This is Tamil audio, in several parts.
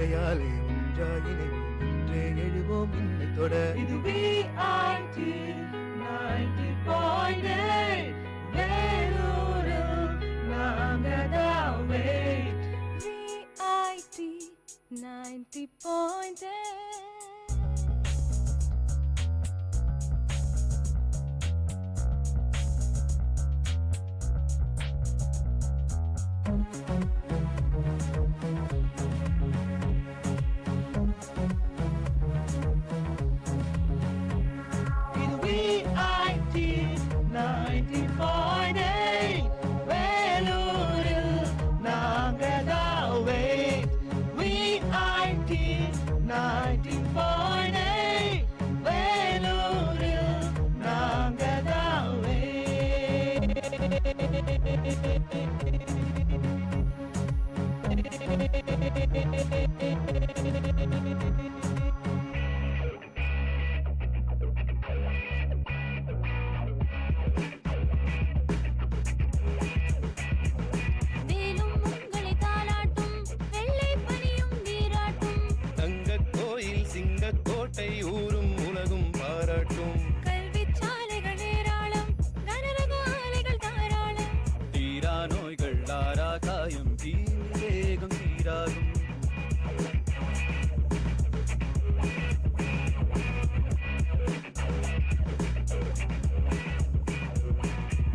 அலையாலே ஒன்றாயினைவோம் என்றே எழுவோம் இன்னை தொட. இது VIT 90.8 வேலூரில் நாங்கதாவே. VIT 90.8. VIT 90.8 வேலூரில் நாங்கதாவே. VIT 90.8 வேலூரில் நாங்கதாவே. கோட்டை ஊரும் உலகும் பாராட்டும். கல்வி சாலைகள் ஏராளம், கனரக ஆலைகள் தாராளம். தீரா நோய்கள் ஆரா காயம் தீவேகம் தீராகும்.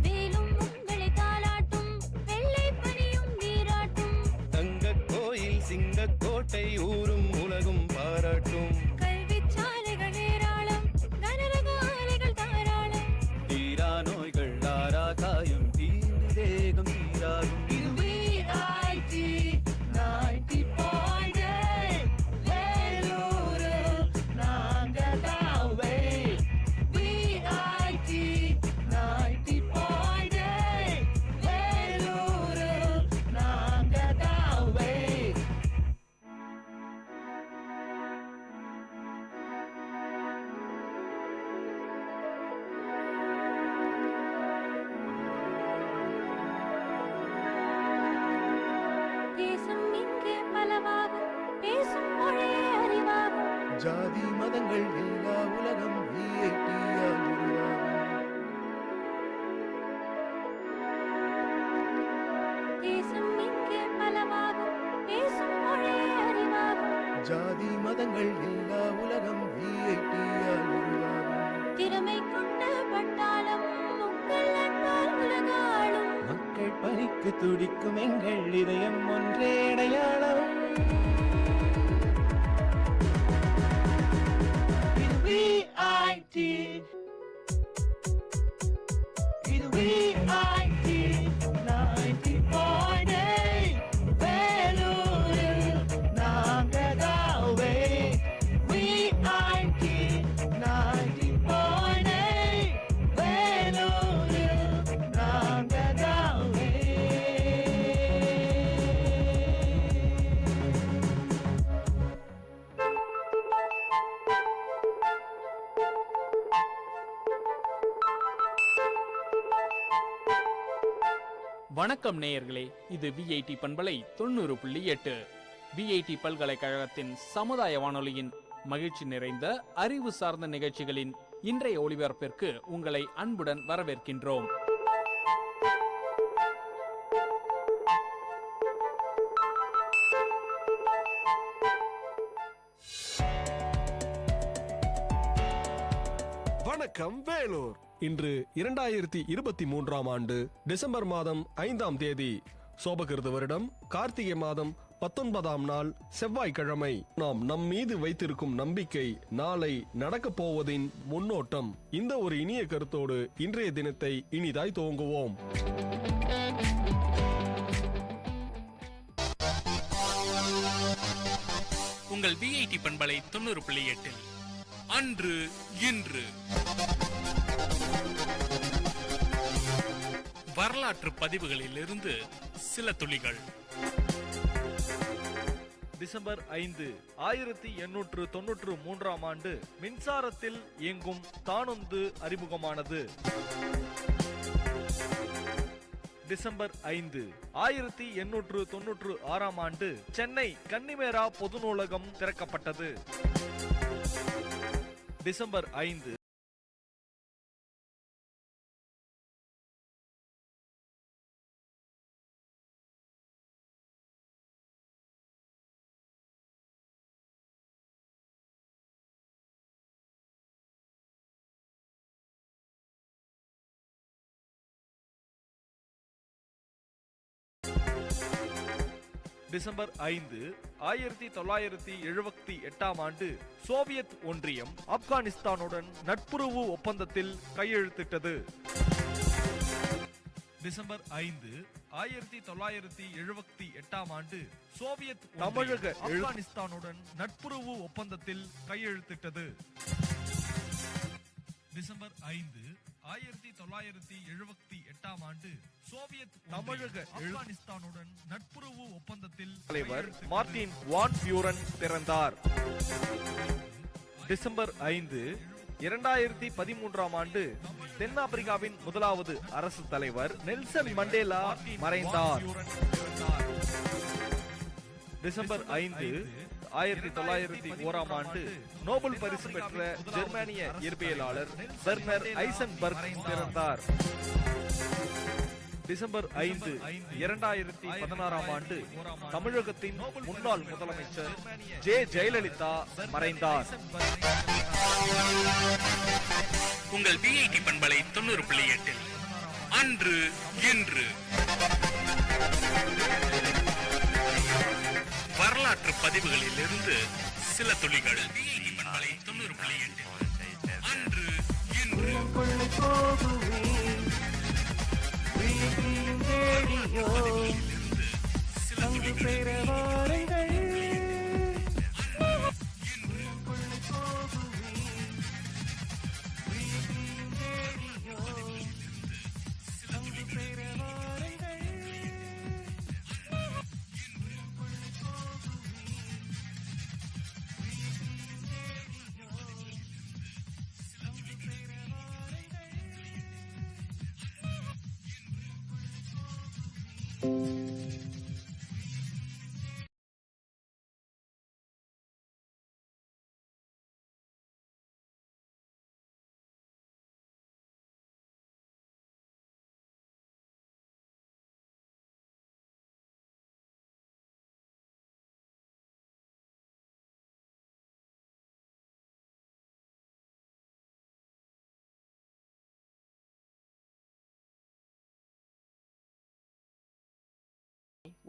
வேலும் உங்களை தாளாட்டும், வெள்ளை பனியும் நீராட்டும். தங்க கோயில் சிங்க கோட்டை ஊரும் உலகும் பாராட்டும். நோய்கள் ஆரா காயம் தீண்டு தேகம் தீராகும். இது VIT 90.8 வேலூரில் நாங்கதாவே. VIT 90.8 வேலூரில் நாங்கதாவே. ஜாதி மதங்கள் எல்லா உலகம் VIT-யால் உருவாகும். தேசம் இங்கே பலவாகும், பேசும் மொழியே அறிவாகும். ஜாதி மதங்கள் எல்லா உலகம் VIT-யால் உருவாகும். திறமை கொண்ட பட்டாளம் உங்கள் அன்பால் உலகாளும். மக்கள் பணிக்கு துடிக்கும் எங்கள் இதயம் ஒன்றே அடையாளம். VIT இது VIT 90.8 வேலூரில் நாங்கதாவே. VIT 90.8 வேலூரில் நாங்கதாவே. வணக்கம் நேயர்களே, இது VIT பண்பலை 90.8 VIT பல்கலைக்கழகத்தின் சமுதாய வானொலியின் மகிழ்ச்சி நிறைந்த அறிவு சார்ந்த நிகழ்ச்சிகளின் இன்றைய ஒளிபரப்பிற்கு உங்களை அன்புடன் வரவேற்கின்றோம். வணக்கம் வேலூர். இன்று 2023ஆம் ஆண்டு டிசம்பர் மாதம் 5ஆம் தேதி, சோபகிருத வருடம் கார்த்திகை மாதம் 19ஆம் நாள் செவ்வாய்க்கிழமை. நாம் நம் மீது வைத்திருக்கும் நம்பிக்கை நாளை நடக்கப் போவதின் முன்னோட்டம். இந்த ஒரு இனிய கருத்தோடு இன்றைய தினத்தை இனிதாய் துவங்குவோம். உங்கள் VIT பண்பலை 90.8 அன்று இன்று வரலாற்று பதிவுகளிலிருந்து சில துளிகள். டிசம்பர் 5 1893ஆம் ஆண்டு மின்சாரத்தில் இயங்கும் தானுந்து அறிமுகமானது. டிசம்பர் 5 1896 ஆண்டு சென்னை கன்னிமேரா பொது நூலகம் திறக்கப்பட்டது. டிசம்பர் 5 டிசம்பர் 5 1978 ஆண்டு சோவியத் ஒன்றியம் ஆப்கானிஸ்தானுடன் நட்புறவு ஒப்பந்தத்தில் கையெழுத்திட்டது. டிசம்பர் 5 1978 ஆண்டு சோவியத் தமிழக ஆப்கானிஸ்தானுடன் நட்புறவு ஒப்பந்தத்தில் கையெழுத்திட்டது. டிசம்பர் 5 1978 ஆண்டு சோவியத் தமிழக ஆப்கானிஸ்தானுடன் நட்புறவு ஒப்பந்தத்தில் தலைவர் மார்டின் வான் பியூரன் பிறந்தார். டிசம்பர் 5 2013 ஆண்டு தென்னாப்பிரிக்காவின் முதலாவது அரசு தலைவர் நெல்சன் மண்டேலா மறைந்தார். டிசம்பர் 5 1901 ஆண்டு நோபல் பரிசு பெற்ற ஜெர்மானிய இயற்பியலாளர் பெர்னர் ஐசன்பர்க் பிறந்தார். டிசம்பர் 5 2016 ஆண்டு தமிழகத்தின் முன்னாள் முதலமைச்சர் ஜே ஜெயலலிதா மறைந்தார். உங்கள் விஐடி பண்பலை 90.8 அன்று இன்று வரலாற்று பதிவுகளில் இருந்து சில துளிகள். விஐடி பண்பலை 90.8 அன்று இன்று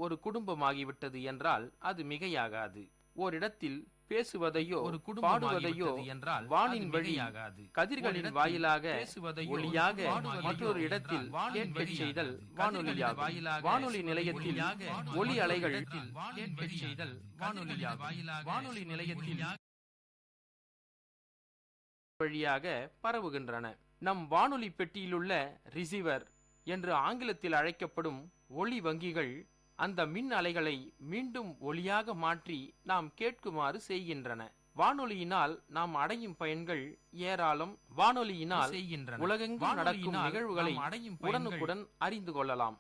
ஒரு குடும்பமாகிவிட்டது என்றால் அது மிகையாகாது. ஓரிடத்தில் பேசுவதையோ பாடுவதையோ என்றால் வானின் வழியாகாது. கதிர்களின் வாயிலாக ஒளியாக மற்றொரு இடத்தில் கேட்கச் செய்தல் வானொலியாகும். வானொலி நிலையத்தில் ஒலி அலைகள் கேட்கச் செய்தல் வானொலியாகும். வானொலி நிலையத்தில் வழியாக பரவுகின்றன. நம் வானொலி பெட்டியிலுள்ள ரிசீவர் என்று ஆங்கிலத்தில் அழைக்கப்படும் ஒளி வங்கிகள் அந்த மின் அலைகளை மீண்டும் ஒளியாக மாற்றி நாம் கேட்குமாறு செய்கின்றன. வானொலியினால் நாம் அடையும் பயன்கள் ஏராளம். வானொலியினால் உலகெங்கும் நடக்கும் நிகழ்வுகளை உடனுக்குடன் அறிந்து கொள்ளலாம்.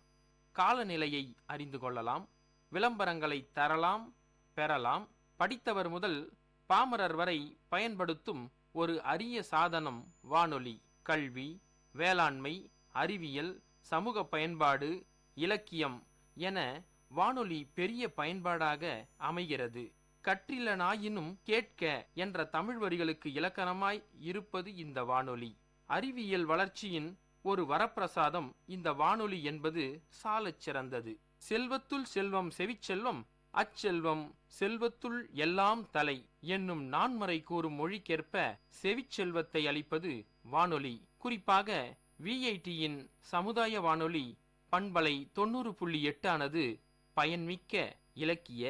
காலநிலையை அறிந்து கொள்ளலாம். விளம்பரங்களை தரலாம், பெறலாம். படித்தவர் முதல் பாமரர் வரை பயன்படுத்தும் ஒரு அரிய சாதனம் வானொலி. கல்வி, வேளாண்மை, அறிவியல், சமூக பயன்பாடு, இலக்கியம் என வானொலி பெரிய பயன்பாடாக அமைகிறது. கற்றிலனாயினும் கேட்க என்ற தமிழ் வரிகளுக்கு இலக்கணமாய் இருப்பது இந்த வானொலி. அறிவியல் வளர்ச்சியின் ஒரு வரப்பிரசாதம் இந்த வானொலி என்பது சாலச் சிறந்தது. செல்வத்துள் செல்வம் செவிச்செல்வம், அச்செல்வம் செல்வத்துள் எல்லாம் தலை என்னும் நான்மறை கூறும் மொழிக்கேற்ப செவிச்செல்வத்தை அளிப்பது வானொலி. குறிப்பாக விஐடியின் சமுதாய வானொலி பண்பலை 90.8 ஆனது பயன்மிக்க இலக்கிய,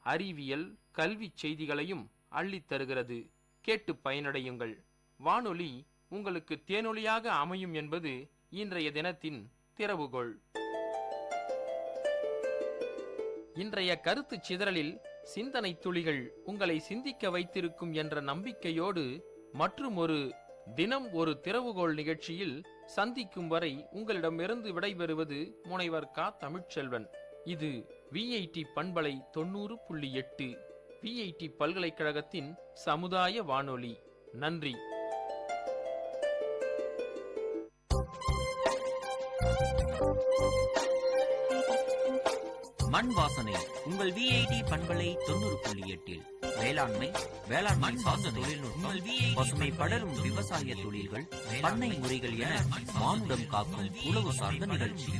அறிவியல், கல்வி செய்திகளையும் அள்ளித் தருகிறது. கேட்டு பயனடையுங்கள். வானொலி உங்களுக்கு தேனொலியாக அமையும் என்பது இன்றைய தினத்தின் திறவுகோள். இன்றைய கருத்து சிதறலில் சிந்தனை துளிகள் உங்களை சிந்திக்க வைத்திருக்கும் என்ற நம்பிக்கையோடு மற்றும் ஒரு தினம் ஒரு திறவுகோள் நிகழ்ச்சியில் சந்திக்கும் வரை உங்களிடமிருந்து விடைபெறுவது முனைவர் க. தமிழ்ச்செல்வன். இது விஐடி பண்பலை 90.8 விஐடி பல்கலைக்கழகத்தின் சமுதாய வானொலி. நன்றி. மண் வாசனை உங்கள் விஐடி பண்பலை 90.8 வேளாண்மை சார்ந்த தொழில்நுட்பம், பசுமை படரும் விவசாய தொழில்கள், பண்ணை முறைகள் என மானுடம் காக்கும் உழவு சார்ந்த நிகழ்ச்சி.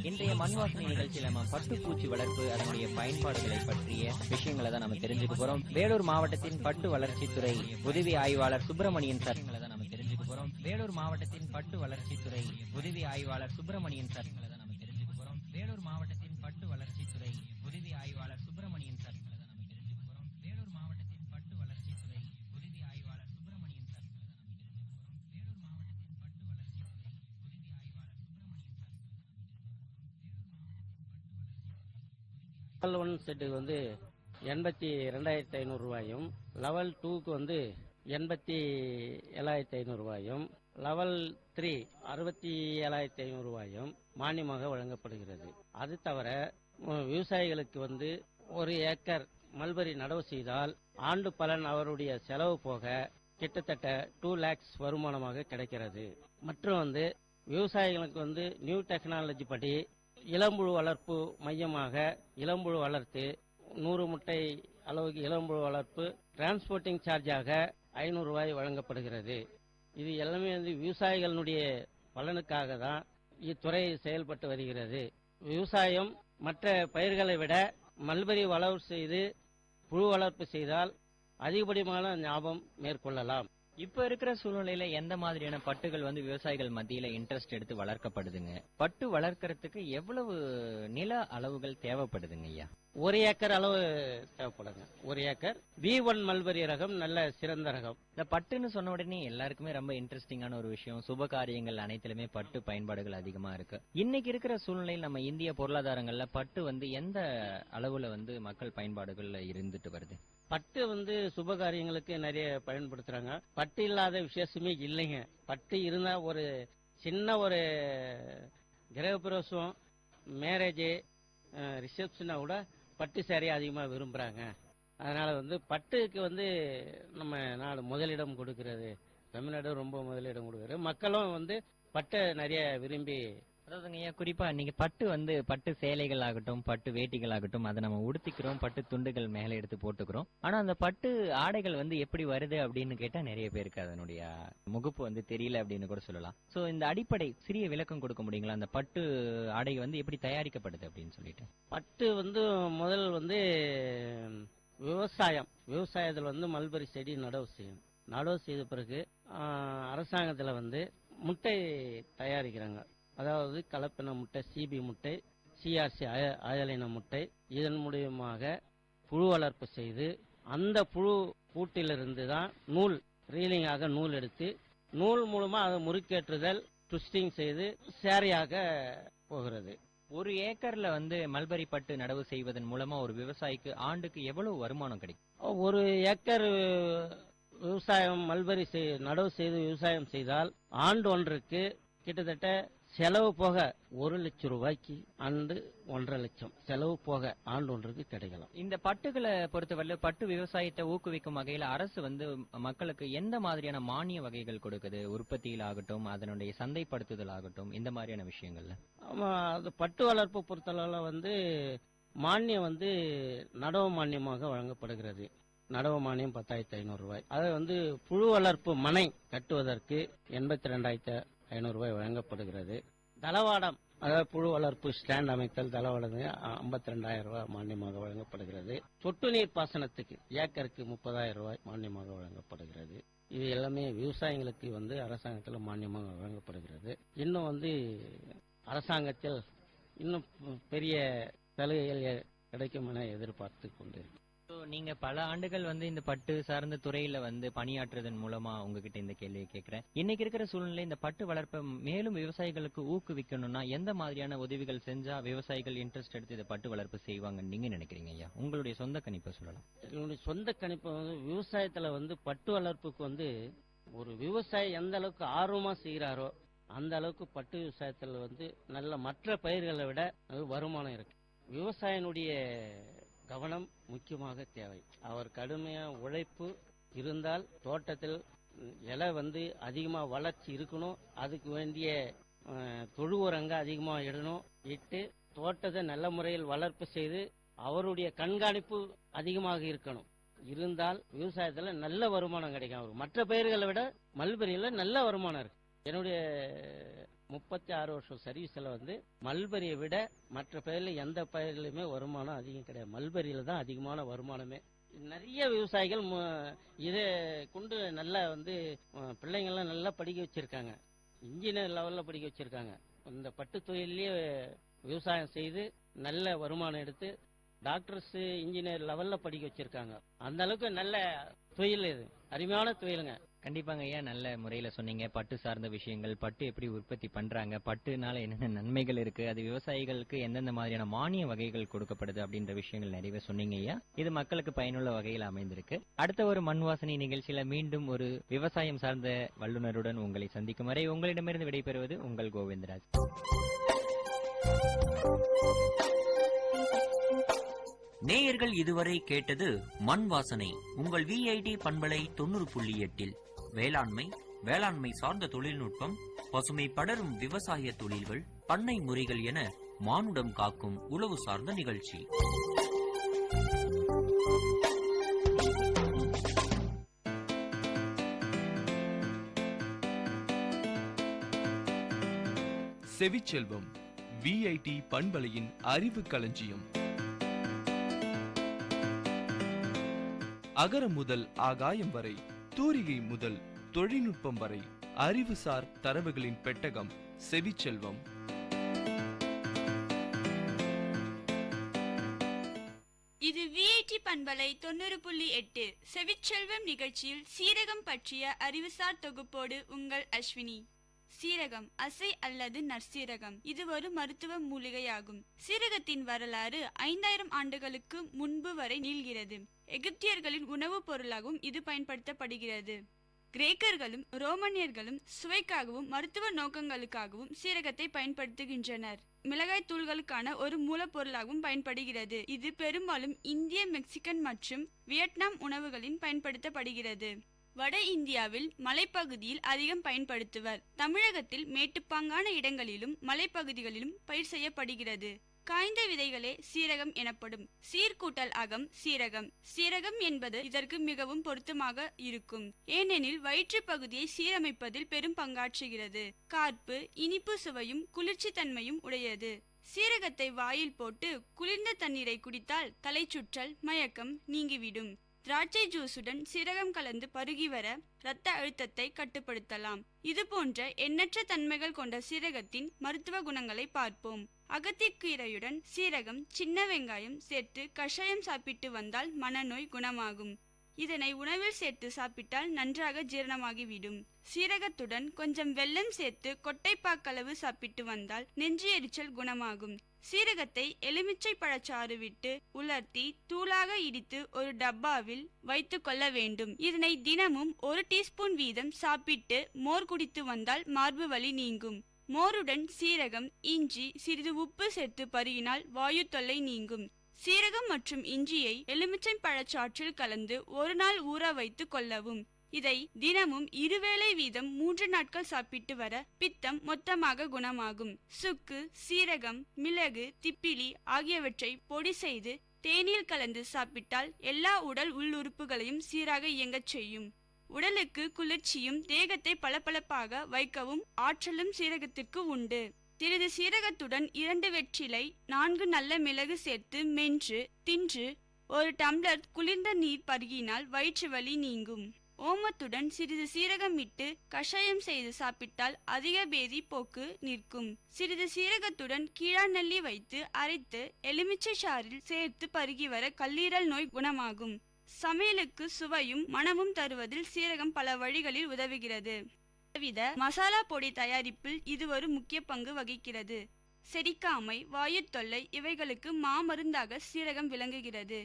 இன்றைய மண் வாசனை நிகழ்ச்சியில நம்ம பட்டுப்பூச்சி வளர்ப்பு அதனுடைய பயன்பாடுகளை பற்றிய விஷயங்களை தான் நம்ம தெரிஞ்சுக்க போறோம். வேலூர் மாவட்டத்தின் பட்டு வளர்ச்சித்துறை உதவி ஆய்வாளர் சுப்பிரமணியன் சார் நம்ம தெரிஞ்சுக்க போறோம். வேலூர் மாவட்டத்தின் பட்டு வளர்ச்சித்துறை உதவி ஆய்வாளர் சுப்பிரமணியன் சார் நம்ம தெரிஞ்சுக்க போறோம். வேலூர் மாவட்டத்தின் பட்டு வளர்ச்சித்துறை உதவி ஆய்வாளர் சுப்பிரமணியன் சார் நம்ம தெரிஞ்சுக்க போறோம். வேலூர் மாவட்டத்தின் பட்டு வளர்ச்சித்துறை உதவி ஆய்வாளர் சுப்பிரமணியன் சார் நம்ம தெரிஞ்சுக்க போறோம். வேலூர் மாவட்டத்தின் பட்டு வளர்ச்சித்துறை உதவி ஆய்வாளர் சுப்பிரமணியன் சார். லெவல் 1 செட்டுக்கு வந்து 82,500 ரூபாயும், லெவல் 2க்கு வந்து 87,500 ரூபாயும், லெவல் 3 67,500 ரூபாயும் மானியமாக வழங்கப்படுகிறது. அது தவிர விவசாயிகளுக்கு வந்து 1 ஏக்கர் மல்பரி நடவு செய்தால் ஆண்டு பலன் அவருடைய செலவு போக கிட்டத்தட்ட 2 lakhs வருமானமாக கிடைக்கிறது. மற்றும் வந்து விவசாயிகளுக்கு வந்து நியூ டெக்னாலஜி படி இளம்புழு வளர்ப்பு மையமாக இளம்புழு வளர்த்து 100 முட்டை அளவுக்கு இளம்புழு வளர்ப்பு டிரான்ஸ்போர்ட்டிங் சார்ஜாக 500 ரூபாய் வழங்கப்படுகிறது. இது எல்லாமே வந்து விவசாயிகளுடைய பலனுக்காக தான் இத்துறை செயல்பட்டு வருகிறது. விவசாயம் மற்ற பயிர்களை விட மல்பரி வளர்ப்பு செய்து புழு வளர்ப்பு செய்தால் அதிகப்படியான லாபம் மேற்கொள்ளலாம். இப்ப இருக்கிற சூழ்நிலையில எந்த மாதிரியான பட்டுகள் வந்து விவசாயிகள் மத்தியில இன்ட்ரெஸ்ட் எடுத்து வளர்க்கப்படுதுங்க? பட்டு வளர்க்கறதுக்கு எவ்வளவு நில அளவுகள் தேவைப்படுதுங்க ஐயா? 1 ஏக்கர் அளவு தேவைப்படுங்க. 1 ஏக்கர் V1 மல்பரி ரகம் நல்ல சிறந்த ரகம். இந்த பட்டுன்னு சொன்ன உடனே எல்லாருக்குமே ரொம்ப இன்ட்ரெஸ்டிங்கான ஒரு விஷயம். சுப காரியங்கள் அனைத்திலுமே பட்டு பயன்பாடுகள் அதிகமா இருக்கு. இன்னைக்கு இருக்கிற சூழ்நிலையில் நம்ம இந்திய பொருளாதாரங்கள்ல பட்டு வந்து எந்த அளவுல வந்து மக்கள் பயன்பாடுகள்ல இருந்துட்டு வருது? பட்டு வந்து சுப காரியங்களுக்கு நிறைய பயன்படுத்துறாங்க. பட்டு இல்லாத விசேஷமே இல்லைங்க. பட்டு இருந்தா ஒரு சின்ன ஒரு கிரகப்பிரவேசம், மேரேஜ், ரிசப்ஷனா கூட பட்டு சேரீ அதிகமாக விரும்புகிறாங்க. அதனால வந்து பட்டுக்கு வந்து நம்ம நாடு முதலிடம் கொடுக்கிறது. தமிழ்நாடு ரொம்ப முதலிடம் கொடுக்குறது. மக்களும் வந்து பட்டை நிறைய விரும்பி, அதாவதுங்க ஐயா, குறிப்பா நீங்க பட்டு வந்து பட்டு சேலைகள் ஆகட்டும், பட்டு வேட்டிகள் ஆகட்டும், அதை நம்ம உடுத்திக்கிறோம், பட்டு துண்டுகள் மேலே எடுத்து போட்டுக்கிறோம். ஆனா அந்த பட்டு ஆடைகள் வந்து எப்படி வருது அப்படின்னு கேட்டா நிறைய பேருக்கு அதனுடைய முகப்பு வந்து தெரியல அப்படின்னு கூட சொல்லலாம். சோ இந்த அடிப்படை சிறிய விளக்கம் கொடுக்க முடியுங்களா? அந்த பட்டு ஆடை வந்து எப்படி தயாரிக்கப்படுது அப்படின்னு சொல்லிட்டு. பட்டு வந்து முதல் வந்து விவசாயத்தில் வந்து மல்பரி செடி நடவு செய்யணும். நடவு செய்த பிறகு அரசாங்கத்தில் வந்து முட்டை தயாரிக்கிறாங்க. அதாவது கலப்பின முட்டை, சிபி முட்டை, சிஆர்சி அயலின முட்டை. இதன் மூலியமாக புழு வளர்ப்பு செய்து அந்த புழு கூட்டிலிருந்து தான் நூல் ரீலிங்காக நூல் எடுத்து நூல் மூலமா அதை முறுக்கேற்றுதல், ட்விஸ்டிங் செய்து சேரையாக போகிறது. 1 ஏக்கர்ல வந்து மல்பரி பட்டு நடவு செய்வதன் மூலமா ஒரு விவசாயிக்கு ஆண்டுக்கு எவ்வளவு வருமானம் கிடைக்கும்? 1 ஏக்கர் விவசாயம் மல்பரி நடவு செய்து விவசாயம் செய்தால் ஆண்டு ஒன்றுக்கு கிட்டத்தட்ட செலவு போக 1 லட்சம் ரூபாய்க்கு ஆண்டு 1.5 லட்சம் செலவு போக ஆண்டு ஒன்றுக்கு கிடைக்கலாம். இந்த பட்டுகளை பொறுத்தவரை பட்டு விவசாயத்தை ஊக்குவிக்கும் வகையில் அரசு வந்து மக்களுக்கு எந்த மாதிரியான மானிய வகைகள் கொடுக்குது? உற்பத்தியில் ஆகட்டும், அதனுடைய சந்தைப்படுத்துதல் ஆகட்டும், இந்த மாதிரியான விஷயங்கள்ல. அது பட்டு வளர்ப்பு பொறுத்தளவுல வந்து மானியம் வந்து நடவு மானியமாக வழங்கப்படுகிறது. நடவு மானியம் 10,500 ரூபாய். அதை வந்து புழு வளர்ப்பு மனை கட்டுவதற்கு 82,500 ரூபாய் வழங்கப்படுகிறது. தளவாடம், அதாவது புழு வளர்ப்பு ஸ்டாண்ட் அமைத்தல் தளவாடம் 52,000 ரூபாய் மானியமாக வழங்கப்படுகிறது. சொட்டு நீர் பாசனத்துக்கு ஏக்கருக்கு 30,000 ரூபாய் மானியமாக வழங்கப்படுகிறது. இது எல்லாமே விவசாயிகளுக்கு வந்து அரசாங்கத்தில் மானியமாக வழங்கப்படுகிறது. இன்னும் வந்து அரசாங்கத்தில் இன்னும் பெரிய சலுகைகள் கிடைக்கும் என எதிர்பார்த்து கொண்டிருக்கிறோம். நீங்க பல ஆண்டுகள் இந்த பட்டு சார்ந்த துறையில பணியாற்றுவதன் மூலமா உங்ககிட்ட இந்த கேள்வியை கேட்கிறேன். இன்னைக்கு இருக்கிற சூழ்நிலை இந்த பட்டு வளர்ப்பை மேலும் விவசாயிகளுக்கு ஊக்குவிக்கணும்னா எந்த மாதிரியான உதவிகள் செஞ்சா விவசாயிகள் இன்ட்ரெஸ்ட் எடுத்து இந்த பட்டு வளர்ப்பு செய்வாங்கன்னு நீங்க நினைக்கிறீங்க ஐயா? உங்களுடைய சொந்த கணிப்பை சொல்லலாம். என்னுடைய சொந்த கணிப்பு விவசாயத்துல பட்டு வளர்ப்புக்கு ஒரு விவசாயி எந்த அளவுக்கு ஆர்வமா செய்யறாரோ அந்த அளவுக்கு பட்டு விவசாயத்துல நல்ல மற்ற பயிர்களை விட வருமானம் இருக்கு. விவசாயினுடைய கவனம் முக்கியமாக தேவை. அவர் கடுமையா உழைப்பு இருந்தால் தோட்டத்தில் இலை அதிகமா வளர்ச்சி இருக்கணும். அதுக்கு வேண்டிய தொழு உரங்க அதிகமா இடணும். இட்டு தோட்டத்தை நல்ல முறையில் வளர்ப்பு செய்து அவருடைய கண்காணிப்பு அதிகமாக இருக்கணும். இருந்தால் விவசாயத்துல நல்ல வருமானம் கிடைக்கும். அவருக்கு மற்ற பயிர்களை விட மல்பரியில நல்ல வருமானம் இருக்கு. என்னுடைய 36 வருஷம் சர்வீஸ்ல மல்பரியை விட மற்ற பயிரில் எந்த பயிரிலுமே வருமானம் அதிகம் கிடையாது. மல்பரியில தான் அதிகமான வருமானமே. நிறைய விவசாயிகள் இதை கொண்டு நல்லா பிள்ளைங்கள்லாம் நல்லா படிக்க வச்சிருக்காங்க. இன்ஜினியர் லெவல்ல படிக்க வச்சிருக்காங்க. இந்த பட்டு தொழிலே விவசாயம் செய்து நல்ல வருமானம் எடுத்து டாக்டர்ஸ் இன்ஜினியர் லெவல்ல படிக்க வச்சிருக்காங்க. அந்த அளவுக்கு நல்ல தொழில், இது அருமையான தொழிலுங்க. கண்டிப்பாங்க ஐயா, நல்ல முறையில சொன்னீங்க. பட்டு சார்ந்த விஷயங்கள், பட்டு எப்படி உற்பத்தி பண்றாங்க, பட்டுனால என்னென்ன நன்மைகள் இருக்கு, அது விவசாயிகளுக்கு எந்தெந்த மாதிரியான மானிய வகைகள் கொடுக்கப்படுது அப்படின்ற விஷயங்கள் நிறையவே சொன்னீங்க ஐயா. இது மக்களுக்கு பயனுள்ள வகையில் அமைந்திருக்கு. அடுத்த ஒரு மண் வாசனை நிகழ்ச்சியில மீண்டும் ஒரு விவசாயம் சார்ந்த வல்லுநருடன் உங்களை சந்திக்கும் வரை உங்களிடமிருந்து விடைபெறுவது உங்கள் கோவிந்தராஜ். நேயர்கள் இதுவரை கேட்டது மண் வாசனை, உங்கள் VID பண்பலை 90.8 வேளாண்மை சார்ந்த தொழில்நுட்பம், பசுமை படரும் விவசாய தொழில்கள், பண்ணை முறைகள் என மானுடம் காக்கும் உழவு சார்ந்த நிகழ்ச்சி. செவிச்செல்வம் VIT பண்பலையின் அறிவு களஞ்சியம். அகரம் முதல் ஆகாயம் வரை, தூரிகை முதல் தொழில்நுட்பம் வரை, அறிவுசார் தரவுகளின் பெட்டகம் செவிச்செல்வம். இது VIT பண்பலை 90.8 செவிச்செல்வம் நிகழ்ச்சியில் சீரகம் பற்றிய அறிவுசார் தொகுப்போடு உங்கள் அஸ்வினி. சீரகம் அசை அல்லது நற்சீரகம் இது ஒரு மருத்துவ மூலிகையாகும். சீரகத்தின் வரலாறு 5000 ஆண்டுகளுக்கு முன்பு வரை நீள்கிறது. எகிப்தியர்களின் உணவுப் பொருளாகவும் இது பயன்படுத்தப்படுகிறது. கிரேக்கர்களும் ரோமானியர்களும் சுவைக்காகவும் மருத்துவ நோக்கங்களுக்காகவும் சீரகத்தை பயன்படுத்துகின்றனர். மிளகாய் தூள்களுக்கான ஒரு மூலப்பொருளாகவும் பயன்படுகிறது. இது பெரும்பாலும் இந்திய, மெக்சிகன் மற்றும் வியட்நாம் உணவுகளில் பயன்படுத்தப்படுகிறது. வட இந்தியாவில் மலைப்பகுதியில் அதிகம் பயன்படுத்துவர். தமிழகத்தில் மேட்டுப்பாங்கான இடங்களிலும் மலைப்பகுதிகளிலும் பயிர் செய்யப்படுகிறது. காய்ந்த விதைகளே சீரகம் எனப்படும். சீர்கூட்டல் அகம் சீரகம். சீரகம் என்பது இதற்கு மிகவும் பொருத்தமாக இருக்கும். ஏனெனில் வயிற்று பகுதியை சீரமைப்பதில் பெரும் பங்காற்றுகிறது. கார்ப்பு, இனிப்பு சுவையும் குளிர்ச்சி தன்மையும் உடையது. சீரகத்தை வாயில் போட்டு குளிர்ந்த தண்ணீரை குடித்தால் தலைச்சுற்றல், மயக்கம் நீங்கிவிடும். திராட்சை ஜூஸுடன் சீரகம் கலந்து பருகி வர இரத்த அழுத்தத்தை கட்டுப்படுத்தலாம். இது போன்ற எண்ணற்ற தன்மைகள் கொண்ட சீரகத்தின் மருத்துவ குணங்களை பார்ப்போம். அகத்திக்கீரையுடன் சீரகம், சின்ன வெங்காயம் சேர்த்து கஷாயம் சாப்பிட்டு வந்தால் மனநோய் குணமாகும். இதனை உணவில் சேர்த்து சாப்பிட்டால் நன்றாக ஜீரணமாகிவிடும். சீரகத்துடன் கொஞ்சம் வெல்லம் சேர்த்து கொட்டைப்பாக்களவு சாப்பிட்டு வந்தால் நெஞ்சு எரிச்சல் குணமாகும். சீரகத்தை எலுமிச்சை பழச்சாறு விட்டு உலர்த்தி தூளாக இடித்து ஒரு டப்பாவில் வைத்து கொள்ள வேண்டும். இதனை தினமும் 1 டீஸ்பூன் வீதம் சாப்பிட்டு மோர் குடித்து வந்தால் மார்பு வலி நீங்கும். மோருடன் சீரகம், இஞ்சி, சிறிது உப்பு சேர்த்து பருகினால் வாயு தொல்லை நீங்கும். சீரகம் மற்றும் இஞ்சியை எலுமிச்சை பழச்சாற்றில் கலந்து 1 நாள் ஊற வைத்து கொள்ளவும். இதை தினமும் 2 வேளை வீதம் 3 நாட்கள் சாப்பிட்டு வர பித்தம் மொத்தமாக குணமாகும். சுக்கு, சீரகம், மிளகு, திப்பிலி ஆகியவற்றை பொடி செய்து தேநீர் கலந்து சாப்பிட்டால் எல்லா உடல் உள்ளுறுப்புகளையும் சீராக இயங்கச் செய்யும். உடலுக்கு குளிர்ச்சியும் தேகத்தை பளபளப்பாக வைக்கவும் ஆற்றலும் சீரகத்திற்கு உண்டு. சிறிது சீரகத்துடன் 2 வெற்றிலை, 4 நல்ல மிளகு சேர்த்து மென்று தின்று 1 டம்ளர் குளிர்ந்த நீர் பருகினால் வயிற்று வலி நீங்கும். ஓமத்துடன் சிறிது சீரகம் இட்டு கஷாயம் செய்து சாப்பிட்டால் அதிக பேதி போக்கு நிற்கும். சிறிது சீரகத்துடன் கீழாநெல்லி வைத்து அரைத்து எலுமிச்சை சாறில் சேர்த்து பருகி வர கல்லீரல் நோய் குணமாகும். சமையலுக்கு சுவையும் மணமும் தருவதில் சீரகம் பல வழிகளில் உதவுகிறது. வித மசாலா பொடி தயாரிப்பில் இது ஒரு முக்கிய பங்கு வகிக்கிறது. செரிக்காமை, வாயு தொல்லை இவைகளுக்கு மாமருந்தாக சீரகம் விளங்குகிறது.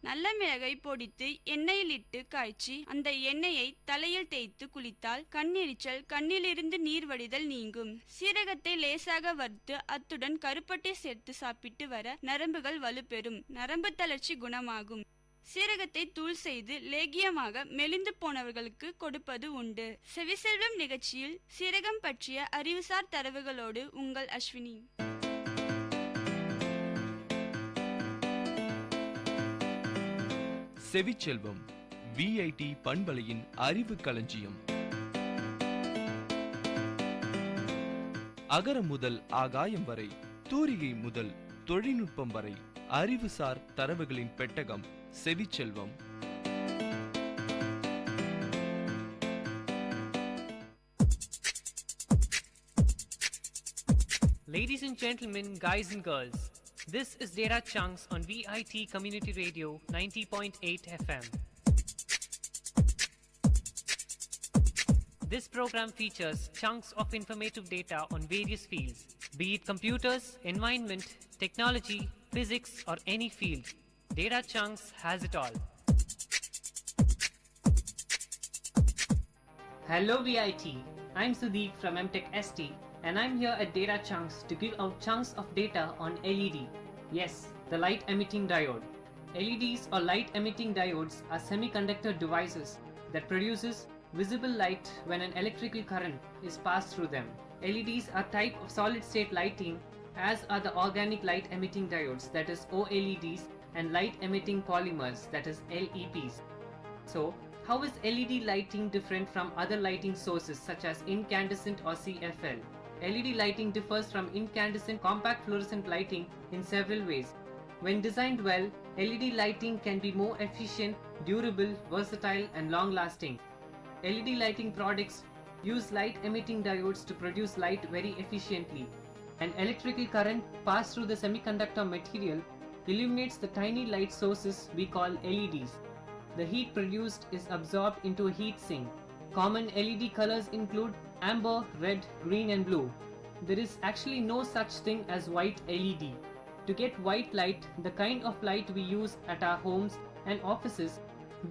நல்ல மிளகை பொடித்து எண்ணெயில் இட்டு காய்ச்சி அந்த எண்ணெயை தலையில் தேய்த்து குளித்தால் கண்ணெரிச்சல், கண்ணிலிருந்து நீர் வடிதல் நீங்கும். சீரகத்தை லேசாக வறுத்து அத்துடன் கருப்பட்டை சேர்த்து சாப்பிட்டு வர நரம்புகள் வலுப்பெறும், நரம்பு தளர்ச்சி குணமாகும். சீரகத்தை தூள் செய்து லேகியமாக மெலிந்து போனவர்களுக்கு கொடுப்பது உண்டு. செவிசெல்வம் நிகழ்ச்சியில் சீரகம் பற்றிய அறிவுசார் தரவுகளோடு உங்கள் அஸ்வினி. செவிச்செல்வம் VIT பண்பலையின் அறிவு களஞ்சியம். அகரம் முதல் ஆகாயம் வரை, தூரிகை முதல் தொழில்நுட்பம் வரை, அறிவுசார் தரவுகளின் பெட்டகம் செவிச்செல்வம். Ladies and gentlemen, guys and girls, this is Data Chunks on Vit Community Radio 90.8 FM. This program features chunks of informative data on various fields, be it computers, environment, technology, physics, or any field. Data Chunks has it all. Hello VIT, I'm Sudeep from MTech ST, and I'm here at Data Chunks to give out chunks of data on LED. Yes, the light emitting diode. LEDs or light emitting diodes are semiconductor devices that produces visible light when an electrical current is passed through them. LEDs are type of solid state lighting, as are the organic light emitting diodes, that is OLEDs, and light emitting polymers, that is LEPs. So, how is LED lighting different from other lighting sources such as incandescent or CFL? LED lighting differs from incandescent compact fluorescent lighting in several ways. When designed well, LED lighting can be more efficient, durable, versatile, and long-lasting. LED lighting products use light emitting diodes to produce light very efficiently. An electrical current passed through the semiconductor material illuminates the tiny light sources we call LEDs. The heat produced is absorbed into a heat sink. Common LED colors include amber, red, green, and blue. There is actually no such thing as white LED. To get white light, the kind of light we use at our homes and offices,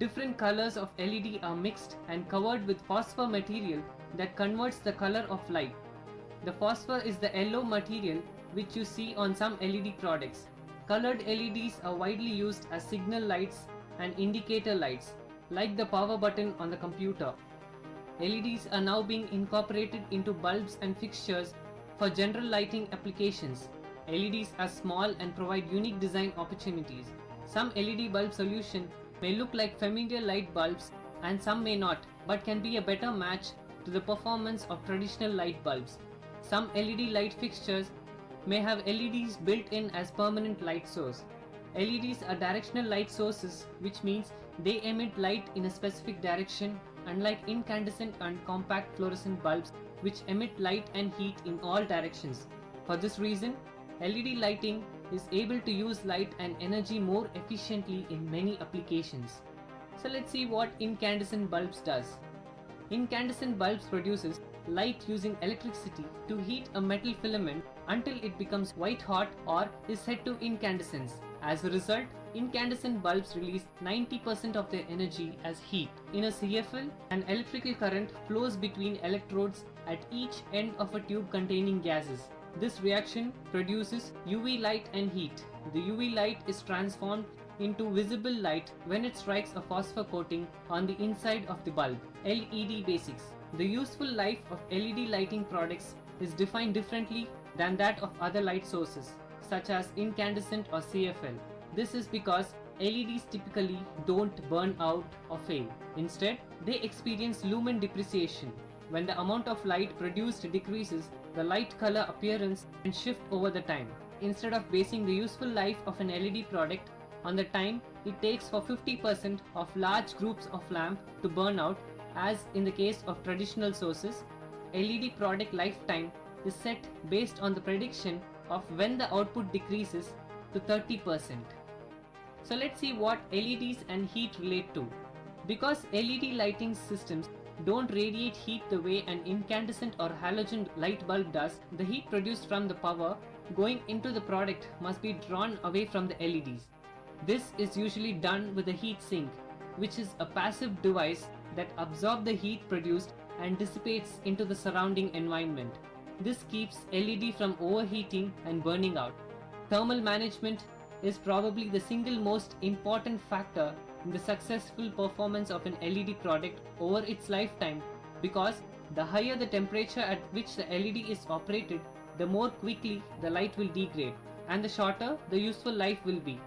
different colors of LED are mixed and covered with phosphor material that converts the color of light. The phosphor is the yellow material which you see on some LED products. Colored LEDs are widely used as signal lights and indicator lights, like the power button on the computer. LEDs are now being incorporated into bulbs and fixtures for general lighting applications. LEDs are small and provide unique design opportunities. Some LED bulb solution may look like familiar light bulbs and some may not, but can be a better match to the performance of traditional light bulbs. Some LED light fixtures may have LEDs built in as permanent light source. LEDs are directional light sources, which means they emit light in a specific direction, unlike incandescent and compact fluorescent bulbs which emit light and heat in all directions. For this reason, LED lighting is able to use light and energy more efficiently in many applications. So let's see what incandescent bulbs does. Incandescent bulbs produces light using electricity to heat a metal filament until it becomes white hot or is set to incandescence. As a result, incandescent bulbs release 90% of their energy as heat. In a CFL, an electrical current flows between electrodes at each end of a tube containing gases. This reaction produces UV light and heat. The UV light is transformed into visible light when it strikes a phosphor coating on the inside of the bulb. LED basics. The useful life of LED lighting products is defined differently than that of other light sources, such as incandescent or CFL. This is because LEDs typically don't burn out or fail. Instead, they experience lumen depreciation. When the amount of light produced decreases, the light color appearance can shift over the time. Instead of basing the useful life of an LED product on the time it takes for 50% of large groups of lamp to burn out, as in the case of traditional sources. LED product lifetime is set based on the prediction of when the output decreases to 30%. So let's see what LEDs and heat relate to. Because LED lighting systems don't radiate heat the way an incandescent or halogen light bulb does, the heat produced from the power going into the product must be drawn away from the LEDs. This is usually done with a heat sink, which is a passive device that absorbs the heat produced and dissipates into the surrounding environment. This keeps LED from overheating and burning out. Thermal management is probably the single most important factor in the successful performance of an LED product over its lifetime, because the higher the temperature at which the LED is operated, the more quickly the light will degrade, and the shorter the useful life will be.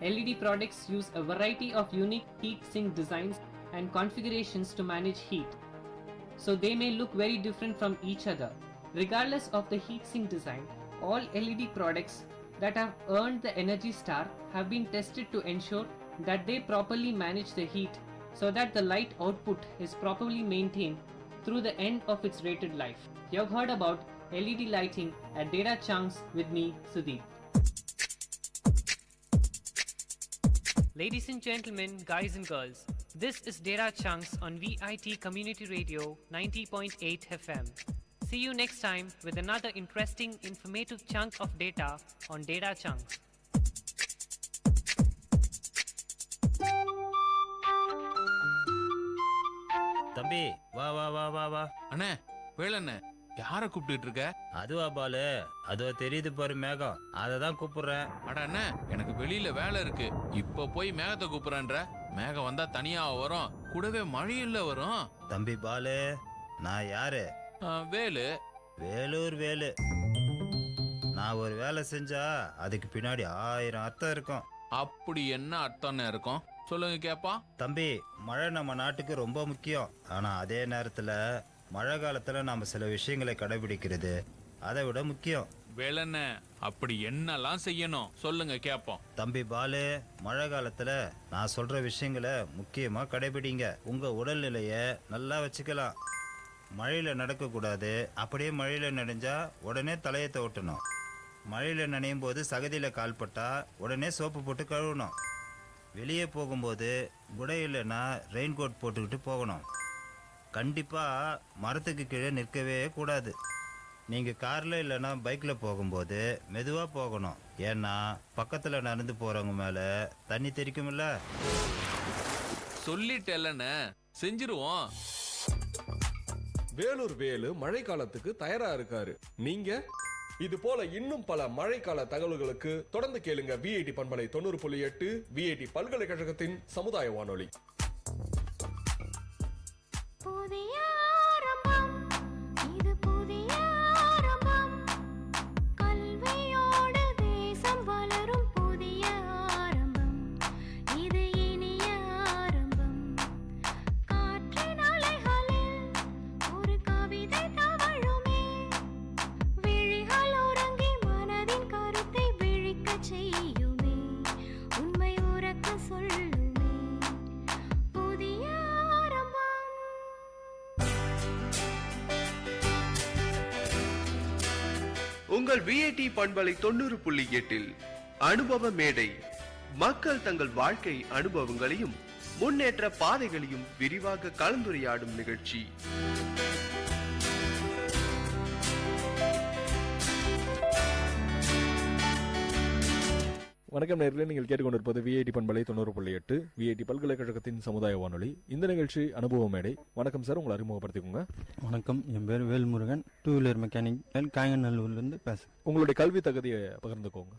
LED products use a variety of unique heat sink designs and configurations to manage heat, so they may look very different from each other. Regardless of the heat sink design, all LED products that have earned the Energy Star have been tested to ensure that they properly manage the heat so that the light output is properly maintained through the end of its rated life. You have heard about LED lighting at Data Chunks with me, Sudeep. Ladies and gentlemen, guys and girls, this is Data Chunks on Vit Community Radio 90.8 FM. See you next time with another interesting, informative chunk of data on Data Chunks. தம்பி வா வா வா வா வா. அண்ணே வேலண்ணே, யார கூப்பிட்டு இருக்க? அதுவா பாலு, அதோ தெரியுது பாரு மேகம், அததான் கூப்பிடுறேன். அட அண்ணே, எனக்கு வெளியில வேலை இருக்கு. இப்ப போய் மேகத்தை கூப்பிடுறேன்ற. மேகம் வந்தா தனியா வரும், கூடவே மழையில வரும். தம்பி பாலு, நான் யாரு? வேலு. வேலூர் வேலு. நான் ஒரு வேலை செஞ்சா அதுக்கு பின்னாடி 1000 அர்த்தம் இருக்கும். அப்படி என்ன அர்த்தம்னு இருக்கும் சொல்லுங்க கேப்பா. தம்பி, மழை நம்ம நாட்டுக்கு ரொம்ப முக்கியம். ஆனா அதே நேரத்துல மழை காலத்துல நாம சில விஷயங்களை கடைபிடிக்கிறது அதை விட முக்கியம். வேலண்ண, அப்படி என்னெல்லாம் செய்யணும் சொல்லுங்க கேப்போம். தம்பி பாலு, மழை காலத்துல நான் சொல்ற விஷயங்களை முக்கியமா கடைபிடிங்க. உங்க உடல்நிலைய நல்லா வச்சுக்கலாம். மழையில நடக்க கூடாது. அப்படியே மழையில நனைஞ்சா உடனே தலையை தோட்டணும். மழையில நனையும் போது சகதியில கால்பட்டா உடனே சோப்பு போட்டு கழுவணும். வெளியே போகும்போது குடை இல்லைன்னா ரெயின் கோட் போட்டுக்கிட்டு போகணும். கண்டிப்பா மரத்துக்கு கீழே நிற்கவே கூடாது. நீங்க கார்ல இல்லைன்னா பைக்ல போகும்போது மெதுவா போகணும். ஏன்னா பக்கத்துல நடந்து போறவங்க மேல தண்ணி தெரிக்கும்ல. சொல்லிட்டேல்லண்ண, செஞ்சிருவோம். வேலூர் வேலு மழை காலத்துக்கு தயாரா இருக்காரு. நீங்க இது போல இன்னும் பல மழைக்கால தகவல்களுக்கு தொடர்ந்து கேளுங்க விஐடி பண்பலை 90.8 விஐடி பல்கலைக்கழகத்தின் சமுதாய வானொலி. உங்கள் விஐடி பண்பலை 90.8 அனுபவ மேடை. மக்கள் தங்கள் வாழ்க்கை அனுபவங்களையும் முன்னேற்ற பாதைகளையும் விரிவாக கலந்துரையாடும் நிகழ்ச்சி. வணக்கம் நேயர்களே, நீங்கள் கேட்டுக்கொண்டிருப்பது விஐடி பண்பலை 90.8 விஐடி பல்கலைக்கழகத்தின் சமுதாய வானொலி. இந்த நிகழ்ச்சி அனுபவ மேடை. வணக்கம் சார், உங்களை அறிமுகப்படுத்திக்கோங்க. வணக்கம், என் பேர் வேல்முருகன், 2 வீலர் மெக்கானிக், காங்கநல்லூர்லேருந்து பேசுகிறேன். உங்களுடைய கல்வி தகுதியை பகிர்ந்துக்கோங்க.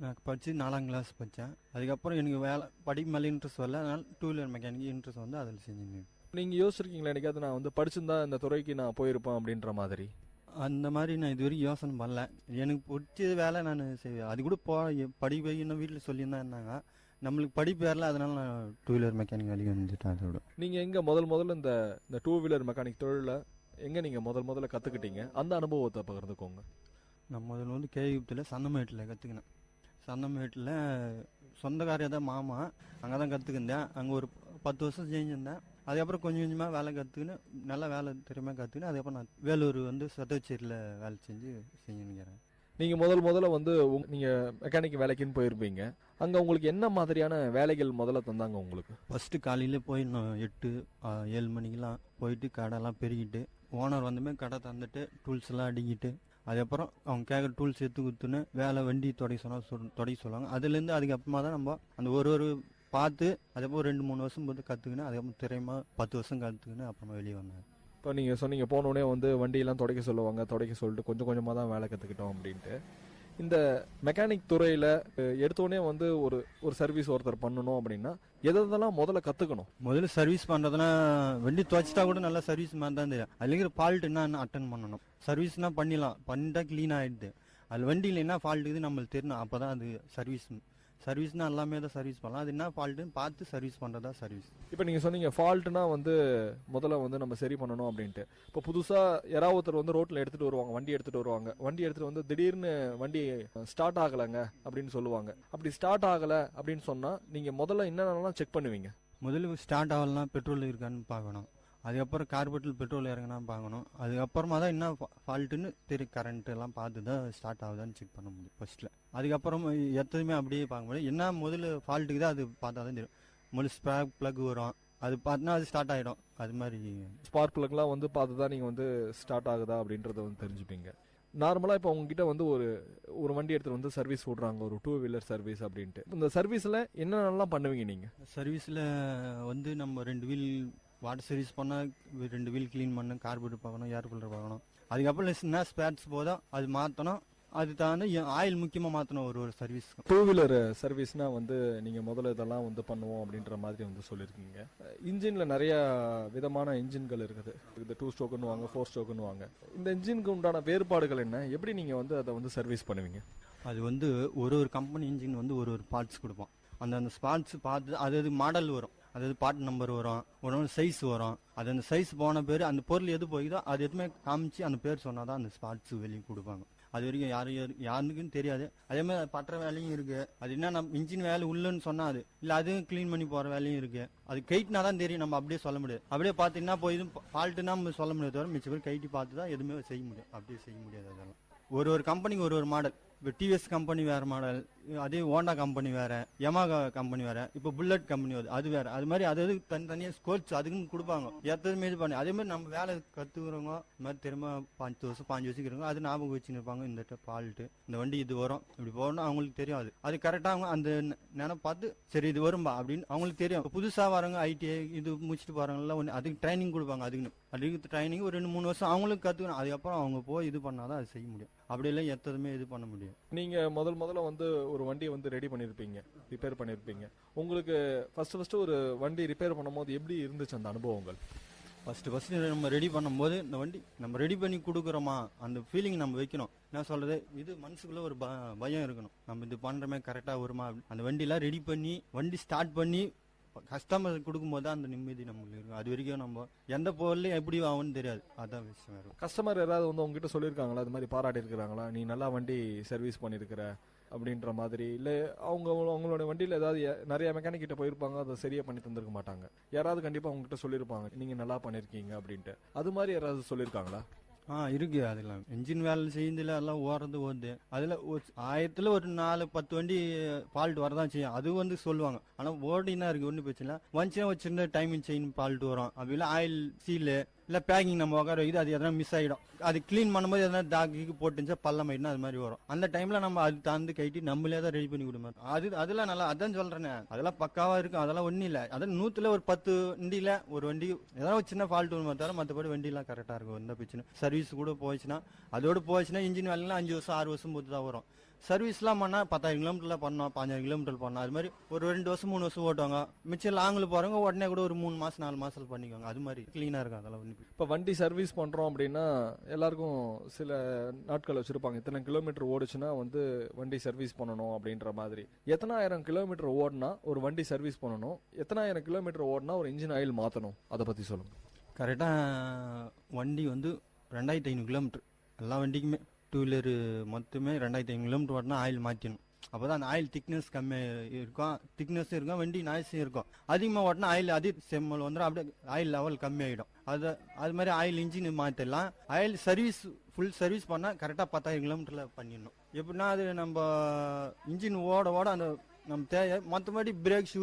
நான் படித்து 4ஆம் கிளாஸ் படித்தேன். அதுக்கப்புறம் எனக்கு வேலை படிப்பு மேலே இன்ட்ரெஸ்ட் வரல, அதனால் 2 வீலர் மெக்கானிக் இன்ட்ரெஸ்ட் வந்து அதில் செஞ்சுருந்தேன். நீங்கள் யோசிச்சிருக்கீங்களா என்னைக்காவது நான் வந்து படிச்சிருந்தா இந்த துறைக்கு நான் போயிருப்பேன் அப்படின்ற மாதிரி? அந்த மாதிரி நான் இது வரைக்கும் யோசனை பண்ணல. எனக்கு பிடிச்ச வேலை நான் செய்வேன். அது கூட படிப்பு இன்னும் வீட்டில் சொல்லியிருந்தா இருந்தாங்க. நம்மளுக்கு படிப்பு வரல, அதனால நான் 2 வீலர் மெக்கானிக் வேலைக்கு வந்துட்டேன். அதோட நீங்கள் எங்கே முதல்ல இந்த 2 வீலர் மெக்கானிக் தொழிலில் எங்கே நீங்கள் முதல்ல கற்றுக்கிட்டீங்க? அந்த அனுபவத்தை பகிர்ந்துக்கோங்க. நான் முதல்ல வந்து கேவிபத்தில் சந்தமேட்டில் கற்றுக்கினேன். சந்தமேட்டில் சொந்தக்காரையாக தான் மாமா, அங்கே தான் கற்றுக்கிந்தேன். அங்கே ஒரு 10 வருஷம் செஞ்சுருந்தேன். அதுக்கப்புறம் கொஞ்சம் கொஞ்சமாக வேலை கற்றுக்கின்னு நல்லா வேலை திறமையாக கற்றுக்கின்னு அதுக்கப்புறம் நான் வேலூர் வந்து சத்தவச்சேரியில் வேலை செஞ்சுன்னுக்கிறேன். நீங்கள் முதல்ல வந்து நீங்கள் மெக்கானிக் வேலைக்குன்னு போயிருப்பீங்க. அங்கே உங்களுக்கு என்ன மாதிரியான வேலைகள் முதல்ல தந்தாங்க உங்களுக்கு? ஃபஸ்ட்டு காலையில் போய் நான் 8-7 மணிக்கெலாம் போயிட்டு கடைலாம் பெருகிட்டு ஓனர் வந்துமே கடை தந்துட்டு டூல்ஸ்லாம் அடிக்கிட்டு அதுக்கப்புறம் அவங்க கேட்குற டூல்ஸ் எடுத்து கொடுத்துன்னு வேலை வண்டி தொடக்க சொல்லுவாங்க. அதுலேருந்து அதுக்கப்புறமா தான் நம்ம அந்த ஒரு பார்த்து அதுக்கப்புறம் 2-3 வருஷம் போட்டு கற்றுக்கின்னு அதுக்கப்புறம் திறமா 10 வருஷம் கற்றுக்கின்னு அப்புறமா வெளியே வந்தேன். இப்போ நீங்கள் சொன்னீங்க போனோடனே வந்து வண்டியெல்லாம் துடைக்க சொல்லிட்டு கொஞ்சம் கொஞ்சமாக தான் வேலை கற்றுக்கிட்டோம் அப்படின்ட்டு. இந்த மெக்கானிக் துறையில் எடுத்தோடனே வந்து ஒரு சர்வீஸ் ஒருத்தர் பண்ணணும் அப்படின்னா எதெல்லாம் முதல்ல கற்றுக்கணும்? முதல்ல சர்வீஸ் பண்ணுறதுனா வண்டி துவைச்சிட்டா கூட நல்லா சர்வீஸ் மாதிரி தான் தெரியும். அதுலேங்கிற ஃபால்ட் என்ன அட்டன் பண்ணணும். சர்வீஸ்னா பண்ணிட்டா க்ளீன் ஆகிடுது. அது வண்டியில் என்ன ஃபால்ட் இருக்குது நம்மளுக்கு தெரியணும். அப்போ தான் அது சர்வீஸ்னா எல்லாமே தான் சர்வீஸ் பண்ணலாம். அது என்ன ஃபால்ட்டுன்னு பார்த்து சர்வீஸ் பண்ணுறதா சர்வீஸ். இப்போ நீங்கள் சொன்னீங்க ஃபால்ட்டுனா வந்து முதல்ல வந்து நம்ம சரி பண்ணணும் அப்படின்ட்டு. இப்போ புதுசாக யாராவது ஒருத்தர் வந்து ரோட்டில் வண்டி எடுத்துகிட்டு வருவாங்க. வந்து திடீர்னு வண்டி ஸ்டார்ட் ஆகலைங்க அப்படின்னு சொல்லுவாங்க. அப்படி ஸ்டார்ட் ஆகலை அப்படின்னு சொன்னால் நீங்கள் முதல்ல என்னென்னலாம் செக் பண்ணுவீங்க? முதல்ல ஸ்டார்ட் ஆகலாம் பெட்ரோல் இருக்கான்னு பார்க்கணும். அதுக்கப்புறம் கார்பெட்டில் பெட்ரோல் இறங்கினா பார்க்கணும். அதுக்கப்புறமா தான் என்ன ஃபால்ட்டுன்னு தெரியும். கரண்ட் எல்லாம் பார்த்து தான் ஸ்டார்ட் ஆகுதான்னு செக் பண்ண முடியும் ஃபர்ஸ்ட்டில். அதுக்கப்புறம் எத்ததுமே அப்படியே பார்க்க முடியும். என்ன முதல்ல ஃபால்ட்டுக்கு தான் அது பார்த்தா தான் தெரியும். முதல்ல ஸ்பார்க் ப்ளக் வரும், அது பார்த்தா அது ஸ்டார்ட் ஆகிடும். அது மாதிரி ஸ்பார்க் ப்ளக்லாம் வந்து பார்த்து தான் நீங்கள் வந்து ஸ்டார்ட் ஆகுதா அப்படின்றத வந்து தெரிஞ்சுப்பீங்க. நார்மலாக இப்போ உங்ககிட்ட வந்து ஒரு வண்டி எடுத்துகிட்டு வந்து சர்வீஸ் விட்றாங்க, ஒரு 2 வீலர் சர்வீஸ் அப்படின்ட்டு. இந்த சர்வீஸில் என்னென்னலாம் பண்ணுவீங்க நீங்கள்? சர்வீஸில் வந்து நம்ம 2 வீல் வாட்டர் சர்வீஸ் பண்ணால் 2 வீல் க்ளீன் பண்ணணும், கார்பெட் பார்க்கணும், ஏர் கூலர் பார்க்கணும். அதுக்கப்புறம் என்ன ஸ்பேர்ஸ் போதும் அது மாற்றணும். அது தானே ஆயில் முக்கியமாக மாற்றணும் ஒரு சர்வீஸ். 2 வீலர் சர்வீஸ்னால் வந்து நீங்கள் முதல்ல இதெல்லாம் வந்து பண்ணுவோம் அப்படின்ற மாதிரி வந்து சொல்லியிருக்கீங்க. இன்ஜினில் நிறைய விதமான இன்ஜின்கள் இருக்குது. இந்த 2 ஸ்ட்ரோக்குன்னு வாங்க, 4 ஸ்ட்ரோக்குன்னு வாங்க. இந்த இன்ஜினுக்கு உண்டான வேறுபாடுகள் என்ன? எப்படி நீங்கள் வந்து அதை வந்து சர்வீஸ் பண்ணுவீங்க? அது வந்து ஒரு கம்பெனி இன்ஜின் வந்து ஒரு பார்ட்ஸ் கொடுப்போம். அந்த ஸ்பாட்ஸ் பார்த்து அது மாடல் வரும், அதாவது பார்ட் நம்பர் வரும், ஒரு சைஸ் வரும். அது அந்த சைஸ் போன பேர் அந்த பொருள் எது போய்தோ அது எதுவுமே காமிச்சு அந்த பேர் சொன்னால் தான் அந்த ஸ்பாட்ஸ் வெளியே கொடுப்பாங்க. அது வரைக்கும் யாருக்குன்னு தெரியாது. அதே மாதிரி பற்ற வேலையும் இருக்கு. அது என்ன நம்ம இன்ஜின் வேலை உள்ளன்னு சொன்னா அது இல்லை, அதுவும் க்ளீன் பண்ணி போகிற வேலையும் இருக்கு. அது கைட்டினா தான் தெரியும், நம்ம அப்படியே சொல்ல முடியாது. அப்படியே பார்த்தீங்கன்னா போய் இது ஃபால்ட்டுனா நம்ம சொல்ல முடியாது, தவிர மிச்ச பேர் கைட்டி பார்த்து தான் எதுவுமே செய்ய முடியும். அப்படியே செய்ய முடியாது. அதெல்லாம் ஒரு கம்பெனிக்கு ஒரு மாடல். இப்போ டிவிஎஸ் கம்பெனி வேறு மாடல், அதே ஹோண்டா கம்பெனி வேறு, யமாகா கம்பெனி வேறு, இப்போ புல்லட் கம்பெனி வருது அது வேறு. அது மாதிரி அது தனித்தனியாக ஸ்கோர்ஸ் அதுக்குன்னு கொடுப்பாங்க. எத்ததுமே இது பண்ணி அதே மாதிரி நம்ம வேலை கற்றுக்குறவங்க இந்த மாதிரி திரும்ப 5 வருஷம் இருக்கிறவங்க அது ஞாபகம் வச்சுன்னு இருப்பாங்க. இந்த ஃபால்ட்டு இந்த வண்டி இது வரும் இப்படி போகணும் அவங்களுக்கு தெரியாது. அது கரெக்டாக அவங்க அந்த நினைப்பு பார்த்து சரி இது வரும்பா அப்படின்னு அவங்களுக்கு தெரியும். புதுசாக வரவங்க ஐடிஐ இது முடிச்சுட்டு போகிறாங்கல்ல, அதுக்கு ட்ரைனிங் கொடுப்பாங்க. அதுக்கு ட்ரைனிங் ஒரு 2-3 வருஷம் அவங்களுக்கு கற்றுக்கணும். அதுக்கப்புறம் அவங்க போய் இது பண்ணாதான் அது செய்ய முடியும். அப்படியெல்லாம் எத்ததுமே இது பண்ண முடியும். நீங்கள் முதல்ல வந்து ஒரு வண்டியை வந்து ரெடி பண்ணியிருப்பீங்க, ரிப்பேர் பண்ணியிருப்பீங்க. உங்களுக்கு ஃபர்ஸ்ட் ஒரு வண்டி ரிப்பேர் பண்ணும்போது எப்படி இருந்துச்சு அந்த அனுபவங்கள்? ஃபர்ஸ்ட் நம்ம ரெடி பண்ணும்போது இந்த வண்டி நம்ம ரெடி பண்ணி கொடுக்குறோமா அந்த ஃபீலிங் நம்ம வைக்கணும். என்ன சொல்றது, இது மனசுக்குள்ள ஒரு பயம் இருக்கணும். நம்ம இது பண்றோமே கரெக்டாக வருமா. அந்த வண்டியெல்லாம் ரெடி பண்ணி வண்டி ஸ்டார்ட் பண்ணி கஸ்டமர் கொடுக்கும்போது தான் அந்த நிம்மதி நம்மளுக்கு இருக்கும். அது வரைக்கும் நம்ம எந்த பொருளையும் எப்படி ஆகும்னு தெரியாது. அதான் விஷயம் இருக்கும். கஸ்டமர் யாராவது வந்து உங்ககிட்ட சொல்லியிருக்காங்களா, அது மாதிரி பாராட்டி இருக்கிறாங்களா, நீ நல்லா வண்டி சர்வீஸ் பண்ணியிருக்கிற அப்படின்ற மாதிரி? இல்லை அவங்களோட வண்டியில் ஏதாவது நிறைய மெக்கானிக் கிட்ட போயிருப்பாங்க, அதை சரியாக பண்ணி தந்திருக்க மாட்டாங்க. யாராவது கண்டிப்பாக அவங்ககிட்ட சொல்லியிருப்பாங்க நீங்கள் நல்லா பண்ணியிருக்கீங்க அப்படின்ட்டு. அது மாதிரி யாராவது சொல்லியிருக்காங்களா? இருக்கு. அதெல்லாம் இன்ஜின் வேலை செய்யறதுல எல்லாம் ஓடுது. அதுல 1000ல் ஒரு 4-10 வண்டி ஃபால்ட் வரதான் செய்யும். அது வந்து சொல்லுவாங்க. ஆனா ஓடினா இருக்கு ஒன்றும் பிரச்சனை இல்லை. வந்துச்சுன்னா ஒரு சின்ன டைமிங் செயின் ஃபால்ட் வரும். அப்படி இல்லை ஆயில் சீலு இல்லை பேக்கிங் நம்ம உட்கார வைக்குது, அது எதனா மிஸ் ஆகிடும். அது க்ளீன் பண்ணும்போது எதனா டாக்கு போட்டுச்சா பள்ளம் ஆயிடுனா அது மாதிரி வரும். அந்த டைம்ல நம்ம அது தாந்து கைட்டி நம்மளே தான் ரெடி பண்ணி கொடுப்போம். அதெல்லாம் நல்லா அதான் சொல்றேன். அதெல்லாம் பக்காவா இருக்கும். அதெல்லாம் ஒன்றும் இல்லை. அதான் 100ல் ஒரு 10 வண்டியில ஒரு வண்டி ஏதாவது ஒரு சின்ன ஃபால்ட் வரும், தவிர மற்றபடி வண்டியெல்லாம் கரெக்டாக இருக்கும். எந்த பிரச்சனை சர்வீஸ் கூட போச்சுன்னா அதோட போச்சுன்னா இன்ஜின் வேலைலாம் 5 வருஷம் 6 வருஷம் போட்டு தான் வரும். சர்வீஸ்லாம் பண்ணால் 10,000 கிலோமீட்டர்ல பண்ணோம், 15,000 கிலோமீட்டர் பண்ணோம். அது மாதிரி ஒரு 2 வருஷம் 3 வருஷம் ஓட்டுவாங்க. மிச்சம் லாங்கில் போறவங்க உடனே கூட ஒரு 3 மாசம் 4 மாசம் பண்ணிக்குவாங்க. அது மாதிரி கிளீனா இருக்கும். அதெல்லாம் ஒன்று. இப்போ வண்டி சர்வீஸ் பண்றோம் அப்படின்னா எல்லாருக்கும் சில நாட்கள் வச்சிருப்பாங்க. இத்தனை கிலோமீட்டர் ஓடுச்சுன்னா வந்து வண்டி சர்வீஸ் பண்ணணும் அப்படின்ற மாதிரி. எத்தனாயிரம் கிலோமீட்டர் ஓடினா ஒரு வண்டி சர்வீஸ் பண்ணணும், எத்தனாயிரம் கிலோமீட்டர் ஓடினா ஒரு இன்ஜின் ஆயில் மாற்றணும், அதை பற்றி சொல்லுங்க. கரெக்டாக வண்டி வந்து 2500 கிலோமீட்டர் எல்லா வண்டிக்குமே 2 வீலர் மொத்தமே 2500 கிலோமீட்டர் ஓட்டினா ஆயில் மாற்றணும். அப்போதான் அந்த ஆயில் திக்னஸ் கம்மியாக இருக்கும், திக்னஸும் இருக்கும், வண்டி நாய்ஸும் இருக்கும். அதிகமாக ஓட்டினா ஆயில் செம்மல் வந்துடும், அப்படியே ஆயில் லெவல் கம்மியாகிடும். அது மாதிரி ஆயில் இன்ஜின் மாற்றிடலாம். ஆயில் சர்வீஸ் ஃபுல் சர்வீஸ் பண்ணால் கரெக்டாக 10,000 கிலோமீட்டரில் பண்ணிடணும். எப்படின்னா அது நம்ம இன்ஜின் ஓட அந்த நம்ம தேவை, மற்றபடி பிரேக் ஷூ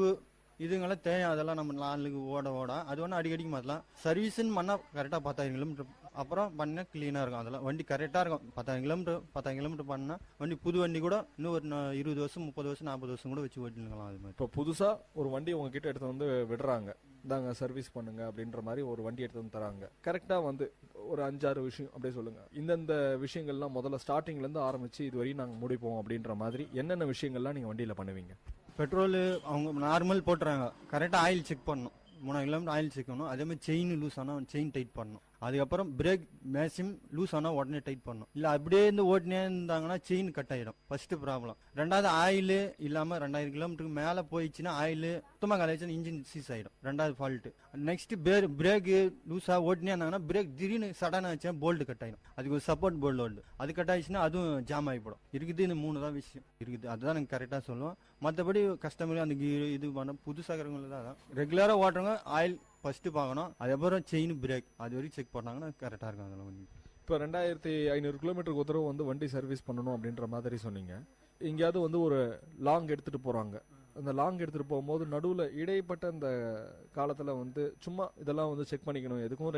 இதுங்கெல்லாம் தேவை, அதெல்லாம் நம்ம நாளுக்கு ஓட அது ஒன்றும் அடிக்கடிக்கு மாற்றலாம். சர்வீஸ்ன்னு பண்ணால் கரெக்டாக 10,000 கிலோமீட்டர் அப்புறம் பண்ணால் க்ளீனாக இருக்கும். அதெல்லாம் வண்டி கரெக்டாக இருக்கும். 10,000 கிலோமீட்டர் பண்ணால் வண்டி புது வண்டி கூட இன்னும் ஒரு 20 வருஷம் 30 வருஷம் 40 வருஷம் கூட வச்சு ஓட்டிக்கலாம். அது மாதிரி இப்போ புதுசாக ஒரு வண்டி உங்ககிட்ட எடுத்து வந்து விடுறாங்க, இந்தாங்க சர்வீஸ் பண்ணுங்க அப்படின்ற மாதிரி ஒரு வண்டி எடுத்து வந்து தராங்க. கரெக்டாக வந்து ஒரு 5-6 விஷயம் அப்படியே சொல்லுங்க. இந்தந்த விஷயங்கள்லாம் முதல்ல ஸ்டார்டிங்லேருந்து ஆரம்பிச்சு இது வரையும் நாங்கள் முடிப்போம் அப்படின்ற மாதிரி என்னென்ன விஷயங்கள்லாம் நீங்கள் வண்டியில் பண்ணுவீங்க? பெட்ரோல் அவங்க நார்மல் போட்டுறாங்க, கரெக்டாக ஆயில் செக் பண்ணணும். 3 கிலோமீட்டர் ஆயில் செக் பண்ணணும். அதே மாதிரி செயின் லூஸ் ஆனால் செயின் டைட் பண்ணணும். அதுக்கப்புறம் பிரேக் மேக்ஸிமம் லூஸ் ஆனால் உடனே டைட் பண்ணணும். இல்லை அப்படியே இருந்து ஓட்டினே இருந்தாங்கன்னா செயின் கட் ஆகிடும், ஃபர்ஸ்ட் ப்ராப்ளம். ரெண்டாவது ஆயில் இல்லாமல் 2000 கிலோமீட்டருக்கு மேலே போயிடுச்சுன்னா ஆயில் சுத்தமாக கலைச்சுன்னா இன்ஜின் சீஸ் ஆகிடும், ரெண்டாவது ஃபால்ட்டு. நெக்ஸ்ட் பிரேக்கு லூஸாக ஓட்டினே இருந்தாங்கன்னா பிரேக் திடீர்னு சடனாக ஆச்சுன்னா போல்டு கட் ஆகிடும். அதுக்கு ஒரு சப்போர்ட் போல்டு அது கட் ஆயிடுச்சுன்னா அதுவும் ஜாம் ஆகிப்படும். இருக்குது இந்த 3 தான் விஷயம் இருக்குது, அதுதான் நாங்கள் கரெக்டாக சொல்லுவோம். மற்றபடி கஸ்டமர் அந்த இது பண்ண புதுசாகிறவங்களுக்கு தான் ரெகுலராக ஓட்டுறவங்க ஆயில் ஃபர்ஸ்ட் பார்க்கணும், அதுக்கப்புறம் செயின் பிரேக் அது வரைக்கும் செக் பண்ணாங்கன்னா கரெக்டாக இருக்கும். அதெல்லாம் வண்டி இப்போ 2500 கிலோமீட்டருக்கு ஒரு தடவை வந்து வண்டி சர்வீஸ் பண்ணணும் அப்படின்ற மாதிரி சொன்னீங்க. எங்கேயாவது வந்து ஒரு லாங் எடுத்துகிட்டு போகிறாங்க, அந்த லாங் எடுத்துகிட்டு போகும்போது நடுவில் இடைப்பட்ட அந்த காலத்தில் வந்து சும்மா இதெல்லாம் வந்து செக் பண்ணிக்கணும், எதுக்கும்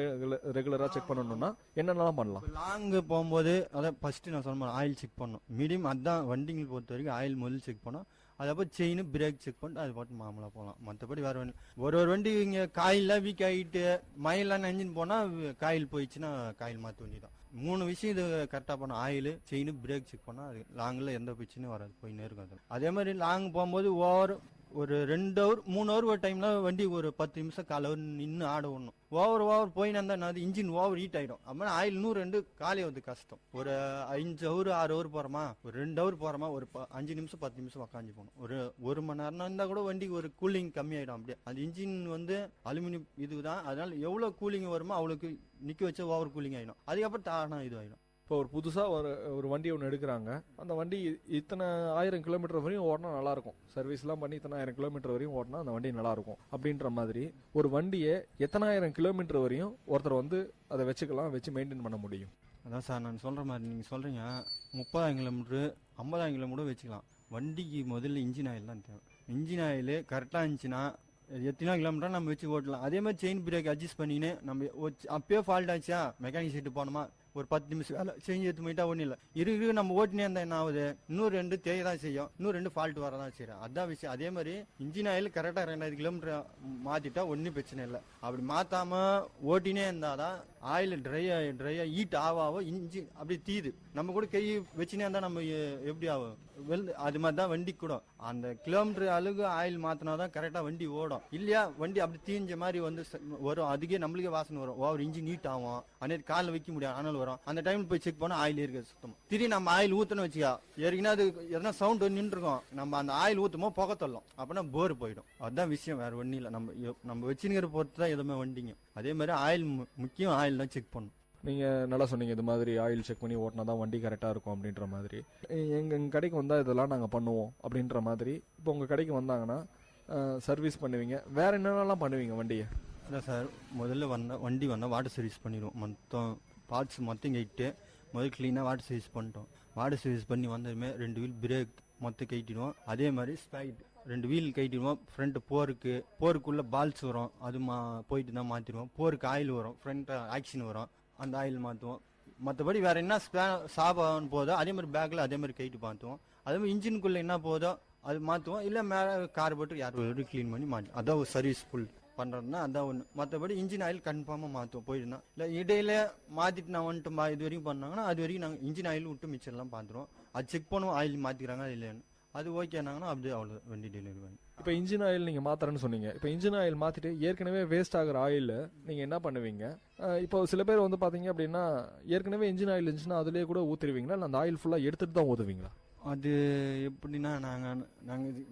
ரெகுலராக செக் பண்ணணும்னா என்னென்னலாம் பண்ணலாம்? லாங் போகும்போது அதான் ஃபர்ஸ்ட் நான் சொன்ன ஆயில் செக் பண்ணணும். மீடியம் அதுதான் வண்டிங்களை பொறுத்த வரைக்கும் ஆயில் முதல் செக் பண்ணோம். அதுக்கப்புறம் செயின் பிரேக் செக் பண்ணிட்டு அது பாட்டு மாமூலாக போகலாம். மற்றபடி வேறு வண்டி ஒரு வண்டி இங்கே காயிலாம் வீக் ஆகிட்டு மயிலாம் என்ஜின் போனால் காயில் போயிடுச்சுன்னா காயில் மாற்ற வேண்டி தான். 3 விஷயம் இது கரெக்டாக பண்ணணும். ஆயில் செயின் பிரேக் செக் பண்ணால் அது லாங்கில் எந்த பிரச்சனையும் வராது, போயின்னே இருக்கும். அது அதே மாதிரி லாங் போகும்போது ஒரு 2 ஹவர் 3 ஹவர் ஒரு டைம்ல வண்டி ஒரு 10 நிமிஷம் 1/4 ஹவர் நின்று ஆட விடணும். ஓவர் போயினா தான் இன்ஜின் ஓவர் ஹீட் ஆகிடும். அப்போ ஆயில் 2 காலி வந்து கஷ்டம். ஒரு 5 ஹவர் 6 ஹவர் போகிறோமா, ஒரு 2 ஹவர் போகிறோமா, ஒரு 5 நிமிஷம் 10 நிமிஷம் உக்காஞ்சி போகணும். ஒரு மணி நேரம் இருந்தால் கூட வண்டி ஒரு கூலிங் கம்மியாயிடும். அப்படியே அந்த இன்ஜின் வந்து அலுமினியம் இதுதான், அதனால எவ்வளோ கூலிங் வருமோ அவ்வளோக்கு நிற்க வச்சா ஓவர் கூலிங் ஆகிடும். அதுக்கப்புறம் தானா இது ஆகிடும். இப்போ ஒரு புதுசாக ஒரு வண்டி ஒன்று எடுக்கிறாங்க, அந்த வண்டி இத்தனை 1000 கிலோமீட்டர் வரையும் ஓட்டினா நல்லாயிருக்கும், சர்வீஸ்லாம் பண்ணி இத்தனை 1000 கிலோமீட்டர் வரையும் ஓட்டினா அந்த வண்டி நல்லாயிருக்கும் அப்படின்ற மாதிரி ஒரு வண்டியை எத்தனை 1000 கிலோமீட்டர் வரையும் ஒருத்தர் வந்து அதை வச்சு மெயின்டைன் பண்ண முடியும்? அதான் சார் நான் சொல்கிற மாதிரி நீங்கள் சொல்கிறீங்க 30,000 கிலோமீட்ரு 50,000 கிலோமீட்டர் வச்சுக்கலாம். வண்டிக்கு முதல்ல இன்ஜின் ஆயில் தான் தேவை. இன்ஜின் ஆயில் கரெக்டாக இருந்துச்சுன்னா எத்தனை கிலோமீட்டர் நம்ம வச்சு ஓட்டலாம். அதே மாதிரி செயின் பிரேக் அட்ஜஸ்ட் பண்ணின்னு நம்ம அப்பயே ஃபால்ட் ஆச்சா மெக்கானிக் சீட்டு போனோமா ஒரு 10 நிமிஷம் வேலை செஞ்சு எடுத்து போயிட்டா ஒன்றும் இல்லை. இருக்கு நம்ம ஓட்டினே இருந்தால் என்ன ஆகுது, இன்னும் 2 தேய தான் செய்யும், இன்னும் 2 ஃபால்ட் வரதான் செய்யும். அதான் விஷயம். அதே மாதிரி இன்ஜின் ஆயில் கரெக்டாக 2000 கிலோமீட்டர் மாற்றிட்டா ஒன்றும் பிரச்சனை இல்லை. அப்படி மாற்றாம ஓட்டினே இருந்தாதான் ஆயில் ட்ரையாக ஹீட் ஆவோ இன்ஜின் அப்படி தீது. நம்ம கூட கை வச்சுனே இருந்தால் நம்ம எப்படி ஆகும் அது மாதிரி தான் வண்டி கூட அந்த கிலோமீட்டர் அளவுக்கு ஆயில் மாற்றினாதான் கரெக்டாக வண்டி ஓடும். இல்லையா வண்டி அப்படி தீஞ்ச மாதிரி வந்து வரும், அதுக்கே நம்மளுக்கே வாசனை வரும், ஓவர் இன்ஜின் ஹீட் ஆகும், அன்னைக்கு காலில் வைக்க முடியாது, ஆனால் வரும். அந்த டைம்ல போய் செக் பண்ணா ஆயில் இருக்குது சுத்தமாக. திடீர்னு நம்ம ஆயில் ஊற்றணும் வச்சுக்கா, ஏற்கனவே அது எதனா சவுண்ட் நின்றுருக்கோம், நம்ம அந்த ஆயில் ஊற்றுமோ புகை தள்ளும், அப்படின்னா போர் போயிடும். அதுதான் விஷயம், வேற ஒன்றும் இல்லை. நம்ம வச்சுங்கிற பொறுத்து தான் எதுவுமே வண்டிங்க. அதே மாதிரி ஆயில் முக்கியம், ஆயில் தான் செக் பண்ணணும். நீங்கள் நல்லா சொன்னீங்க, இது மாதிரி ஆயில் செக் பண்ணி ஓட்டினா தான் வண்டி கரெக்டாக இருக்கும் அப்படின்ற மாதிரி. எங்கள் கடைக்கு வந்தால் இதெல்லாம் நாங்கள் பண்ணுவோம் அப்படின்ற மாதிரி. இப்போ உங்கள் கடைக்கு வந்தாங்கன்னா சர்வீஸ் பண்ணுவீங்க, வேற என்னென்னலாம் பண்ணுவீங்க வண்டியை? இல்லை சார், முதல்ல வண்டி வந்தால் வாட்டர் சர்வீஸ் பண்ணிடுவோம். மொத்தம் பார்ட்ஸ் மொத்தம் கைட்டு முதல் க்ளீனாக வாட்டர் சர்வீஸ் பண்ணிட்டோம். வாட்டர் சர்வீஸ் பண்ணி வந்ததுமே 2 வீல் பிரேக் மொத்தம் கைட்டிடுவோம். அதே மாதிரி ஸ்பைட் 2 வீல் கைட்டிடுவோம். ஃப்ரண்ட் போருக்குள்ளே பால்ஸ் வரும், அது போயிட்டு தான் மாற்றிடுவோம். போருக்கு ஆயில் வரும், ஃப்ரண்ட் ஆக்ஷன் வரும், அந்த ஆயில் மாற்றுவோம். மற்றபடி வேறு என்ன சாபான்னு போதோ அதே மாதிரி பேக்கில் அதே மாதிரி கைட்டு மாற்றுவோம். அதே மாதிரி இன்ஜினுக்குள்ளே என்ன போதோ அது மாற்றுவோம். இல்லை மேலே கார்பரேட்டர் யார் க்ளீன் பண்ணி மாட்டோம். அதான் ஒரு சர்வீஸ் ஃபுல் பண்ணுறதுனா அதான் ஒன்று. மற்றபடி இன்ஜின் ஆயில் கன்ஃபார்மாக மாற்றுவோம். போயிடுனா இல்லை இடையில மாற்றிட்டு நான் வந்துட்டு இது வரைக்கும் பண்ணாங்கன்னா அது வரைக்கும் நாங்கள் இன்ஜின் ஆயில் விட்டு மிச்சர்லாம் பார்த்துருவோம். அது செக் பண்ணுவோம், ஆயில் மாற்றிக்கிறாங்க இல்லைன்னு. அது ஓகேனாங்கன்னா அப்படியே அவ்வளோ வண்டி டெலிவரி பண்ணி. இப்போ இன்ஜின் ஆயில் நீங்கள் மாற்றுறேன்னு சொன்னீங்க. இப்போ இன்ஜின் ஆயில் மாற்றிட்டு ஏற்கனவே வேஸ்ட் ஆகிற ஆயில் நீங்கள் என்ன பண்ணுவீங்க? இப்போ சில பேர் வந்து பார்த்தீங்க அப்படின்னா ஏற்கனவே இன்ஜின் ஆயில் இருந்துச்சுன்னா அதுலேயே கூட ஊற்றிடுவீங்களா, இல்லை அந்த ஆயில் ஃபுல்லாக எடுத்துகிட்டு தான் ஊற்றுவீங்களா? அது எப்படின்னா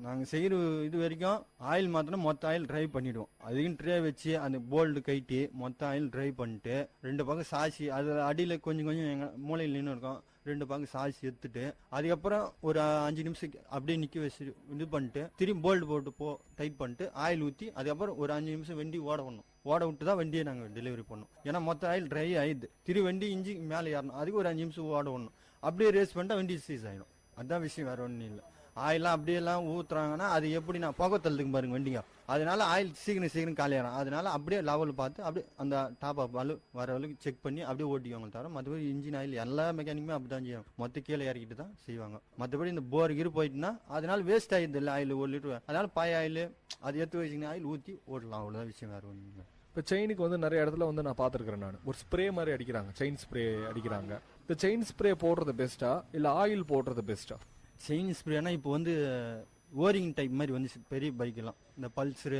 நாங்கள் செய்கிற இது வரைக்கும் ஆயில் மாத்திரம் மொத்த ஆயில் ட்ரைவ் பண்ணிவிடுவோம். அதுக்குன்னு ட்ரே வச்சு அந்த போல்டு கைட்டி மொத்த ஆயில் ட்ரைவ் பண்ணிட்டு 2 பக்கம் சாசி அது அடியில் கொஞ்சம் எங்கள் மூலையில் நின்று இருக்கும். 2 பாங்கு சாய்ஸ் எடுத்துட்டு அதுக்கப்புறம் ஒரு 5 நிமிஷம் அப்படியே நிக்க வச்சு இது பண்ணிட்டு திரும்பி போல்ட் போட்டு டைட் பண்ணிட்டு ஆயில் ஊற்றி அதுக்கப்புறம் ஒரு 5 நிமிஷம் வண்டி ஓட விட்டு தான் வண்டியை நாங்கள் டெலிவரி பண்ணோம். ஏன்னா மொத்த ஆயில் ட்ரை ஆயிடுது, வண்டி இஞ்சி மேலே ஏறணும், அதுக்கு ஒரு 5 நிமிஷம் ஓட விடணும். அப்படியே ரேஸ் பண்ணிட்டா வண்டி சீஸ் ஆகிடும். அதுதான் விஷயம், வேற ஒன்றும் இல்லை. ஆயிலாம் அப்படியெல்லாம் ஊற்றுறாங்கன்னா அது எப்படி நான் புகை தள்ளுக்கு பாருங்க வண்டிங்க, அதனால ஆயில் சீக்கிரம் காலியாகும். அதனால அப்படியே லெவல் பார்த்து அப்படியே அந்த டாப் அப் வர அளவுக்கு செக் பண்ணி அப்படியே ஓட்டிக்குவாங்க. தவிர மற்றபடி இன்ஜின் ஆயில் எல்லா மெக்கானிக்குமே அப்படி தான் செய்வாங்க, மொத்த கீழே இறக்கிட்டு தான் செய்வாங்க. மற்றபடி இந்த போர் கீர் போயிட்டுனா அதனால வேஸ்ட் ஆகிடுது இல்லை ஆயில் 1 லிட்டர். அதனால பாய் ஆயில் அது எடுத்து வச்சுக்கிங்க ஆயில் ஊற்றி ஓடலாம், அவ்வளோதான் விஷயம், வேறு ஒன்றும் இல்லை. இப்போ செயினுக்கு வந்து நிறைய இடத்துல வந்து நான் பார்த்துருக்கிறேன், நான் ஒரு ஸ்ப்ரே மாதிரி அடிக்கிறாங்க, செயின் ஸ்ப்ரே அடிக்கிறாங்க. இந்த செயின் ஸ்ப்ரே போடுறது பெஸ்ட்டா இல்லை ஆயில் போடுறது பெஸ்ட்டா? செயின் ஸ்ப்ரேனா இப்போ வந்து ஓரிங் டைப் மாதிரி வந்து பெரிய பைக்கெல்லாம் இந்த பல்சரு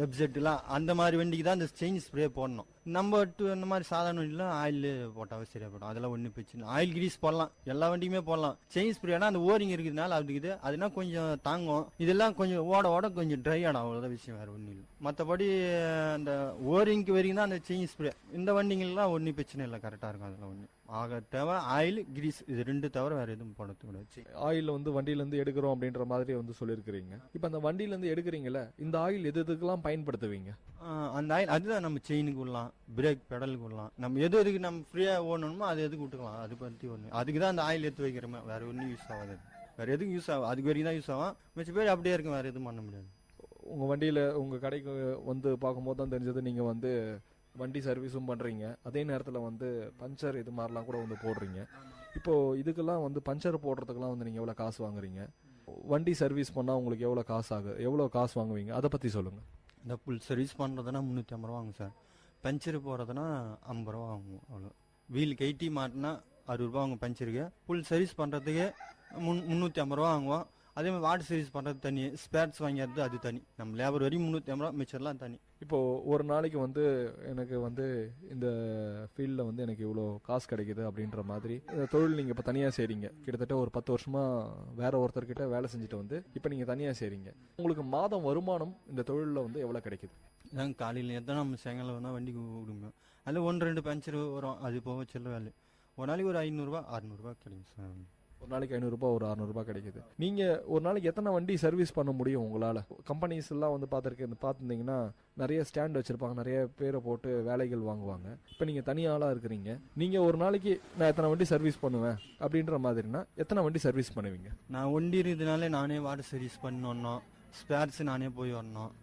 எப்செட்லாம் அந்த மாதிரி வண்டிக்கு தான் இந்த செயின் ஸ்ப்ரே போடணும். நம்ம இந்த மாதிரி சாதாரண வண்டிலாம் ஆயில் போட்டாவே சரியா போடும், அதெல்லாம் ஒன்றும் பிரச்சனை. ஆயில் கிரீஸ் போடலாம், எல்லா வண்டியுமே போடலாம். செயின் ஸ்ப்ரேனா அந்த ஓரிங் இருக்கிறதுனால அப்படிக்குது, அதுனா கொஞ்சம் தாங்கும். இதெல்லாம் கொஞ்சம் ஓட கொஞ்சம் ட்ரை ஆடும், அவ்வளோதான் விஷயம், வேறு ஒன்றும் இல்லை. மற்றபடி அந்த ஓரிங்க்கு வரைக்கும் தான் அந்த செயின் ஸ்ப்ரே. இந்த வண்டிங்கெல்லாம் ஒன்றும் பிரச்சனை இல்லை, கரெக்டாக இருக்கும். அதெல்லாம் ஒன்று ஆக தேவை ஆயில் கிரீஸ், இது 2 தவிர வேற எதுவும் போடக்கூடாது. ஆயில் வந்து வண்டியிலேருந்து எடுக்கிறோம் அப்படின்ற மாதிரி வந்து சொல்லியிருக்கிறீங்க. இப்போ அந்த வண்டியிலேருந்து எடுக்கிறீங்களே, இந்த ஆயில் எதுக்கெல்லாம் பயன்படுத்துவீங்க? அந்த ஆயில் அதுதான் நம்ம செயினுக்கு விடலாம், பிரேக் பெடலுக்கு விடலாம், நம்ம எதுக்கு நம்ம ஃப்ரீயாக ஓடணுமோ அது எதுக்கு விட்டுக்கலாம், அது பற்றி ஒன்று. அதுக்கு தான் அந்த ஆயில் எடுத்து வைக்கிறோமே, வேற ஒன்றும் யூஸ் ஆகாது, வேற எதுக்கும் யூஸ் ஆகும். அதுக்கு வரைக்கும் தான் யூஸ் ஆகும், மிச்ச பேர் அப்படியே இருக்கும், வேற எதுவும் பண்ண முடியாது. உங்கள் வண்டியில் உங்கள் கடைக்கு வந்து பார்க்கும்போது தான் தெரிஞ்சது நீங்கள் வந்து வண்டி சர்வீஸும் பண்ணுறீங்க, அதே நேரத்தில் வந்து பஞ்சர் இது மாதிரிலாம் கூட வந்து போடுறீங்க. இப்போது இதுக்கெல்லாம் வந்து பஞ்சர் போடுறதுக்கெல்லாம் வந்து நீங்கள் எவ்வளோ காசு வாங்குறீங்க? வண்டி சர்வீஸ் பண்ணால் உங்களுக்கு எவ்வளோ காசு எவ்வளோ காசு வாங்குவீங்க, அதை பற்றி சொல்லுங்கள். இந்த ஃபுல் சர்வீஸ் பண்ணுறதுனா 350 ரூபா வாங்குங்க சார். பஞ்சர் போகிறதுனா 50 ரூபா வாங்குவோம், அவ்வளோ. வீலுக்கு 80 மாட்டினா 60 ரூபா வாங்குவோம் பஞ்சருக்கு. ஃபுல் சர்வீஸ் பண்ணுறதுக்கு 350 ரூபா வாங்குவோம். அதே மாதிரி வாட்டர் சர்வீஸ் பண்ணுறது தனி, ஸ்பேர்ஸ் வாங்கிறது அது தனி. நம்ம லேபர் வரையும் 350 ரூபா, மிச்சர்லாம் தனி. இப்போது ஒரு நாளைக்கு வந்து எனக்கு வந்து இந்த ஃபீல்டில் வந்து எனக்கு இவ்வளோ காசு கிடைக்குது அப்படின்ற மாதிரி இந்த தொழில் நீங்கள் இப்போ தனியாக செய்கிறீங்க, கிட்டத்தட்ட ஒரு 10 வருஷமாக வேற ஒருத்தர்கிட்ட வேலை செஞ்சுட்டு வந்து இப்போ நீங்கள் தனியாக செய்கிறீங்க. உங்களுக்கு மாதம் வருமானம் இந்த தொழிலில் வந்து எவ்வளோ கிடைக்குது? நாங்கள் காலையில் எத்தனை நம்ம சாயங்காலம் வந்தால் வண்டிக்கு விடுங்க, அதில் 1-2 பஞ்சர் வரும், அது போக செல்ல வேலை. ஒரு நாளைக்கு ஒரு 500 ரூபா 600 ரூபா கிடைக்கும் சார். ஒரு நாளைக்கு 500 ரூபா, ஒரு 600 ரூபா கிடைக்குது. நீங்கள் ஒரு நாளைக்கு எத்தனை வண்டி சர்வீஸ் பண்ண முடியும் உங்களால்? கம்பெனிஸ் எல்லாம் வந்து பார்த்துருந்தீங்கன்னா நிறைய ஸ்டாண்ட் வச்சுருப்பாங்க, நிறைய பேரை போட்டு வேலைகள் வாங்குவாங்க. இப்போ நீங்கள் தனியாளாக இருக்கிறீங்க, நீங்கள் ஒரு நாளைக்கு நான் எத்தனை வண்டி சர்வீஸ் பண்ணுவேன் அப்படின்ற மாதிரினா எத்தனை வண்டி சர்வீஸ் பண்ணுவீங்க? நான் வண்டி இருக்கிறதுனால நானே வாட்டர் சர்வீஸ் பண்ணணும், ஸ்பேர்ஸ் நானே போய் வரணும்.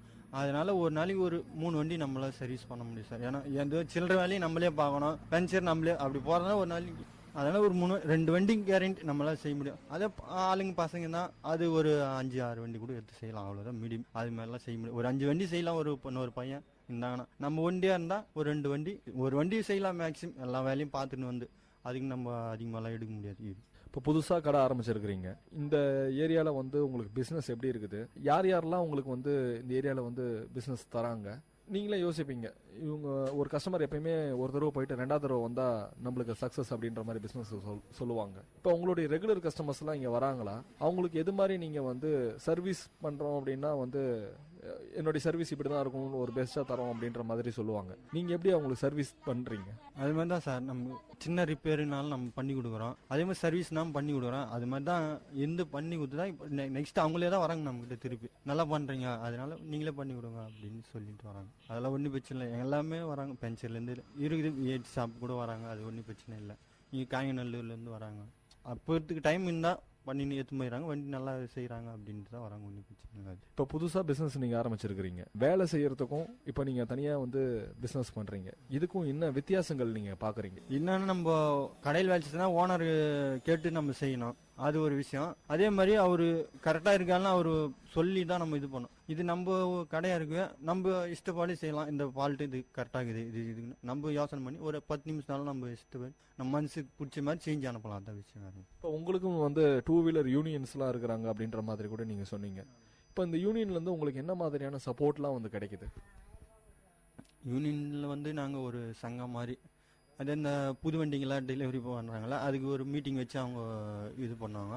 அதனால ஒரு நாளைக்கு ஒரு 3 வண்டி நம்மளால சர்வீஸ் பண்ண முடியும் சார். ஏன்னா எந்த சில்லற வேலையும் நம்மளே பார்க்கணும், பஞ்சர் நம்மளே அப்படி போகிறதுனால ஒரு நாளைக்கு அதனால ஒரு 2 வண்டி கேரண்டி நம்மளால செய்ய முடியும். அதே ஆளுங்க பசங்க தான் அது ஒரு 5-6 வண்டி கூட எடுத்து செய்யலாம், அவ்வளோதான் மீடியம். அது மாதிரிலாம் செய்ய முடியும். ஒரு 5 வண்டி செய்யலாம், ஒரு பையன் இருந்தாங்கன்னா. நம்ம வண்டியாக இருந்தால் ஒரு 2 வண்டி, ஒரு வண்டி செய்யலாம் மேக்ஸிமம். எல்லா வேலையும் பார்த்துன்னு வந்து அதுக்கு நம்ம அதிகமாகலாம் எடுக்க முடியாது. இப்போ புதுசாக கடை ஆரம்பிச்சிருக்கிறீங்க, இந்த ஏரியாவில் வந்து உங்களுக்கு பிஸ்னஸ் எப்படி இருக்குது? யாரெல்லாம் உங்களுக்கு வந்து இந்த ஏரியாவில் வந்து பிஸ்னஸ் தராங்க? நீங்களே யோசிப்பீங்க, இவங்க ஒரு கஸ்டமர் எப்பயுமே ஒரு தடவை போயிட்டு 2வது தடவை வந்தால் நம்மளுக்கு சக்ஸஸ் அப்படின்ற மாதிரி பிஸ்னஸ் சொல்லுவாங்க. இப்போ உங்களுடைய ரெகுலர் கஸ்டமர்ஸ்லாம் இங்கே வராங்களா? அவங்களுக்கு எது மாதிரி நீங்கள் வந்து சர்வீஸ் பண்ணுறோம் அப்படின்னா வந்து என்னுடைய சர்வீஸ் இப்படி தான் இருக்கும், ஒரு பெஸ்ட்டாக தரோம் அப்படின்ற மாதிரி சொல்லுவாங்க. நீங்கள் எப்படி அவங்களுக்கு சர்வீஸ் பண்ணுறீங்க? அது மாதிரி தான் சார், நம்ம சின்ன ரிப்பேருனாலும் நம்ம பண்ணி கொடுக்குறோம், அதே மாதிரி சர்வீஸ் நாம் பண்ணி கொடுக்குறோம். அது மாதிரி தான் எந்த பண்ணி கொடுத்து தான் இப்போ நெக்ஸ்ட் அவங்களே தான் வராங்க நம்மகிட்ட திருப்பி, நல்லா பண்ணுறீங்க அதனால நீங்களே பண்ணி கொடுங்க அப்படின்னு சொல்லிட்டு வராங்க. அதெல்லாம் ஒன்றும் பிரச்சனை இல்லை, எல்லாமே வராங்க. பென்சிலேருந்து இருக்குது, ஏட் ஷாப் கூட வராங்க, அது ஒன்றும் பிரச்சனை இல்லை. இங்கே காங்கநல்லூர்லேருந்து வராங்க, அப்போத்துக்கு டைம் இருந்தால் பண்ணி எடுத்து போயிடறாங்க, வண்டி நல்லா செய்கிறாங்க அப்படின்ட்டு தான் வராங்க, ஒன்றும் பிரச்சனை இல்லை. இப்போ புதுசாக பிஸ்னஸ் நீங்கள் ஆரம்பிச்சிருக்கிறீங்க, வேலை செய்யறதுக்கும் இப்போ நீங்கள் தனியாக வந்து பிஸ்னஸ் பண்ணுறீங்க, இதுக்கும் என்ன வித்தியாசங்கள் நீங்கள் பார்க்குறீங்க? என்னன்னு நம்ம கடையில் வேலை செய்யணும்னா ஓனர் கேட்டு நம்ம செய்யணும், அது ஒரு விஷயம். அதே மாதிரி அவர் கரெக்டாக இருக்காருன்னா அவர் சொல்லி தான் நம்ம இது பண்ணணும். இது நம்ம கடையாக இருக்கு, நம்ம இஷ்டப்படி செய்யலாம். இந்த ஃபால்ட்டு இது கரெக்டாகுது, இதுன்னு நம்ம யோசனை பண்ணி ஒரு 10 நிமிஷம்னாலும் நம்ம இஷ்டப்படி நம்ம மனசுக்கு பிடிச்ச மாதிரி செஞ்சு அனுப்பலாம், அந்த விஷயம். இப்போ உங்களுக்கும் வந்து 2 வீலர் யூனியன்ஸ்லாம் இருக்கிறாங்க அப்படின்ற மாதிரி கூட நீங்கள் சொன்னீங்க. இப்போ இந்த யூனியன்லேருந்து உங்களுக்கு என்ன மாதிரியான சப்போர்ட்லாம் வந்து கிடைக்குது? யூனியனில் வந்து நாங்கள் ஒரு சங்கம் மாதிரி, அது இந்த புது வண்டிங்கெல்லாம் டெலிவரி பண்ணுறாங்களா, அதுக்கு ஒரு மீட்டிங் வச்சு அவங்க இது பண்ணுவாங்க.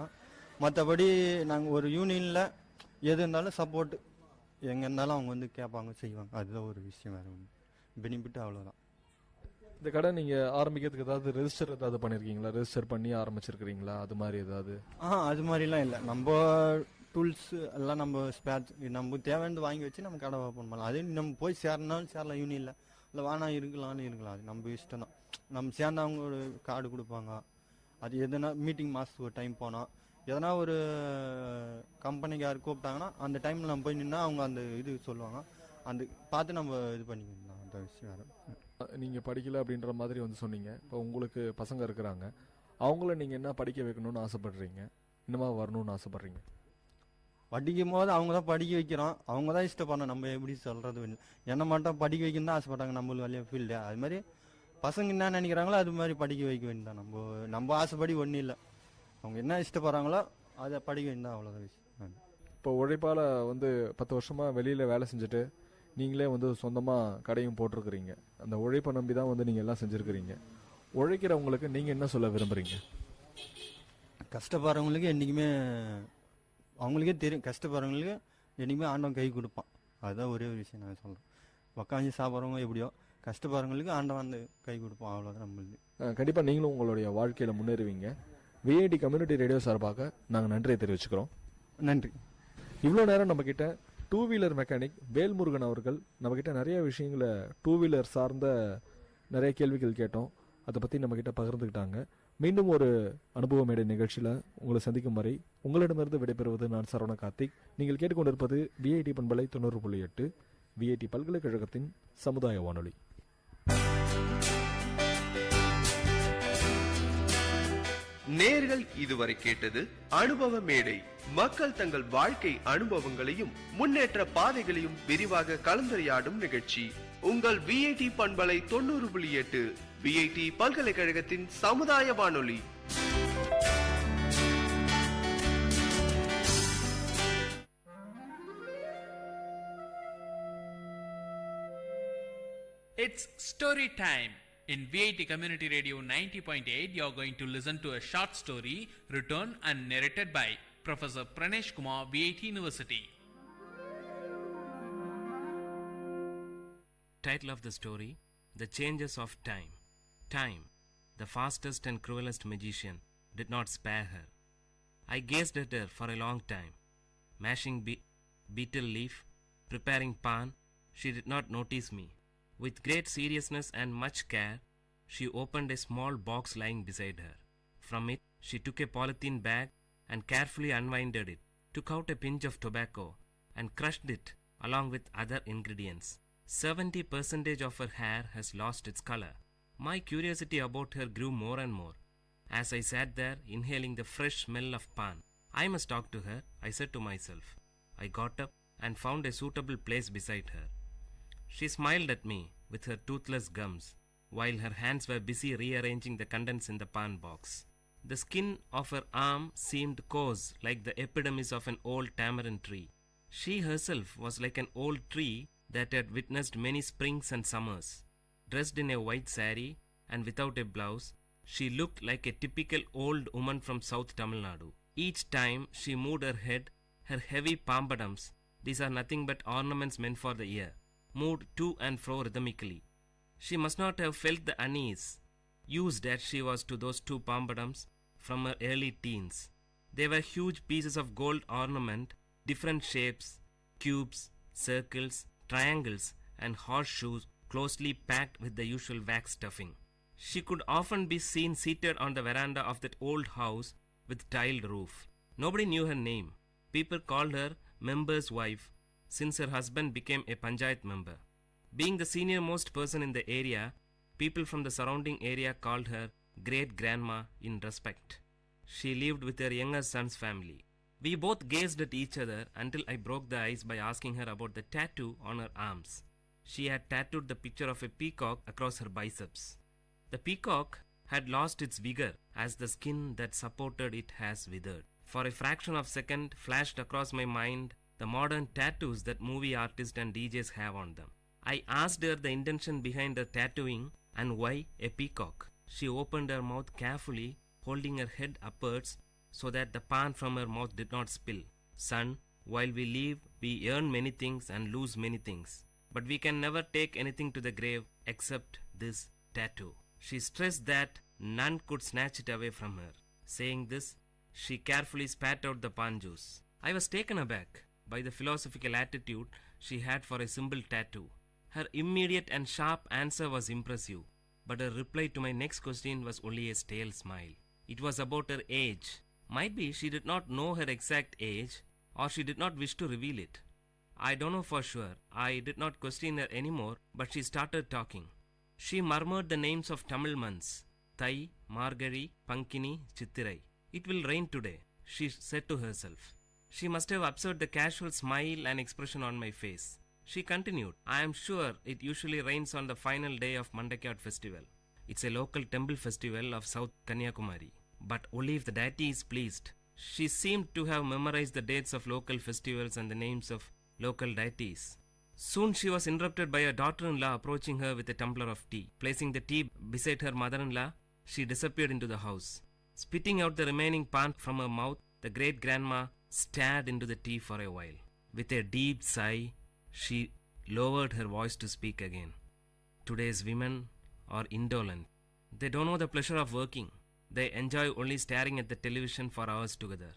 மற்றபடி நாங்கள் ஒரு யூனியனில் எது இருந்தாலும் சப்போர்ட் எங்கே இருந்தாலும் அவங்க வந்து கேட்பாங்க, செய்வாங்க. அதுதான் ஒரு விஷயம், வேறு ஒன்று பெனிஃபிட் அவ்வளோதான். இந்த கடை நீங்க ஆரம்பிக்கிறதுக்கு ஏதாவது ரெஜிஸ்டர் ஏதாவது பண்ணிருக்கீங்களா? ரெஜிஸ்டர் பண்ணி ஆரம்பிச்சிருக்கீங்களா? அது மாதிரி ஏதாவது? அது மாதிரிலாம் இல்லை. நம்ம டூல்ஸ் எல்லாம் நம்ம ஸ்பேர் நம்ம தேவையானது வாங்கி வச்சு நம்ம கடை ஓப்பன் பண்ணலாம். அதே நம்ம போய் சேரனாலும் சேரலாம், யூனியனில் இல்லை வேணா இருக்கலாம்னு இருக்கலாம். அது நம்ம இஷ்டம் தான். நம்ம சேர்ந்து அவங்க ஒரு கார்டு கொடுப்பாங்க. அது எதுனா மீட்டிங் மாதத்துக்கு ஒரு டைம் போனோம், எதனா ஒரு கம்பெனிக்கு யார் கூப்பிட்டாங்கன்னா அந்த டைமில் நம்ம போய் நின்னா அவங்க அந்த இது சொல்லுவாங்க, அந்த பார்த்து நம்ம இது பண்ணிக்கலாம். அந்த விஷயம் நீங்கள் படிக்கல அப்படின்ற மாதிரி வந்து சொன்னீங்க. இப்போ உங்களுக்கு பசங்க இருக்கிறாங்க, அவங்கள நீங்கள் என்ன படிக்க வைக்கணும்னு ஆசைப்படுறீங்க? இன்னமா வரணும்னு ஆசைப்படுறீங்க? படிக்கும் போது அவங்க தான் படிக்க வைக்கிறோம், அவங்க தான் இஷ்டப்படணும். நம்ம எப்படி சொல்கிறது, என்ன மட்டும் படிக்க வைக்கணும் தான் ஆசைப்பட்டாங்க நம்மளுக்கு வழியாக ஃபீல்டு. அது மாதிரி பசங்க என்ன நினைக்கிறாங்களோ அது மாதிரி படிக்க வைக்க வேண்டியதான். நம்ம ஆசைப்படி ஒன்றும் இல்லை, அவங்க என்ன இஷ்டப்படுறாங்களோ அதை படிக்க வேண்டியதான், அவ்வளோதான் விஷயம். இப்போ உழைப்பால் வந்து 10 வருஷமாக வெளியில் வேலை செஞ்சுட்டு நீங்களே வந்து சொந்தமாக கடையும் போட்டிருக்கிறீங்க. அந்த உழைப்பை நம்பி தான் வந்து நீங்கள் எல்லாம் செஞ்சுருக்கிறீங்க. உழைக்கிறவங்களுக்கு நீங்கள் என்ன சொல்ல விரும்புகிறீங்க? கஷ்டப்படுறவங்களுக்கு என்றைக்குமே அவங்களுக்கே தெரியும், கஷ்டப்படுறவங்களுக்கு என்றைக்குமே ஆண்டவன் கை கொடுப்பான். அதுதான் ஒரே ஒரு விஷயம் நான் சொல்கிறேன். உக்காஞ்சி சாப்பிட்றவங்க எப்படியோ கஷ்டப்படுறவங்களுக்கு ஆண்டவன் அந்த கை கொடுப்பான், அவ்வளோதான் நம்மளுக்கு. கண்டிப்பாக நீங்களும் உங்களுடைய வாழ்க்கையில் முன்னேறுவீங்க. விஐடி கம்யூனிட்டி ரேடியோ சார்பாக நாங்கள் நன்றியை தெரிவிச்சுக்கிறோம். நன்றி. இவ்வளோ நேரம் நம்மக்கிட்ட 2 வீலர் மெக்கானிக் வேல்முருகன் அவர்கள் நம்மக்கிட்ட நிறைய விஷயங்களை 2 வீலர் சார்ந்த நிறைய கேள்விகள் கேட்டோம், அதை பற்றி நம்மக்கிட்ட பகிர்ந்துக்கிட்டாங்க. மீண்டும் ஒரு அனுபவ மேடை நிகழ்ச்சியில் உங்களை சந்திக்கும் வரை உங்களிடமிருந்து விடைபெறுவது நான் சரவண கார்த்திக். நீங்கள் கேட்டுக்கொண்டிருப்பது விஐடி பண்பலை 90.8 விஐடி பல்கலைக்கழகத்தின் சமுதாய வானொலி. நேர்கள் இதுவரை கேட்டது அனுபவ மேடை. மக்கள் தங்கள் வாழ்க்கை அனுபவங்களையும் முன்னேற்ற பாதைகளையும் விரிவாக கலந்துரையாடும் நிகழ்ச்சி. உங்கள் விஐடி பண்பலை 90.8 விஐடி பல்கலைக்கழகத்தின் சமுதாய வானொலி. It's story time. In VIT Community Radio 90.8, you are going to listen to a short story written and narrated by Professor Pranesh Kumar, VIT University. Title of the story: The Changes of Time. Time, the fastest and cruelest magician, did not spare her. I gazed at her for a long time. Mashing beetle leaf, preparing pan, she did not notice me. With great seriousness and much care, she opened a small box lying beside her. From it, she took a polythene bag and carefully unwinded it, took out a pinch of tobacco and crushed it along with other ingredients. 70% of her hair has lost its color. My curiosity about her grew more and more. As I sat there, inhaling the fresh smell of pan, I must talk to her, I said to myself. I got up and found a suitable place beside her. She smiled at me with her toothless gums, while her hands were busy rearranging the contents in the pan box. The skin of her arm seemed coarse like the epidermis of an old tamarind tree. She herself was like an old tree that had witnessed many springs and summers. Dressed in a white saree and without a blouse, she looked like a typical old woman from South Tamil Nadu. Each time she moved her head, her heavy pampadums, these are nothing but ornaments meant for the ear, moved to and fro rhythmically. She must not have felt the unease, used as she was to those 2 pampadums from her early teens. They were huge pieces of gold ornament, different shapes, cubes, circles, triangles, and horseshoes closely packed with the usual wax stuffing. She could often be seen seated on the veranda of that old house with tiled roof. Nobody knew her name. People called her member's wife, since her husband became a panchayat member. Being the senior most person in the area, people from the surrounding area called her great grandma in respect. She lived with her younger son's family. We both gazed at each other until I broke the ice by asking her about the tattoo on her arms. She had tattooed the picture of a peacock across her biceps. The peacock had lost its vigor as the skin that supported it has withered. For a fraction of a second flashed across my mind the modern tattoos that movie artists and DJs have on them. I asked her the intention behind her tattooing and why a peacock. She opened her mouth carefully, holding her head upwards so that the pan from her mouth did not spill. Son, while we live, we earn many things and lose many things. But we can never take anything to the grave except this tattoo. She stressed that none could snatch it away from her. Saying this, she carefully spat out the pan juice. I was taken aback by the philosophical attitude she had for a simple tattoo. Her immediate and sharp answer was impressive, but her reply to my next question was only a stale smile. It was about her age. Might be she did not know her exact age, or she did not wish to reveal it. I don't know for sure. I did not question her anymore, but she started talking. She murmured the names of Tamil months: Thai, Margari, Pankini, Chittirai. It will rain today, she said to herself. She must have observed the casual smile and expression on my face. She continued, I am sure it usually rains on the final day of Mandakiyat festival. It's a local temple festival of South Kanyakumari, but only if the deity is pleased. She seemed to have memorized the dates of local festivals and the names of local deities. Soon she was interrupted by her daughter-in-law approaching her with a tumbler of tea. Placing the tea beside her mother-in-law, she disappeared into the house. Spitting out the remaining pan from her mouth, the great-grandma stared into the tea for a while. With a deep sigh, she lowered her voice to speak again. Today's women are indolent. They don't know the pleasure of working. They enjoy only staring at the television for hours together.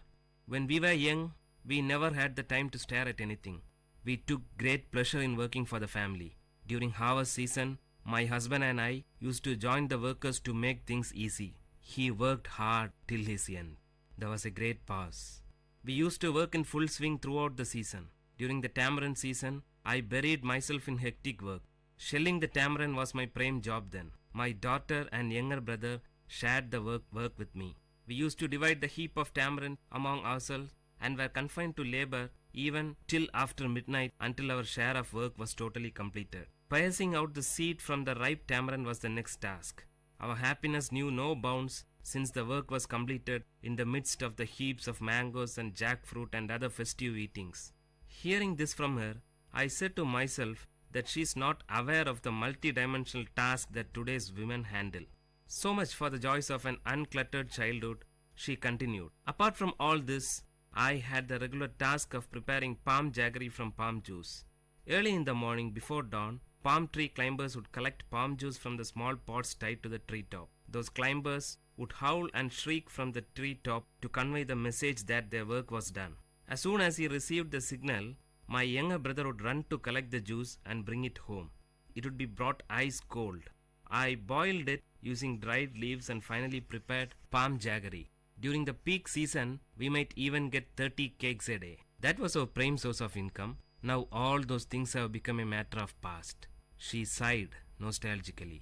When we were young, we never had the time to stare at anything. We took great pleasure in working for the family. During harvest season, my husband and I used to join the workers to make things easy. He worked hard till his end. There was a great pause. We used to work in full swing throughout the season. During the tamarind season, I buried myself in hectic work. Shelling the tamarind was my prime job then. My daughter and younger brother shared the work with me. We used to divide the heap of tamarind among ourselves and were confined to labor even till after midnight until our share of work was totally completed. Piercing out the seed from the ripe tamarind was the next task. Our happiness knew no bounds since the work was completed in the midst of the heaps of mangoes and jackfruit and other festive eatings. Hearing this from her, I said to myself that she is not aware of the multi-dimensional task that today's women handle. So much for the joys of an uncluttered childhood, she continued. Apart from all this, I had the regular task of preparing palm jaggery from palm juice. Early in the morning before dawn, palm tree climbers would collect palm juice from the small pots tied to the treetop. Those climbers would howl and shriek from the treetop to convey the message that their work was done. As soon as he received the signal, my younger brother would run to collect the juice and bring it home. It would be brought ice cold. I boiled it using dried leaves and finally prepared palm jaggery. During the peak season, we might even get 30 cakes a day. That was our prime source of income. Now all those things have become a matter of past. She sighed nostalgically.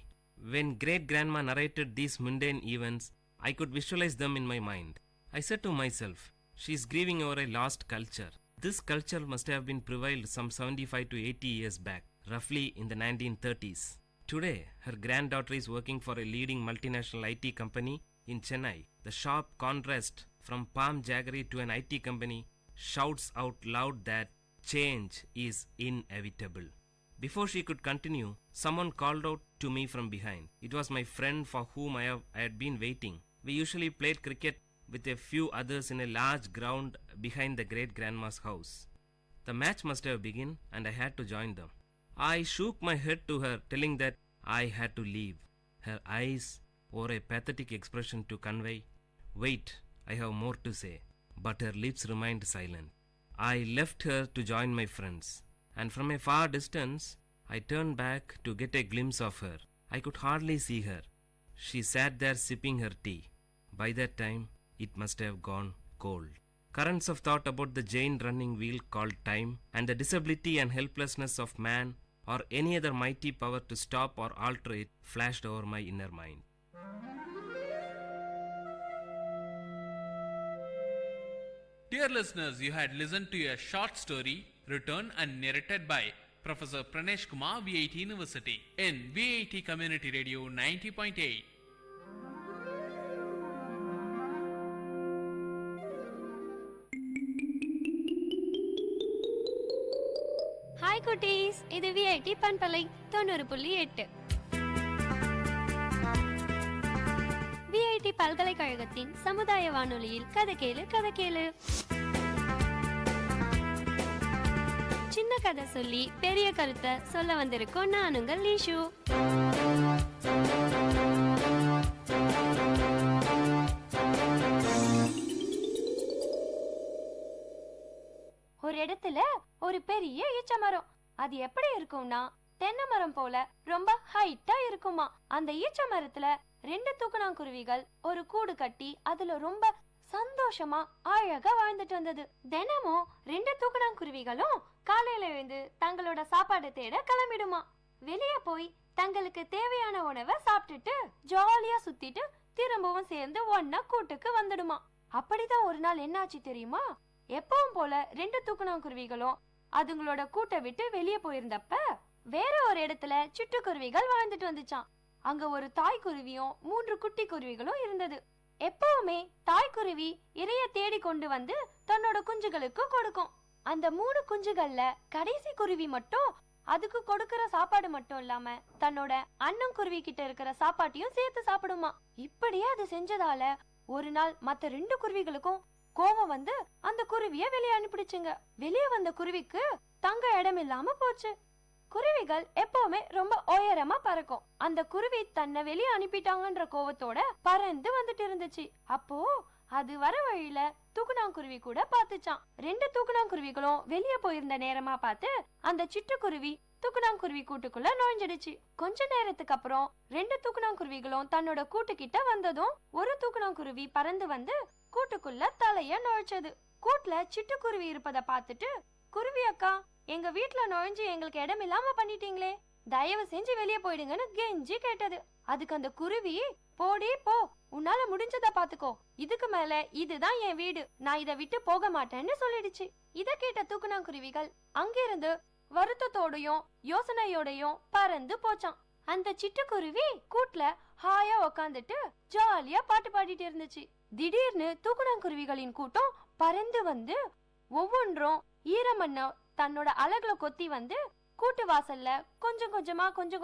When great-grandma narrated these mundane events, I could visualize them in my mind. I said to myself, she is grieving over a lost culture. This culture must have been prevailed some 75 to 80 years back, roughly in the 1930s. Today, her granddaughter is working for a leading multinational IT company in Chennai. The sharp contrast from palm jaggery to an IT company shouts out loud that change is inevitable. Before she could continue, someone called out to me from behind. It was my friend for whom I had been waiting. We usually played cricket with a few others in a large ground behind the great-grandma's house. The match must have begun and I had to join them. I shook my head to her, telling that I had to leave. Her eyes wore a pathetic expression to convey, wait, I have more to say. But her lips remained silent. I left her to join my friends, and from a far distance, I turned back to get a glimpse of her. I could hardly see her. She sat there sipping her tea. By that time, it must have gone cold. Currents of thought about the giant running wheel called time and the disability and helplessness of man or any other mighty power to stop or alter it flashed over my inner mind. Dear listeners, you had listened to a short story written and narrated by Professor Pranesh Kumar, VIT University, in VIT Community Radio 90.8. Hi குட்டீஸ், இது விஐடி பண்பலை 90.8. விஐடி பல்கலைக்கழகத்தின் சமுதாய வானொலியில் கதை கேளு. சின்ன கதை சொல்லி பெரிய கருத்தை சொல்ல வந்திருக்கோம். நான் உங்கள் லீஷு. இடத்துல ஒரு பெரிய ஈச்ச மரம். அது எப்படி இருக்கும்னா தென்னை மரம் போல ரொம்ப ஹைட்டா இருக்குமா. அந்த ஈச்ச மரத்துல 2 தூக்கணாங்குருவிகள் ஒரு கூடு கட்டி அதுல ரொம்ப சந்தோஷமா அழகா வாழ்ந்துட்டு வந்தது. தினமும் 2 தூக்கணாங்குருவிகளும் காலையில எழுந்து தங்களோட சாப்பாடு தேட கிளம்பிடுமா. வெளியே போய் தங்களுக்கு தேவையான உணவை சாப்பிட்டுட்டு ஜாலியா சுத்திட்டு திரும்பவும் சேர்ந்து ஒன்னா கூட்டுக்கு வந்துடுமா. அப்படிதான் ஒரு நாள் என்னாச்சு தெரியுமா? எப்பவும் போல 2 தூக்கணாங்குருவிகளும் அதுங்களோட கூட்டை விட்டு வெளியே போயிருந்தப்ப வேற ஒரு இடத்துல சிட்டுக்குருவிகள் வாழ்ந்துட்டு வந்துச்சான். அங்க ஒரு தாய்க்குருவியும் 3 குட்டி குருவிகளும் இருந்தது. எப்பவுமே தாய்க்குருவி இரைய தேடி கொண்டு வந்து தன்னோட குஞ்சுகளுக்கு கொடுக்கும். அந்த 3 குஞ்சுகள்ல கடைசி குருவி மட்டும் அதுக்கு கொடுக்கற சாப்பாடு மட்டும் இல்லாம தன்னோட அண்ணன் குருவி கிட்ட இருக்கிற சாப்பாட்டையும் சேர்த்து சாப்பிடுமா. இப்படியே அது செஞ்சதால ஒரு நாள் மத்த 2 குருவிகளுக்கும் கோபம் வந்து அந்த குருவிய வெளியே அனுப்பிடுச்சுங்க. வெளியே வந்த குருவிக்கு தங்க இடம் இல்லாம போச்சு. குருவிகள் எப்பவுமே ரொம்ப உயரமா பறக்கும். அந்த குருவி தன்னை வெளியே அனுப்பிட்டாங்கன்ற கோவத்தோட பறந்து வந்துட்டு இருந்துச்சு. அப்போ அது வர வழியில தூக்கணாங்குருவி கூட பாத்துச்சான். 2 தூக்கணாங்குருவிகளும் வெளியே போயிருந்த நேரமா பார்த்து அந்த சிட்டுக்குருவி தூக்கணாங்குருவி கூட்டுக்குள்ள நுழைஞ்சிடுச்சு. கொஞ்ச நேரத்துக்கு அப்புறம் 2 தூக்கணாங்குருவிகளும் தன்னோட கூட்டுக்கிட்ட வந்ததும் ஒரு தூக்கணாங்குருவி பறந்து வந்து கூட்டுக்குள்ள தலைய நுழைச்சது. கூட்டுல சிட்டுக்குருவி இருப்பத பார்த்துட்டு, குருவி அக்கா, எங்க வீட்டுல நுழைஞ்சு எங்களுக்கு இடம் இல்லாம பண்ணிட்டீங்களே, தயவு செஞ்சு வெளியே போயிடுங்கன்னு கெஞ்சி கேட்டது. அதுக்கு அந்த குருவி, போடி போ, உன்னால முடிஞ்சத பாத்துக்கோ, இதுக்கு மேல இதுதான் என் வீடு, நான் இதை விட்டு போக மாட்டேன்னு சொல்லிடுச்சு. இத கேட்ட தூக்கணாங்குருவிகள் அங்கிருந்து வருத்தத்தோடையும் யோசனையோடையும் பறந்து போச்சான். அந்த சிட்டுக்குருவி கூட்டுல ஹாயா உக்காந்துட்டு ஜாலியா பாட்டு பாடிட்டு இருந்துச்சு. திடீர்னு தூக்கணாங்குருவிகளின் கூட்டம் பறந்து வந்து ஒவ்வொன்றும் ஈரமண்ண தன்னோட அலகுல கொத்தி வந்து கூட்டு வாசல்ல கொஞ்சம்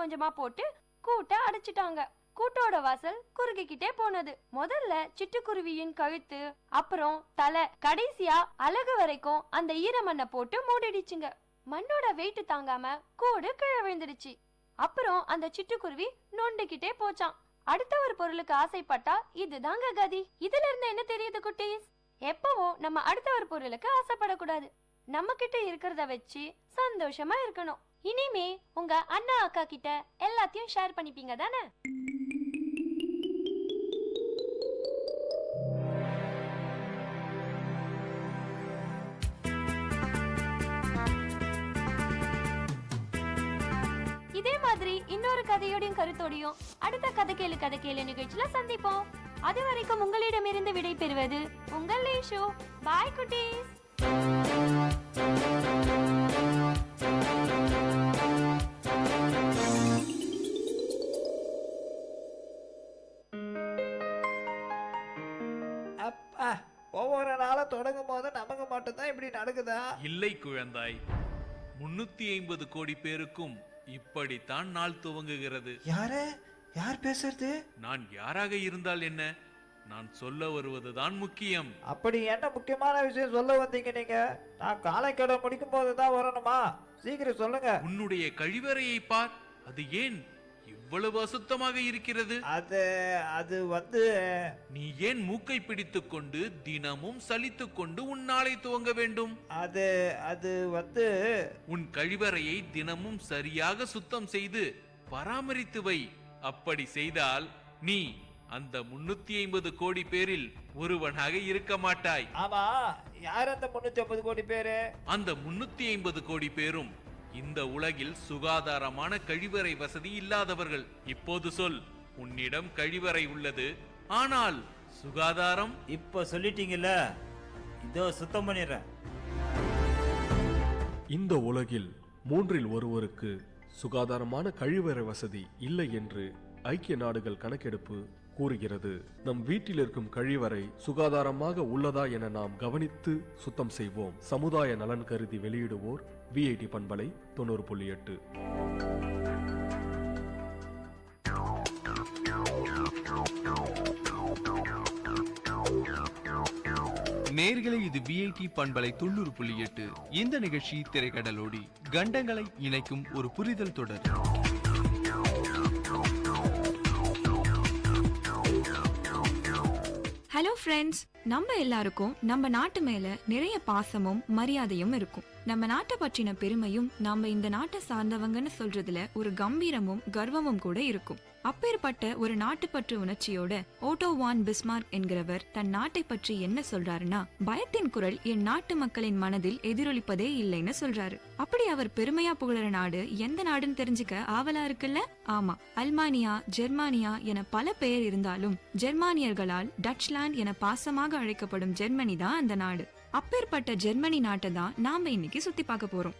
கொஞ்சமா போட்டு கூட்ட அடைச்சிட்டாங்க. கூட்டோட வாசல் குறுகிக்கிட்டே போனது. முதல்ல சிட்டுக்குருவியின் கழுத்து, அப்புறம் தலை, கடைசியா அலகு வரைக்கும் அந்த ஈரமண்ணை போட்டு மூடிடுச்சுங்க. மண்ணோட வெயிட் தாங்காம கூடு கீழே விழுந்துடுச்சு. அப்புறம் அந்த சிட்டுக்குருவி நொண்டுகிட்டே போச்சான். அடுத்த ஒரு பொருளுக்கு ஆசைப்பட்டா இதுதாங்க கதி. இதுல இருந்து என்ன தெரியுது குட்டீஸ்? எப்பவும் நம்ம அடுத்த ஒரு பொருளுக்கு ஆசைப்படக்கூடாது. நம்ம கிட்ட இருக்கிறத வச்சு சந்தோஷமா இருக்கணும். இனிமே உங்க அண்ணா அக்கா கிட்ட எல்லாத்தையும் ஷேர் பண்ணிப்பீங்க தானே? இதே மாதிரி இன்னொரு கதையோடையும் கருத்தோடையும் அடுத்த கதை கேளு நிகழ்ச்சியில சந்திப்போம். அது வரைக்கும் உங்களிடமிருந்து விடை பெறுவது உங்கள் லேஷோ. பாய் குட்டீஸ். அப்பா, ஒவ்வொரு நாளும் தொடங்கும் போது நமக்கு மட்டும்தான் இப்படி நடக்குதா? இல்லை குழந்தாய், 350 கோடி பேருக்கும் இப்படித்தான் நாள் துவங்குகிறது. யார் பேசுறது? நான் யாராக இருந்தால் என்ன, நான் சொல்ல வருவதுதான் முக்கியம். அப்படி என்ன முக்கியமான விஷயம் சொல்ல வந்தீங்க நீங்க? நான் காலைக்கடை முடிக்கும் போதுதான் வரணுமா? சீக்கிரம் சொல்லுங்க. உன்னுடைய கழிவறையை பார், அது ஏன் இவ்வளவு அசுத்தமாக இருக்கிறது? அது வந்து, நீ ஏன் மூக்கை பிடித்துக் கொண்டு தினமும் சலித்துக் கொண்டு உன் நாளை துவங்க வேண்டும்? அது வந்து, உன் கழிவறையை தினமும் சரியாக சுத்தம் செய்து பராமரித்து வை. அப்படி செய்தால் நீ அந்த 350 கோடி பேரில் ஒருவனாக இருக்க மாட்டாய். ஆமா, யார் அந்த 350 கோடி பேரு? அந்த 350 கோடி பேரும் இந்த உலகில் சுகாதாரமான கழிவறை வசதி இல்லாதவர்கள். இப்போது சொல், உன்னிடம் கழிவறை உள்ளது, ஆனால் சுகாதாரம்? இப்ப சொல்லிட்டீங்கல்ல, இதோ சுத்தம் பண்ணிடுறேன். இந்த உலகில் 3இல் ஒருவருக்கு சுகாதாரமான கழிவறை வசதி இல்லை என்று ஐக்கிய நாடுகள் கணக்கெடுப்பு கூறுகிறது. நம் வீட்டில் இருக்கும் கழிவறை சுகாதாரமாக உள்ளதா என நாம் கவனித்து சுத்தம் செய்வோம். சமுதாய நலன் கருதி வெளியிடுவோர் VIT பண்பலை 90.8. நேர்களே, இது VIT பண்பலை 90.8. இந்த நிகழ்ச்சி திரைக்கடலோடி கண்டங்களை இணைக்கும் ஒரு புரிதல் தொடர். ஹலோ ஃப்ரெண்ட்ஸ், நம்ம எல்லாருக்கும் நம்ம நாட்டு மேல நிறைய பாசமும் மரியாதையும் இருக்கும். நம்ம நாட்டை பற்றின பெருமையும் நாம இந்த நாட்டை சார்ந்தவங்கன்னு சொல்றதுல ஒரு கம்பீரமும் கர்வமும் கூட இருக்கும். அப்பேற்பட்ட ஒரு நாட்டுப்பற்று உணர்ச்சியோட ஓட்டோ வான் பிஸ்மார்க் என்கிறவர் தன் நாட்டை பற்றி என்ன சொல்றாருன்னா, பயத்தின் குரல் என் நாட்டு மக்களின் மனதில் எதிரொலிப்பதே இல்லைன்னு சொல்றாரு. அப்படி அவர் பெருமையா புகழற நாடு எந்த நாடுன்னு தெரிஞ்சுக்க ஆவலா இருக்குல்ல? ஆமா, அல்மானியா, ஜெர்மானியா என பல பெயர் இருந்தாலும் ஜெர்மானியர்களால் டச்லாந்து என பாசமாக அழைக்கப்படும் ஜெர்மனி தான் அந்த நாடு. அப்பேற்பட்ட ஜெர்மனி நாட்டை தான் நாம இன்னைக்கு சுத்தி பார்க்க போறோம்.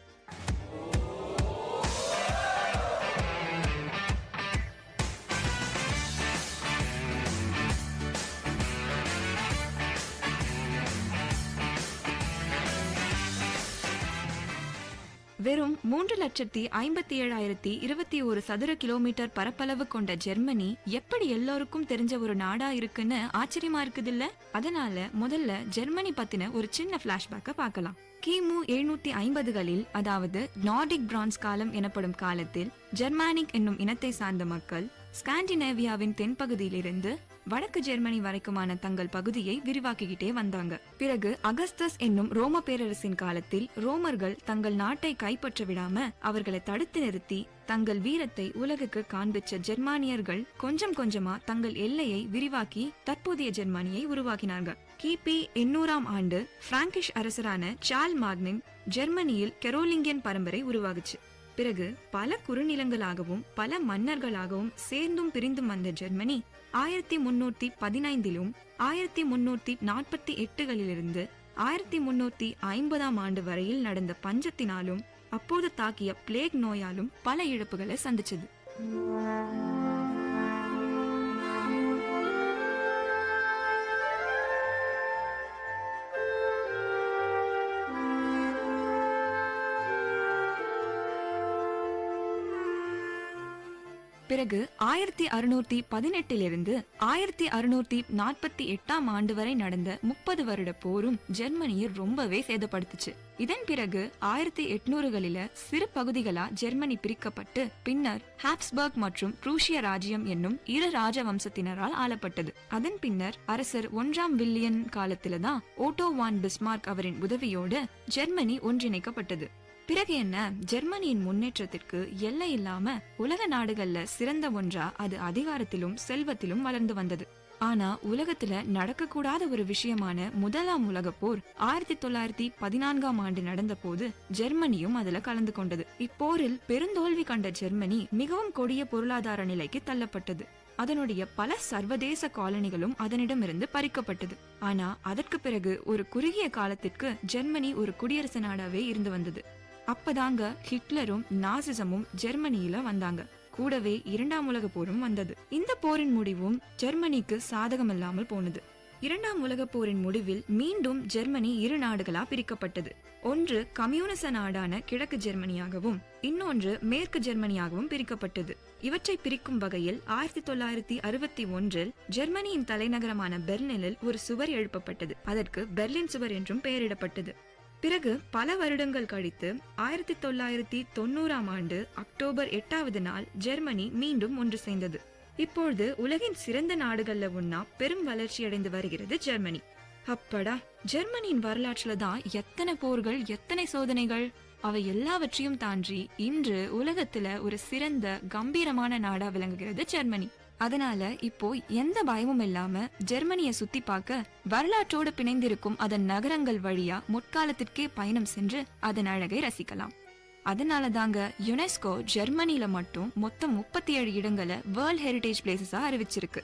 வெறும் 3,57,021 சதுர கிலோமீட்டர் பரப்பளவு கொண்ட ஜெர்மனி எப்படி எல்லோருக்கும் தெரிஞ்ச ஒரு நாடா இருக்குன்னு ஆச்சரியமா இருக்குதுல்ல? அதனால முதல்ல ஜெர்மனி பத்தின ஒரு சின்ன பிளாஷ்பேக்க பார்க்கலாம். கிமு 750களில், அதாவது நார்டிக் பிரான்ஸ் காலம் எனப்படும் காலத்தில், ஜெர்மானிக் என்னும் இனத்தை சார்ந்த மக்கள் ஸ்காண்டினேவியாவின் தென்பகுதியிலிருந்து வடக்கு ஜெர்மனி வரைக்குமான தங்கள் பகுதியை விரிவாக்கிக்கிட்டே வந்தாங்க. பிறகு அகஸ்டஸ் என்னும் ரோம பேரரசின் காலத்தில் ரோமர்கள் தங்கள் நாட்டை கைப்பற்ற விடாம அவர்களை தடுத்து நிறுத்தி தங்கள் வீரத்தை உலகுக்கு காண்பிச்ச ஜெர்மானியர்கள் கொஞ்சம் கொஞ்சமா தங்கள் எல்லையை விரிவாக்கி தற்போதைய ஜெர்மனியை உருவாக்கினார்கள். கிபி 800ஆம் ஆண்டு பிராங்கிஷ் அரசரான சார்ல் மாக்னின் ஜெர்மனியில் கெரோலிங்கியன் பரம்பரை உருவாகுச்சு. பிறகு பல குறுநிலங்களாகவும் பல மன்னர்களாகவும் சேர்ந்தும் பிரிந்தும் வந்த ஜெர்மனி 1315லும் 1348களிலிருந்து 1350ஆம் ஆண்டு வரையில் நடந்த பஞ்சத்தினாலும் அப்போது தாக்கிய பிளேக் நோயாலும் பல இழப்புகளை சந்திச்சது. பிறகு 1618லிருந்து 1648ஆம் ஆண்டு வரை நடந்த 30 வருட போரும் ஜெர்மனியை ரொம்பவே சேதப்படுத்துச்சு. இதன் பிறகு 1800களில சிறு பகுதிகளா ஜெர்மனி பிரிக்கப்பட்டு பின்னர் ஹாப்ஸ்பர்க் மற்றும் ப்ரூஷிய ராஜ்யம் என்னும் இரு ராஜவம்சத்தினரால் ஆளப்பட்டது. அதன் பின்னர் அரசர் 1ஆம் வில்லியன் காலத்தில்தான் ஓட்டோ வான் பிஸ்மார்க் அவரின் உதவியோடு ஜெர்மனி ஒன்றிணைக்கப்பட்டது. பிறகு என்ன, ஜெர்மனியின் முன்னேற்றத்திற்கு எல்லை இல்லாம உலக நாடுகள்ல சிறந்த ஒன்றா அது அதிகாரத்திலும் செல்வத்திலும் வளர்ந்து வந்தது. ஆனா உலகத்துல நடக்கக்கூடாத ஒரு விஷயமான முதலாம் உலக போர் 1914ஆம் ஆண்டு நடந்த போது ஜெர்மனியும் அதுல கலந்து கொண்டது. இப்போரில் பெருந்தோல்வி கண்ட ஜெர்மனி மிகவும் கொடிய பொருளாதார நிலைக்கு தள்ளப்பட்டது. அதனுடைய பல சர்வதேச காலனிகளும் அதனிடமிருந்து பறிக்கப்பட்டது. ஆனா அதற்கு பிறகு ஒரு குறுகிய காலத்திற்கு ஜெர்மனி ஒரு குடியரசு நாடாவே இருந்து வந்தது. அப்பதாங்க ஹிட்லரும் நாசிசமும் ஜெர்மனியில வந்தாங்க. கூடவே 2ஆம் உலக போரும் வந்தது. இந்த போரின் முடிவும் ஜெர்மனிக்கு சாதகமில்லாமல் போனது. 2ஆம் உலக போரின் முடிவில் மீண்டும் ஜெர்மனி இரு நாடுகளா பிரிக்கப்பட்டது. ஒன்று கம்யூனிச நாடான கிழக்கு ஜெர்மனியாகவும் இன்னொன்று மேற்கு ஜெர்மனியாகவும் பிரிக்கப்பட்டது. இவற்றை பிரிக்கும் வகையில் 1961இல் ஜெர்மனியின் தலைநகரமான பெர்லினில் ஒரு சுவர் எழுப்பப்பட்டது. அதற்கு பெர்லின் சுவர் என்றும் பெயரிடப்பட்டது. பிறகு பல வருடங்கள் கழித்து 1990ஆம் ஆண்டு அக்டோபர் 8வது நாள் ஜெர்மனி மீண்டும் ஒன்று சேர்ந்தது. இப்பொழுது உலகின் சிறந்த நாடுகள்ல ஒன்னா பெரும் வளர்ச்சி அடைந்து வருகிறது ஜெர்மனி. அப்படா, ஜெர்மனியின் வரலாற்றுல தான் எத்தனை போர்கள், எத்தனை சோதனைகள், அவை எல்லாவற்றையும் தாண்டி இன்று உலகத்துல ஒரு சிறந்த கம்பீரமான நாடா விளங்குகிறது ஜெர்மனி. அதனால இப்போ எந்த பயமும் இல்லாம ஜெர்மனியை சுத்தி பார்க்க வரலாற்றோடு பிணைந்திருக்கும் அதன் நகரங்கள் வழியா முற்காலத்திற்கே பயணம் சென்று அதன் அழகை ரசிக்கலாம். அதனால தாங்க யுனெஸ்கோ ஜெர்மனில மட்டும் மொத்தம் 37 இடங்களை வேர்ல்ட் ஹெரிடேஜ் பிளேசஸா அறிவிச்சிருக்கு.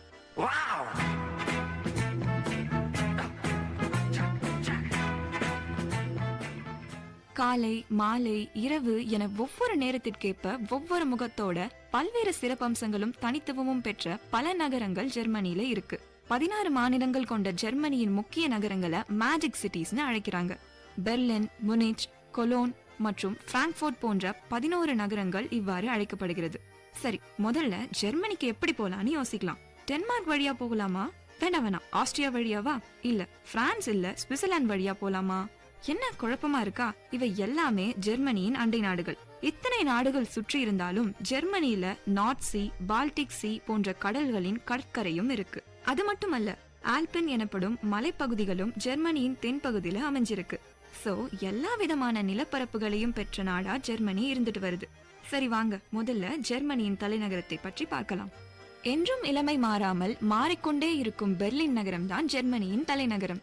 காலை, மாலை, இரவு என ஒவ்வொரு நேரத்திற்கேற்ப ஒவ்வொரு முகத்தோட பல்வேறு சிறப்பம்சங்களும் தனித்துவமும் பெற்ற பல நகரங்கள் ஜெர்மனியில இருக்கு. 16 மாநிலங்கள் கொண்ட ஜெர்மனியின் முக்கிய நகரங்களை மேஜிக் சிட்டிஸ்னு அழைக்கிறாங்க. பெர்லின், முனிச், கொலோன் மற்றும் பிராங்க்ஃபோர்ட் போன்ற 11 நகரங்கள் இவ்வாறு அழைக்கப்படுகிறது. சரி, முதல்ல ஜெர்மனிக்கு எப்படி போலான்னு யோசிக்கலாம். டென்மார்க் வழியா போகலாமா? வேண்டாம், ஆஸ்திரியா வழியாவா? இல்ல பிரான்ஸ் இல்ல சுவிட்சர்லாந்து வழியா போலாமா? என்ன குழப்பமா இருக்கா? இவை எல்லாமே ஜெர்மனியின் அண்டை நாடுகள். இத்தனை நாடுகள் சுற்றி இருந்தாலும் ஜெர்மனியில நார்த் சி, பால்டிக் சி போன்ற கடல்களின் கடற்கரையும் இருக்கு. அது மட்டுமல்ல, ஆல்பின் எனப்படும் மலைப்பகுதிகளும் ஜெர்மனியின் தென்பகுதியில அமைஞ்சிருக்கு. சோ எல்லா விதமான நிலப்பரப்புகளையும் பெற்ற நாடா ஜெர்மனி இருந்துட்டு வருது. சரி வாங்க, முதல்ல ஜெர்மனியின் தலைநகரத்தை பற்றி பார்க்கலாம். என்றும் இளமை மாறாமல் மாறிக்கொண்டே இருக்கும் பெர்லின் நகரம் தான் ஜெர்மனியின் தலைநகரம்.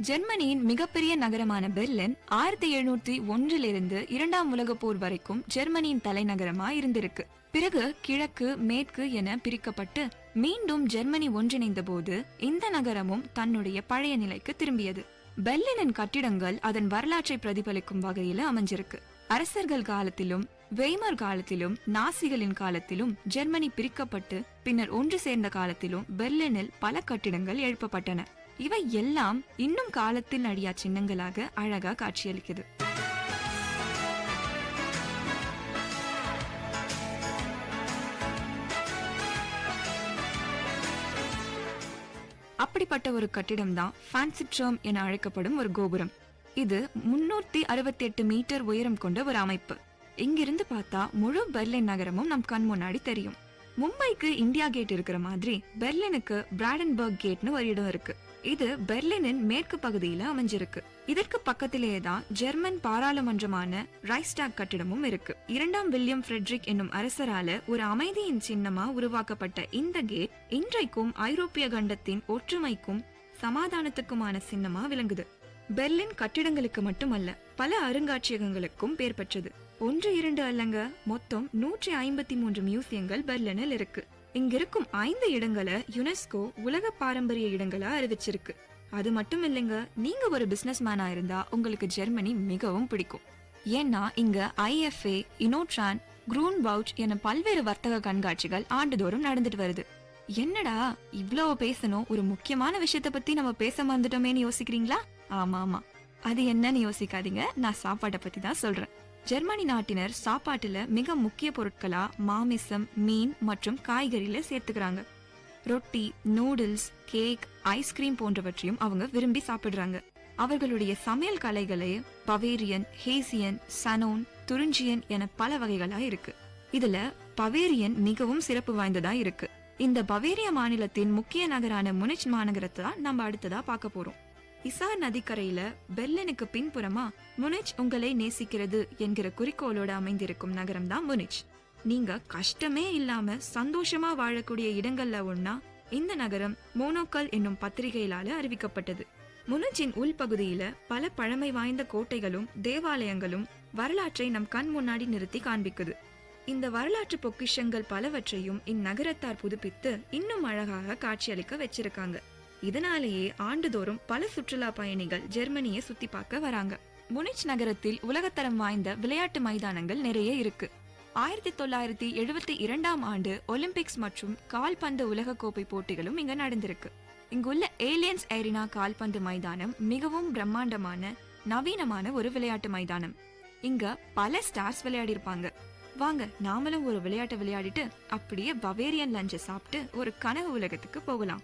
ஜெர்மனியின் மிகப்பெரிய நகரமான பெர்லின் 1701 இரண்டாம் உலக போர் வரைக்கும் ஜெர்மனியின் தலைநகரமா இருந்திருக்கு. பிறகு கிழக்கு மேற்கு என பிரிக்கப்பட்டு மீண்டும் ஜெர்மனி ஒன்றிணைந்த போது இந்த நகரமும் தன்னுடைய பழைய நிலைக்கு திரும்பியது. பெர்லினின் கட்டிடங்கள் அதன் வரலாற்றை பிரதிபலிக்கும் வகையில அமைஞ்சிருக்கு. அரசர்கள் காலத்திலும் வெய்மர் காலத்திலும் நாசிகளின் காலத்திலும் ஜெர்மனி பிரிக்கப்பட்டு பின்னர் ஒன்று சேர்ந்த காலத்திலும் பெர்லினில் பல கட்டிடங்கள் எழுப்பப்பட்டன. இவை எல்லாம் இன்னும் காலத்தில் அழியா சின்னங்களாக அழகா காட்சியளிக்குது. அப்படிப்பட்ட ஒரு கட்டிடம் தான் ஃபேன்சி ட்ரம் என அழைக்கப்படும் ஒரு கோபுரம். இது 368 மீட்டர் உயரம் கொண்ட ஒரு அமைப்பு. இங்கிருந்து பார்த்தா முழு பெர்லின் நகரமும் நம் கண் முன்னாடி தெரியும். மும்பைக்கு இந்தியா கேட் இருக்கிற மாதிரி பெர்லினுக்கு பிராடன்பர்க் கேட்னு ஒரு இடம் இருக்கு. இது பெர்லினின் மேற்கு பகுதியில அமைஞ்சிருக்கு. இதற்கு பக்கத்திலேயே தான் ஜெர்மன் பாராளுமன்றமான ரைஸ்டாக் கட்டிடமும் இருக்கு. 2ஆம் வில்லியம் ஃப்ரெட்ரிக் என்னும் அரசரால ஒரு அமைதியின் சின்னமா உருவாக்கப்பட்ட இந்த கேட் இன்றைக்கும் ஐரோப்பிய கண்டத்தின் ஒற்றுமைக்கும் சமாதானத்துக்குமான சின்னமா விளங்குது. பெர்லின் கட்டிடங்களுக்கு மட்டுமல்ல, பல அருங்காட்சியகங்களுக்கும் பேர் பெற்றது. 1-2 அல்லங்க, மொத்தம் 153 மியூசியங்கள் பெர்லினில் இருக்கு. இங்கிருக்கும் 5 இடங்களை யுனெஸ்கோ உலக பாரம்பரிய இடங்களா அறிவிச்சிருக்கு. அது மட்டும் இல்லைங்க, நீங்க ஒரு பிசினஸ் மேனா இருந்தா உங்களுக்கு ஜெர்மனி மிகவும் பிடிக்கும். ஏன்னா இங்க IFA, இனோட்ரான், க்ரூன்பவுச் என பல்வேறு வர்த்தக கண்காட்சிகள் ஆண்டுதோறும் நடந்துட்டு வருது. என்னடா இவ்வளோ பேசணும், ஒரு முக்கியமான விஷயத்த பத்தி நம்ம பேச மறந்துட்டோமேன்னு யோசிக்கிறீங்களா? ஆமா, அது என்னன்னு யோசிக்காதீங்க, நான் சாப்பாட்டை பத்தி தான் சொல்றேன். ஜெர்மனி நாட்டினர் சாப்பாட்டுல மிக முக்கிய பொருட்களா மாமிசம், மீன் மற்றும் காய்கறில சேர்த்துக்கிறாங்க. ரொட்டி, நூடுல்ஸ், கேக், ஐஸ்கிரீம் போன்றவற்றையும் அவங்க விரும்பி சாப்பிடுறாங்க. அவர்களுடைய சமையல் கலைகளே பவேரியன், ஹேசியன், சனோன், துரிஞ்சியன் என பல வகைகளா இருக்கு. இதுல பவேரியன் மிகவும் சிறப்பு வாய்ந்ததா இருக்கு. இந்த பவேரிய மாநிலத்தின் முக்கிய நகரான முனிச் மாநகரத்தை தான் நம்ம அடுத்ததா பார்க்க போறோம். இசார் நதிக்கரையில பெர்லினுக்கு பின்புறமா முனிச் உங்களை நேசிக்கிறது என்கிற குறிக்கோளோட அமைந்திருக்கும் நகரம் தான் முனிச். நீங்க கஷ்டமே இல்லாம சந்தோஷமா வாழக்கூடிய இடங்கள்ல ஒன்னா இந்த நகரம் மோனோக்கல் என்னும் பத்திரிகையிலால அறிவிக்கப்பட்டது. முனிச்சின் உள்பகுதியில பல பழமை வாய்ந்த கோட்டைகளும் தேவாலயங்களும் வரலாற்றை நம் கண் முன்னாடி நிறுத்தி காண்பிக்குது. இந்த வரலாற்று பொக்கிஷங்கள் பலவற்றையும் இந்நகரத்தார் புதுப்பித்து இன்னும் அழகாக காட்சியளிக்க வச்சிருக்காங்க. இதனாலேயே ஆண்டுதோறும் பல சுற்றுலா பயணிகள் ஜெர்மனியை சுத்தி பார்க்க வராங்க. முனிச் நகரத்தில் உலகத்தரம் வாய்ந்த விளையாட்டு மைதானங்கள் நிறைய இருக்கு. 1972ஆம் ஆண்டு ஒலிம்பிக்ஸ் மற்றும் கால்பந்து உலகக்கோப்பை போட்டிகளும் இங்க நடந்திருக்கு. இங்குள்ள ஏலியன்ஸ் ஏரினா கால்பந்து மைதானம் மிகவும் பிரம்மாண்டமான நவீனமான ஒரு விளையாட்டு மைதானம். இங்க பல ஸ்டார்ஸ் விளையாடி இருப்பாங்க. வாங்க நாமளும் ஒரு விளையாட்டை விளையாடிட்டு அப்படியே பவேரியன் லஞ்சை சாப்பிட்டு ஒரு கனவு உலகத்துக்கு போகலாம்.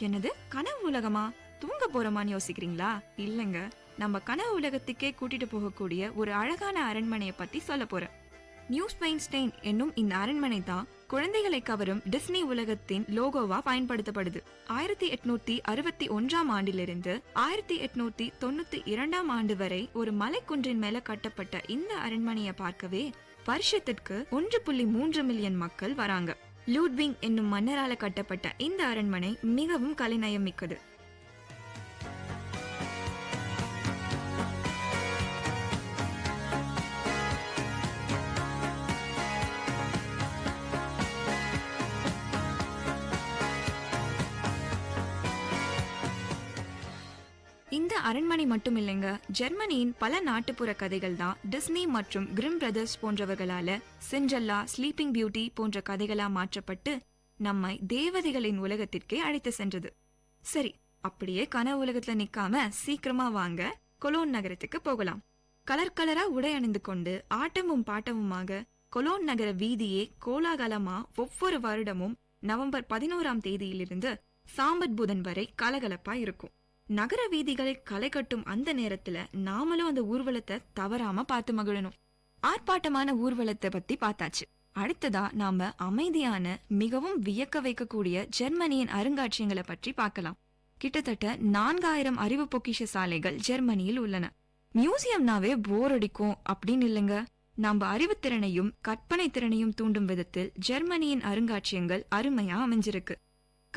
என்னது கனவு உலகமா? தூங்க போறோமான்னு யோசிக்கிறீங்களா? இல்லங்க, நம்ம கனவு உலகத்துக்கே கூட்டிட்டு போகக்கூடிய ஒரு அழகான அரண்மனையை பத்தி சொல்ல போறேன். நியூ ஸ்பெயின்ஸ்டெயின் என்னும் இந்த அரண்மனை தான் குழந்தைகளை கவரும் டிஸ்னி உலகத்தின் லோகோவா பயன்படுத்தப்படுது. 1861ஆம் ஆண்டிலிருந்து 1892ஆம் ஆண்டு வரை ஒரு மலைக்குன்றின் மேல கட்டப்பட்ட இந்த அரண்மனையை பார்க்கவே வருஷத்திற்கு 1.3 மில்லியன் மக்கள் வராங்க. லூட்விங் என்னும் மன்னரால கட்டப்பட்ட இந்த அரண்மனை மிகவும் கலைநயம் மிக்கது. இந்த அரண்மனை மட்டும் இல்லைங்க, ஜெர்மனியின் பல நாட்டுப்புற கதைகள் தான் டிஸ்னி மற்றும் கிரிம் பிரதர்ஸ் போன்றவர்களால சிண்ட்ரெல்லா, ஸ்லீப்பிங் பியூட்டி போன்ற கதைகளா மாற்றப்பட்டு நம்மை தேவதைகளின் உலகத்திற்கே அழைத்து சென்றது. சரி, அப்படியே கனவு உலகத்துல நிக்காம சீக்கிரமா வாங்க கொலோன் நகரத்துக்கு போகலாம். கலர் கலரா உடை அணிந்து கொண்டு ஆட்டமும் பாட்டமுமாக கொலோன் நகர வீதியே கோலாகலமா ஒவ்வொரு வருடமும் நவம்பர் 11ஆம் தேதியிலிருந்து சாம்பத் புதன் வரை கலகலப்பா இருக்கும். நகர வீதிகளை களை கட்டும் அந்த நேரத்துல நாமளும் அந்த ஊர்வலத்தை தவறாம பார்த்து மகிழணும். ஆர்ப்பாட்டமான ஊர்வலத்தை பத்தி பார்த்தாச்சு. அடுத்ததா நாம அமைதியான மிகவும் வியக்க வைக்கக்கூடிய ஜெர்மனியின் அருங்காட்சியங்களை பற்றி பார்க்கலாம். கிட்டத்தட்ட 4000 அறிவு பொக்கிஷ சாலைகள் ஜெர்மனியில் உள்ளன. மியூசியம்னாவே போர் அடிக்கும் அப்படின்னு இல்லைங்க. நம்ம அறிவுத்திறனையும் கற்பனை திறனையும் தூண்டும் விதத்தில் ஜெர்மனியின் அருங்காட்சியகங்கள் அருமையா அமைஞ்சிருக்கு.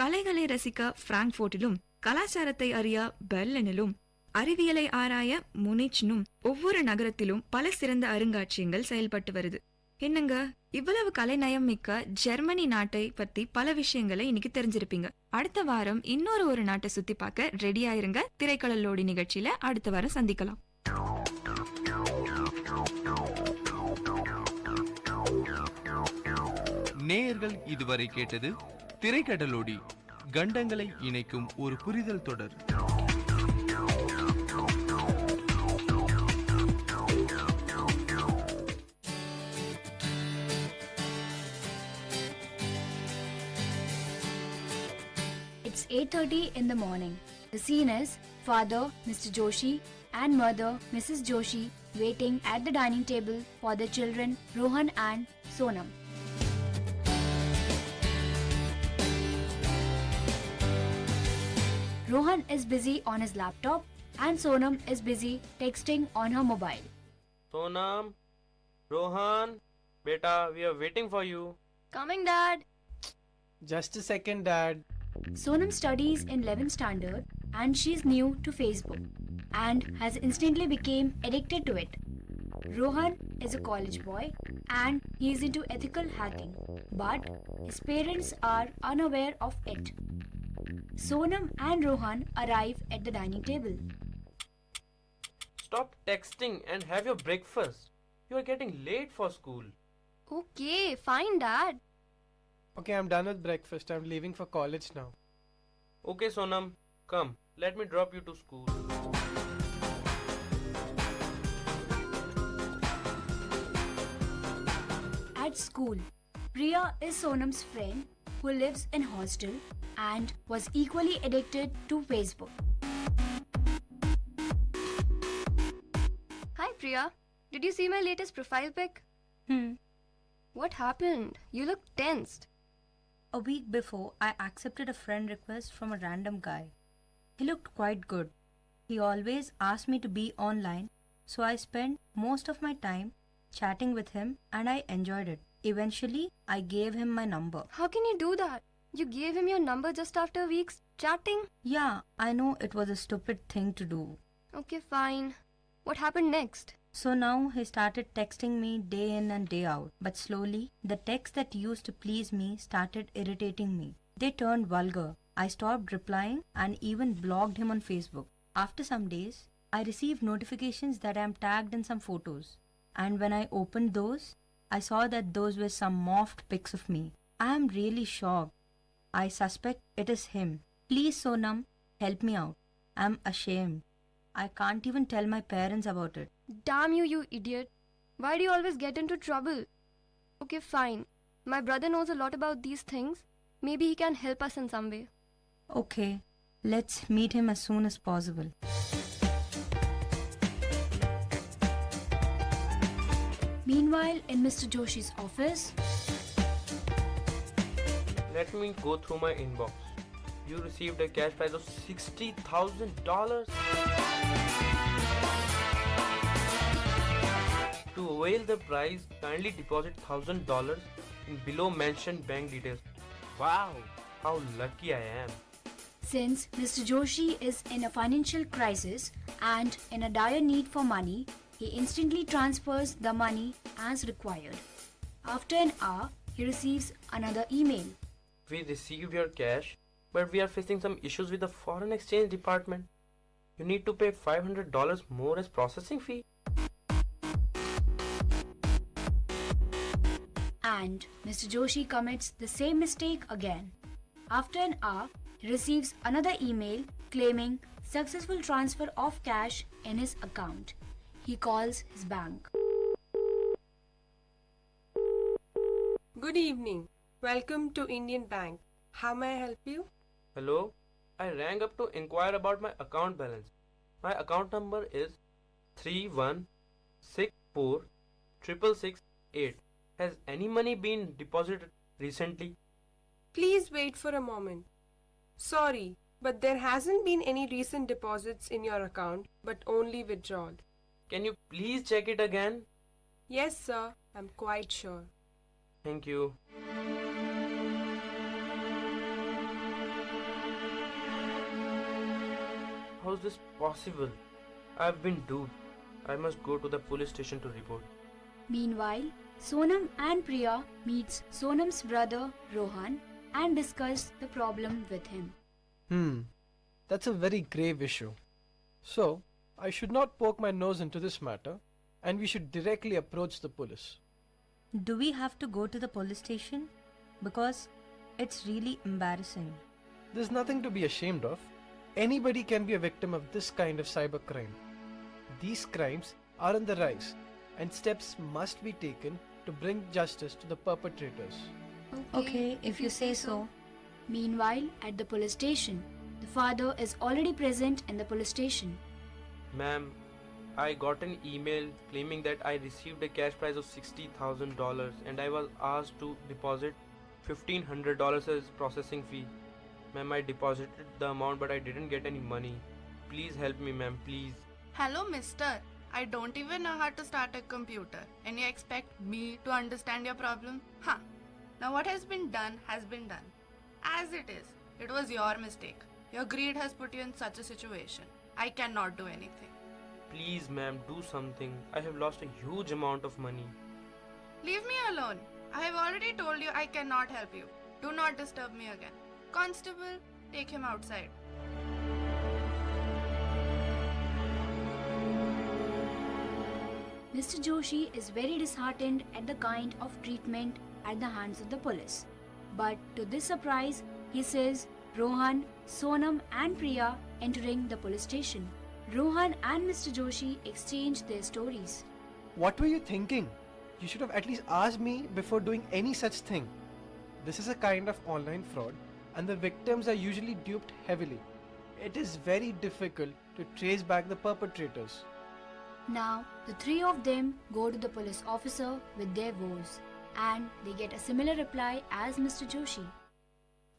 கலைகளை ரசிக்க பிராங்க்ஃபோர்ட்டிலும், கலாச்சாரத்தை அறிய பெர்லினிலும், அறிவியலை ஆராய முனிச்சினும் ஒவ்வொரு நகரத்திலும் பல சிறந்த அருங்காட்சியகங்கள் செயல்பட்டு வருது. என்னங்க, இவ்வளவு கலைநயம் மிக்க ஜெர்மனி நாட்டை பத்தி பல விஷயங்களை இன்னைக்கு தெரிஞ்சிருப்பீங்க. அடுத்த வாரம் இன்னொரு நாட்டை சுத்தி பார்க்க ரெடி ஆயிருங்க. திரைக்கடலோடி நிகழ்ச்சியில அடுத்த வாரம் சந்திக்கலாம். நேயர்கள் இதுவரை கேட்டது திரைக்கடலோடி, கண்டங்களை இணைக்கும் ஒரு புரிதல் தொடர். It's 8:30 in the morning. The scene is father, Mr. Joshi, and mother, Mrs. Joshi, waiting at the dining table for their children, Rohan and Sonam. Rohan is busy on his laptop and Sonam is busy texting on her mobile. Sonam, Rohan, beta, we are waiting for you. Coming, Dad. Just a second, Dad. Sonam studies in 11th standard and she's new to Facebook and has instantly become addicted to it. Rohan is a college boy and he is into ethical hacking, but his parents are unaware of it. Sonam and Rohan arrive at the dining table. Stop texting and have your breakfast. You are getting late for school. Okay, fine, Dad. Okay, I'm done with breakfast. I'm leaving for college now. Okay, Sonam, come. Let me drop you to school. At school, Priya is Sonam's friend who lives in hostel and was equally addicted to Facebook. Hi, Priya. Did you see my latest profile pic? What happened? You look tensed. A week before, I accepted a friend request from a random guy. He looked quite good. He always asked me to be online, so I spent most of my time chatting with him and I enjoyed it. Eventually, I gave him my number. How can you do that? You gave him your number just after weeks chatting? Yeah, I know it was a stupid thing to do. Okay, fine. What happened next? So now he started texting me day in and day out. But slowly, the texts that used to please me started irritating me. They turned vulgar. I stopped replying and even blocked him on Facebook. After some days, I received notifications that I am tagged in some photos. And when I opened those, I saw that those were some morphed pics of me. I am really shocked. I suspect it is him. Please, Sonam, help me out. I am ashamed. I can't even tell my parents about it. Damn you, you idiot. Why do you always get into trouble? Okay, fine. My brother knows a lot about these things. Maybe he can help us in some way. Okay, let's meet him as soon as possible. Meanwhile, in Mr. Joshi's office, Let me go through my inbox. You received a cash prize of $60,000. To avail the prize, kindly deposit $1,000 in below mentioned bank details. Wow, how lucky I am. since Mr. Joshi is in a financial crisis and in a dire need for money, he instantly transfers the money as required. After an hour, he receives another email. We received your cash, but we are facing some issues with the foreign exchange department. You need to pay $500 more as processing fee. And Mr. Joshi commits the same mistake again. After an hour, he receives another email claiming successful transfer of cash in his account. He calls his bank. Good evening. Welcome to Indian Bank. How may I help you? Hello, I rang up to inquire about my account balance. My account number is 3164668. Has any money been deposited recently? Please wait for a moment. Sorry, But there hasn't been any recent deposits in your account, but only withdrawal. Can you please check it again? Yes, sir. I'm quite sure. Thank you. How is this possible? I've been duped. I must go to the police station to report. Meanwhile, Sonam and Priya meets Sonam's brother Rohan and discuss the problem with him. That's a very grave issue. So, I should not poke my nose into this matter, and we should directly approach the police. Do we have to go to the police station? Because it's really embarrassing. There's nothing to be ashamed of. Anybody can be a victim of this kind of cybercrime. These crimes are on the rise, and steps must be taken to bring justice to the perpetrators. Okay, if you say so. Meanwhile, at the police station, the father is already present in the police station. Ma'am, I got an email claiming that I received a cash prize of $60,000 and I was asked to deposit $1,500 as processing fee. Ma'am, I deposited the amount but I didn't get any money. Please help me, ma'am, please. Hello, mister. I don't even know how to start a computer and you expect me to understand your problem? Huh. Now what has been done has been done. As it is, it was your mistake. Your greed has put you in such a situation. I cannot do anything. Please, ma'am, do something. I have lost a huge amount of money. Leave me alone. I have already told you I cannot help you. Do not disturb me again. Constable, take him outside. Mr. Joshi is very disheartened at the kind of treatment at the hands of the police. But to this surprise, he sees Rohan, Sonam and Priya entering the police station. Rohan and Mr. Joshi exchange their stories. What were you thinking? You should have at least asked me before doing any such thing. This is a kind of online fraud and the victims are usually duped heavily. It is very difficult to trace back the perpetrators. Now, the three of them go to the police officer with their woes, and they get a similar reply as Mr. Joshi.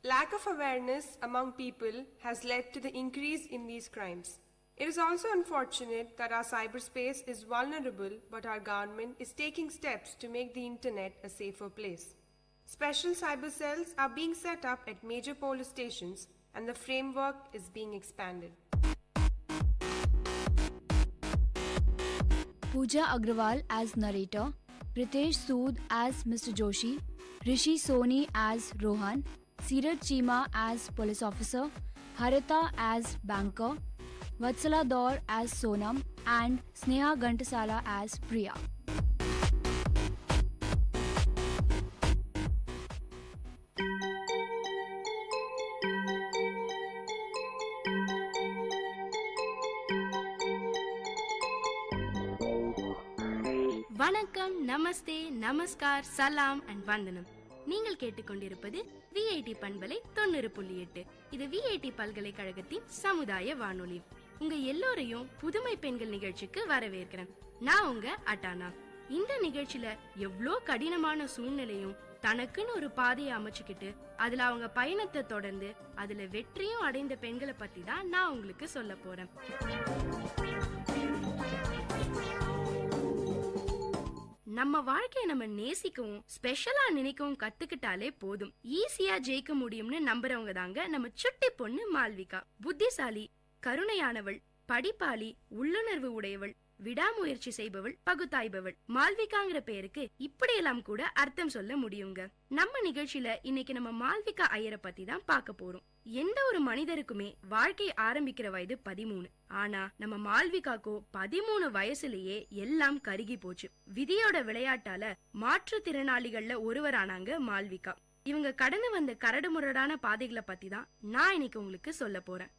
Lack of awareness among people has led to the increase in these crimes. It is also unfortunate that our cyberspace is vulnerable, but our government is taking steps to make the internet a safer place. Special cyber cells are being set up at major police stations and the framework is being expanded. Pooja Agrawal as narrator, Ritesh Sood as Mr. Joshi, Rishi Soni as Rohan, Sirat Chima as police officer, Harita as banker, Vatsala Daur as Sonam, and Sneha Gantasala as Priya. வணக்கம், நமஸ்தே, நமஸ்கார், சலாம் அண்ட் வந்தனம். நீங்கள் கேட்டுக்கொண்டிருப்பது விஐடி பண்பலை 90.8. இது விஐடி பல்கலைக்கழகத்தின் சமுதாய வானொலி. உங்க எல்லோரையும் புதுமை பெண்கள் நிகழ்ச்சிக்கு வரவேற்கிறேன். நான் உங்க அட்டானா. இந்த நிகழ்ச்சியில எவ்வளோ கடினமான சூழ்நிலையும் தனக்குன்னு ஒரு பாதையை அமைச்சுக்கிட்டு அதுல அவங்க பயணத்தை தொடர்ந்து அதுல வெற்றியும் அடைந்த பெண்களை பத்தி தான் நான் உங்களுக்கு சொல்ல போறேன். நம்ம வாழ்க்கையை நம்ம நேசிக்கவும் ஸ்பெஷலா நினைக்கவும் கத்துக்கிட்டாலே போதும், ஈஸியா ஜெயிக்க முடியும்னு நம்புறவங்க தாங்க நம்ம சுட்டி பொண்ணு மால்விகா. புத்திசாலி, கருணையானவள், படிப்பாளி, உள்ளுணர்வு உடையவள், விடாமுயற்சி செய்பவள், பகுத்தாய்பவள். மால்விகாங்கிற பேருக்கு இப்படியெல்லாம் கூட அர்த்தம் சொல்ல முடியுங்க. நம்ம நிகழ்ச்சியில இன்னைக்கு நம்ம மால்விகா ஐயரை பத்தி தான் பார்க்க போறோம். எந்த ஒரு மனிதருக்குமே வாழ்க்கை ஆரம்பிக்கிற வயது 13. ஆனா நம்ம மால்விகாக்கோ 13 வயசுலயே எல்லாம் கருகி போச்சு. விதியோட விளையாட்டால மாற்றுத்திறனாளிகள்ல ஒருவரானாங்க மால்விகா. இவங்க கடந்து வந்த கரடுமுரடான பாதைகளை பத்தி தான் நான் இன்னைக்கு உங்களுக்கு சொல்ல போறேன்.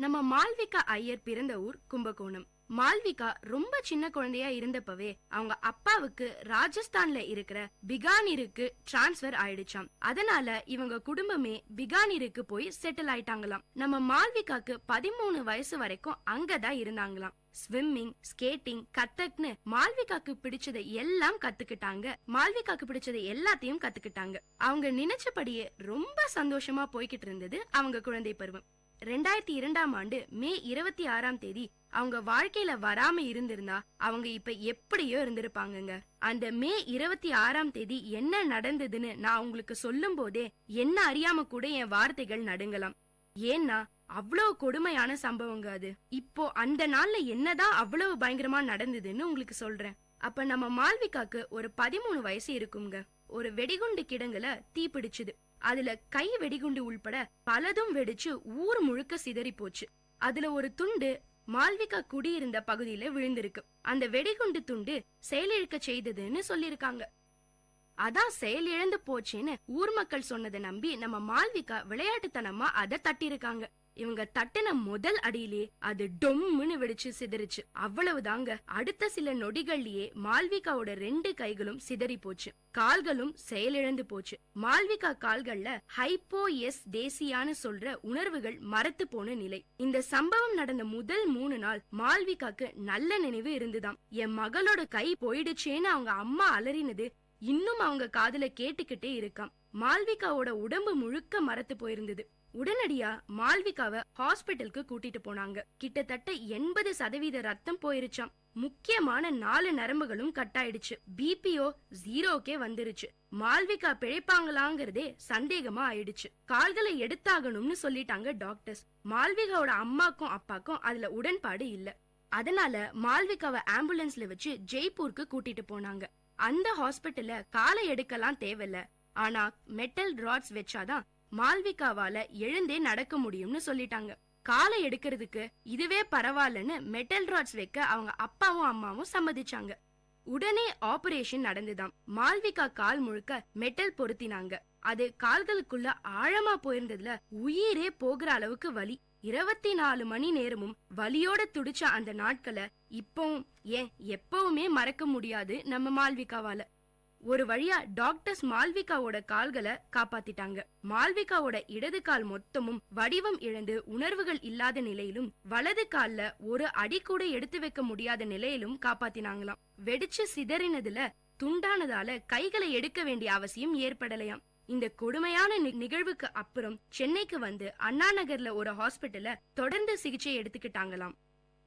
நம்ம மால்விகா ஐயர் பிறந்த ஊர் கும்பகோணம். மால்விகா ரொம்ப சின்ன குழந்தையா இருந்தப்பவே அவங்க அப்பாவுக்கு ராஜஸ்தான்ல இருக்கிற பிகானீருக்கு டிரான்ஸ்பர் ஆயிடுச்சாம். அதனால இவங்க குடும்பமே பிகானீருக்கு போய் செட்டில் ஆயிட்டாங்களாம். நம்ம மால்விகாக்கு 13 வயசு வரைக்கும் அங்கதான் இருந்தாங்களாம். ஸ்விம்மிங், ஸ்கேட்டிங், கத்தக்னு மால்விகாக்கு பிடிச்சதை எல்லாம் கத்துக்கிட்டாங்க. மால்விகாக்கு பிடிச்சதை எல்லாத்தையும் கத்துக்கிட்டாங்க. அவங்க நினைச்சபடியே ரொம்ப சந்தோஷமா போய்கிட்டு இருந்தது அவங்க குழந்தை பருவம். 2002 மே 26 அவங்க வாழ்க்கையில வராம இருந்திருந்தா அவங்க இப்ப எப்படியோ இருந்திருப்பாங்கங்க. அந்த மே 26 என்ன நடந்ததுன்னு நான் உங்களுக்கு சொல்லும் போதே என்ன அறியாம கூட என் வார்த்தைகள் நடுங்கலாம். ஏன்னா அவ்வளவு கொடுமையான சம்பவங்க அது. இப்போ அந்த நாள்ல என்னதான் அவ்வளவு பயங்கரமா நடந்ததுன்னு உங்களுக்கு சொல்றேன். அப்ப நம்ம மால்விகாக்கு ஒரு 13 வயசு இருக்குங்க. ஒரு வெடிகுண்டு கிடங்குல தீ பிடிச்சுது. அதுல கை வெடிகுண்டு உள்பட பலதும் வெடிச்சு ஊர் முழுக்க சிதறி போச்சு. அதுல ஒரு துண்டு மால்விகா குடியிருந்த பகுதியில விழுந்திருக்கு. அந்த வெடிகுண்டு துண்டு செயலிழக்க செய்ததுன்னு சொல்லிருக்காங்க. அதான் செயலிழந்து போச்சேன்னு ஊர் மக்கள் சொன்னதை நம்பி நம்ம மால்விகா விளையாட்டுத்தனமா அதை தட்டிருக்காங்க. இவங்க தட்டின முதல் அடியிலே அது டொம்முன்னு வெடிச்சு சிதறிச்சு. அவ்வளவுதாங்க. அடுத்த சில நொடிகள்லயே மால்விகாவோட 2 கைகளும் சிதறி போச்சு. கால்களும் செயலிழந்து போச்சு. மால்விகா கால்கள்ல ஹைப்போ எஸ் தேசியான்னு சொல்ற உணர்வுகள் மரத்து போன நிலை. இந்த சம்பவம் நடந்த முதல் 3 நாள் மால்விகாக்கு நல்ல நினைவு இருந்துதாம். என் மகளோட கை போயிடுச்சேன்னு அவங்க அம்மா அலறினது இன்னும் அவங்க காதுல கேட்டுக்கிட்டே இருக்காம். மால்விகாவோட உடம்பு முழுக்க மரத்து போயிருந்தது. உடனடியா மால்விகாவை ஹாஸ்பிட்டலுக்கு கூட்டிட்டு போனாங்க. கிட்டத்தட்ட 80% ரத்தம் போயிருச்சாம். முக்கியமான 4 நரம்புகளும் கட்டாயிடுச்சு. பிபிஓ 0க்கே வந்துருச்சு. மால்விகா பிழைப்பாங்களாங்கிறதே சந்தேகமா ஆயிடுச்சு. கால்களை எடுத்தாகணும்னு சொல்லிட்டாங்க டாக்டர்ஸ். மால்விகாவோட அம்மாக்கும் அப்பாக்கும் அதுல உடன்பாடு இல்ல. அதனால மால்விகாவை ஆம்புலன்ஸ்ல வச்சு ஜெய்ப்பூருக்கு கூட்டிட்டு போனாங்க. அந்த ஹாஸ்பிட்டல்ல காலை எடுக்கலாம் தேவையில்ல, ஆனா மெட்டல் ராட்ஸ் வச்சாதான் மால்விகாவால எழுந்தே நடக்க முடியும்னு சொல்லிட்டாங்க. காலை எடுக்கிறதுக்கு இதுவே பரவாயில்லன்னு மெட்டல் ராட்ஸ் வைக்க அவங்க அப்பாவும் அம்மாவும் சம்மதிச்சாங்க. உடனே ஆபரேஷன் நடந்துதான். மால்விகா கால் முழுக்க மெட்டல் பொருத்தினாங்க. அது கால்களுக்குள்ள ஆழமா போயிருந்ததுல உயிரே போகிற அளவுக்கு வலி. 24 மணி நேரமும் வலியோட துடிச்ச அந்த நாட்களை இப்பவும் ஏன் எப்பவுமே மறக்க முடியாது நம்ம மால்விகாவால. ஒரு வழியா டாக்டர்ஸ் மால்விகாவோட கால்களை காப்பாத்திட்டாங்க. மால்விகாவோட இடது கால் மொத்தமும் வடிவம் இழந்து உணர்வுகள் இல்லாத நிலையிலும் வலது கால்ல ஒரு அடி கூட எடுத்து வைக்க முடியாத நிலையிலும் காப்பாத்தினாங்களாம். வெடிச்சு சிதறினதுல துண்டானதால கைகளை எடுக்க வேண்டிய அவசியம் ஏற்படலையாம். இந்த கொடுமையான நிகழ்வுக்கு அப்புறம் சென்னைக்கு வந்து அண்ணா நகர்ல ஒரு ஹாஸ்பிட்டல்ல தொடர்ந்து சிகிச்சை எடுத்துக்கிட்டாங்களாம்.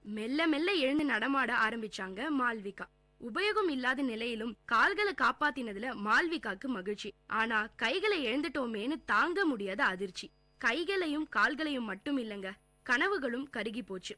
மெல்ல மெல்ல எழுந்து நடமாட ஆரம்பிச்சாங்க மால்விகா. உபயோகம் இல்லாத நிலையிலும் கால்களை காப்பாத்தினதுல மால்விகாக்கு மகிழ்ச்சி. ஆனா கைகளை எழுந்துட்டோமேன்னு தாங்க முடியாத அதிர்ச்சி. கைகளையும் கால்களையும் மட்டும் இல்லங்க, கனவுகளும் கருகி போச்சு.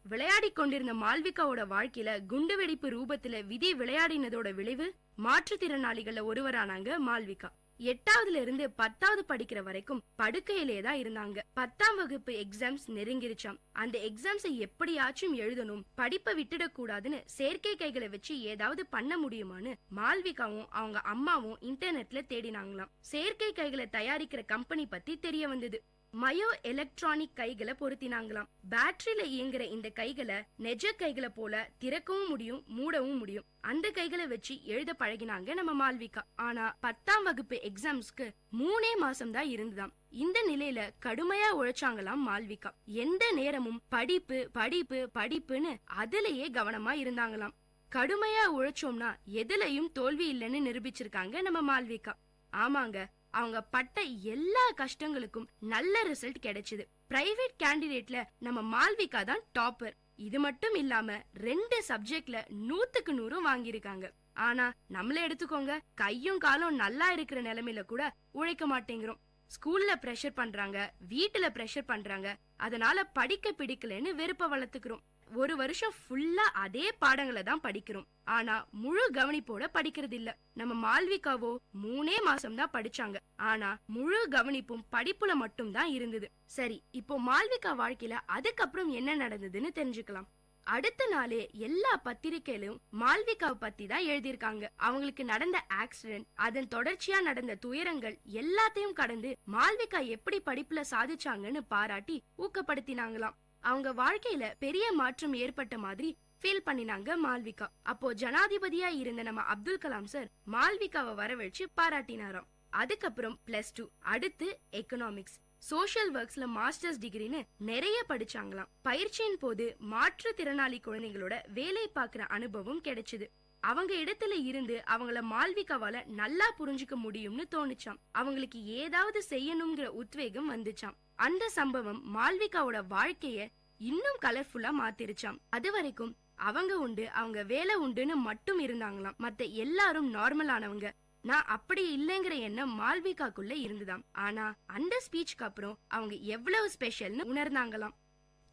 விளையாடி கொண்டிருந்த மால்விகாவோட வாழ்க்கையில குண்டுவெடிப்பு ரூபத்துல விதி விளையாடினதோட விளைவு மாற்றுத்திறனாளிகள்ல ஒருவரானாங்க மால்விகா. 8ஆவதுல இருந்து 10ஆவது படிக்கிற வரைக்கும் படுக்கையிலே தான் இருந்தாங்க. 10ஆம் வகுப்பு எக்ஸாம்ஸ் நெருங்கிருச்சாம். அந்த எக்ஸாம்ஸை எப்படியாச்சும் எழுதணும், படிப்பை விட்டுட கூடாதுன்னு செயற்கை கைகளை வச்சு ஏதாவது பண்ண முடியுமான்னு மால்விகாவும் அவங்க அம்மாவும் இன்டர்நெட்ல தேடினாங்களாம். செயற்கை கைகளை தயாரிக்கிற கம்பெனி பத்தி தெரிய வந்தது. மயோ எலக்ட்ரானிக் கைகளை பொருத்தினாங்களாம். பேட்டரியில இயங்குற இந்த கைகளை நெஜ கைகளை போல திறக்கவும் முடியும், மூடவும் முடியும். அந்த கைகளை வச்சு எழுத பழகினாங்க நம்ம மால்விகா. ஆனா 10ஆம் வகுப்பு எக்ஸாம்ஸ்க்கு 3 மாசம் தான் இருந்துதாம். இந்த நிலையில கடுமையா உழைச்சாங்களாம் மால்விகா. எந்த நேரமும் படிப்பு படிப்பு படிப்புன்னு அதுலயே கவனமா இருந்தாங்களாம். கடுமையா உழைச்சோம்னா எதுலயும் தோல்வி இல்லைன்னு நிரூபிச்சிருக்காங்க நம்ம மால்விகா. ஆமாங்க, அவங்க பட்ட எல்லா கஷ்டங்களுக்கும் நல்ல ரிசல்ட் கிடைச்சது. பிரைவேட் கேண்டிடேட்ல நம்ம மால்விகா தான் டாப்பர். இது மட்டும் இல்லாம 2 சப்ஜெக்ட்ல 100க்கு 100 வாங்கியிருக்காங்க. ஆனா நம்மள எடுத்துக்கோங்க, கையும் காலும் நல்லா இருக்கிற நிலைமையில கூட உழைக்க மாட்டேங்கிறோம். ஸ்கூல்ல பிரஷர் பண்றாங்க, வீட்டுல பிரஷர் பண்றாங்க, அதனால படிக்க பிடிக்கலன்னு வெறுப்ப வளர்த்துக்கிறோம். ஒரு வருஷம் ஃபுல்லா அதே பாடங்களை தான் படிக்கிறோம், ஆனா முழு கவனிப்போட படிக்கிறது இல்ல. நம்ம மால்விகாவோ 3 மாசம் தான் படிச்சாங்க, ஆனா முழு கவனிப்பும் படிப்புல மட்டும் தான் இருந்தது. சரி, இப்போ மால்விகா வாழ்க்கையில அதுக்கப்புறம் என்ன நடந்ததுன்னு தெரிஞ்சுக்கலாம். அடுத்த நாளே எல்லா பத்திரிகையிலும் மால்விகாவை பத்தி தான் எழுதியிருக்காங்க. அவங்களுக்கு நடந்த ஆக்சிடென்ட், அதன் தொடர்ச்சியா நடந்த துயரங்கள் எல்லாத்தையும் கடந்து மால்விகா எப்படி படிப்புல சாதிச்சாங்கன்னு பாராட்டி ஊக்கப்படுத்தினாங்களாம். அவங்க வாழ்க்கையில பெரிய மாற்றம் ஏற்பட்ட மாதிரி ஃபீல் பண்ணினாங்க மால்விகா. அப்போ ஜனாதிபதியா இருந்த நம்ம அப்துல் கலாம் சார் மால்விகாவை வரவழைச்சு பாராட்டினாராம். அதுக்கப்புறம் +2, அடுத்து எக்கனாமிக்ஸ், சோஷியல் ஒர்க்ஸ்ல மாஸ்டர்ஸ் டிகிரின்னு நிறைய படிச்சாங்களாம். பயிற்சியின் போது மாற்றுத்திறனாளி குழந்தைகளோட வேலை பார்க்கிற அனுபவம் கிடைச்சது. அவங்க இடத்துல இருந்து அவங்கள மால்விகாவால நல்லா புரிஞ்சுக்க முடியும்னு தோணுச்சாம். அவங்களுக்கு ஏதாவது செய்யணுங்கிற உத்வேகம் வந்துச்சாம். அந்த சம்பவம் மால்விகாவோட வாழ்க்கைய இன்னும் கலர்ஃபுல்லா மாத்திருச்சாம். அது வரைக்கும் அவங்க உண்டு, அவங்க வேலை உண்டுன்னு மட்டும் இருந்தாங்களாம். மத்த எல்லாரும் நார்மலானவங்க. நான் அப்படி இல்லைங்கிற எண்ணம் மால்விகாக்குள்ள இருந்துதாம். ஆனா அந்த ஸ்பீச்சுக்கு அப்புறம் அவங்க எவ்வளவு ஸ்பெஷல்னு உணர்ந்தாங்களாம்.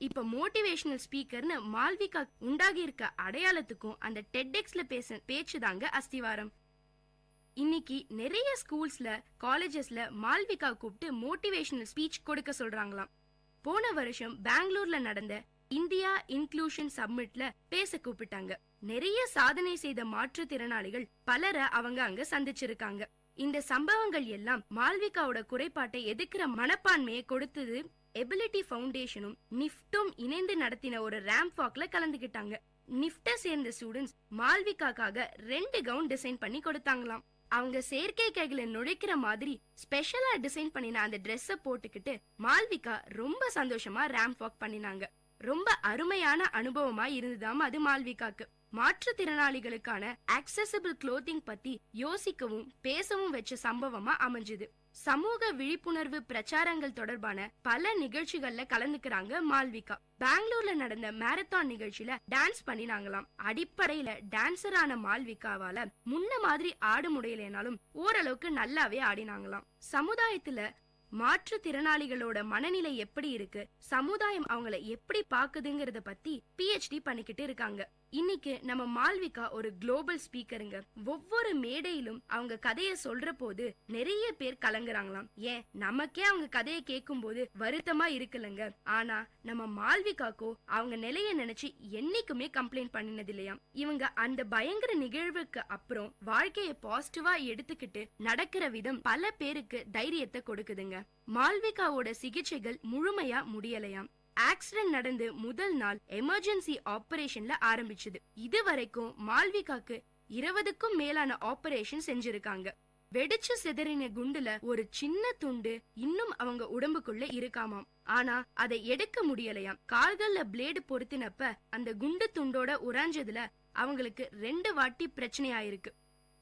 இப்ப மோட்டிவேஷனல் ஸ்பீக்கர்னு மால்விகா உண்டாகி இருக்க அடையாளத்துக்கும் அந்த டெட்எக்ஸ்ல பேச்சு தாங்க அஸ்திவாரம். இன்னைக்கு நிறைய ஸ்கூல்ஸ்ல காலேஜஸ்ல மால்விகா கூப்பிட்டு மோட்டிவேஷனல் ஸ்பீச் கொடுக்க சொல்றாங்களாம். போன வருஷம் பெங்களூர்ல நடந்த இந்தியா இன்க்ளூஷன் சம்மிட்ல பேச கூப்பிட்டாங்க. நிறைய சாதனை செய்த மாற்றுத்திறனாளிகள் பலரை அவங்க அங்க சந்திச்சிருக்காங்க. இந்த சம்பவங்கள் எல்லாம் மால்விகாவோட குறைபாட்டை எதிர்க்கிற மனப்பான்மையை கொடுத்தது. எபிலிட்டி ஃபவுண்டேஷனும் நிஃப்டும் இணைந்து நடத்தின ஒரு ரேம்ப் வாக்ல கலந்துகிட்டாங்க. நிஃப்ட சேர்ந்த ஸ்டூடெண்ட்ஸ் மால்விகாக்காக 2 கவுன் டிசைன் பண்ணி கொடுத்தாங்களாம். அவங்க செயற்கை கைகளை நுழைக்கிற மாதிரி ஸ்பெஷலா டிசைன் பண்ணின அந்த ட்ரெஸ்ஸ போட்டுக்கிட்டு மால்விகா ரொம்ப சந்தோஷமா ரேம்ப் வாக் பண்ணினாங்க. ரொம்ப அருமையான அனுபவமா இருந்துதாம் அது மால்விகாக்கு. மாற்றுத்திறனாளிகளுக்கான ஆக்சசிபிள் க்ளோத்திங் பத்தி யோசிக்கவும் பேசவும் வச்ச சம்பவமா அமைஞ்சுது. சமூக விழிப்புணர்வு பிரச்சாரங்கள் தொடர்பான பல நிகழ்ச்சிகள்ல கலந்துக்கிறாங்க மால்விகா. பெங்களூர்ல நடந்த மாரத்தான் நிகழ்ச்சியில டான்ஸ் பண்ணினாங்களாம். அடிப்படையில டான்சரான மால்விகாவால முன்ன மாதிரி ஆட முடியலனாலும் ஓரளவுக்கு நல்லாவே ஆடினாங்களாம். சமுதாயத்துல மாற்றுத்திறனாளிகளோட மனநிலை எப்படி இருக்கு, சமுதாயம் அவங்கள எப்படி பாக்குதுங்கறத பத்தி PhD பண்ணிக்கிட்டு இருக்காங்க. இன்னைக்கு நம்ம மால்விகா ஒரு குளோபல் ஸ்பீக்கருங்க. ஒவ்வொரு மேடையிலும் அவங்க கதைய சொல்ற போது நிறைய பேர் கலங்குறாங்களாம். ஏன் நமக்கே அவங்க கதையை கேட்கும் போது வருத்தமா இருக்குல்லங்க. ஆனா நம்ம மால்விகாக்கோ அவங்க நிலைய நினைச்சு என்னைக்குமே கம்ப்ளைண்ட் பண்ணினது இல்லையாம். இவங்க அந்த பயங்கர நிகழ்வுக்கு அப்புறம் வாழ்க்கைய பாசிட்டிவா எடுத்துக்கிட்டு நடக்கிற விதம் பல பேருக்கு தைரியத்தை கொடுக்குதுங்க. மால்விகாவோட சிகிச்சைகள் முழுமையா முடியலையாம். ஆக்சிடென்ட் நடந்து முதல் நாள் எமர்ஜென்சி ஆபரேஷன்ல ஆரம்பிச்சது. இது வரைக்கும் மால்விகாக்கு 20க்கும் மேலான ஆபரேஷன் செஞ்சிருக்காங்க. வெடிச்சு சிதறின குண்டுல ஒரு சின்ன துண்டு இன்னும் அவங்க உடம்புக்குள்ள இருக்காமாம். ஆனா அதை எடுக்க முடியலையாம். கால்கள்ல பிளேடு பொருத்தினப்ப அந்த குண்டு துண்டோட உராஞ்சதுல அவங்களுக்கு 2 வாட்டி பிரச்சனை ஆயிருக்கு.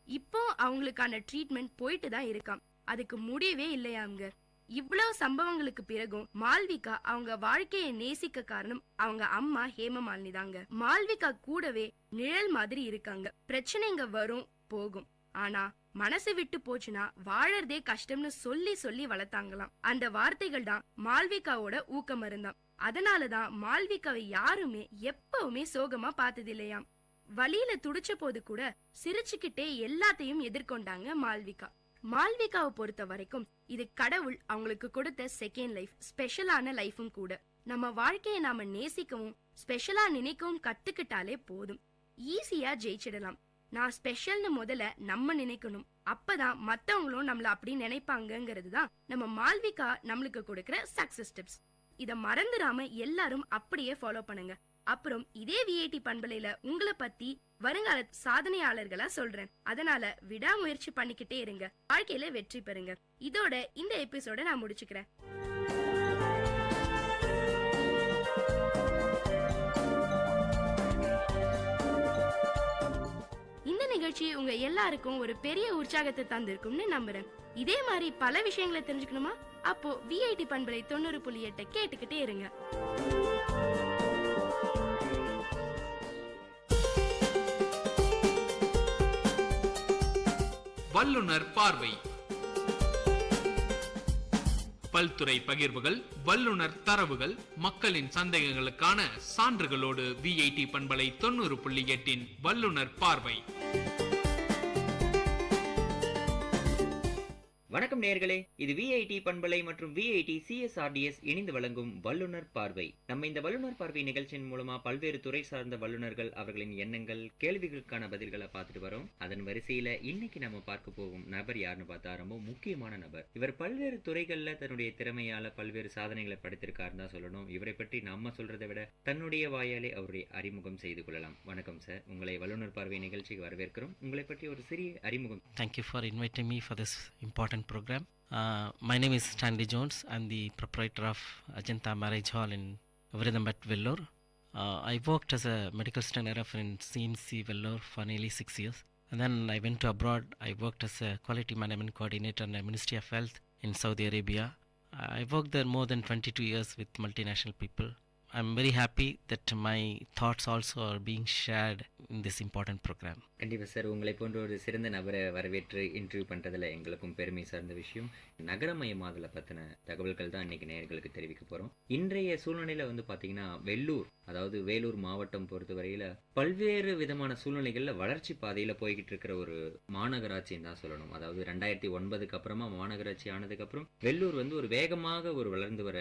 இப்போ அவங்களுக்கான ட்ரீட்மெண்ட் போயிட்டு தான் இருக்காம். அதுக்கு முடியவே இல்லையாங்க. இவ்வளவு சம்பவங்களுக்கு பிறகும் மால்விகா அவங்க வாழ்க்கையை நேசிக்க காரணம் அவங்க அம்மா ஹேமமாலினி தாங்க. மால்விகா கூடவே நிழல் மாதிரி இருக்காங்க. பிரச்சனைங்க வரும் போகும், ஆனா மனசு விட்டு போச்சுன்னா வாழறதே கஷ்டம்னு சொல்லி சொல்லி வளர்த்தாங்களாம். அந்த வார்த்தைகள் தான் மால்விகாவோட ஊக்கம் இருந்தாம். அதனாலதான் மால்விகாவை யாருமே எப்பவுமே சோகமா பார்த்தது இல்லையாம். வழியில துடிச்ச போது கூட சிரிச்சுக்கிட்டே எல்லாத்தையும் எதிர்கொண்டாங்க மால்விகா. மால்விகாவை பொறுத்த வரைக்கும் இது கடவுள் அவங்களுக்கு கொடுத்த செகண்ட் லைஃப், ஸ்பெஷலான லைஃபும் கூட. நம்ம வாழ்க்கையை நாம நேசிக்கவும் ஸ்பெஷலா நினைக்கவும் கத்துக்கிட்டாலே போதும், ஈஸியா ஜெயிச்சிடலாம். நான் ஸ்பெஷல்னு முதல்ல நம்ம நினைக்கணும். அப்பதான் மத்தவங்களும் நம்மள அப்படி நினைப்பாங்கிறது தான் நம்ம மால்விகா நம்மளுக்கு கொடுக்கிற சக்சஸ் டிப்ஸ். இத மறந்துடாம எல்லாரும் அப்படியே ஃபாலோ பண்ணுங்க. அப்புறம் இதே விஐடி பண்பலையில உங்களை பத்தி வருங்கால சாதனையாளர்களா சொல்றேன். அதனால விடாமுயற்சி பண்ணிக்கிட்டே இருங்க, வாழ்க்கையில வெற்றி பெறுங்க. இதோட இந்த எபிசோட நான் முடிச்சுக்கிறேன். இந்த நிகழ்ச்சி உங்க எல்லாருக்கும் ஒரு பெரிய உற்சாகத்தை தந்திருக்கும்னு நம்புறேன். இதே மாதிரி பல விஷயங்களை தெரிஞ்சுக்கணுமா? அப்போ விஐடி பண்பலை 90.8 கேட்டுக்கிட்டே இருங்க. வல்லுனர் பார்வை. பல்துறை பகிர்வுகள், வல்லுனர் தரவுகள், மக்களின் சந்தேகங்களுக்கான சான்றுகளோடு விஐடி பண்பலை 90.8 வல்லுனர் பார்வை. வணக்கம் நேயர்களே, இது விஐடி பண்பலை மற்றும் விஐடி CSRDS இணைந்து வழங்கும் வல்லுனர் பார்வை. நம்ம இந்த வல்லுனர் பார்வை நிகழ்ச்சியின் மூலமா பல்வேறு துறை சார்ந்த வல்லுநர்கள் அவர்களின் எண்ணங்கள், கேள்விகளுக்கான பதில்களை பார்த்துட்டு வரோம். அதன் வரிசையில இன்னைக்கு நம்ம பார்க்க போகும் நபர் யாருன்னு பார்த்தா ரொம்ப முக்கியமான நபர். இவர் பல்வேறு துறைகள்ல தன்னுடைய திறமையால பல்வேறு சாதனைகளை படைத்திருக்காருன்னு தான் சொல்லணும். இவரை பற்றி நம்ம சொல்றதை விட தன்னுடைய வாயாலே அவருடைய அறிமுகம் செய்து கொள்ளலாம். வணக்கம் சார், உங்களை வல்லுனர் பார்வை நிகழ்ச்சிக்கு வரவேற்கிறோம். உங்களை பற்றி ஒரு சிறிய அறிமுகம். Thank you for inviting me for this important program. My name is Stanley Jones. I'm the proprietor of Ajanta Marriage Hall in Viridambat, Vellore. I worked as a medical stenographer in CMC Vellore for nearly 6 years. And then I went to abroad. I worked as a quality management coordinator in the Ministry of Health in Saudi Arabia. I worked there more than 22 years with multinational people. I'm very happy that my thoughts also are being shared in this important program. கண்டிப்பாக சார், உங்களை போன்ற ஒரு சிறந்த நபரை வரவேற்று இன்டர்வியூ பண்ணுறதுல எங்களுக்கும் பெருமை சார்ந்த விஷயம். நகரமயமாதலை பற்றின தகவல்கள் தான் இன்றைக்கி நேயர்களுக்கு தெரிவிக்க போகிறோம். இன்றைய சூழ்நிலையில் வந்து பார்த்திங்கன்னா வெள்ளூர், அதாவது வேலூர் மாவட்டம் பொறுத்தவரையில் பல்வேறு விதமான சூழ்நிலைகளில் வளர்ச்சி பாதையில் போய்கிட்டு இருக்கிற ஒரு மாநகராட்சின்னு தான் சொல்லணும். அதாவது 2009 அப்புறமா மாநகராட்சி ஆனதுக்கப்புறம் வெள்ளூர் வந்து ஒரு வேகமாக ஒரு வளர்ந்து வர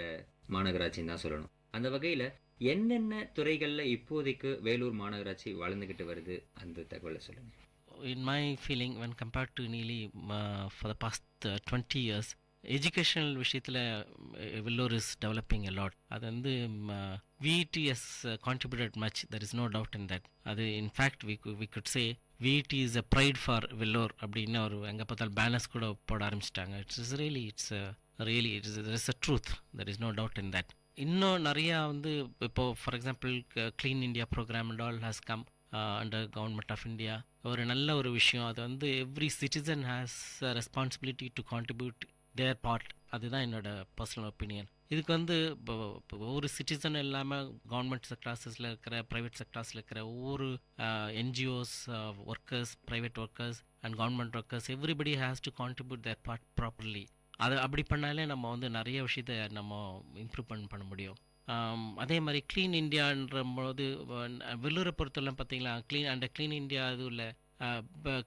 மாநகராட்சின்னு தான் சொல்லணும். அந்த வகையில் என்னென்ன துறைகளில் இப்போதைக்கு வேலூர் மாநகராட்சி வளர்ந்துக்கிட்டு வருது, அந்த தகவலை சொல்லுங்கள். In my feeling, when compared to nearly for the past 20 years, educational விஷயத்தில் Vellur is developing a lot. அது வந்து VET has contributed much, there is no doubt in that. அது in fact we could say VET is a pride for Vellur அப்படின்னு ஒரு எங்கே பார்த்தாலும் பேனர்ஸ் கூட போட ஆரம்பிச்சிட்டாங்க. There is a truth, there is no doubt in that. இன்னும் நிறையா வந்து இப்போது for example clean India program and all has come under government of India. ஒரு நல்ல ஒரு விஷயம். அது வந்து every citizen has responsibility to contribute their part. அதுதான் என்னோட பர்சனல் ஒப்பீனியன். இதுக்கு வந்து ஒவ்வொரு சிட்டிசன் இல்லாமல் கவர்மெண்ட் செக்டார்ஸில் இருக்கிற ப்ரைவேட் செக்டார்ஸில் இருக்கிற ஒவ்வொரு NGOs workers, private workers and government workers, everybody has to contribute their part properly. அது அப்படி பண்ணாலே நம்ம வந்து நிறைய விஷயத்த நம்ம இம்ப்ரூவ்மெண்ட் பண்ண முடியும். அதே மாதிரி க்ளீன் இண்டியான்ற போது வெள்ளூரை பொறுத்தவரை பார்த்தீங்களா, க்ளீன் இண்டியா இதுவில்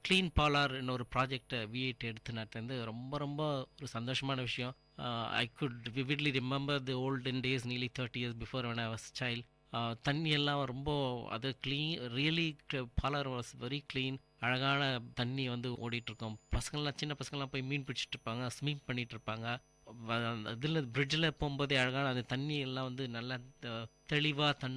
க்ளீன் பாலார்னு ஒரு ப்ராஜெக்டை VET எடுத்து நடத்துறது ரொம்ப ரொம்ப ஒரு சந்தோஷமான விஷயம். I could விவிட்லி remember the olden days nearly 30 years before when I was child. தண்ணி எல்லாம் ரொம்ப அது really Palar was very clean. அழகான தண்ணி வந்து ஓடிட்டுருக்கோம். சின்ன பசங்கள்லாம் போய் மீன் பிடிச்சிட்டு இருப்பாங்க, ஸ்விம் பண்ணிகிட்டு இருப்பாங்க. இதில் பிரிட்ஜில் போகும்போதே அழகான அந்த தண்ணி எல்லாம் வந்து நல்லா தெளிவாக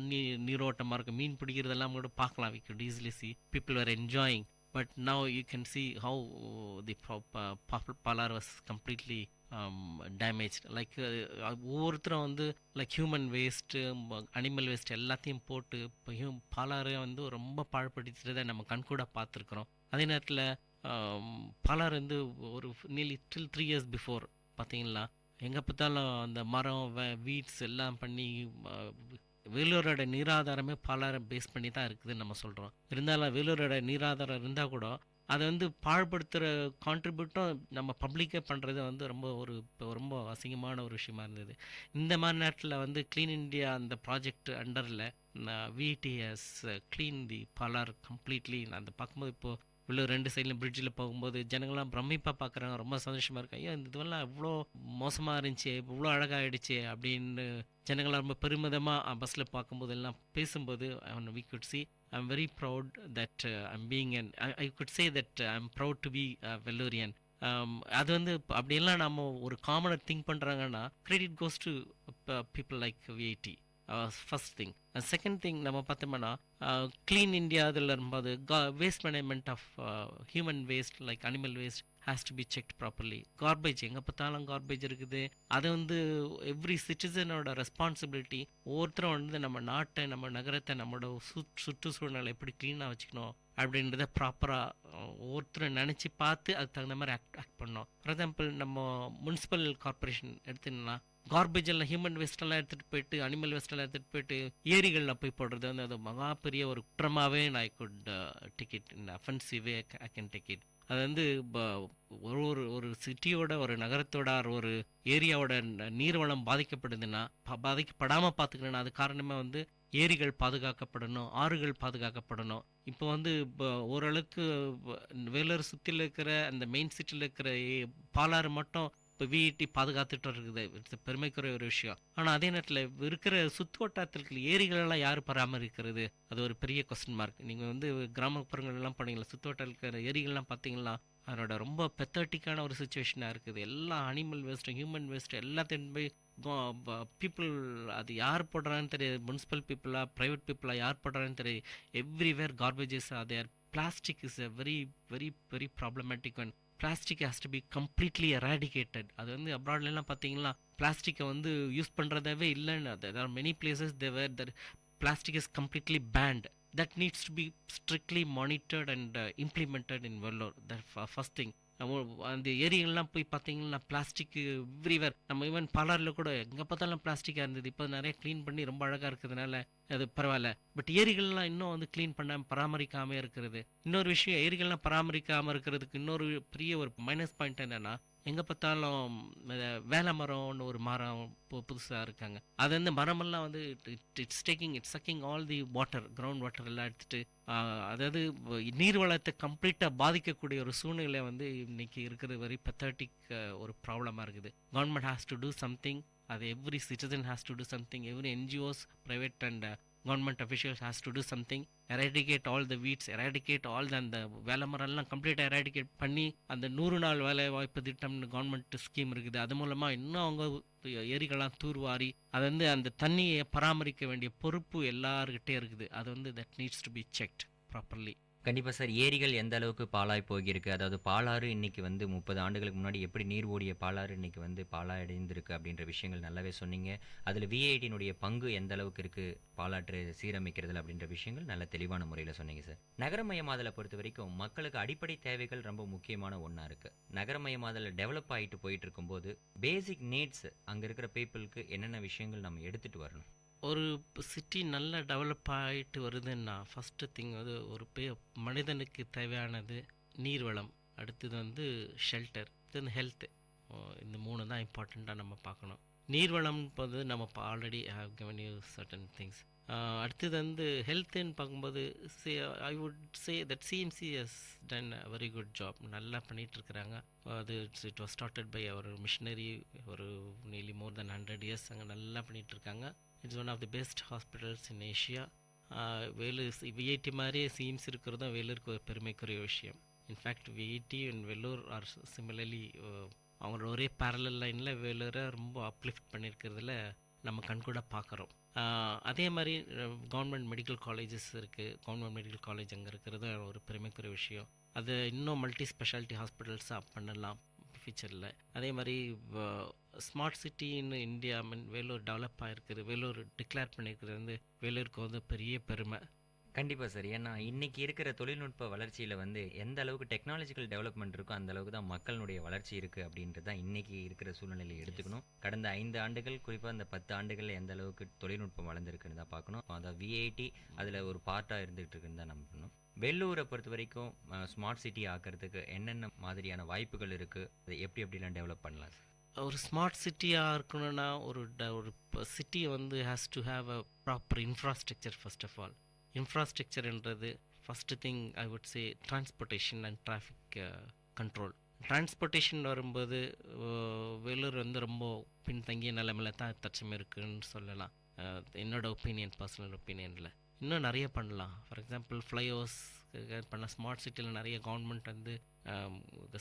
நீரோட்டமாக இருக்கும். மீன் பிடிக்கிறதெல்லாம் கூட பார்க்கலாம். we could easily see people were enjoying. But now you can see how the Palar was completely damaged. Like ஒவ்வொருத்தரும் வந்து like human waste, animal waste எல்லாத்தையும் போட்டு இப்போ பாலாரை வந்து ரொம்ப பாழ்படுத்துறதை நம்ம கண்கூட பார்த்துருக்குறோம். அதே நேரத்தில் பாலார் வந்து ஒரு நியர்லி 3 years before பார்த்தீங்களா, எங்கே பார்த்தாலும் அந்த மரம் வீட்ஸ் எல்லாம் பண்ணி வேலூரோட நீராதாரமே பாலாரை பேஸ் பண்ணி தான் இருக்குதுன்னு நம்ம சொல்கிறோம். இருந்தாலும் வேலூரோட நீராதாரம் இருந்தால் கூட அதை வந்து பாழ்படுத்துகிற கான்ட்ரிபியூட்டும் நம்ம பப்ளிக்கே பண்ணுறது வந்து ரொம்ப அசிங்கமான ஒரு விஷயமா இருந்தது. இந்த மாதிரி நேரத்தில் வந்து க்ளீன் இண்டியா அந்த ப்ராஜெக்ட் அண்டரில் VET has cleaned the Palar completely. நான் அந்த பார்க்கும்போது இப்போது இவ்வளோ 2 சைடில் பிரிட்ஜில் போகும்போது ஜனங்கள்லாம் பிரமிப்பாக பார்க்குறாங்க, ரொம்ப சந்தோஷமாக இருக்கு. ஐயோ இதுவெல்லாம் இவ்வளோ மோசமாக இருந்துச்சு, இவ்வளோ அழகாகிடுச்சு அப்படின்னு ஜனங்களாம் ரொம்ப பெருமிதமாக பஸ்ஸில் பார்க்கும்போது எல்லாம் பேசும்போது we could see I'm very proud that I'm being I could say that I'm proud to be a Vellurian. அது வந்து அப்படியெல்லாம் நம்ம ஒரு காமனாக திங்க் பண்ணுறாங்கன்னா credit goes to people like VET. First thing. Second thing நம்ம பார்த்தோம்னா க்ளீன் இண்டியா இதில் இருக்கும்போது waste management of human waste like animal waste has to be checked properly. Garbage எங்கே பார்த்தாலும் கார்பேஜ் இருக்குது. அது வந்து எவ்ரி சிட்டிசனோட ரெஸ்பான்சிபிலிட்டி. ஒவ்வொருத்தரும் வந்து நம்ம நாட்டை, நம்ம நகரத்தை, நம்மளோட சுற்றுச்சூழலை எப்படி க்ளீனாக வச்சுக்கணும் அப்படின்றத ப்ராப்பராக ஒவ்வொருத்தரும் நினச்சி பார்த்து அதுக்கு தகுந்த மாதிரி ஆக்ட் பண்ணோம். ஃபார் எக்ஸாம்பிள் நம்ம முனிசிபல் கார்பரேஷன் எடுத்துன்னா கார்பேஜ் எல்லாம் ஹியூமன் வேஸ்டெல்லாம் எடுத்துகிட்டு போயிட்டு அனிமல் வேஸ்டெல்லாம் எடுத்துகிட்டு போயிட்டு ஏரிகளில் போய் போடுறது வந்து அது மகா பெரிய ஒரு குற்றமாகவே I could take it in அஃபென்சிவே ஐ கேன் டேக் இட். அது வந்து ஒரு சிட்டியோட, ஒரு நகரத்தோட, ஒரு ஏரியாவோட நீர்வளம் பாதிக்கப்படுதுன்னா பாதிக்கப்படாமல் பார்த்துக்கணுன்னா அது காரணமே வந்து ஏரிகள் பாதுகாக்கப்படணும், ஆறுகள் பாதுகாக்கப்படணும். இப்போ வந்து ஓரளவுக்கு வேலூர் சுற்றியில் இருக்கிற அந்த மெயின் சிட்டியில் இருக்கிற பாலாறு மட்டும் இப்போ VET பாதுகாத்துட்டு இருக்குது. இட்ஸ் பெருமைக்குரிய ஒரு விஷயம். ஆனால் அதே நேரத்தில் இருக்கிற சுற்று வட்டாரத்தில் ஏரிகளெல்லாம் யார் பராமரிக்கிறது, அது ஒரு பெரிய கொஸ்டின் மார்க். நீங்கள் வந்து கிராமப்புறங்கள்லாம் போனீங்களா, சுற்று வட்டாரத்தில் இருக்கிற ஏரிகள்லாம் பார்த்தீங்கன்னா அதனோட ரொம்ப பெத்தட்டிக்கான ஒரு சுச்சுவேஷனாக இருக்குது. எல்லா அனிமல் வேஸ்ட்டும் ஹியூமன் வேஸ்ட்டும் எல்லாத்தையும் போய் பீப்புள் அது யார் போடுறான்னு தெரியாது. முனிசிபல் பீப்புளா ப்ரைவேட் பீப்புளா யார் போடுறான்னு தெரியாது. Everywhere garbages are there. Plastic is a very very very problematic one. Plastic has to be completely eradicated. அது வந்து அப்ராட்லாம் பார்த்தீங்கன்னா பிளாஸ்டிக்கை வந்து யூஸ் பண்ணுறதாவே இல்லைன்னு. there are many places there were that plastic is completely banned. That needs to be strictly monitored and implemented in Vellore. That first thing. அந்த ஏரியாலாம் போய் பார்த்தீங்கன்னா பிளாஸ்டிக் எவ்ரிவேர். நம்ம ஈவன் பாலாறில் கூட எங்கே பார்த்தாலும் பிளாஸ்டிக்காக இருந்தது. இப்போ நிறைய க்ளீன் பண்ணி ரொம்ப அழகாக இருக்கிறதுனால அது பரவாயில்ல. பட் ஏரிகள்லாம் இன்னும் வந்து க்ளீன் பண்ணாமல் பராமரிக்காமல் இருக்கிறது. இன்னொரு விஷயம், ஏரிகள்லாம் பராமரிக்காமல் இருக்கிறதுக்கு இன்னொரு பெரிய ஒரு மைனஸ் பாயிண்ட் என்னென்னா, எங்கே பார்த்தாலும் வேலை மரம்னு ஒரு மரம் புதுசாக இருக்காங்க. அது வந்து மரமெல்லாம் வந்து it's sucking all the water, ground water எல்லாம் எடுத்துகிட்டு, அதாவது நீர்வளத்தை கம்ப்ளீட்டாக பாதிக்கக்கூடிய ஒரு சூழ்நிலை வந்து இன்னைக்கு இருக்கிறது வெரி பத்தட்டிக் ஒரு ப்ராப்ளமாக இருக்குது. Government has to do something. அது every citizen has to do something. Every NGOs, private and government officials has to do something. Eradicate all the weeds, eradicate all அந்த வேலை மரம்லாம் கம்ப்ளீட்டாக எராடிகேட் பண்ணி அந்த 100 நாள் வேலை வாய்ப்பு திட்டம்னு கவர்மெண்ட் ஸ்கீம் இருக்குது. அது மூலமாக இன்னும் அவங்க ஏரிகள்லாம் தூர்வாரி அதை வந்து அந்த தண்ணியை பராமரிக்க வேண்டிய பொறுப்பு எல்லாருக்கிட்டே இருக்குது. அது வந்து that needs to be checked properly. கண்டிப்பாக சார். ஏரிகள் எந்த அளவுக்கு பாழாய் போகிருக்கு, அதாவது பாலாறு இன்னைக்கு வந்து 30 ஆண்டுகளுக்கு முன்னாடி எப்படி நீர் ஓடிய பாலாறு இன்னைக்கு வந்து பாழாயடைந்திருக்கு அப்படின்ற விஷயங்கள் நல்லாவே சொன்னீங்க. அதில் விஐடியினுடைய பங்கு எந்த அளவுக்கு இருக்குது பாலாற்று சீரமைக்கிறதுல அப்படின்ற விஷயங்கள் நல்ல தெளிவான முறையில் சொன்னீங்க சார். நகரமயமாதலை பொறுத்த வரைக்கும் மக்களுக்கு அடிப்படை தேவைகள் ரொம்ப முக்கியமான ஒன்றா இருக்குது. நகரமயமாதலை டெவலப் ஆகிட்டு போயிட்டு இருக்கும்போது பேசிக் நீட்ஸ் அங்கே இருக்கிற பீப்புளுக்கு என்னென்ன விஷயங்கள் நம்ம எடுத்துகிட்டு வரணும்? ஒரு சிட்டி நல்லா டெவலப் ஆகிட்டு வருதுன்னா ஃபஸ்ட்டு திங் வந்து ஒரு மனிதனுக்கு தேவையானது நீர்வளம், அடுத்தது வந்து ஷெல்டர், தென் ஹெல்த்து. இந்த 3 தான் இம்பார்ட்டண்ட்டாக நம்ம பார்க்கணும். நீர்வளம் வந்து நம்ம already have given you certain things. அடுத்தது வந்து ஹெல்த்துன்னு பார்க்கும்போது I would say that CMC has done a very good job. நல்லா பண்ணிகிட்ருக்குறாங்க. அது it was started by our missionary. ஒரு நியர்லி மோர் தென் 100 years அங்கே நல்லா பண்ணிகிட்ருக்காங்க. It's one of the best hospitals in Asia. Vellore VIT மாதிரியே சிஎம்சி இருக்கிறதும் வேலூருக்கு ஒரு பெருமைக்குரிய விஷயம். In fact VIT and Vellore are similarly அவங்களோட ஒரே பேரலல் லைனில் வேலூரை ரொம்ப அப்லிஃப்ட் பண்ணியிருக்கிறதுல நம்ம கண்கூட பார்க்குறோம். அதே மாதிரி கவர்மெண்ட் மெடிக்கல் காலேஜஸ் இருக்குது. கவர்மெண்ட் மெடிக்கல் காலேஜ் அங்கே இருக்கிறது ஒரு பெருமைக்குரிய விஷயம். அது இன்னும் மல்டி ஸ்பெஷாலிட்டி ஹாஸ்பிட்டல்ஸாக பண்ணலாம் ஃபியூச்சரில். அதே மாதிரி ஸ்மார்ட் சிட்டின்னு இந்தியா வேலூர் டெவலப் ஆகிருக்குது. வேலூர் டிக்ளேர் பண்ணியிருக்கிறது வந்து வேலூருக்கு வந்து பெரிய பெருமை. கண்டிப்பாக சார். ஏன்னா இன்னைக்கு இருக்கிற தொழில்நுட்ப வளர்ச்சியில் வந்து எந்த அளவுக்கு டெக்னாலஜிக்கல் டெவலப்மெண்ட் இருக்கோ அந்த அளவுக்கு தான் மக்களுடைய வளர்ச்சி இருக்குது அப்படின்றது தான் இன்றைக்கி இருக்கிற சூழ்நிலையை எடுத்துக்கணும். கடந்த 5 ஆண்டுகள், குறிப்பாக இந்த 10 ஆண்டுகளில் எந்த அளவுக்கு தொழில்நுட்பம் வளர்ந்துருக்குன்னு தான் பார்க்கணும். அதாவது விஐடி அதில் ஒரு பார்ட்டாக இருந்துகிட்டு இருக்குன்னு தான் நம்ம பண்ணணும். வெள்ளூரை பொறுத்த வரைக்கும் ஸ்மார்ட் சிட்டி ஆக்கிறதுக்கு என்னென்ன மாதிரியான வாய்ப்புகள் இருக்குது, அதை எப்படிலாம் டெவலப் பண்ணலாம் சார்? ஒரு ஸ்மார்ட் சிட்டியாக இருக்கணும்னா ஒரு சிட்டி வந்து has to have a proper infrastructure. First of all இன்ஃப்ராஸ்ட்ரக்சர்ன்றது first thing I would say transportation and traffic control. Transportation வரும்போது வேலூர் வந்து ரொம்ப பின்தங்கிய நிலைமையில தான் தச்சமே இருக்குதுன்னு சொல்லலாம். என்னோட ஒப்பீனியன், பர்சனல் ஒப்பீனியனில் இன்னும் நிறைய பண்ணலாம். ஃபார் எக்ஸாம்பிள் ஃப்ளைஓவர்ஸ் பண்ணலாம். ஸ்மார்ட் சிட்டியில் நிறைய கவர்மெண்ட் வந்து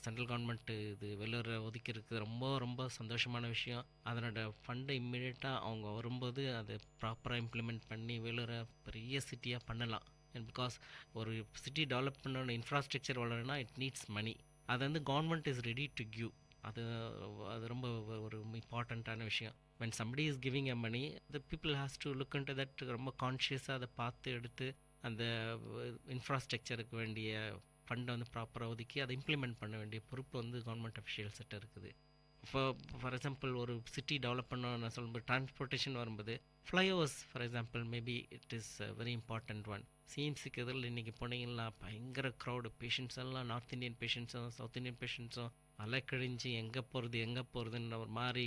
சென்ட்ரல் கவர்மெண்ட்டு இது வெள்ளூரை ஒதுக்கிருக்கு. ரொம்ப ரொம்ப சந்தோஷமான விஷயம். அதனோட ஃபண்டை இம்மிடியட்டாக அவங்க வரும்போது அதை ப்ராப்பராக இம்ப்ளிமெண்ட் பண்ணி வேலூரை பெரிய சிட்டியாக பண்ணலாம். பிகாஸ் ஒரு சிட்டி டெவலப் பண்ண இன்ஃப்ராஸ்ட்ரக்சர் வளரணும்னா இட் நீட்ஸ் மணி. அதை வந்து government is ready to give. அது ரொம்ப ஒரு இம்பார்ட்டண்ட்டான விஷயம். when somebody is giving a money, the people has to look into that. ரொம்ப கான்ஷியஸாக அதை பார்த்து எடுத்து அந்த இன்ஃப்ராஸ்ட்ரக்சருக்கு வேண்டிய ஃபண்டை வந்து ப்ராப்பராக ஒதுக்கி அதை இம்ப்ளிமெண்ட் பண்ண வேண்டிய பொறுப்பு வந்து கவர்மெண்ட் அஃபிஷியல்ஸ்கிட்ட இருக்குது. ஃபார் எக்ஸாம்பிள் ஒரு சிட்டி டெவலப் பண்ணணும்னு சொல்லும்போது டிரான்ஸ்போர்ட்டேஷன் வரும்போது flyovers for example maybe it is very important one. சிஎம்சிக்கு எதிரில் இன்றைக்கி போனீங்கன்னா பயங்கர க்ரௌடு. பேஷண்ட்ஸ் எல்லாம் நார்த் இந்தியன் பேஷண்ட்ஸும் சவுத் இந்தியன் பேஷண்ட்ஸும் அலைக்கழிஞ்சு எங்கே போகிறதுன்னு ஒரு மாதிரி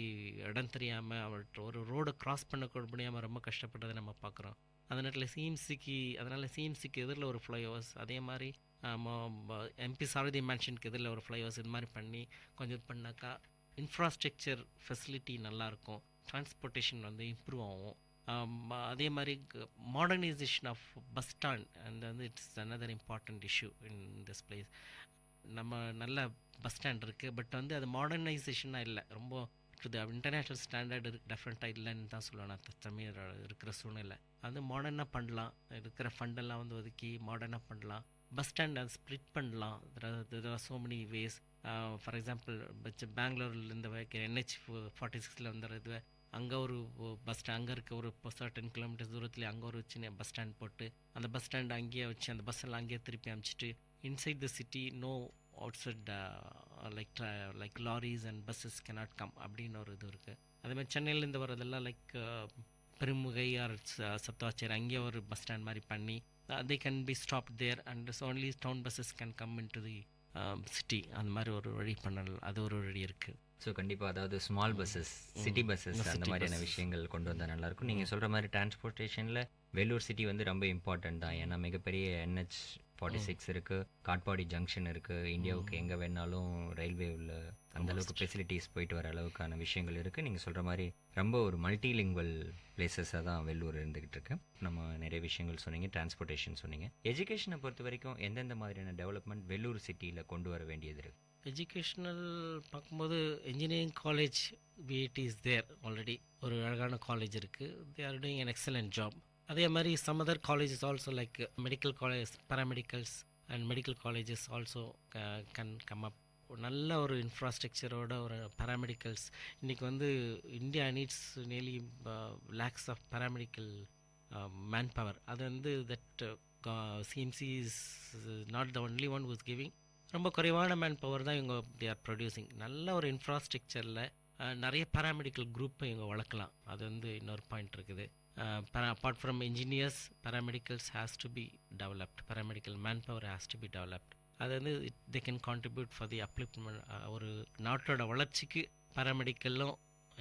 இடம் தெரியாமல் அவர்கிட்ட ஒரு ரோடை க்ராஸ் பண்ண முடியாமல் ரொம்ப கஷ்டப்பட்டதை நம்ம பார்க்குறோம். அதனால் சிஎம்சிக்கு எதிரில் ஒரு ஃப்ளைஓவர்ஸ், அதே மாதிரி எம்பி சாரதி மேன்ஷனுக்கு எதிரில் ஒரு ஃப்ளைஓவர்ஸ் இது மாதிரி பண்ணி கொஞ்சம் இது பண்ணாக்கா இன்ஃப்ராஸ்ட்ரக்சர் ஃபெசிலிட்டி நல்லாயிருக்கும். டிரான்ஸ்போர்ட்டேஷன் வந்து இம்ப்ரூவ் ஆகும். அதே மாதிரி modernisation of bus stand and வந்து it's another important issue in this place. நம்ம நல்ல பஸ் ஸ்டாண்ட் இருக்குது, பட் வந்து அது மாடர்னைசேஷனாக இல்லை. ரொம்ப இன்டர்நேஷ்னல் ஸ்டாண்டர்டு டெஃபரெண்ட்டாக இல்லைன்னு தான் சொல்லணும். தமிழ் இருக்கிற சூழ்நிலை அது மாடர்னாக பண்ணலாம். இருக்கிற ஃபண்டெல்லாம் வந்து ஒதுக்கி மாடர்னாக பண்ணலாம். பஸ் ஸ்டாண்ட் அதை ஸ்ப்ளிட் பண்ணலாம். there are so many ways. For example பெங்களூர்லேருந்து வைக்கிற NH 46 வந்துடுறது அங்கே ஒரு பஸ் ஸ்டாண்ட், அங்கே இருக்க ஒரு 10 கிலோமீட்டர்ஸ் தூரத்துலேயே அங்கே ஒரு சின்ன பஸ் ஸ்டாண்ட் போட்டு அந்த பஸ் ஸ்டாண்ட் அங்கேயே வச்சு அந்த பஸ் எல்லாம் அங்கேயே திருப்பி அனுப்பிச்சிட்டு inside the city no outside like lorries and buses cannot come அப்படின்னு ஒரு இது இருக்குது. அதேமாதிரி சென்னையிலேருந்து வரதெல்லாம் லைக் பெருமுகை ஆர் சப்தாச்சேரி அங்கேயே ஒரு பஸ் ஸ்டாண்ட் மாதிரி பண்ணி they can be stopped there and so only town buses can come into the city. அந்த மாதிரி ஒரு வழி பண்ணலாம், அது ஒரு வழி இருக்குது. ஸோ கண்டிப்பாக அதாவது ஸ்மால் பஸ்ஸஸ், சிட்டி பஸ்ஸஸ் அந்த மாதிரியான விஷயங்கள் கொண்டு வந்தால் நல்லாயிருக்கும். நீங்கள் சொல்கிற மாதிரி டிரான்ஸ்போர்ட்டேஷனில் வேலூர் சிட்டி வந்து ரொம்ப இம்பார்ட்டன்ட் தான். ஏன்னா மிகப்பெரிய NH46 இருக்குது, காட்பாடி ஜங்ஷன் இருக்குது, இந்தியாவுக்கு எங்கே வேணாலும் ரயில்வே உள்ள அந்தளவுக்கு ஃபெசிலிட்டிஸ் போயிட்டு வர அளவுக்கான விஷயங்கள் இருக்குது. நீங்கள் சொல்கிற மாதிரி ரொம்ப ஒரு மல்டிலிங்குவல் பிளேசஸாக தான் வேலூர் இருந்துக்கிட்டு இருக்கு. நம்ம நிறைய விஷயங்கள் சொன்னீங்க, டிரான்ஸ்போர்ட்டேஷன் சொன்னீங்க. எஜுகேஷனை பொறுத்த வரைக்கும் எந்தெந்த மாதிரியான டெவலப்மெண்ட் வேலூர் சிட்டியில் கொண்டு வர வேண்டியது இருக்குது? எஜுகேஷ்னல் பார்க்கும்போது engineering college VIT is there already, ஒரு அழகான காலேஜ் இருக்குது. They are doing an excellent job. அதே மாதிரி some other colleges also like medical college, paramedicals and medical colleges also can come up. நல்ல ஒரு இன்ஃப்ராஸ்ட்ரக்சரோட ஒரு பேராமெடிக்கல்ஸ் இன்றைக்கி வந்து India needs nearly lakhs of paramedical man power. அது வந்து that CMC is not the only one who's giving. ரொம்ப குறைவான மேன் பவர் தான் இவங்க தே ஆர் ப்ரொடியூசிங். நல்ல ஒரு இன்ஃப்ராஸ்ட்ரக்சரில் நிறைய பேராமெடிக்கல் குரூப்பை இவங்க வளர்க்கலாம். அது வந்து இன்னொரு பாயிண்ட் இருக்குது. Apart from engineers, paramedicals has to be developed, paramedical man power has to be developed. அது வந்து they can contribute for the upliftment. ஒரு நாட்டோட வளர்ச்சிக்கு பேராமெடிக்கலும்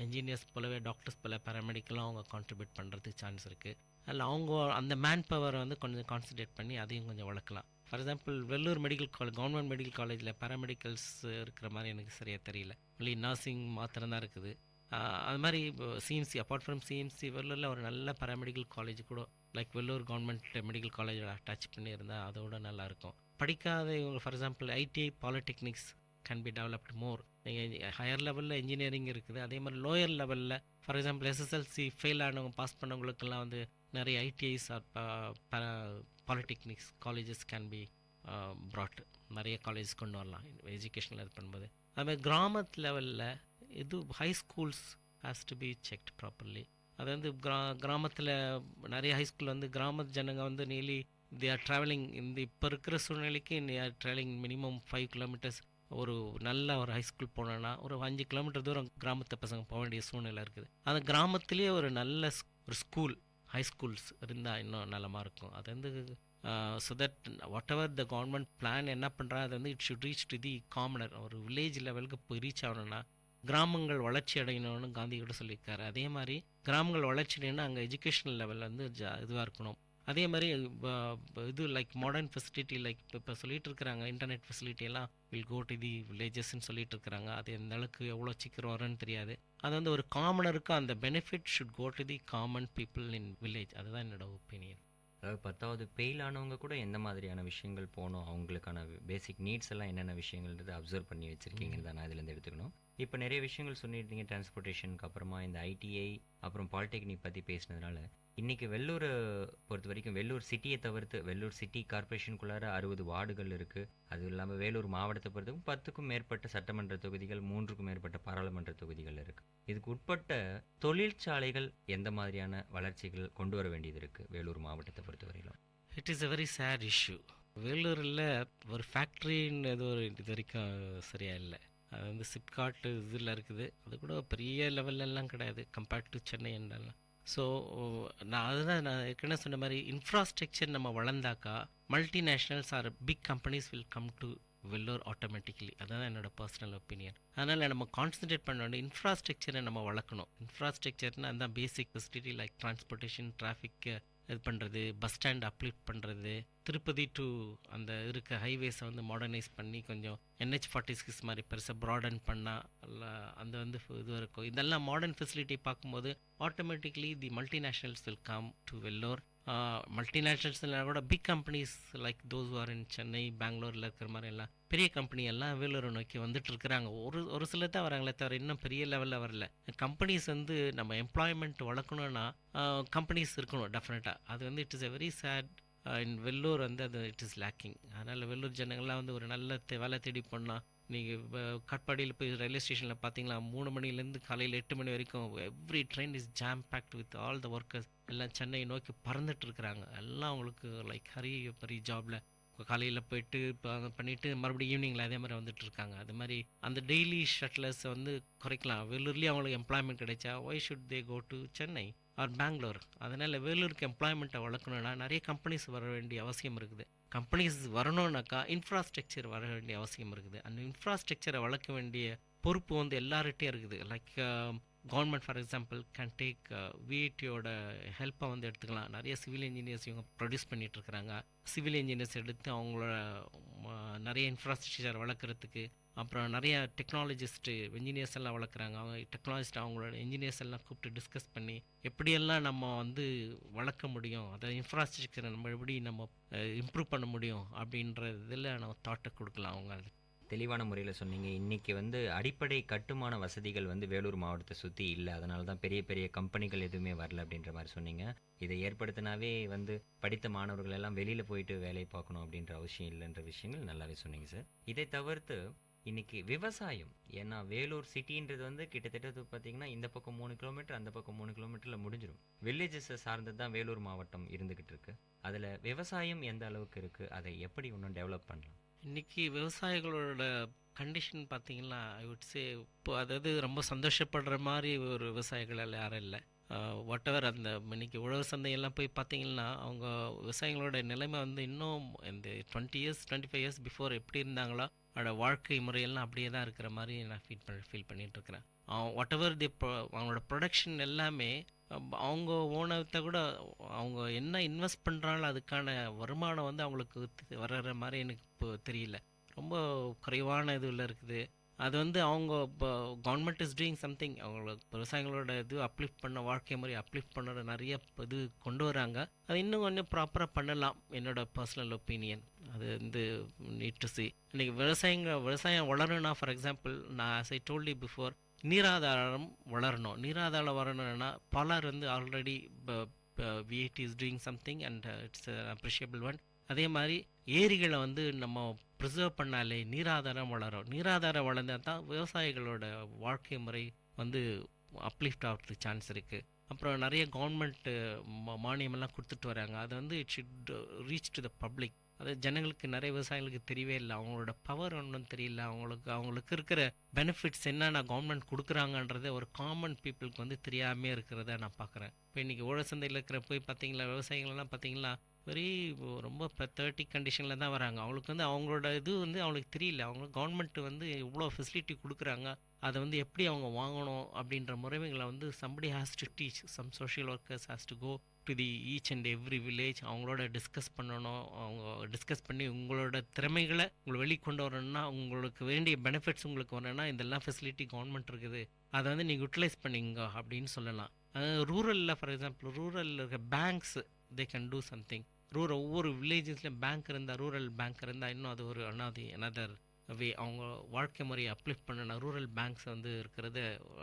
இன்ஜினியர்ஸ் போலவே டாக்டர்ஸ் போல பேராமெடிக்கலும் அவங்க கான்ட்ரிபியூட் பண்ணுறதுக்கு சான்ஸ் இருக்குது. அதில் அவங்க அந்த மேன் பவரை வந்து கொஞ்சம் கான்சன்ட்ரேட் பண்ணி அதையும் கொஞ்சம் வளர்க்கலாம். For example Vellore medical college, government medical காலேஜில் பேராமெடிக்கல்ஸ் இருக்கிற மாதிரி எனக்கு சரியாக தெரியல. ஒன்லி நர்சிங் மாத்திரம் தான் இருக்குது. அது மாதிரி CMC, அப்பார்ட் ஃப்ரம் CMC வெள்ளூரில் ஒரு நல்ல பேராமெடிக்கல் காலேஜ் கூட லைக் வெள்ளூர் கவர்மெண்ட் மெடிக்கல் காலேஜோட அட்டாச் பண்ணியிருந்தால் அதோட நல்லாயிருக்கும். படிக்காத இவங்க for example ITI polytechnics can be developed more. நீங்கள் ஹையர் லெவலில் இன்ஜினியரிங் இருக்குது, அதே மாதிரி லோயர் லெவலில் ஃபார் எக்ஸாம்பிள் SSLC ஃபெயில் ஆனவங்க, பாஸ் பண்ணவங்களுக்கெல்லாம் வந்து நிறைய ITIs or polytechnics colleges can be brought. நிறைய காலேஜஸ் கொண்டு வரலாம் எஜுகேஷனில் இது பண்ணும்போது. அதுமாதிரி கிராமத் லெவலில் இது high schools has to be checked properly. அது வந்து கிராமத்தில் நிறைய ஹை ஸ்கூல் வந்து கிராமத்து ஜனங்க வந்து நியர்லி தே ஆர் ட்ராவலிங் இந்த இப்போ இருக்கிற சூழ்நிலைக்கு they are travelling minimum 5 kilometres. ஒரு நல்ல ஒரு ஹை ஸ்கூல் போனோன்னா ஒரு 5 கிலோமீட்டர் தூரம் கிராமத்து பசங்க போக வேண்டிய சூழ்நிலை இருக்குது. அந்த கிராமத்துலேயே ஒரு நல்ல ஒரு ஸ்கூல், ஹை ஸ்கூல்ஸ் இருந்தால் இன்னும் நலமாக இருக்கும். அது வந்து so that what ever the government plan என்ன பண்ணுறா அது வந்து it should reach to the commoner. ஒரு வில்லேஜ் லெவலுக்கு போய் ரீச் ஆகணும்னா கிராமங்கள் வளர்ச்சி அடையணும்னு காந்தி கூட சொல்லியிருக்காரு. அதே மாதிரி கிராமங்கள் வளர்ச்சி அடையணும்னா அங்கே எஜுகேஷனல் லெவலில் வந்து இதுவாக இருக்கணும். அதே மாதிரி இது லைக் மாடர்ன் ஃபெசிலிட்டி லைக் இப்போ சொல்லிட்டு இருக்கிறாங்க இன்டர்நெட் ஃபெசிலிட்டி எல்லாம் வில் கோ டு தி வில்லேஜஸ்ன்னு சொல்லிட்டு இருக்கிறாங்க. அது எந்த அளவுக்கு எவ்வளோ சீக்கிரம் வரும்னு தெரியாது. அது வந்து ஒரு காமனருக்கு அந்த benefit should go to the common people in village. அதுதான் என்னோட ஒப்பீனியன். அதாவது 10வது ஃபெயில் ஆனவங்க கூட எந்த மாதிரியான விஷயங்கள் போகணும், அவங்களுக்கான பேசிக் நீட்ஸ் எல்லாம் என்னென்ன விஷயங்கள்ன்றது அப்சர்வ் பண்ணி வச்சுருக்கீங்கன்னு தான் நான் இதுலேருந்து எடுத்துக்கணும். இப்போ நிறைய விஷயங்கள் சொல்லியிருந்தீங்க டிரான்ஸ்போர்ட்டேஷனுக்கு அப்புறமா இந்த ITI அப்புறம் பாலிடெக்னிக் பற்றி பேசினதுனால இன்றைக்கி வெள்ளூரை பொறுத்த வரைக்கும் வெள்ளூர் சிட்டியை தவிர்த்து வெள்ளூர் சிட்டி கார்பரேஷனுக்குள்ளார 60 வார்டுகள் இருக்குது. அதுவும் இல்லாமல் வேலூர் மாவட்டத்தை பொறுத்தவரைக்கும் 10க்கும் மேற்பட்ட சட்டமன்ற தொகுதிகள், 3க்கும் மேற்பட்ட பாராளுமன்ற தொகுதிகள் இருக்குது. இதுக்கு உட்பட்ட தொழிற்சாலைகள் எந்த மாதிரியான வளர்ச்சிகள் கொண்டு வர வேண்டியது இருக்குது வேலூர் மாவட்டத்தை பொறுத்தவரையிலும்? It is a very sad issue. வேலூரில் ஒரு ஃபேக்ட்ரின்னு இது வரைக்கும் சரியாக இல்லை. அது வந்து சிப்காட் இதில் இருக்குது. அது கூட பெரிய லெவல்லலாம் கிடையாது கம்பேர்ட் டு சென்னை என்றெல்லாம். ஸோ அதுதான் நான் ஏற்கனவே சொன்ன மாதிரி இன்ஃப்ராஸ்ட்ரக்சர் நம்ம வளர்ந்தாக்கா multinationals or big companies will come to Vellore automatically. அதுதான் என்னோட பர்சனல் ஒப்பீனியன். அதனால் நம்ம கான்சன்ட்ரேட் பண்ண வேண்டிய இன்ஃப்ராஸ்ட்ரக்சரை நம்ம வளர்க்கணும். இன்ஃப்ராஸ்ட்ரக்சர்னால் அதுதான் பேசிக் ஃபெசிலிட்டி லைக் டிரான்ஸ்போர்ட்டேஷன், டிராஃபிக் இது பண்ணுறது, பஸ் ஸ்டாண்ட் அப்லிஃப்ட் பண்ணுறது, திருப்பதி டு அந்த இருக்க ஹைவேஸை வந்து மாடர்னைஸ் பண்ணி கொஞ்சம் NH46 மாதிரி பெருசாக ப்ராடன் பண்ணால் அந்த வந்து இது இருக்கும். இதெல்லாம் மாடர்ன் ஃபெசிலிட்டி பார்க்கும்போது automatically the multinationals will come to Vellore. மல்டிநேஷ்னல்ஸ்லாம் கூட big companies like those are in Chennai, பெங்களூரில் இருக்கிற மாதிரி எல்லாம் பெரிய கம்பெனி எல்லாம் வேலூரை நோக்கி வந்துட்டு இருக்கிறாங்க. ஒரு சில தான் வராங்களே தவிர இன்னும் பெரிய லெவலில் வரல. கம்பெனிஸ் வந்து நம்ம எம்ப்ளாய்மெண்ட் வளர்க்கணும்னா கம்பெனிஸ் இருக்கணும் டெஃபினட்டாக. அது வந்து it is a very sad in Vellore வந்து அது இட் இஸ் லேக்கிங். அதனால் வெள்ளூர் ஜனங்கள்லாம் வந்து ஒரு நல்ல வேலை தேடி போனால் நீங்கள் காட்பாடியில் போய் ரயில்வே ஸ்டேஷனில் பார்த்தீங்களா 3 மணிலேருந்து காலையில் 8 மணி வரைக்கும் every train is jam packed with all the workers. எல்லாம் சென்னை நோக்கி பறந்துட்டு இருக்கிறாங்க. எல்லாம் அவங்களுக்கு லைக் ஹரி ஜாபில் காலையில் போயிட்டு பண்ணிவிட்டு மறுபடியும் ஈவினிங்கில் அதே மாதிரி வந்துட்டு இருக்காங்க. அது மாதிரி அந்த டெய்லி ஷட்டிலர்ஸை வந்து குறைக்கலாம். வேலூர்லேயே அவங்களுக்கு எம்ப்ளாய்மெண்ட் கிடைச்சா why should they go to Chennai or Bangalore? அதனால் வேலூருக்கு எம்ப்ளாய்மெண்ட்டை வளர்க்கணுன்னா நிறைய கம்பெனிஸ் வர வேண்டிய அவசியம் இருக்குது. கம்பெனிஸ் வரணுன்னாக்கா இன்ஃப்ராஸ்ட்ரக்சர் வர வேண்டிய அவசியம் இருக்குது. அந்த இன்ஃப்ராஸ்ட்ரக்சரை வளர்க்க வேண்டிய பொறுப்பு வந்து எல்லார்கிட்டையும் இருக்குது. Like government for example can take விஐடியோட ஹெல்ப்பை வந்து எடுத்துக்கலாம். நிறைய சிவில் இன்ஜினியர்ஸ் இவங்க ப்ரொடியூஸ் பண்ணிகிட்ருக்குறாங்க. சிவில் இன்ஜினியர்ஸ் எடுத்து அவங்களோட நிறைய இன்ஃப்ராஸ்ட்ரக்சர் வளர்க்குறதுக்கு, அப்புறம் நிறைய டெக்னாலஜிஸ்ட்டு இன்ஜினியர்ஸ் எல்லாம் வளர்க்குறாங்க. அவங்க டெக்னாலஜிஸ்ட் அவங்களோட இன்ஜினியர்ஸ் எல்லாம் கூப்பிட்டு டிஸ்கஸ் பண்ணி எப்படியெல்லாம் நம்ம வந்து வளர்க்க முடியும், அதை இன்ஃப்ராஸ்ட்ரக்சரை நம்ம எப்படி நம்ம இம்ப்ரூவ் பண்ண முடியும் அப்படின்ற இதில் நம்ம தாட்டை கொடுக்கலாம். அவங்க அது தெளிவான முறையில் சொன்னீங்க. இன்றைக்கி வந்து அடிப்படை கட்டுமான வசதிகள் வந்து வேலூர் மாவட்டத்தை சுற்றி இல்லை, அதனால தான் பெரிய பெரிய கம்பெனிகள் எதுவுமே வரல அப்படின்ற மாதிரி சொன்னீங்க. இதை ஏற்படுத்தினாவே வந்து படித்த மாணவர்கள் எல்லாம் வெளியில் போயிட்டு வேலை பார்க்கணும் அப்படின்ற அவசியம் இல்லைன்ற விஷயங்கள் நல்லாவே சொன்னீங்க சார். இதை தவிர்த்து இன்றைக்கி விவசாயம், ஏன்னா வேலூர் சிட்டின்றது வந்து கிட்டத்தட்ட பார்த்திங்கன்னா இந்த பக்கம் 3 கிலோமீட்டர் அந்த பக்கம் 3 கிலோமீட்டரில் முடிஞ்சிடும். வில்லேஜஸை சார்ந்து தான் வேலூர் மாவட்டம் இருந்துக்கிட்டு இருக்குது. அதில் விவசாயம் எந்த அளவுக்கு இருக்குது, அதை எப்படி இன்னும் டெவலப் பண்ணலாம்? இன்றைக்கி விவசாயிகளோட கண்டிஷன் பார்த்தீங்கன்னா ஐ வுட் சே இப்போ அதாவது ரொம்ப சந்தோஷப்படுற மாதிரி ஒரு விவசாயிகள் யாரும் இல்லை. வாட் எவர் அந்த இன்னைக்கு உழவர் சந்தையெல்லாம் போய் பார்த்தீங்கன்னா அவங்க விவசாயிகளோட நிலைமை வந்து இன்னும் இந்த 20 இயர்ஸ் 25 இயர்ஸ் பிஃபோர் எப்படி இருந்தாங்களோ அவரோட வாழ்க்கை முறையெல்லாம் அப்படியே தான் இருக்கிற மாதிரி நான் ஃபீல் பண்ணிகிட்ருக்கிறேன். வாட் எவர் அவங்களோட ப்ரொடக்ஷன் எல்லாமே அவங்க ஓனத்தை கூட அவங்க என்ன இன்வெஸ்ட் பண்ணுறாங்களோ அதுக்கான வருமானம் வந்து அவங்களுக்கு வர்ற மாதிரி எனக்கு இப்போ தெரியல. ரொம்ப குறைவான இதில் இருக்குது. அது வந்து அவங்க இப்போ கவர்மெண்ட் இஸ் டூயிங் சம்திங், அவங்களுக்கு விவசாயிகளோட இது அப்லிஃப்ட் பண்ண வாழ்க்கை முறை அப்லிஃப்ட் பண்ணுற நிறைய இது கொண்டு வராங்க. அது இன்னும் கொஞ்சம் ப்ராப்பராக பண்ணலாம் என்னோட பர்சனல் ஒப்பீனியன். அது வந்து நீட் டு சி. இன்றைக்கி விவசாயம் வளரணும்னா ஃபார் எக்ஸாம்பிள் நான் as I told you before நீராதாரம் வளரணும். நீராதாரம் வரணும்னா பலர் வந்து already VIT is doing something and it's appreciable one. அதே மாதிரி ஏரிகளை வந்து நம்ம ப்ரிசர்வ் பண்ணாலே நீராதாரம் வளரும். நீராதாரம் வளர்ந்தால் தான் விவசாயிகளோட வாழ்க்கை முறை வந்து அப்லிஃப்ட் ஆகிறதுக்கு சான்ஸ் இருக்குது. அப்புறம் நிறைய கவர்மெண்ட்டு மானியமெல்லாம் கொடுத்துட்டு வராங்க. அது வந்து it should reach to the public. அது ஜனங்களுக்கு நிறைய விவசாயிகளுக்கு தெரியவே இல்லை. அவங்களோட பவர் ஒன்றும் தெரியல. அவங்களுக்கு இருக்கிற பெனிஃபிட்ஸ் என்னென்ன கவர்மெண்ட் கொடுக்குறாங்கன்றத ஒரு காமன் பீப்புளுக்கு வந்து தெரியாமே இருக்கிறத நான் பார்க்குறேன். இப்போ இன்றைக்கி உழவர் சந்தையில் இருக்கிற போய் பார்த்தீங்களா விவசாயிகள்லாம் பார்த்தீங்களா வெரி ரொம்ப பெத்தட்டிக் கண்டிஷனில் தான் வராங்க. அவங்களுக்கு வந்து அவங்களோட இது வந்து அவங்களுக்கு தெரியல. அவங்க கவர்மெண்ட் வந்து இவ்வளோ ஃபெசிலிட்டி கொடுக்குறாங்க, அதை வந்து எப்படி அவங்க வாங்கணும் அப்படின்ற முறைமைகளை வந்து somebody has to teach. some social workers has to go to the each and every village. அவங்களோட டிஸ்கஸ் பண்ணணும். அவங்க டிஸ்கஸ் பண்ணி உங்களோட திறமைகளை உங்களை வெளிக்கொண்டு வரணும்னா உங்களுக்கு வேண்டிய பெனிஃபிட்ஸ் உங்களுக்கு வரணும்னா இதெல்லாம் ஃபெசிலிட்டி கவர்மெண்ட் இருக்குது, அதை வந்து நீங்கள் யூட்டிலைஸ் பண்ணிங்க அப்படின்னு சொல்லலாம். ரூரலில் ஃபார் எக்ஸாம்பிள் ரூரலில் இருக்க banks they can do something. ஒவ்வொரு வில்லேஜஸ்லையும் பேங்க் இருந்தால், ரூரல் பேங்க் இருந்தால் இன்னும் அது ஒரு another வே. அவங்க வாழ்க்கை முறையை அப்லிஃப்ட் பண்ண ரூரல் பேங்க்ஸ் வந்து இருக்கிறத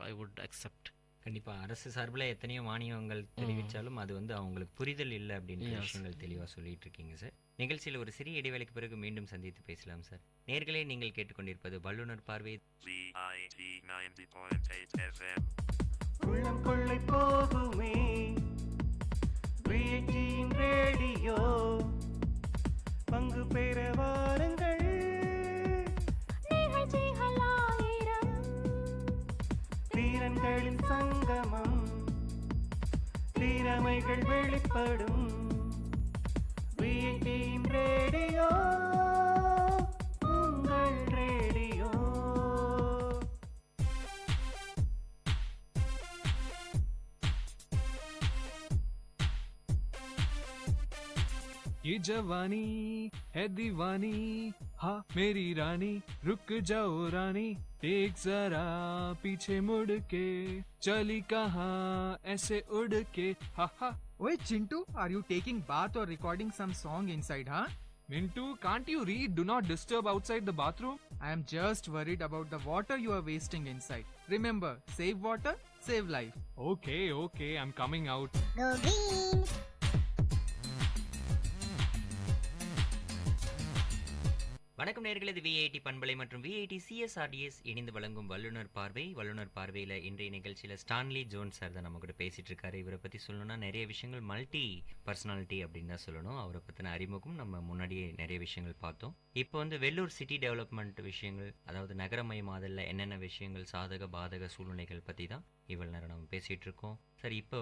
ஐ வுட் அக்செப்ட். கண்டிப்பாக அரசு சார்பில் எத்தனையோ மானியங்கள் தெரிவித்தாலும் அது வந்து அவங்களுக்கு புரிதல் இல்லை அப்படின்ற விஷயங்கள் தெளிவாக சொல்லிட்டு இருக்கீங்க சார். நிகழ்ச்சியில் ஒரு சிறிய இடைவேளைக்கு பிறகு மீண்டும் சந்தித்து பேசலாம் சார். நேர்களே, நீங்கள் கேட்டுக்கொண்டிருப்பது வல்லுநர் பார்வை. உள்ளம் கொள்ளை போகுமே விஐடியின் ரேடியோ, பங்கு பெற வாருங்கள். நிகழ்ச்சிகள் ஆயிரம், தீரன்களின் சங்கமம், திறமைகள் வெளிப்படும். விஐடியின் ரேடியோ, உங்கள் ரேடியோ. ये जवानी है दीवानी, हाँ मेरी रानी, रुक जाओ रानी, एक जरा पीछे मुड़ के, चली कहाँ ऐसे उड़ के, हा हा. Oi Chintu, are you taking bath or recording some song inside, huh? Mintu, can't you read do not disturb outside the bathroom? I am just worried about the water you are wasting inside. Remember, save water, save life. Okay, I'm coming out. Go green. வணக்கம் நேயர்களே, இது விஐடி பண்பலை மற்றும் விஐடி சிஎஸ்ஆர்டிஎஸ் இணைந்து வழங்கும் வல்லுநர் பார்வை. வல்லுநர் பார்வையில் இன்றைய நிகழ்ச்சியில் ஸ்டான்லி ஜோன்ஸ் சார் தான் நம்ம கூட பேசிட்டு இருக்காரு. இவரை பற்றி சொல்லணும்னா நிறைய விஷயங்கள், மல்டி பர்சனாலிட்டி அப்படின்னு தான் சொல்லணும். அவரை பற்றின அறிமுகம் நம்ம முன்னாடியே நிறைய விஷயங்கள் பார்த்தோம். இப்போ வந்து வெள்ளூர் சிட்டி டெவலப்மெண்ட் விஷயங்கள், அதாவது நகரமயமாதலில் என்னென்ன விஷயங்கள், சாதக பாதக சூழ்நிலைகள் பற்றி தான் இவ்வளோ நேரம் நம்ம பேசிகிட்டு இருக்கோம். சரி, இப்போ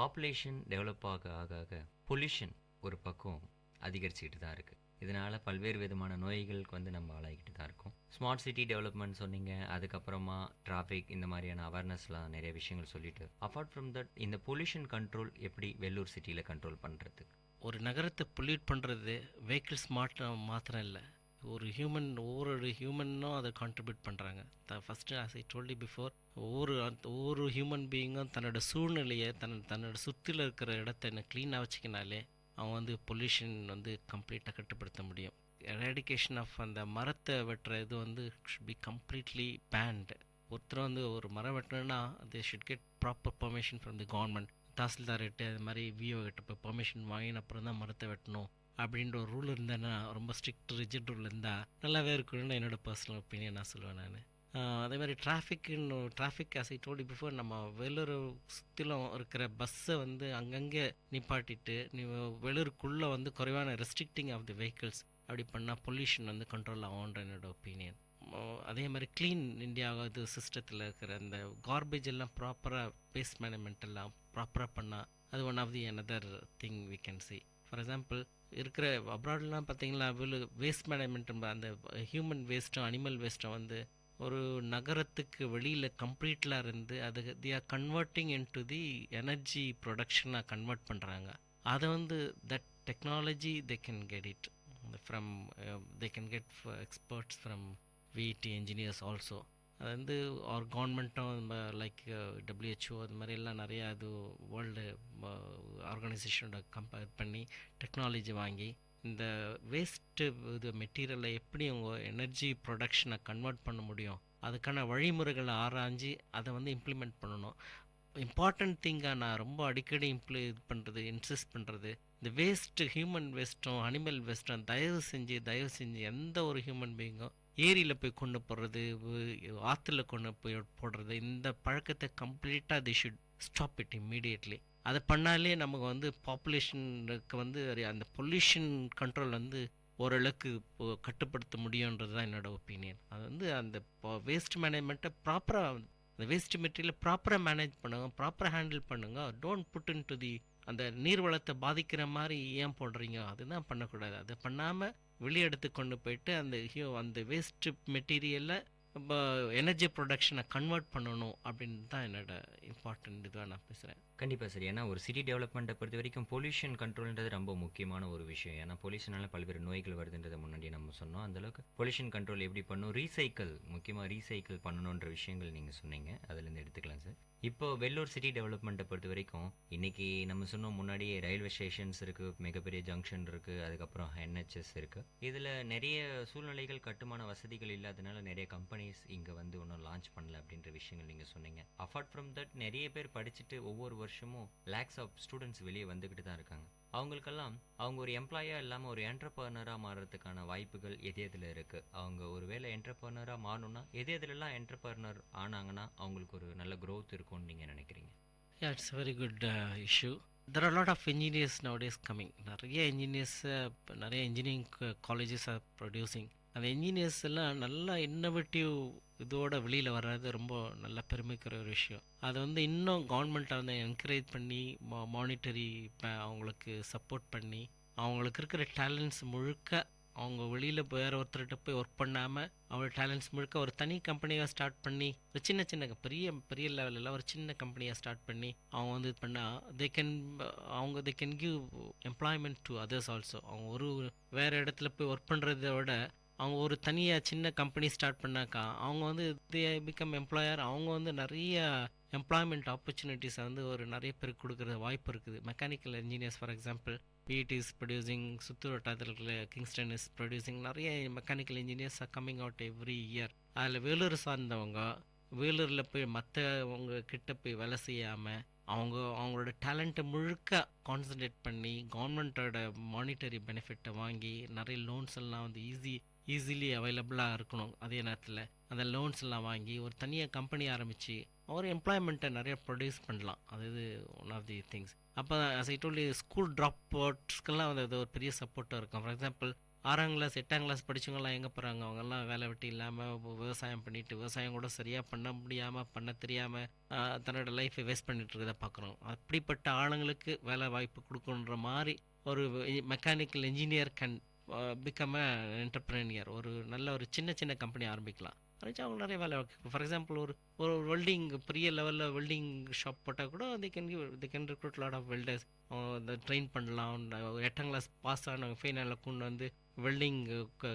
பாப்புலேஷன் டெவலப் ஆக ஆக ஆக பொல்யூஷன் ஒரு பக்கம் அதிகரிச்சுக்கிட்டு தான் இருக்குது. இதனால் பல்வேறு விதமான நோய்களுக்கு வந்து நம்ம ஆளாகிட்டு தான் இருக்கோம். ஸ்மார்ட் சிட்டி டெவலப்மெண்ட் சொன்னீங்க, அதுக்கப்புறமா டிராஃபிக், இந்த மாதிரியான அவேர்னஸ்லாம் நிறைய விஷயங்கள் சொல்லிட்டு, அப்பார்ட் ஃப்ரம் தட் இந்த பொல்யூஷன் கண்ட்ரோல் எப்படி வெள்ளூர் சிட்டியில் கண்ட்ரோல் பண்ணுறது? ஒரு நகரத்தை பொல்யூட் பண்ணுறது வெஹிக்கிள்ஸ் மாத்திரம் இல்லை, ஒரு ஒவ்வொரு ஹியூமனும் அதை கான்ட்ரிபியூட் பண்ணுறாங்க. First as I told you before, ஒவ்வொரு ஹியூமன் பீயிங்கும் தன்னோட சூழ்நிலையை தன்னோட சுற்றில இருக்கிற இடத்த க்ளீனாக வச்சுக்கினாலே அவன் வந்து பொல்யூஷன் வந்து கம்ப்ளீட்டாக கட்டுப்படுத்த முடியும். எராடிகேஷன் ஆஃப் அந்த மரத்தை வெட்டுற இது வந்து ஷுட் பி கம்ப்ளீட்லி பேண்ட். ஒருத்தர் வந்து ஒரு மரம் வெட்டணுன்னா they should get proper permission from the government. தாசில்தார்கிட்ட அது மாதிரி விஓ கிட்ட போய் பெர்மிஷன் வாங்கின அப்புறம் தான் மரத்தை வெட்டணும் அப்படின்ற ஒரு ரூல் இருந்தேன்னா, ரொம்ப ஸ்ட்ரிக்ட் ரிஜிட் ரூல் இருந்தால் நல்லாவே இருக்கணும்னு என்னோட பர்சனல் ஒப்பீனியன் நான் சொல்லுவேன். நான் அதே மாதிரி traffic as I told you before, நம்ம வெள்ளூர் சுற்றிலும் இருக்கிற பஸ்ஸை வந்து அங்கங்கே நிப்பாட்டிட்டு வெள்ளூருக்குள்ளே வந்து குறைவான ரெஸ்ட்ரிக்டிங் ஆஃப் தி வெஹிக்கிள்ஸ் அப்படி பண்ணால் பொல்யூஷன் வந்து கண்ட்ரோல் ஆகும்ன்ற என்னோட ஒப்பீனியன். அதே மாதிரி க்ளீன் இந்தியா இது சிஸ்டத்தில் இருக்கிற அந்த கார்பேஜ் எல்லாம் ப்ராப்பராக, வேஸ்ட் மேனேஜ்மெண்ட் எல்லாம் ப்ராப்பராக பண்ணால் அது one of the another thing we can see. For example, இருக்கிற அப்ராட்லாம் பார்த்தீங்களா, வேஸ்ட் மேனேஜ்மெண்ட், அந்த ஹியூமன் வேஸ்ட்டும் அனிமல் வேஸ்ட்டும் வந்து ஒரு நகரத்துக்கு வெளியில் கம்ப்ளீட்லாம் இருந்து அது they are converting in to the energy ப்ரொடக்ஷனாக கன்வெர்ட் பண்ணுறாங்க. அதை வந்து that technology they can get it from, they can get experts from VIT engineers also. அது வந்து ஒரு கவர்மெண்ட்டும் லைக் WHO அது மாதிரி எல்லாம் நிறையா இது வேர்ல்டு ஆர்கனைசேஷனோட கம்பேர் பண்ணி டெக்னாலஜி வாங்கி இந்த வேஸ்ட்டு இது மெட்டீரியலை எப்படி உங்கள் எனர்ஜி ப்ரொடக்ஷனை கன்வெர்ட் பண்ண முடியும், அதுக்கான வழிமுறைகளை ஆராய்ஞ்சு அதை வந்து இம்ப்ளிமெண்ட் பண்ணணும். இம்பார்ட்டண்ட் திங்காக நான் ரொம்ப அடிக்கடி இன்சிஸ்ட் பண்ணுறது, இந்த வேஸ்ட்டு, ஹியூமன் வேஸ்ட்டும் அனிமல் வேஸ்ட்டும் தயவு செஞ்சு எந்த ஒரு ஹியூமன் பீயிங்கும் ஏரியில் போய் கொண்டு போடுறது, ஆற்றுல கொண்டு போய் போடுறது, இந்த பழக்கத்தை கம்ப்ளீட்டாக they should stop it immediately. அதை பண்ணாலே நமக்கு வந்து பாப்புலேஷனுக்கு வந்து அந்த பொல்யூஷன் கண்ட்ரோல் வந்து ஓரளவுக்கு கட்டுப்படுத்த முடியுன்றது தான் என்னோட ஒப்பீனியன். அது வந்து அந்த வேஸ்ட் மேனேஜ்மெண்ட்டை ப்ராப்பராக, அந்த வேஸ்ட் மெட்டீரியலை ப்ராப்பராக மேனேஜ் பண்ணுங்க, ப்ராப்பராக ஹேண்டில் பண்ணுங்க. Don't put in to the அந்த நீர்வளத்தை பாதிக்கிற மாதிரி ஏன் போடுறீங்க, அதுதான் பண்ணக்கூடாது. அதை பண்ணாமல் வெளியே எடுத்து கொண்டு போயிட்டு அந்த வேஸ்ட் மெட்டீரியலை எனர்ஜி ப்ரொடக்ஷனை கன்வெர்ட் பண்ணணும் அப்படின்னு தான் என்னோட இம்பார்ட்டன்ட் இதுவாக நான் பேசுகிறேன். கண்டிப்பாக சரி. ஏன்னா ஒரு சிட்டி டெவலப்மெண்ட்டை பொறுத்த வரைக்கும் பொல்யூஷன் கண்ட்ரோல்ன்றது ரொம்ப முக்கியமான ஒரு விஷயம். ஏன்னா பொல்யூஷனால பல்வேறு நோய்கள் வருதுன்றதை முன்னாடி நம்ம சொன்னோம். அந்தளவுக்கு பொல்யூஷன் கண்ட்ரோல் எப்படி பண்ணணும், முக்கியமாக ரீசைக்கிள் பண்ணணுன்ற விஷயங்கள் நீங்கள் சொன்னீங்க, அதுலேருந்து எடுத்துக்கலாம் சார். இப்போ வெள்ளூர் சிட்டி டெவலப்மெண்ட்டை பொறுத்த வரைக்கும் இன்னைக்கு நம்ம சொன்னோம் முன்னாடியே ரயில்வே ஸ்டேஷன்ஸ் இருக்குது, மிகப்பெரிய ஜங்ஷன் இருக்குது, அதுக்கப்புறம் NHS இருக்குது. இதில் நிறைய சூழ்நிலைகள், கட்டுமான வசதிகள் இல்லாதனால நிறைய கம்பெனிஸ் இங்கே வந்து ஒன்றும் லான்ச் பண்ணல அப்படின்ற விஷயங்கள் நீங்கள் சொன்னீங்க. அப்பார்ட் ஃப்ரம் தட் நிறைய பேர் படிச்சுட்டு ஒவ்வொரு வருஷமும் லேக்ஸ் ஆஃப் ஸ்டூடெண்ட்ஸ் வெளியே வந்துக்கிட்டு தான் இருக்காங்க. அவங்களுக்கெல்லாம் அவங்க ஒரு எம்ப்ளாயாக இல்லாமல் ஒரு என்டர்பிரனராக மாறுறதுக்கான வாய்ப்புகள் எதில் இருக்குது? அவங்க ஒரு வேளை என்டர்பிரனராக மாறணும்னா எதுலாம் என்டர்பிரனர் ஆனாங்கன்னா அவங்களுக்கு ஒரு நல்ல growth இருக்கும்னு நீங்கள் நினைக்கிறீங்க? Yeah, it's a very good issue. There are a lot of engineers nowadays coming. நிறைய இன்ஜினியரிங் காலேஜஸ் ஆர் ப்ரொடியூசிங். அந்த இன்ஜினியர்ஸ் எல்லாம் நல்லா இன்னோவேட்டிவ் இதோட வெளியில் வர்றது ரொம்ப நல்ல பெருமைக்கிற ஒரு விஷயம். அதை வந்து இன்னும் கவர்மெண்ட்டை வந்து என்கரேஜ் பண்ணி மானிட்டரி அவங்களுக்கு சப்போர்ட் பண்ணி அவங்களுக்கு இருக்கிற டேலண்ட்ஸ் முழுக்க அவங்க வெளியில் வேறு ஒருத்தர்கிட்ட போய் ஒர்க் பண்ணாமல் அவங்க டேலண்ட்ஸ் முழுக்க ஒரு தனி கம்பெனியாக ஸ்டார்ட் பண்ணி ஒரு சின்ன பெரிய லெவலில் ஒரு சின்ன கம்பெனியாக ஸ்டார்ட் பண்ணி அவங்க வந்து இது பண்ணால் they can give employment to others also. அவங்க ஒரு வேறு இடத்துல போய் ஒர்க் பண்ணுறத விட அவங்க ஒரு தனியாக சின்ன கம்பெனி ஸ்டார்ட் பண்ணாக்கா அவங்க வந்து தே பிகம் எம்ப்ளாயர். அவங்க வந்து நிறைய எம்ப்ளாய்மெண்ட் ஆப்பர்ச்சுனிட்டிஸை வந்து ஒரு நிறைய பேருக்கு கொடுக்குற வாய்ப்பு இருக்குது. Mechanical engineers for example PET is producing, சுற்று வட்டாரத்தில் கிங்ஸ்டன் இஸ் ப்ரொடியூசிங். நிறைய mechanical engineers are coming out every year. அதில் வேலூர் சார்ந்தவங்க வேலூரில் போய் மற்றவங்க கிட்ட போய் வேலை செய்யாமல் அவங்களோட டேலண்ட்டை முழுக்க கான்சன்ட்ரேட் பண்ணி கவர்மெண்ட்டோட மானிட்டரி பெனிஃபிட்டை வாங்கி நிறைய லோன்ஸ் எல்லாம் வந்து ஈஸிலி அவைலபிளாக இருக்கணும். அதே நேரத்தில் அந்த லோன்ஸ் எல்லாம் வாங்கி ஒரு தனியாக கம்பெனி ஆரம்பித்து ஒரு எம்ப்ளாய்மெண்ட்டை நிறைய ப்ரொடியூஸ் பண்ணலாம். அது ஒன் ஆஃப் தி திங்ஸ். அப்போ as I told you, school drop அவுட்ஸ்க்கெல்லாம் வந்து அது ஒரு பெரிய சப்போர்ட்டாக இருக்கும். ஃபார் எக்ஸாம்பிள் 6ஆம் கிளாஸ் 8ஆம் கிளாஸ் படித்தவங்கலாம் எங்கே போகிறாங்க? அவங்கெல்லாம் வேலை வெட்டி இல்லாமல் விவசாயம் பண்ணிட்டு விவசாயம் கூட சரியாக பண்ண முடியாமல் பண்ண தெரியாமல் தன்னோட லைஃப்பை வேஸ்ட் பண்ணிட்டு இருக்கிறத பார்க்குறோம். அப்படிப்பட்ட ஆளுங்களுக்கு வேலை வாய்ப்பு கொடுக்கணுன்ற மாதிரி ஒரு mechanical engineer can become a entrepreneur. ஒரு நல்ல ஒரு சின்ன சின்ன கம்பெனி ஆரம்பிக்கலாம். ஆரம்பிச்சு அவங்க நிறைய வேலை. ஃபார் எக்ஸாம்பிள் ஒரு வெல்டிங் பெரிய லெவலில் வெல்டிங் ஷாப் போட்டால் கூட they can recruit lot of welders. Train பண்ணலாம். 8ஆம் கிளாஸ் பாஸ் ஆன ஃபைனலில் கொண்டு வந்து வெல்டிங்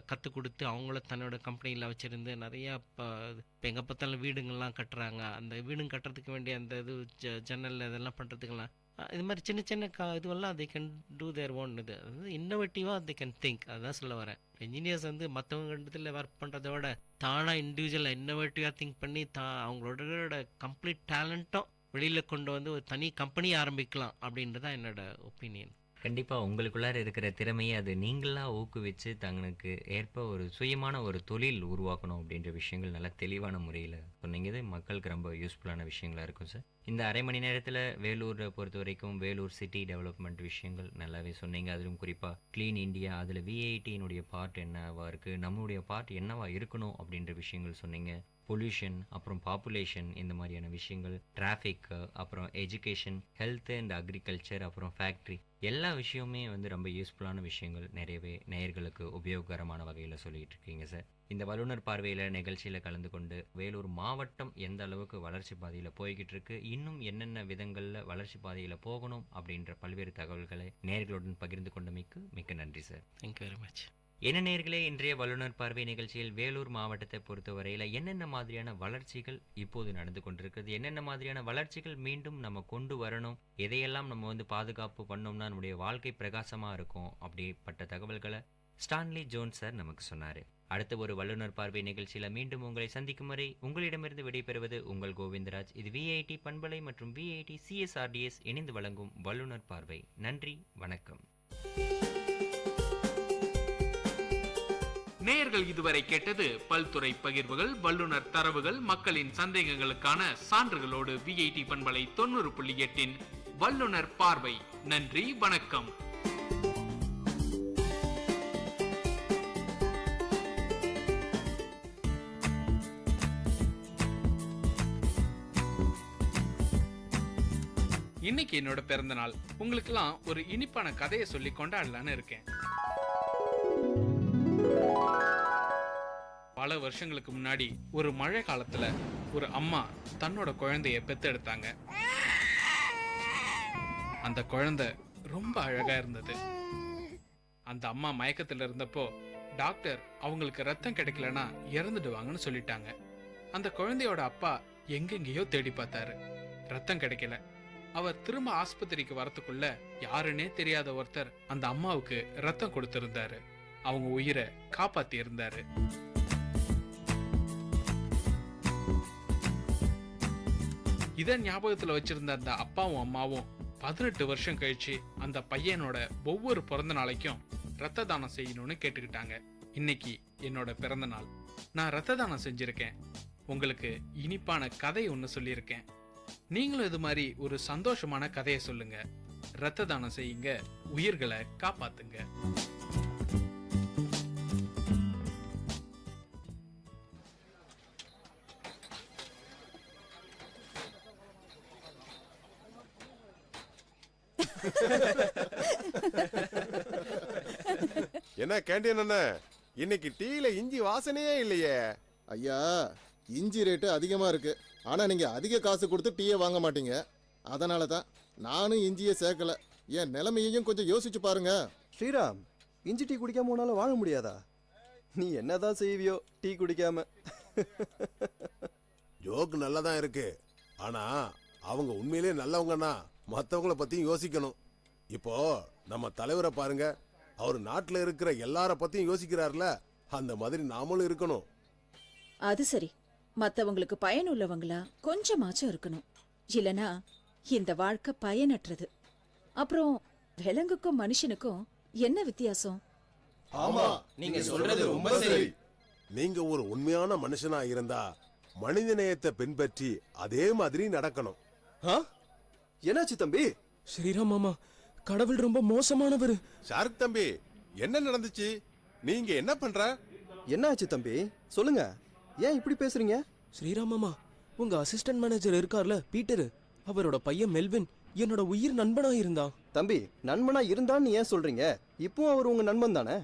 கற்றுக் கொடுத்து அவங்கள தன்னோட கம்பெனியில் வச்சுருந்து நிறையா இப்போ எங்கே பார்த்தாலும் வீடுங்கள்லாம் கட்டுறாங்க. அந்த வீடுங்க கட்டுறதுக்கு வேண்டிய அந்த இது ஜன்னல் இதெல்லாம் பண்ணுறதுக்கெல்லாம் இது மாதிரி சின்ன சின்ன இதுவெல்லாம் they can do their own. இது அதாவது இன்னோவேட்டிவாக they can think. அதுதான் சொல்ல வரேன். இன்ஜினியர்ஸ் வந்து மற்றவங்க இடத்துல ஒர்க் பண்ணுறத விட தானாக இண்டிவிஜுவலாக இன்னோவேட்டிவாக திங்க் பண்ணி அவங்களோட கம்ப்ளீட் டேலண்ட்டும் வெளியில் கொண்டு வந்து ஒரு தனி கம்பெனி ஆரம்பிக்கலாம் அப்படின்றது தான் என்னோட ஒப்பீனியன். கண்டிப்பாக உங்களுக்குள்ளார இருக்கிற திறமையை அது நீங்களாக ஊக்குவிச்சு தங்களுக்கு ஏற்ப ஒரு சுயமான ஒரு தொழில் உருவாக்கணும் அப்படின்ற விஷயங்கள் நல்லா தெளிவான முறையில் சொன்னீங்க. இது மக்களுக்கு ரொம்ப யூஸ்ஃபுல்லான விஷயங்களாக இருக்கும் சார். இந்த அரை மணி நேரத்தில் வேலூரை பொறுத்த வரைக்கும் வேலூர் சிட்டி டெவலப்மெண்ட் விஷயங்கள் நல்லாவே சொன்னீங்க. அதிலும் குறிப்பாக க்ளீன் இந்தியா, அதில் விஐடியினுடைய பார்ட் என்னவா இருக்குது, நம்மளுடைய பார்ட் என்னவா இருக்கணும் அப்படின்ற விஷயங்கள் சொன்னீங்க. பொல்யூஷன், அப்புறம் பாப்புலேஷன், இந்த மாதிரியான விஷயங்கள், டிராஃபிக், அப்புறம் எஜுகேஷன், ஹெல்த் அண்ட் அக்ரிகல்ச்சர், அப்புறம் ஃபேக்ட்ரி, எல்லா விஷயமுமே வந்து ரொம்ப யூஸ்ஃபுல்லான விஷயங்கள் நிறையவே நேயர்களுக்கு உபயோகரமான வகையில் சொல்லிட்டு இருக்கீங்க சார். இந்த வல்லுநர் பார்வையில் நிகழ்ச்சியில் கலந்து கொண்டு வேலூர் மாவட்டம் எந்த அளவுக்கு வளர்ச்சி பாதையில் போய்கிட்டு இருக்கு, இன்னும் என்னென்ன விதங்களில் வளர்ச்சி பாதையில் போகணும் அப்படின்ற பல்வேறு தகவல்களை நேயர்களுடன் பகிர்ந்து கொண்டமைக்கு மிக்க நன்றி சார். Thank you very much. என்ன நேயர்களே, இன்றைய வல்லுநர் பார்வை நிகழ்ச்சியில் வேலூர் மாவட்டத்தை பொறுத்தவரையில் என்னென்ன மாதிரியான வளர்ச்சிகள் இப்போது நடந்து கொண்டிருக்கிறது, என்னென்ன மாதிரியான வளர்ச்சிகள் மீண்டும் நம்ம கொண்டு வரணும், எதையெல்லாம் நம்ம வந்து பாதுகாப்பு பண்ணோம்னா நம்முடைய வாழ்க்கை பிரகாசமாக இருக்கும், அப்படிப்பட்ட தகவல்களை ஸ்டான்லி ஜோன்ஸ் சார் நமக்கு சொன்னார். அடுத்த ஒரு வல்லுநர் பார்வை நிகழ்ச்சியில் மீண்டும் உங்களை சந்திக்கும் வரை உங்களிடமிருந்து விடைபெறுவது உங்கள் கோவிந்தராஜ். இது விஐடி பண்பலை மற்றும் விஐடி CSRDS இணைந்து வழங்கும் வல்லுநர் பார்வை. நன்றி, வணக்கம். நேயர்கள் இதுவரை கேட்டது பல்துறை பகிர்வுகள், வல்லுநர் தரவுகள், மக்களின் சந்தேகங்களுக்கான சான்றுகளோடு விஐடி பண்பலை 90.8 வல்லுநர் பார்வை. நன்றி, வணக்கம். இன்னைக்கு என்னோட பிறந்த நாள். உங்களுக்கெல்லாம் ஒரு இனிப்பான கதையை சொல்லி கொண்டாடலான்னு இருக்கேன். பல வருஷங்களுக்கு முன்னாடி ஒரு மழை காலத்துல ஒரு அம்மா தன்னோட குழந்தைய பெத்தெடுத்தாங்க. அந்த குழந்தை ரொம்ப அழகா இருந்தது. அந்த அம்மா மயக்கத்துல இருந்தப்போ டாக்டர் அவங்களுக்கு ரத்தம் கிடைக்கலன்னா இறந்துடுவாங்கன்னு சொல்லிட்டாங்க. அந்த குழந்தையோட அப்பா எங்கெங்கேயோ தேடி பார்த்தாரு, ரத்தம் கிடைக்கல. அவர் திரும்ப ஆஸ்பத்திரிக்கு வரத்துக்குள்ள யாருன்னே தெரியாத ஒருத்தர் அந்த அம்மாவுக்கு ரத்தம் கொடுத்திருந்தாரு. அவங்க உயிரை காப்பாத்தி இருந்தாரு. இத ஞாபகத்துல வச்சிருந்த அந்த அப்பாவும் அம்மாவும் 18 வருஷம் கழிச்சு அந்த பையனோட ஒவ்வொரு பிறந்த நாளைக்கும் ரத்த தானம் செய்யணும்னு கேட்டுக்கிட்டாங்க. இன்னைக்கு என்னோட பிறந்த நாள். நான் ரத்த தானம் செஞ்சிருக்கேன். உங்களுக்கு இனிப்பான கதை ஒன்று சொல்லியிருக்கேன். நீங்களும் இது மாதிரி ஒரு சந்தோஷமான கதையை சொல்லுங்க. ரத்த தானம் செய்யுங்க, உயிர்களை காப்பாத்துங்க. என்ன கேண்டீன் அண்ணா, இன்னைக்கு டீல இஞ்சி வாசனையே இல்லையே. ஐயா, இஞ்சி ரேட்டு அதிகமா இருக்கு. ஆனா நீங்க அதிக காசு கொடுத்து டீயை வாங்க மாட்டீங்க. அதனால தான் நானும் இஞ்சியை சேர்க்கல. என் நிலைமையையும் கொஞ்சம் யோசிச்சு பாருங்க. ஸ்ரீராம், இஞ்சி டீ குடிக்காம உன்னால வாழ முடியாதா? நீ என்னதான் செய்வியோ டீ குடிக்காம? ஜோக்கு நல்லா தான் இருக்கு. ஆனா அவங்க உண்மையிலேயே நல்லவங்கன்னா மற்றவங்கள பத்தியும் யோசிக்கணும். இப்போ நம்ம தலைவரை பாருங்க, அவர் நாட்டில் இருக்கிற எல்லார பத்தியும் யோசிக்கிறார்ல, அந்த மாதிரி நாமளும் இருக்கணும். அது சரி, மத்தவங்களுக்கு பயனுள்ளவங்களா கொஞ்சமாச்சும் இருக்கணும். இல்லனா இந்த வாழ்க்கை பயனற்றது. அப்புறம் விலங்குக்கும் மனுஷனுக்கும் என்ன வித்தியாசம்? ஆமா, நீங்க சொல்றது ரொம்ப சரி. நீங்க ஒரு உண்மையான மனுஷனா இருந்தா மனித நேயத்தை பின்பற்றி அதே மாதிரி நடக்கணும். என்னாச்சு தம்பி? ஸ்ரீராம் மாமா, கடவுள் ரொம்ப மோசமானவர். ஷாருக் தம்பி, என்ன நடந்துச்சு? நீங்க என்ன பண்ற? என்னாச்சு தம்பி, சொல்லுங்க. ஏன் இப்படி பேசுறீங்க? ஸ்ரீராம் மாமா, உங்க அசிஸ்டன்ட் மேனேஜர் இருக்கார்ல பீட்டர், அவரோட பையன் மெல்வின் என்னோட உயிர் நண்பனா இருந்தான். தம்பி, நண்பனா இருந்தான்னு ஏன் சொல்றீங்க? இப்போ அவர் உங்க நண்பன் தானே?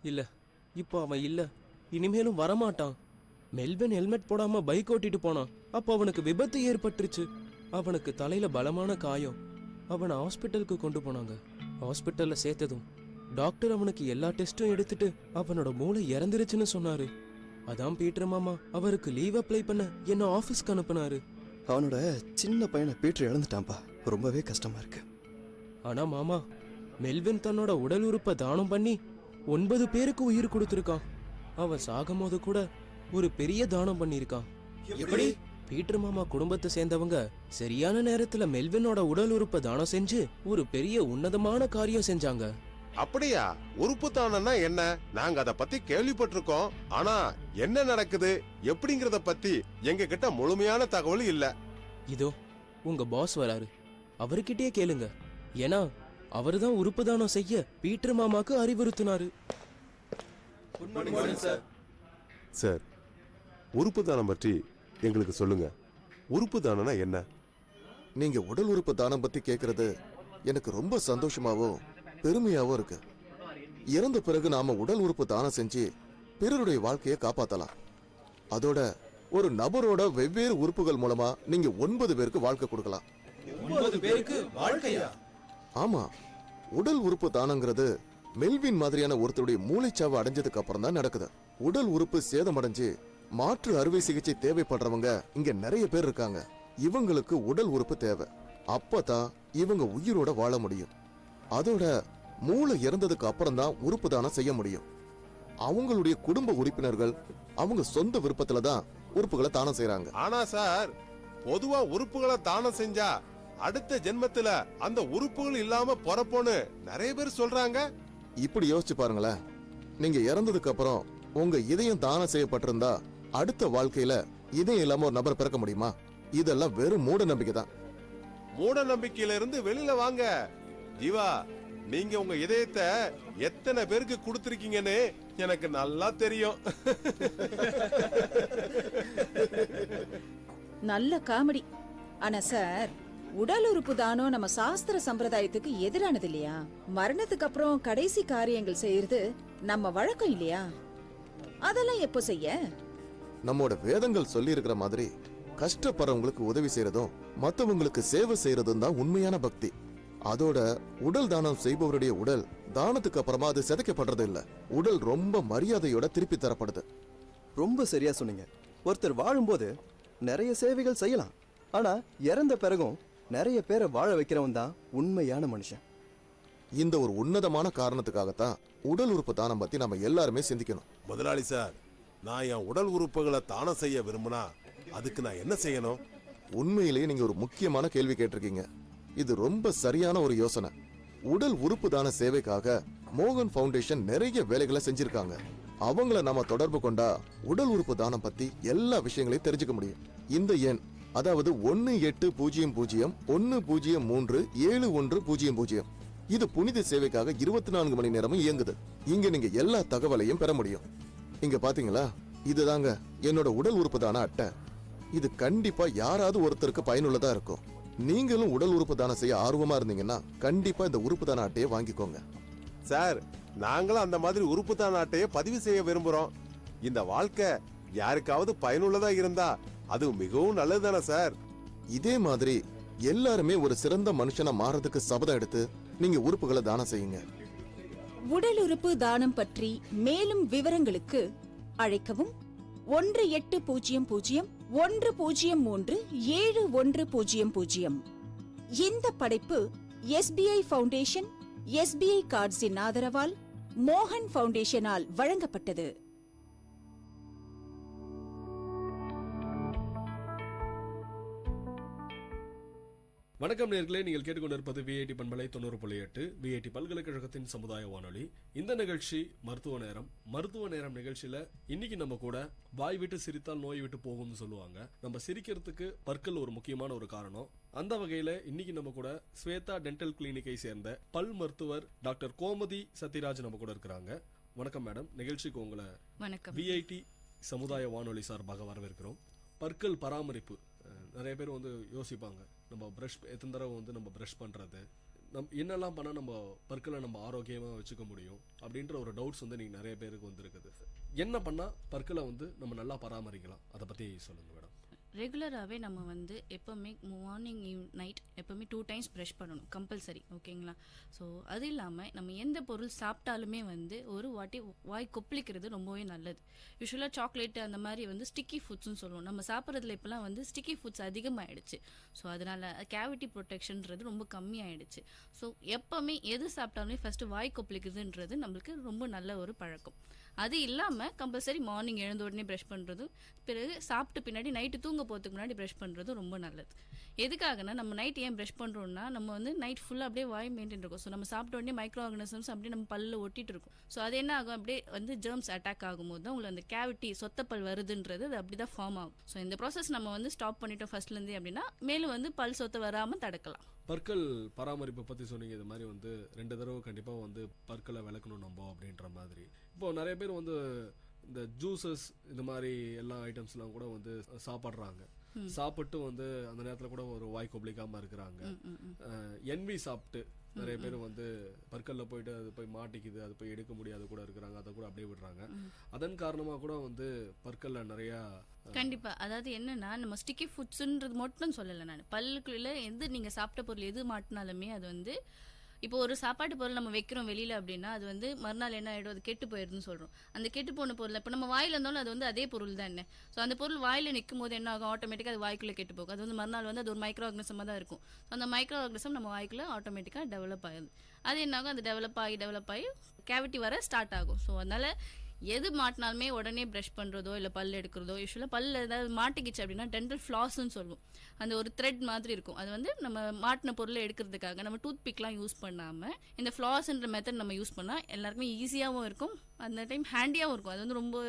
இல்ல, இப்போ அவன் இல்ல, இனிமேலும் வரமாட்டான். மெல்வின் ஹெல்மெட் போடாம பைக் ஓட்டிட்டு போனான். அப்போ அவனுக்கு விபத்து ஏற்பட்டுருச்சு. அவனுக்கு தலையில பலமான காயம். அவனை ஹாஸ்பிட்டலுக்கு கொண்டு போனாங்க. ஹாஸ்பிட்டல்ல சேர்த்ததும் டாக்டர் அவனுக்கு எல்லா டெஸ்டும் எடுத்துட்டு அவனோட மூளை இறந்துருச்சுன்னு சொன்னாரு. அதான் பீட்டர் மாமா அவருக்கு லீவ் அப்ளை பண்ண என்ன ஆபீஸ்க்கு அனுப்புனாரு. அவனோட சின்ன பையனை பீட்டர் இழந்துட்டான்பா. ரொம்பவே கஷ்டமா இருக்கு. ஆனா மாமா, மெல்வின் தன்னோட உடல் உறுப்பை தானம் பண்ணி 9 பேருக்கு உயிர் கொடுத்திருக்கான். அவன் சாகும் போது கூட ஒரு பெரிய தானம் பண்ணியிருக்கான். எப்படி? பீட்டர் மாமா குடும்பத்தை சேர்ந்தவங்க சரியான நேரத்துல மெல்வினோட உடல் உறுப்பை தானம் செஞ்சு ஒரு பெரிய உன்னதமான காரியம் செஞ்சாங்க. அப்படியா? உறுப்பு தானம்னா என்ன? நாங்க அத பத்தி கேள்விப்பட்டிருக்கோம். ஆனா என்ன நடக்குது எப்படிங்கறத பத்தி எங்க கிட்ட முழுமையான தகவல் இல்ல. இதோ உங்க பாஸ் வராரு, அவர்கிட்டயே கேளுங்க. ஏன்னா அவர்தான் உறுப்பு தானம் செய்ய பீட்டர் மாமாக்கு அறிவுறுத்தினாரு. சார், உறுப்பு தானம் பற்றி எங்களுக்கு சொல்லுங்க. உறுப்பு தானம்னா என்ன? நீங்க உடல் உறுப்பு தானம் பத்தி கேக்குறது எனக்கு ரொம்ப சந்தோஷமாவும் பெருமையாவும் இருக்கு. இறந்த பிறகு நாம உடல் உறுப்பு தானம் செஞ்சு பிறருடைய வாழ்க்கையை காப்பாத்தலாம். அதோட ஒரு நபரோட வெவ்வேறு உறுப்புகள் மூலமா நீங்க 9 பேருக்கு வாழ்க்கை கொடுக்கலாம். 9 பேருக்கு வாழ்க்கையா? ஆமா, உடல் உறுப்பு தானங்கிறது மெல்வின் மாதிரியான ஒருத்தருடைய மூளைச்சாவு அடைஞ்சதுக்கு அப்புறம் தான் நடக்குது. உடல் உறுப்பு சேதமடைஞ்சு மாற்று அறுவை சிகிச்சை தேவைப்படுறவங்க இங்க நிறைய பேர் இருக்காங்க. இவங்களுக்கு உடல் உறுப்பு தேவை. அப்பதான் இவங்க உயிரோட வாழ முடியும். அதோட மூளை இறந்ததுக்கு அப்புறம் தான் உறுப்பு தானம் செய்ய முடியும். அவங்களுடைய குடும்ப உறுப்பினர்கள் அவங்க சொந்த விருப்பத்துல தான் உறுப்புகளை தானம் செய்யறாங்க. ஆனா சார், பொதுவா உறுப்புகளை தானம் செஞ்சா அடுத்த ஜென்மத்துல அந்த உறுப்புகள் இல்லாம பொறப்போன்னு நிறைய பேர் சொல்றாங்க. இப்படி யோசிச்சு பாருங்களேன். நீங்க இறந்ததுக்கு அப்புறம் உங்க இதயம் தானம் செய்யப்பட்டிருந்தா அடுத்த வாழ்க்கையில இதயம் இல்லாம ஒரு நபர் பிறக்க முடியுமா? இதெல்லாம் வெறும் மூட நம்பிக்கை தான். மூட நம்பிக்கையில இருந்து வெளியில வாங்க. ஜீவா, நீங்க உங்க இதயத்தை எத்தனை பேருக்கு கொடுத்திருக்கீங்கன்னு எனக்கு நல்லா தெரியும். நல்ல காமெடி. ஆனா சார், உடல் உறுப்பு தானம் நம்ம சாஸ்திர சம்பிரதாயத்துக்கு எதிரானது இல்லையா? மரணத்துக்கு அப்புறம் கடைசி காரியங்கள் செய்யறது நம்ம வழக்கம் இல்லையா? அதெல்லாம் எப்போ செய்ய? நம்மோட வேதங்கள் சொல்லி இருக்கிற மாதிரி கஷ்டப்படுறவங்களுக்கு உதவி செய்யறதும் மத்தவங்களுக்கு சேவை செய்யறதும் தான் உண்மையான பக்தி. அதோட உடல் தானம் செய்பவருடைய உடல் தானத்துக்கு அப்புறமா அது சிதைக்கப்படுறது இல்ல, உடல் ரொம்ப மரியாதையோட திருப்பி தரப்படுது. ரொம்ப சரியா சொன்னீங்க. ஒருத்தர் வாழும்போது நிறைய சேவைகள் செய்யலாம். ஆனா இறந்த பிறகும் நிறைய பேரை வாழ வைக்கிறவன் தான் உண்மையான மனுஷன். இந்த ஒரு உன்னதமான காரணத்துக்காகத்தான் உடல் உறுப்பு தானம் பத்தி நம்ம எல்லாருமே சிந்திக்கணும். முதலாளி சார், நான் என் உடல் உறுப்புகளை தானம் செய்ய விரும்பினா அதுக்கு நான் என்ன செய்யணும்? உண்மையிலேயே நீங்க ஒரு முக்கியமான கேள்வி கேட்டிருக்கீங்க. இது ரொம்ப சரியான ஒரு யோசனை. உடல் உறுப்பு தான சேவைக்காக மோகன் ஃபவுண்டேஷன் நிறைய வேலைகளை செஞ்சிருக்காங்க. அவங்கள நாம தொடர்பு கொண்டா உடல் உறுப்பு தானம் பத்தி எல்லா விஷயங்களையும் தெரிஞ்சுக்க முடியும். இந்த எண், அதாவது 180010371000. இது புனித சேவைக்காக 24 மணி நேரமும் இயங்குது. இங்க நீங்க எல்லா தகவலையும் பெற முடியும். இங்க பாத்தீங்களா, இதுதாங்க என்னோட உடல் உறுப்பு தான அட்டை. இது கண்டிப்பா யாராவது ஒருத்தருக்கு பயனுள்ளதா இருக்கும். நீங்களும் உடல் உறுப்பு தானம் செய்ய ஆர்வமா இருந்தீங்கன்னா கண்டிப்பா இந்த உறுப்பு தான அட்டையை வாங்கிக்கோங்க. சார், நாங்களும் அந்த மாதிரி உறுப்பு தான அட்டையை பதிவு செய்ய விரும்புறோம். இந்த வாழ்க்கை யாருக்காவது பயனுள்ளதா இருந்தா அது மிகவும் நல்லதுதானே சார்? இதே மாதிரி எல்லாருமே ஒரு சிறந்த மனுஷனா மாறதுக்கு சபதம் எடுத்து நீங்க உறுப்புகளை தானம் செய்யுங்க. உடல் உறுப்பு தானம் பற்றி மேலும் விவரங்களுக்கு அழைக்கவும் 180010371000. இந்த படைப்பு SBI ஃபவுண்டேஷன், SBI கார்ட்ஸின் ஆதரவால் மோகன் ஃபவுண்டேஷனால் வழங்கப்பட்டது. வணக்கம் நேர்களே, நீங்கள் கேட்டுக்கொண்டிருப்பது விஐடி பண்பலை 90.8 விஐடி பல்கலைக்கழகத்தின் சமுதாய வானொலி. இந்த நிகழ்ச்சி மருத்துவ நேரம் நிகழ்ச்சியில இன்னைக்கு நம்ம கூட வாய் விட்டு சிரித்தால் நோய் விட்டு போகும்னு சொல்லுவாங்க. நம்ம சிரிக்கிறதுக்கு பற்கள் ஒரு முக்கியமான ஒரு காரணம். அந்த வகையில இன்னைக்கு நம்ம கூட ஸ்வேதா டென்டல் கிளினிக்கை சேர்ந்த பல் மருத்துவர் டாக்டர் கோமதி சத்யராஜ் நம்ம கூட இருக்கிறாங்க. வணக்கம் மேடம், நிகழ்ச்சிக்கு உங்களை விஐடி சமுதாய வானொலி சார்பாக வரவேற்கிறோம். பற்கள் பராமரிப்பு நிறைய பேர் வந்து யோசிப்பாங்க, நம்ம ப்ரஷ் எத்தனை தடவை வந்து நம்ம ப்ரஷ் பண்ணுறது, என்னெல்லாம் பண்ணால் நம்ம பற்களை நம்ம ஆரோக்கியமாக வச்சுக்க முடியும் அப்படின்ற ஒரு டவுட்ஸ் வந்து நீங்கள் நிறைய பேருக்கு வந்துருக்குது. என்ன பண்ணால் பற்களை வந்து நம்ம நல்லா பராமரிக்கலாம், அதை பற்றி சொல்லுங்கள் மேடம். ரெகுலராகவே நம்ம வந்து எப்போவுமே மார்னிங் நைட் எப்போவுமே 2 times ப்ரஷ் பண்ணணும், கம்பல்சரி. ஓகேங்களா? ஸோ அது இல்லாமல் நம்ம எந்த பொருள் சாப்பிட்டாலுமே வந்து ஒரு வாட்டி வாய் கொப்பளிக்கிறது ரொம்பவே நல்லது. யூஸ்வலாக சாக்லேட்டு அந்த மாதிரி வந்து ஸ்டிக்கி ஃபுட்ஸ்ன்னு சொல்லுவோம். நம்ம சாப்பிட்றதுல இப்போலாம் வந்து ஸ்டிக்கி ஃபுட்ஸ் அதிகமாகிடுச்சு. ஸோ அதனால் கேவிட்டி ப்ரொடெக்ஷன்றது ரொம்ப கம்மியாயிடுச்சு. ஸோ எப்போவுமே எது சாப்பிட்டாலுமே ஃபஸ்ட்டு வாய் கொப்பளிக்கிறதுன்றது நம்மளுக்கு ரொம்ப நல்ல ஒரு பழக்கம். அது இல்லாமல் கம்பல்சரி மார்னிங் எழுந்த உடனே ப்ரஷ் பண்ணுறதும், பிறகு சாப்பிட்டு பின்னாடி நைட்டு தூங்க போகிறதுக்கு முன்னாடி ப்ரஷ் பண்ணுறதும் ரொம்ப நல்லது. எதுக்காகனா நம்ம நைட் ஏன் ப்ரஷ் பண்ணுறோம்னா, நம்ம வந்து நைட் ஃபுல்லாக அப்படியே வாய் மெயின்டைன் இருக்கும். ஸோ நம்ம சாப்பிட்ட உடனே மைக்ரோ ஆர்கனிசம்ஸ் அப்படியே நம்ம பல்லில் ஒட்டிட்டு இருக்கும். ஸோ அது என்ன ஆகும், அப்படியே வந்து ஜெர்ம்ஸ் அட்டாக் ஆகும்போது தான் உங்களுக்கு அந்த கேவிட்டி சொத்தப்பல் வருதுன்றது அது அப்படி தான் ஃபார்ம் ஆகும். ஸோ இந்த ப்ராசஸ் நம்ம வந்து ஸ்டாப் பண்ணிட்டோம் ஃபர்ஸ்ட்லேருந்தே அப்படின்னா மேலும் வந்து பல் சொத்தை வராமல் தடுக்கலாம். பற்கள் பராமரிப்பை பற்றி சொன்னீங்க. இது மாதிரி வந்து 2 தடவை கண்டிப்பாக வந்து பற்களை விளக்கணும் நம்ம அப்படின்ற மாதிரி. இப்போ நிறைய பேர் வந்து இந்த ஜூசஸ் இந்த மாதிரி எல்லா ஐட்டம்ஸ்லாம் கூட வந்து சாப்பிட்றாங்க. சாப்பிட்டு வந்து அந்த நேரத்தில் கூட ஒரு வாய் கொப்பளிக்காமல் இருக்கிறாங்க. என்வி சாப்பிட்டு நிறைய பேர் வந்து பற்கல்ல போயிட்டு அது போய் மாட்டிக்குது, அது போய் எடுக்க முடியாது கூட இருக்கிறாங்க, அதை கூட அப்படியே விடுறாங்க. அதன் காரணமாக கூட வந்து பற்கல்ல நிறையா கண்டிப்பா. அதாவது என்னன்னா, நம்ம ஸ்டிக்கி ஃபுட்ஸ்ன்றது மட்டும் சொல்லலை நான். பல்லுக்குள்ள எது நீங்க சாப்பிட்ட பொருள் எது மாட்டினாலுமே அது வந்து இப்போ ஒரு சாப்பாட்டு பொருள் நம்ம வைக்கிறோம் வெளியில அப்படின்னா அது வந்து மறுநாள் என்ன ஆயிடும், அது கெட்டு போயிடுதுன்னு சொல்றோம். அந்த கெட்டு போன பொருள் இப்போ நம்ம வாயில இருந்தாலும் அது வந்து அதே பொருள் தான். என்ன ஸோ அந்த பொருள் வாயில நிற்கும் போது என்ன ஆகும், ஆட்டோமேட்டிக்காக அது வாய்க்குள்ள கெட்டு போகும். அது வந்து மறுநாள் வந்து அது ஒரு மைக்ரோ ஆர்கனிசமாக தான் இருக்கும். ஸோ அந்த மைக்ரோ ஆர்கனிசம் நம்ம வாய்க்குள்ள ஆட்டோமேட்டிக்காக டெவலப் ஆகுது. அது என்ன ஆகும், அது டெவலப் ஆகி கேவிட்டி வர ஸ்டார்ட் ஆகும். ஸோ அதனால எது மாட்டினாலுமே உடனே ப்ரஷ் பண்ணுறதோ இல்லை பல் எடுக்கிறதோ, யூஸ்வலாக பல்ல ஏதாவது மாட்டிக்கிச்சு அப்படின்னா டென்டல் ஃப்ளாஸ்ன்னு சொல்லுவோம். அந்த ஒரு த்ரெட் மாதிரி இருக்கும். அது வந்து நம்ம மாட்டின பொருளை எடுக்கிறதுக்காக நம்ம டூத் பிக்லாம் யூஸ் பண்ணாமல் இந்த ஃப்ளாஸ்ன்ற மெத்தட் நம்ம யூஸ் பண்ணால் எல்லாருக்குமே ஈஸியாகவும் இருக்கும், அந்த டைம் ஹேண்டியாகவும் இருக்கும். அது வந்து ரொம்ப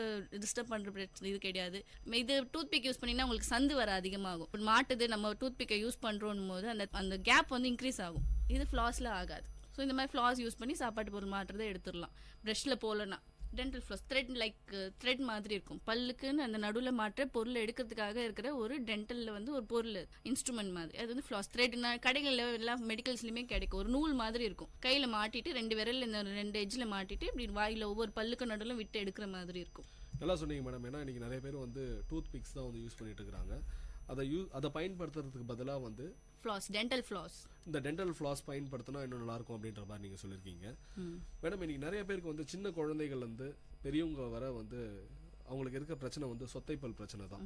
டிஸ்டர்ப் பண்ணுற இது கிடையாது. இது டூத் பிக் யூஸ் பண்ணிங்கன்னா உங்களுக்கு சந்து வர அதிகமாகும். மாட்டுது, நம்ம டூத் பிக்கை யூஸ் பண்ணுறோம் போது அந்த கேப் வந்து இன்க்ரீஸ் ஆகும். இது ஃப்ளாஸில் ஆகாது. ஸோ இந்த மாதிரி ஃப்ளாஸ் யூஸ் பண்ணி சாப்பாட்டு பொருள் மாட்டுறதை எடுத்துடலாம். ப்ரஷ்ல போகலன்னா டென்டல் ஃப்ளாஸ் த்ரெட் மாதிரி இருக்கும். பல்லுக்குன்னு அந்த நடுவில் மாற்ற பொருள் எடுக்கிறதுக்காக இருக்கிற ஒரு டென்டலில் வந்து ஒரு பொருள் இன்ஸ்ட்ருமெண்ட் மாதிரி. அது வந்து ஃப்ளாஸ் த்ரெட்னா கடைகளில் எல்லா மெடிக்கல்ஸ்லையுமே கிடைக்கும். ஒரு நூல் மாதிரி இருக்கும். கையில் மாட்டிட்டு 2 விரல் இந்த 2 எட்ஜில் மாட்டிட்டு இப்படி வாயில் ஒவ்வொரு பல்லுக்கு நடுவில் விட்டு எடுக்கிற மாதிரி இருக்கும். நல்லா சொன்னீங்க மேடம். ஏன்னா இன்னைக்கு நிறைய பேர் வந்து டூத் பிக்ஸ் தான் வந்து யூஸ் பண்ணிட்டு இருக்கிறாங்க. அதை பயன்படுத்துறதுக்கு பதிலாக வந்து டென்டல் ஃப்ளாஸ், இந்த டென்டல் ஃப்ளாஸ் பயன்படுத்தினா இன்னும் நல்லா இருக்கும் அப்படின்ற மாதிரி நீங்க சொல்லியிருக்கீங்க மேடம். இன்னைக்கு நிறைய பேருக்கு வந்து சின்ன குழந்தைகள் வந்து பெரியவங்க வர வந்து அவங்களுக்கு இருக்க பிரச்சனை வந்து சொத்தைப்பல் பிரச்சனை தான்.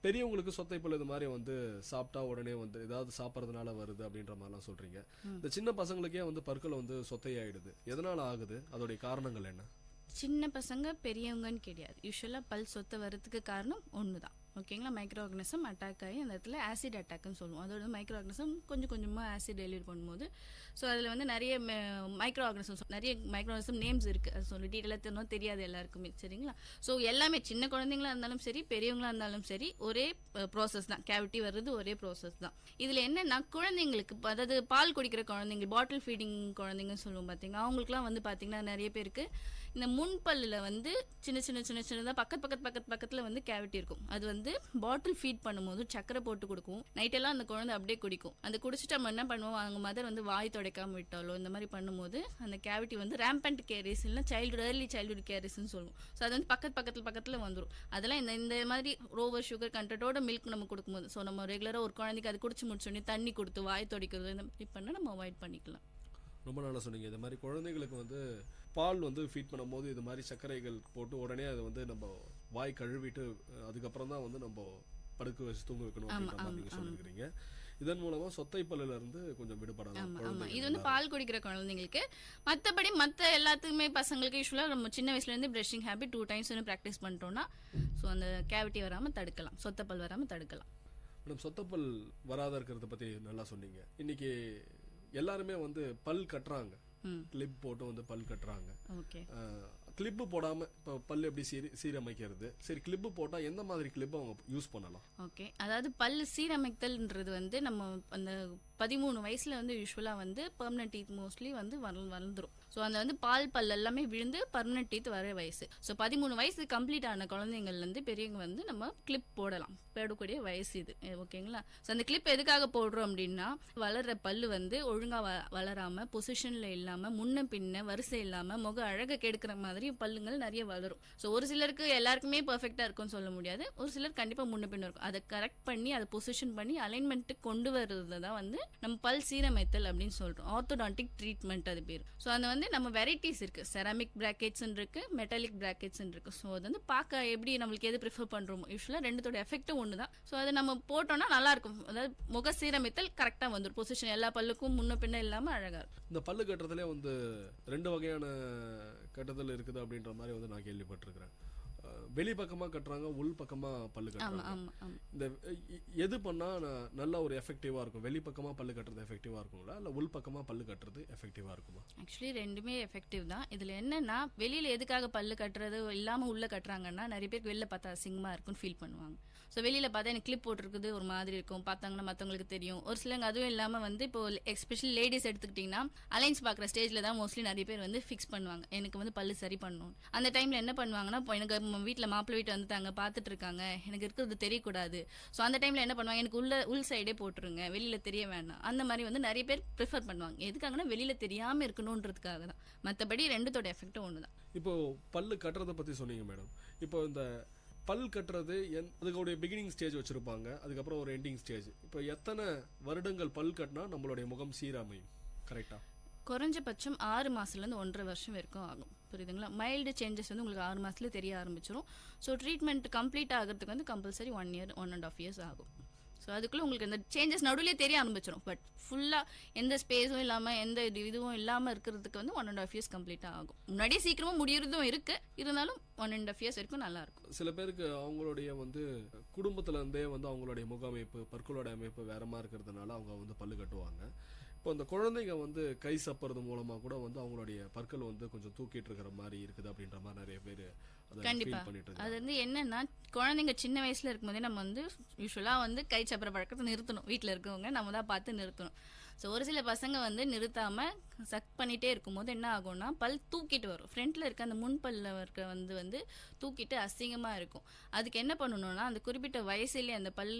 பெரியவங்களுக்கு சொத்தைப்பல் இது மாதிரி வந்து சாப்பிட்டா உடனே வந்து ஏதாவது சாப்பிட்றதுனால வருது அப்படின்ற மாதிரிலாம் சொல்றீங்க. இந்த சின்ன பசங்களுக்கே வந்து பற்கள் வந்து சொத்தையாயிடுது, எதனால ஆகுது, அதோடைய காரணங்கள் என்ன? சின்ன பசங்க பெரியவங்கன்னு கிடையாது. யூஸ்வலாக பல் சொத்தை வர்றதுக்கு காரணம் ஒன்று தான். ஓகேங்களா? மைக்ரோ ஆர்கனிசம் அட்டாக் ஆகி அந்த இடத்துல ஆசிட் அட்டாக்னு சொல்லுவோம். அதோட மைக்ரோ ஆர்கனிசம் கொஞ்சமாக ஆசிட் டெலிவரி பண்ணும்போது ஸோ அதில் வந்து நிறைய மைக்ரோ ஆர்கனிசம் நேம்ஸ் இருக்குது. அது சொல்லி டீட்டெயிலாக தெரியாது எல்லாருக்குமே. சரிங்களா? ஸோ எல்லாமே சின்ன குழந்தைங்களா இருந்தாலும் சரி பெரியவங்களா இருந்தாலும் சரி ஒரே ப்ராசஸ் தான். கேவிட்டி வர்றது ஒரே ப்ராசஸ் தான். இதில் என்னென்னா குழந்தைங்களுக்கு, அதாவது பால் குடிக்கிற குழந்தைங்க, பாட்டில் ஃபீடிங் குழந்தைங்கன்னு சொல்லுவோம் பார்த்தீங்கன்னா, அவங்களுக்குலாம் வந்து பார்த்தீங்கன்னா நிறைய பேருக்கு இந்த முன்பல்லில் வந்து சின்னதாக பக்கத்தில் வந்து கேவிட்டி இருக்கும். அது வந்து பாட்டில் ஃபீட் பண்ணும்போது சக்கரை போட்டு கொடுக்கும். நைட்டெல்லாம் அந்த குழந்தை அப்படியே குடிக்கும். அந்த குடிச்சிட்டு நம்ம என்ன பண்ணுவோம், அவங்க மதர் வந்து வாய் துடைக்காம விட்டாலோ இந்த மாதிரி பண்ணும்போது அந்த கேவிட்டி வந்து ரேம்பண்ட் கேரிஸ் இல்லைன்னா ஏர்லி சைல்டுஹுட் கேரிஸ்ன்னு சொல்லுவோம். ஸோ அது வந்து பக்கத்தில் வந்துடும். அதெல்லாம் இந்த மாதிரி ஓவர் சுகர் கண்டென்ட்டோட மில்க் நம்ம கொடுக்கும்போது, ஸோ நம்ம ரெகுலராக ஒரு குழந்தைக்கு அது குடிச்சு முடிச்சோடனே தண்ணி கொடுத்து வாய் துடைக்கிறது இந்த மாதிரி பண்ணால் நம்ம அவாய்ட் பண்ணிக்கலாம். ரொம்ப நல்லா சொன்னீங்க. இந்த மாதிரி குழந்தைங்களுக்கு வந்து பால் வந்து ஃபீட் பண்ணும்போது இது மாதிரி சர்க்கரைகள் போட்டு உடனே அதை வந்து நம்ம வாய் கழுவிட்டு அதுக்கப்புறம் தான் வந்து நம்ம படுக்க வச்சு தூங்க வைக்கணும் அப்படின்ற மாதிரி நீங்க சொல்லிருக்கீங்க. இதன் மூலமா சொத்தை பல்லுல இருந்து கொஞ்சம் விடுபடலாம். இது வந்து பால் குடிக்கிற குழந்தைங்களுக்கு. மற்றபடி மற்ற எல்லாத்துக்குமே பசங்களுக்கு யூஸ்வலாக நம்ம சின்ன வயசுலேருந்து ப்ரஷிங் ஹேபிட் 2 times ப்ராக்டிஸ் பண்ணிட்டோம்னா ஸோ அந்த கேவிட்டி வராமல் தடுக்கலாம், சொத்தப்பல் வராமல் தடுக்கலாம். மேடம், சொத்தப்பல் வராத இருக்கிறத பத்தி நல்லா சொன்னீங்க. இன்னைக்கு எல்லாருமே வந்து பல் கட்டுறாங்க, கிளிப் போட்டு வந்து பல் கட்டுறாங்க. கிளிப்பு போடாம இப்போ பல் எப்படி சீரமைக்கிறது? சரி, கிளிப்பு போட்டா எந்த மாதிரி கிளிப் அவங்க யூஸ் பண்ணலாம்? ஓகே, அதாவது பல் சீரமைத்தல்ன்றது வந்து நம்ம அந்த 13 வயசுல வந்து யூஸ்வலா வந்து பெர்மனன்ட் டீத் மோஸ்ட்லி வந்து வளர்ந்துரும். ஸோ அந்த வந்து பால் பல் எல்லாமே விழுந்து பர்மனன்ட் டீத் வர வயசு. ஸோ 13 வயசு கம்ப்ளீட் ஆன குழந்தைங்கள்லேருந்து பெரியவங்க வந்து நம்ம கிளிப் போடக்கூடிய வயசு இது. ஓகேங்களா? ஸோ அந்த கிளிப் எதுக்காக போடுறோம் அப்படின்னா, வளர்ற பல்லு வந்து ஒழுங்காக வளராம, பொசிஷனில் இல்லாமல், முன்ன பின்ன வரிசை இல்லாமல், முக அழகை கெடுக்கிற மாதிரி பல்லுங்கள் நிறைய வளரும். ஸோ ஒரு சிலருக்கு எல்லாருக்குமே பர்ஃபெக்டாக இருக்கும்னு சொல்ல முடியாது. ஒரு சிலர் கண்டிப்பாக முன்ன பின்ன இருக்கும். அதை கரெக்ட் பண்ணி, அதை பொசிஷன் பண்ணி அலைன்மெண்ட்டுக்கு கொண்டு வர்றது தான் வந்து நம்ம பல் சீரமைத்தல் அப்படின்னு சொல்றோம். ஆர்த்தோடான்டிக் ட்ரீட்மெண்ட் அது பேர். ஸோ அந்த வந்து நம்ம வெரைட்டிஸ் இருக்கு. செராமிக் பிராக்கெட்ஸ் இருக்கு, மெட்டாலிக் பிராக்கெட்ஸ் இருக்கு. ஸோ அது வந்து பார்க்க எப்படி நம்மளுக்கு எது ப்ரிஃபர் பண்றோமோ, யூஸ்வலாக ரெண்டுத்தோட எஃபெக்டும் ஒன்று தான். ஸோ அதை நம்ம போட்டோம்னா நல்லா இருக்கும். அதாவது முக சீரமைத்தல் கரெக்டாக வந்துடும். பொசிஷன் எல்லா பல்லுக்கும் முன்ன பின்ன இல்லாமல் அழகா இருக்கும். இந்த பல்லு கட்டுறதுலே வந்து 2 வகையான கட்டுதல் இருக்குது அப்படின்ற மாதிரி வந்து நான் கேள்விப்பட்டிருக்கிறேன். வெளி பக்கமா கட்டுறாங்க, உள் பக்கமா பல்லு கட்டுறாங்க. இந்த எது பண்ணா நல்ல ஒரு எஃபெக்டிவா இருக்கும்? வெளி பக்கமா பல்லு கட்டுறது எஃபெக்டிவா இருக்குங்களா, இல்ல உள் பக்கமா பல்லு கட்டுறது எஃபெக்டிவா இருக்குமா? ஆக்சுவலி ரெண்டுமே எஃபெக்டிவ் தான். இதுல என்னன்னா, வெளியில எதுக்காக பல்லு கட்டுறது இல்லாம உள்ள கட்டுறாங்கன்னா, நிறைய பேருக்கு வெளில பார்த்தா அசிங்கமா இருக்குன்னு ஃபீல் பண்ணுவாங்க. ஸோ வெளியில் பார்த்தா எனக்கு கிளிப் போட்டிருக்குது ஒரு மாதிரி இருக்கும், பார்த்தாங்கன்னா மற்றவங்களுக்கு தெரியும். ஒரு சிலங்க அதுவும் இல்லாமல் வந்து இப்போ எஸ்பெஷலி லேடிஸ் எடுத்துக்கிட்டிங்கன்னா, அலைன்ஸ் பார்க்குற ஸ்டேஜில் தான் மோஸ்ட்லி நிறைய பேர் வந்து ஃபிக்ஸ் பண்ணுவாங்க, எனக்கு வந்து பல்லு சரி பண்ணணும். அந்த டைமில் என்ன பண்ணுவாங்கன்னா, இப்போ எனக்கு வீட்டில் மாப்பிள்ளை வீட்டு வந்துட்டாங்க, பார்த்துட்டு இருக்காங்க, எனக்கு இருக்கிறது தெரியக்கூடாது. ஸோ அந்த டைமில் என்ன பண்ணுவாங்க, எனக்கு உள் சைடே போட்டுருங்க, வெளியில் தெரிய வேண்டாம். அந்த மாதிரி வந்து நிறைய பேர் ப்ரிஃபர் பண்ணுவாங்க. எதுக்காகனா வெளியில் தெரியாமல் இருக்கணுன்றதுக்காக தான். மற்றபடி ரெண்டுத்தோட எஃபெக்டும் ஒன்று தான். இப்போ பல்லு கட்டுறதை பற்றி சொன்னீங்க மேடம். இப்போ இந்த பல் கட்டுறது அதுக்கோடைய பிகினிங் ஸ்டேஜ் வச்சுருப்பாங்க, அதுக்கப்புறம் ஒரு எண்டிங் ஸ்டேஜ். இப்போ எத்தனை வருடங்கள் பல் கட்டினா நம்மளுடைய முகம் சீரமையும்? கரெக்டாக குறைஞ்சபட்சம் 6 மாதத்துலேருந்து 1.5 வருஷம் வரைக்கும் ஆகும். புரியுதுங்களா? மைல்டு சேஞ்சஸ் வந்து உங்களுக்கு 6 மாதத்துல தெரிய ஆரம்பிச்சிடும். ஸோ ட்ரீட்மெண்ட் கம்ப்ளீட் ஆகிறதுக்கு வந்து கம்பல்சரி 1 இயர் 1.5 இயர்ஸ் ஆகும். ஸோ அதுக்குள்ளே உங்களுக்கு இந்த சேஞ்சஸ் நடுவிலே தெரிய ஆரம்பிச்சிடும். பட் ஃபுல்லாக எந்த ஸ்பேஸும் இல்லாமல், எந்த இதுவும் இல்லாமல் இருக்கிறதுக்கு வந்து 1.5 இயர்ஸ் கம்ப்ளீட்டாக ஆகும். முன்னாடியே சீக்கிரமாக முடியறதும் இருக்குது, இருந்தாலும் 1.5 இயர்ஸ் வரைக்கும் நல்லாயிருக்கும். சில பேருக்கு அவங்களுடைய வந்து குடும்பத்துலேருந்தே வந்து அவங்களுடைய முக அமைப்பு, பற்களோட அமைப்பு வேறமா இருக்கிறதுனால அவங்க வந்து பல்லு கட்டுவாங்க. இப்போ இந்த குழந்தைங்க வந்து கை சப்புறது மூலமாக கூட வந்து அவங்களுடைய பற்கள் வந்து கொஞ்சம் தூக்கிட்டு இருக்கிற மாதிரி இருக்குது அப்படின்ற மாதிரி நிறைய பேர் கண்டிப்பா. அது வந்து என்னன்னா, குழந்தைங்க சின்ன வயசுல இருக்கும்போதே நம்ம வந்து யூஸ்வலா வந்து கை சப்புற பழக்கத்தை நிறுத்தணும். வீட்டில் இருக்கவங்க நம்ம தான் பார்த்து நிறுத்தணும். ஸோ ஒரு சில பசங்க வந்து நிறுத்தாம சக் பண்ணிட்டே இருக்கும்போது என்ன ஆகும்னா, பல் தூக்கிட்டு வரும். ஃப்ரண்ட்ல இருக்க அந்த முன் பல்ல இருக்க வந்து தூக்கிட்டு அசிங்கமா இருக்கும். அதுக்கு என்ன பண்ணணும்னா, அந்த குறிப்பிட்ட வயசுலேயே அந்த பல்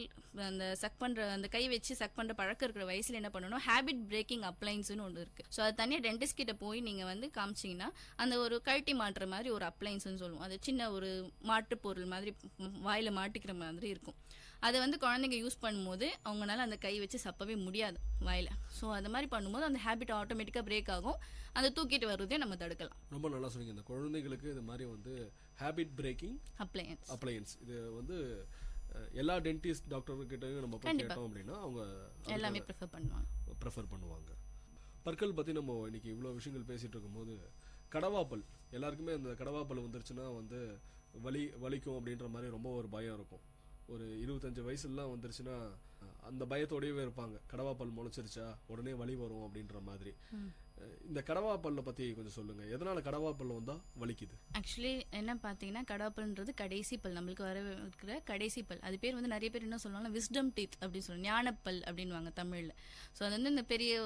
அந்த சக் பண்ற, அந்த கை வச்சு சக் பண்ற பழக்கம் இருக்கிற வயசுல என்ன பண்ணணும், ஹேபிட் பிரேக்கிங் அப்ளைன்ஸ்னு ஒன்று இருக்கு. ஸோ அது தனியாக டென்டிஸ்ட் கிட்ட போய் நீங்க வந்து காமிச்சிங்கன்னா, அந்த ஒரு கழட்டி மாட்டுற மாதிரி ஒரு அப்ளைன்ஸ்னு சொல்லுவோம். அது சின்ன ஒரு மாட்டு பொருள் மாதிரி வாயில மாட்டிக்கிற மாதிரி இருக்கும். அதை வந்து குழந்தைங்க யூஸ் பண்ணும்போது அவங்களால அந்த கை வச்சு சப்பவே முடியாது வாயில. ஸோ அந்த மாதிரி பண்ணும்போது அந்த ஹேபிட் ஆட்டோமேட்டிக்காக பிரேக் ஆகும். அந்த தூக்கிட்டு வருவதே நம்ம தடுக்கலாம். ரொம்ப நல்லா சொன்னீங்க. இந்த குழந்தைங்களுக்கு இந்த மாதிரி வந்து ஹேபிட் பிரேக்கிங் அப்ளையன்ஸ் இது வந்து எல்லா டென்டிஸ்ட் டாக்டர் கிட்டையும் நம்ம போய் கேட்டோம் அப்படின்னா அவங்க எல்லாமே ப்ரிஃபர் பண்ணுவாங்க. பற்கள் பற்றி நம்ம இன்னைக்கு இவ்வளோ விஷயங்கள் பேசிகிட்டு இருக்கும்போது, கடவாப்பல் எல்லாருக்குமே அந்த கடவாப்பல் வந்துருச்சுன்னா வந்து வலிக்கும் அப்படின்ற மாதிரி ரொம்ப ஒரு பயம் இருக்கும். ஒரு 25 வயசுலாம் வந்துருச்சுன்னா அந்த பயத்தோடயவே இருப்பாங்க. கடவாப்பல் முளைச்சிருச்சா உடனே வலி வரும் அப்படின்ற மாதிரி. இந்த கடவாப்பல்ல பத்தி கொஞ்சம் சொல்லுங்க. எதனால கடவாப்பல் வந்தா வலிக்குது? ஆக்சுவலி என்ன பாத்தீங்கன்னா, கடவாப்பல்ன்றது கடைசி பல், நம்மளுக்கு வர இருக்கிற கடைசி பல். அது பேர் வந்து நிறைய பேர் என்ன சொல்லுவாங்க, விஸ்டம் டீத் அப்படின்னு சொல்லுவாங்க, ஞானப்பல் அப்படின்வாங்க தமிழ்ல. ஸோ அது வந்து இந்த பெரிய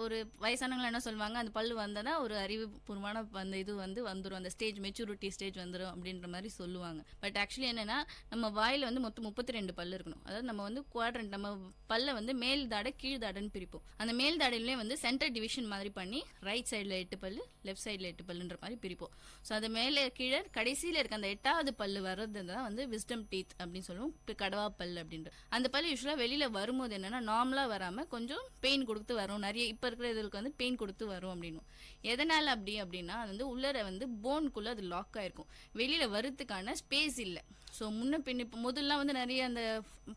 ஒரு வயசானவங்க என்ன சொல்லுவாங்க, அந்த பல் வந்தனா ஒரு அறிவுபூர்வமான அந்த இது வந்து வந்துடும், அந்த ஸ்டேஜ் மெச்சூரிட்டி ஸ்டேஜ் வந்துடும் அப்படின்ற மாதிரி சொல்லுவாங்க. பட் ஆக்சுவலி என்னன்னா, நம்ம வாயில வந்து மொத்தம் 32 பல் இருக்கணும். அதாவது நம்ம வந்து குவாட்ரண்ட், நம்ம பல்ல வந்து மேல் தாடை கீழ் தாடைன்னு பிரிப்போம். அந்த மேல் தாடையிலே வந்து சென்டர் டிவிஷன் மாதிரி பண்ணி ரைட் சைடில் 8 பல்லு, லெஃப்ட் சைடில் 8 பல்லுன்ற மாதிரி பிரிப்போம். ஸோ அது மேலே கீழே கடைசியில் இருக்க அந்த 8வது பல்லு வர்றது தான் வந்து விஸ்டம் டீத் அப்படின்னு சொல்லுவோம், கடவா பல் அப்படின்ற. அந்த பல் யூஸ்வலாக வெளியில் வரும்போது என்னன்னா, நார்மலாக வராமல் கொஞ்சம் பெயின் கொடுத்து வரும். நிறைய இப்போ இருக்கிற இதுக்கு வந்து பெயின் கொடுத்து வரும் அப்படின்னு. எதனால் அப்படின்னா, அது வந்து உள்ளர வந்து போனுக்குள்ளே அது லாக் ஆகிருக்கும். வெளியில் வரத்துக்கான ஸ்பேஸ் இல்லை. ஸோ முன்ன பின் இப்போ முதல்லாம் வந்து நிறைய அந்த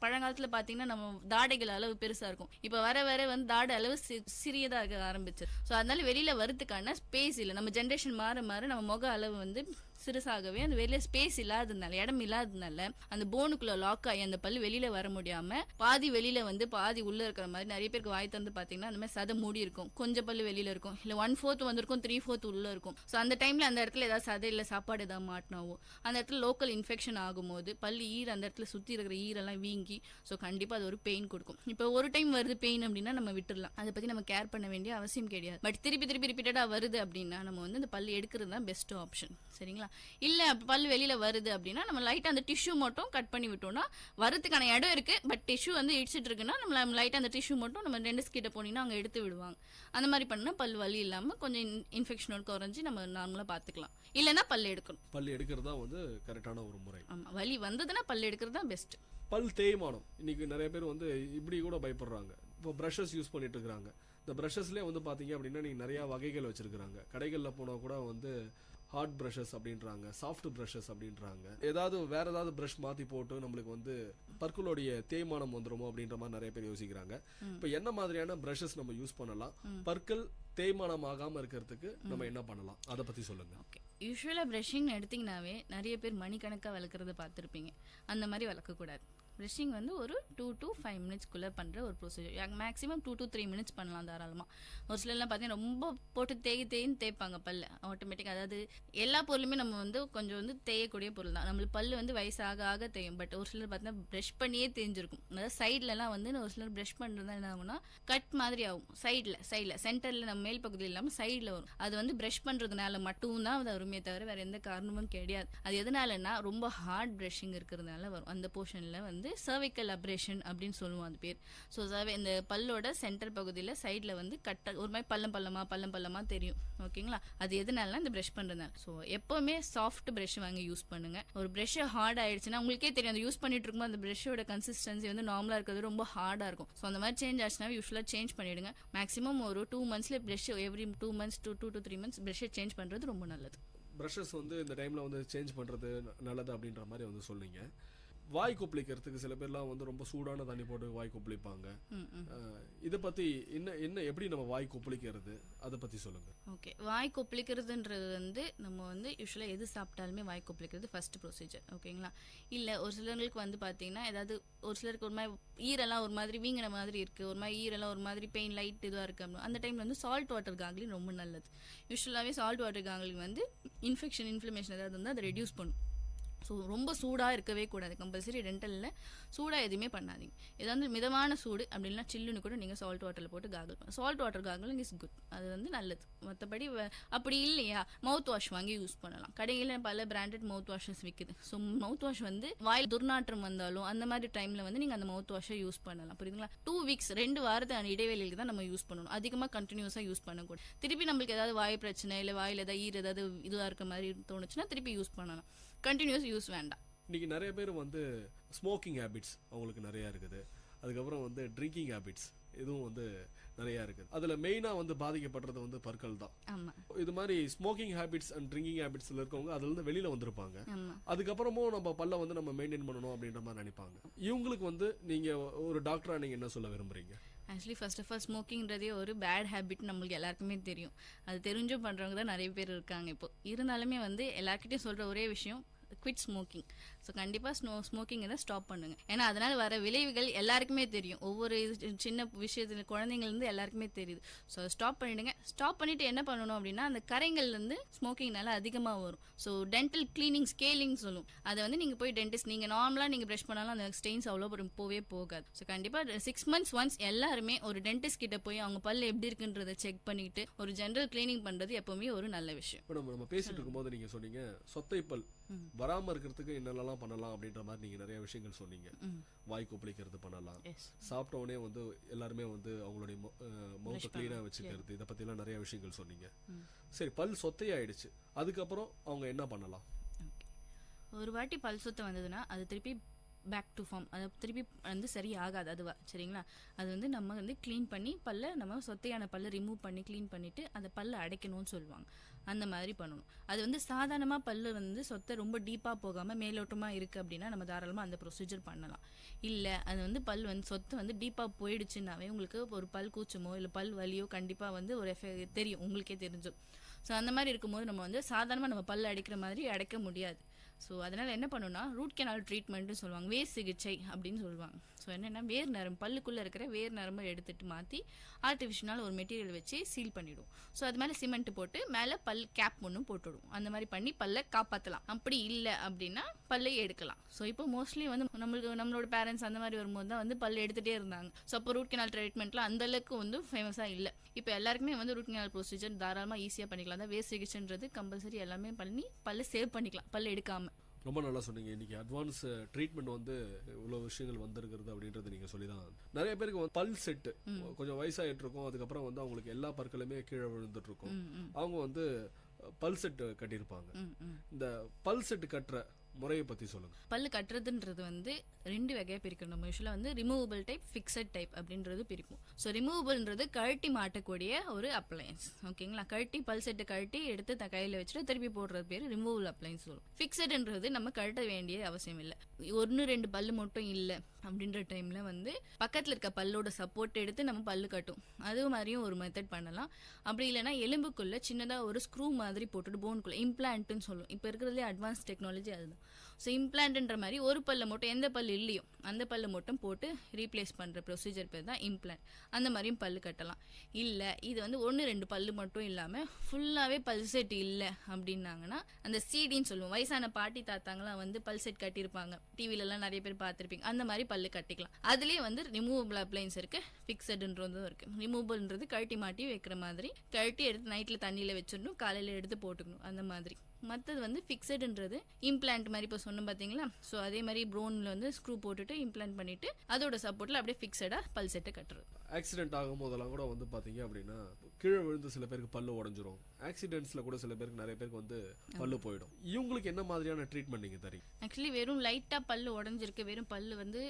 பழங்காலத்தில் பார்த்தீங்கன்னா நம்ம தாடைகள் அளவு பெருசாக இருக்கும். இப்போ வர வந்து தாடை அளவு சிறியதாக ஆரம்பிச்சு. ஸோ அதனால வெளியில் வரத்துக்கான ஸ்பேஸ் இல்லை. நம்ம ஜென்ரேஷன் மாற நம்ம முக அளவு வந்து சிறுசாகவே அந்த வெளியில ஸ்பேஸ் இல்லாததுனால, இடம் இல்லாததுனால அந்த போனுக்குள்ள லாக் ஆகி அந்த பல்லு வெளியில வர முடியாம பாதி வெளியில வந்து பாதி உள்ள இருக்கிற மாதிரி நிறைய பேருக்கு வாய் திறந்து பாத்தீங்கன்னா அந்த மாதிரி சதை மூடி இருக்கும், கொஞ்சம் பல்லு வெளியில இருக்கும், இல்ல 1/4 வந்திருக்கும், 3/4 உள்ள இருக்கும். ஸோ அந்த டைம்ல அந்த இடத்துல ஏதாவது சதை இல்ல சாப்பாடு ஏதாவது மாட்டினாவோ அந்த இடத்துல லோக்கல் இன்ஃபெக்ஷன் ஆகும்போது பல்லு அந்த இடத்துல சுத்தி இருக்கிற ஈரெல்லாம் வீங்கி ஸோ கண்டிப்பா அது ஒரு பெயின் கொடுக்கும். இப்போ ஒரு டைம் வருது பெயின் அப்படின்னா நம்ம விட்டுடலாம், அதை பத்தி நம்ம கேர் பண்ண வேண்டிய அவசியம் கிடையாது. பட் திருப்பி ரிப்பீட்டடா வருது அப்படின்னா நம்ம வந்து அந்த பல்லு எடுக்கிறது தான் பெஸ்ட் ஆப்ஷன். சரிங்களா? இல்ல பல்லு வெளியில வருது அப்படின்னா நம்ம லைட்டா அந்த டிஷ்யூ மட்டும் கட் பண்ணி விட்டோம்னா வரதுக்கான இடம் இருக்கு, பட் டிஷ்யூ வந்து இடிச்சிட்டு இருக்குன்னா நம்ம லைட்டா அந்த டிஷ்யூ மட்டும் நம்ம டென்டிஸ்ட் கிட்ட போனீங்கன்னா அவங்க எடுத்து விடுவாங்க. அந்த மாதிரி பண்ணா பல் வலி இல்லாம கொஞ்சம் இன்ஃபெக்ஷனோட குறைஞ்சி நம்ம நார்மலா பாத்துக்கலாம். இல்லைன்னா பல் எடுக்கணும். பல் எடுக்கிறதா வந்து கரெக்டான ஒரு முறை. ஆமா, வலி வந்ததுன்னா பல் எடுக்கிறது தான் பெஸ்ட். பல் தேய்மானம் இன்னைக்கு நிறைய பேர் வந்து இப்படி கூட பயப்படுறாங்க. இப்போ ப்ரஷஸ் யூஸ் பண்ணிட்டு இருக்காங்க. இந்த ப்ரஷஸ்லேயே வந்து பார்த்தீங்க அப்படின்னா நீங்கள் நிறையா வகைகள் வச்சுருக்குறாங்க. கடைகளில் போனால் கூட வந்து ஹார்ட் ப்ரஷஸ் அப்படின்றாங்க, சாஃப்ட் ப்ரஷஸ் அப்படின்றாங்க. ஏதாவது வேற ஏதாவது ப்ரஷ் மாற்றி போட்டு நம்மளுக்கு வந்து பற்களுடைய தேய்மானம் வந்துடுமோ அப்படின்ற மாதிரி நிறைய பேர் யோசிக்கிறாங்க. இப்போ என்ன மாதிரியான ப்ரஷஸ் நம்ம யூஸ் பண்ணலாம், பற்கள் தேய்மானம் ஆகாமல் இருக்கிறதுக்கு நம்ம என்ன பண்ணலாம், அதை பற்றி சொல்லுங்க. ஓகே, யூஸ்வலாக ப்ரஷிங் எடுத்திங்கனாவே நிறைய பேர் மணிக்கணக்காக வளர்க்குறத பார்த்துருப்பீங்க. அந்த மாதிரி வளர்க்கக்கூடாது. ப்ரஷிங் வந்து ஒரு 2 to 5 மினிட்ஸ்க்குள்ளே பண்ணுற ஒரு ப்ரொசீஜர். மேக்ஸிமம் 2 to 3 மினிட்ஸ் பண்ணலாம் தாராளமாக. ஒரு சிலர்லாம் பார்த்தீங்கன்னா ரொம்ப போட்டு தேய்ன்னு தேய்ப்பாங்க பல்லு ஆட்டோமேட்டிக்காக. அதாவது எல்லா பொருளுமே நம்ம வந்து கொஞ்சம் வந்து தேயக்கூடிய பொருள் தான். நம்மளுக்கு பல்லு வந்து வயசாக ஆக தேயும். பட் ஒரு சிலர் பார்த்தீங்கன்னா ப்ரஷ் பண்ணியே தேஞ்சிருக்கும். அதாவது சைட்லலாம் வந்து ஒரு சிலர் ப்ரஷ் பண்ணுறது என்ன ஆகும்னா கட் மாதிரி ஆகும். சைடில் சென்டரில் நம்ம மேல் பகுதியில் இல்லாமல் சைடில் வரும். அது வந்து ப்ரஷ் பண்ணுறதுனால மட்டும்தான் அது வருமே தவிர வேறு எந்த காரணமும் கிடையாது. அது எதனாலன்னா ரொம்ப ஹார்ட் ப்ரஷிங் இருக்கிறதுனால வரும். அந்த போர்ஷனில் வந்து சர்விக்கல் அப்ரேஷன் அப்படின்னு சொல்லுவோம் அது பேர். ஸோ இந்த பல்லோட சென்டர் பகுதியில் சைடில் வந்து கட்ட ஒரு மாதிரி பள்ளம் தெரியும். ஓகேங்களா? அது எதனால இந்த ப்ரஷ் பண்ணுறதுனால. ஸோ எப்போவுமே சாஃப்ட் ப்ரஷ் வாங்கி யூஸ் பண்ணுங்க. ஒரு ப்ரஷ் ஹார்ட் ஆயிடுச்சுன்னா உங்களுக்கே தெரியும், அந்த யூஸ் பண்ணிட்டு இருக்கும்போது அந்த ப்ரஷோட கன்சிஸ்டன்சி வந்து நார்மலாக இருக்கிறது ரொம்ப ஹார்டாக இருக்கும். ஸோ அந்த மாதிரி சேஞ்ச் ஆச்சுன்னா யூஸ்வலாக சேஞ்ச் பண்ணிவிடுங்க. மேக்ஸிமம் ஒரு 2 monthsல brush every 2 months to 2 to 3 months ப்ரஷ்ஷை சேஞ்ச் பண்ணுறது ரொம்ப நல்லது. ப்ரஷஸ் வந்து இந்த டைமில் வந்து சேஞ்ச் பண்ணுறது நல்லது அப்படின்ற மாதிரி வந்து சொல்லுங்க. வாய் கொப்பளிக்கிறதுக்கு சில பேர்லாம் வந்து ரொம்ப சூடான தண்ணி போட்டு வாய் கொப்பளிப்பாங்க. இதை பற்றி என்ன எப்படி நம்ம வாய் கொப்பளிக்கிறது, அதை பற்றி சொல்லுங்கள். ஓகே, வாய் கொப்பளிக்கிறதுன்றது வந்து நம்ம வந்து யூஸ்வலாக எது சாப்பிட்டாலுமே வாய் கொப்பளிக்கிறது ஃபர்ஸ்ட் ப்ரொசீஜர். ஓகேங்களா? இல்லை ஒரு சிலருக்கு வந்து பார்த்தீங்கன்னா ஏதாவது ஒரு சிலருக்கு ஒரு மாதிரி ஈரெல்லாம் ஒரு மாதிரி வீங்கின மாதிரி இருக்குது, ஒரு மாதிரி ஈரெல்லாம் ஒரு மாதிரி பெயின் லைட் இதுவாக இருக்குது அப்படின்னு அந்த டைமில் வந்து சால்ட் வாட்டர் காங்கிலிங் ரொம்ப நல்லது. யூஸ்வலாகவே சால்ட் வாட்டர் காங்கிலிங் வந்து இன்ஃபெக்ஷன் ஏதாவது இருந்தால் அதை ரெடியூஸ் பண்ணும். ஸோ ரொம்ப சூடாக இருக்கவே கூடாது. கம்பல்சரி டென்டலில் சூடாக எதுவுமே பண்ணாதீங்க. ஏதாவது மிதமான சூடு அப்படின்னா சில்லுன்னு கூட நீங்கள் சால்ட் வாட்டரில் போட்டு காகல் பண்ணலாம். சால்ட் வாட்டர் காகலிங் இஸ் குட், அது வந்து நல்லது. மற்றபடி அப்படி இல்லையா மவுத் வாஷ் வாங்கி யூஸ் பண்ணலாம். கடையில் பல பிராண்டட் மவுத் வாஷஸ் விற்குது. ஸோ மவுத் வாஷ் வந்து வாயில் துர்நாற்றம் வந்தாலும் அந்த மாதிரி டைமில் வந்து நீங்கள் அந்த மவுத் வாஷை யூஸ் பண்ணலாம். புரியுதுங்களா? 2 weeks 2 வாரத்து இடைவெளியில் தான் நம்ம யூஸ் பண்ணணும். அதிகமாக கண்டினியூஸாக யூஸ் பண்ணக்கூடாது. திருப்பி நம்மளுக்கு ஏதாவது வாய் பிரச்சனை இல்லை வாயில் ஏதாவது ஏதாவது இதுவாக இருக்க மாதிரி தோணுச்சுன்னா திருப்பி யூஸ் பண்ணலாம். கண்டினியூஸ் யூஸ் வேண்டாம். இன்னைக்கு நிறைய பேர் வந்து ஸ்மோக்கிங் ஹேபிட்ஸ் அவங்களுக்கு நிறையா இருக்குது. அதுக்கப்புறம் வந்து ட்ரிங்கிங் ஹேபிட்ஸ் இதுவும் வந்து நிறையா இருக்குது. அதில் மெயினாக வந்து பாதிக்கப்படுறது வந்து பற்கள் தான். இது மாதிரி ஸ்மோக்கிங் ஹேபிட்ஸ் அண்ட் ட்ரிங்கிங் ஹேபிட்ஸில் இருக்கவங்க அதுலேருந்து வெளியில் வந்திருப்பாங்க. அதுக்கப்புறமும் நம்ம பல்ல வந்து நம்ம மெயின்டைன் பண்ணணும் அப்படின்ற மாதிரி நினைப்பாங்க. இவங்களுக்கு வந்து நீங்கள் ஒரு டாக்டராக நீங்கள் என்ன சொல்ல விரும்புகிறீங்க? ஆக்சுவலி ஃபர்ஸ்ட் ஆஃப் ஆல் ஸ்மோக்கிங்கிறதே ஒரு பேட் ஹேபிட் நம்மளுக்கு எல்லாருக்குமே தெரியும். அது தெரிஞ்சும் பண்ணுறவங்க தான் நிறைய பேர் இருக்காங்க. இப்போ இருந்தாலுமே வந்து எல்லாருக்கிட்டையும் சொல்கிற ஒரே விஷயம் குவிட் ஸ்மோக்கிங். ஸோ கண்டிப்பாக ஸ்மோக்கிங் தான் ஸ்டாப் பண்ணுங்க. ஏன்னா அதனால் வர விளைவுகள் எல்லாருக்குமே தெரியும். ஒவ்வொரு சின்ன விஷயத்துல குழந்தைங்கள்லேருந்து எல்லாருக்குமே தெரியுது. ஸோ ஸ்டாப் பண்ணிவிடுங்க. ஸ்டாப் பண்ணிவிட்டு என்ன பண்ணணும் அப்படின்னா அந்த கரைங்கள்லேருந்து ஸ்மோக்கிங்னால அதிகமாக வரும். ஸோ டென்டல் கிளீனிங் ஸ்கேலிங் சொல்லும். அதை வந்து நீங்கள் போய் டென்டிஸ்ட் நீங்கள் நார்மலாக நீங்கள் ப்ரஷ் பண்ணாலும் அந்த ஸ்டெயின்ஸ் அவ்வளோ போவே போகாது. ஸோ கண்டிப்பாக 6 months ஒன்ஸ் எல்லாருமே ஒரு டென்டிஸ்ட் கிட்ட போய் அவங்க பல் எப்படி இருக்குன்றதை செக் பண்ணிட்டு ஒரு ஜென்ரல் கிளீனிங் பண்ணுறது எப்பவுமே ஒரு நல்ல விஷயம். நம்ம பேசிட்டு இருக்கும்போது நீங்கள் சொன்னீங்க சொத்தை பல் வராம இருக்கிறதுக்கு என்னெல்லாம் பண்ணலாம் அப்படின்ற மாதிரி நீங்க நிறைய விஷயங்கள் சொன்னீங்க. வாய் கொப்பளிக்கிறது பண்ணலாம், சாப்பிட்ட உடனே வந்து எல்லாருமே வந்து அவங்களுடைய மவுத்தை கிளீனா வச்சுக்கிறது, இதை பத்தி எல்லாம் நிறைய விஷயங்கள் சொன்னீங்க. சரி, பல் சொத்தையாயிடுச்சு, அதுக்கப்புறம் அவங்க என்ன பண்ணலாம்? ஒரு வாட்டி பல் சொத்தை வந்ததுன்னா அது திருப்பி பேக் டு ஃபார்ம், அது திருப்பி வந்து சரி ஆகாது அதுவா, சரிங்களா? அது வந்து நம்ம வந்து க்ளீன் பண்ணி பல்ல நம்ம சொத்தையான பல்ல ரிமூவ் பண்ணி க்ளீன் பண்ணிட்டு அந்த பல்ல அடைக்கணும்னு சொல்லுவாங்க. அந்த மாதிரி பண்ணணும். அது வந்து சாதாரணமாக பல்லு வந்து சொத்தை ரொம்ப டீப்பாக போகாமல் மேலோட்டமாக இருக்குது அப்படின்னா நம்ம தாராளமாக அந்த ப்ரொசீஜர் பண்ணலாம். இல்லை அது வந்து பல் வந்து சொத்தை வந்து டீப்பாக போயிடுச்சுன்னாவே உங்களுக்கு ஒரு பல் கூச்சமோ இல்லை பல் வலியோ கண்டிப்பாக வந்து ஒரு தெரியும், உங்களுக்கே தெரிஞ்சும். ஸோ அந்த மாதிரி இருக்கும்போது நம்ம வந்து சாதாரணமாக நம்ம பல் அடைக்கிற மாதிரி அடைக்க முடியாது. ஸோ அதனால் என்ன பண்ணணும்னா ரூட் கெனால் ட்ரீட்மெண்ட்னு சொல்லுவாங்க, வேர் சிகிச்சை அப்படின்னு சொல்லுவாங்க. ஸோ என்னென்னா வேர் நரம்பு, பல்லுக்குள்ளே இருக்கிற வேர் நரம்பை எடுத்துட்டு மாற்றி ஆர்டிஃபிஷியலாக ஒரு மெட்டீரியல் வச்சு சீல் பண்ணிவிடும். ஸோ அது மேலே சிமெண்ட் போட்டு மேலே பல் கேப் ஒன்றும் போட்டுவிடும். அந்த மாதிரி பண்ணி பல்லை காப்பாற்றலாம். அப்படி இல்லை அப்படின்னா பல்லை எடுக்கலாம். ஸோ இப்போ மோஸ்ட்லி வந்து நம்மளோட பேரண்ட்ஸ் அந்த மாதிரி வரும்போது தான் வந்து பல் எடுத்துகிட்டே இருந்தாங்க. ஸோ அப்போ ரூட் கெனால் ட்ரீட்மெண்ட்லாம் அந்தளவுக்கு வந்து ஃபேமஸாக இல்லை. இப்போ எல்லாருக்குமே வந்து ரூட் கெனால் ப்ரொசீஜர் தாராளமாக ஈஸியாக பண்ணிக்கலாம். தான் வேர் சிகிச்சைன்றது கம்பல்சரி எல்லாமே பண்ணி பல்லை சேவ் பண்ணிக்கலாம், பல் எடுக்காமல். ரொம்ப நல்லா சொன்னீங்க. இன்னைக்கு அட்வான்ஸ் ட்ரீட்மெண்ட் வந்து இவ்வளோ விஷயங்கள் வந்திருக்கிறது அப்படின்றது நீங்கள் சொல்லி தான். நிறைய பேருக்கு வந்து பல் செட்டு கொஞ்சம் வயசாகிட்டு இருக்கும், அதுக்கப்புறம் வந்து அவங்களுக்கு எல்லா பற்களுமே கீழே விழுந்துட்டு இருக்கும். அவங்க வந்து பல் செட்டு கட்டியிருப்பாங்க. இந்த பல் செட்டு கட்டுற முறையை பற்றி சொல்லுங்க. பல்லு கட்டுறதுன்றது வந்து 2 வகையாக பிரிக்கணும். நம்ம யூஸ்வலாக வந்து ரிமூவபிள் டைப், ஃபிக்ஸட் டைப் அப்படின்றது பிரிப்போம். ஸோ ரிமூவபிள்ன்றது கழட்டி மாட்டக்கூடிய ஒரு அப்ளையன்ஸ், ஓகேங்களா? கழட்டி பல் செட்டை கழட்டி எடுத்து கையில் வச்சுட்டு திருப்பி போடுறது பேர் ரிமூவபிள் அப்ளையன்ஸ் சொல்லுவோம். ஃபிக்ஸட்ன்றது நம்ம கழட்ட வேண்டிய அவசியம் இல்லை. 1-2 பல்லு மட்டும் இல்லை அப்படின்ற டைமில் வந்து பக்கத்தில் இருக்க பல்லோட சப்போர்ட் எடுத்து நம்ம பல்லு கட்டும். அது மாதிரியும் ஒரு மெத்தட் பண்ணலாம். அப்படி இல்லைன்னா எலும்புக்குள்ளே சின்னதாக ஒரு ஸ்க்ரூ மாதிரி போட்டுட்டு போனுக்குள்ளே இம்ப்ளான்ட்னு சொல்லுவோம். இப்போ இருக்கிறதுலே அட்வான்ஸ் டெக்னாலஜி அதுதான். ஸோ இம்ப்ளான்ட்ன்ற மாதிரி ஒரு பல்ல மட்டும், எந்த பல்லு இல்லையோ அந்த பல்ல மட்டும் போட்டு ரீப்ளேஸ் பண்ணுற ப்ரொசீஜர் பேர் தான் இம்ப்ளான்ட். அந்த மாதிரியும் பல்லு கட்டலாம். இல்லை இது வந்து 1-2 பல்லு மட்டும் இல்லாமல் ஃபுல்லாகவே பல் செட் இல்லை அப்படின்னாங்கன்னா அந்த சீடின்னு சொல்லுவோம். வயசான பாட்டி தாத்தாங்களாம் வந்து பல் செட் கட்டியிருப்பாங்க, டிவிலலாம் நிறைய பேர் பார்த்துருப்பீங்க. அந்த மாதிரி பல்லு கட்டிக்கலாம். அதுலேயே வந்து ரிமூவபிள் அப்ளைன்ஸ் இருக்குது, ஃபிக்ஸடுன்றதும் இருக்குது. ரிமூவபிள்ன்றது கழட்டி மாட்டி வைக்கிற மாதிரி, கழட்டி எடுத்து நைட்டில் தண்ணியில் வச்சிடணும், காலையில் எடுத்து போட்டுக்கணும், அந்த மாதிரி. மற்றது வந்து ஃபிக்ஸடுன்றது இம்ப்ளான்ட் மாதிரி இப்போ சொன்னோம் பார்த்தீங்களா? ஸோ அதே மாதிரி ப்ரோனில் வந்து ஸ்க்ரூ போட்டுட்டு இம்ப்ளான்ட் பண்ணிவிட்டு அதோட சப்போர்ட்டில் அப்படியே ஃபிக்ஸடாக பல் செட்டை கட்டுறது. ஆக்சிடென்ட் ஆகும் போதெல்லாம் கூட வந்து பார்த்தீங்க அப்படின்னா கீழே விழுந்து சில பேருக்கு பல்லு உடஞ்சிரும். ஆக்சிடென்ட்ஸில் கூட சில பேருக்கு, நிறைய பேருக்கு வந்து பல்லு போயிடும். இவங்களுக்கு என்ன மாதிரியான ட்ரீட்மெண்ட் நீங்கள் தரீங்க? ஆக்சுவலி வெறும் லைட்டாக பல்லு உடஞ்சிருக்கு, வெறும் பல்லு வந்து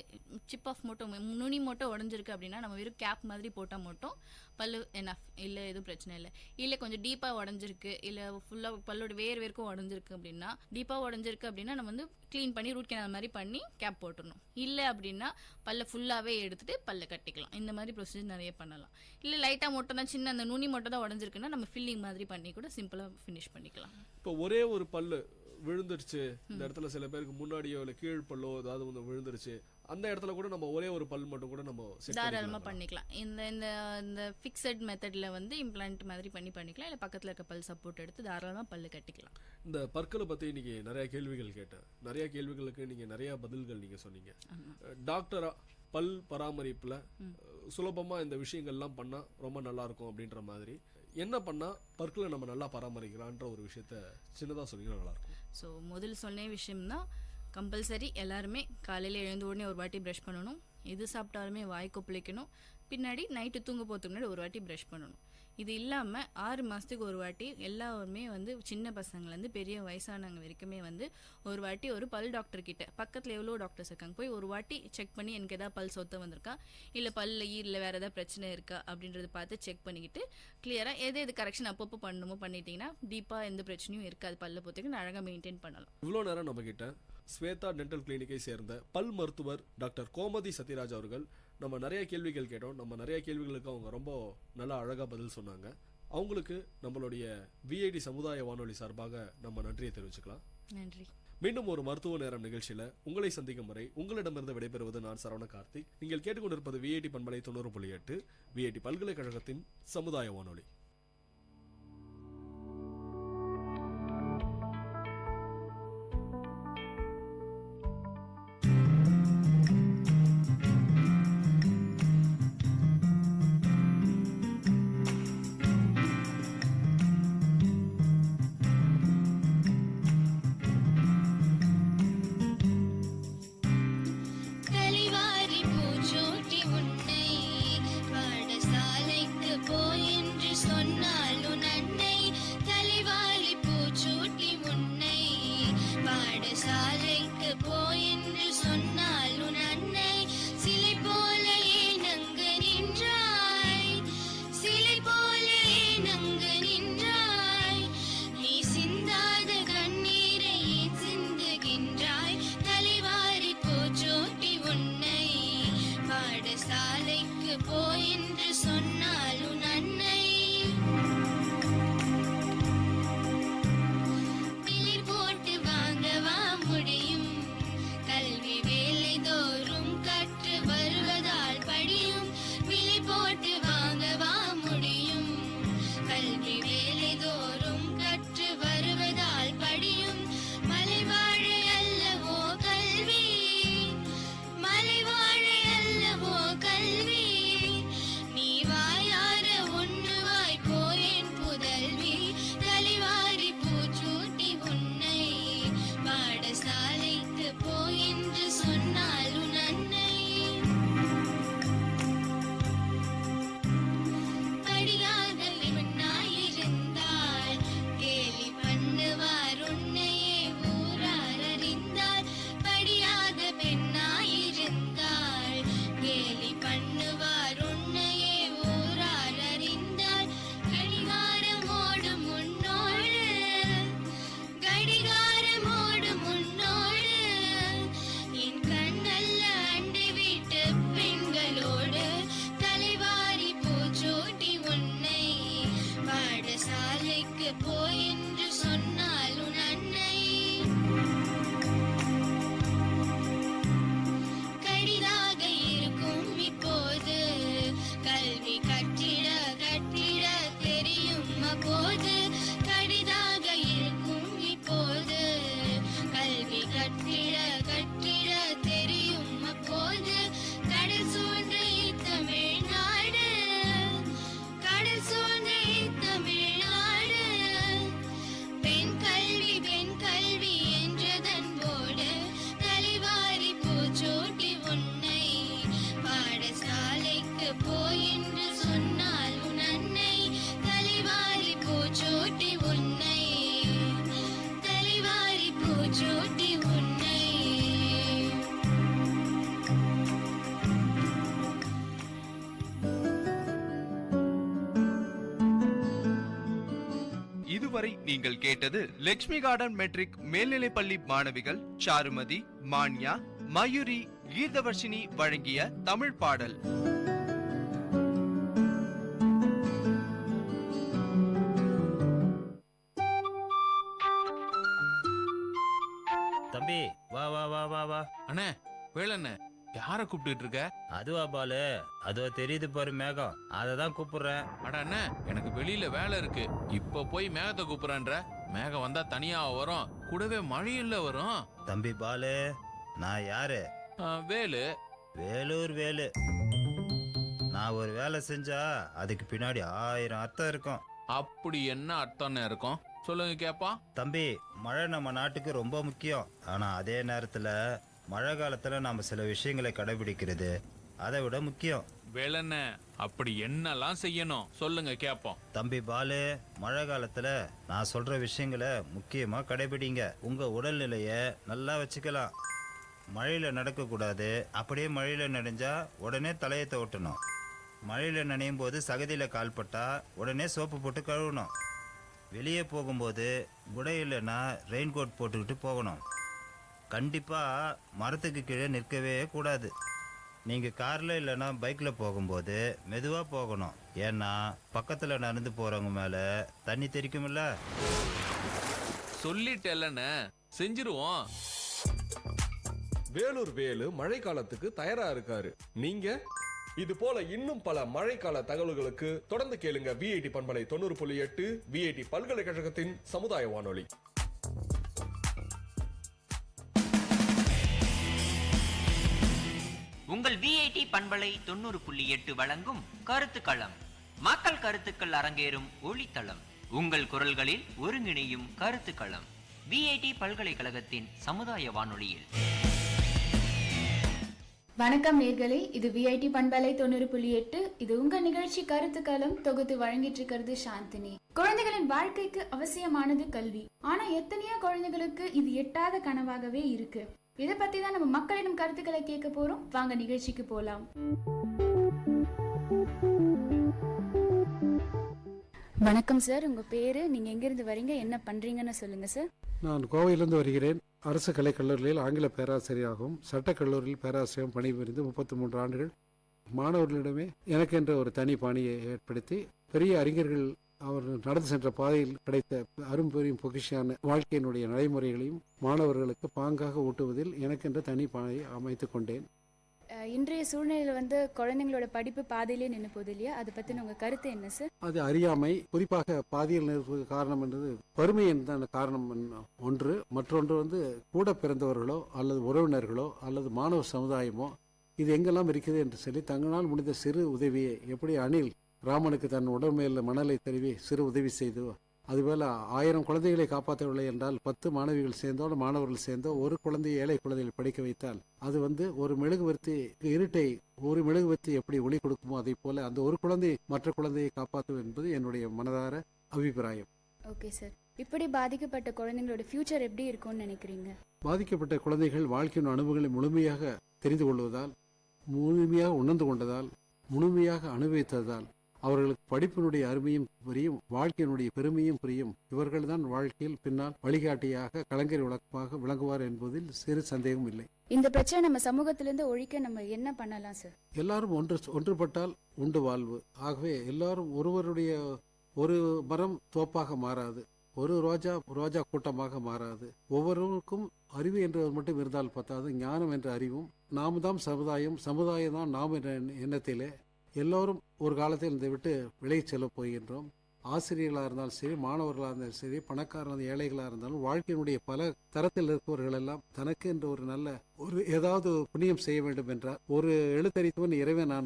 சிப் ஆஃப் மட்டும், நுனி மட்டும் உடஞ்சிருக்கு அப்படின்னா நம்ம வெறும் கேப் மாதிரி போட்டால் மட்டும் பல்லு என்எஃப், இல்லை எதுவும் பிரச்சனை இல்லை. இல்லை கொஞ்சம் டீப்பாக உடஞ்சிருக்கு, இல்லை ஃபுல்லாக பல்லோட வேர்க்கும் உடஞ்சிருக்கு அப்படின்னா, டீப்பாக உடஞ்சிருக்கு அப்படின்னா நம்ம வந்து க்ளீன் பண்ணி ரூட் கெனால் மாதிரி பண்ணி கேப் போட்டுடணும். இல்லை அப்படின்னா பல்ல ஃபுல்லாகவே எடுத்துட்டு பல்ல கட்டிக்கலாம். இந்த மாதிரி ப்ரொசீஜர் நிறைய பண்ணலாம். இல்லை லைட்டாக மட்டும் தான், சின்ன அந்த நுனி மட்டும் தான் உடஞ்சிருக்குன்னா நம்ம ஃபில்லிங் மாதிரி பண்ணி கூட சிம்பிளாக ஃபினிஷ் பண்ணிக்கலாம். இப்போ ஒரே ஒரு பல்லு விழுந்துருச்சு, இந்த இடத்துல சில பேருக்கு முன்னாடியோ இல்லை கீழ் பல்லோ ஏதாவது ஒன்று விழுந்துருச்சு, அந்த இடத்துல கூட நம்ம ஒரே ஒரு பல் மட்டும் கூட நம்ம தாராளமாக பண்ணிக்கலாம். இந்த இந்த ஃபிக்ஸட் மெத்தடில் வந்து இம்ப்ளான்ட் மாதிரி பண்ணிக்கலாம். இல்லை பக்கத்தில் இருக்க பல் சப்போர்ட் எடுத்து தாராளமாக பல்லு கட்டிக்கலாம். இந்த பற்களை பற்றி இன்னைக்கு நிறைய கேள்விகள் கேட்டேன். நிறைய கேள்விகளுக்கு நீங்கள் நிறைய பதில்கள் நீங்கள் சொன்னீங்க. டாக்டரா பல் பராமரிப்பில் சுலபமாக இந்த விஷயங்கள்லாம் பண்ணால் ரொம்ப நல்லாயிருக்கும் அப்படின்ற மாதிரி, என்ன பண்ணால் பற்களை நம்ம நல்லா பராமரிக்கலான்ற ஒரு விஷயத்த சின்னதாக சொன்னீங்கன்னா நல்லாயிருக்கும். ஸோ முதல் சொன்ன விஷயம்னா கம்பல்சரி எல்லாருமே காலையில் எழுந்த உடனே ஒரு வாட்டி ப்ரஷ் பண்ணணும். எது சாப்பிட்டாலுமே வாய் கொப்பளிக்கணும். பின்னாடி நைட்டு தூங்க போகிறதுக்கு முன்னாடி ஒரு வாட்டி ப்ரஷ் பண்ணணும். இது இல்லாமல் 6 மாதத்துக்கு ஒரு வாட்டி எல்லாருமே வந்து சின்ன பசங்கள்லேருந்து பெரிய வயசானவங்க வரைக்குமே வந்து ஒரு வாட்டி ஒரு பல் டாக்டர் கிட்ட, பக்கத்தில் எவ்வளோ டாக்டர்ஸ் இருக்காங்க, போய் ஒரு வாட்டி செக் பண்ணி எனக்கு எதாவது பல் சொத்த வந்திருக்கா, இல்லை பல்ல ஈரில் வேறு ஏதாவது பிரச்சனை இருக்கா அப்படின்றத பார்த்து செக் பண்ணிக்கிட்டு கிளியராக எது கரெக்ஷன் அப்பப்போ பண்ணணுமோ பண்ணிட்டீங்கன்னா டீப்பாக எந்த பிரச்சனையும் இருக்காது. பல்ல பொறுத்தவரைக்கும் அழகாக மெயின்டைன் பண்ணலாம். இவ்வளோ நேரம் நம்ம கிட்ட ஸ்வேதா டென்டல் கிளினிக்கை சேர்ந்த பல் மருத்துவர் டாக்டர் கோமதி சத்யராஜ் அவர்கள் நம்ம நிறைய கேள்விகள் கேட்டோம். நம்ம நிறைய கேள்விகளுக்கு அவங்க ரொம்ப நல்லா அழகாக பதில் சொன்னாங்க. அவங்களுக்கு நம்மளுடைய விஐடி சமுதாய வானொலி சார்பாக நம்ம நன்றியை தெரிவிச்சுக்கலாம். நன்றி. மீண்டும் ஒரு மருத்துவ நேரம் நிகழ்ச்சியில் உங்களை சந்திக்கும் வரை உங்களிடமிருந்து விடைபெறுவது நான் சரவண கார்த்திக். நீங்கள் கேட்டுக்கொண்டிருப்பது விஐடி பண்பலை 90.8 விஐடி பல்கலைக்கழகத்தின் சமுதாய வானொலி. பாடசாலைக்கு போய் என்று சொன்னால் அங்கு நின்றாய், நீ சிந்தாத கண்ணீரை ஏன் சிந்துகின்றாய், தலைவாரி போச்சோட்டி உன்னை பாடசாலைக்கு போ என்று சொன்னால் உன் அன்னை. விலை போட்டு வாங்கவா முடியும், கல்வி வேலை தோறும் கற்று வருவதால் படியும். விலை போட்டு வாங்கவா முடியும், கல்வி வேலை தோறும் கற்று வருவதால் படியும். மலைவாழை அல்லவோ கல்வி, மலைவாழை அல்லவோ கல்வி, நீ வாயார உண்ணுவாய் போயேன் புதல்வி, தலைவாரி பூச்சூட்டி உன்னை பாடசாலைக்கு போ என்று சொன்னால் உன் அன்னை. படியாத பெண்ணாயிருந்தால் கேலி பண்ணுவார் உன்னையே ஊரார் அறிந்தால். படியாத பெண்ணாயிருந்தால் கேலி பண்ணுவார் உன்னையே ஊரார் அறிந்தால். கடிகாரமோடும் உன்னோடு, கடிகாரமோடும் உன்னோடு, என் கண்ணல்ல அண்டை வீட்டு பெண்களோடு, தலைவாரி பூச்சூட்டி உன்னை பாடசாலைக்கு போ என்று சொன்னால் உன் அன்னை. கடிதாக இருக்கும் இப்போது, கல்வி கட்டிட கட்டிட தெரியும் அப்போது. கடிதாக இருக்கும் இப்போது, கல்வி கட்டிட கட்டிட தெரியும் அப்போது. கடல் சூழ்ந்த தமிழ்நாடு, கடல் சூழ்ந்த தமிழ்நாடு, பெண் கல்வி என்றதன்போடு, தலைவாரி பூச்சூட்டி உன்னை பாடசாலைக்கு போ என்று சொன்னால் உன் அன்னை. தலைவாரி பூச்சூட்டி உன்னை, தலைவாரி பூச்சூட்டி உன்னை. இதுவரை நீங்கள் கேட்டது லட்சுமி கார்டன் மெட்ரிக் மேல்நிலைப் பள்ளி மாணவிகள் சாருமதி, மான்யா, மயூரி, கீர்த்தவர்ஷினி வழங்கிய தமிழ் பாடல். தம்பி வா வா வா வா வா. அண்ணே வேலண்ணே, யார கூப்பிட்டு இருக்க? அதுவா பாலு, அதோ தெரியுது பாரு மேகம், அததான் கூப்பிடுறேன். அட அண்ணே, எனக்கு வெளியில வேலை இருக்கு, இப்ப போய் மேகத்தை கூப்பிடுறேன்ற. மேகம் வந்தா தனியா வரும், கூடவே மழையில வரும். தம்பி பாலு, நான் யாரு? வேலு. வேலூர் வேலு. நான் ஒரு வேலை செஞ்சா அதுக்கு பின்னாடி 1000 அர்த்தம் இருக்கும். அப்படி என்ன அர்த்தம்னு இருக்கும் சொல்லுங்க கேப்பா. தம்பி, மழை நம்ம நாட்டுக்கு ரொம்ப முக்கியம். ஆனா அதே நேரத்துல மழை காலத்துல நாம சில விஷயங்களை கடைபிடிக்கிறது அதை விட முக்கியம். வேலண்ண, அப்படி என்னெல்லாம் செய்யணும் சொல்லுங்க கேப்போம். தம்பி பாலு, மழை காலத்துல நான் சொல்ற விஷயங்களை முக்கியமா கடைபிடிங்க. உங்க உடல்நிலைய நல்லா வச்சுக்கலாம். மழையில நடக்க கூடாது. அப்படியே மழையில நனைஞ்சா உடனே தலையை துவட்டணும். மழையில நனையும் போது சகதியில கால்பட்டா உடனே சோப்பு போட்டு கழுவணும். வெளியே போகும்போது குடை இல்லைன்னா ரெயின் கோட் போட்டுக்கிட்டு போகணும். கண்டிப்பா மரத்துக்கு கீழே நிற்கவே கூடாது. நீங்க கார்ல இல்லைன்னா பைக்ல போகும்போது மெதுவா போகணும். ஏன்னா பக்கத்துல நடந்து போறவங்க மேல தண்ணி தெரிக்கும்ல. சொல்லிட்டேல்லண்ண, செஞ்சிருவோம். வேலூர் வேலு மழை காலத்துக்கு தயாரா இருக்காரு. நீங்க இது போல இன்னும் பல மழைக்கால தகவல்களுக்கு தொடர்ந்து கேளுங்க விஐடி பண்பலை 90.8 விஐடி பல்கலைக்கழகத்தின் சமுதாய வானொலி. உங்கள் விஐடி பண்பலை 90.8 வழங்கும் கருத்துக்களம். மக்கள் கருத்துக்கள் அரங்கேறும் ஒளித்தளம். உங்கள் குரல்களில் ஒருங்கிணையும் கருத்துக்களம். விஐடி பல்கலைக்கழகத்தின் சமுதாய வானொலியில். வணக்கம் நேர்களே, இது விஐடி பண்பலை 90.8. இது உங்க நிகழ்ச்சி கருத்துக்களம். தொகுத்து வழங்கிட்டு இருக்கிறது சாந்தினி. குழந்தைகளின் வாழ்க்கைக்கு அவசியமானது கல்வி. ஆனா எத்தனையோ குழந்தைகளுக்கு இது எட்டாத கனவாகவே இருக்கு. இதை பத்தி தான் நம்ம மக்களிடம் கருத்துக்களை கேட்க போறோம். வாங்க நிகழ்ச்சிக்கு போலாம். வணக்கம் சார், உங்க பேரு, நீங்க எங்க இருந்து வரீங்க, என்ன பண்றீங்கன்னு சொல்லுங்க சார். நான் கோவையிலிருந்து வருகிறேன். அரசு கலைக்கல்லூரியில் ஆங்கில பேராசிரியராகவும் சட்டக்கல்லூரியில் பேராசிரியரும் பணிபுரிந்து 33 ஆண்டுகள் மாணவர்களிடமே எனக்கென்ற ஒரு தனி பாணியை ஏற்படுத்தி பெரிய அறிஞர்கள் அவர் நடந்து சென்ற பாதையில் கிடைத்த அரும்பெரும் பொக்கிஷான வாழ்க்கையினுடைய நடைமுறைகளையும் மாணவர்களுக்கு பாங்காக ஊட்டுவதில் எனக்கென்ற தனி பாதையை அமைத்துக் கொண்டேன். இன்றைய சூழ்நிலையில் குழந்தைங்களோட படிப்பு பாதையிலே நின்று போகுது இல்லையா, அதை பத்தின உங்க கருத்து என்ன சார்? அது அறியாமை, குறிப்பாக பாதியில் நிற்பது காரணம் என்றது வறுமை என்ற காரணம் ஒன்று. மற்றொன்று கூட பிறந்தவர்களோ அல்லது உறவினர்களோ அல்லது மாணவ சமுதாயமோ இது எங்கெல்லாம் இருக்குது என்று சொல்லி தங்களால் முடிந்த சிறு உதவியை, எப்படி அணில் ராமனுக்கு தன் உடம்பையில் மணலை தருவி சிறு உதவி செய்து, அதுபோல 1000 குழந்தைகளை காப்பாற்றவில்லை என்றால் 10 மாணவிகள் சேர்ந்தோ மாணவர்கள் சேர்ந்தோ ஒரு குழந்தையை, ஏழை குழந்தைகளை படிக்க வைத்தால் அது ஒரு மெழுகுவர்த்தி இருட்டை, ஒரு மெழுகுவர்த்தி எப்படி ஒளி கொடுக்குமோ அதை போல அந்த ஒரு குழந்தை மற்ற குழந்தையை காப்பாற்றும் என்பது என்னுடைய மனதார அபிப்பிராயம். ஓகே சார், இப்படி பாதிக்கப்பட்ட குழந்தைங்களோட ஃபியூச்சர் எப்படி இருக்கும்னு நினைக்கிறீங்க? பாதிக்கப்பட்ட குழந்தைகள் வாழ்க்கையின் அனுபவங்களை முழுமையாக தெரிந்து கொள்வதால், முழுமையாக உணர்ந்து கொண்டதால், முழுமையாக அனுபவித்ததால் அவர்களுக்கு படிப்பினுடைய அருமையும் புரியும், வாழ்க்கையினுடைய பெருமையும் புரியும். இவர்கள்தான் வாழ்க்கையில் பின்னால் வழிகாட்டியாக, கலைஞர் விளக்கமாக விளங்குவார் என்பதில் சிறு சந்தேகம் இல்லை. இந்த பிரச்சனை நம்ம சமூகத்திலிருந்து ஒழிக்க நம்ம என்ன பண்ணலாம் சார்? எல்லாரும் ஒன்றுபட்டால் உண்டு வாழ்வு. ஆகவே எல்லாரும் ஒருவருடைய ஒரு மரம் தோப்பாக மாறாது, ஒரு ரோஜா கூட்டமாக மாறாது. ஒவ்வொருவருக்கும் அறிவு என்றது மட்டும் இருந்தால் பத்தாது, ஞானம் என்ற அறிவும், நாம் தான் சமுதாயம் தான் நாம் என்ற எண்ணத்திலே எல்லோரும் ஒரு காலத்தில் இதை விட்டு விலகிச் செல்ல போகின்றோம். ஆசிரியர்களாக இருந்தாலும் சரி, மாணவர்களாக இருந்தாலும் சரி, பணக்காரர் ஏழைகளாக இருந்தாலும் வாழ்க்கையினுடைய பல தரத்தில் இருப்பவர்கள் எல்லாம் தனக்கு என்று ஒரு நல்ல ஏதாவது புண்ணியம் செய்ய வேண்டும் என்றால் ஒரு எழுத்தறித்தவன் இறைவன்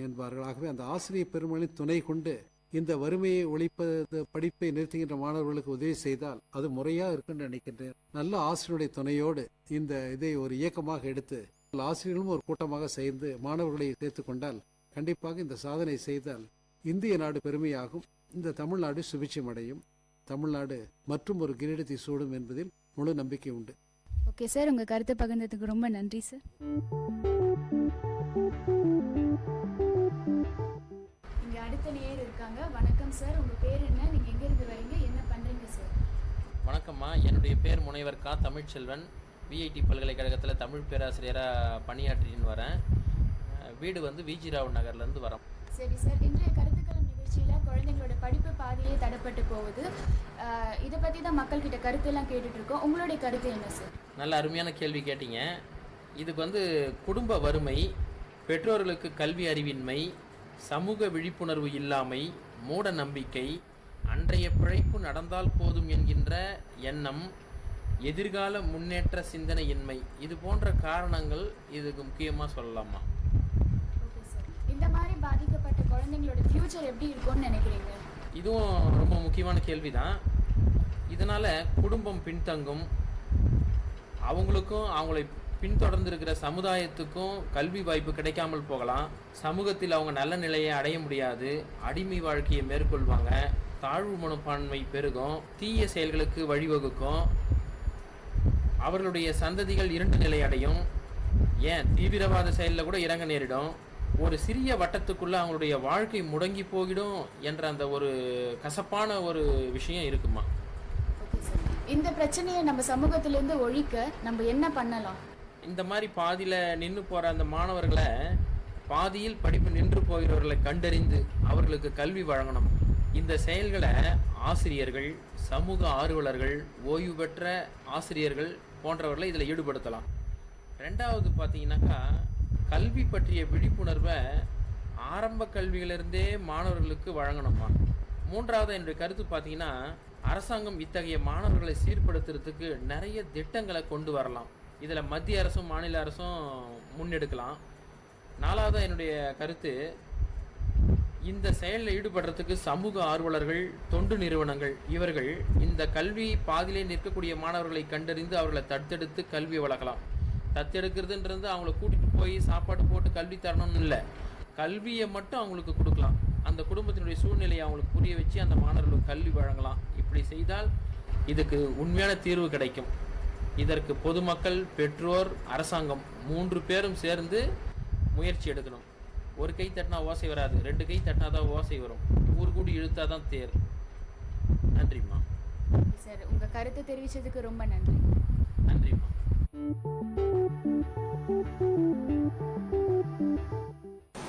என்பார்கள். ஆகவே அந்த ஆசிரியர் பெருமளின் துணை கொண்டு இந்த வறுமையை ஒழிப்பது, படிப்பை நிறுத்துகின்ற மாணவர்களுக்கு உதவி செய்தால் அது முறையாக இருக்குன்னு நினைக்கின்றேன். நல்ல ஆசிரியருடைய துணையோடு இதை ஒரு இயக்கமாக எடுத்து ஆசிரியர்களும் ஒரு கூட்டமாக சேர்ந்து மாணவர்களை சேர்த்து கொண்டால் கண்டிப்பாக இந்த சாதனை செய்தால் இந்திய நாடு பெருமையாகும், இந்த தமிழ்நாடு சுபிட்சம் அடையும், தமிழ்நாடு மற்றும் ஒரு கிரீடத்தை சூடும் என்பதில் முழு நம்பிக்கை உண்டு. ஓகே சார், உங்க கருத்தை பகிர்ந்ததுக்கு ரொம்ப நன்றி சார். இங்க அடுத்த நேயர் இருக்காங்க. வணக்கம் சார், உங்க பேர் என்ன, நீங்க எங்க இருந்து வரீங்க, என்ன பண்றீங்க சார்? வணக்கம்மா, என்னுடைய பேர் முனைவர் கா. தமிழ்ச்செல்வன். விஐடி பல்கலைக்கழகத்தில் தமிழ் பேராசிரியராக பணியாற்றின்னு வரேன். வீடு விஜி ராவ் நகர்லேருந்து வரோம். சரி சார், இன்றைய கருத்துக்களம் நிகழ்ச்சியில் குழந்தைங்களோட படிப்பு பாதையே தடைப்பட்டு போகுது. இதை பற்றி தான் மக்கள்கிட்ட கருத்தெல்லாம் கேட்டுட்டு இருக்கோம். உங்களுடைய கருத்து என்ன சார்? நல்ல அருமையான கேள்வி கேட்டீங்க. இதுக்கு குடும்ப வறுமை, பெற்றோர்களுக்கு கல்வி அறிவின்மை, சமூக விழிப்புணர்வு இல்லாமை, மூட நம்பிக்கை, அன்றைய பிழைப்பு நடந்தால் போதும் என்கின்ற எண்ணம், எதிர்கால முன்னேற்ற சிந்தனையின்மை, இது போன்ற காரணங்கள் இதுக்கு முக்கியமாக சொல்லலாமா? இந்த மாதிரி பாதிக்கப்பட்ட குழந்தைங்களோட ஃபியூச்சர் எப்படி இருக்கும்னு நினைக்கிறீங்க? இதுவும் ரொம்ப முக்கியமான கேள்விதான். இதனால குடும்பம் பின்தங்கும், அவங்களுக்கும் அவங்களை பின்தொடர்ந்து இருக்கிற சமுதாயத்துக்கும் கல்வி வாய்ப்பு கிடைக்காமல் போகலாம், சமூகத்தில் அவங்க நல்ல நிலையை அடைய முடியாது, அடிமை வாழ்க்கையை மேற்கொள்வாங்க, தாழ்வு மனப்பான்மை பெருகும், தீய செயல்களுக்கு வழிவகுக்கும், அவர்களுடைய சந்ததிகள் இருண்ட நிலை அடையும், ஏன் தீவிரவாத செயலில் கூட இறங்க நேரிடும், ஒரு சிறிய வட்டத்துக்குள்ள அவங்களுடைய வாழ்க்கை முடங்கி போகிடும் என்ற அந்த ஒரு கசப்பான ஒரு விஷயம் இருக்குமா? இந்த பிரச்சனையை நம்ம சமூகத்திலிருந்து ஒழிக்க நம்ம என்ன பண்ணலாம்? இந்த மாதிரி பாதியில் நின்று போகிற அந்த மாணவர்களை, பாதியில் படிப்பு நின்று போகிறவர்களை கண்டறிந்து அவர்களுக்கு கல்வி வழங்கணும். இந்த செயல்களை ஆசிரியர்கள், சமூக ஆர்வலர்கள், ஓய்வு பெற்ற ஆசிரியர்கள் போன்றவர்களை இதில் ஈடுபடுத்தலாம். ரெண்டாவது பார்த்தீங்கன்னாக்கா, கல்வி பற்றிய விழிப்புணர்வை ஆரம்ப கல்வியிலிருந்தே மாணவர்களுக்கு வழங்கணுமா. மூன்றாவது என்னுடைய கருத்து பார்த்தீங்கன்னா, அரசாங்கம் இத்தகைய மாணவர்களை சீர்படுத்துறதுக்கு நிறைய திட்டங்களை கொண்டு வரலாம். இதில் மத்திய அரசும் மாநில அரசும் முன்னெடுக்கலாம். நாலாவது என்னுடைய கருத்து, இந்த செயலில் ஈடுபடுறதுக்கு சமூக ஆர்வலர்கள், தொண்டு நிறுவனங்கள், இவர்கள் இந்த கல்வி பாதியிலே நிற்கக்கூடிய மாணவர்களை கண்டறிந்து அவர்களை தத்தெடுத்து கல்வி வளர்க்கலாம். தத்தெடுக்கிறதுன்றது அவங்கள கூட்டிகிட்டு போய் சாப்பாடு போட்டு கல்வி தரணும்னு இல்லை, கல்வியை மட்டும் அவங்களுக்கு கொடுக்கலாம். அந்த குடும்பத்தினுடைய சூழ்நிலையை அவங்களுக்கு புரிய வச்சு அந்த மாணவர்களுக்கு கல்வி வழங்கலாம். இப்படி செய்தால் இதுக்கு உண்மையான தீர்வு கிடைக்கும். இதற்கு பொதுமக்கள், பெற்றோர், அரசாங்கம் 3 பேரும் சேர்ந்து முயற்சி எடுக்கணும். ஒரு கை தட்டினா ஓசை வராது, 2 கை தட்டினா தான் ஓசை வரும். ஊர் கூடி இழுத்தா தான் தேர். நன்றிம்மா. சார் உங்க கருத்தை தெரிவிச்சதுக்கு ரொம்ப நன்றி. நன்றிம்மா.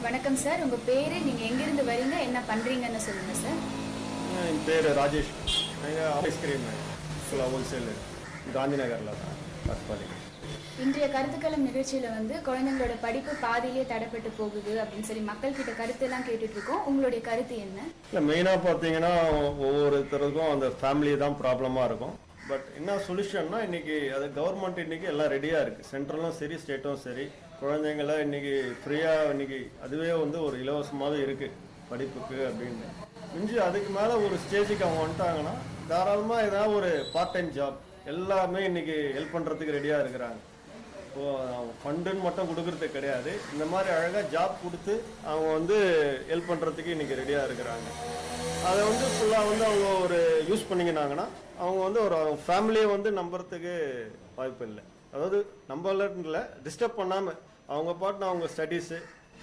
வணக்கம் சார், உங்க பேரு, நீங்க எங்கிருந்து வரீங்க, என்ன பண்றீங்கன்னு சொல்லுங்க சார். என் பேர் ராஜேஷ். நாங்கள் ஐஸ்கிரீம் ஹோல்சேல் காந்தி நகரில் தான் தற்பாலி. இன்றைய கருத்துக்களம் நிகழ்ச்சியில வந்து குழந்தைங்களோட படிப்பு பாதியிலே தடைப்பட்டு போகுது அப்படின்னு சொல்லி மக்கள் கிட்ட கருத்து எல்லாம் கேட்டுட்டு இருக்கோம். உங்களுடைய கருத்து என்ன? இல்லை, மெயினாக பார்த்தீங்கன்னா ஒவ்வொருத்தருக்கும் அந்த ஃபேமிலி தான் ப்ராப்ளமாக இருக்கும். பட் என்ன சொல்யூஷன்னா இன்னைக்கு அது கவர்மெண்ட் இன்னைக்கு எல்லாம் ரெடியாக இருக்குது. சென்ட்ரலும் சரி ஸ்டேட்டும் சரி குழந்தைங்கள இன்னைக்கு ஃப்ரீயாக இன்னைக்கு அதுவே வந்து ஒரு இலவசமாக இருக்குது படிப்புக்கு அப்படின்னு. மிஞ்சி அதுக்கு மேலே ஒரு ஸ்டேஜுக்கு அவங்க வந்துட்டாங்கன்னா தாராளமாக ஏதாவது ஒரு பார்ட் டைம் ஜாப் எல்லாமே இன்னைக்கு ஹெல்ப் பண்ணுறதுக்கு ரெடியாக இருக்கிறாங்க. இப்போது ஃபண்டுன்னு மட்டும் கொடுக்கறது கிடையாது, இந்த மாதிரி அழகாக ஜாப் கொடுத்து அவங்க வந்து ஹெல்ப் பண்ணுறதுக்கு இன்றைக்கி ரெடியாக இருக்கிறாங்க. அதை வந்து ஃபுல்லாக வந்து அவங்க ஒரு யூஸ் பண்ணிக்கினாங்கன்னா அவங்க வந்து ஒரு ஃபேமிலியை வந்து நம்புறதுக்கு வாய்ப்பு இல்லை. அதாவது நம்மள டிஸ்டர்ப் பண்ணாமல் அவங்க பாட்டுன்னு அவங்க ஸ்டடீஸு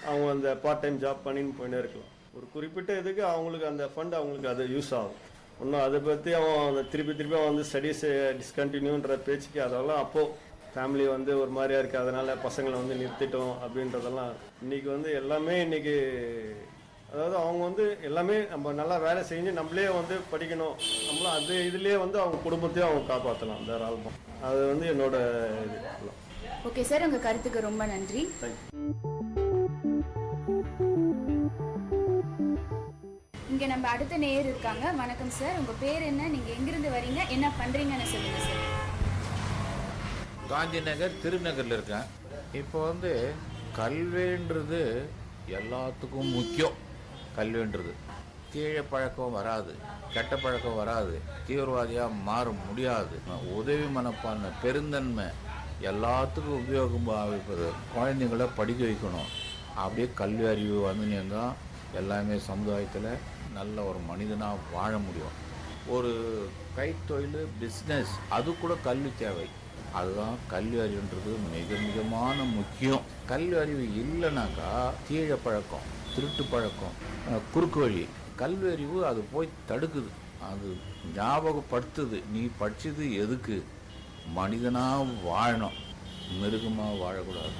அவங்க அந்த பார்ட் டைம் ஜாப் பண்ணின்னு போயினே இருக்கலாம். ஒரு குறிப்பிட்ட இதுக்கு அவங்களுக்கு அந்த ஃபண்ட் அவங்களுக்கு அது யூஸ் ஆகும். இன்னும் அதை பற்றி அவன் அந்த திருப்பி வந்து ஸ்டடீஸை டிஸ்கண்டினியூன்ற பேச்சுக்கு அதெல்லாம் அப்போது ஃபேமிலி வந்து ஒரு மாதிரியா இருக்குது, அதனால் பசங்களை வந்து நிறுத்திட்டோம் அப்படின்றதெல்லாம் இன்றைக்கி வந்து எல்லாமே இன்றைக்கி அதாவது அவங்க வந்து எல்லாமே நம்ம நல்லா வேலை செஞ்சு நம்மளே வந்து படிக்கணும், நம்மளும் அது இதுலேயே வந்து அவங்க குடும்பத்தையும் அவங்க காப்பாற்றலாம் தாராளமாக. அது வந்து என்னோட இது. ஓகே சார், உங்க கருத்துக்கு ரொம்ப நன்றி. இங்க நம்ம அடுத்த நேயர் இருக்காங்க. வணக்கம் சார், உங்க பேர் என்ன, நீங்க எங்கிருந்து வரீங்க, என்ன பண்றீங்கன்னு சொல்லுங்க சார். காந்தி நகர் திருநகரில் இருக்கேன். இப்போ வந்து கல்வின்றது எல்லாத்துக்கும் முக்கியம். கல்வின்றது தீய பழக்கம் வராது, கெட்ட பழக்கம் வராது, தீவிரவாதியாக மாற முடியாது, உதவி மனப்பான்மை, பெருந்தன்மை எல்லாத்துக்கும் உபயோகமாக இருப்பது. குழந்தைங்கள படிக்க வைக்கணும். அப்படியே கல்வி அறிவு வந்துனீங்க எல்லாமே சமுதாயத்தில் நல்ல ஒரு மனிதனாக வாழ முடியும். ஒரு கைத்தொழில் பிஸ்னஸ் அது கூட கல்வி தேவை. அதுதான் கல்வி அறிவுன்றது மிக மிகமான முக்கியம். கல்வி அறிவு இல்லைனாக்கா தீய பழக்கம், திருட்டு பழக்கம், குறுக்கு வழி. கல்வி அறிவு அது போய் தடுக்குது, அது ஞாபகப்படுத்துது நீ படித்தது எதுக்கு, மனிதனாக வாழணும், மிருகமாக வாழக்கூடாது.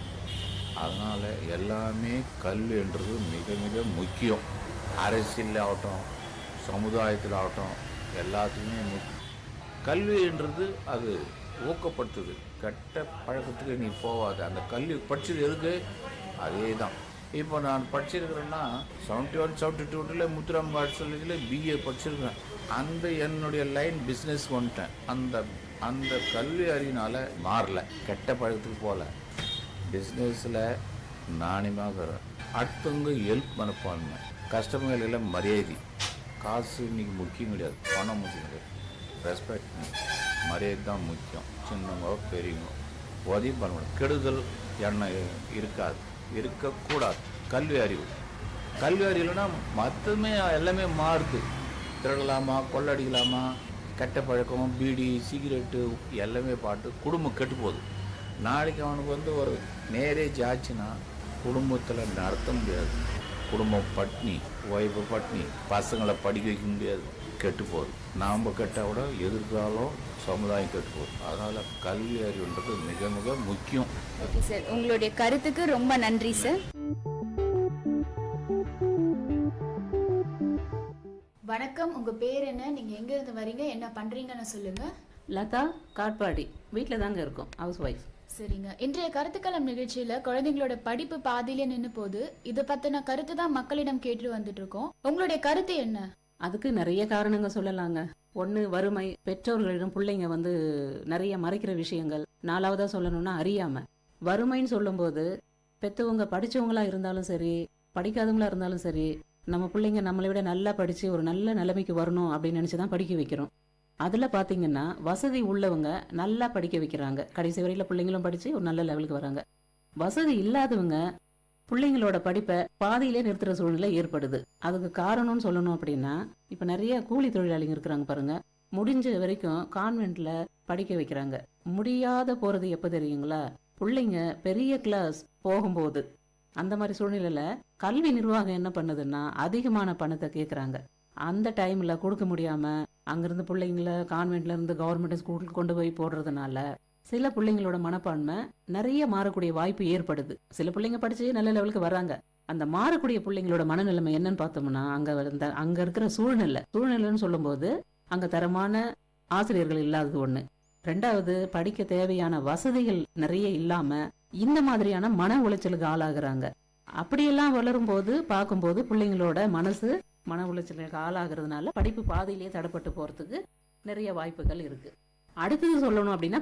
அதனால் எல்லாமே கல்வின்றது மிக மிக முக்கியம். அரசியல் ஆகட்டும், சமுதாயத்தில் ஆகட்டும், எல்லாத்துக்குமே முக்கியம். கல்வின்றது அது ஊக்கப்படுத்துது. கெட்ட பழக்கத்துக்கு நீ போகாது. அந்த கல்வி படித்தது எதுக்கு, அதே தான். இப்போ நான் படிச்சிருக்கிறேன்னா 71, 72 முத்துராம் காலேஜில் பிஏ படிச்சிருக்கிறேன். அந்த என்னுடைய லைன் பிஸ்னஸ் வந்துட்டேன். அந்த கல்வி அறிவினால் மாறல, கெட்ட பழக்கத்துக்கு போகல, பிஸ்னஸில் நாணயமாக அடுத்தவங்க ஹெல்ப் மனப்பான்மை, கஸ்டமர்களில் மரியாதை. காசு இன்னைக்கு முக்கியம் கிடையாது, பணம் முக்கியம் கிடையாது. ரெஸ்பெக்ட், மரியாதை தான் முக்கியம். சின்னவங்க பெரியவங்க உதவி பண்ணணும். கெடுதல் எண்ணம் இருக்காது, இருக்கக்கூடாது. கல்வி அறிவு இல்லைன்னா மற்றமே எல்லாமே மாறுது. திருடலாமா, கொள்ளடிக்கலாமா, கெட்ட பழக்கம், பீடி, சிகரெட்டு எல்லாமே பாட்டு குடும்பம் கெட்டு போகுது. நாளைக்கு அவனுக்கு வந்து ஒரு மேரேஜ் ஆச்சுன்னா குடும்பத்தில் நடத்த முடியாது. குடும்பம் பட்னி, ஒய்ஃபு பட்னி, பசங்களை படிக்க வைக்க முடியாது, கெட்டு போகுது. நாம் கெட்டால் கூட எதிர்காலம் சமுதாயம் கெட்டு போகுது. அதனால் கல்வி அறிவுன்றது மிக மிக முக்கியம். ஓகே சார், உங்களுடைய கருத்துக்கு ரொம்ப நன்றி சார். வணக்கம், உங்க பேர் என்ன, நீங்க எங்க இருந்து வரீங்க, என்ன பண்றீங்கன்னு சொல்லுங்க. லதா, காட்பாடி. வீட்டில் தாங்க இருக்கோம், ஹவுஸ் ஒய்ஃப். சரிங்க. இன்றைய கருத்துக்களம் நிகழ்ச்சியில குழந்தைங்களோட படிப்பு பாதியில நின்று போது இதை பத்தின கருத்து தான் மக்களிடம் கேட்டு வந்துட்டு இருக்கோம். உங்களுடைய கருத்து என்ன? அதுக்கு நிறைய காரணங்க சொல்லலாங்க. ஒன்று, வறுமை, பெற்றோர்களிடம் பிள்ளைங்க வந்து நிறைய மறைக்கிற விஷயங்கள். நாலாவதா சொல்லணும்னா அறியாம. வறுமைன்னு சொல்லும்போது பெற்றவங்க படிச்சவங்களா இருந்தாலும் சரி, படிக்காதவங்களா இருந்தாலும் சரி, நம்ம பிள்ளைங்க நம்மளை விட நல்லா படிச்சு ஒரு நல்ல நிலைமைக்கு வரணும் அப்படின்னு நினைச்சுதான் படிக்க வைக்கிறோம். அதுல பாத்தீங்கன்னா வசதி உள்ளவங்க நல்லா படிக்க வைக்கிறாங்க. கடைசி வரையில பிள்ளைங்களும் படிச்சு ஒரு நல்ல லெவலுக்கு வராங்க. வசதி இல்லாதவங்க பிள்ளைங்களோட படிப்பை பாதியிலே நிறுத்துற சூழ்நிலை ஏற்படுது. அதுக்கு காரணம்னு சொல்லணும் அப்படின்னா, இப்ப நிறைய கூலி தொழிலாளிங்க இருக்கிறாங்க பாருங்க. முடிஞ்ச வரைக்கும் கான்வென்ட்ல படிக்க வைக்கிறாங்க. முடியாத போறது எப்ப தெரியுங்களா, பிள்ளைங்க பெரிய கிளாஸ் போகும்போது. அந்த மாதிரி சூழ்நிலையில கல்வி நிர்வாகம் என்ன பண்ணுதுன்னா அதிகமான பணத்தை கேட்கறாங்க. அந்த டைமில் கொடுக்க முடியாமல் அங்கேருந்து பிள்ளைங்கள கான்வென்ட்லேருந்து கவர்மெண்ட் ஸ்கூலுக்கு கொண்டு போய் போடுறதுனால சில பிள்ளைங்களோட மனப்பான்மை நிறைய மாறக்கூடிய வாய்ப்பு ஏற்படுது. சில பிள்ளைங்க படித்து நல்ல லெவலுக்கு வராங்க. அந்த மாறக்கூடிய பிள்ளைங்களோட மனநிலைமை என்னன்னு பார்த்தோம்னா, அங்கே இருக்கிற சூழ்நிலைன்னு சொல்லும்போது அங்கே தரமான ஆசிரியர்கள் இல்லாதது ஒன்று. ரெண்டாவது, படிக்க தேவையான வசதிகள் நிறைய இல்லாமல் இந்த மாதிரியான மன உளைச்சலுக்கு ஆளாகிறாங்க. அப்படியெல்லாம் வளரும்போது பார்க்கும்போது பிள்ளைங்களோட மன உளைச்சலுக்கு ஆளாகிறதுனால படிப்பு பாதையிலேயே தடைப்பட்டு போகிறதுக்கு நிறைய வாய்ப்புகள் இருக்குது. அடுத்தது சொல்லணும் அப்படின்னா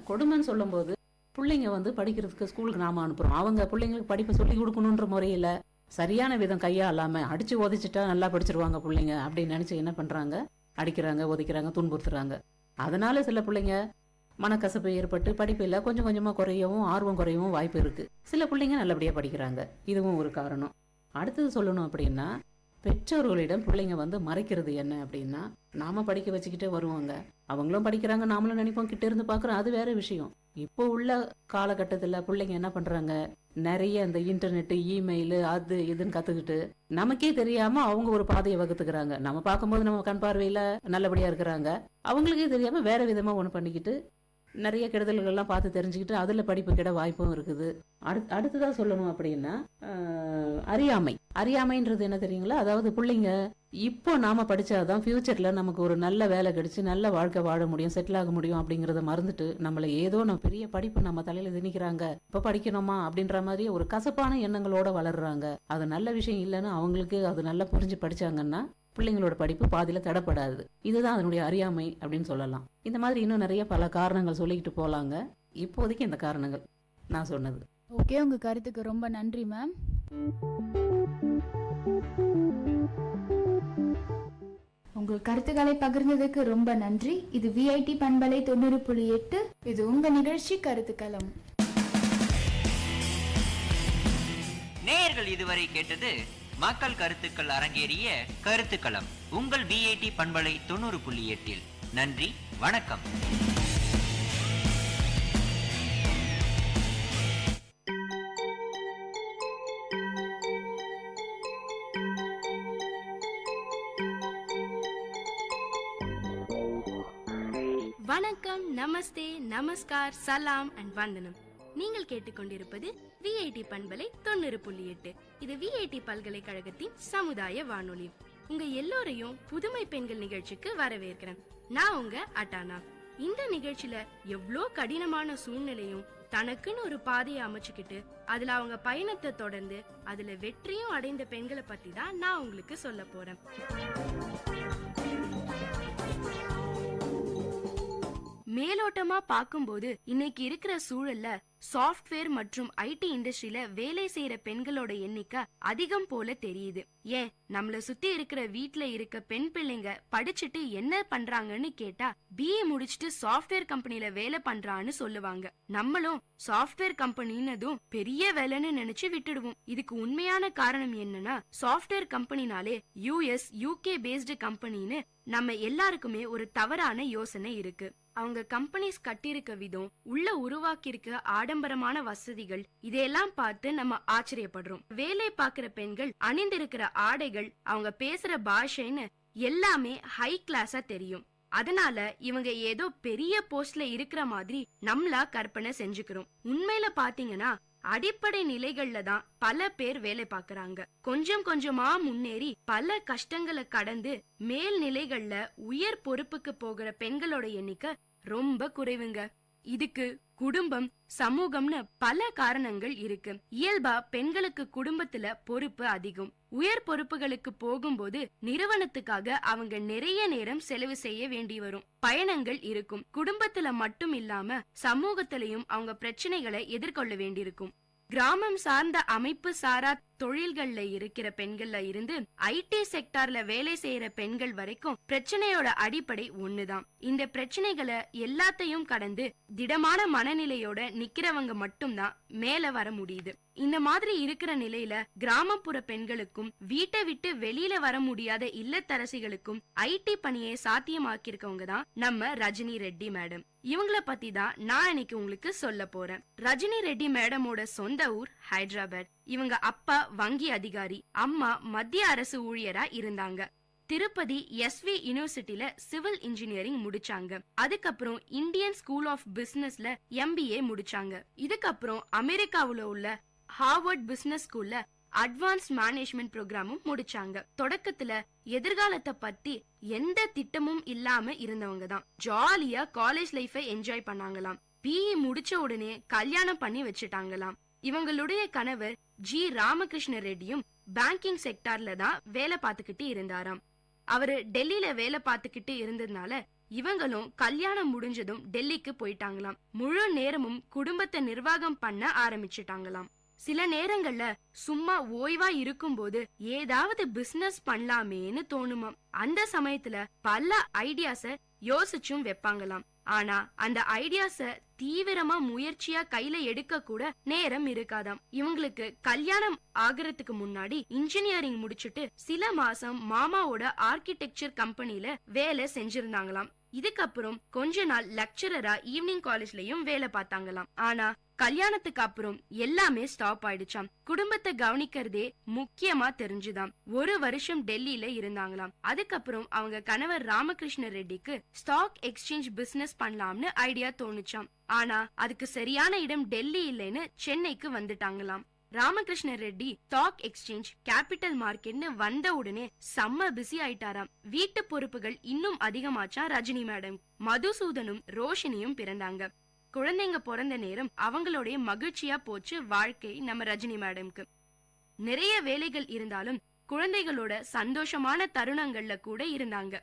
கொடுமைன்னு சொல்லும்போது பிள்ளைங்க படிக்கிறதுக்கு ஸ்கூலுக்கு நாம அனுப்புகிறோம். அவங்க பிள்ளைங்களுக்கு படிப்பை சொல்லி கொடுக்கணுன்ற முறையில் சரியான விதம் கையாளாமல் அடித்து உதைச்சிட்டா நல்லா படிச்சிருவாங்க பிள்ளைங்க அப்படின்னு நினச்சி என்ன பண்ணுறாங்க, அடிக்கிறாங்க, உதைக்கிறாங்க, துன்புறுத்துறாங்க. அதனால சில பிள்ளைங்க மனக்கசப்பு ஏற்பட்டு படிப்பில் கொஞ்சம் கொஞ்சமாக குறையவும் ஆர்வம் குறையவும் வாய்ப்பு இருக்குது. சில பிள்ளைங்க நல்லபடியாக படிக்கிறாங்க. இதுவும் ஒரு காரணம். அடுத்தது சொல்லணும் அப்படின்னா, பெற்றோர்களிடம் பிள்ளைங்க மறைக்கிறது என்ன அப்படின்னா, நாம படிக்க வச்சுக்கிட்டே வருவாங்க, அவங்களும் படிக்கிறாங்க, நாமளும் நினைப்போம், கிட்ட இருந்து பார்க்குறோம், அது வேற விஷயம். இப்போ உள்ள காலகட்டத்தில் பிள்ளைங்க என்ன பண்ணுறாங்க, நிறைய இந்த இன்டர்நெட்டு, இமெயில், அது இதுன்னு கற்றுக்கிட்டு நமக்கே தெரியாமல் அவங்க ஒரு பாதையை வகுத்துக்கிறாங்க. நம்ம பார்க்கும்போது நம்ம கண் பார்வையில் நல்லபடியாக இருக்கிறாங்க, அவங்களுக்கே தெரியாமல் வேற விதமாக ஒன்று பண்ணிக்கிட்டு நிறைய கெடுதல்கள்லாம் பார்த்து தெரிஞ்சுக்கிட்டு அதில் படிப்பு கிட வாய்ப்பும் இருக்குது. அடுத்ததாக சொல்லணும் அப்படின்னா, அறியாமைன்றது என்ன தெரியுங்களா? அதாவது பிள்ளைங்க இப்போ நாம படிச்சாதான் ஃபியூச்சர்ல நமக்கு ஒரு நல்ல வேலை கிடைச்சு நல்ல வாழ்க்கை வாழ முடியும், செட்டில் ஆக முடியும் அப்படிங்கறத மறந்துட்டு நம்மளை ஏதோ நம்ம பெரிய படிப்பு நம்ம தலையில திணிக்கிறாங்க, இப்ப படிக்கணுமா அப்படின்ற மாதிரி ஒரு கசப்பான எண்ணங்களோட வளர்றாங்க. அது நல்ல விஷயம் இல்லைன்னு அவங்களுக்கு அது நல்லா புரிஞ்சு படிச்சாங்கன்னா பிள்ளைங்களோட படிப்பு பாதியில தடைப்படாது. இதுதான் அதனுடைய அறியாமை அப்படின்னு சொல்லலாம். இந்த மாதிரி இன்னும் நிறைய பல காரணங்கள் சொல்லிக்கிட்டு போலாங்க. இப்போதைக்கு இந்த காரணங்கள் நான் சொன்னது. ஓகே, உங்க கருத்துக்கு ரொம்ப நன்றி மேம். உங்கள் கருத்துக்களை பகிர்ந்ததுக்கு ரொம்ப நன்றி. இது விஐடி பண்பலை 90.8. இது உங்க நிகழ்ச்சி கருத்துக்களம். நேயர்கள் இதுவரை கேட்டது மக்கள் கருத்துக்கள் அரங்கேறிய கருத்துக்களம் உங்கள் விஐடி பண்பலை 90.8. நன்றி, வணக்கம். வணக்கம், நமஸ்தே, நமஸ்கார், சலாம் அண்ட் வந்தனம். நீங்கள் கேட்டுக்கொண்டிருப்பது விஐடி பண்பலை 90.8. இது விஐடி பல்கலைக்கழகத்தின் சமுதாய வானொலி. உங்க எல்லோரையும் புதுமை பெண்கள் நிகழ்ச்சிக்கு வரவேற்கிறேன். நான் உங்க அட்டானா. இந்த நிகழ்ச்சியில எவ்வளோ கடினமான சூழ்நிலையும் தனக்குன்னு ஒரு பாதையை அமைச்சுக்கிட்டு அதுல அவங்க பயணத்தை தொடர்ந்து அதுல வெற்றியும் அடைந்த பெண்களை பத்தி தான் நான் உங்களுக்கு சொல்ல போறேன். மேலோட்டமா பார்க்கும்போது இன்னைக்கு இருக்கிற சூழல்ல சாஃப்ட்வேர் மற்றும் ஐடி இண்டஸ்ட்ரியில வேலை செய்யற பெண்களோட எண்ணிக்கை அதிகம் போல தெரியுது. ஏன், நம்மள சுத்தி இருக்கிற வீட்ல இருக்க பெண் பிள்ளைங்க படிச்சுட்டு என்ன பண்றாங்கன்னு கேட்டா பிஏ முடிச்சுட்டு சாஃப்ட்வேர் கம்பெனில வேலை பண்றான்னு சொல்லுவாங்க. நம்மளும் சாஃப்ட்வேர் கம்பெனின்னதும் பெரிய வேலைன்னு நினைச்சு விட்டுடுவோம். இதுக்கு உண்மையான காரணம் என்னன்னா, சாஃப்ட்வேர் கம்பெனினாலே US UK பேஸ்டு கம்பெனின்னு நம்ம எல்லாருக்குமே ஒரு தவறான யோசனை இருக்கு. அவங்க கம்பெனிஸ் கட்டியிருக்க விதம், உள்ள உருவாக்கி இருக்க ஆடம்பரமான வசதிகள், இதையெல்லாம் பார்த்து நம்ம ஆச்சரியப்படுறோம். வேலை பார்க்கிற பெண்கள் அணிந்திருக்கிற ஆடைகள், அவங்க பேசுற பாஷைன்னு எல்லாமே ஹை கிளாஸா தெரியும். அதனால இவங்க ஏதோ பெரிய போஸ்ட்ல இருக்கிற மாதிரி நம்மளா கற்பனை செஞ்சுக்கிறோம். உண்மையில பாத்தீங்கன்னா அடிப்படை நிலைகள்ல தான் பல பேர் வேலை பார்க்கறாங்க. கொஞ்சம் கொஞ்சமா முன்னேறி பல கஷ்டங்களை கடந்து மேல் நிலைகள்ல உயர் பொறுப்புக்கு போகிற பெண்களோட எண்ணிக்கை ரொம்ப குறைவுங்க. இதுக்கு குடும்பம், சமூகம்னு பல காரணங்கள் இருக்கு. இயல்பா பெண்களுக்கு குடும்பத்துல பொறுப்பு அதிகம். உயர் பொறுப்புகளுக்கு போகும்போது நிறுவனத்துக்காக அவங்க நிறைய நேரம் செலவு செய்ய வேண்டி வரும். பயணங்கள் இருக்கும். குடும்பத்துல மட்டும் இல்லாம சமூகத்திலையும் அவங்க பிரச்சனைகளை எதிர்கொள்ள வேண்டியிருக்கும். கிராமம் சார்ந்த அமைப்பு சாரா தொழில்கள்ல இருக்கிற பெண்கள்ல இருந்து ஐடி செக்டார்ல வேலை செய்யற பெண்கள் வரைக்கும் பிரச்சனையோட அடிப்படை ஒண்ணுதான். இந்த பிரச்சனைகளை எல்லாத்தையும் கடந்து திடமான மனநிலையோட நிக்கிறவங்க மட்டும்தான் மேல வர முடியுது. இந்த மாதிரி இருக்கிற நிலையில கிராமப்புற பெண்களுக்கும் வீட்டை விட்டு வெளியில வர முடியாத இல்லத்தரசிகளுக்கும் ஐடி பணியை சாத்தியமாக்கியிருக்கவங்க தான் நம்ம ரஜினி ரெட்டி மேடம். இவங்கள பத்தி தான் நான் இன்னைக்கு உங்களுக்கு சொல்ல போறேன். ரஜினி ரெட்டி மேடமோட சொந்த ஊர் ஹைதராபாத். இவங்க அப்பா வங்கி அதிகாரி, அம்மா மத்திய அரசு ஊழியரா இருந்தாங்க. திருப்பதி எஸ்வி யூனிவர்சிட்டில சிவில் இன்ஜினியரிங் முடிச்சாங்க. அதுக்கப்புறம் இந்தியன் ஸ்கூல் ஆஃப் பிசினஸ்ல MBA முடிச்சாங்க. இதுக்கப்புறம் அமெரிக்காவுல உள்ள ஹார்வர்ட் பிசினஸ் ஸ்கூல்ல அட்வான்ஸ் மேனேஜ்மெண்ட் ப்ரோக்ராமும் முடிச்சாங்க. தொடக்கத்துல எதிர்காலத்தை பத்தி எந்த திட்டமும் இல்லாம இருந்தவங்க தான். ஜாலியா காலேஜ் லைஃபை என்ஜாய் பண்ணாங்களாம். BE முடிச்ச உடனே கல்யாணம் பண்ணி வச்சுட்டாங்களாம். இவங்களுடைய கணவர் G. ராமகிருஷ்ண ரெட்டியும் பேங்கிங் செக்டார்ல தான் வேலை பார்த்துக்கிட்டு இருந்தாராம். அவரு டெல்லியில வேலை பார்த்துக்கிட்டு இருந்ததுனால இவங்களும் கல்யாணம் முடிஞ்சதும் டெல்லிக்கு போயிட்டாங்களாம். முழு நேரமும் குடும்பத்தை நிர்வாகம் பண்ண ஆரம்பிச்சுட்டாங்களாம். சில நேரங்கள்ல சும்மா ஓய்வா இருக்கும்போது ஏதாவது பிசினஸ் பண்ணலாமேன்னு தோணுமாம். அந்த சமயத்துல பல ஐடியாஸ யோசிச்சும் வைப்பாங்களாம். ஆனா அந்த ஐடியாஸ தீவிரமா முயற்சியா கையில எடுக்க கூட நேரம் இருக்காதாம். இவங்களுக்கு கல்யாணம் ஆகிறதுக்கு முன்னாடி இன்ஜினியரிங் முடிச்சுட்டு சில மாசம் மாமாவோட ஆர்கிடெக்சர் கம்பெனில வேலை செஞ்சிருந்தாங்களாம். இதுக்கப்புறம் கொஞ்ச நாள் லெக்சரரா ஈவினிங் காலேஜ்லயும் வேலை பார்த்தாங்களாம். ஆனா கல்யாணத்துக்கு அப்புறம் எல்லாமே ஸ்டாப் ஆயிடுச்சாம். குடும்பத்தை கவனிக்கிறதே முக்கியமா தெரிஞ்சுதாம். 1 வருஷம் டெல்லியில இருந்தாங்களாம். அதுக்கப்புறம் அவங்க கணவர் ராமகிருஷ்ண ரெட்டிக்கு ஸ்டாக் எக்ஸ்சேஞ்ச் பிசினஸ் பண்ணலாம்னு ஐடியா தோணுச்சாம். ஆனா அதுக்கு சரியான இடம் டெல்லி இல்லைன்னு சென்னைக்கு வந்துட்டாங்களாம். Ramakrishna Reddy stock exchange capital மார்க்கெட்னு வந்த உடனே செம்ம பிஸி ஆயிட்டாராம். வீட்டு பொறுப்புகள் இன்னும் அதிகமாச்சா ரஜினி மேடம். மதுசூதனும் ரோஷினியும் பிறந்தாங்க. குழந்தைங்க பிறந்த நேரம் அவங்களுடைய மகிழ்ச்சியா போச்சு வாழ்க்கை நம்ம ரஜினி மேடம்க்கு. நிறைய வேலைகள் இருந்தாலும் குழந்தைகளோட சந்தோஷமான தருணங்கள்ல கூட இருந்தாங்க.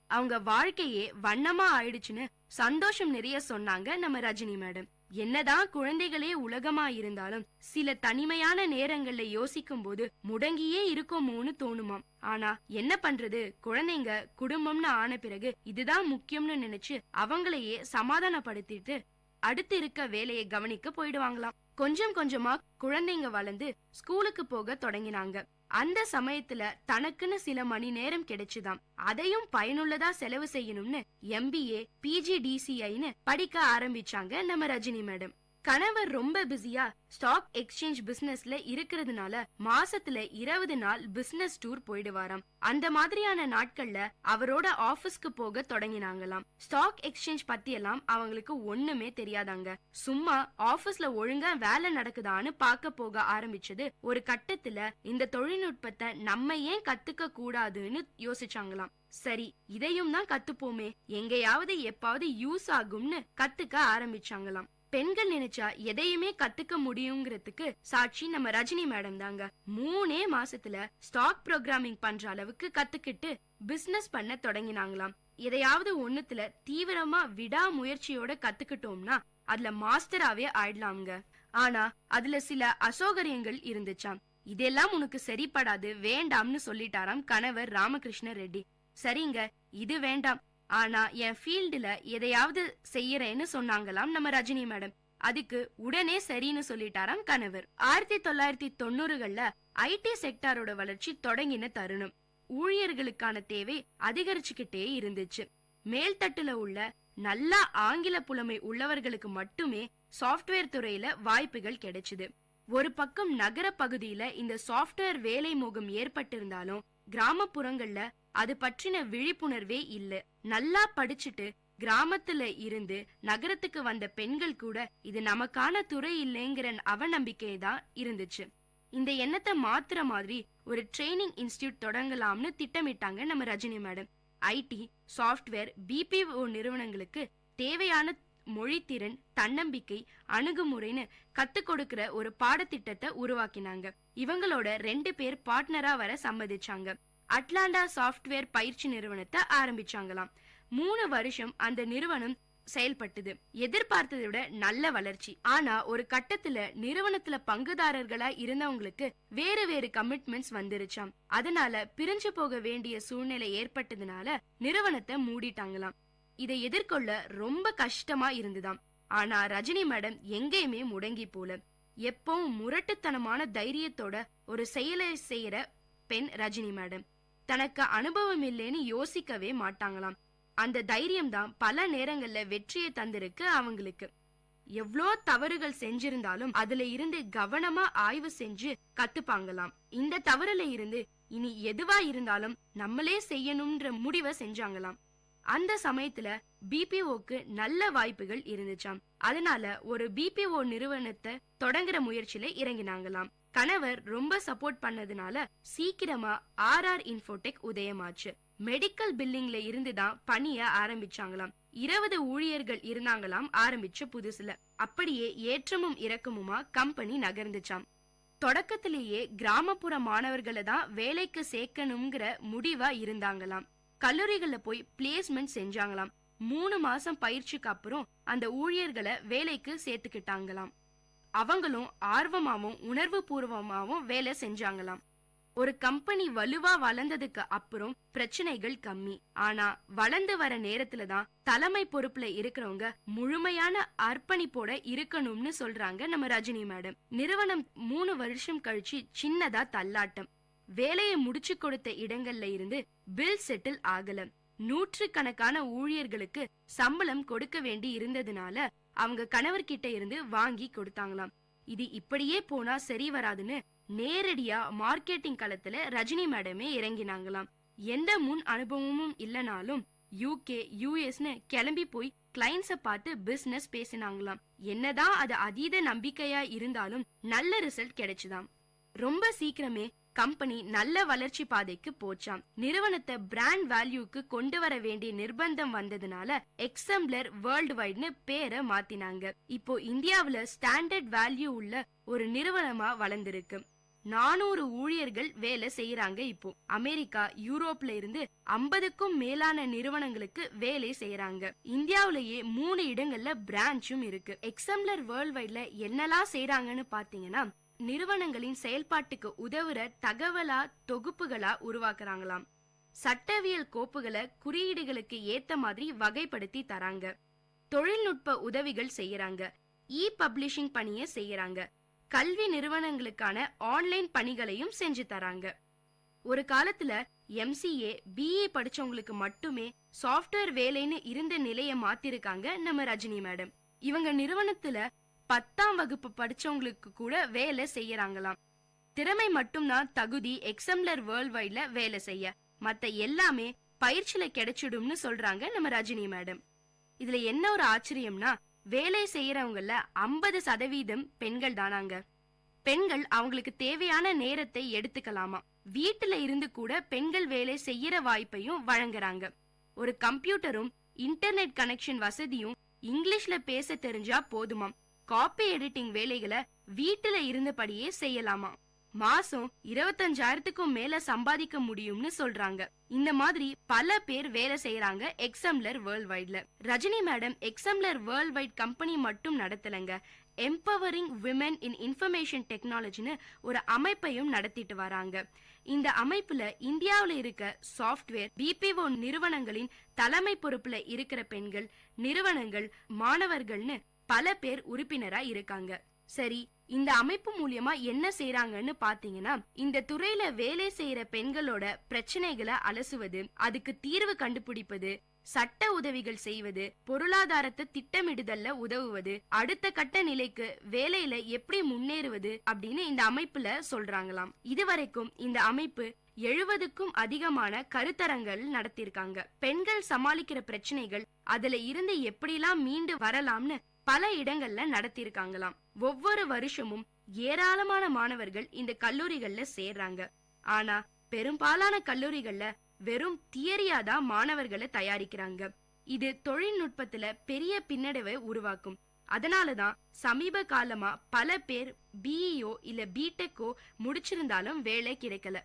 அவங்க வாழ்க்கையே வண்ணமா ஆயிடுச்சுன்னு சந்தோஷம் நிறைய சொன்னாங்க நம்ம ரஜினி மேடம். என்னதான் குழந்தைகளே உலகமா இருந்தாலும் சில தனிமையான நேரங்கள்ல யோசிக்கும் போது முடங்கியே இருக்கோமோன்னு தோணுமாம். ஆனா என்ன பண்றது, குழந்தைங்க குடும்பம்னு ஆன பிறகு இதுதான் முக்கியம்னு நினைச்சு அவங்களையே சமாதானப்படுத்திட்டு அடுத்து இருக்க வேலையை கவனிக்க போயிடுவாங்களாம். கொஞ்சம் கொஞ்சமா குழந்தைங்க வளர்ந்து ஸ்கூலுக்கு போக தொடங்கினாங்க. அந்த சமயத்துல தனக்குன்னு சில மணி நேரம் கிடைச்சுதாம். அதையும் பயனுள்ளதா செலவு செய்யணும்னு MBA PGDCIன்னு படிக்க ஆரம்பிச்சாங்க நம்ம ரஜினி மேடம். கணவர் ரொம்ப பிஸியா ஸ்டாக் எக்ஸ்சேஞ்ச் பிசினஸ்ல இருக்கிறதுனால மாசத்துல 20 நாள் பிசினஸ் டூர் போயிடுவாராம். அந்த மாதிரியான நாட்கள்ல அவரோட ஆபீஸ்க்கு போக தொடங்கினாங்களாம். ஸ்டாக் எக்ஸ்சேஞ்ச் பத்தி எல்லாம் அவங்களுக்கு ஒண்ணுமே தெரியாதாங்க. சும்மா ஆபீஸ்ல ஒழுங்கா வேலை நடக்குதான்னு பார்க்க போக ஆரம்பிச்சது. ஒரு கட்டத்துல இந்த தொழில்நுட்பத்தை நம்ம ஏன் கத்துக்க கூடாதுன்னு யோசிச்சாங்களாம். சரி, இதையும் தான் கத்துப்போமே, எங்கேயாவது எப்பாவது யூஸ் ஆகும்னு கத்துக்க ஆரம்பிச்சாங்களாம். பெண்கள் நினைச்சா எதையுமே கத்துக்க முடியுங்கிறதுக்கு சாட்சி நம்ம ரஜினி மேடம் தாங்க. 3 மாசத்துல ஸ்டாக் ப்ரோக்ராமிங் பண்ற அளவுக்கு கத்துக்கிட்டு பிசினஸ் பண்ண தொடங்கினாங்களாம். எதையாவது ஒண்ணுத்துல தீவிரமா விடாமுயற்சியோட கத்துக்கிட்டோம்னா அதுல மாஸ்டராவே ஆயிடலாம்ங்க. ஆனா அதுல சில அசௌகரியங்கள் இருந்துச்சாம். இதெல்லாம் உனக்கு சரிப்படாது, வேண்டாம்னு சொல்லிட்டாராம் கணவர் ராமகிருஷ்ண ரெட்டி. சரிங்க, இது வேண்டாம், ஆனா என் ஃபீல்டுல எதையாவது செய்யறேன்னு சொன்னாங்களாம் நம்ம ரஜினி மேடம். அதுக்கு உடனே சரின்னு சொல்லிட்டாராம் கணவர். 1990கள்ல IT செக்டாரோட வளர்ச்சி தொடங்கின தருணம். ஊழியர்களுக்கான தேவை அதிகரிச்சுக்கிட்டே இருந்துச்சு. மேல்தட்டுல உள்ள நல்ல ஆங்கில புலமை உள்ளவர்களுக்கு மட்டுமே சாஃப்ட்வேர் துறையில வாய்ப்புகள் கிடைச்சுது. ஒரு பக்கம் நகர பகுதியில இந்த சாஃப்ட்வேர் வேலை மோகம் ஏற்பட்டிருந்தாலும் கிராமப்புறங்கள்ல அது பற்றின விழிப்புணர்வே இல்ல. நல்லா படிச்சுட்டு கிராமத்துல இருந்து நகரத்துக்கு வந்த பெண்கள் கூட இது நமக்கான துறை இல்லைங்கிற அவநம்பிக்கை தான் இருந்துச்சு. இந்த எண்ணத்தை மாத்துற மாதிரி ஒரு ட்ரைனிங் இன்ஸ்டிடியூட் தொடங்கலாம்னு திட்டமிட்டாங்க நம்ம Rajini madam. IT, software, BPO நிறுவனங்களுக்கு தேவையான மொழித்திறன், தன்னம்பிக்கை, அணுகுமுறைன்னு கத்துக் கொடுக்கிற ஒரு பாடத்திட்டத்தை உருவாக்கினாங்க. இவங்களோட 2 பேர் பார்ட்னரா வர சம்மதிச்சாங்க. அட்லாண்டா சாஃப்ட்வேர் பயிற்சி நிறுவனத்தை ஆரம்பிச்சாங்களாம். 3 வருஷம் அந்த நிறுவனம் செயல்பட்டது. எதிர்பார்த்ததை விட நல்ல வளர்ச்சி. ஆனா ஒரு கட்டத்துல நிறுவனத்துல பங்குதாரர்களா இருந்தவங்களுக்கு வேறு வேறு கமிட்மெண்ட்ஸ் வந்துருச்சாம். அதனால பிரிஞ்சு போக வேண்டிய சூழ்நிலை ஏற்பட்டதுனால நிறுவனத்தை மூடிட்டாங்களாம். இதை எதிர்கொள்ள ரொம்ப கஷ்டமா இருந்துதாம். ஆனா ரஜினி மேடம் எங்கேயுமே முடங்கி போல. எப்பவும் முரட்டுத்தனமான தைரியத்தோட ஒரு செயலை செய்யற பெண் ரஜினி மேடம். தனக்கு அனுபவம் இல்லைன்னு யோசிக்கவே மாட்டாங்களாம். அந்த தைரியம் தான் பல நேரங்கள்ல வெற்றியை தந்திருக்கு அவங்களுக்கு. எவ்வளோ தவறுகள் செஞ்சிருந்தாலும் அதுல இருந்து கவனமா ஆய்வு செஞ்சு கத்துப்பாங்களாம். இந்த தவறுல இருந்து இனி எதுவா இருந்தாலும் நம்மளே செய்யணும்ன்ற முடிவை செஞ்சாங்களாம். அந்த சமயத்துல பிபிஓக்கு நல்ல வாய்ப்புகள் இருந்துச்சாம். அதனால ஒரு பிபிஓ நிறுவனத்தை தொடங்குற முயற்சியில இறங்கினாங்களாம். கணவர் ரொம்ப சப்போர்ட் பண்ணதுனால சீக்கிரமா ஆர்ஆர் இன்ஃபோடெக் உதயமாச்சு. மெடிக்கல் பில்லிங்ல இருந்துதான் பணிய ஆரம்பிச்சாங்களாம். 20 ஊழியர்கள் இருந்தாங்களாம் ஆரம்பிச்ச புதுசுல. அப்படியே ஏற்றமும் இறக்கமுமா கம்பெனி நகர்ந்துச்சாம். தொடக்கத்திலேயே கிராமப்புற மாணவர்களை தான் வேலைக்கு சேர்க்கணுங்கிற முடிவா இருந்தாங்களாம். கல்லூரிகள்ல போய் பிளேஸ்மெண்ட் செஞ்சாங்களாம். 3 மாசம் பயிற்சிக்கு அப்புறம் அந்த ஊழியர்களை வேலைக்கு சேர்த்துக்கிட்டாங்களாம். அவங்களும் ஆர்வமாவும் உணர்வு பூர்வமாவும் வேலை செஞ்சாங்களாம். ஒரு கம்பெனி வலுவா வளர்ந்ததுக்கு அப்புறம் பிரச்சனைகள் கம்மி. ஆனா வளர்ந்து வர நேரத்துல தான் தலைமை பொறுப்புல இருக்கிறவங்க முழுமையான அர்ப்பணிப்போட இருக்கணும்னு சொல்றாங்க நம்ம ரஜினி மேடம். நிறுவனம் 3 வருஷம் கழிச்சு சின்னதா தள்ளாட்டம். வேலையை முடிச்சு கொடுத்த இடங்கள்ல இருந்து பில் செட்டில் ஆகல. 100கணக்கான ஊழியர்களுக்கு சம்பளம் கொடுக்க வேண்டி இருந்ததுனால அவங்க கணவர்கிட்ட இருந்து வாங்கி கொடுத்தாங்களாம். இது இப்படியே போனா சரி வராதுன்னு நேரடியா மார்க்கெட்டிங் களத்துல ரஜினி மேடமே இறங்கினாங்களாம். எந்த முன் அனுபவமும் இல்லனாலும் UK US கிளம்பி போய் கிளைண்ட்ஸ பார்த்து பிசினஸ் பேசினாங்களாம். என்னதான் அது அதீத நம்பிக்கையா இருந்தாலும் நல்ல ரிசல்ட் கிடைச்சுதாம். ரொம்ப சீக்கிரமே கம்பெனி நல்ல வளர்ச்சி பாதைக்கு போச்சாம். நிறுவனத்தை பிராண்ட் வேல்யூக்கு கொண்டு வர வேண்டிய நிர்பந்தம் வந்ததுனால எக்ஸம்ப்ளர் வேர்ல்டு வைட்னு பேரை மாத்தினாங்க. இப்போ இந்தியாவுல ஸ்டாண்டர்ட் வேல்யூ உள்ள ஒரு நிறுவனமா வளர்ந்திருக்கு. 400 ஊழியர்கள் வேலை செய்யறாங்க. இப்போ அமெரிக்கா யூரோப்ல இருந்து 50க்கும் மேலான நிறுவனங்களுக்கு வேலை செய்யறாங்க. இந்தியாவிலேயே 3 இடங்கள்ல பிரான்ச்சும் இருக்கு. எக்ஸம்ப்ளர் வேர்ல்டு வைட்ல என்னெல்லாம் செய்யறாங்கன்னு பாத்தீங்கன்னா, நிறுவனங்களின் செயல்பாட்டுக்கு உதவுற தகவலா தொகுப்புகளா உருவாக்குறாங்களாம். சட்டவியல் கோப்புகளை குறியீடுகளுக்கு ஏத்த மாதிரி வகைப்படுத்தி தராங்க. தொழில்நுட்ப உதவிகள் செய்யறாங்க. பப்ளிஷிங் பணியை செய்யறாங்க. கல்வி நிறுவனங்களுக்கான ஆன்லைன் பணிகளையும் செஞ்சு தராங்க. ஒரு காலத்துல MCA BE படிச்சவங்களுக்கு மட்டுமே சாஃப்ட்வேர் வேலைன்னு இருந்த நிலையை மாத்திருக்காங்க நம்ம ரஜினி மேடம். இவங்க நிறுவனத்துல 10ஆம் வகுப்பு படிச்சவங்களுக்கு கூட வேலை செய்யறாங்களாம். திறமை மட்டும்தான் தகுதி எக்ஸம்ப்ளர் வேர்ல்டு வைட்ல வேலை செய்ய, மத்த எல்லாமே பயிற்சியில கிடைச்சிடும்னு சொல்றாங்க நம்ம ரஜினி மேடம். இதுல என்ன ஒரு ஆச்சரியம்னா, வேலை செய்யறவங்கள 50% பெண்கள் தானாங்க. பெண்கள் அவங்களுக்கு தேவையான நேரத்தை எடுத்துக்கலாமா. வீட்டுல இருந்து கூட பெண்கள் வேலை செய்யற வாய்ப்பையும் வழங்குறாங்க. ஒரு கம்ப்யூட்டரும் இன்டர்நெட் கனெக்ஷன் வசதியும் இங்கிலீஷ்ல பேச தெரிஞ்சா போதுமாம். காப்பி எடிட்டிங் வேலைகளை வீட்டுல இருந்தபடியே செய்யலாமா. மாசம் 25,000க்கும் மேல சம்பாதிக்க முடியும்னு சொல்றாங்க. இந்த மாதிரி பல பேர் வேலை செய்யறாங்க எக்ஸம்ப்ளர் வேர்ல்டு வைட்ல. Rajini madam exemplar world wide company மட்டும் நடத்தலங்க, எம்பவரிங் விமென் இன் இன்ஃபர்மேஷன் டெக்னாலஜின்னு ஒரு அமைப்பையும் நடத்திட்டு வராங்க. இந்த அமைப்புல இந்தியாவில இருக்க சாஃப்ட்வேர் BPO நிறுவனங்களின் தலைமை பொறுப்புல இருக்கிற பெண்கள், நிறுவனங்கள், மாணவர்கள்னு பல பேர் உறுப்பினரா இருக்காங்க. சரி, இந்த அமைப்பு மூலியமா என்ன செய்யறாங்கன்னு பாத்தீங்கன்னா, இந்த துறையில வேலை செய்யற பெண்களோட பிரச்சனைகளை அலசுவது, அதுக்கு தீர்வு கண்டுபிடிப்பது, சட்ட உதவிகள் செய்வது, பொருளாதாரத்தை திட்டமிடுதல்ல உதவுவது, அடுத்த கட்ட நிலைக்கு வேலையில எப்படி முன்னேறுவது அப்படின்னு இந்த அமைப்புல சொல்றாங்களாம். இதுவரைக்கும் இந்த அமைப்பு 70க்கும் அதிகமான கருத்தரங்கள் நடத்திருக்காங்க. பெண்கள் சமாளிக்கிற பிரச்சனைகள், அதுல இருந்து எப்படிலாம் மீண்டு வரலாம்னு பல இடங்கள்ல நடத்திருக்காங்களாம். ஒவ்வொரு வருஷமும் ஏராளமான மாணவர்கள் இந்த கல்லூரிகள்ல சேர்றாங்க. ஆனா பெரும்பாலான கல்லூரிகள்ல வெறும் தியரியாதான் மாணவர்களை தயாரிக்கிறாங்க. இது தொழில்நுட்பத்துல பெரிய பின்னடைவை உருவாக்கும். அதனாலதான் சமீப காலமா பல பேர் BEO இல்ல BTechஓ முடிச்சிருந்தாலும் வேலை கிடைக்கல.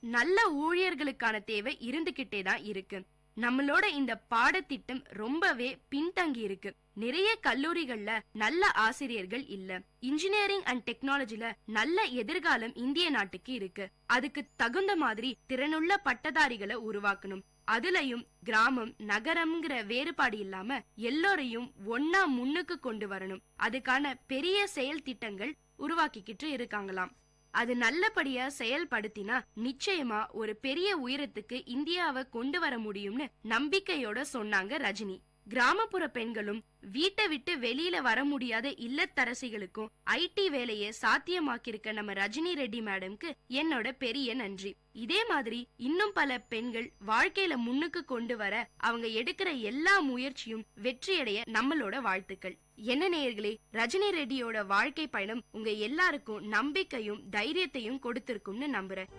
நல்ல ஊழியர்களுக்கான தேவை இருந்துகிட்டே தான் இருக்கு. நம்மளோட இந்த பாடத்திட்டம் ரொம்பவே பின்தங்கி இருக்கு. நிறைய கல்லூரிகள்ல நல்ல ஆசிரியர்கள் இல்ல. இன்ஜினியரிங் அண்ட் டெக்னாலஜில நல்ல எதிர்காலம் இந்திய நாட்டுக்கு இருக்கு. அதுக்கு தகுந்த மாதிரி திறனுள்ள பட்டதாரிகளை உருவாக்கணும். அதுலயும் கிராமம் நகரம்ங்கிற வேறுபாடு இல்லாம எல்லோரையும் ஒன்னா முன்னுக்கு கொண்டு வரணும். அதுக்கான பெரிய செயல் திட்டங்கள் உருவாக்கிக்கிட்டு இருக்காங்களாம். அது நல்லபடியா செயல்படுத்தினா நிச்சயமா ஒரு பெரிய உயரத்துக்கு இந்தியாவை கொண்டு வர முடியும்னு நம்பிக்கையோட சொன்னாங்க ரஜினி. கிராமப்புற பெண்களும் வீட்டை விட்டு வெளியில வர முடியாத இல்லத்தரசிகளுக்கும் ஐடி வேலையை சாத்தியமாக்கியிருக்க நம்ம ரஜினி ரெட்டி மேடம்க்கு என்னோட பெரிய நன்றி. இதே மாதிரி இன்னும் பல பெண்கள் வாழ்க்கையில முன்னுக்கு கொண்டு வர அவங்க எடுக்கிற எல்லா முயற்சியும் வெற்றியடைய நம்மளோட வாழ்த்துக்கள். என்ன நேயர்களே, ரஜினி ரெட்டியோட வாழ்க்கை பயணம் உங்க எல்லாருக்கும் நம்பிக்கையும் தைரியத்தையும் கொடுத்திருக்கும்னு நம்புறேன்.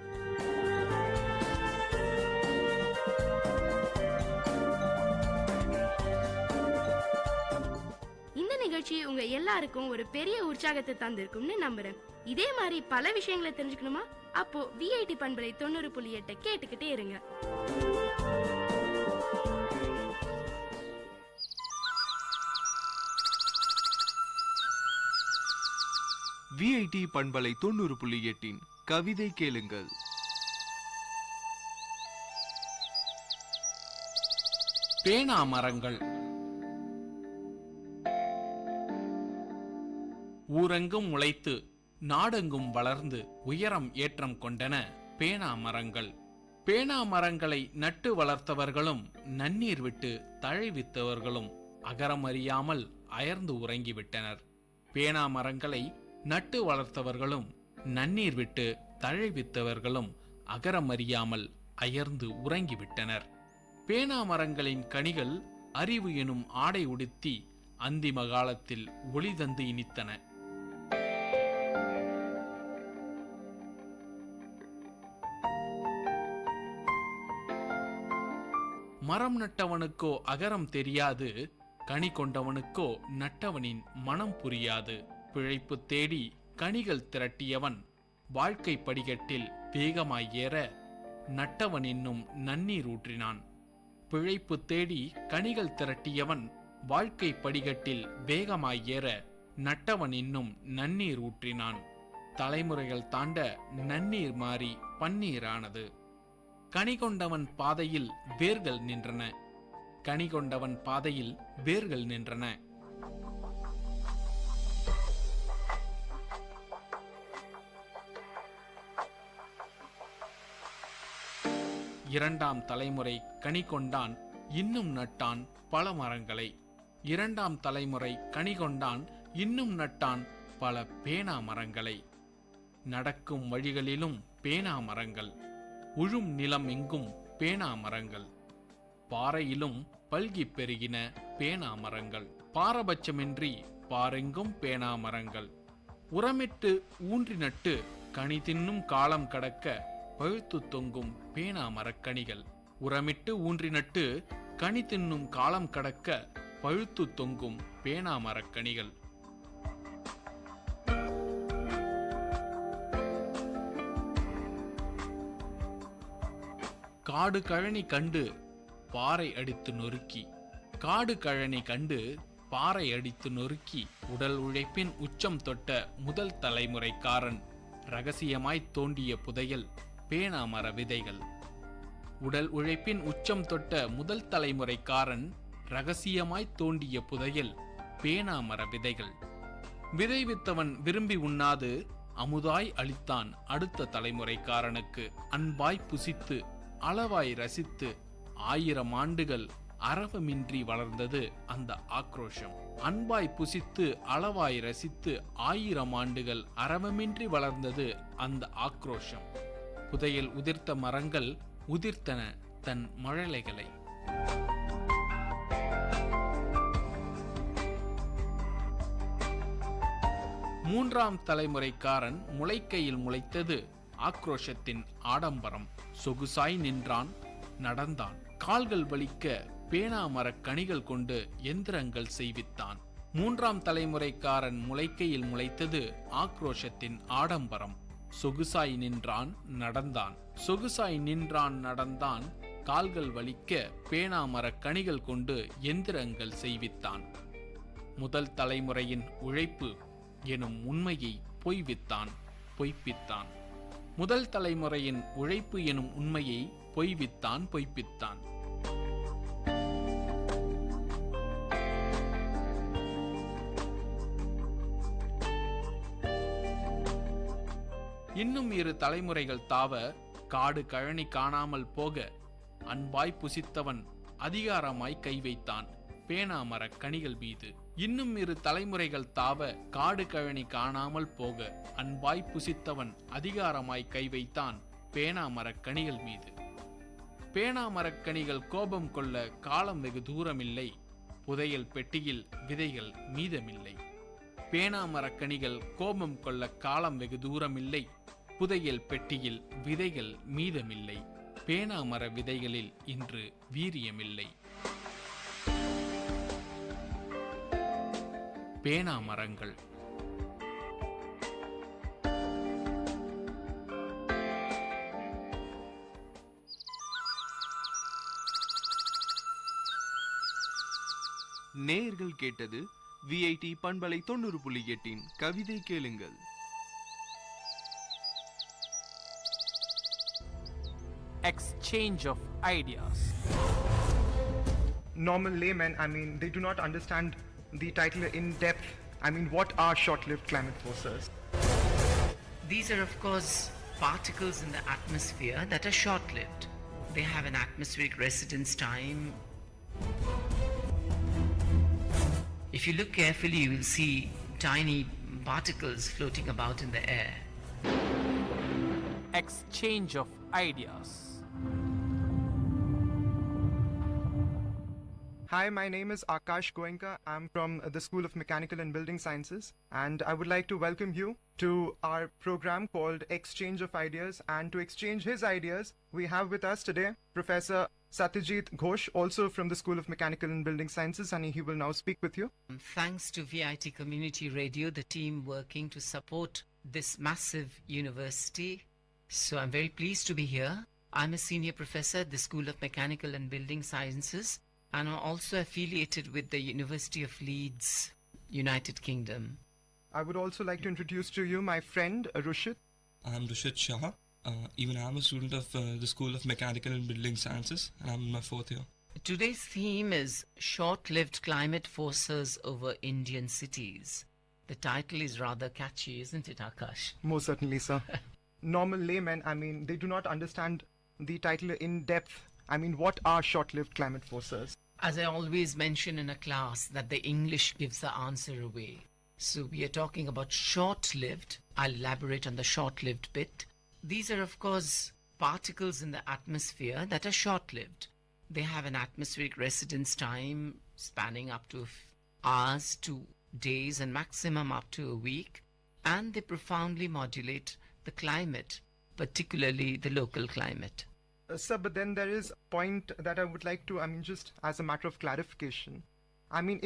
இந்த நிகழ்ச்சி உங்க எல்லாருக்கும் ஒரு பெரிய உற்சாகத்தை தந்திருக்கும்னு நம்புறேன். இதே மாதிரி பல விஷயங்களை தெரிஞ்சுக்கணுமா? அப்போ விஐடி பண்பலை 90.8 கேட்டுக்கிட்டே இருங்க. விஐடி பண்பலை 90.8 கவிதை கேளுங்கள். பேனா மரங்கள். ஊரெங்கும் முளைத்து நாடெங்கும் வளர்ந்து உயரம் ஏற்றம் கொண்டன பேனா மரங்கள். பேனா மரங்களை நட்டு வளர்த்தவர்களும் நன்னீர் விட்டு தழைவித்தவர்களும் அகரமறியாமல் அயர்ந்து உறங்கிவிட்டனர். பேனா மரங்களை நட்டு வளர்த்தவர்களும் நன்னீர் விட்டு தழைவித்தவர்களும் அகரமறியாமல் அயர்ந்து உறங்கிவிட்டனர். பேனா மரங்களின் கனிகள் அறிவு எனும் ஆடை உடுத்தி அந்திம காலத்தில் ஒளி தந்து இனித்தன. மரம் நட்டவனுக்கோ அகரம் தெரியாது, கனி கொண்டவனுக்கோ நட்டவனின் மனம் புரியாது. பிழைப்பு தேடி கனிகள் திரட்டியவன் வாழ்க்கை படிக்கட்டில் வேகமாய் ஏற நட்டவன் இன்னும் நன்னீர் ஊற்றினான். பிழைப்பு தேடி கனிகள் திரட்டியவன் வாழ்க்கை படிக்கட்டில் வேகமாய் ஏற நட்டவன் இன்னும் நன்னீர் ஊற்றினான். தலைமுறைகள் தாண்ட நன்னீர் மாறி பன்னீரானது. கனி கொண்டவன் பாதையில் வேர்கள் நின்றன. கனி கொண்டவன் பாதையில் வேர்கள் நின்றன. இரண்டாம் தலைமுறை கனி கொண்டான், இன்னும் நட்டான் பல மரங்களை. இரண்டாம் தலைமுறை கனி கொண்டான், இன்னும் நட்டான் பல பேனா மரங்களை. நடக்கும் வழிகளிலும் பேனா மரங்கள், உழும் நிலம் எங்கும் பேனா மரங்கள். பாறையிலும் பல்கி பெருகின பேனா மரங்கள். பாரபட்சமின்றி பாரெங்கும் பேனா மரங்கள். உரமிட்டு ஊன்றி நட்டு கனி தின்னும் காலம் கடக்க பழுத்து தொங்கும் பேனா மரக்கனிகள். உரமிட்டு ஊன்றி நட்டு கனி தின்னும் காலம் கடக்க பழுத்து தொங்கும் பேனா மரக்கனிகள். காடு கழனி கண்டு பாறை அடித்து நொறுக்கி. காடு கழனி கண்டு பாறை அடித்து நொறுக்கி உடல் உழைப்பின் உச்சம் தொட்ட முதல் தலைமுறைக்காரன் ரகசியமாய் தோண்டிய புதையல் பேனா மர விதைகள். உடல் உழைப்பின் உச்சம் தொட்ட முதல் தலைமுறைக்காரன் ரகசியமாய் தோண்டிய புதையல் பேனா மர விதைகள். விதைவித்தவன் விரும்பி உண்ணாது அமுதாய் அளித்தான் அடுத்த தலைமுறைக்காரனுக்கு. அன்பாய் புசித்து அளவாய் ரசித்து 1000 ஆண்டுகள் அரவமின்றி வளர்ந்தது அந்த ஆக்ரோஷம். அன்பாய் புசித்து அளவாய் ரசித்து 1000 ஆண்டுகள் அரவமின்றி வளர்ந்தது அந்த ஆக்ரோஷம். புதையல் உதிர்த்த மரங்கள் உதிர்த்தன தன் மழலைகளை. மூன்றாம் தலைமுறைக்காரன் முளைக்கையில் முளைத்தது ஆக்ரோஷத்தின் ஆடம்பரம். சொகுசாய் நின்றான், நடந்தான். கால்கள் வலிக்க பேனா மரக் கனிகள் கொண்டு எந்திரங்கள் செய்வித்தான். மூன்றாம் தலைமுறைக்காரன் முளைக்கையில் முளைத்தது ஆக்ரோஷத்தின் ஆடம்பரம். சொகுசாய் நின்றான், நடந்தான். சொகுசாய் நின்றான், நடந்தான். கால்கள் வலிக்க பேனா மரக் கனிகள் கொண்டு எந்திரங்கள் செய்வித்தான். முதல் தலைமுறையின் உழைப்பு எனும் உண்மையை பொய்வித்தான், பொய்ப்பித்தான். முதல் தலைமுறையின் உழைப்பு எனும் உண்மையை பொய்வித்தான், பொய்ப்பித்தான். இன்னும் 2 தலைமுறைகள் தாவ காடு கழனி காணாமல் போக அன்பாய் புசித்தவன் அதிகாரமாய் கை வைத்தான் பேனாமரக் கனிகள் மீது. இன்னும் 2 தலைமுறைகள் தாவ காடு கழனி காணாமல் போக அன்பாய் புசித்தவன் அதிகாரமாய் கை வைத்தான் பேனாமரக் கனிகள் மீது. பேனாமரக் கனிகள் கோபம் கொள்ள காலம் வெகு தூரமில்லை, புதையல் பெட்டியில் விதைகள் மீதமில்லை. பேனாமரக் கனிகள் கோபம் கொள்ள காலம் வெகு தூரமில்லை, புதையல் பெட்டியில் விதைகள் மீதமில்லை. பேனாமர விதைகளில் இன்று வீரியமில்லை. பேனாமரங்கள். நேயர்கள் கேட்டது விஐடி பண்பலை 90.8 கவிதை கேளுங்கள். Exchange of ideas. Normal laymen, they do not understand the title in depth. What are short-lived climate forces? These are, of course, particles in the atmosphere that are short-lived. They have an atmospheric residence time. If you look carefully, you will see tiny particles floating about in the air. Exchange of ideas. Hi, my name is Akash Goenka. I'm from the School of Mechanical and Building Sciences, and I would like to welcome you to our program called Exchange of Ideas. And to exchange his ideas, we have with us today Professor Satyajit Ghosh, also from the School of Mechanical and Building Sciences, and he will now speak with you. Thanks to Vit Community Radio, the team working to support this massive university. So I'm very pleased to be here. I'm a senior professor at the School of Mechanical and Building Sciences, and I'm also affiliated with the University of Leeds, United Kingdom. I would also like to introduce to you my friend Rushit. I'm Rushit Shah. Even I'm a student of the School of Mechanical and Building Sciences, and I'm in my 4th year. Today's theme is Short-Lived Climate Forces Over Indian Cities. The title is rather catchy, isn't it, Akash? Most certainly, sir. Normal laymen, they do not understand the title in depth. What are short-lived climate forces? As I always mention in a class, that the English gives the answer away. So we are talking about short-lived. I'll elaborate on the short-lived bit. These are, of course, particles in the atmosphere that are short-lived. They have an atmospheric residence time spanning up to hours to days and maximum up to a week, and they profoundly modulate the climate, particularly the local climate. Sir, but then there is a point that I would like to, just as a matter of clarification.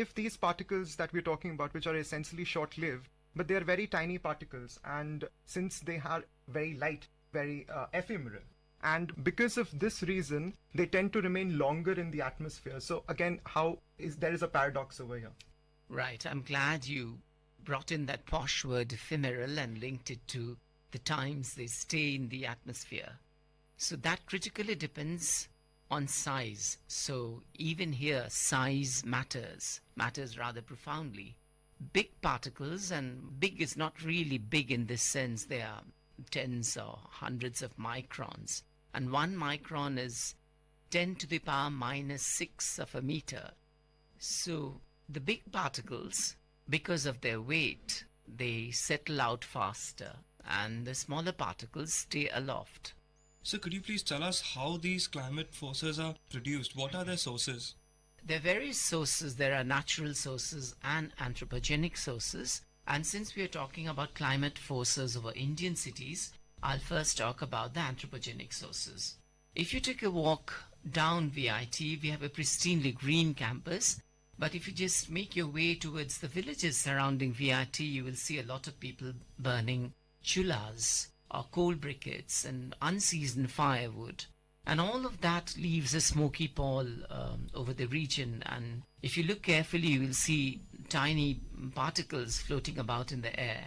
If these particles that we're talking about, which are essentially short-lived, but they are very tiny particles, and since they are very light, very ephemeral, and because of this reason, they tend to remain longer in the atmosphere. So again, there is a paradox over here. Right, I'm glad you brought in that posh word ephemeral and linked it to the times they stay in the atmosphere. So that critically depends on size. So even here, size matters rather profoundly. Big particles, and big is not really big in this sense, they are tens or hundreds of microns. And 1 micron is 10 to the power minus 6 of a meter. So the big particles, because of their weight, they settle out faster, and the smaller particles stay aloft. So could you please tell us how these climate forces are produced? What are their sources? There are various sources. There are natural sources and anthropogenic sources. And since we are talking about climate forces over Indian cities, I'll first talk about the anthropogenic sources. If you take a walk down VIT, we have a pristinely green campus. But if you just make your way towards the villages surrounding VIT, you will see a lot of people burning chullas or coal briquettes and unseasoned firewood. And all of that leaves a smoky pall over the region. And if you look carefully, you will see tiny particles floating about in the air.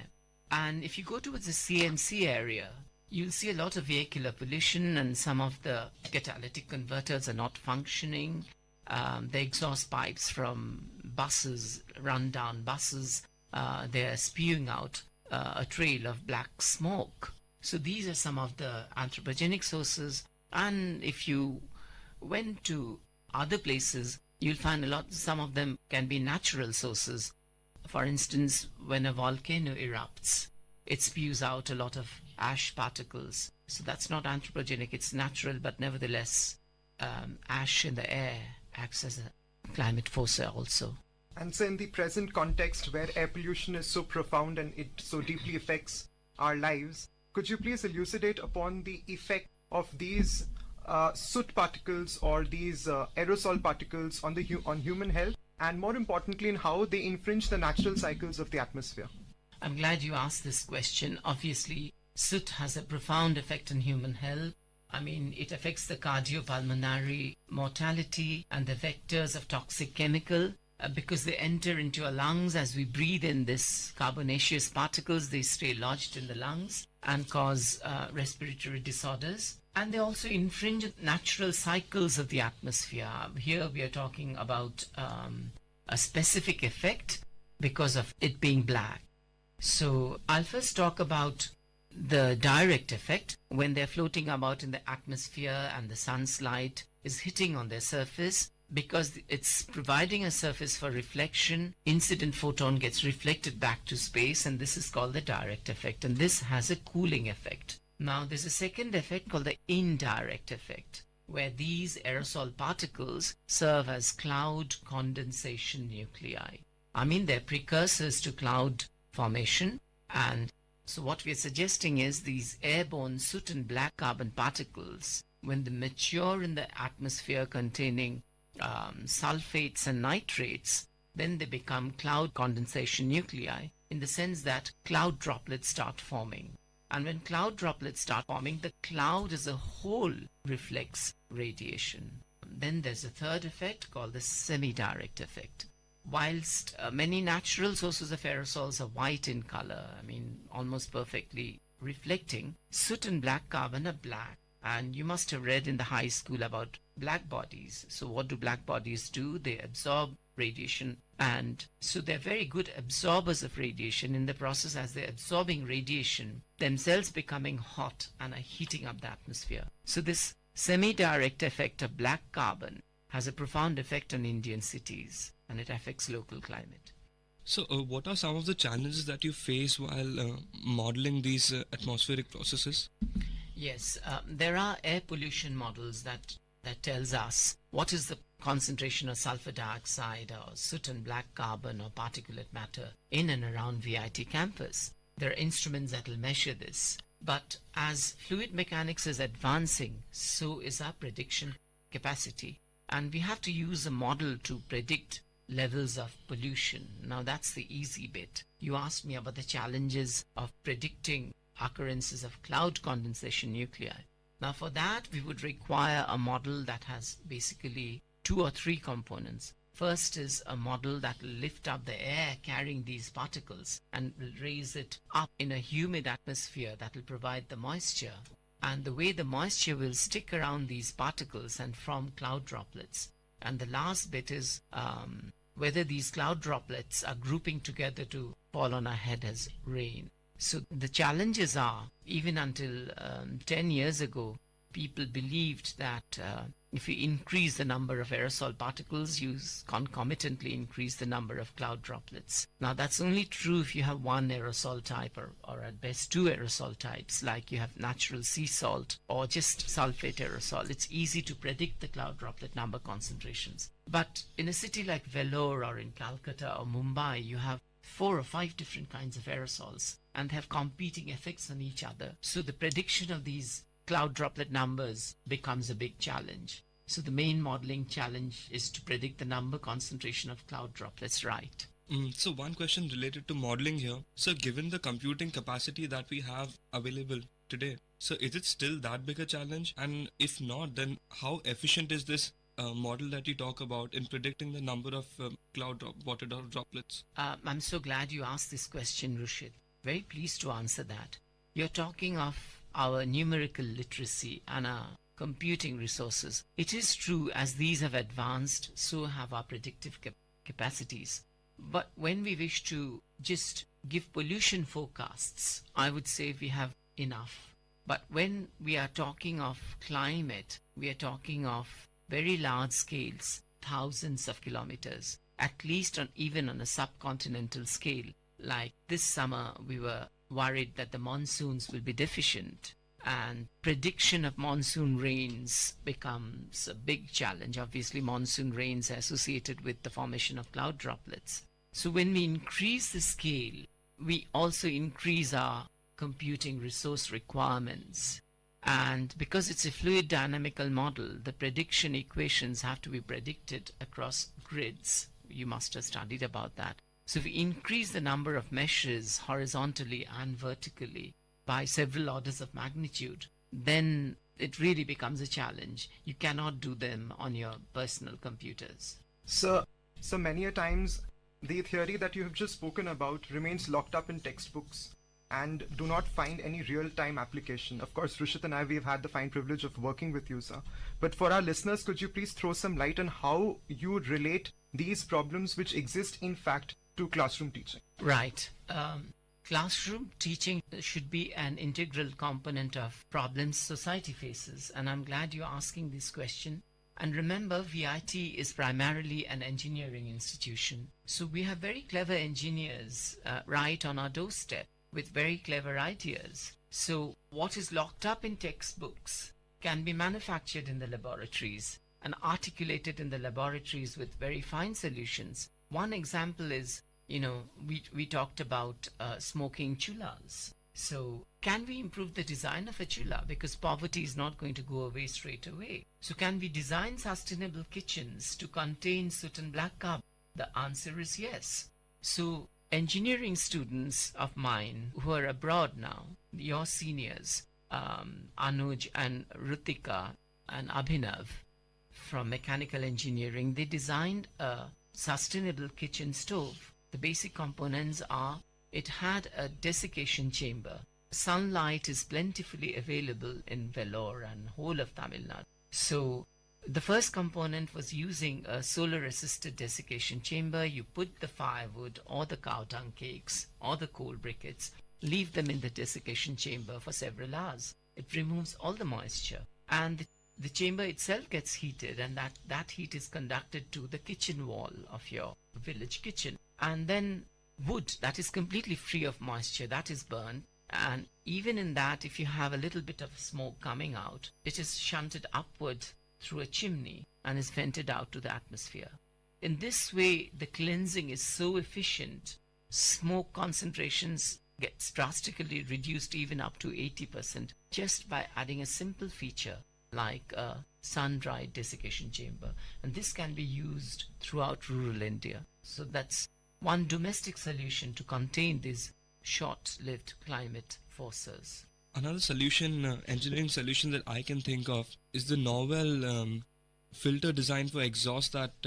And if you go towards the CMC area, you'll see a lot of vehicular pollution, and some of the catalytic converters are not functioning. The exhaust pipes from buses, run-down buses, they're spewing out a trail of black smoke. So these are some of the anthropogenic sources. And if you went to other places, you'll find some of them can be natural sources. For instance, when a volcano erupts, it spews out a lot of ash particles. So that's not anthropogenic, it's natural, but nevertheless, ash in the air acts as a climate forcer also. And so in the present context where air pollution is so profound and it so deeply affects our lives, could you please elucidate upon the effect of these soot particles or these aerosol particles on on human health, and more importantly in how they infringe the natural cycles of the atmosphere? I'm glad you asked this question. Obviously, soot has a profound effect on human health. I mean, it affects the cardiopulmonary mortality and the vectors of toxic chemical because they enter into our lungs. As we breathe in this carbonaceous particles, they stay lodged in the lungs and cause respiratory disorders. And they also infringe natural cycles of the atmosphere. Here we are talking about a specific effect because of it being black. So I'll first talk about the direct effect when they're floating about in the atmosphere and the sun's light is hitting on their surface. Because it's providing a surface for reflection, incident photon gets reflected back to space, and this is called the direct effect, and this has a cooling effect. Now there's a second effect called the indirect effect, where these aerosol particles serve as cloud condensation nuclei. I mean, they're precursors to cloud formation, and so what we're suggesting is these airborne soot and black carbon particles, when they mature in the atmosphere containing sulfates and nitrates, then they become cloud condensation nuclei in the sense that cloud droplets start forming. And when cloud droplets start forming, the cloud as a whole reflects radiation. Then there's a third effect called the semi-direct effect. Whilst many natural sources of aerosols are white in color, I mean almost perfectly reflecting, soot and black carbon are black. And you must have read in the high school about black bodies. So what do black bodies do? They absorb radiation, and so they're very good absorbers of radiation. In the process, as they're absorbing radiation, themselves becoming hot and are heating up the atmosphere. So this semi-direct effect of black carbon has a profound effect on Indian cities, and it affects local climate. So what are some of the challenges that you face while modeling these atmospheric processes? Yes, there are air pollution models that tells us what is the concentration of sulfur dioxide or soot and black carbon or particulate matter in and around VIT campus. There are instruments that will measure this. But as fluid mechanics is advancing, so is our prediction capacity. And we have to use a model to predict levels of pollution. Now that's the easy bit. You asked me about the challenges of predicting occurrences of cloud condensation nuclei. Now for that we would require a model that has basically 2 or 3 components. First is a model that will lift up the air carrying these particles and will raise it up in a humid atmosphere that will provide the moisture. And the way the moisture will stick around these particles and form cloud droplets. And the last bit is whether these cloud droplets are grouping together to fall on our head as rain. So the challenges are, even until 10 years ago, people believed that if you increase the number of aerosol particles, you concomitantly increase the number of cloud droplets. Now that's only true if you have one aerosol type or at best 2 aerosol types, like you have natural sea salt or just sulfate aerosol. It's easy to predict the cloud droplet number concentrations. But in a city like Vellore or in Calcutta or Mumbai, you have 4 or 5 different kinds of aerosols and have competing effects on each other. So the prediction of these cloud droplet numbers becomes a big challenge. So the main modeling challenge is to predict the number concentration of cloud droplets right. So one question related to modeling here. So given the computing capacity that we have available today, so is it still that big a challenge? And if not, then how efficient is this model that you talk about in predicting the number of water droplets? I'm so glad you asked this question, Rushit. Very pleased to answer that. You're talking of our numerical literacy and our computing resources. It is true, as these have advanced, so have our predictive capacities. But when we wish to just give pollution forecasts, I would say we have enough. But when we are talking of climate, we are talking of very large scales. thousands of kilometers, at least even on a subcontinental scale. Like this summer, we were worried that the monsoons will be deficient, and prediction of monsoon rains becomes a big challenge. Obviously, monsoon rains are associated with the formation of cloud droplets. So when we increase the scale, we also increase our computing resource requirements. And because it's a fluid dynamical model, the prediction equations have to be predicted across grids. You must have studied about that. So if we increase the number of meshes horizontally and vertically by several orders of magnitude, then it really becomes a challenge. You cannot do them on your personal computers. So many a times the theory that you have just spoken about remains locked up in textbooks and do not find any real-time application. Of course, Rishit and I, we've had the fine privilege of working with you, sir. But for our listeners, could you please throw some light on how you relate these problems which exist in fact to classroom teaching? Right. Classroom teaching should be an integral component of problems society faces, and I'm glad you're asking this question. And remember, VIT is primarily an engineering institution, so we have very clever engineers right on our doorstep with very clever ideas. So what is locked up in textbooks can be manufactured in the laboratories and articulated in the laboratories with very fine solutions. One example is, we talked about smoking chullas. So can we improve the design of a chulla? Because poverty is not going to go away straight away. So can we design sustainable kitchens to contain soot and black carbon? The answer is yes. So engineering students of mine who are abroad now, your seniors, Anuj and Rutika and Abhinav from mechanical engineering, they designed a sustainable kitchen stove. The basic components are, it had a desiccation chamber. Sunlight is plentifully available in Vellore and whole of Tamil Nadu. So the first component was using a solar-assisted desiccation chamber. You put the firewood or the cow dung cakes or the coal briquettes, leave them in the desiccation chamber for several hours. It removes all the moisture, and the chamber itself gets heated, and that heat is conducted to the kitchen wall of your village kitchen. And then wood that is completely free of moisture, that is burned. And even in that, if you have a little bit of smoke coming out, it is shunted upward through a chimney and is vented out to the atmosphere. In this way, the cleansing is so efficient, smoke concentrations gets drastically reduced even up to 80% just by adding a simple feature like a sun-dried desiccation chamber. And this can be used throughout rural India. So that's one domestic solution to contain these short-lived climate forces. Another solution, engineering solution that I can think of is the novel filter design for exhaust that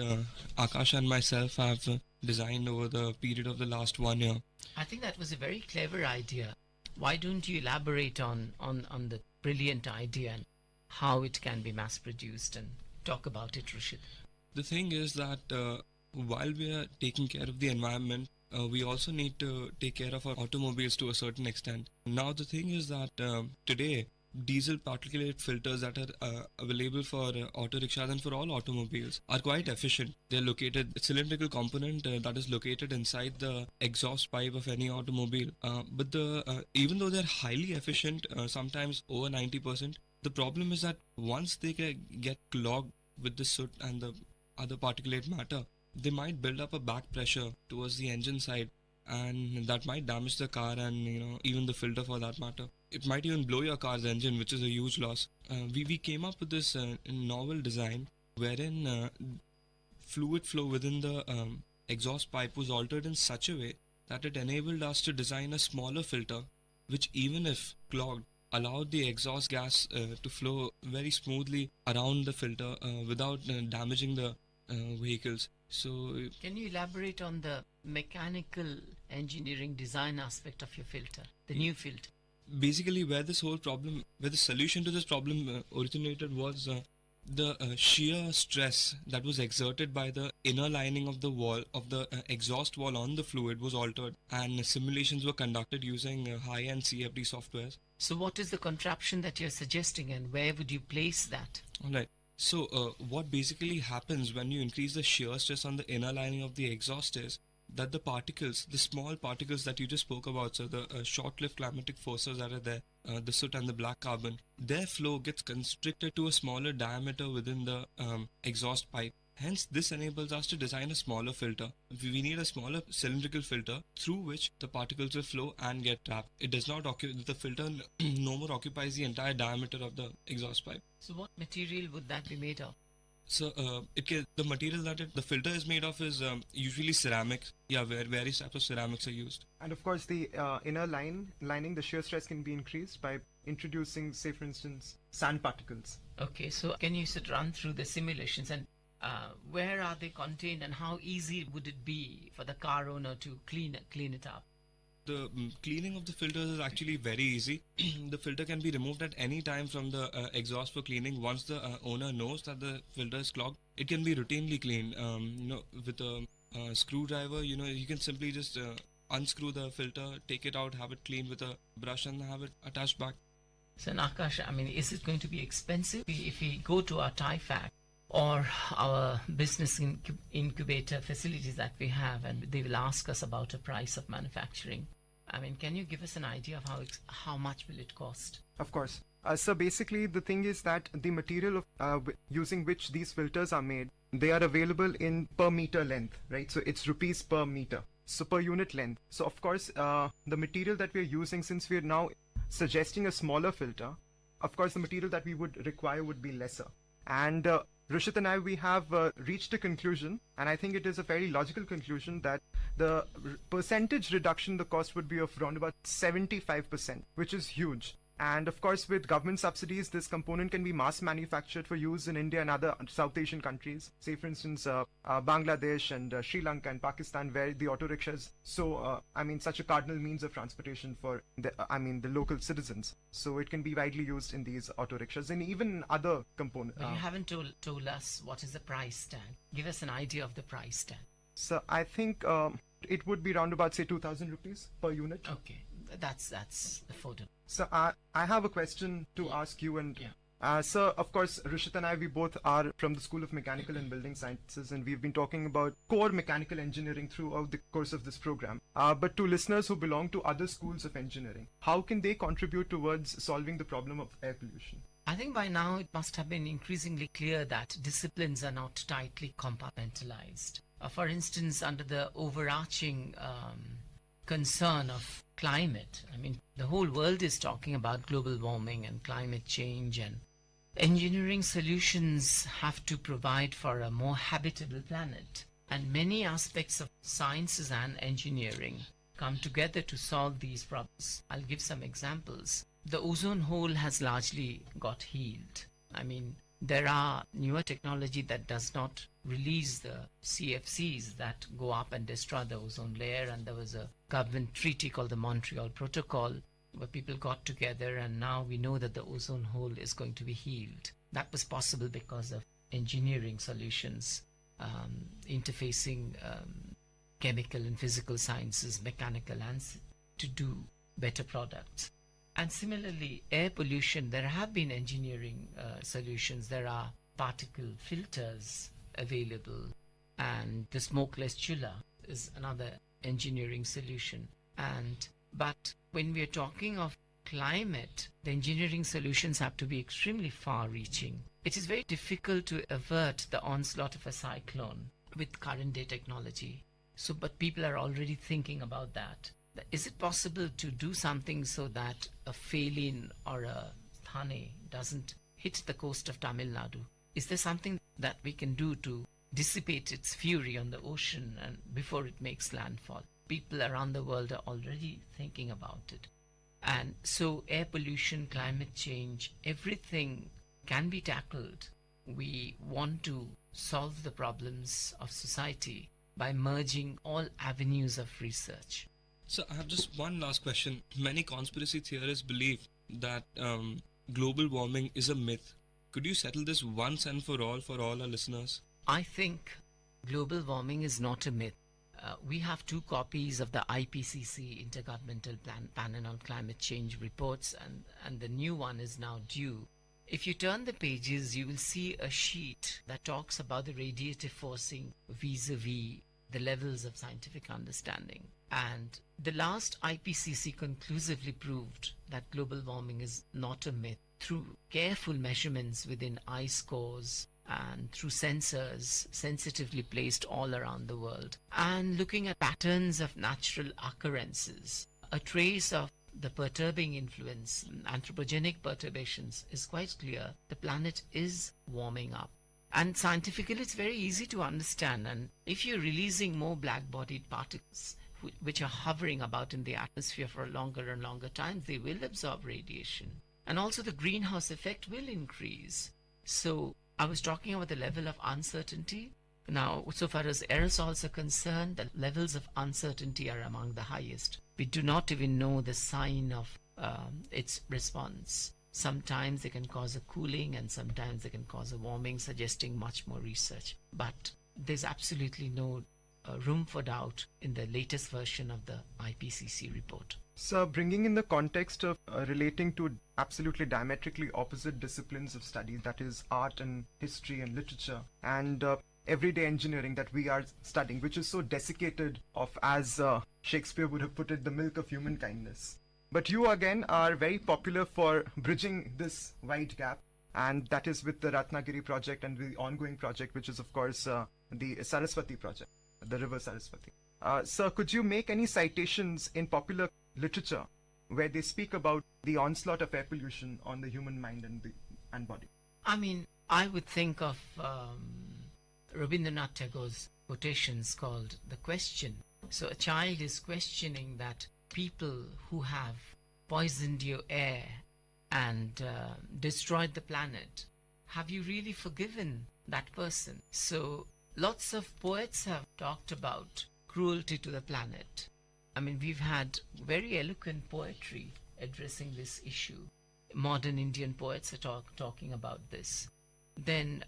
Akash and myself have designed over the period of the last 1 year. I think that was a very clever idea. Why don't you elaborate on the brilliant idea and how it can be mass-produced, and talk about it, Rishit? The thing is that while we are taking care of the environment, we also need to take care of our automobiles to a certain extent. Now the thing is that today diesel particulate filters that are available for auto rickshaws and for all automobiles are quite efficient. They're located, a cylindrical component that is located inside the exhaust pipe of any automobile. But even though they're highly efficient, sometimes over 90%, the problem is that once they get clogged with the soot and the other particulate matter, they might build up a back pressure towards the engine side, and that might damage the car and even the filter for that matter. It might even blow your car's engine, which is a huge loss. We came up with this novel design wherein fluid flow within the exhaust pipe was altered in such a way that it enabled us to design a smaller filter, which even if clogged, allowed the exhaust gas to flow very smoothly around the filter without damaging the vehicles. So can you elaborate on the mechanical engineering design aspect of your filter, the new filter? Basically, where the solution to this problem originated was the shear stress that was exerted by the inner lining of the wall of the exhaust wall on the fluid was altered, and simulations were conducted using high-end CFD softwares. So what is the contraption that you're suggesting, and where would you place that? All right. So what basically happens when you increase the shear stress on the inner lining of the exhaust is that the particles, the small particles that you just spoke about, so the short-lived climatic forces that are there, the soot and the black carbon, their flow gets constricted to a smaller diameter within the exhaust pipe. Hence, this enables us to design a smaller filter. We need a smaller cylindrical filter through which the particles will flow and get trapped. It does not occupy, the filter no more occupies the entire diameter of the exhaust pipe. So what material would that be made of? So the material that the filter is made of is usually ceramic. Yeah, where various types of ceramics are used. And of course, the inner lining, the shear stress can be increased by introducing, say, for instance, sand particles. Okay, so can you run through the simulations and where are they contained and how easy would it be for the car owner to clean it up? The cleaning of the filters is actually very easy. The filter can be removed at any time from the exhaust for cleaning. Once the owner knows that the filter is clogged, it can be routinely cleaned. With a screwdriver, you can simply just unscrew the filter, take it out, have it cleaned with a brush and have it attached back. So Nakash, I mean, is it going to be expensive if we go to our TIFAC or our business incubator facilities that we have and they will ask us about a price of manufacturing? I mean, can you give us an idea of how much will it cost? Of course. So basically, the thing is that the material using which these filters are made, they are available in per meter length, right? So it's rupees per meter, so per unit length. So of course, the material that we're using, since we're now suggesting a smaller filter, of course, the material that we would require would be lesser. And Rishit and I, we have reached a conclusion, and I think it is a very logical conclusion, that the percentage reduction in the cost would be of around about 75%, which is huge. And of course, with government subsidies, this component can be mass manufactured for use in India and other South Asian countries. Say, for instance, Bangladesh and Sri Lanka and Pakistan, where the auto rickshaws, such a cardinal means of transportation for the local citizens. So it can be widely used in these auto rickshaws and even other components. But you haven't told us what is the price tag. Give us an idea of the price tag. So I think it would be around about, say, 2,000 rupees per unit. Okay, that's affordable. So I have a question to ask you, and sir, of course, Rishit and I, we both are from the School of Mechanical and Building Sciences, and we've been talking about core mechanical engineering throughout the course of this program. But to listeners who belong to other schools of engineering, how can they contribute towards solving the problem of air pollution? I think by now it must have been increasingly clear that disciplines are not tightly compartmentalized. For instance, under the overarching concern of climate, I mean, the whole world is talking about global warming and climate change, and engineering solutions have to provide for a more habitable planet. And many aspects of sciences and engineering come together to solve these problems. I'll give some examples. The ozone hole has largely got healed. I mean, there are newer technology that does not release the CFCs that go up and destroy the ozone layer, and there was a government treaty called the Montreal Protocol where people got together, and now we know that the ozone hole is going to be healed. That was possible because of engineering solutions, interfacing chemical and physical sciences, mechanical, and to do better products. And similarly, air pollution, there have been engineering solutions. There are particle filters available, and the smokeless chiller is another engineering solution. But when we are talking of climate, the engineering solutions have to be extremely far-reaching. It is very difficult to avert the onslaught of a cyclone with current day technology. But people are already thinking about that. Is it possible to do something so that a Phelan or a Thane doesn't hit the coast of Tamil Nadu? Is there something that we can do to dissipate its fury on the ocean and before it makes landfall? People around the world are already thinking about it. And so air pollution, climate change, everything can be tackled. We want to solve the problems of society by merging all avenues of research. So I have just one last question. Many conspiracy theorists believe that global warming is a myth. Could you settle this once and for all our listeners? I think global warming is not a myth. We have 2 copies of the IPCC Intergovernmental Panel on Climate Change reports, and the new one is now due If you turn the pages, you will see a sheet that talks about the radiative forcing vis-a-vis the levels of scientific understanding. And the last IPCC conclusively proved that global warming is not a myth through careful measurements within ice cores and through sensors sensitively placed all around the world, and looking at patterns of natural occurrences. A trace of the perturbing influence, anthropogenic perturbations, is quite clear. The planet is warming up. And scientifically, it's very easy to understand. And if you're releasing more black-bodied particles, which are hovering about in the atmosphere for a longer and longer time, they will absorb radiation. And also the greenhouse effect will increase. So I was talking about the level of uncertainty. Now, so far as aerosols are concerned, the levels of uncertainty are among the highest. We do not even know the sign of its response. Sometimes they can cause a cooling and sometimes they can cause a warming, suggesting much more research. But there's absolutely no room for doubt in the latest version of the IPCC report. So, bringing in the context of relating to absolutely diametrically opposite disciplines of study, that is art and history and literature, and everyday engineering that we are studying, which is so desiccated of, as Shakespeare would have put it, the milk of human kindness. But you again are very popular for bridging this wide gap, and that is with the Ratnagiri project and the ongoing project, which is of course the Saraswati project, the river Saraswati. Sir, could you make any citations in popular literature where they speak about the onslaught of air pollution on the human mind and body? I mean, I would think of Rabindranath Tagore's quotations called The Question. So a child is questioning that people who have poisoned your air and destroyed the planet, have you really forgiven that person? So lots of poets have talked about cruelty to the planet. I mean, we've had very eloquent poetry addressing this issue. Modern Indian poets are talking about this. Then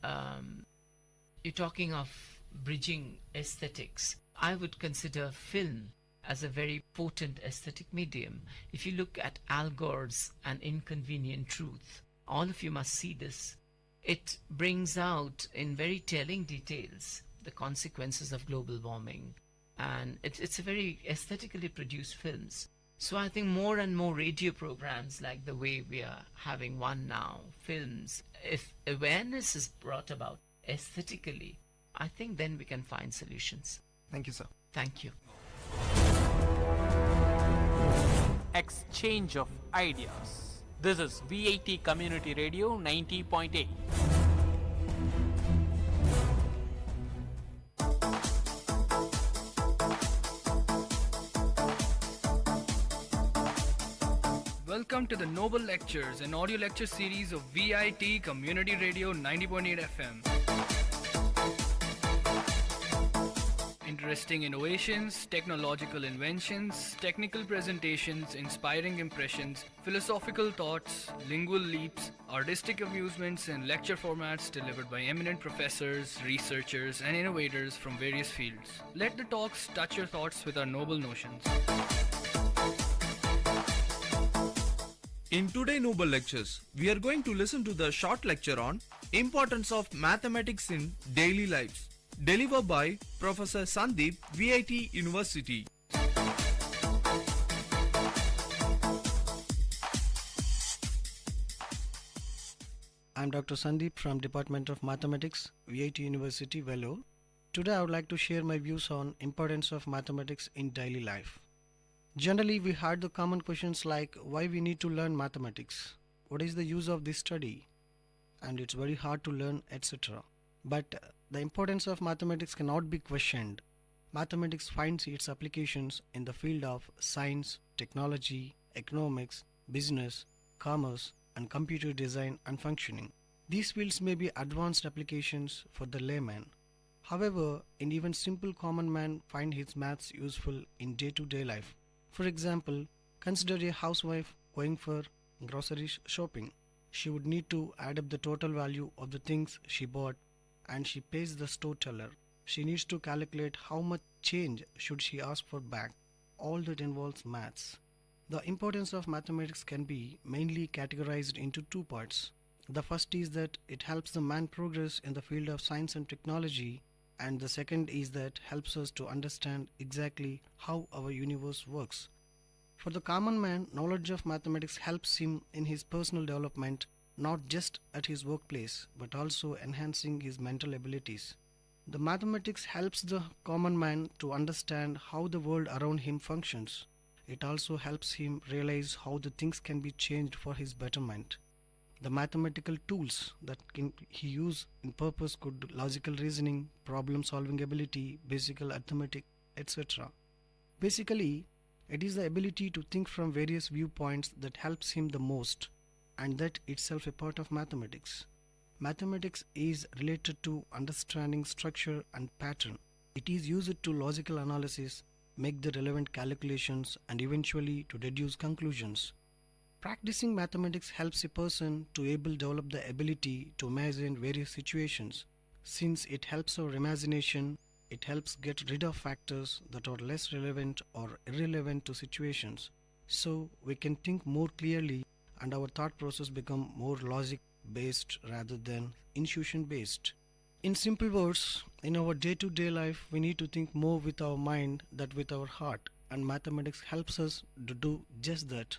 you're talking of bridging aesthetics. I would consider film as a very potent aesthetic medium. If you look at Al Gore's An Inconvenient Truth, all of you must see this. It brings out in very telling details the consequences of global warming. And it's a very aesthetically produced films. So I think more and more radio programs like the way we are having one now, films, if awareness is brought about aesthetically, I think then we can find solutions. Thank you, sir. Thank you. Exchange of ideas. This is VIT Community Radio 90.8. Welcome to the Noble Lectures, an audio lecture series of VIT Community Radio 90.8 FM. Interesting innovations, technological inventions, technical presentations, inspiring impressions, philosophical thoughts, lingual leaps, artistic amusements, and lecture formats delivered by eminent professors, researchers, and innovators from various fields. Let the talks touch your thoughts with our noble notions. In today's Noble Lectures, we are going to listen to the short lecture on Importance of Mathematics in Daily Lives, delivered by Professor Sandeep, VIT University. I'm Dr. Sandeep from Department of Mathematics, VIT University, Vellore. Today I would like to share my views on importance of mathematics in daily life. Generally, we had the common questions like why we need to learn mathematics, what is the use of this study, and it's very hard to learn, etc. But the importance of mathematics cannot be questioned. Mathematics finds its applications in the field of science, technology, economics, business, commerce, and computer design and functioning. These fields may be advanced applications for the layman. However, an even simple common man finds his maths useful in day-to-day life. For example, consider a housewife going for grocery shopping. She would need to add up the total value of the things she bought and she pays the store teller. She needs to calculate how much change should she ask for back. All that involves maths. The importance of mathematics can be mainly categorized into two parts. The first is that it helps the man progress in the field of science and technology, and the second is that helps us to understand exactly how our universe works. For the common man, knowledge of mathematics helps him in his personal development, not just at his workplace, but also enhancing his mental abilities. The mathematics helps the common man to understand how the world around him functions. It also helps him realize how the things can be changed for his betterment. The mathematical tools that he use in purpose could logical reasoning, problem solving ability, basic arithmetic, etc. Basically, it is the ability to think from various viewpoints that helps him the most, and that itself a part of mathematics. Mathematics is related to understanding structure and pattern. It is used to logical analysis, make the relevant calculations, and eventually to deduce conclusions. Practicing mathematics helps a person to develop the ability to imagine various situations. Since it helps our imagination, it helps get rid of factors that are less relevant or irrelevant to situations. So we can think more clearly and our thought process become more logic based rather than intuition based. In simple words, in our day-to-day life, we need to think more with our mind than with our heart, and mathematics helps us to do just that.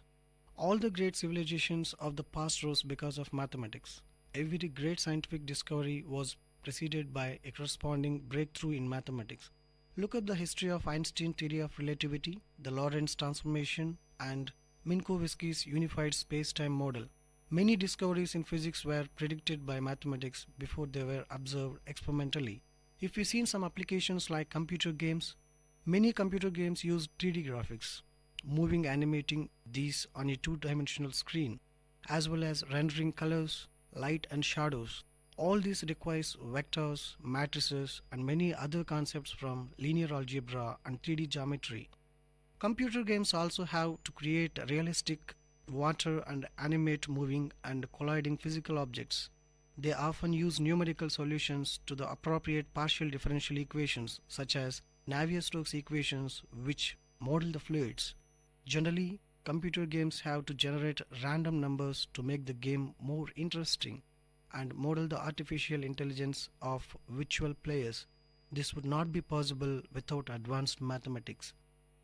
All the great civilizations of the past rose because of mathematics. Every great scientific discovery was preceded by a corresponding breakthrough in mathematics. Look up the history of Einstein's theory of relativity, the Lorentz transformation, and Minkowski's unified space-time model. Many discoveries in physics were predicted by mathematics before they were observed experimentally. If we see some applications like computer games, many computer games use 3D graphics, moving animating these on a two-dimensional screen, as well as rendering colors, light and shadows. All this requires vectors, matrices, and many other concepts from linear algebra and 3D geometry. Computer games also have to create realistic water and animate moving and colliding physical objects. They often use numerical solutions to the appropriate partial differential equations such as Navier-Stokes equations, which model the fluids. Generally, computer games have to generate random numbers to make the game more interesting and model the artificial intelligence of virtual players. This would not be possible without advanced mathematics.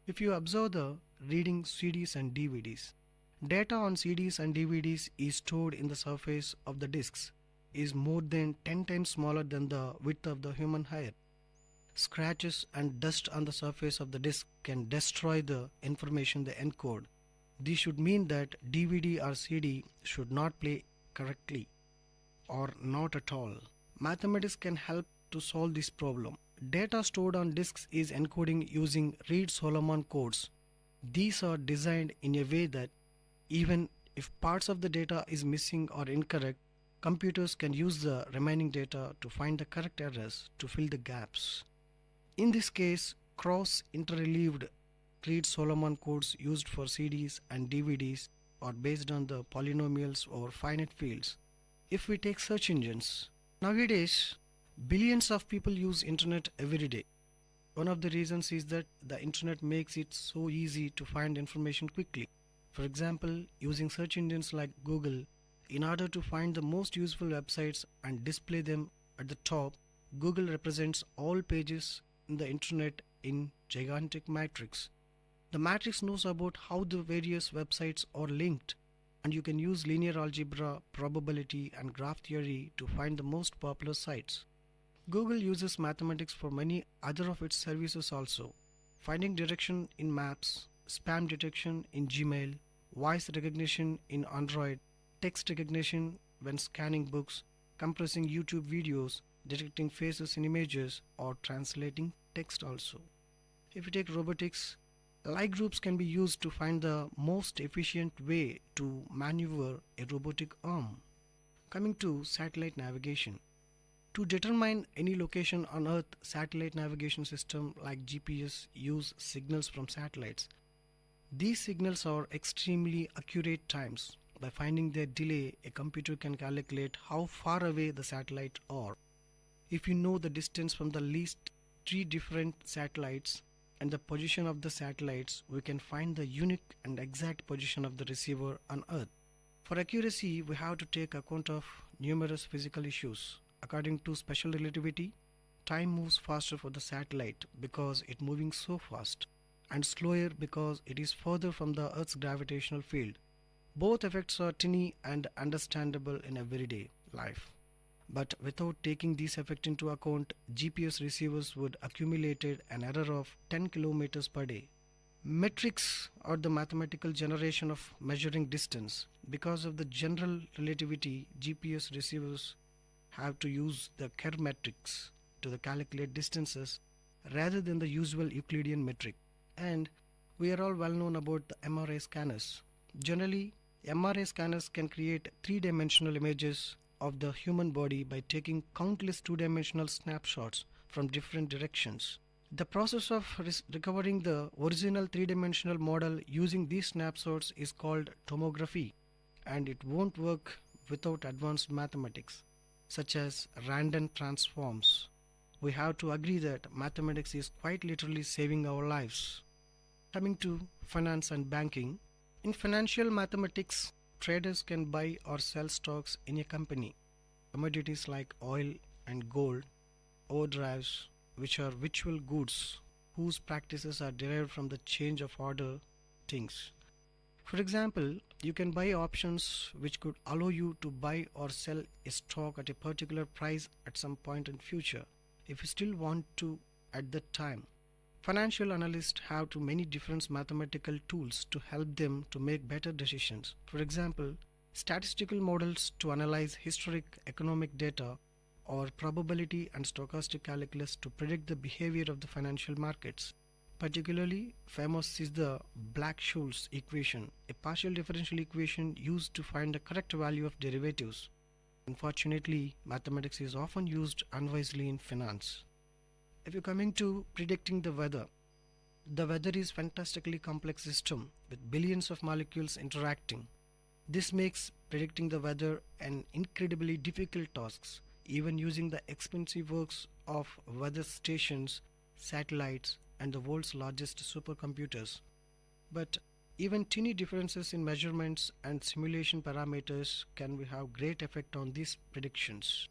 If you observe the reading CDs and DVDs, data on CDs and DVDs is stored in the surface of the discs, is more than 10 times smaller than the width of the human hair. Scratches and dust on the surface of the disc can destroy the information they encode. This should mean that DVD or CD should not play correctly or not at all. Mathematics can help to solve this problem. Data stored on disks is encoding using Reed-Solomon codes. These are designed in a way that even if parts of the data is missing or incorrect, computers can use the remaining data to find the correct errors to fill the gaps. In this case, cross-interleaved Reed-Solomon codes used for CDs and DVDs are based on the polynomials or finite fields. If we take search engines, nowadays billions of people use internet every day. One of the reasons is that the internet makes it so easy to find information quickly. For example, using search engines like Google, in order to find the most useful websites and display them at the top, Google represents all pages in the internet in gigantic matrix. The matrix knows about how the various websites are linked, and you can use linear algebra, probability, and graph theory to find the most popular sites. Google uses mathematics for many other of its services also. Finding direction in maps, spam detection in Gmail, voice recognition in Android, text recognition when scanning books, compressing YouTube videos, detecting faces in images, or translating text also. If you take robotics, like groups can be used to find the most efficient way to maneuver a robotic arm. Coming to satellite navigation. To determine any location on Earth, satellite navigation system like GPS use signals from satellites. These signals are extremely accurate times. By finding their delay, a computer can calculate how far away the satellite are. If you know the distance from the least 3 different satellites and the position of the satellites, we can find the unique and exact position of the receiver on Earth. For accuracy, we have to take account of numerous physical issues. According to special relativity, time moves faster for the satellite because it's moving so fast, and slower because it is further from the Earth's gravitational field. Both effects are tiny and understandable in everyday life. But without taking these effects into account, GPS receivers would accumulate an error of 10 kilometers per day. Metrics are the mathematical generation of measuring distance. Because of the general relativity, GPS receivers have to use the Kerr metrics to calculate distances rather than the usual Euclidean metric. And we are all well known about the MRI scanners. Generally, MRI scanners can create three-dimensional images of the human body by taking countless two-dimensional snapshots from different directions. The process of recovering the original three-dimensional model using these snapshots is called tomography, and it won't work without advanced mathematics, such as random transforms. We have to agree that mathematics is quite literally saving our lives. Coming to finance and banking, in financial mathematics, traders can buy or sell stocks in a company. Commodities like oil and gold, overdrives, which are virtual goods whose practices are derived from the change of order things. For example, you can buy options which could allow you to buy or sell a stock at a particular price at some point in future if you still want to at that time. Financial analysts have many different mathematical tools to help them to make better decisions. For example, statistical models to analyze historic economic data, or probability and stochastic calculus to predict the behavior of the financial markets. Particularly famous is the Black-Scholes equation, a partial differential equation used to find the correct value of derivatives. Unfortunately, mathematics is often used unwisely in finance. If you're coming to predicting the weather is fantastically complex system with billions of molecules interacting. This makes predicting the weather an incredibly difficult task, even using the expensive works of weather stations, satellites, and the world's largest supercomputers. But even tiny differences in measurements and simulation parameters can have great effect on these predictions.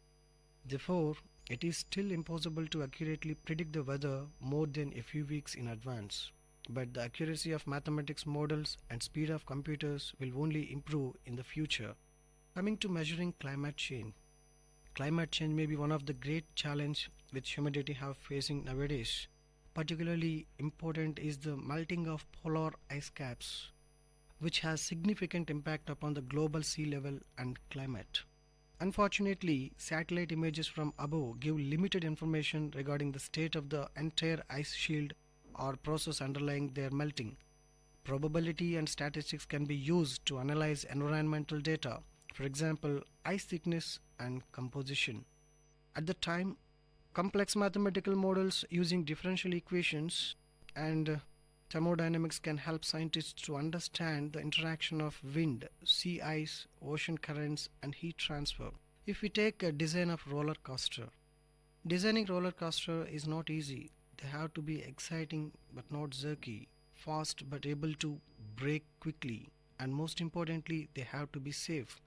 Therefore, it is still impossible to accurately predict the weather more than a few weeks in advance. But the accuracy of mathematics models and speed of computers will only improve in the future. Coming to measuring climate change. Climate change may be one of the great challenges which humanity have facing nowadays. Particularly important is the melting of polar ice caps, which has significant impact upon the global sea level and climate. Unfortunately, satellite images from above give limited information regarding the state of the entire ice shield or process underlying their melting. Probability and statistics can be used to analyze environmental data, for example, ice thickness and composition. At the time, complex mathematical models using differential equations and thermodynamics can help scientists to understand the interaction of wind, sea ice, ocean currents, and heat transfer. If we take a design of roller coaster, designing roller coaster is not easy. They have to be exciting but not jerky, fast but able to brake quickly, and most importantly, they have to be safe.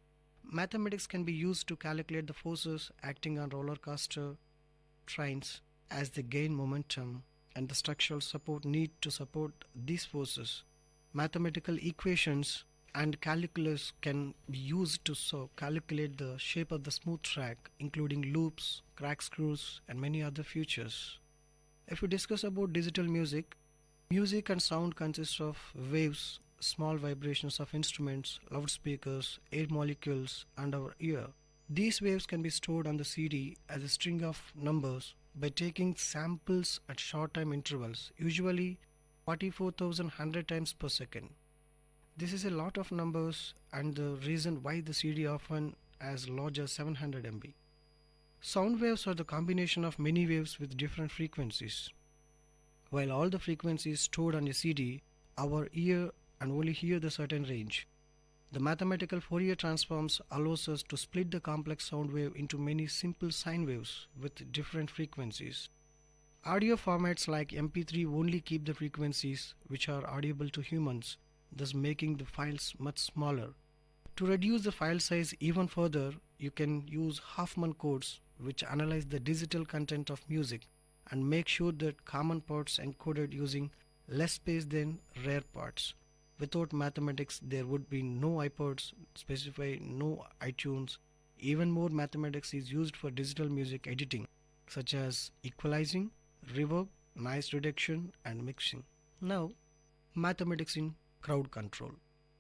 Mathematics can be used to calculate the forces acting on roller coaster trains as they gain momentum, and the structural support need to support these forces. Mathematical equations and calculus can be used to calculate the shape of the smooth track, including loops, crack screws, and many other features. If we discuss about digital music, music and sound consists of waves, small vibrations of instruments, loudspeakers, air molecules, and our ear. These waves can be stored on the CD as a string of numbers by taking samples at short time intervals, usually 44,100 times per second. This is a lot of numbers, and the reason why the CD often as large as 700 MB. Sound waves are the combination of many waves with different frequencies. While all the frequencies stored on a CD, our ear and only hear the certain range. The mathematical Fourier transforms allows us to split the complex sound wave into many simple sine waves with different frequencies. Audio formats like MP3 only keep the frequencies which are audible to humans, thus making the files much smaller. To reduce the file size even further, you can use Huffman codes which analyze the digital content of music and make sure that common parts encoded using less space than rare parts. Without mathematics, there would be no iPods, specify no iTunes. Even more mathematics is used for digital music editing, such as equalizing, reverb, noise reduction, and mixing. Now, mathematics in crowd control.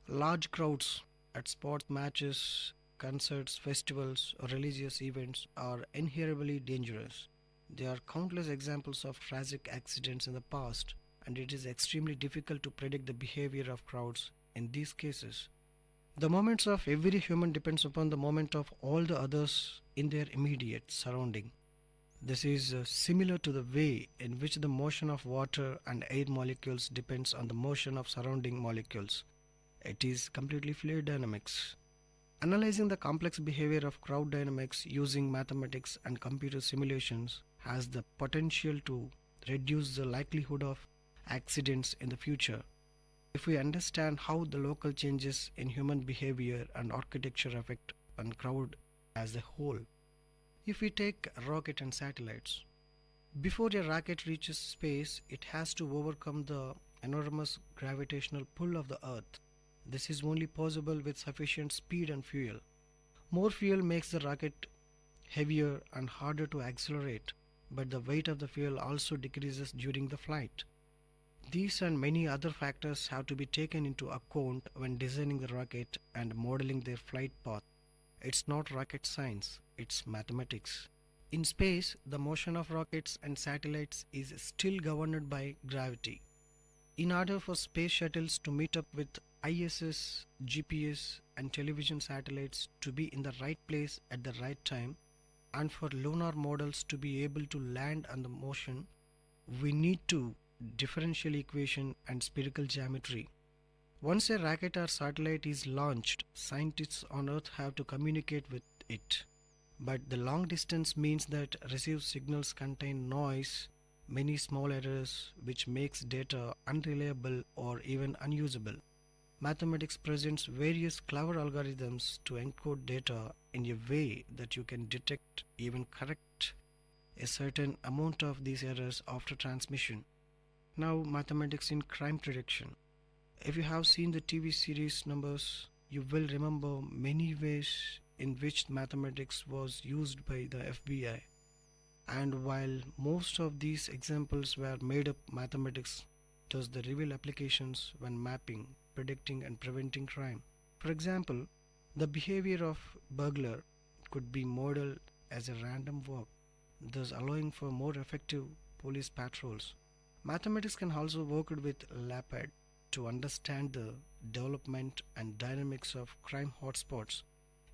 Large crowds at sports matches, concerts, festivals, or religious events are inherently dangerous. There are countless examples of tragic accidents in the past, and it is extremely difficult to predict the behavior of crowds in these cases. The moments of every human depends upon the moment of all the others in their immediate surrounding. This is similar to the way in which the motion of water and air molecules depends on the motion of surrounding molecules. It is completely fluid dynamics. Analyzing the complex behavior of crowd dynamics using mathematics and computer simulations has the potential to reduce the likelihood of accidents in the future. If we understand how the local changes in human behavior and architecture affect a crowd as a whole. If we take a rocket and satellites, before a rocket reaches space, it has to overcome the enormous gravitational pull of the Earth. This is only possible with sufficient speed and fuel. More fuel makes the rocket heavier and harder to accelerate, but the weight of the fuel also decreases during the flight. These and many other factors have to be taken into account when designing the rocket and modeling their flight path. It's not rocket science, it's mathematics. In space, the motion of rockets and satellites is still governed by gravity. In order for space shuttles to meet up with ISS, GPS, and television satellites to be in the right place at the right time, and for lunar models to be able to land on the motion, we need to differential equation and spherical geometry. Once a rocket or satellite is launched, scientists on Earth have to communicate with it. But the long distance means that received signals contain noise, many small errors, which makes data unreliable or even unusable. Mathematics presents various clever algorithms to encode data in a way that you can detect, even correct, a certain amount of these errors after transmission. Now, mathematics in crime prediction. If you have seen the TV series Numbers, you will remember many ways in which mathematics was used by the FBI. And while most of these examples were made up, mathematics does the real applications when mapping, predicting, and preventing crime. For example, the behavior of burglar could be modeled as a random walk, thus allowing for more effective police patrols. Mathematics can also work with LAPAD to understand the development and dynamics of crime hotspots.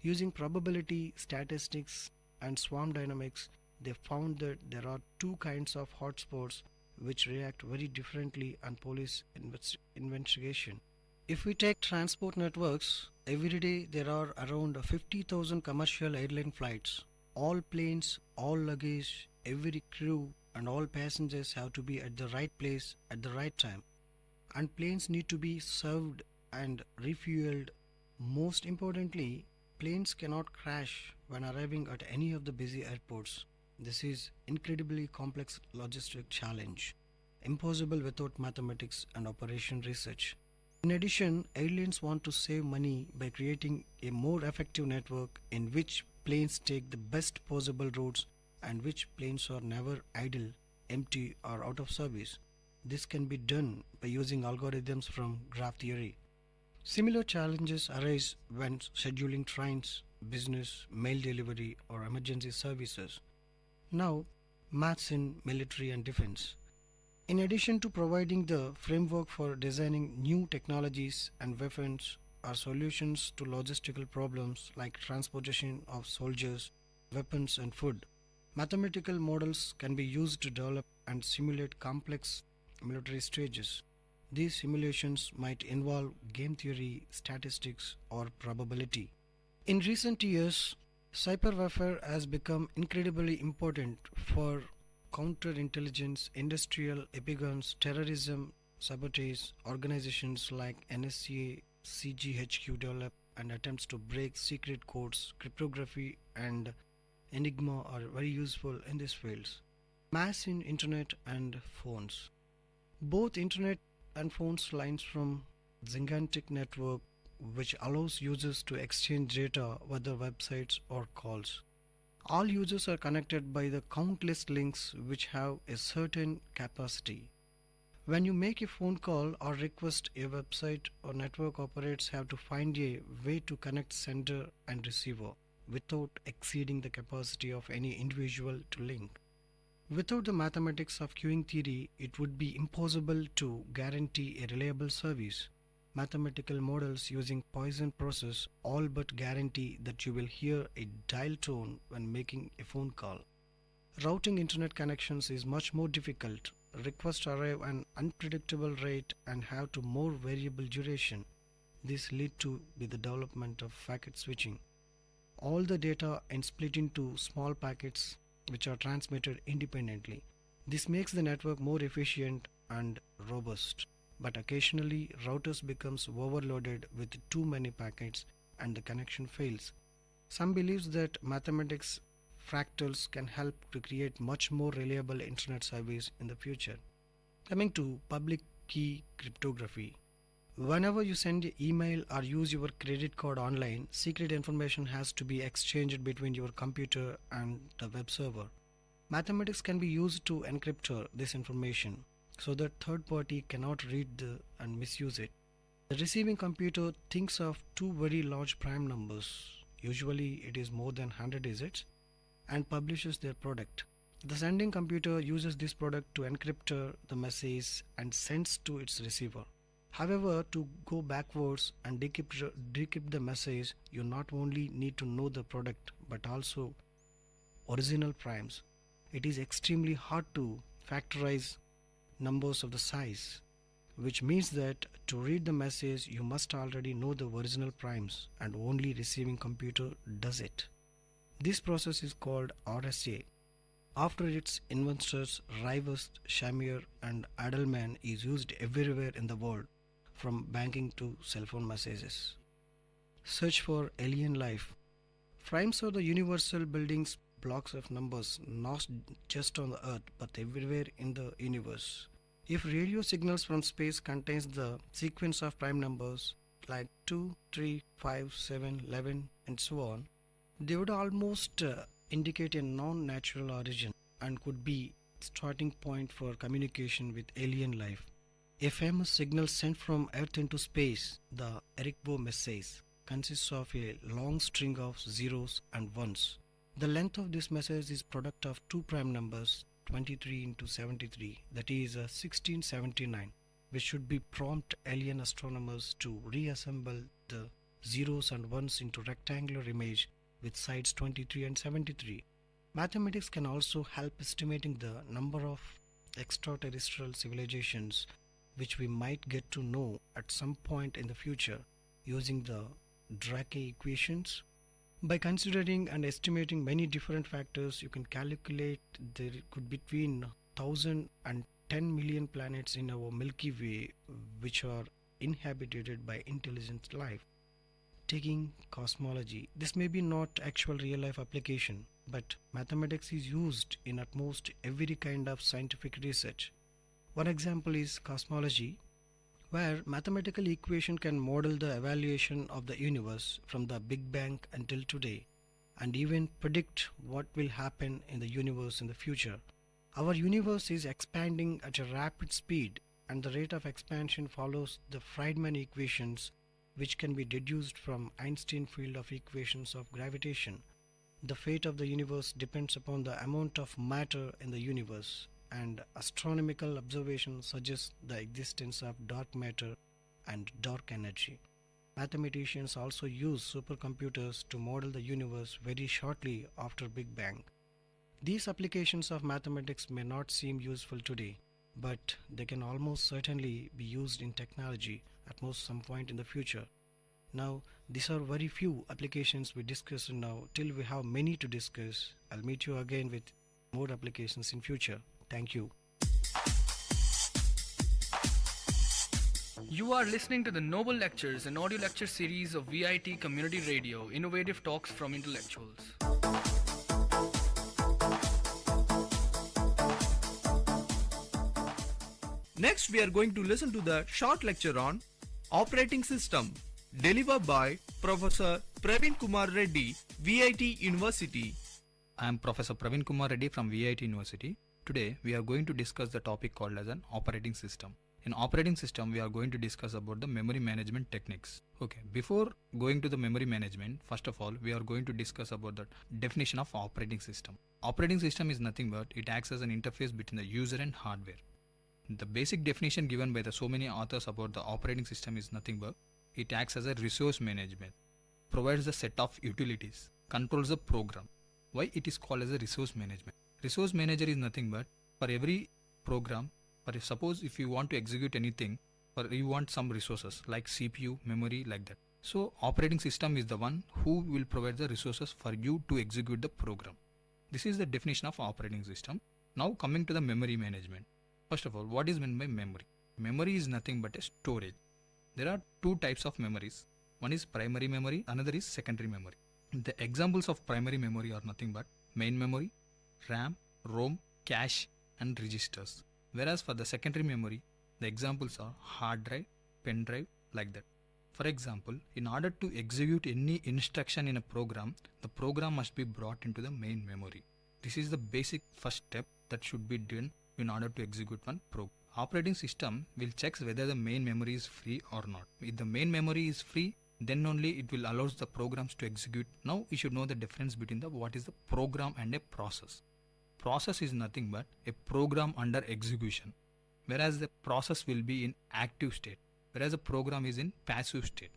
Using probability, statistics, and swarm dynamics, they found that there are two kinds of hotspots which react very differently on police investigation. If we take transport networks, every day there are around 50,000 commercial airline flights. All planes, all luggage, every crew, and all passengers have to be at the right place at the right time. And planes need to be served and refueled. Most importantly, planes cannot crash when arriving at any of the busy airports. This is incredibly complex logistic challenge, impossible without mathematics and operation research. In addition, airlines want to save money by creating a more effective network in which planes take the best possible routes and which planes are never idle, empty, or out of service. This can be done by using algorithms from graph theory. Similar challenges arise when scheduling trains, business, mail delivery, or emergency services. Now, maths in military and defense. In addition to providing the framework for designing new technologies and weapons or solutions to logistical problems like transportation of soldiers, weapons, and food, mathematical models can be used to develop and simulate complex military stages. These simulations might involve game theory, statistics, or probability. In recent years, cyber warfare has become incredibly important for counterintelligence, industrial epigons, terrorism, sabotage. Organizations like NSA, CGHQ develop and attempts to break secret codes, cryptography, and Enigma are very useful in these fields. Mass in Internet and phones. Both Internet and phones lines from gigantic network which allows users to exchange data, whether websites or calls. All users are connected by the countless links which have a certain capacity. When you make a phone call or request, a website or network operators have to find a way to connect sender and receiver without exceeding the capacity of any individual to link. Without the mathematics of queuing theory, it would be impossible to guarantee a reliable service. Mathematical models using Poisson process all but guarantee that you will hear a dial tone when making a phone call. Routing internet connections is much more difficult. Requests arrive at an unpredictable rate and have to more variable duration. This lead to the development of packet switching. All the data is split into small packets which are transmitted independently. This makes the network more efficient and robust. But occasionally routers becomes overloaded with too many packets and the connection fails. Some believes that mathematics fractals can help to create much more reliable internet service in the future. Coming to public key cryptography. Whenever you send an email or use your credit card online, secret information has to be exchanged between your computer and the web server. Mathematics can be used to encrypt this information so that third party cannot read and misuse it. The receiving computer thinks of two very large prime numbers, usually it is more than 100 digits, and publishes their product. The sending computer uses this product to encrypt the message and sends to its receiver. However, to go backwards and decrypt the message, you not only need to know the product but also original primes. It is extremely hard to factorize numbers of the size, which means that to read the message you must already know the original primes and only receiving computer does it. This process is called RSA. After its inventors Rivers, Shamir and Adelman is used everywhere in the world, from banking to cell phone messages. Search for alien life. Primes are the universal building blocks of numbers, not just on the earth but everywhere in the universe. If radio signals from space contains the sequence of prime numbers like 2, 3, 5, 7, 11 and so on, they would almost indicate a non-natural origin and could be starting point for communication with alien life. A famous signal sent from Earth into space, the Ericbo message, consists of a long string of zeros and ones. The length of this message is product of two prime numbers, 23 into 73, that is 1679, which should be prompt alien astronomers to reassemble the zeros and ones into rectangular image with sides 23 and 73. Mathematics can also help estimating the number of extraterrestrial civilizations which we might get to know at some point in the future using the Drake equations. By considering and estimating many different factors, you can calculate there could be between 1,000 and 10 million planets in our Milky Way which are inhabited by intelligent life. Taking cosmology. This may be not actual real life application, but mathematics is used in almost every kind of scientific research. One example is cosmology, where mathematical equation can model the evaluation of the universe from the Big Bang until today and even predict what will happen in the universe in the future. Our universe is expanding at a rapid speed and the rate of expansion follows the Friedman equations which can be deduced from Einstein field of equations of gravitation. The fate of the universe depends upon the amount of matter in the universe, and astronomical observations suggest the existence of dark matter and dark energy. Mathematicians also use supercomputers to model the universe very shortly after Big Bang. These applications of mathematics may not seem useful today, but they can almost certainly be used in technology at most some point in the future. Now, these are very few applications we discussed now. Till we have many to discuss, I'll meet you again with more applications in future. Thank you. You are listening to the Noble Lectures, an audio lecture series of VIT Community Radio, innovative talks from intellectuals. Next, we are going to listen to the short lecture on operating system, delivered by Professor Praveen Kumar Reddy, VIT University. I am Professor Praveen Kumar Reddy from VIT University. Today, we are going to discuss the topic called as an operating system. In operating system, we are going to discuss about the memory management techniques. Okay, before going to the memory management, first of all, we are going to discuss about the definition of operating system. Operating system is nothing but it acts as an interface between the user and hardware. The basic definition given by the so many authors about the operating system is nothing but it acts as a resource management, provides a set of utilities, controls the program. Why it is called as a resource management? Resource manager is nothing but for every program, suppose if you want to execute anything, or you want some resources like CPU, memory, like that. So operating system is the one who will provide the resources for you to execute the program. This is the definition of operating system. Now coming to the memory management. First of all, what is meant by memory? Memory is nothing but a storage. There are two types of memories. One is primary memory, another is secondary memory. The examples of primary memory are nothing but main memory, RAM, ROM, cache and registers. Whereas for the secondary memory, the examples are hard drive, pen drive, like that. For example, in order to execute any instruction in a program, the program must be brought into the main memory. This is the basic first step that should be done in order to execute one program. Operating system will check whether the main memory is free or not. If the main memory is free, then only it will allow the programs to execute. Now we should know the difference between what is the program and a process. Process is nothing but a program under execution, whereas the process will be in active state, whereas the program is in passive state.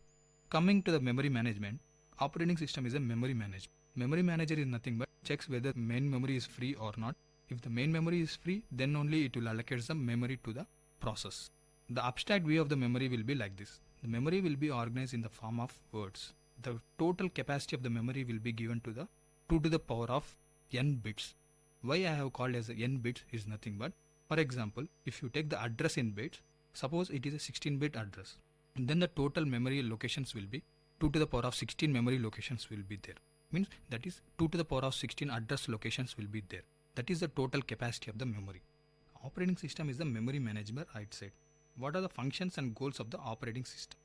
Coming to the memory management, operating system is a memory manager. Memory manager is nothing but checks whether main memory is free or not. If the main memory is free, then only it will allocate some memory to the process. The abstract view of the memory will be like this. The memory will be organized in the form of words. The total capacity of the memory will be given to the 2 to the power of n bits. Why I have called as n bits is nothing but, for example, if you take the address in bits, suppose it is a 16-bit address, then the total memory locations will be 2 to the power of 16 memory locations will be there. Means that is 2 to the power of 16 address locations will be there. That is the total capacity of the memory. Operating system is the memory manager outside. What are the functions and goals of the operating system?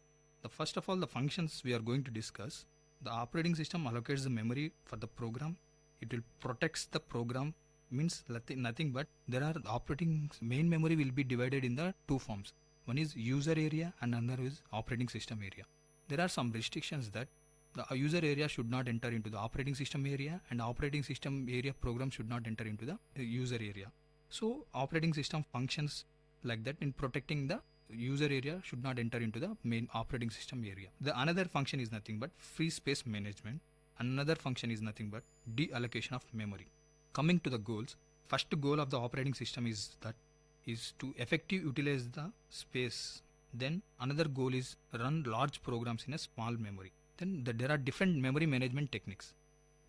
First of all, the functions we are going to discuss. The operating system allocates the memory for the program. It will protect the program. Means nothing but there are operating main memory will be divided in the two forms. One is user area and another is operating system area. There are some restrictions that the user area should not enter into the operating system area and operating system area program should not enter into the user area. So operating system functions like that in protecting the user area should not enter into the main operating system area. The another function is nothing but free space management. Another function is nothing but deallocation of memory. Coming to the goals, first goal of the operating system is to effectively utilize the space. Then another goal is run large programs in a small memory. Then there are different memory management techniques.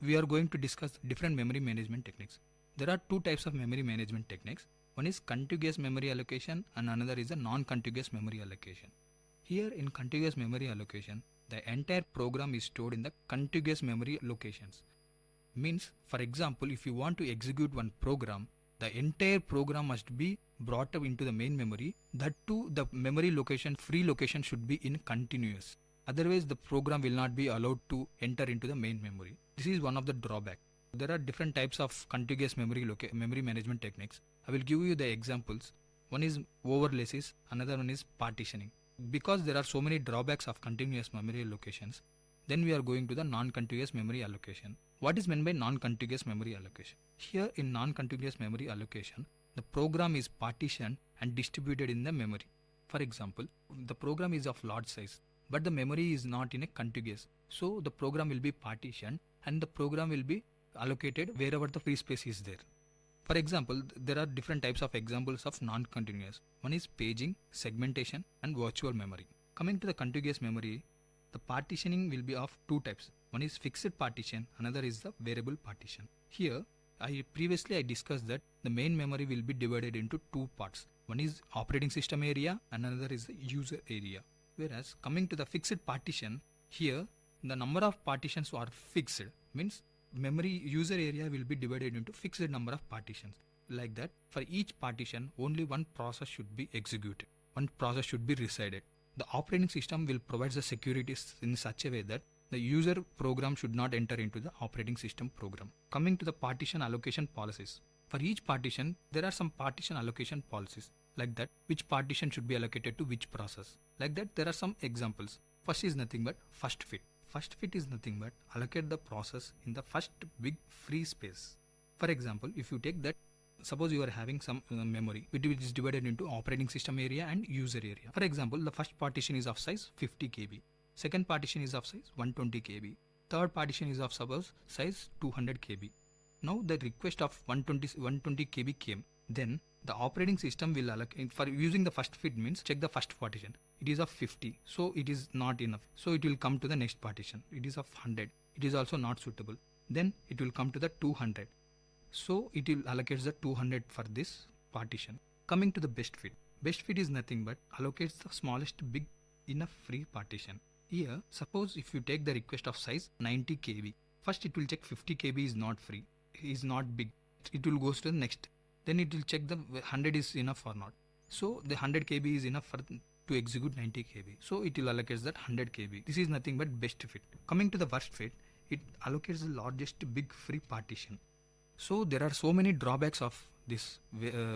We are going to discuss different memory management techniques. There are two types of memory management techniques. One is contiguous memory allocation and another is a non-contiguous memory allocation. Here in contiguous memory allocation, the entire program is stored in the contiguous memory locations. Means, for example, if you want to execute one program, the entire program must be brought up into the main memory. That too, the memory location, free location should be in continuous. Otherwise, the program will not be allowed to enter into the main memory. This is one of the drawbacks. There are different types of contiguous memory management techniques. I will give you the examples. One is overlays, another one is partitioning. Because there are so many drawbacks of continuous memory allocations, then we are going to the non-contiguous memory allocation. What is meant by non-contiguous memory allocation? Here in non-contiguous memory allocation, the program is partitioned and distributed in the memory. For example, the program is of large size, but the memory is not in a contiguous. So the program will be partitioned and the program will be allocated wherever the free space is there. For example, there are different types of examples of non-continuous. One is paging, segmentation and virtual memory. Coming to the contiguous memory, the partitioning will be of two types. One is fixed partition, another is the variable partition. Here, previously I discussed that the main memory will be divided into two parts. One is operating system area, another is the user area. Whereas coming to the fixed partition, here the number of partitions are fixed, means memory user area will be divided into fixed number of partitions. Like that, for each partition only one process should be executed, one process should be resided. The operating system will provide the securities in such a way that the user program should not enter into the operating system program. Coming to the partition allocation policies, for each partition there are some partition allocation policies, like that which partition should be allocated to which process. Like that, there are some examples. First is nothing but first fit. First fit is nothing but allocate the process in the first big free space. For example, if you take that, suppose you are having some memory which is divided into operating system area and user area. For example, the first partition is of size 50 KB, second partition is of size 120 KB, third partition is of suppose size 200 KB. Now the request of 120 KB came, then the operating system will allocate, for using the first fit means check the first partition, it is of 50, so it is not enough, so it will come to the next partition. It is of 100, it is also not suitable, then it will come to the 200, so it will allocate the 200 for this partition. Coming to the best fit is nothing but allocates the smallest big enough free partition. Here suppose if you take the request of size 90 KB, first it will check 50 KB is not free, is not big, it will go to the next, then it will check the 100 is enough or not, so the 100 KB is enough for to execute 90 KB, so it will allocate that 100 KB. This is nothing but best fit. Coming to the worst fit, it allocates the largest big free partition. So there are so many drawbacks of this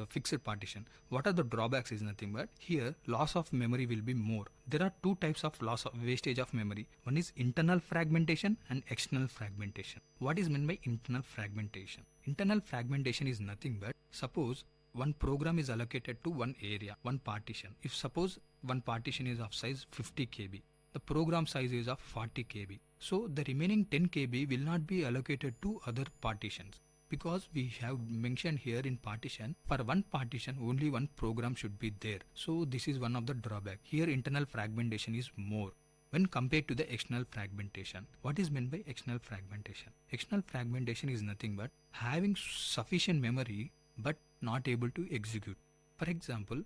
fixed partition. What are the drawbacks is nothing but here loss of memory will be more. There are two types of loss of wastage of memory. One is internal fragmentation and external fragmentation. What is meant by internal fragmentation? Internal fragmentation is nothing but suppose one program is allocated to one area, one partition. If suppose one partition is of size 50 KB, the program size is of 40 KB. So the remaining 10 KB will not be allocated to other partitions, because we have mentioned here in partition, for one partition only one program should be there. So this is one of the drawback. Here internal fragmentation is more when compared to the external fragmentation. What is meant by external fragmentation? External fragmentation is nothing but having sufficient memory but not able to execute. For example,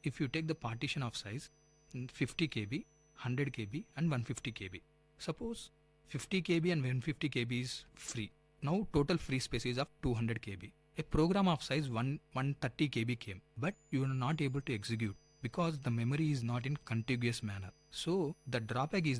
if you take the partition of size 50 KB, 100 KB and 150 KB. Suppose 50 KB and 150 KB is free. Now total free space is of 200 KB. A program of size 130 KB came, but you are not able to execute because the memory is not in contiguous manner. So the drawback is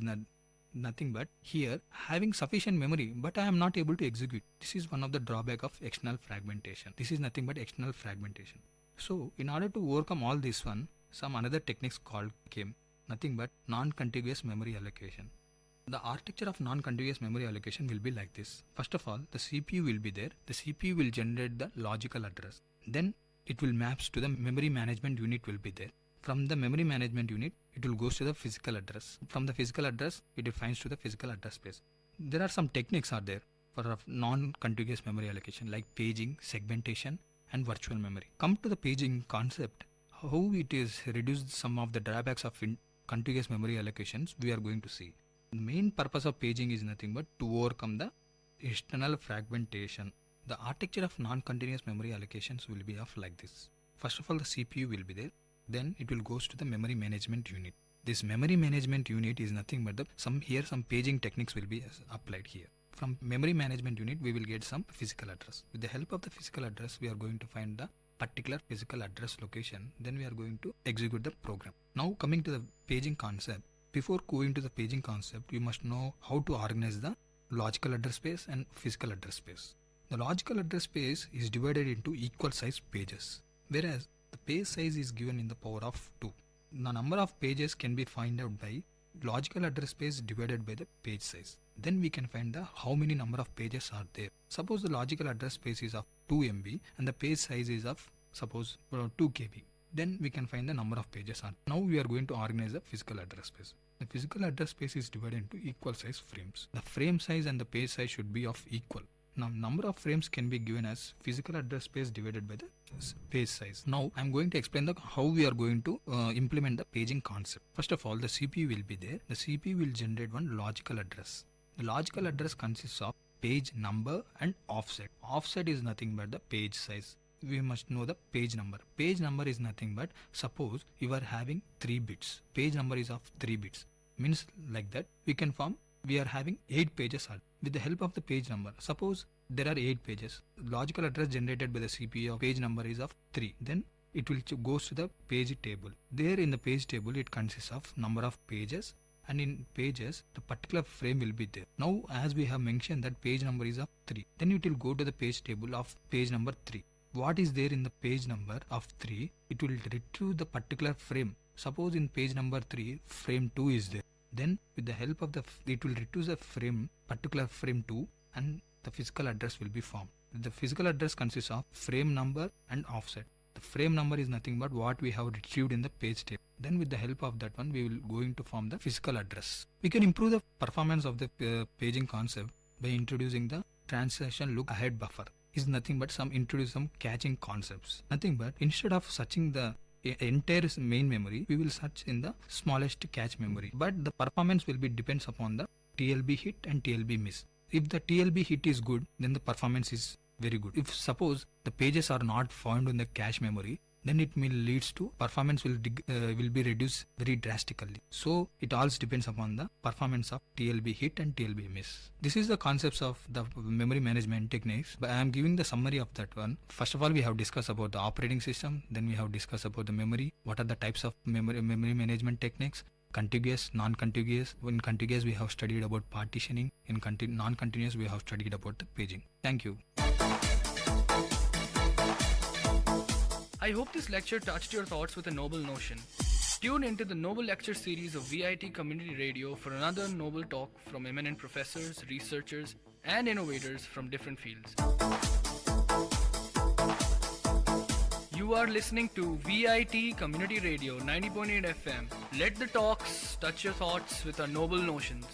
nothing but here having sufficient memory, but I am not able to execute. This is one of the drawback of external fragmentation. This is nothing but external fragmentation. So in order to overcome all this one, some another techniques called came, nothing but non-contiguous memory allocation. The architecture of non-contiguous memory allocation will be like this. First of all, the CPU will be there. The CPU will generate the logical address. Then it will maps to the memory management unit will be there. From the memory management unit, it will goes to the physical address. From the physical address, it defines to the physical address space. There are some techniques are there for non-contiguous memory allocation like paging, segmentation and virtual memory. Come to the paging concept, how it is reduced some of the drawbacks of contiguous memory allocations we are going to see. The main purpose of paging is nothing but to overcome the external fragmentation. The architecture of non-continuous memory allocations will be of like this. First of all, the CPU will be there. Then it will goes to the memory management unit. This memory management unit is nothing but some paging techniques will be applied here. From memory management unit, we will get some physical address. With the help of the physical address, we are going to find the particular physical address location. Then we are going to execute the program. Now coming to the paging concept. Before going to the paging concept, you must know how to organize the logical address space and physical address space. The logical address space is divided into equal size pages, whereas the page size is given in the power of 2. The number of pages can be found out by logical address space divided by the page size. Then we can find the how many number of pages are there. Suppose the logical address space is of 2 MB and the page size is of suppose 2 KB. Then we can find the number of pages are. Now we are going to organize the physical address space. The physical address space is divided into equal size frames. The frame size and the page size should be of equal. Now number of frames can be given as physical address space divided by the page size. Now I am going to explain how we are going to implement the paging concept. First of all, the CPU will be there. The CPU will generate one logical address. The logical address consists of page number and offset. Offset is nothing but the page size. we must know the page number. Page number is nothing but, suppose you are having 3 bits. Page number is of 3 bits. Means like that we are having 8 pages. With the help of the page number, suppose there are 8 pages. Logical address generated by the CPU of page number is of 3. Then it will goes to the page table. There in the page table it consists of number of pages, and in pages the particular frame will be there. Now as we have mentioned that page number is of 3, then it will go to the page table of page number 3. What is there in the page number of 3? It will retrieve the particular frame. Suppose in page number 3 frame 2 is there. Then with the help of it will retrieve the frame, particular frame 2, and the physical address will be formed. The physical address consists of frame number and offset. The frame number is nothing but what we have retrieved in the page table. Then with the help of that one, we will going to form the physical address. We can improve the performance of the paging concept by introducing the transaction look ahead buffer. Is nothing but introduce some caching concepts. Nothing but instead of searching the entire main memory, we will search in the smallest cache memory. But the performance will be depends upon the TLB hit and TLB miss. If the TLB hit is good, then the performance is very good. If suppose the pages are not found in the cache memory, then it will leads to performance will be reduced very drastically. So it all depends upon the performance of TLB hit and TLB miss. This is the concepts of the memory management techniques. But I am giving the summary of that one. First of all, we have discussed about the operating system. Then we have discussed about the memory. What are the types of memory management techniques? Contiguous, non-contiguous. In contiguous, we have studied about partitioning. In non-continuous, we have studied about the paging. Thank you. I hope this lecture touched your thoughts with a noble notion. Tune into the Noble Lecture series of VIT Community Radio for another noble talk from eminent professors, researchers, and innovators from different fields. You are listening to VIT Community Radio 90.8 FM. Let the talks touch your thoughts with our noble notions.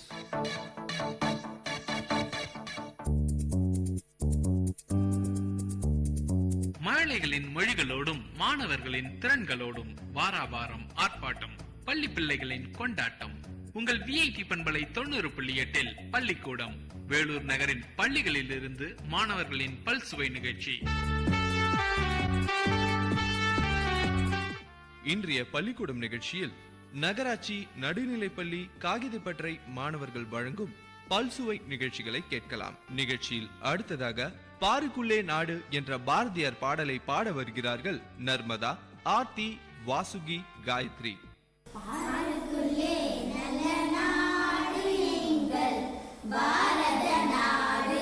மழலைகளின் மொழிகளோடும் மாணவர்களின் திறன்களோடும் வாராவாரம் ஆர்ப்பாட்டம், பள்ளி பிள்ளைகளின் கொண்டாட்டம். உங்கள் விஐடி பண்பலை 90.8 பள்ளிக்கூடம், வேலூர் நகரின் பள்ளிகளில் இருந்து மாணவர்களின் பல்சுவை நிகழ்ச்சி. இன்றைய பள்ளிக்கூடம் நிகழ்ச்சியில் நகராட்சி நடுநிலைப்பள்ளி காகிதப்பற்றை மாணவர்கள் வழங்கும் பல்சுவை நிகழ்ச்சிகளை கேட்கலாம். நிகழ்ச்சியில் அடுத்ததாக பாருக்குள்ளே நாடு என்ற பாரதியார் பாடலை பாட வருகிறார்கள் நர்மதா, ஆர்த்தி, வாசுகி, காயத்ரி. நல்ல நாடு எங்கள் பாரத நாடு.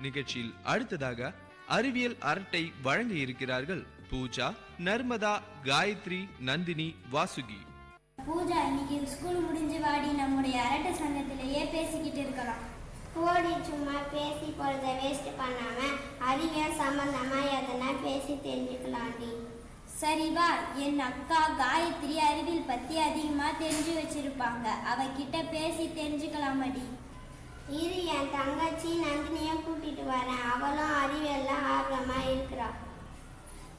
நிகழ்ச்சியில் அடுத்ததாக அறிவியல் அரட்டை வழங்க இருக்கிறார்கள் பூஜா, நர்மதா, காயத்ரி, நந்தினி, வாசுகி. பூஜா, இன்னைக்கு ஸ்கூல் முடிஞ்சு வாடி, நம்முடைய அரட்டை சங்கத்திலேயே பேசிக்கிட்டு இருக்கலாம். ஓடி சும்மா பேசி பொழுத வேஸ்ட் பண்ணாம அறிவியல் சம்பந்தமா எதனா பேசி தெரிஞ்சுக்கலாண்டி. சரி வா, என் அக்கா காயத்ரி அறிவியல் பத்தி அதிகமா தெரிஞ்சு வச்சிருப்பாங்க, அவகிட்ட பேசி தெரிஞ்சுக்கலாமடி. இரு, என் தங்கச்சி நந்தினியும் கூட்டிட்டு வரேன், அவளும் அறிவியல்ல ஆர்வமா இருக்கிறா.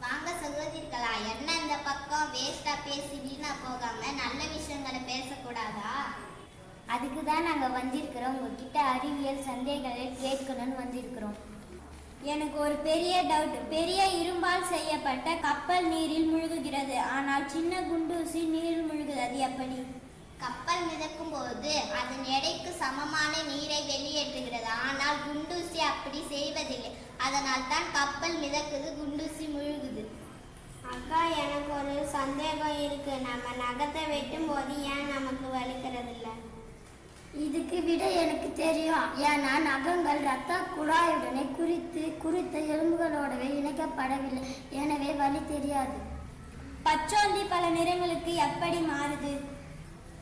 வாங்க சகோதரிகளா, என்ன இந்த பக்கம் வேஸ்டா பேசி வீணா போகாம நல்ல விஷயங்களை பேசக்கூடாதா? அதுக்கு தான் நாங்கள் வந்திருக்கிறோம், உங்ககிட்ட அறிவியல் சந்தேகங்களை கேட்கணும்னு வந்திருக்கிறோம். எனக்கு ஒரு பெரிய டவுட். பெரிய இரும்பால் செய்யப்பட்ட கப்பல் நீரில் முழுகுகிறது, ஆனால் சின்ன குண்டூசி நீரில் முழுகுது, அது எப்படி? கப்பல் மிதக்கும் போது அதன் எடைக்கு சமமான நீரை வெளியேற்றுகிறது, ஆனால் குண்டூசி அப்படி செய்வதில்லை. அதனால் தான் கப்பல் மிதக்குது, குண்டூசி முழுகுது. அக்கா, எனக்கு ஒரு சந்தேகம் இருக்கு. நம்ம நகத்தை வெட்டும் போது ஏன் நமக்கு வலிக்கிறது இல்லை? இதுக்கு விட எனக்கு தெரியும். ஏன்னா நகங்கள் இரத்த குழாயுடனே குறித்த எலும்புகளோடவே இணைக்கப்படவில்லை, எனவே வலி தெரியாது. பச்சோந்தி பல நிறங்களுக்கு எப்படி மாறுது?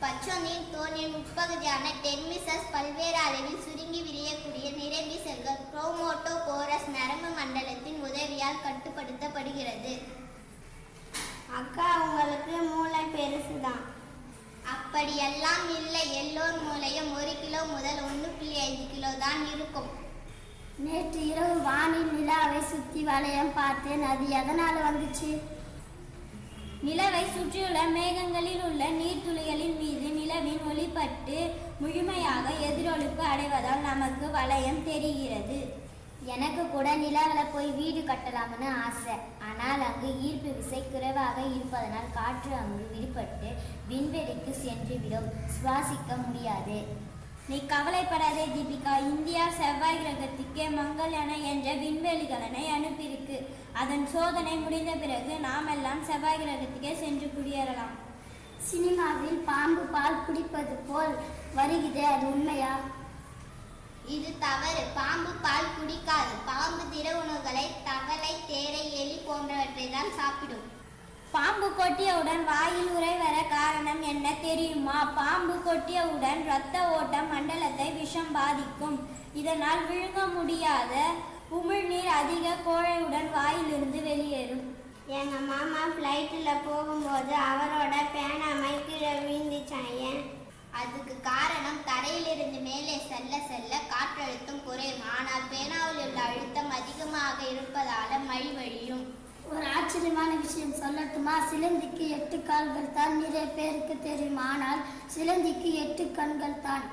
பச்சோந்தியின் தோலின் உட்பகுதியான டெர்மிசஸ் பல்வேறு அளவில் சுருங்கி விரியக்கூடிய நிரம்பி செல்கள் குரோமோட்டோபோரஸ் நரம்பு மண்டலத்தின் உதவியால் கட்டுப்படுத்தப்படுகிறது. அக்கா, உங்களுக்கு மூளை பெருசுதான். அப்படியெல்லாம் இல்லை, எல்லோர் மூளையும் 1 கிலோ முதல் 1.5 கிலோ தான் இருக்கும். நேற்று இரவு வானில் நிலாவை சுற்றி வளையம் பார்த்தேன், அது எதனால வந்துச்சு? நிலவை சுற்றியுள்ள மேகங்களில் உள்ள நீர்த்துளிகளின் மீது நிலவின் ஒளிப்பட்டு முழுமையாக எதிரொலிப்பு அடைவதால் நமக்கு வளையம் தெரிகிறது. எனக்கு கூட நிலாவில் போய் வீடு கட்டலாம்னு ஆசை. ஆனால் அங்கு ஈர்ப்பு விசை குறைவாக இருப்பதனால் காற்று அங்கு விடுபட்டு விண்வெளிக்கு சென்றுவிடும், சுவாசிக்க முடியாது. நீ கவலைப்படாதே தீபிகா, இந்தியா செவ்வாய் கிரகத்துக்கே மங்கள்யான் என்ற விண்வெளிகலனை அனுப்பியிருக்கு. அதன் சோதனை முடிந்த பிறகு நாம் எல்லாம் செவ்வாய் கிரகத்துக்கே சென்று குடியேறலாம். சினிமாவில் பாம்பு பால் குடிப்பது போல் வருகிறதே, அது உண்மையா? இது தவறு. பாம்பு பால் குடிக்காது. பாம்பு திட உணவுகளை, தவளை, தேரை, எலி போன்றவற்றை தான் சாப்பிடும். பாம்பு கொட்டியவுடன் வாயில் உறை வர காரணம் என்ன தெரியுமா? பாம்பு கொட்டியவுடன் இரத்த ஓட்ட மண்டலத்தை விஷம் பாதிக்கும். இதனால் விழுங்க முடியாத உமிழ்நீர் அதிக கோழையுடன் வாயிலிருந்து வெளியேறும். எங்க மாமா ஃப்ளைட்டில் போகும்போது அவரோட பேனாமை கீழே விழுந்துச்சான். ஏன்? அதுக்கு காரணம் தரையிலிருந்து மேலே செல்ல செல்ல காற்றழுத்தம் குறையும். ஆனால் பேனாவில் உள்ள அழுத்தம் அதிகமாக இருப்பதால மழை வழியும். ஒரு ஆச்சரியமான விஷயம் சொல்லட்டுமா? சிலந்திக்கு 8 கால்கள் தான். நிறைய பேருக்கு தெரியும், ஆனால் சிலந்திக்கு 8 கண்கள் தான்.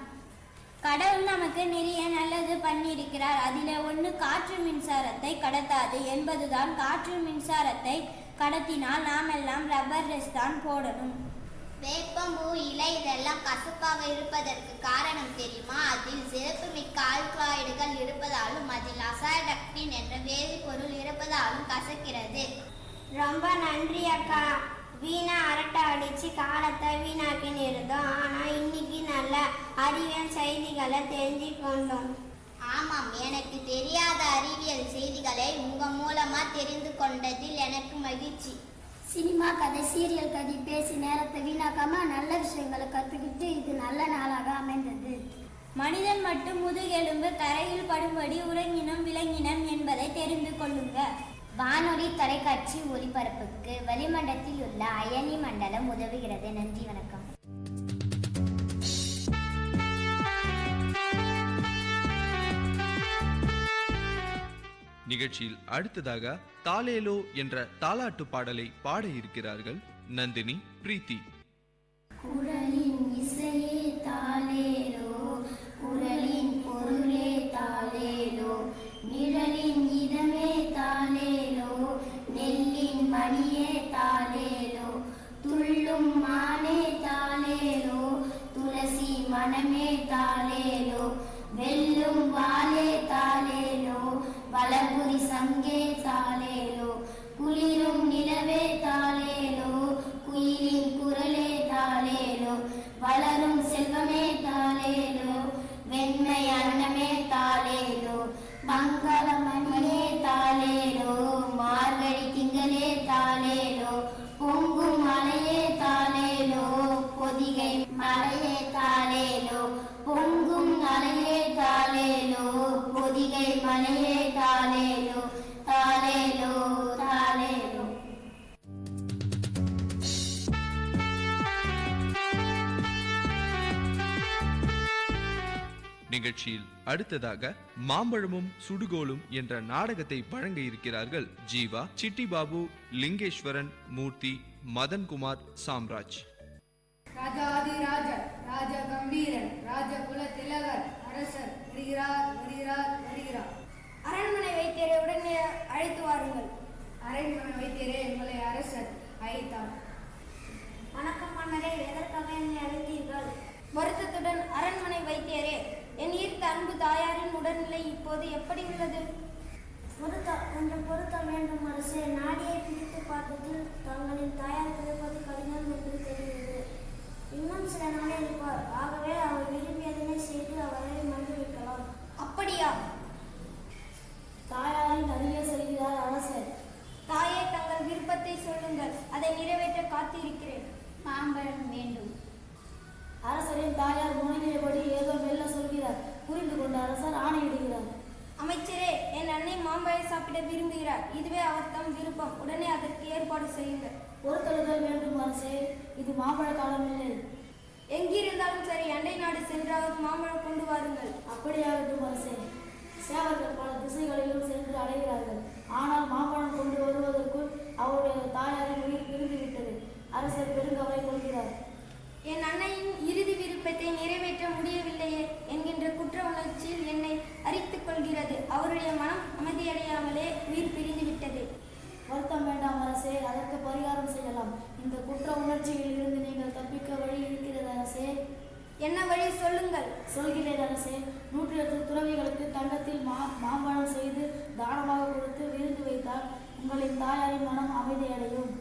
கடவுள் நமக்கு நிறைய நல்லது பண்ணியிருக்கிறார். அதில் ஒன்று காற்று மின்சாரத்தை கடத்தாது என்பதுதான். காற்று மின்சாரத்தை கடத்தினால் நாம் எல்லாம் ரப்பர் ட்ரெஸ் தான் போடணும். வேப்பம்பூ, இலை இதெல்லாம் கசப்பாக இருப்பதற்கு காரணம் தெரியுமா? அதில் சிறப்பு மிக்க ஆல்கலாய்டுகள் இருப்பதாலும் அதில் அசாடக்டின் என்ற வேதிப்பொருள் இருப்பதாலும் கசக்கிறது. ரொம்ப நன்றி அக்கா. வீணா அரட்டை அடிச்சு காலத்தை வீணாக்கின்னு இருந்தோம், ஆனால் இன்னைக்கு நல்ல அறிவியல் செய்திகளை தெரிஞ்சு கொண்டோம். ஆமாம், எனக்கு தெரியாத அறிவியல் செய்திகளை உங்க மூலமா தெரிந்து கொண்டதில் எனக்கு மகிழ்ச்சி. சினிமா கதை, சீரியல் கதை பேசி நேரத்தை வீணாக்காம நல்ல விஷயங்களை கற்றுக்கிட்டு இது நல்ல நாளாக அமைந்தது. மனிதன் மட்டும் முதுகெலும்பு தரையில் படும்படி உறங்கினம் விளங்கினம் என்பதை தெரிந்து கொள்ளுங்க. வானொலி தொலைக்காட்சி ஒளிபரப்புக்கு வளிமண்டலத்தில் உள்ள அயனி மண்டலம் உதவுகிறது. நன்றி, வணக்கம். நிகழ்ச்சியில் அடுத்ததாக தாலேலோ என்ற தாலாட்டு பாடலை பாட இருக்கிறார்கள் நந்தினி, பிரீத்தி. குரலின் இசையே தாலேலோ, குரலின் பொருளே தாலேலோ, நிழலின் இதமே தாலேலோ, நெல்லின் மணியே தாலேலோ, துள்ளும் மானே தாலேலோ, துளசி மனமே தாலேலோ, வெல்லும் வாலே தாலேலோ, வளபுரி சங்கே தாலேலோ, குளிரும் நிலவே தாலேலோ, குயிலின் குரலே தாலேலோ, வளரும் செல்வமே தாலேலோ, வெண்மை அன்னமே தாலேலோ, மங்க தனையே தாலேலோ தாலேலோ தாலேலோ. நிகழ்ச்சியில் அடுத்ததாக மாம்பழமும் சுடுகோலும் என்ற நாடகத்தை வழங்க இருக்கிறார்கள் ஜீவா, சிட்டி பாபு, லிங்கேஸ்வரன், மூர்த்தி, மதன்குமார், சாம்ராஜ். ராஜாதிராஜர், ராஜ கம்பீரன், ராஜகுல திலகர், அரசர் வருகிறார் வருகிறார் வருகிறார். அரண்மனை வைத்தியரை உடனே அழைத்து வாருங்கள். அரண்மனை வைத்தியரே, எங்களை அரசர் அழைத்தார். வணக்கம் மன்னரே, எதற்காக என்னை அழைத்தீர்கள்? வருத்தத்துடன் அரண்மனை வைத்தியரே, என் ஈர்த்த அன்பு தாயாரின் உடல்நிலை இப்போது எப்படி உள்ளது? கொஞ்சம் பொருத்த வேண்டும் அரசே. நாடியை பிடித்து பார்த்ததில் தங்களின் தாயார் பிறப்பது கடினம் என்று தெரிகிறது. இன்னும் சில நாளே இருப்பார். ஆகவே அவர் விரும்பியதனை செய்து அவரை மகிழ்விக்கலாம். அப்படியா? தாயாரின் அருகே செல்கிறார் அரசர். தாயே, தங்கள் விருப்பத்தை சொல்லுங்கள், அதை நிறைவேற்ற காத்திருக்கிறேன். மாம்பழம் வேண்டும். அரசரின் தாயார் முனைகிறபடி ஏதோ மெல்ல சொல்கிறார். புரிந்து கொண்ட அரசர் ஆணையிடுகிறார். அமைச்சரே, என் அன்னை மாம்பழம் சாப்பிட விரும்புகிறார். இதுவே அவர் தம் விருப்பம். உடனே அதற்கு ஏற்பாடு செய்யுங்கள். பொறுத்தழுதல் வேண்டும் அரசே, இது மாம்பழ காலம் இல்லை. எங்கிருந்தாலும் சரி, அண்டை நாடு சென்றாவது மாம்பழம் கொண்டு வாருங்கள். அப்படியாகட்டும் அரசே. சேவர்கள் பல திசைகளிலும் சென்று அடைகிறார்கள். ஆனால் மாம்பழம் கொண்டு வருவதற்குள் அவருடைய தாயாரின் உயிர் பிரிந்துவிட்டது. அரசர் பெருங்கவலை கொள்கிறார். என் அன்னையின் இறுதி விருப்பத்தை நிறைவேற்ற முடியவில்லையே என்கின்ற குற்ற உணர்ச்சியில் என்னை அரித்துக் கொள்கிறது. அவருடைய மனம் அமைதியடையாமலே உயிர் பிரிந்துவிட்டது. வருத்தம் வேண்டாம் அரசே, அதற்கு பரிகாரம் செய்யலாம். இந்த குற்ற உணர்ச்சியில் இருந்து நீங்கள் தப்பிக்க வழி இருக்கிறது அரசே. என்ன வழி சொல்லுங்கள். சொல்கிறேன் அரசே. 108 துறவிகளுக்கு தங்கத்தில் மாம்பழம் செய்து தானமாக கொடுத்து விருந்து வைத்தால் உங்களின் தாயாரின் மனம் அமைதியடையும்.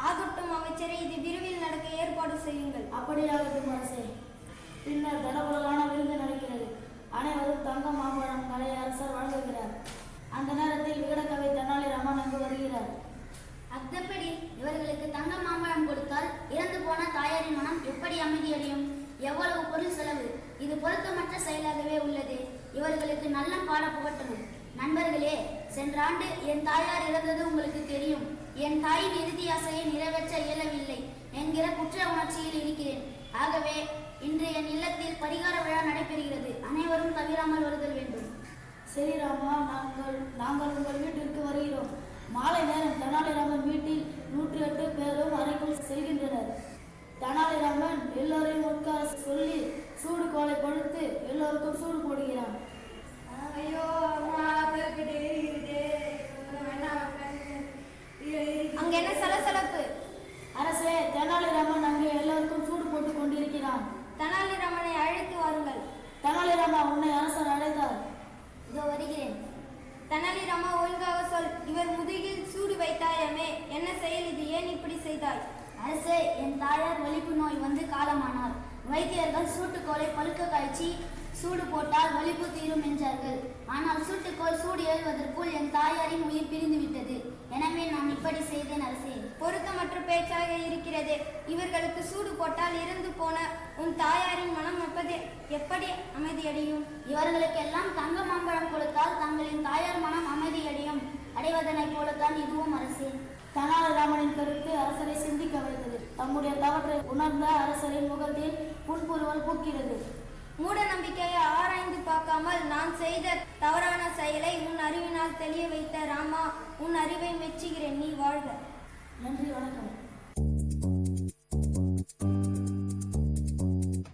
ஆகட்டும் அமைச்சரே, இது விரைவில் நடக்க ஏற்பாடு செய்யுங்கள். அப்படியாகட்டும் அரசே. பின்னர் தடபுடலான விருந்து நடக்கிறது. அனைவரும் தங்க மாம்பழங்களை அரசர் வழங்குகிறார். அந்த நேரத்தில் விகடகவி தெனாலிராமன் அங்கு வருகிறார். அத்தப்படி இவர்களுக்கு தங்க மாம்பழம் கொடுத்தால் இறந்து போன தாயாரின் மனம் எப்படி அமைதியடையும்? எவ்வளவு பொருள் செலவு! இது பொருத்தமற்ற செயலாகவே உள்ளது. இவர்களுக்கு நல்ல பாட புகட்டணும். நண்பர்களே, சென்ற ஆண்டு என் தாயார் இறந்தது உங்களுக்கு தெரியும். என் தாயின் இறுதி ஆசையை நிறைவேற்ற இயலவில்லை என்கிற குற்ற உணர்ச்சியில் இருக்கிறேன். ஆகவே இன்று என் இல்லத்தில் பரிகார விழா நடைபெறுகிறது. அனைவரும் தவிராமல் வருதல் வேண்டும். சரி ராமா, நாங்கள் உங்கள் வீட்டிற்கு வருகிறோம். மாலை நேரம் தெனாலிராமன் வீட்டில் 108 பேரும் அறைக்குள் செல்கின்றனர். தெனாலிராமன் எல்லோரையும் உட்கார சொல்லி சூடு கோலை கொடுத்து எல்லோருக்கும் சூடு போடுகிறான். ஐயோ அம்மா, அங்க என்ன சலசலப்பு? அரசே, தெனாலிராமன் அங்கே எல்லோருக்கும் சூடு போட்டுக் கொண்டிருக்கிறான். தெனாலிராமனை அழைத்து வாருங்கள். தெனாலிராமா, உன்னை அரசர் அழைத்தார். இதோ வருகிறேன். தெனாலிராமா, ஒழுங்காக சொல். இவர் முதுகில் சூடு வைத்தாயமே, என்ன செயல் இது? ஏன் இப்படி செய்தாய்? அரசே, என் தாயார் வலிப்பு நோய் வந்து காலமானார். வைத்தியர்கள் சூட்டுக்கோலை பழுக்க காய்ச்சி சூடு போட்டால் வலிப்பு தீரும் என்றார்கள். ஆனால் சூட்டுக்கோள் சூடு ஏறுவதற்குள் என் தாயாரின் உயிர் பிரிந்து விட்டது. எனவே நான் இப்படி செய்தேன் அரசே. பொருத்தமற்ற பேச்சாக இருக்கிறது. இவர்களுக்கு சூடு போட்டால் இறந்து போன உன் தாயாரின் மனம் எப்படி அமைதியடையும்? இவர்களுக்கு எல்லாம் தங்க மாம்பழம் கொடுத்தால் தங்களின் தாயார் மனம் அமைதியடையும். அடைவதனை போலத்தான் இதுவும் அரசே. தெனாலிராமனின் கருத்து அரசரை சிந்திக்க வைத்தது. தம்முடைய தவற்றை உணர்ந்த அரசரின் முகத்தில் புன்புருவல் பூக்கிறது. மூட நம்பிக்கையை ஆராய்ந்து பார்க்காமல் நான் செய்த தவறான செயலை உன் அறிவினால் தெளிய வைத்த ராமா, உன் அறிவை மெச்சுகிறேன். நீ வாழ்க. நன்றி, வணக்கம்.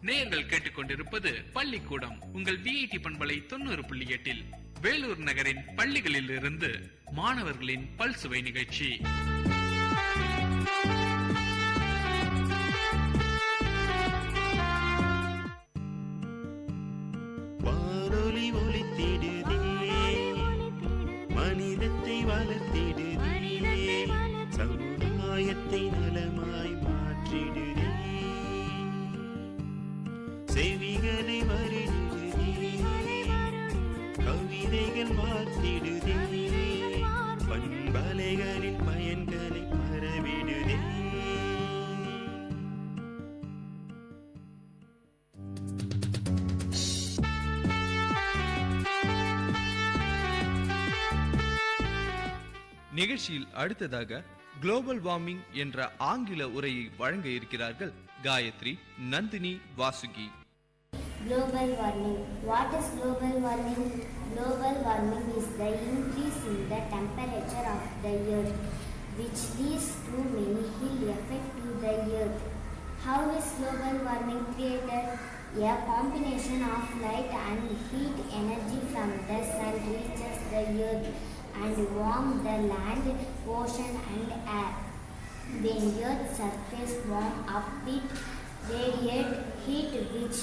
நேயர்கள் கேட்டுக்கொண்டிருப்பது பள்ளிக்கூடம் உங்கள் VIT பண்பலை 90.8 வேலூர் நகரின் பள்ளிகளில் இருந்து மாணவர்களின் பல்சுவை நிகழ்ச்சி. வானொலி ஒலித்திடுதே, மனிதத்தை வளர்த்திடுதே, சமுதாயத்தை நலமாய் மாற்றிடுதே, செவிகளை வருடுதே, கவிதைகள் வார்த்திடுதே, பண்பலைகளின் பயன்களை பரவிடுதே. நிகழ்ச்சியில் அடுத்ததாக குளோபல் வார்மிங் என்ற ஆங்கில உரையை வழங்க இருக்கிறார்கள் Gayatri, Nandini, Vasuki. Global warming. What is global warming? Global warming is the increase in the temperature of the earth, which leads to many ill effects to the earth. How is global warming created? A combination of light and heat energy from the sun reaches the earth and warms the land, ocean and air. When earth's surface warms up, it radiates heat which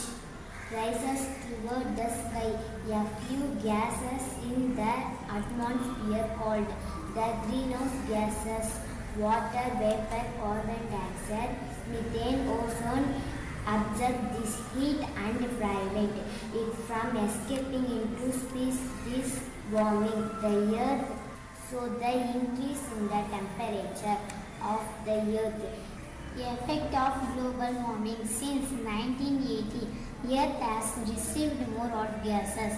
rises toward the sky. A few gases in the atmosphere called the greenhouse gases, water vapor, carbon dioxide, methane, ozone, absorb this heat and prevent it from escaping into space. This warming the earth, so the increase in the temperature of the earth. Effect of global warming. Since 1980, Earth has received more hot gases.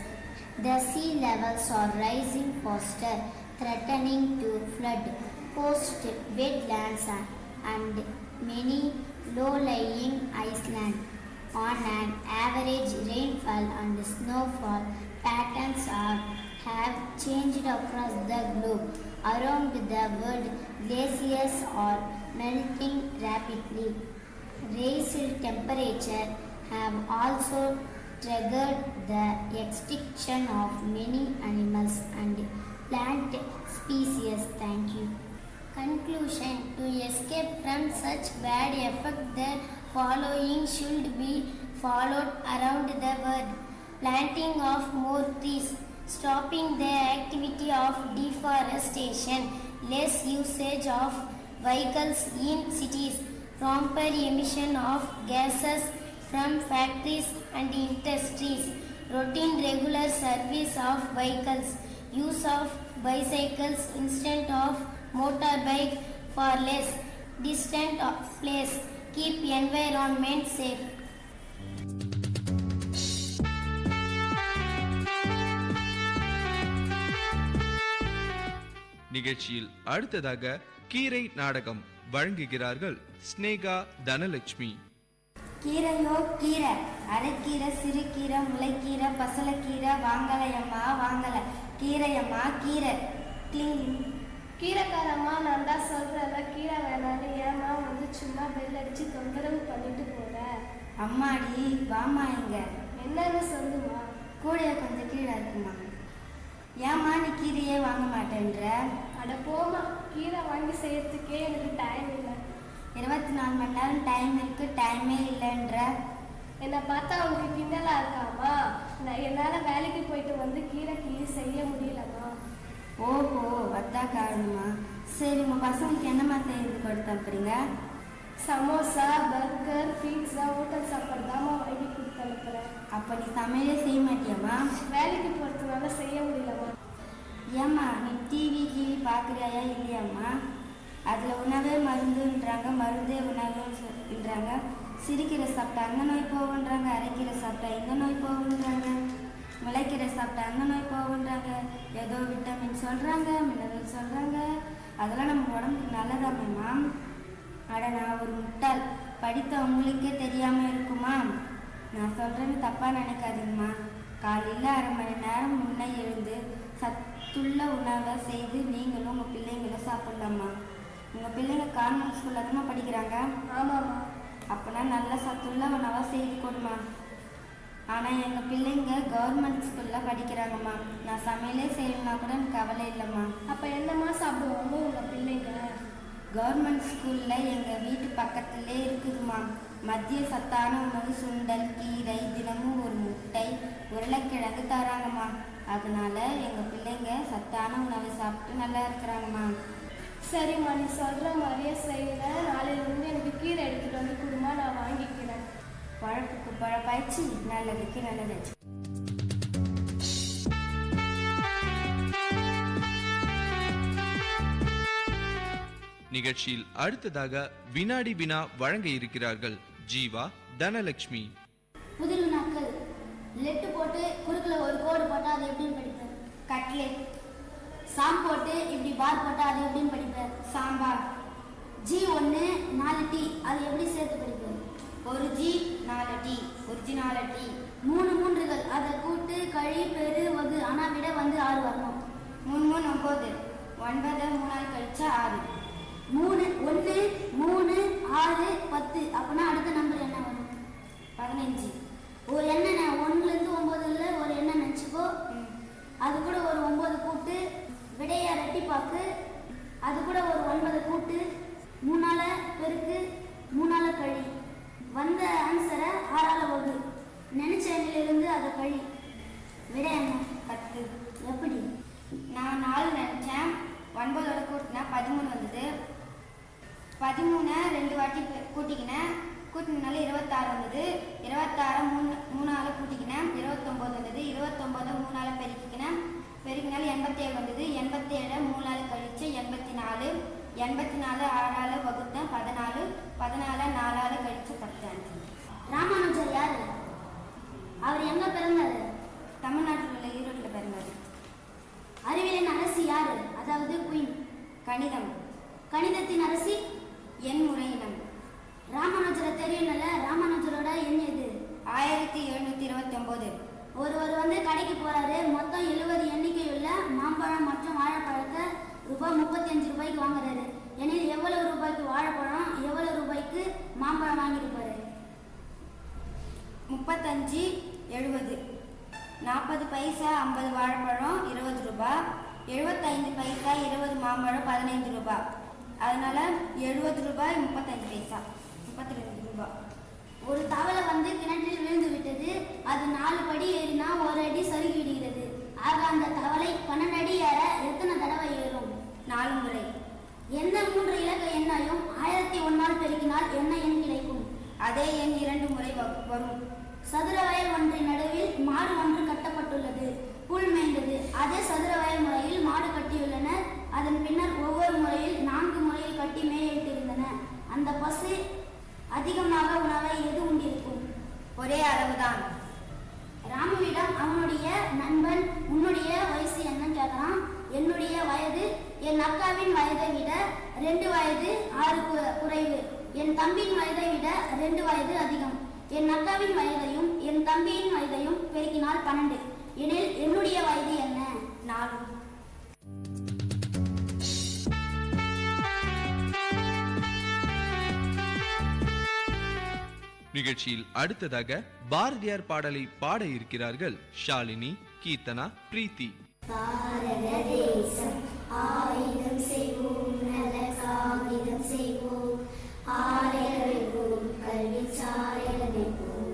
The sea levels are rising faster, threatening to flood coast, wetlands and many low-lying islands. On an average, rainfall and snowfall patterns have changed across the globe. Around the world, glaciers are melting rapidly. Raised temperature have also triggered the extinction of many animals and plant species. Thank you. Conclusion. To escape from such bad effects, the following should be followed around the world. Planting of more trees, stopping the activity of deforestation, less usage of vehicles in cities, proper emission of gases from factories and industries, routine regular service of vehicles, use of bicycles instead of motorbike for less distant place, keep environment safe. நிகழ்ச்சியில் அடுத்ததாக கீரை நாடகம் வழங்குகிறார்கள் ஸ்னேகா, தனலட்சுமி. கீரையோ கீரை, அரைக்கீரை, சிறுகீரை, முளைக்கீரை, பசலைக்கீரை, வாங்கலையம்மா வாங்கல, கீரையம்மா கீரை. கீரைக்காரம்மா, நான் தான் சொல்கிறேன்ல கீரை வேணான்னு, ஏமா வந்து சும்மா பெல் அடித்து தொந்தரவு பண்ணிட்டு போகிற? அம்மாடி வாமா இங்க. என்னன்னு சொல்லுமா. கூடைய கொஞ்சம் கீழே இருக்குமா. ஏம்மா நீ கீரையே வாங்க மாட்டேன்ற? அட போமா, கீரை வாங்கி செய்யறதுக்கே எனக்கு டைம் இல்லை. 24 மணி நேரம் டைம் இருக்கு, டைமே இல்லைன்ற. என்னை பார்த்தா அவனுக்கு கிண்டலாக இருக்காமா? நான் என்னால் வேலைக்கு போயிட்டு வந்து கீரை கிளி செய்ய முடியலம்மா. ஓஹோ, அதான் காரணமா? சரி, உங்கள் பசங்களுக்கு என்னம்மா செய்து கொடுத்து அனுப்புறீங்க? சமோசா, பர்கர், பீட்சா, ஹோட்டல் சாப்பாடு தாம்மா வாங்கி கொடுத்து அனுப்புகிறேன். அப்போ நீ சமையலே செய்ய மாட்டியாம்மா? வேலைக்கு போகிறதுனால செய்ய முடியலம்மா. ஏம்மா நீ டிவி பார்க்குறியா இல்லையாம்மா? அதில் உணவே மருந்துன்றாங்க, மருந்தே உணவுன்றாங்க. சிறுகீரை சாப்பிட்டா அந்த நோய் போகுன்றாங்க, அரைக்கீரை சாப்பிட்டா இந்த நோய் போகுன்றாங்க, முளைக்கீரை சாப்பிட்டா அந்த நோய் போகுன்றாங்க. ஏதோ விட்டமின் சொல்கிறாங்க, மினரல் சொல்கிறாங்க. அதெல்லாம் நம்ம உடம்புக்கு நல்லதாமேம்மா. அட நான் ஒரு முட்டாள், படித்த உங்களுக்கே தெரியாமல் இருக்குமா? நான் சொல்கிறேன்னு தப்பாக நினைக்காதீங்கம்மா. காலையில் 1/2 மணி நேரம் முன்னே எழுந்து சத்துள்ள உணவை செய்து நீங்களும் உங்கள் பிள்ளைங்களும் சாப்பிட்லாமா. உங்கள் பிள்ளைங்க கான்வென்ட் ஸ்கூலில் தானே படிக்கிறாங்க? ஆமாம்மா. அப்போனா நல்ல சத்துள்ள உணவாக செய்து கொடுமா. ஆனால் எங்கள் பிள்ளைங்க கவர்மெண்ட் ஸ்கூலில் படிக்கிறாங்கம்மா. நான் சமையலே செய்யணும்னா கூட எனக்கு கவலை இல்லைம்மா. அப்போ என்னம்மா சாப்பிடுவாங்க உங்கள் பிள்ளைங்க? கவர்மெண்ட் ஸ்கூலில் எங்கள் வீட்டு பக்கத்துலே இருக்குதுமா. மதிய சத்தான உணவு, சுண்டல், கீரை, தினமும் ஒரு முட்டை, உருளைக்கிழங்கு தராங்கம்மா. அதனால எங்கள் பிள்ளைங்க சத்தான உணவை சாப்பிட்டு நல்லா இருக்கிறாங்கம்மா. சரிம்மா, நீ சொல்கிற மாதிரியே செய்கிறேன். நாளையிலேருந்து எனக்கு கீரை எடுத்துகிட்டு வந்து கொடுமா, நான் வாங்கிக்கிறேன். பழப்புக்கு பழப்பாய்ச்சி, நல்லதுக்கு நல்லதாச்சு. நிகழ்ச்சியில் அடுத்ததாக வினாடி வினா வழங்க இருக்கிறார்கள் ஜீவா, தனலட்சுமி. புதிர் வினாக்கள். லெட்டு போட்டு குறுக்கில் ஒரு கோடு போட்டால் அது எப்படின்னு படிப்பேன்? கட்லெட். சாம் போட்டு இப்படி பார் போட்டா அது எப்படின்னு படிப்பேன்? சாம்பார். ஜி 1 4 டீ, அது எப்படி சேர்த்து படிப்பேன்? ஒரு ஜி 4 டீ, ஒரிஜினாலிட்டி. 3 மூன்றுகள், அதை கூட்டு கழி பெரு வகு, ஆனா விட வந்து 6 வரணும். 3 3 9, 9 3 கழிச்சா 6. 3 1 3 6 10, அப்படின்னா அடுத்த நம்பர் என்ன வரும்? 15. ஒரு எண்ணெய் 1லேருந்து 9 ஒரு எண்ணெய் நினச்சிக்கோ, அது கூட ஒரு 9 கூட்டு, விடைய ரெட்டிப்பாக்கு, அது கூட ஒரு 9 கூட்டு, 3ஆல பெருக்கு, 3ஆல கழி, வந்த ஆன்சரை 6ஆல வகு, நினைச்ச எண்ணிலிருந்து அதை கழி, விட என்ன? 10. எப்படி? நான் 4 நினைச்சேன், 9ஓட கூட்டினா 13 வந்தது. 13 2 வாட்டி கூட்டிக்கினேன், கூட்டினால 26 வந்தது. 26 3ஆல கூட்டிக்கினேன், 29 வந்தது. 29 3ஆல பெருக்கிக்கினேன், பெருக்கினால 87 வந்தது. 87 3ஆல கழிச்சு 84. 84 6ஆல வகுத்தேன் 14. 14 4ஆல கழிச்சு 10. ராமானுஜர் யாரு? அவர் எங்க பிறந்தாரு? தமிழ்நாட்டில் உள்ள ஈரோட்டில் பிறந்தாரு. அறிவியலின் அரசி யாரு? அதாவது குயின். கணிதம். கணிதத்தின் அரசி எண் முறையினம். ராமானுஜரை தெரியல, ராமானுஜரோட எண் எது? 1729. ஒருவர் வந்து கடைக்கு போறாரு, மொத்தம் 70 எண்ணிக்கையுள்ள மாம்பழம் மற்றும் வாழைப்பழத்தை ரூபாய் 35 ரூபாய்க்கு வாங்குறாரு. எனில் எவ்வளவு ரூபாய்க்கு வாழைப்பழம், எவ்வளவு ரூபாய்க்கு மாம்பழம் வாங்கியிருப்பாரு? 35 70. 40 பைசா 50 வாழைப்பழம் 20 ரூபாய். 75 பைசா 20 மாம்பழம் 15 ரூபாய். அதனால 70 ரூபாய் 35 பைசா 32 ரூபாய். ஒரு தவளை வந்து கிணற்றில் விழுந்து விட்டது. அது 4 படி ஏறினா 1 அடி சறுகி விடுகிறது. ஆக அந்த தவளை 12 அடி ஏற எத்தனை தடவை ஏறும்? 4 முறை. எந்த 3 இலக்க எண்ணையும் 1001ஆல் பெருக்கினால் என்ன எண் கிடைக்கும்? அதே எண் 2 முறை வரும். சதுர வயல் ஒன்றின் நடுவில் மாடு ஒன்று கட்டப்பட்டுள்ளது, புல் மேய்ந்தது. அதே சதுர வயல் முறையில் மாடு கட்டியுள்ளனர். அதன் பின்னர் ஒவ்வொரு முறையில் 4 முறையில் கட்டி மேயிட்டிருந்தன. அந்த பசு அதிகமாக உணவை எது உண்டிருக்கும்? ஒரே அளவுதான். ராமுவிடம் அவனுடைய நண்பன் உன்னுடைய வயசு என்னன்னு கேட்கறான். என்னுடைய வயது என் அக்காவின் வயதை விட 2 வயது 6 குறைவு. என் தம்பியின் வயதை விட 2 வயது அதிகம். என் அக்காவின் வயதையும் என் தம்பியின் வயதையும் பெருக்கினால் 12. எனில் என்னுடைய வயது என்ன? 4. நிகழ்ச்சியில் அடுத்ததாக பாரதியார் பாடலை பாட இருக்கிறார்கள் ஷாலினி, கீர்த்தனா, பிரீத்தி. பாரத தேசம் ஆயுதம் செய்வோம், நல்ல காகிதம் செய்வோம், ஆலயவோம், கல்வி சாலைவோம்,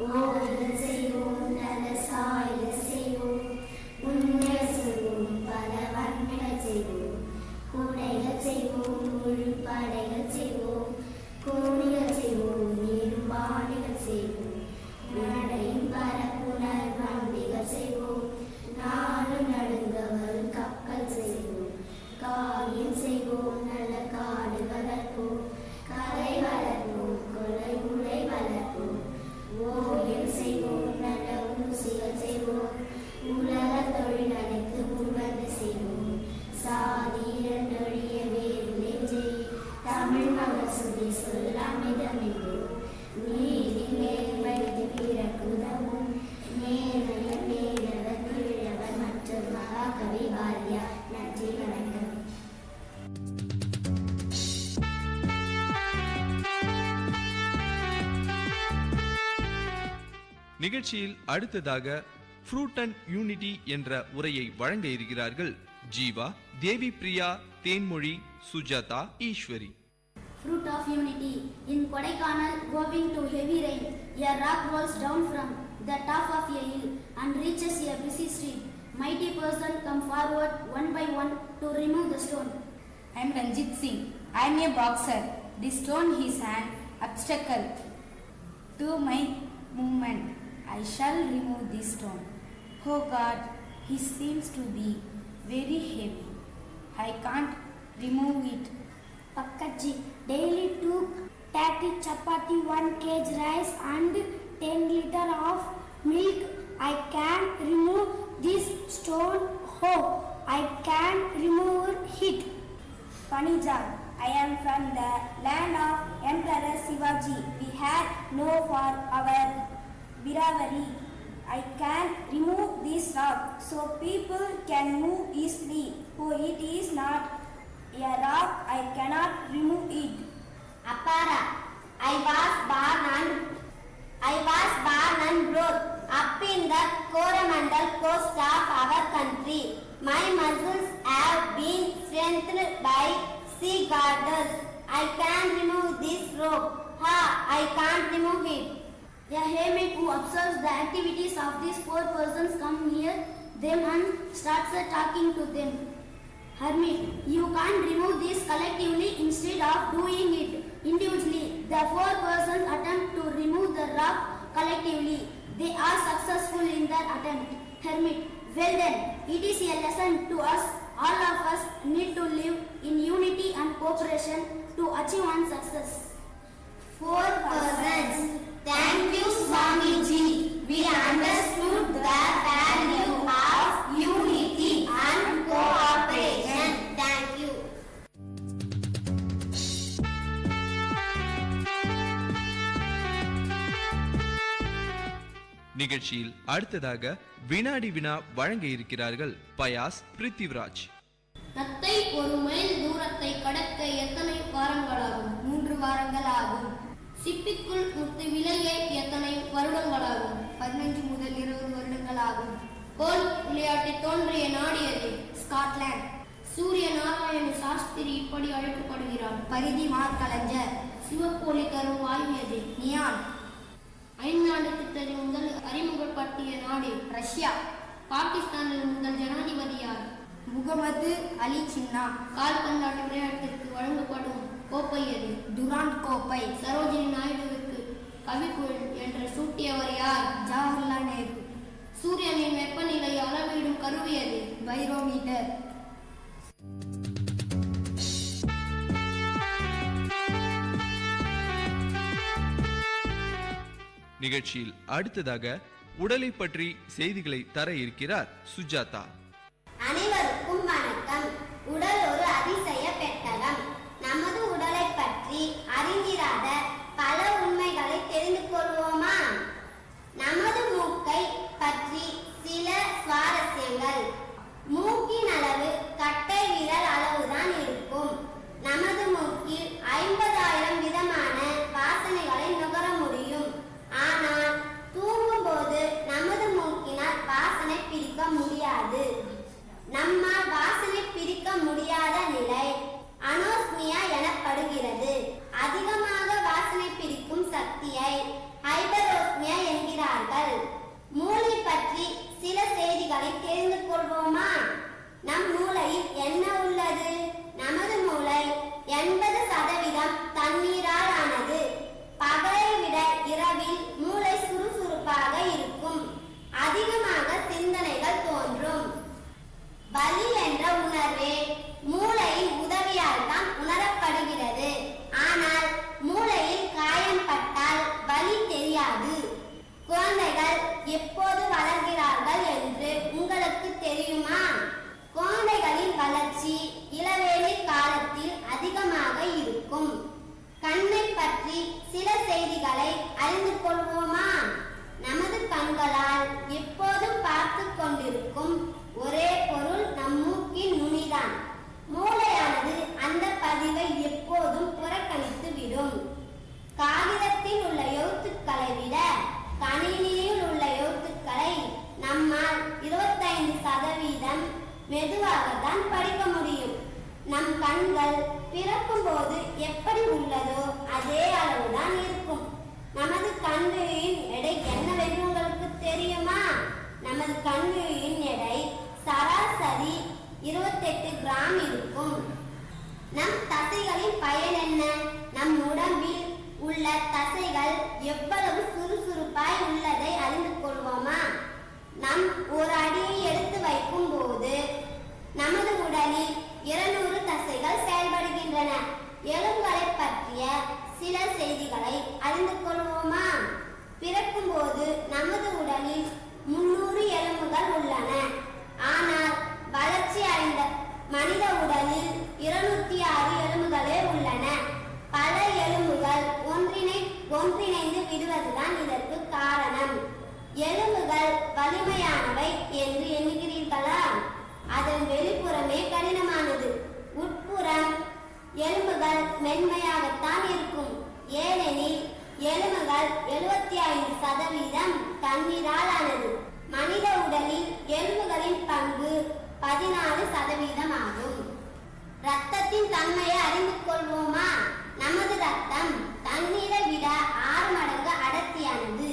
ஓதல் செய்வோம், நல்ல சாயுத செய்வோம், உண்மை செய்வோம், பல வன்மைகள் செய்வோம், குடைகள் செய்வோம், முழு படைகள் செய்வோம், கோணிகள் செய்வோம், இரும்பாடிகள் செய்வோம், நடையும் பரப்புணர் வண்டிகள் செய்வோம், நாளும் நடுங்க வரும் கப்பல் செய்வோம், காரியம் செய்வோம், நல்ல காடு வளர்ப்போம், கலை வளர்ப்போம், கொலை முறை வளர்ப்போம், ஓவியம் செய்வோம், நல்ல ஊசிகள் செய்வோம், உலக தொழில் அனைத்து முன்வந்து செய்வோம், சாதி இரண்டொழிய வேறு நெஞ்சை தமிழ் மகள் சுதி சொல்லாமிதமின்றோம், நீதி நேர்மை பிறக்குதவும் நேரைய நேரவர் திருழவர் மற்றும் மகாகவி பாரதியார். நன்றி, வணக்கம். நிகழ்ச்சியில் அடுத்ததாக ஃப்ரூட் அண்ட் யூனிட்டி என்ற உரையை வழங்க இருக்கிறார்கள் ஜீவா, தேவி Priya, Thenmozhi, Sujatha, Eswari. Fruit of unity. In Kodaikanal, owing to heavy rain, a rock rolls down from the top of a hill and reaches a busy street. Mighty person come forward one by one to remove the stone. I am Ranjit Singh. I am a boxer. The stone is an obstacle to my movement. I shall remove this stone. Oh God, he seems to be very heavy. I can't remove it. Pakkaji, daily 2 30 chapati, 1 kg rice and 10 liter of milk. I can remove this stone. Oh, I can remove it. Panijal, I am from the land of Emperor Shivaji. We had no for our bravery. I can remove this rock so people can move easily. Oh, it is not a rock, I cannot remove it. Apara, I was born and brought up in the Coromandel coast of our country. My muscles have been strengthened by sea goddess. I can remove this rope. I can't remove it. A hermit who observes the activities of these four persons come near them and starts talking to them. Hermit, you can't remove this collectively instead of doing it individually. The four persons attempt to remove the rock collectively. They are successful in their attempt. Hermit, well then, it is a lesson to us. All of us need to live in unity and cooperation to achieve one success. Four persons. Thank you, Swamiji. We understood the value of unity and cooperation. Thank you. நிகழ்ச்சியில் அடுத்ததாக வினாடி வினா வழங்க இருக்கிறார்கள் பயாஸ் பிருத்திவிராஜ். நத்தை ஒரு மைல் தூரத்தை கடக்க எத்தனை வாரங்களாகும்? 3 வாரங்கள் ஆகும். சிப்பிக்குள் முத்து விளைய எத்தனை வருடங்களாகும்? 15 முதல் 20 வருடங்கள் ஆகும். கோல் விளையாட்டு தோன்றிய நாடு எது? ஸ்காட்லாந்து. சூரிய நாராயண சாஸ்திரி இப்படி அழைக்கப்படுகிறார். பரிதி மார்கலைஞர். சிவப்பொலி தரும் வாயு எது? நியான். ஐந்தாண்டு திட்டத்தை முதல் அறிமுகப்படுத்திய நாடு ரஷ்யா. பாகிஸ்தானில் முதல் ஜனாதிபதி யார்? முகமது அலி ஜின்னா. கால்பந்தாட்ட விளையாட்டிற்கு வழங்கப்படும் கோப்பை எது? டுராண்ட் கோப்பை. சரோஜினி நாயுடுவுக்கு கவிக்குள் என்று சூட்டியவர் யார்? ஜவஹர்லால் நேரு. சூரியனின் வெப்பநிலை அளவிடும் கருவி எது? பைரோமீட்டர். நிகழ்ச்சியில் அடுத்ததாக உடலை பற்றி செய்திகளை தர இருக்கிறார் சுஜாதா. அனைவருக்கும் வணக்கம். உடல் ஒரு அதிசய பெட்டகம். நமது உடலை பற்றி அறிந்திராத பல உண்மைகளை தெரிந்து கொள்வோமா? நமது மூக்கை பற்றி சில சுவாரஸ்யங்கள். மூக்கின் அளவு கட்டை விரல் அளவுதான் இருக்கும். நமது மூக்கில் 50,000 விதமான வாசனைகளை நுகர முடியும். ஆனால் தூங்கும் போது நமது மூக்கினால் வாசனை பிரிக்க முடியாது. நம்மால் வாசனை பிரிக்க முடியாத நிலை அனோஸ்மியா எனப்படுகிறது. அதிகமாக வாசனை பிரிக்கும் சக்தியை ஹைபரோஸ்மியா என்கிறார்கள். மூளை பற்றி சில செய்திகளை தெரிந்து கொள்வோமா? நம் மூளையில் என்ன உள்ளது? நமது மூளை 80% தண்ணீரால் ஆனது. பகலை விட இரவில் மூளை சுறுசுறுப்பாக இருக்கும். அதிகமாக சிந்தனைகள் தோன்றும். வலி என்ற உணர்வே மூளையின் உதவியால் தான் உணரப்படுகிறது. ஆனால் மூளையில் காயம் பட்டால் வலி தெரியாது. குழந்தைகள் எப்போது வளர்கிறார்கள் என்று உங்களுக்கு தெரியுமா? குழந்தைகளின் வளர்ச்சி இளவேலை காலத்தில் அதிகமாக இருக்கும். கண்ணை பற்றி சில செய்திகளை அறிந்து கொள்வோமா? நமது கண்களால் எப்போதும் பார்த்து கொண்டிருக்கும் ஒரே பொருள் நம் மூக்கின் நுனிதான். மூளையானது அந்த பதிவை எப்போதும் புறக்கணித்து விடும். காகிதத்தில் உள்ள எழுத்துக்களை விட கணினியில் உள்ள எழுத்துக்களை நம்மால் 25% மெதுவாகத்தான் படிக்க முடியும். நம் கண்கள் பிறக்கும் போது எப்படி உள்ளதோ அதே அளவுதான் இருக்கும். நமது கண்களின் எடை என்னவென்று உங்களுக்கு தெரியுமா? நமது கண்களின் எடை சராசரி 28 கிராம் இருக்கும். நம் தசைகளின் பயன் என்ன? நம் உடம்பில் உள்ள தசைகள் எவ்வளவு சுறுசுறுப்பாய் உள்ளதை அறிந்து கொள்வோமா? நம் ஒரு அடியை எடுத்து வைக்கும் போது நமது உடலில் 200 தசைகள் செயல்படுகின்றன. எலும்புகளை பற்றிய சில செய்திகளை அறிந்து கொள்வோமா? பிறக்கும் போது நமது உடலில் 300 எலும்புகள் உள்ளன. ஆனால் வளர்ச்சி 14% ஆகும். இரத்தத்தின் தன்மையை அறிந்து கொள்வோமா? நமது இரத்தம் தண்ணீரை விட 6 மடங்கு அடர்த்தியானது.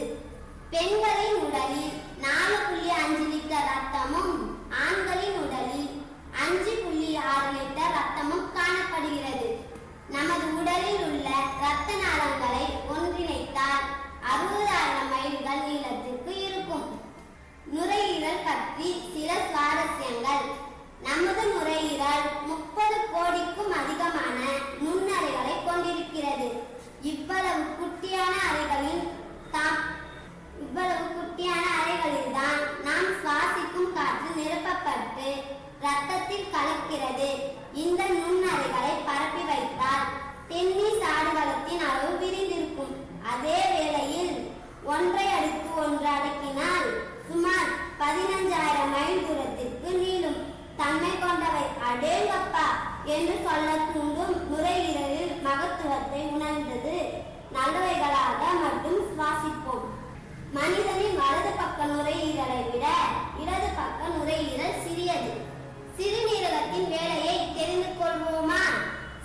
பெண்களின் உடலில் 4.5 லிட்டர் ரத்தமும் ஆண்களின் உடலில் 5.6 லிட்டர் ரத்தமும் காணப்படுகிறது. நமது உடலில் உள்ள இரத்த நாளங்களை ஒன்றிணைத்தால் 60,000 மைல்கள் நீளத்திற்கு இருக்கும். நுரையீரல் பற்றி சில சுவாரஸ்யங்கள். நமது நுரையீரல் 30 கோடிக்கும் அதிகமான நுண்ணறைகளை கொண்டிருக்கிறது. இவ்வளவு குட்டியான அறைகளில் தான் நாம் சுவாசிக்கும் காற்று நிரப்பப்பட்டு இரத்தத்தில் கலக்கிறது. இந்த நுண்ணறைகளை பரப்பி வைத்தால் டென்னிஸ் ஆடுகளத்தின் அளவு விரிந்திருக்கும். அதே வேளையில் ஒன்றை அடுத்து ஒன்று அடக்கினால் சுமார் 15,000 மைல் தூரத்திற்கு நீளும் தன்மை கொண்டவை. அடேங்கப்பா என்று சொல்ல தூண்டும் நுரையீரலில் மகத்துவத்தை உணர்ந்தது நல்லவைகளாக மட்டும் சுவாசிப்போம். மனிதனின் வலது பக்க நுரையீரலை விட இடது பக்க நுரையீரல் சிறியது. சிறுநீரகத்தின் வேலையை தெரிந்து கொள்வோமா?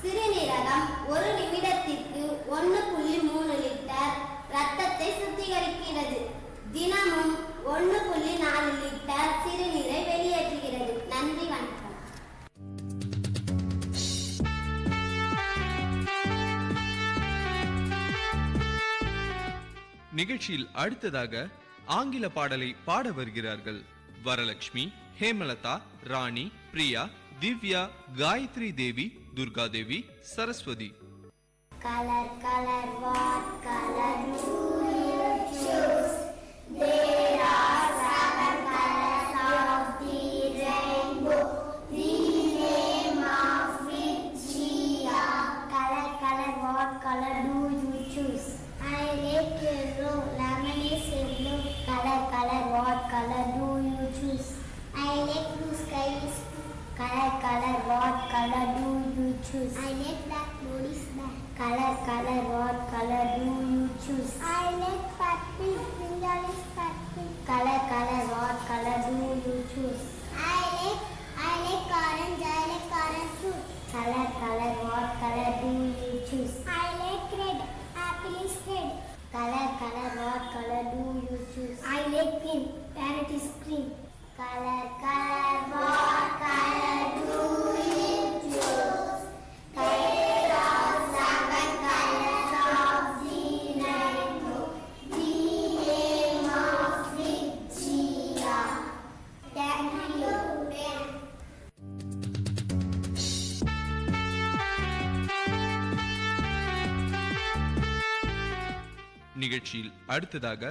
சிறுநீரகம் ஒரு நிமிடத்திற்கு 1.3 லிட்டர் இரத்தத்தை சுத்திகரிக்கிறது. தினமும் 1.4 லிட்டர் சிறுநீரை வெளியேற்றுகிறது. நன்றி, வணக்கம். நிகழ்ச்சியில் அடுத்ததாக ஆங்கில பாடலை பாட வருகிறார்கள் வரலட்சுமி, ஹேமலதா, ராணி, பிரியா, திவ்யா, காயத்ரி தேவி, Durga Devi, Saraswati. Color, color, what color do you choose? There are 7 colors of the rainbow. The name of which are. Color, color, what color do you choose? I like yellow, lemon is yellow. Color, color, what color do you choose? I like blue sky is blue. Color, color, what color do you choose? I like black, blue is black. Color, color, what color do you choose? I like purple, brinjal is purple. Color, color, what color do you choose? I like orange, I like orange fruit. Color, color, what color do you choose? I like red, apple is red. Color, color, what color do you choose? I like green, parrot is green. Color, color, what color do you choose? There are 7 colors of the rainbow. The name of which are. Thank you. நிகழ்ச்சியில் அடுத்ததாக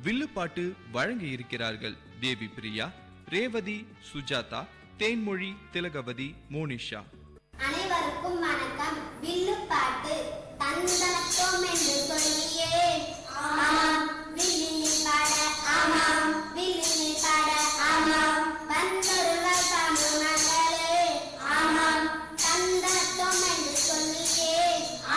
வில்லுப்பாட்டு வழங்க இருக்கிறார்கள் தேவி பிரியா, ரேவதி, சுஜாதா, தேன்மொழி, திலகவதி, மோனிஷா. அனைவருக்கும் வணக்கம். வில்லுப்பாட்டு. தந்தனத்தோம் என்று சொல்லியே ஆமாம் வில்லினி பாட, ஆமாம் வில்லினி பாட, ஆமாம் வந்தொருவர் தமிழ் மகளே, ஆமாம் தந்தனத்தோம் என்று சொல்லியே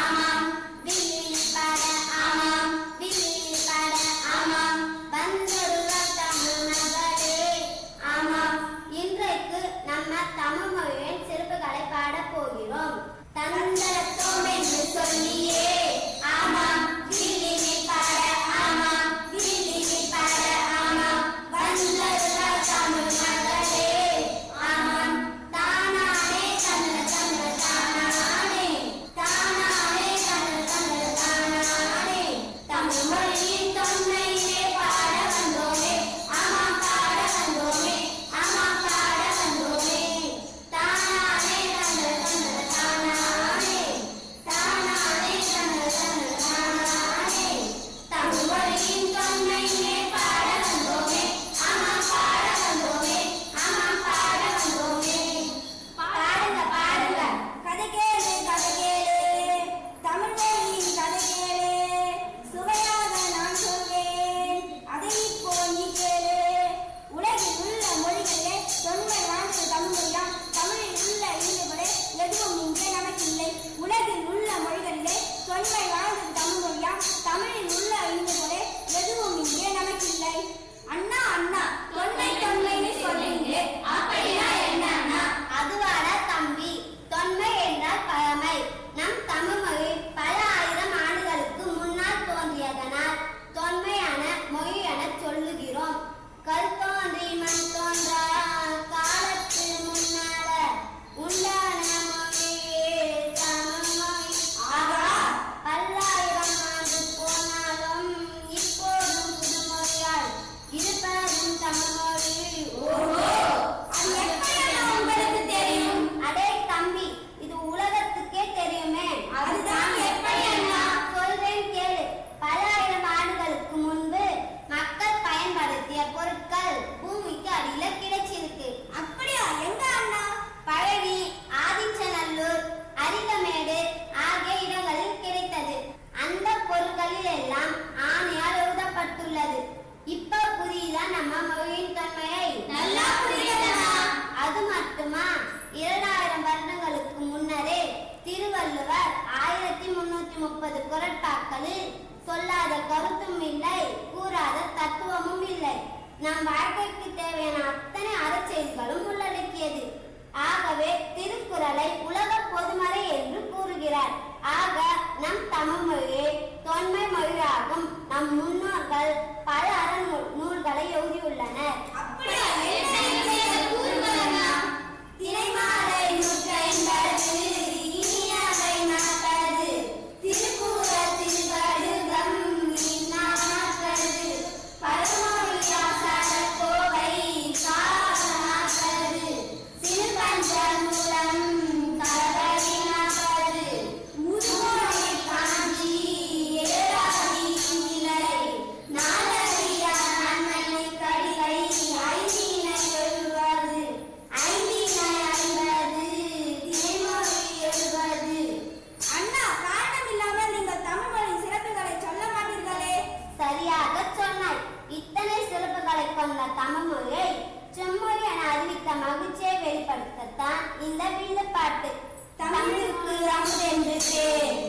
ஆமாம் வில்லினி பாட, ஆமாம் வில்லினி பாட, ஆமாம் வந்தொருவர் தமிழ் மகளே, ஆமாம். இன்றைக்கு நம்ம தமிழ் மொழியின் சிறப்புகளை பாட போகிறோம். தந்தனத்தோம் என்று சொல்லியே ஆமாம் வில்லினி பாட, ஆமாம் வில்லினி பாட, ஆமாம் வந்தொருவர் தமிழ் மகளே, ஆமாம் தானானே தந்த தந்த தானானே, தானானே தந்த தந்த தானானே, தமிழ் மொழியின் தொன்மையிலே பாட வந்தோமே, ஆமாம் பாட வந்தோமே, ஆமாம் பாட வந்தோமே. தானானே தந்த தந்த தானானே, தானானே தந்த தந்த தானானே, தமிழ் மொழியின் தொன்மையிலே பாட வந்தோமே, ஆமாம் பாட வந்தோமே, ஆமாம் பாட வந்தோமே. பாடுங்க பாடுங்க. கதை கேளு கதை கேளு, தமிழ் மொழியின் கதை கேளு, சுவையாக நான் சொல்வேன், அதை இப்போ நீ கேளு. உலகில் உள்ள மொழிகளிலே தொன்மை வாய்ந்த தமிழ் மொழிதான். தமிழில் உள்ள இனிமைகளே எதுவும் இங்கே நமக்கில்லை. உலகில் உள்ள மொழிகளிலே தொன்மை வாய்ந்தது தமிழ் மொழியாம். தமிழில் உள்ள இனிமைகளே எதுவும் இங்கே நமக்கில்லை. அண்ணா அண்ணா தொன்மை தொன்மைன்னு சொல்றீங்களே, அப்படின்னா என்ன? கூறாத கருத்தும் இல்லை, கூறாத தத்துவமும் இல்லை. நம் வாழ்க்கைக்கு தேவையான அத்தனை அறச்செய்திகளும் உள்ளடக்கியது. ஆகவே திருக்குறளை உலக பொதுமறை என்று கூறுகிறார். ஆக நம் தமிழ் மொழியை தொன்மை மொழியாகும். நம் முன்னோர்கள் பல நூல்களை எழுதியுள்ளனர். திரைமாலை நூற்றைம்பது இனியவை நாற்பது திருக்குறள் திருவடுகம் நாற்பது பரமொழியாசார கோவை நாற்பது சிறுபஞ்சமூலம் கரவரி நாற்பது முதுமொழி காஞ்சி ஏழாதி நிலை நாலறியா நன்மை கடிகை ஐந்தினை எழுவது ஐந்தினை ஐம்பது திரைமொழி எழுவது. அண்ணா, காரணம் இல்லாமல் நீங்கள் தமிழ் மொழி சிறப்புகளை சொல்ல மாட்டீர்களே. சரியாக சொன்னாய். இத்தனை சிறப்புகளை கொண்ட தமிழ் மொழியை செம்மொழி என அறிவித்த மகிழ்ச்சியை வெளிப்படுத்தத்தான் இந்த வில்லு பாட்டு. தமிழுக்கு அமுதென்று பேர்,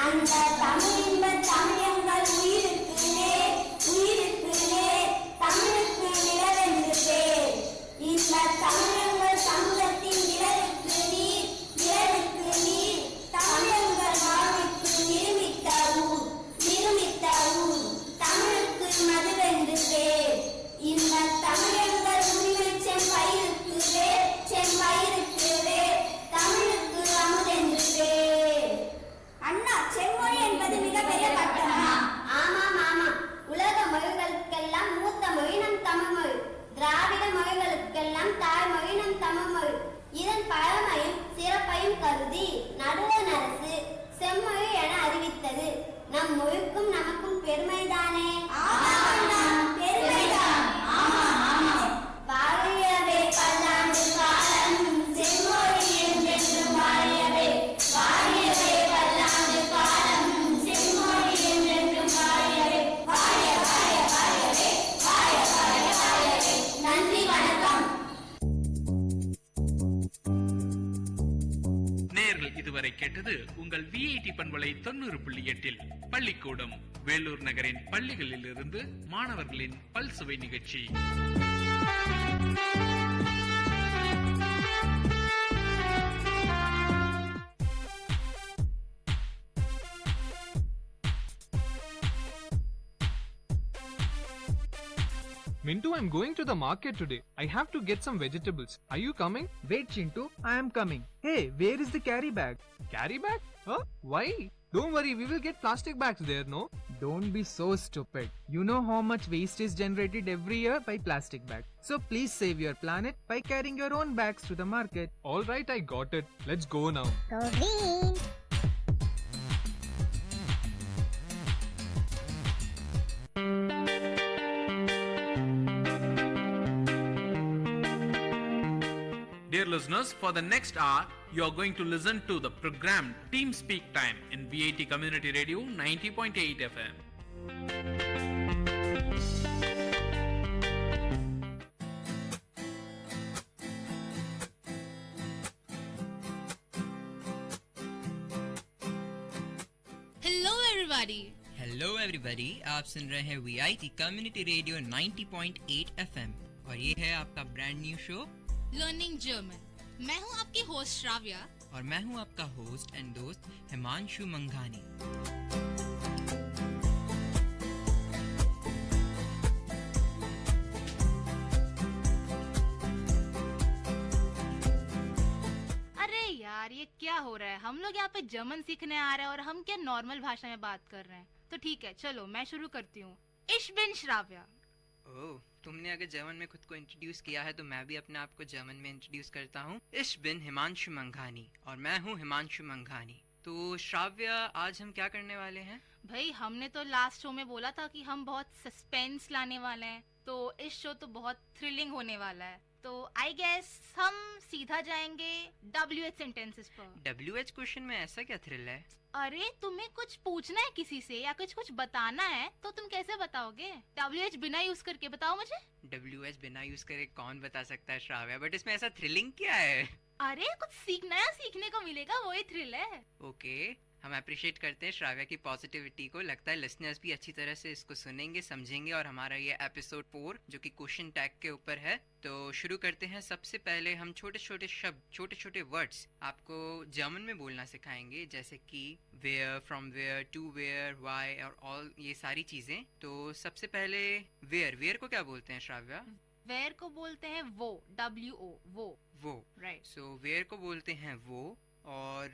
அந்த தமிழின்ப தமிழங்கள் உயிருக்கு நேர், உயிருக்கு நேர், தமிழுக்கு நிலவென்று பேர். இந்த தமிழங்கள் சமூகத்தின் நிலவுக்கு நீர், நிலவுக்கு நீர், தமிழங்கள் வாழ்வுக்கு நிருமித்த ஊர், நிருமித்த ஊர், தமிழுக்கு மதுவென்று பேர். இந்த தமிழங்கள் உரிமை செம்பயிருக்கு வேர், செம்பயிருக்கு வேர், தமிழுக்கு அமுதென்று பேர். அண்ணா, செம்மொழி என்பது மிகப்பெரிய பட்டமா? ஆமாம் ஆமாம். உலக மொழிகளுக்கெல்லாம் மூத்த மொழி நம் தமிழ் மொழி. திராவிட மொழிகளுக்கெல்லாம் தாய்மொழி நம் தமிழ் மொழி. இதன் பழமையும் சிறப்பையும் கருதி நடுவண் அரசு செம்மொழி என அறிவித்தது. நம் மொழிக்கும் நமக்கும் பெருமைதானே? பெருமைதான். வாழியவே பல்லாண்டு காலம் செம்மொழி என்றென்றும் வாழியவே, வாழியவே பல்லாண்டு காலம் செம்மொழி என்றென்றும் வாழியவே, வாழிய வாழிய வாழியவே, வாழிய வாழிய வாழியவே. நன்றி, வணக்கம். நேர்கள் இதுவரை கேட்டது உங்கள் விஐடி பண்பலை 90.8 பள்ளிக்கூடம் வேலூர் நகரின் பள்ளிகளில் இருந்து மாணவர்களின் பல்சுவை நிகழ்ச்சி. Mintu, I'm going to the market today. I have to get some vegetables. Are you coming? Wait, Chintu, I am coming. Hey, where is the carry bag? Carry bag? Huh? Why? Don't worry, we will get plastic bags there, no? Don't be so stupid. You know how much waste is generated every year by plastic bags. So please save your planet by carrying your own bags to the market. All right, I got it. Let's go now. Dear listeners, for the next hour, you are going to listen to the program Team Speak Time in VIT Community Radio 90.8 FM. Hello everybody. Hello everybody, आप सुन रहे हैं VIT कम्युनिटी रेडियो 90.8 FM और ये है आपका brand new show learning German. मैं हूँ आपकी होस्ट श्राव्या और मैं हूँ आपका होस्ट एंड दोस्त हिमांशु मंघानी। अरे यार, ये क्या हो रहा है? हम लोग यहाँ पे जर्मन सीखने आ रहे हैं और हम क्या नॉर्मल भाषा में बात कर रहे हैं। तो ठीक है, चलो मैं शुरू करती हूँ। इश बिन श्राव्या। ओह, तुमने अगर जर्मन में खुद को इंट्रोड्यूस किया है तो मैं भी अपने आप को जर्मन में इंट्रोड्यूस करता हूँ। इश बिन हिमांशु मंघानी और मैं हूँ हिमांशु मंघानी। तो श्राव्या, आज हम क्या करने वाले हैं? भाई, हमने तो लास्ट शो में बोला था कि हम बहुत सस्पेंस लाने वाले हैं, तो इस शो तो बहुत थ्रिलिंग होने वाला है। तो आई गेस हम सीधा जाएंगे WH सेंटेंसेस पर। WH क्वेश्चन में ऐसा क्या थ्रिल है? अरे, तुम्हें कुछ पूछना है किसी से या कुछ बताना है तो तुम कैसे बताओगे? WH बिना यूज करके बताओ मुझे। WH बिना यूज करे कौन बता सकता है श्राव्या, बट इसमें ऐसा थ्रिलिंग क्या है? अरे, कुछ नया सीखने को मिलेगा, वही थ्रिल है। ओके, हम अप्रिशिएट करते हैं श्राव्या की पॉजिटिविटी को। लगता है लिसनर्स भी अच्छी तरह से इसको सुनेंगे, समझेंगे। और हमारा ये एपिसोड 4 जो कि क्वेश्चन टैग के ऊपर है, तो शुरू करते हैं। सबसे पहले हम छोटे छोटे शब्द, छोटे छोटे वर्ड्स आपको जर्मन में बोलना सिखाएंगे, जैसे कि where, from where, to where, why और ऑल, ये सारी चीजें। तो सबसे पहले वेयर, वेयर को क्या बोलते हैं श्राव्या? वेयर को बोलते हैं वो, WO, वो, राइट। सो वेयर को बोलते हैं वो, और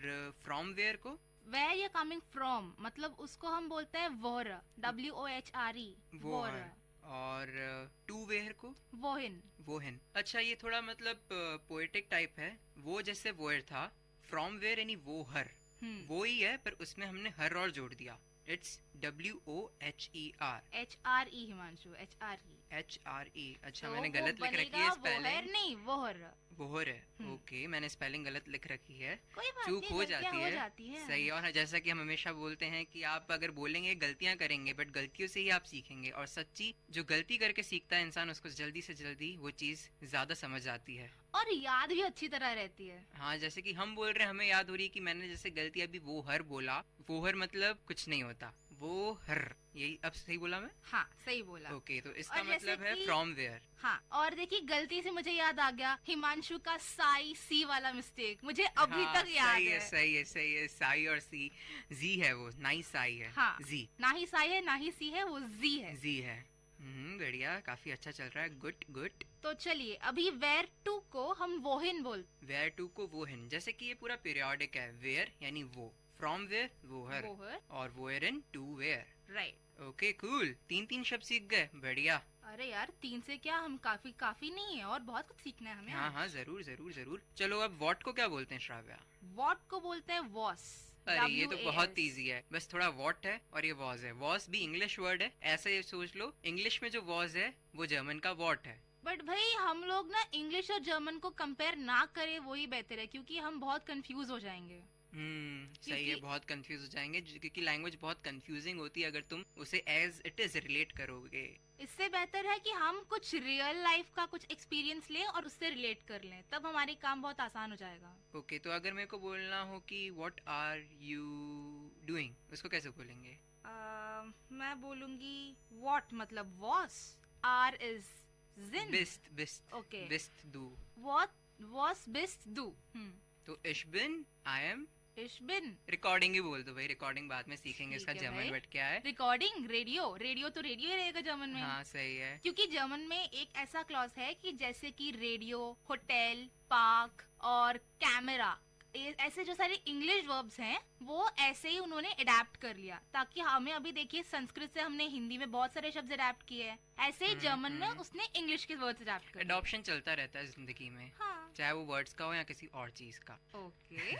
फ्रॉम वेयर को वेयर या कमिंग फ्रॉम, मतलब उसको हम बोलते हैं वोर, WOHRE, वोर। और टू वेयर को वोहिन, वोहिन। अच्छा, ये थोड़ा मतलब पोएटिक टाइप है। वो जैसे वेयर था, फ्रॉम वेयर यानी वो हर, वो ही है, पर उसमें हमने हर और जोड़ दिया। It's WOHER, HRE Himanshu, HRE। अच्छा, तो मैंने गलत लिख रखी है स्पेलिंग, नहीं वोहर, बोहर है। ओके, मैंने स्पेलिंग गलत लिख रखी है, कोई बात चूक नहीं, हो गलतियां जाती है। सही। और जैसा कि हम हमेशा बोलते हैं कि आप अगर बोलेंगे गलतियां करेंगे, बट गलतियों से ही आप सीखेंगे। और सच्ची जो गलती करके सीखता है इंसान, उसको जल्दी से जल्दी वो चीज ज्यादा समझ आती है और याद भी अच्छी तरह रहती है। हाँ, जैसे कि हम बोल रहे हैं, हमें याद हो रही है कि मैंने जैसे गलती अभी वो हर बोला, वो हर मतलब कुछ नहीं होता, वो हर, यही अब सही बोला मैं? हाँ, सही बोला। ओके, तो इसका मतलब है फ्रॉम वेयर। हाँ, और देखिए गलती से मुझे याद आ गया हिमांशु का साई सी वाला मिस्टेक, मुझे अभी तक याद है। सही है। साई और सी, जी है वो, ना ही साई है। हाँ, जी, ना ही साई है, ना ही सी है, वो जी है। बढ़िया, काफी अच्छा चल रहा है, गुड। तो चलिए अभी वेयर टू को हम वोहिन बोलते। वेयर टू को वोहिन, जैसे कि ये पूरा पीरियोडिक है। वेयर यानी वो, फ्रॉम वेयर वोहर, और where in to where, right. Okay, cool. 3 शब्द सीख गए, बढ़िया। अरे यार 3 से क्या, हम काफी नहीं है, और बहुत कुछ सीखना है हमें। हाँ, जरूर। चलो, अब वॉट को क्या बोलते हैं श्राव्या? वॉट को बोलते हैं वॉस। अरे ये तो बहुत इजी है, बस थोड़ा वॉट है और ये वॉज है। वॉज भी इंग्लिश वर्ड है, ऐसे सोच लो, इंग्लिश में जो वॉज है वो जर्मन का वॉट है। बट भाई हम लोग ना इंग्लिश और जर्मन को कंपेयर ना करें, वही बेहतर है, क्योंकि हम बहुत कंफ्यूज हो जाएंगे। सही है, बहुत कंफ्यूज हो जाएंगे, क्योंकि लैंग्वेज बहुत कंफ्यूजिंग होती है अगर तुम उसे एज इट इज रिलेट करोगे। इससे बेहतर है कि हम कुछ रियल लाइफ का कुछ एक्सपीरियंस लें और उससे रिलेट कर लें, तब हमारे काम बहुत आसान हो जाएगा। ओके, तो अगर मेरे को बोलना हो कि व्हाट आर यू डूइंग, उसको कैसे बोलेंगे? मैं बोलूंगी व्हाट मतलब वॉस, आर इज जिन, बिस्ट, ओके, बिस्ट दू, व्हाट वॉस बिस्ट दू। तो इश बिन, आई एम, इश बिन। रिकॉर्डिंग ही बोल दो भाई, रिकॉर्डिंग बाद में सीखेंगे, इसका जर्मन वर्ड क्या है? रिकॉर्डिंग, रेडियो तो रेडियो ही रहेगा जर्मन में। हाँ, सही है, क्योंकि जर्मन में एक ऐसा क्लॉज है कि जैसे कि रेडियो, होटल, पार्क और कैमरा, ऐसे जो सारे इंग्लिश वर्ब्स हैं वो ऐसे ही उन्होंने अडेप्ट कर लिया, ताकि हमें अभी देखिए संस्कृत से हमने हिंदी में बहुत सारे शब्द अडेप्ट किए हैं, ऐसे ही जर्मन में उसने इंग्लिश के वर्ड्स अडेप्ट कर। अडॉप्शन चलता रहता है जिंदगी में। हाँ। चाहे वो वर्ड्स का हो या किसी और चीज का। ओके।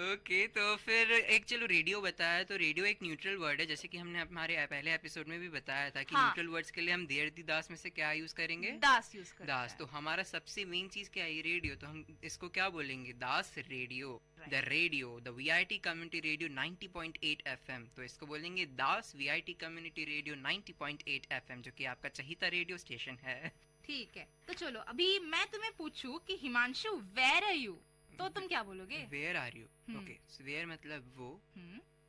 ओके, तो फिर एक चलो रेडियो बताया, तो रेडियो एक न्यूट्रल वर्ड है, जैसे कि हमने हमारे पहले एपिसोड में भी बताया था कि न्यूट्रल वर्ड्स के लिए हम देर दी दास में से क्या यूज करेंगे? दास यूज करेंगे। दास। तो हमारा सबसे मेन चीज क्या है? रेडियो। तो हम इसको क्या बोलेंगे? This radio, the radio, the VIT community radio 90.8 FM। तो इसको बोलेंगे this VIT community radio 90.8 FM, जो कि आपका चहीता रेडियो स्टेशन है। ठीक है, तो चलो अभी मैं तुम्हें पूछूं कि हिमांशु वेयर आर यू, तो तुम क्या बोलोगे? Where are you. Okay, where मतलब वो,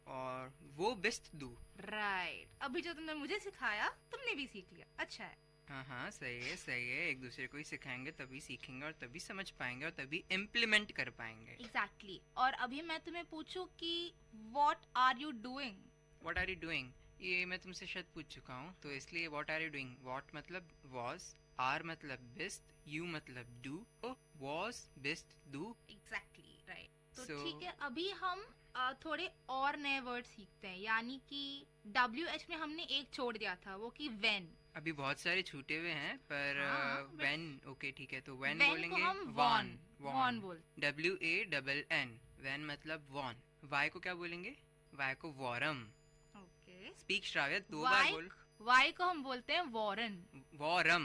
और वो बिस्ट दू। राइट, अभी जो तुमने मुझे सिखाया तुमने भी सीख लिया, अच्छा है। हाँ, सही है, एक दूसरे को ही सिखाएंगे तभी सीखेंगे और तभी समझ पाएंगे और तभी इम्प्लीमेंट कर पाएंगे। एग्जैक्टली। और अभी मैं तुम्हें पूछूं कि what are you doing? What are you doing, ये मैं तुमसे शायद पूछ चुका हूँ, तो इसलिए what are you doing. What मतलब वॉज, आर मतलब बिस्ट, यू मतलब डू, वॉज बिस्ट डू। Exactly, right. तो ठीक है, अभी हम थोड़े और नए वर्ड सीखते हैं, यानी कि WH में हमने एक छोड़ दिया था, वो कि when। अभी बहुत सारे छूटे हुए हैं, पर when, ओके ठीक है, तो when बोलेंगे हम वॉन बोल, WANN, when मतलब वॉन। Y को क्या बोलेंगे? Y को वॉरम। ओके, स्पीक श्राव्य, 2 बार बोल। Y को हम बोलते हैं वॉरन, वॉरम।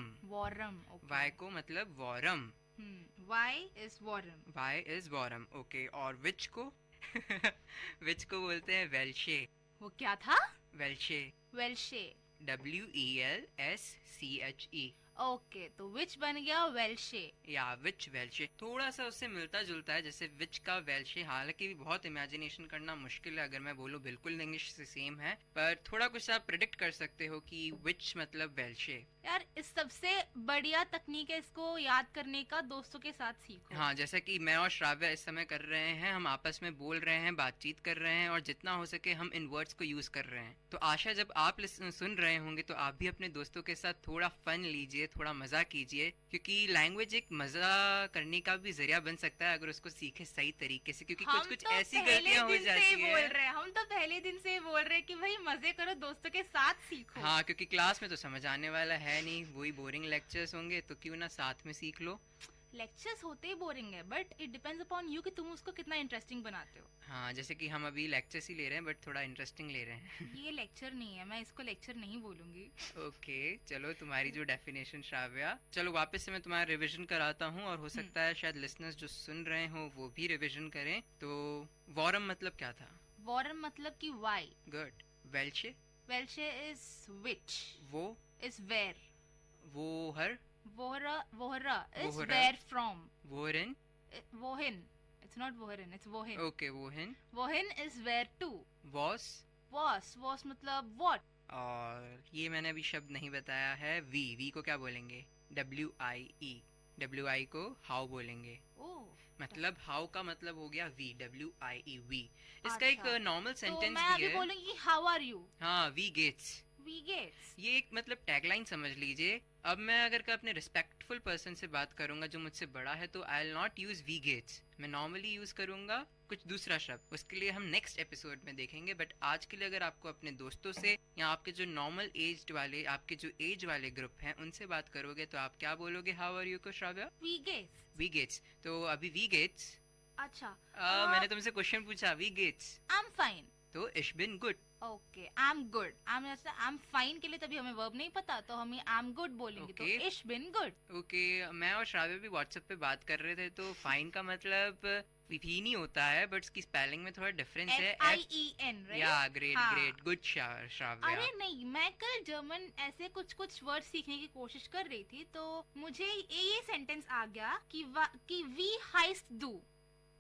ओके। Y को मतलब warm. Y is warm. Y is warm, okay. और विच को विच को बोलते हैं वेल्शे। वो क्या था? वेल्शे। वेल्शे, WELSCHE। ओके, तो विच बन गया वेल्शे। या विच वेल्शे थोड़ा सा उससे मिलता जुलता है, जैसे विच का वेल्शे। हालांकि बहुत इमेजिनेशन करना मुश्किल है, अगर मैं बोलूं बिल्कुल इंग्लिश से सेम है, पर थोड़ा कुछ आप प्रेडिक्ट कर सकते हो कि विच मतलब वेल्शे। यार इस सबसे बढ़िया तकनीक है इसको याद करने का, दोस्तों के साथ सीखो। हाँ, जैसा कि मैं और श्राव्या इस समय कर रहे हैं, हम आपस में बोल रहे हैं, बातचीत कर रहे हैं, और जितना हो सके हम इन वर्ड्स को यूज कर रहे हैं। तो आशा जब आप सुन रहे होंगे तो आप भी अपने दोस्तों के साथ थोड़ा फन लीजिए, थोड़ा मजा कीजिए, क्योंकि लैंग्वेज एक मजा करने का भी जरिया बन सकता है अगर उसको सीखे सही तरीके से, क्योंकि कुछ कुछ ऐसी गलतियां हो जाती है। हम तो पहले दिन से बोल रहे हैं कि भाई मजे करो, दोस्तों के साथ सीखो। हाँ, क्योंकि क्लास में तो समझ आने वाला है नहीं, वही बोरिंग लेक्चर्स होंगे, तो क्यों ना साथ में सीख लो। लेक्चर्स होते ही बोरिंग है, but it depends upon you कि तुम उसको कितना इंटरेस्टिंग बनाते हो। हाँ, जैसे कि हम अभी लेक्चर्स ही ले रहे हैं, बट थोड़ा इंटरेस्टिंग ले रहे हैं। ये लेक्चर नहीं है, मैं इसको लेक्चर नहीं बोलूंगी। ओके, चलो तुम्हारी जो डेफिनेशन श्राव्या, चलो वापस से मैं तुम्हारा रिवीजन कराता हूँ, और हो सकता है शायद लिसनर्स जो सुन रहे हो वो भी रिवीजन करें। तो वॉरम मतलब क्या था? वॉरम मतलब कि वाई। गुड। वेल्शे? वेल्शे इज विच। वो इज वेयर। वो हर? Vohra, Vohra is where from. Wohin? Wohin. It's not Wohin, it's Wohin. Okay, Wohin. Wohin is where to. Was? Was मतलब what. और ये मैंने अभी शब्द नहीं बताया है, वी को क्या बोलेंगे? WIE. WI को हाउ बोलेंगे। मतलब हाउ का मतलब हो गया वी, WIE वी। इसका एक नॉर्मल सेंटेंस भी है। मैं अभी बोलूंगी हाउ आर यू। हाँ, वी गेट्स। ये एक मतलब टैगलाइन समझ लीजिए। अब मैं अगर अपने रिस्पेक्टफुल पर्सन से बात करूंगा जो मुझसे बड़ा है, तो आई विल नॉट यूज वी गेट्स, मैं नॉर्मली यूज करूंगा कुछ दूसरा शब्द। उसके लिए हम नेक्स्ट एपिसोड में देखेंगे, बट आज के लिए अगर आपको अपने दोस्तों से या आपके जो नॉर्मल एज वाले, आपके जो एज वाले ग्रुप हैं, उनसे बात करोगे तो आप क्या बोलोगे हाउ आर यू को श्राव्या? वी गेट्स। वी गेट्स। तो अभी वी गेट्स। अच्छा, मैंने तुमसे क्वेश्चन पूछा, वी गेट्स। I am fine. तो इश बिन गुड। Okay, I am good. I am fine के लिए तभी हमें वर्ब नहीं पता, तो हम आई एम गुड बोलेंगे। तो इश बिन गुड। ओके, मैं और श्राव्य भी व्हाट्सएप पे बात कर रहे थे, तो फाइन का मतलब ही नहीं होता है, बट उसकी स्पेलिंग में थोड़ा डिफरेंस है। FIEN, right? या ग्रेट गुड श्राव्य। अरे नहीं, मैं कल जर्मन ऐसे कुछ वर्ड सीखने की कोशिश कर रही थी, तो मुझे ये सेंटेंस आ गया कि वी हाइस्ट डू।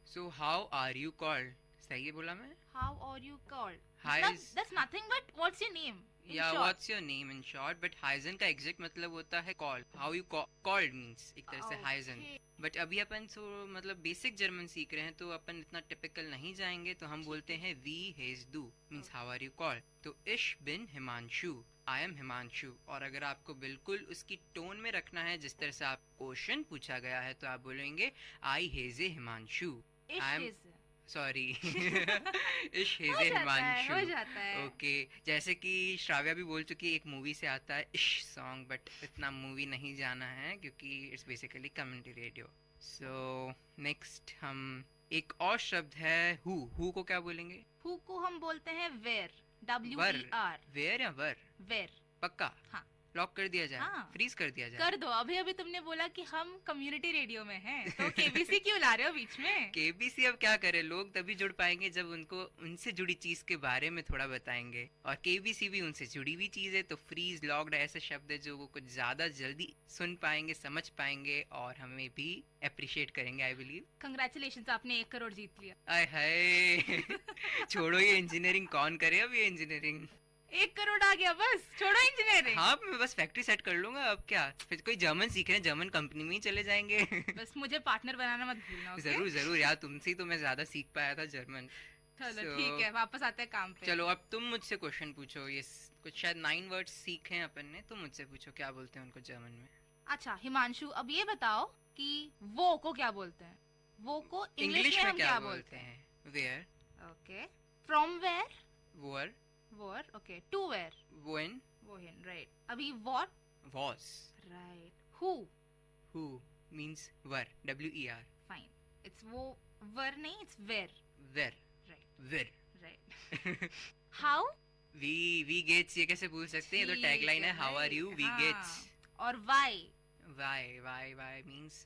So how are you called? सही है बोला मैं? How are you called? That's nothing but what's your name? Yeah, what's your name in short? But Huygens का एग्जैक्ट मतलब होता है call. How you called means एक तरह से हाइजन। बट अभी अपन मतलब बेसिक जर्मन सीख रहे हैं, तो अपन इतना टिपिकल नहीं जाएंगे, तो हम बोलते हैं वी हेज डू means how are you called. तो इश बिन हिमांशु, आई एम हिमांशु। और अगर आपको बिल्कुल उसकी टोन में रखना है जिस तरह से आप क्वेश्चन पूछा गया है, तो आप बोलेंगे आई हेज ए हिमांशु। सॉरी इश हेजे हिमांशु। ओके, जैसे कि श्राव्या भी बोल चुकी है, एक मूवी से आता है इश सॉन्ग, बट इतना मूवी नहीं जाना है क्योंकि it's basically community radio. So next हम एक और शब्द है हु को क्या बोलेंगे? हु को हम बोलते हैं वेर। WER। वेर या वर? वेर। पक्का? हाँ। लॉक कर दिया जाए? हाँ। फ्रीज कर दिया जाए? कर दो। अभी तुमने बोला कि हम कम्युनिटी रेडियो में हैं, तो केबीसी क्यों ला रहे हो बीच में? केबीसी अब क्या करे, लोग तभी जुड़ पाएंगे जब उनको उनसे जुड़ी चीज के बारे में थोड़ा बताएंगे, और केबीसी भी उनसे जुड़ी हुई चीज है। तो फ्रीज, लॉक्ड ऐसे शब्द है जो वो कुछ ज्यादा जल्दी सुन पाएंगे, समझ पाएंगे, और हमें भी अप्रिशिएट करेंगे। I believe. कंग्रेचुलेशंस, आपने 1 करोड़ जीत लिया। आय हाय छोड़ो ये इंजीनियरिंग, कौन करे अब ये इंजीनियरिंग? 1 करोड़ आ गया, बस छोड़ो इंजीनियरिंग। हाँ, मैं बस फैक्ट्री सेट कर लूंगा, अब क्या, फिर कोई जर्मन सीख रहे हैं, जर्मन कंपनी में ही चले जाएंगे। बस मुझे पार्टनर बनाना मत भूलना। जरूर यार, तुमसे ही तो मैं ज्यादा सीख पाया था जर्मन। चलो ठीक है, वापस आते हैं काम पे। चलो अब तुम मुझसे क्वेश्चन पूछो। ये कुछ शायद 9 वर्ड्स सीखे हैं अपन ने, तुम मुझसे पूछो क्या बोलते हैं उनको जर्मन में। अच्छा हिमांशु, अब ये बताओ कि वो को क्या बोलते हैं? वो को इंग्लिश में हम क्या बोलते हैं? वेयर। ओके। From where? वोर। वोर। ओके। To where? वोइन। वोइन, राइट। अभी व्हाट? वॉस। राइट। हु मींस वर, WER। फाइन। इट्स वो वर नहीं, इट्स वेयर। वेर। राइट। वेर। राइट। हाउ? वी गेट्स, ये कैसे भूल सकते हैं? ये तो टैगलाइन है, हाउ आर यू, वी गेट्स। और वाई? वाई मींस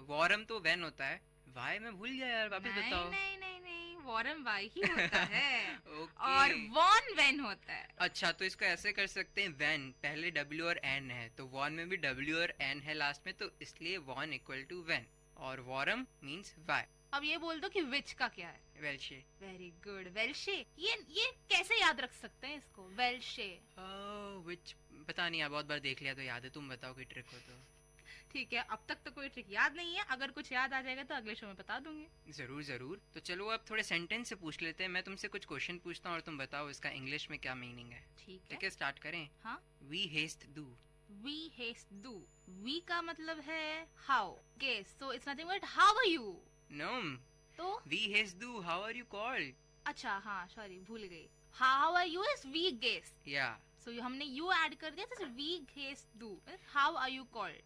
वॉरम तो व्हेन होता है, वाई मैं भूल गया यार, वापस नहीं, बताओ। नहीं नहीं नहीं, वॉरम वाई ही होता है। ओके। और वॉन वेन होता है। अच्छा, तो इसको ऐसे कर सकते हैं, वैन पहले W और N है, तो वॉन में भी W और N है लास्ट में, तो इसलिए वॉन इक्वल टू वैन, और वॉरम मीन्स वाई। अब ये बोल दो कि विच का क्या है। वेल्शे। वेरी गुड, वेल्शे। ये कैसे याद रख सकते हैं इसको, वेल्शे? विच पता नहीं यार, बहुत बार देख लिया तो याद है, तुम बताओ कोई ट्रिक हो तो। ठीक है, अब तक तो कोई ट्रिक याद नहीं है, अगर कुछ याद आ जाएगा तो अगले शो में बता दूंगी। जरूर जरूर। तो चलो अब थोड़े सेंटेंस से पूछ लेते हैं, मैं तुमसे कुछ क्वेश्चन पूछता हूँ और तुम बताओ इसका इंग्लिश में क्या मीनिंग है। ठीक है, स्टार्ट करें। हाँ। वी हेस्ट डू। वी हेस्ट डू, वी का मतलब है हाउ। गेस, so it's nothing but how are you. No, तो वी हेस्ट डू, हाउ आर यू कॉल्ड। अच्छा हाँ, सॉरी भूल गई। हाउ आर यू इज वी गेस, या सो हमने यू ऐड कर दिया, तो वी हेस्ट डू, how are you called.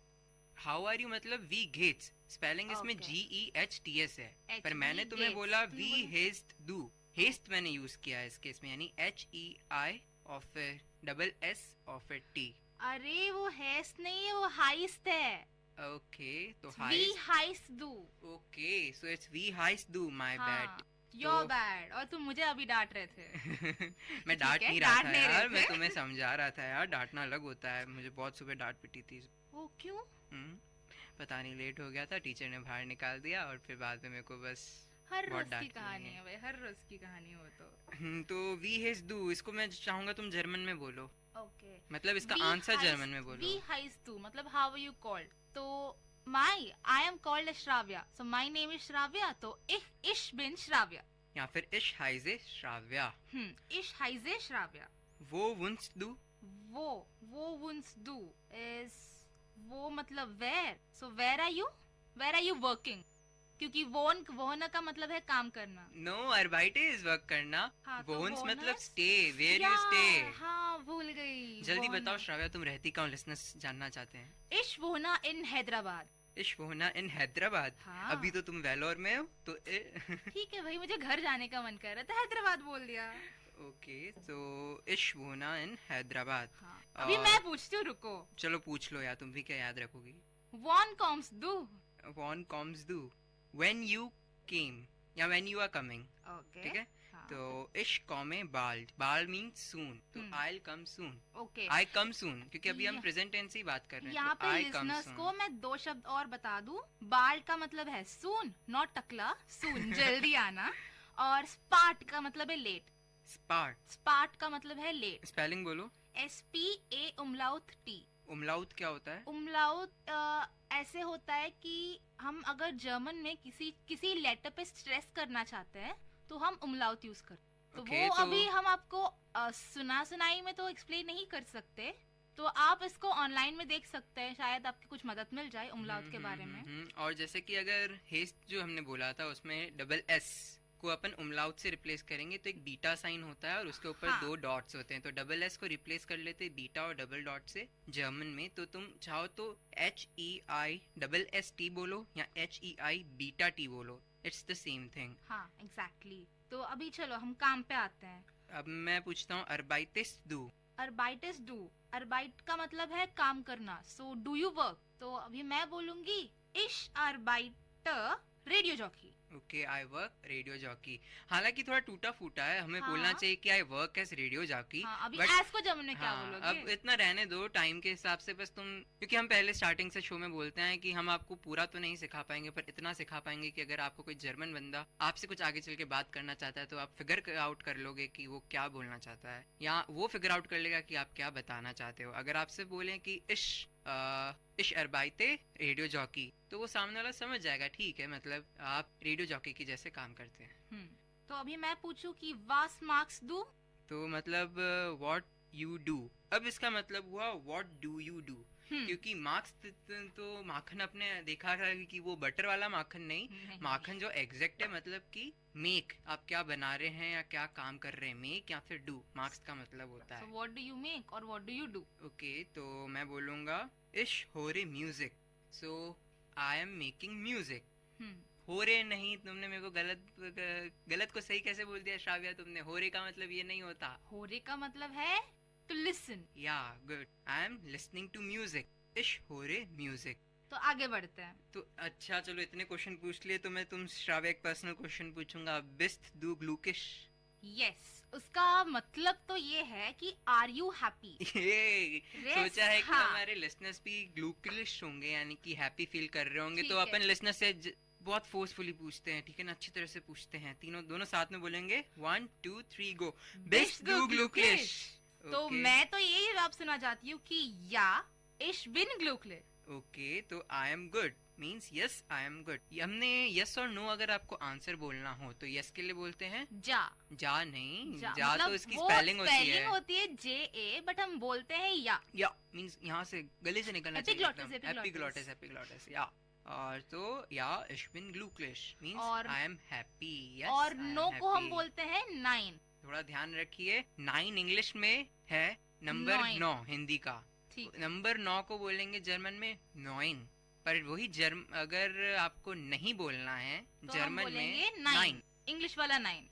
How are you मतलब वी गेट्स, स्पेलिंग इसमें GEHTS है, पर मैंने तुम्हें बोला वी हेस्ट डू। हेस्ट मैंने यूज किया है इस केस में, यानी HEI और फिर डबल S और फिर T। अरे वो हेस्ट नहीं है, वो हाइस्ट है। ओके, तो we heist do. Okay, so it's we heist do, my bad. Your bad. और तुम मुझे अभी डांट रहे थे। मैं डांट नहीं रहा था यार, मैं तुम्हें समझा रहा था यार, डांटना अलग होता है। मुझे बहुत सुबह डांट पिटी थी। वो क्यों? पता नहीं, लेट हो गया था, टीचर ने बाहर निकाल दिया और फिर बाद में मेरे को बस हर रोज की कहानी है भाई, हर रोज की कहानी हो तो। तो वी हेज डू, इसको मैं चाहूंगा तुम जर्मन में बोलो। ओके, मतलब इसका आंसर जर्मन में बोलो। वी हाइज डू मतलब हाउ आर यू कॉल्ड। तो I am called Shravya, so my name is Shravya, तो इश बिन श्राव्या, या फिर इश हाइजे श्राव्या। इश हाइजे श्राव्या। वो वुंस डू, वो वुंस डू इज, वो मतलब where, so where are you working, क्योंकि वोन का मतलब है काम करना। नो, अर्बाइटे इज वर्क करना। हाँ, वोन्स तो मतलब स्टे, वेयर यू स्टे। हाँ भूल गई। जल्दी बताओ श्राव्या, तुम रहती कहाँ, लिसनर्स जानना चाहते हैं। इश वोना इन हैदराबाद। इश वोना इन हैदराबाद। हाँ। अभी तो तुम वेलोर में हो तो ठीक है भाई, मुझे घर जाने का मन कर रहा था, हैदराबाद बोल दिया। ओके, तो इश वोना इन हैदराबाद। हाँ। अभी मैं पूछती हूँ, रुको। चलो पूछ लो यार, तुम भी क्या याद रखोगी। वॉन कॉम्स डू, वॉन कॉम्स डू, व्हेन यू केम या when you are coming. Okay, ठीक है। तो इश कॉमे बाल्ड, बाल्ड मीन्स सून, तो आई कम सून। ओके, आई कम सून, क्योंकि अभी हम प्रेजेंट टेंस ही बात कर रहे हैं। यहाँ पे लिसनर्स को मैं 2 शब्द और बता दूं। बाल्ड का मतलब है सून, नॉट टकला, सून जल्दी आना। और स्पार्ट का मतलब है लेट। स्पार्ट का मतलब है लेट। स्पेलिंग बोलो। SPA उमलाउट T। उमलाउट क्या होता है? उमलाउट ऐसे होता है कि हम अगर जर्मन में किसी लेटर पे स्ट्रेस करना चाहते हैं तो हम उमलाउट यूज करते हैं। तो वो अभी हम आपको सुनाई में तो एक्सप्लेन नहीं कर सकते, तो आप इसको ऑनलाइन में देख सकते हैं, शायद आपकी कुछ मदद मिल जाए उमलाउट के बारे में। और जैसे कि अगर हेस्ट जो हमने बोला था उसमें डबल S को अपन उमलाउट से रिप्लेस करेंगे तो एक बीटा साइन होता है और उसके ऊपर 2 डॉट्स होते हैं, तो डबल S को रिप्लेस कर लेते हैं बीटा और डबल डॉट से जर्मन में। तो तुम चाहो तो HEI डबल ST बोलो या HEI बीटा T बोलो, इट्स द सेम थिंग। हाँ एग्जैक्टली। तो अभी चलो हम काम पे आते हैं। अब मैं पूछता हूँ अर्बाइटिस डू। अर्बाइटिस डू, अर्बाइट का मतलब है काम करना, सो डू यू वर्क। तो अभी मैं बोलूंगी इश अर्बाइटर radio jockey. Okay, I work radio jockey. हालांकि थोड़ा टूटा फूटा है, हमें बोलना चाहिए कि I work as radio jockey. अभी एस को जर्मन में क्या बोलोगे? अब इतना रहने दो टाइम के हिसाब से, बस तुम, क्योंकि हम पहले स्टार्टिंग से शो में बोलते हैं कि हम आपको पूरा तो नहीं सिखा पाएंगे पर इतना सिखा पाएंगे कि अगर आपको कोई जर्मन बंदा आपसे कुछ आगे चल के बात करना चाहता है तो आप फिगर आउट कर लोगे कि वो क्या बोलना चाहता है, या वो फिगर आउट कर लेगा कि आप क्या बताना चाहते हो। अगर आपसे बोले कि इश अर्बाइते रेडियो जॉकी, तो वो सामने वाला समझ जाएगा, ठीक है, मतलब आप रेडियो जॉकी की जैसे काम करते हैं। तो अभी मैं पूछूं कि वास मार्क्स डू, तो मतलब व्हाट यू डू। अब इसका मतलब हुआ व्हाट डू यू डू, क्योंकि मार्क्स तो माखन अपने देखा था कि वो बटर वाला माखन नहीं, माखन जो एग्जैक्ट है, मतलब कि मेक, आप क्या बना रहे हैं या क्या काम कर रहे हैं, मेक या फिर डू मार्क्स का मतलब होता है। व्हाट डू यू मेक और what do you do. Okay, तो मैं बोलूंगा इश हो रे music, so I am making music. हो रे नहीं, तुमने मेरे को गलत को सही कैसे बोल दिया श्राव्या तुमने। हो रे का मतलब ये नहीं होता, हो रे का मतलब है to listen. Yeah good, I am listening to music, इश हो रे म्यूजिक। तो आगे बढ़ते हैं। तो अच्छा चलो इतने क्वेश्चन पूछ लिए तो मैं तुम श्राव्य एक पर्सनल क्वेश्चन पूछूंगा। बिस्त दू ग्लूकिश। यस, उसका मतलब तो ये है कि आर यू हैप्पी। सोचा है कि हमारे लिसनर्स भी ग्लूकिश होंगे, यानी कि हैप्पी फील कर रहे होंगे, तो अपन लिसनर से बहुत फोर्सफुली पूछते हैं, ठीक है ना, अच्छी तरह से पूछते हैं। दोनों साथ में बोलेंगे 1 2 3 गो। बिस्त दू ग्लूकिश। तो मैं तो यही जवाब सुना चाहती हूँ कि या इश बिन ग्लूकले। ओके, तो आई am good means yes I am good. हमने यस और नो अगर आपको आंसर बोलना हो तो यस के लिए बोलते हैं जा। जा नहीं, जा मतलब तो इसकी स्पेलिंग होती है JA, बट हम बोलते हैं या मीन्स यहाँ से गले से निकलना चाहिए। एपिग्लोटिस या। और तो या इश बिन ग्लूकिश मीन्स आई एम हैप्पी। और नो को हम बोलते हैं 9। थोड़ा ध्यान रखिए, 9 इंग्लिश में है नंबर 9 हिंदी का। नंबर 9 को बोलेंगे जर्मन में 9, पर वही अगर आपको नहीं बोलना है तो जर्मन में 9, इंग्लिश वाला 9।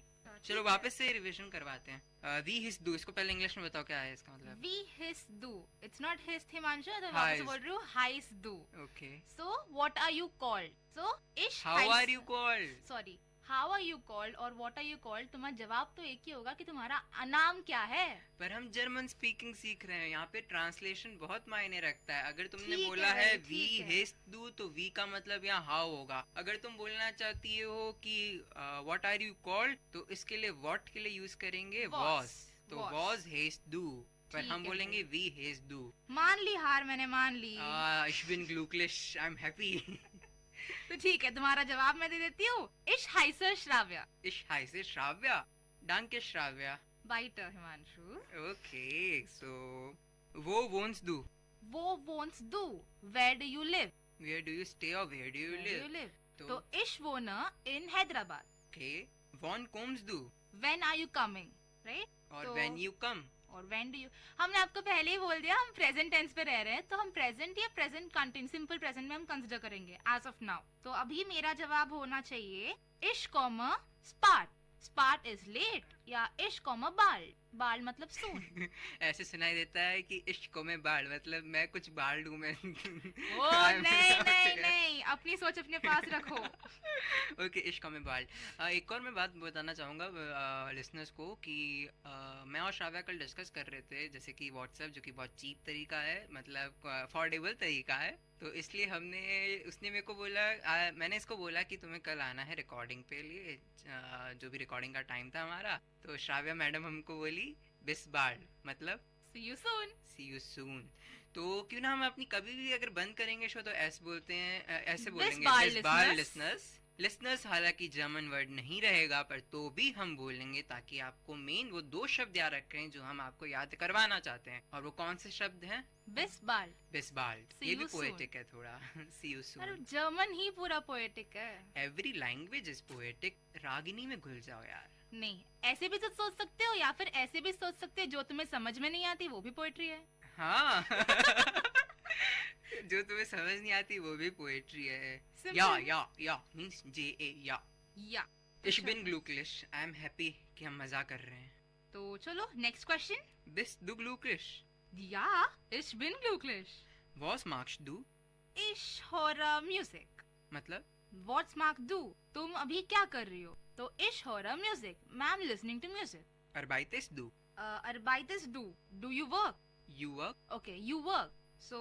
चलो वापस से रिवीजन करवाते हैं। वी हिस दू, इसको पहले इंग्लिश में बताओ क्या है इसका मतलब। वी हिस दू, इट्स नॉट हिस हिमांशु, तो वापस बोल रही हूँ हाइस दू। Okay, so what are you called? So इश how are you called, sorry how are you called और व्हाट आर यू कॉल्ड, तुम्हारा जवाब तो एक ही होगा कि तुम्हारा नाम क्या है। पर हम जर्मन स्पीकिंग सीख रहे हैं, यहाँ पे ट्रांसलेशन बहुत मायने रखता है। अगर तुमने बोला है वी हिस दू तो वी का मतलब यहाँ हाउ होगा। अगर तुम बोलना चाहती हो कि व्हाट आर यू कॉल्ड तो इसके लिए व्हाट के लिए यूज करेंगे वॉज, तो वॉज हिस दू, पर हम बोलेंगे वी हिस दू। मान ली हार, मैंने मान ली। इश बिन ग्लूकिश, आई एम हैप्पी। तो ठीक है, तुम्हारा जवाब मैं दे देती हूँ। इश हाइसर श्राव्या। इश हाइसर श्राव्या, डांके श्राव्या। बाइटर हिमांशु। ओके, सो वो वोंट्स डू। वो वोंट्स डू। Where do you live? Where do you stay और वेयर डू यू लिव? तो इश वोना इन हैदराबाद। ओके, वॉन कोम्स डू। When are you coming, right? और व्हेन यू कम। और व्हेन डू यू, हमने आपको पहले ही बोल दिया हम प्रेजेंट टेंस पे रह रहे हैं, तो हम प्रेजेंट या प्रेजेंट कंटिन्यू सिंपल प्रेजेंट में हम कंसीडर करेंगे एज ऑफ नाउ। तो अभी मेरा जवाब होना चाहिए इश कॉमा स्पार्ट, स्पार्ट इज लेट, या इश कॉमा बाल, बाल मतलब सून। ऐसे सुनाई देता है कि इश्क में बाल मतलब मैं कुछ बाल दूं मैं। ओ नहीं नहीं नहीं, अपनी सोच अपने पास रखो। ओके, इश्क में बाल। एक और मैं बात बताना चाहूँगा लिसनर्स को कि मैं और श्राव्या कल डिस्कस कर रहे थे, जैसे कि व्हाट्सएप जो कि बहुत चीप तरीका है, मतलब अफोर्डेबल तरीका है, तो इसलिए उसने मेरे को बोला, मैंने इसको बोला कि तुम्हें कल आना है रिकॉर्डिंग पे लिए, जो भी रिकॉर्डिंग का टाइम था हमारा, तो श्राव्या मैडम हमको बोली बिस बाल मतलब see you soon। see you soon। तो क्यों ना हम अपनी कभी भी अगर बंद करेंगे शो तो ऐसे बोलते हैं, ऐसे बोलेंगे बिस बाल लिसनर्स। हालांकि जर्मन वर्ड नहीं रहेगा पर तो भी हम बोलेंगे, ताकि आपको मेन वो 2 शब्द याद रखें जो हम आपको याद करवाना चाहते हैं। और वो कौन से शब्द हैं? बिस बाल। बिस बाल, ये भी पोएटिक है थोड़ा। see you soon। अरे जर्मन ही पूरा पोएटिक है। Every language is poetic. Ragini में घुल जाओ यार। नहीं, ऐसे भी तो सोच सकते हो, या फिर ऐसे भी सोच सकते हो, जो तुम्हें समझ में नहीं आती वो भी पोएट्री है। हाँ। जो तुम्हें समझ नहीं आती वो भी पोएट्री है। या मींस JA या। इश बिन ग्लूकिश, आई एम हैप्पी कि हम मजा कर रहे हैं। तो चलो नेक्स्ट क्वेश्चन। बिस दू ग्लूकिश। या इश बिन ग्लूकिश। वॉस मार्क्स डू। इश होरा म्यूजिक मतलब व्हाट्स मार्क डू, तुम अभी क्या कर रही हो? तो इश होरा म्यूजिक, मैं एम लिसनिंग टू म्यूजिक। अरबाइतिस डू। अरबाइतिस डू you work? You work. Okay, you work. So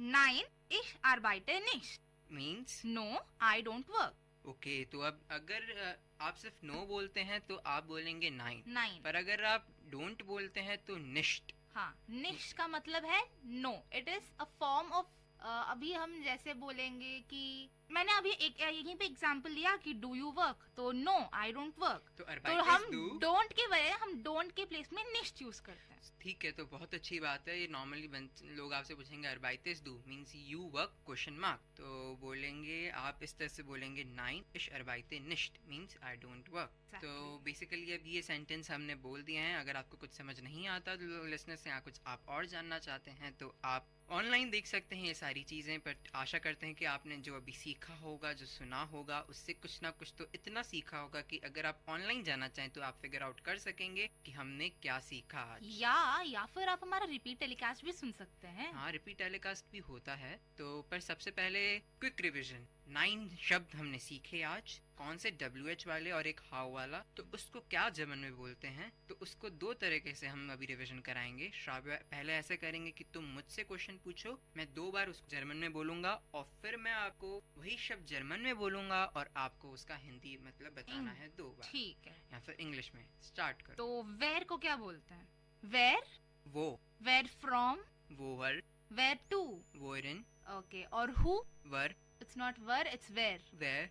9 ich arbeite nicht. Means no, I don't work. Okay, तो अब अगर आप सिर्फ no बोलते हैं तो आप बोलेंगे 9। पर अगर आप don't बोलते हैं तो nicht। हाँ, nicht का मतलब है no. It is a form of अभी हम जैसे बोलेंगे कि मैंने अभी यहीं पे एग्जांपल लिया कि डू यू वर्क, तो नो आई डोंट वर्क, तो हम डोंट के बजाय हम डोंट के प्लेस में निश्ट यूज करते हैं। ठीक है, तो बहुत अच्छी बात है। ये नॉर्मली लोग आपसे पूछेंगे अरबाइतिस डू means you work question mark, तो बोलेंगे आप इस तरह से बोलेंगे 9 इश अरबाइते निश्ट मींस आई डोंट वर्क। तो बेसिकली अब ये सेंटेंस हमने बोल दिए हैं। अगर आपको कुछ समझ नहीं आता तो लिसनर से कुछ आप और जानना चाहते हैं तो आप ऑनलाइन देख सकते हैं ये सारी चीज़ें, बट आशा करते हैं कि आपने जो अभी सीखा होगा, जो सुना होगा, उससे कुछ ना कुछ तो इतना सीखा होगा कि अगर आप ऑनलाइन जाना चाहें तो आप फिगर आउट कर सकेंगे कि हमने क्या सीखा आज। या फिर आप हमारा रिपीट टेलीकास्ट भी सुन सकते हैं। हाँ, रिपीट टेलीकास्ट भी होता है। तो पर सबसे पहले क्विक रिवीजन, 9 शब्द हमने सीखे आज। कौन से WH वाले और एक हाउ वाला, तो उसको क्या जर्मन में बोलते हैं, तो उसको 2 तरीके से हम अभी रिवीजन कराएंगे। श्राव्य पहले ऐसे करेंगे कि तुम मुझसे क्वेश्चन पूछो, मैं 2 बार उसको जर्मन में बोलूंगा और फिर मैं आपको वही शब्द जर्मन में बोलूंगा और आपको उसका हिंदी मतलब बताना है 2 बार। ठीक है। या फिर इंग्लिश में स्टार्ट करो। तो वेयर को क्या बोलते हैं? वेयर, वो। वेयर फ्रॉम, वोवर। वेयर टू, वोरन। ओके। और हु? वर। इट्स नॉट वर, इट्स वेयर। वेयर।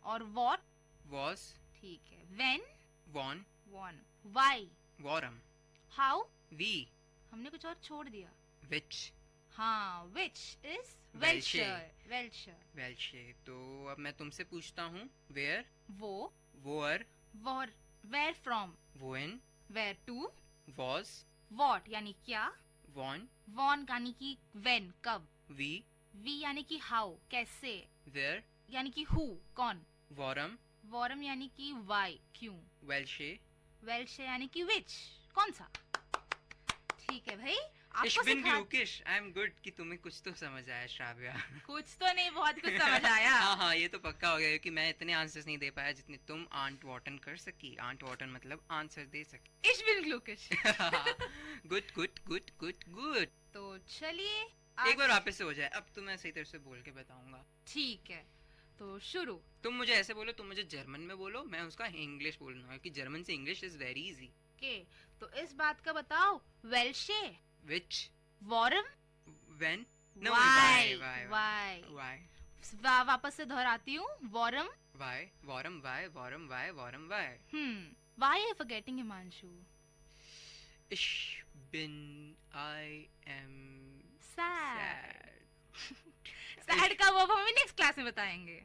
और व्हाट? वॉज। ठीक है। व्हेन? वॉन। वॉन। व्हाई? वॉरम। हाउ? वी। हमने कुछ और छोड़ दिया। विच। हाँ, विच इज वेल्शे। वेल्शे। वेल्शे। तो अब मैं तुमसे पूछता हूँ, वेयर, वो, वोअर, वॉर, वेयर फ्रॉम, वोन, वेयर टू, वॉज, वॉट यानी क्या, वॉन, वॉन यानी कि व्हेन कब, वी, वी यानी कि हाउ कैसे, वेयर यानी कि हु कौन, वॉरम, वॉरम यानी कि वाई क्यों, वेल्शे, वेल्शे यानी कि विच कौन सा। ठीक है भाई, Ich आपको bin सिखा glücklich, I am good कि तुम्हें कुछ तो समझ आया श्राव्या। कुछ तो नहीं, बहुत कुछ समझ आया। हाँ, ये तो पक्का हो गया क्योंकि मैं इतने आंसर्स नहीं दे पाया जितने तुम आंट वॉटन कर सकी। आंट वॉटन मतलब आंसर दे सकी। Ich bin glücklich। Good good good good good. तो चलिए एक बार वापस से हो जाए, अब तो मैं सही तरह से बोल के बताऊंगा। ठीक है, तो शुरू। तुम मुझे ऐसे बोलो, तुम मुझे जर्मन में बोलो, मैं उसका इंग्लिश बोलूंगा क्योंकि जर्मन से English is very easy. Okay, तो इस बात का बताओ, वेल्शे, विच, वॉरम, व्हेन, वाई, वाई, वापस से दोहराती हूँ, वॉरम, वाई, वॉरम, वाई, वॉरम, वाई, वॉरम, why. Why are you forgetting, Himanshu? Ich bin, I am sad. sad का वो हमें नेक्स्ट क्लास में बताएंगे।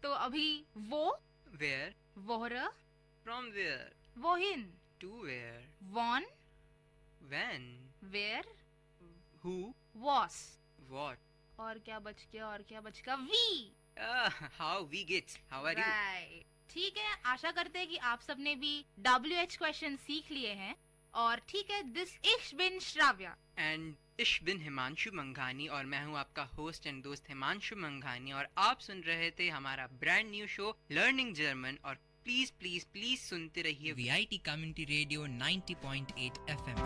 तो अभी वो, where, वोहरा, from where, वोहिन, to where, वॉन, when, where, who, was, what, और क्या बच गया, और क्या बच गया, we. how we get, how are you? Right. ठीक है, आशा करते हैं कि आप सबने भी WH क्वेश्चन सीख लिए हैं। और ठीक है, दिस इश बिन श्राव्या एंड इश बिन हिमांशु मंघानी, और मैं हूँ आपका होस्ट एंड दोस्त हिमांशु मंघानी, और आप सुन रहे थे हमारा brand new show learning German. और प्लीज प्लीज प्लीज सुनते रहिए VIT community radio 90.8 FM।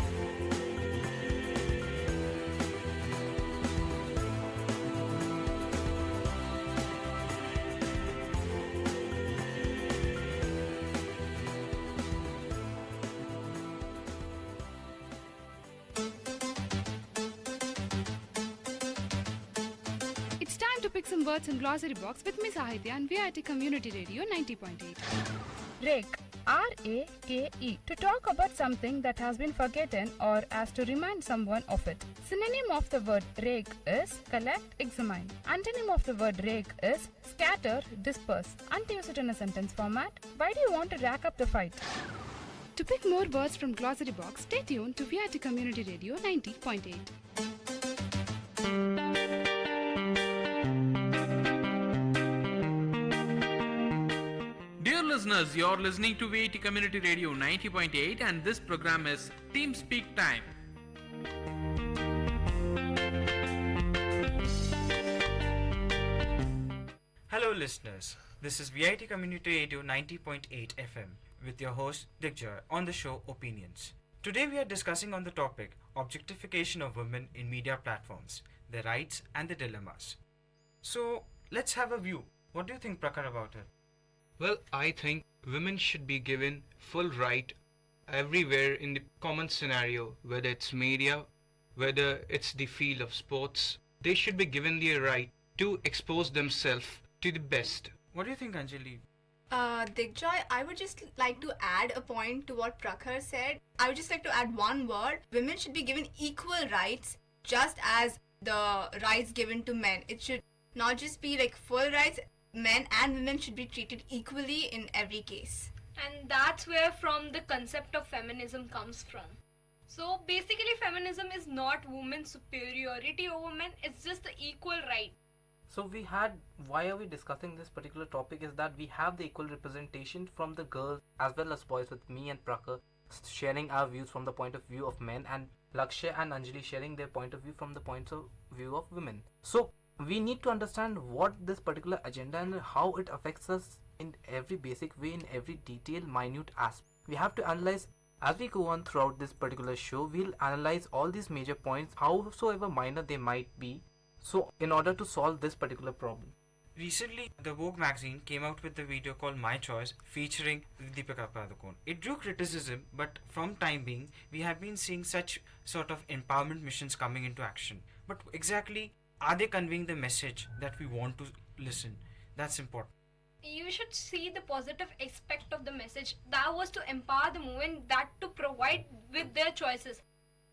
It's time to pick some words in glossary box with Miss Ahitya on VIT Community Radio 90.8. Rake, R-A-K-E, to talk about something that has been forgotten or as to remind someone of it. Synonym of the word rake is collect, examine. Antonym of the word rake is scatter, disperse. And to use it in a sentence format, why do you want to rack up the fight? To pick more words from glossary box, stay tuned to VIT Community Radio 90.8. Dear listeners, you're listening to VIT Community Radio 90.8 and this program is Team Speak Time. Hello listeners, this is VIT Community Radio 90.8 FM with your host Digjay on the show Opinions. Today we are discussing on the topic objectification of women in media platforms, their rights and the dilemmas. So let's have a view. What do you think, Prakhar, about it? Well, I think women should be given full right everywhere in the common scenario, whether it's media, whether it's the field of sports. They should be given the right to expose themselves to the best. What do you think, Anjali? Digjay, I would just like to add a point to what Prakhar said. I would just like to add one word. Women should be given equal rights just as the rights given to men. It should not just be like full rights. Men and women should be treated equally in every case. And that's where from the concept of feminism comes from. So basically feminism is not women's superiority over men, it's just the equal right. So why are we discussing this particular topic is that we have the equal representation from the girls as well as boys, with me and Prakhar sharing our views from the point of view of men, and Lakshya and Anjali sharing their point of view from the point of view of women. So we need to understand what this particular agenda and how it affects us in every basic way, in every detail, minute aspect. We have to analyze as we go on throughout this particular show. We'll analyze all these major points, howsoever minor they might be, so in order to solve this particular problem. Recently, the Vogue magazine came out with a video called My Choice featuring Deepika Padukone. It drew criticism, but from time being, we have been seeing such sort of empowerment missions coming into action. But exactly, are they conveying the message that we want to listen? That's important. You should see the positive aspect of the message. That was to empower the movement, that to provide with their choices.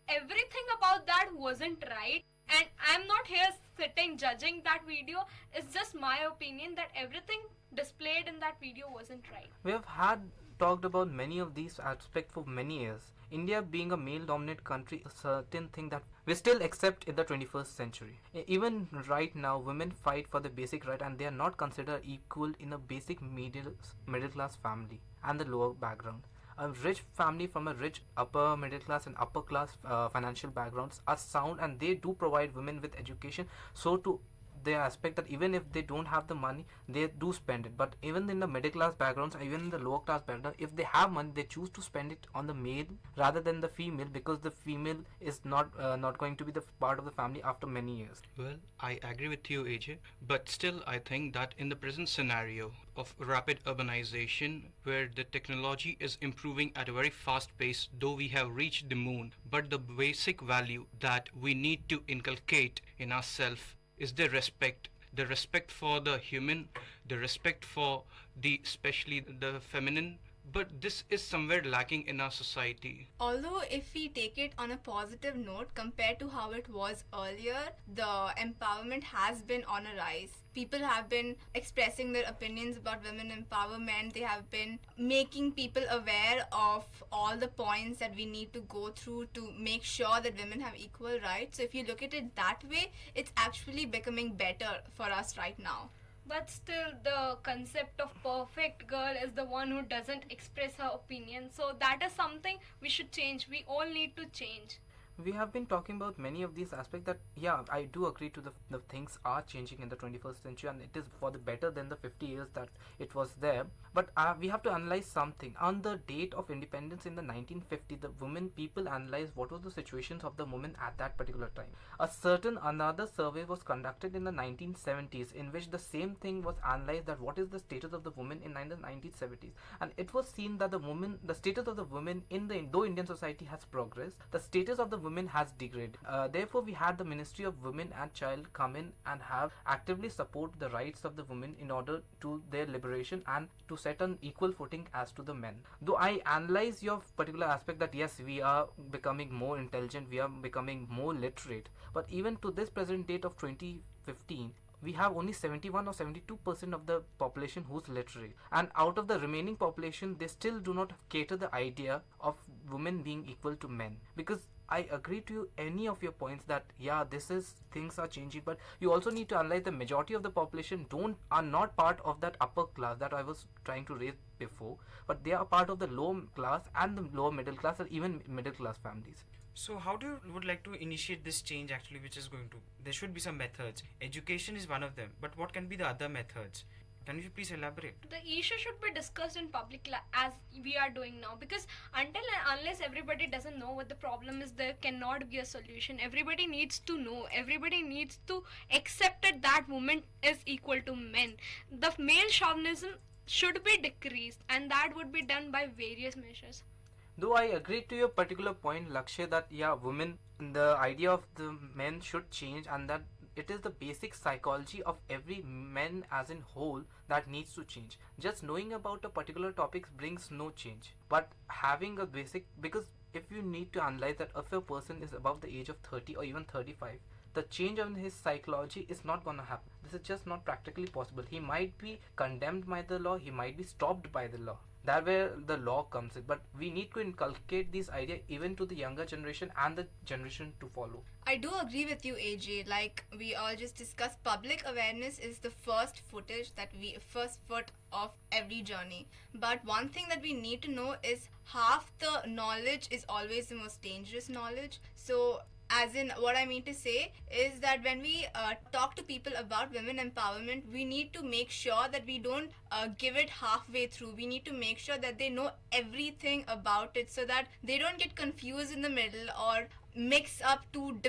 Everything about that wasn't right, and I'm not here sitting judging that video. It's just my opinion that everything displayed in that video wasn't right. We have talked about many of these aspects for many years. India being a male-dominant country, a certain thing that we still accept in the 21st century. Even right now, women fight for the basic right, and they are not considered equal in a basic middle-class family and the lower background. A rich family from a rich upper middle class and upper class financial backgrounds are sound, and they do provide women with education, so to the aspect that even if they don't have the money, they do spend it. But even in the middle class backgrounds, even in the lower class background, if they have money, they choose to spend it on the male rather than the female, because the female is not going to be the part of the family after many years. Well, I agree with you, AJ, but still I think that in the present scenario of rapid urbanization, where the technology is improving at a very fast pace, though we have reached the moon, but the basic value that we need to inculcate in ourselves is the respect for the human, the respect for the especially the feminine. But this is somewhere lacking in our society. Although if we take it on a positive note compared to how it was earlier, the empowerment has been on a rise. People have been expressing their opinions about women empowerment. They have been making people aware of all the points that we need to go through to make sure that women have equal rights. So if you look at it that way, it's actually becoming better for us right now. But still, the concept of perfect girl is the one who doesn't express her opinion. So that is something we should change. We all need to change. We have been talking about many of these aspects that, yeah, I do agree to the things are changing in the 21st century, and it is for the better than the 50 years that it was there. But we have to analyze something. On the date of independence in the 1950, the women people analyzed what was the situations of the women at that particular time. Another survey was conducted in the 1970s, in which the same thing was analyzed, that what is the status of the women in the 1970s. And it was seen that the status of the women though Indian society has progressed, the status of the women has degraded. Therefore, we had the Ministry of Women and Child come in and have actively support the rights of the women in order to their liberation and to set an equal footing as to the men. Though I analyze your particular aspect that yes, we are becoming more intelligent, we are becoming more literate, but even to this present date of 2015, we have only 71 or 72% of the population who's literate, and out of the remaining population, they still do not cater the idea of women being equal to men. Because I agree to any of your points that yeah, things are changing, but you also need to analyze the majority of the population are not part of that upper class that I was trying to raise before, but they are part of the low class and the lower middle class, and even middle class families. So how do you would like to initiate this change actually, which is going to, there should be some methods. Education is one of them, but what can be the other methods? Can you please elaborate? The issue should be discussed in public as we are doing now, because until and unless everybody doesn't know what the problem is, there cannot be a solution. Everybody needs to know. Everybody needs to accept it that women is equal to men. The male chauvinism should be decreased, and that would be done by various measures. Though I agree to your particular point, Lakshya, that yeah, women, the idea of the men should change, and that it is the basic psychology of every man as in whole that needs to change. Just knowing about a particular topic brings no change, but having a basic, because if you need to analyze that if a person is above the age of 30 or even 35, the change in his psychology is not going to happen. This is just not practically possible. He might be condemned by the law, he might be stopped by the law. That where the law comes in. But we need to inculcate this idea even to the younger generation and the generation to follow. I do agree with you, AJ. Like we all just discussed, public awareness is the first foot of every journey. But one thing that we need to know is half the knowledge is always the most dangerous knowledge. So as in, what I mean to say is that when we talk to people about women empowerment, we need to make sure that we don't give it halfway through. We need to make sure that they know everything about it, so that they don't get confused in the middle or mix up two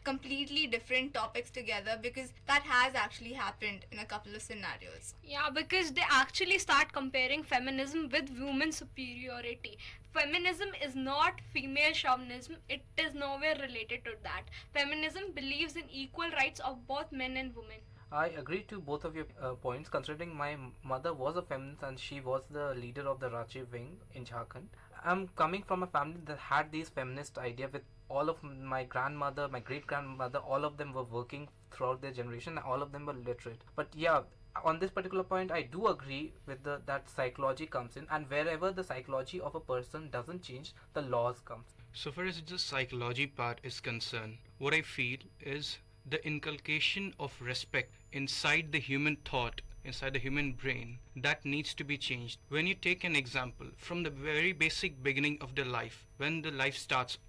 completely different topics together, because that has actually happened in a couple of scenarios. Yeah, because they actually start comparing feminism with women's superiority. Feminism is not female chauvinism. It is nowhere related to that. Feminism believes in equal rights of both men and women. I agree to both of your points, considering my mother was a feminist and she was the leader of the Rajiv wing in Jharkhand. I'm coming from a family that had these feminist idea. With all of my grandmother, my great grandmother, all of them were working throughout their generation, all of them were literate. But yeah, on this particular point I do agree with that psychology comes in, and wherever the psychology of a person doesn't change, the laws comes. So far as the psychology part is concerned, what I feel is the inculcation of respect inside the human thought, inside the human brain, that needs to be changed. When you take an example from the very basic beginning of the life, when the life starts,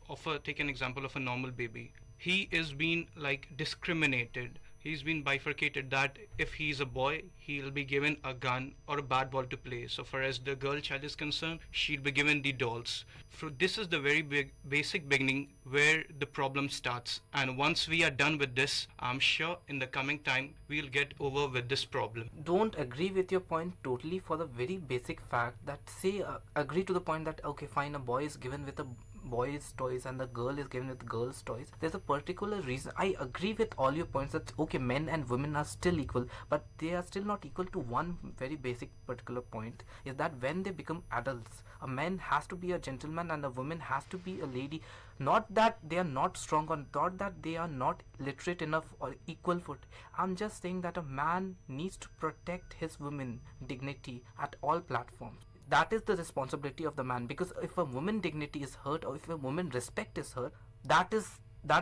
take an example of a normal baby, he is being like discriminated. He's been bifurcated that if he's a boy, he'll be given a gun or a bat ball to play. So far as the girl child is concerned, she'll be given the dolls. So this is the very basic beginning where the problem starts. And once we are done with this, I'm sure in the coming time, we'll get over with this problem. Don't agree with your point totally, for the very basic fact that agree to the point that okay fine, a boy is given with a boys toys and the girl is given with girls toys. There's a particular reason. I agree with all your points that okay, men and women are still equal, but they are still not equal to one very basic particular point, is that when they become adults, a man has to be a gentleman and a woman has to be a lady. Not that they are not strong or not that they are not literate enough or equal foot. I'm just saying that a man needs to protect his woman dignity at all platforms. That is the responsibility of the man, because if a woman dignity is hurt or if a woman respect is hurt, that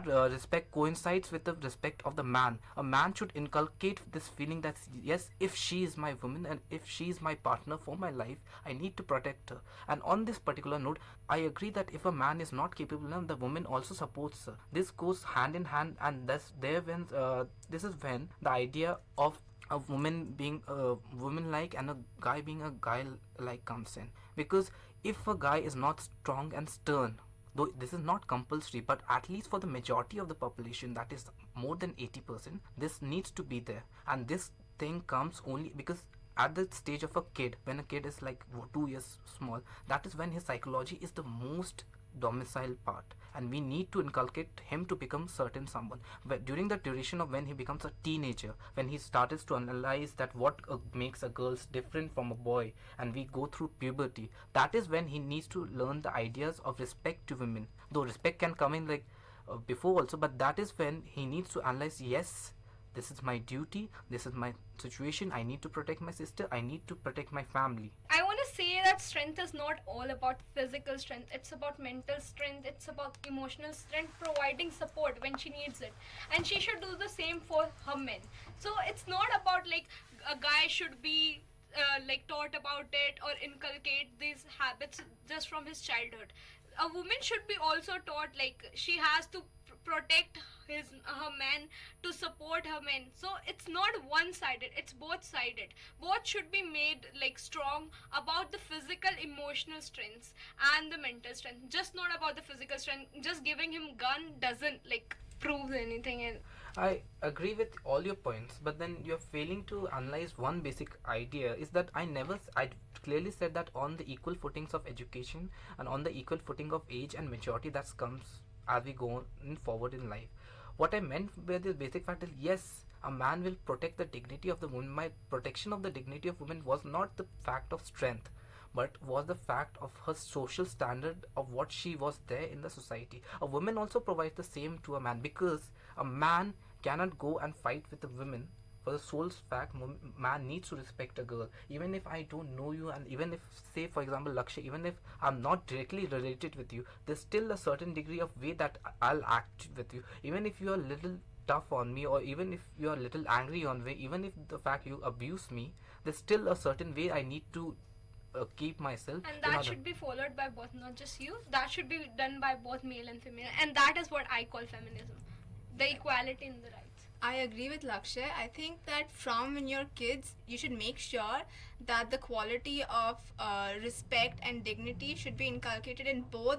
respect coincides with the respect of the man. A man should inculcate this feeling that yes, if she is my woman and if she is my partner for my life, I need to protect her. And on this particular note, I agree that if a man is not capable enough, the woman also supports her. This goes hand in hand, and this is when the idea of a woman being a woman-like and a guy being a guy-like comes in. Because if a guy is not strong and stern, though this is not compulsory, but at least for the majority of the population, that is more than 80%, this needs to be there. And this thing comes only because at the stage of a kid, when a kid is like 2 years small, that is when his psychology is the most domicile part, and we need to inculcate him to become certain someone. But during the duration of when he becomes a teenager, when he starts to analyze that what makes a girl different from a boy, and we go through puberty, that is when he needs to learn the ideas of respect to women. Though respect can come in before also, but that is when he needs to analyze, yes, this is my duty, this is my situation, I need to protect my sister, I need to protect my family. I want to say that strength is not all about physical strength. It's about mental strength, it's about emotional strength, providing support when she needs it. And she should do the same for her men. So it's not about like a guy should be taught about it or inculcate these habits just from his childhood. A woman should be also taught she has to protect her man, to support her men. So it's not one-sided, it's both-sided. Both should be made strong about the physical emotional strengths and the mental strength, just not about the physical strength. Just giving him gun doesn't prove anything. And I agree with all your points, but then you're failing to analyze one basic idea, is that I clearly said that on the equal footings of education and on the equal footing of age and maturity that comes as we go forward in life. What I meant by this basic fact is, yes, a man will protect the dignity of the woman. My protection of the dignity of women was not the fact of strength, but was the fact of her social standard of what she was there in the society. A woman also provides the same to a man, because a man cannot go and fight with a woman for the sole fact man needs to respect a girl. Even if I don't know you, and even if, say for example, Lakshay, even if I'm not directly related with you, there's still a certain degree of way that I'll act with you. Even if you're a little tough on me, or even if you're a little angry on me, even if the fact you abuse me, there's still a certain way I need to keep myself. And that should be followed by both, not just you. That should be done by both male and female. And that is what I call feminism. The equality in the rights. I agree with Lakshay. I think that from when you're kids, you should make sure that the quality of respect and dignity should be inculcated in both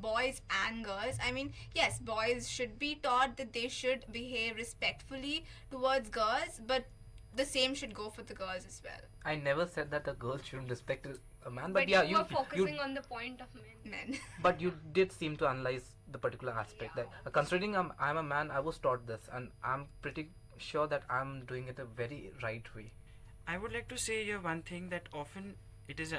boys and girls. I mean, yes, boys should be taught that they should behave respectfully towards girls, but the same should go for the girls as well. I never said that a girl shouldn't respect a man, but yeah, you were focusing on the point of men. But you did seem to analyze the particular aspect. That considering I'm a man, I was taught this, and I'm pretty sure that I'm doing it a very right way. I would like to say here one thing, that often it is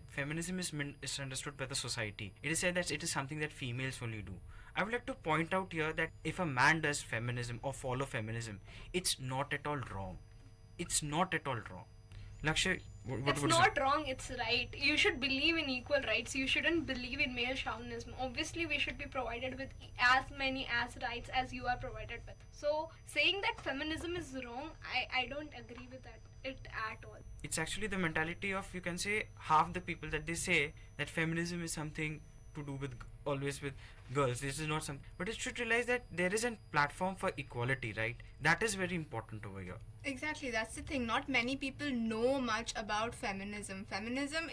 feminism is misunderstood by the society. It is said that it is something that females only do. I would like to point out here that if a man does feminism or follow feminism, it's not at all wrong. It's not at all wrong. Lakshay, it's not wrong, it's right. You should believe in equal rights. You shouldn't believe in male chauvinism. Obviously, we should be provided with as many as rights as you are provided with. So, saying that feminism is wrong, I don't agree with it at all. It's actually the mentality of, you can say, half the people that they say that feminism is something to do with always with girls. This is not something, but it should realize that there is a platform for equality, right? That is very important over here. Exactly, that's the thing. Not many people know much about feminism. Feminism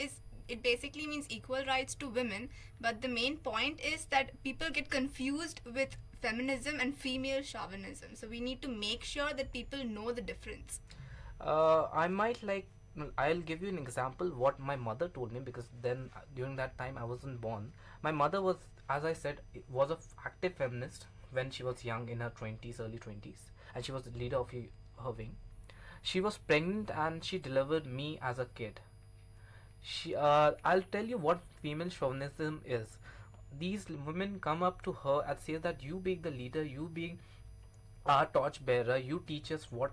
it basically means equal rights to women, but the main point is that people get confused with feminism and female chauvinism. So we need to make sure that people know the difference. I'll give you an example what my mother told me, because then during that time I wasn't born. My mother was, as I said, was an active feminist when she was young, in her 20s, early 20s, and she was the leader of her wing. She was pregnant and she delivered me as a kid. I'll tell you what female chauvinism is. These women come up to her and say that you being the leader, you being our torch bearer, you teach us what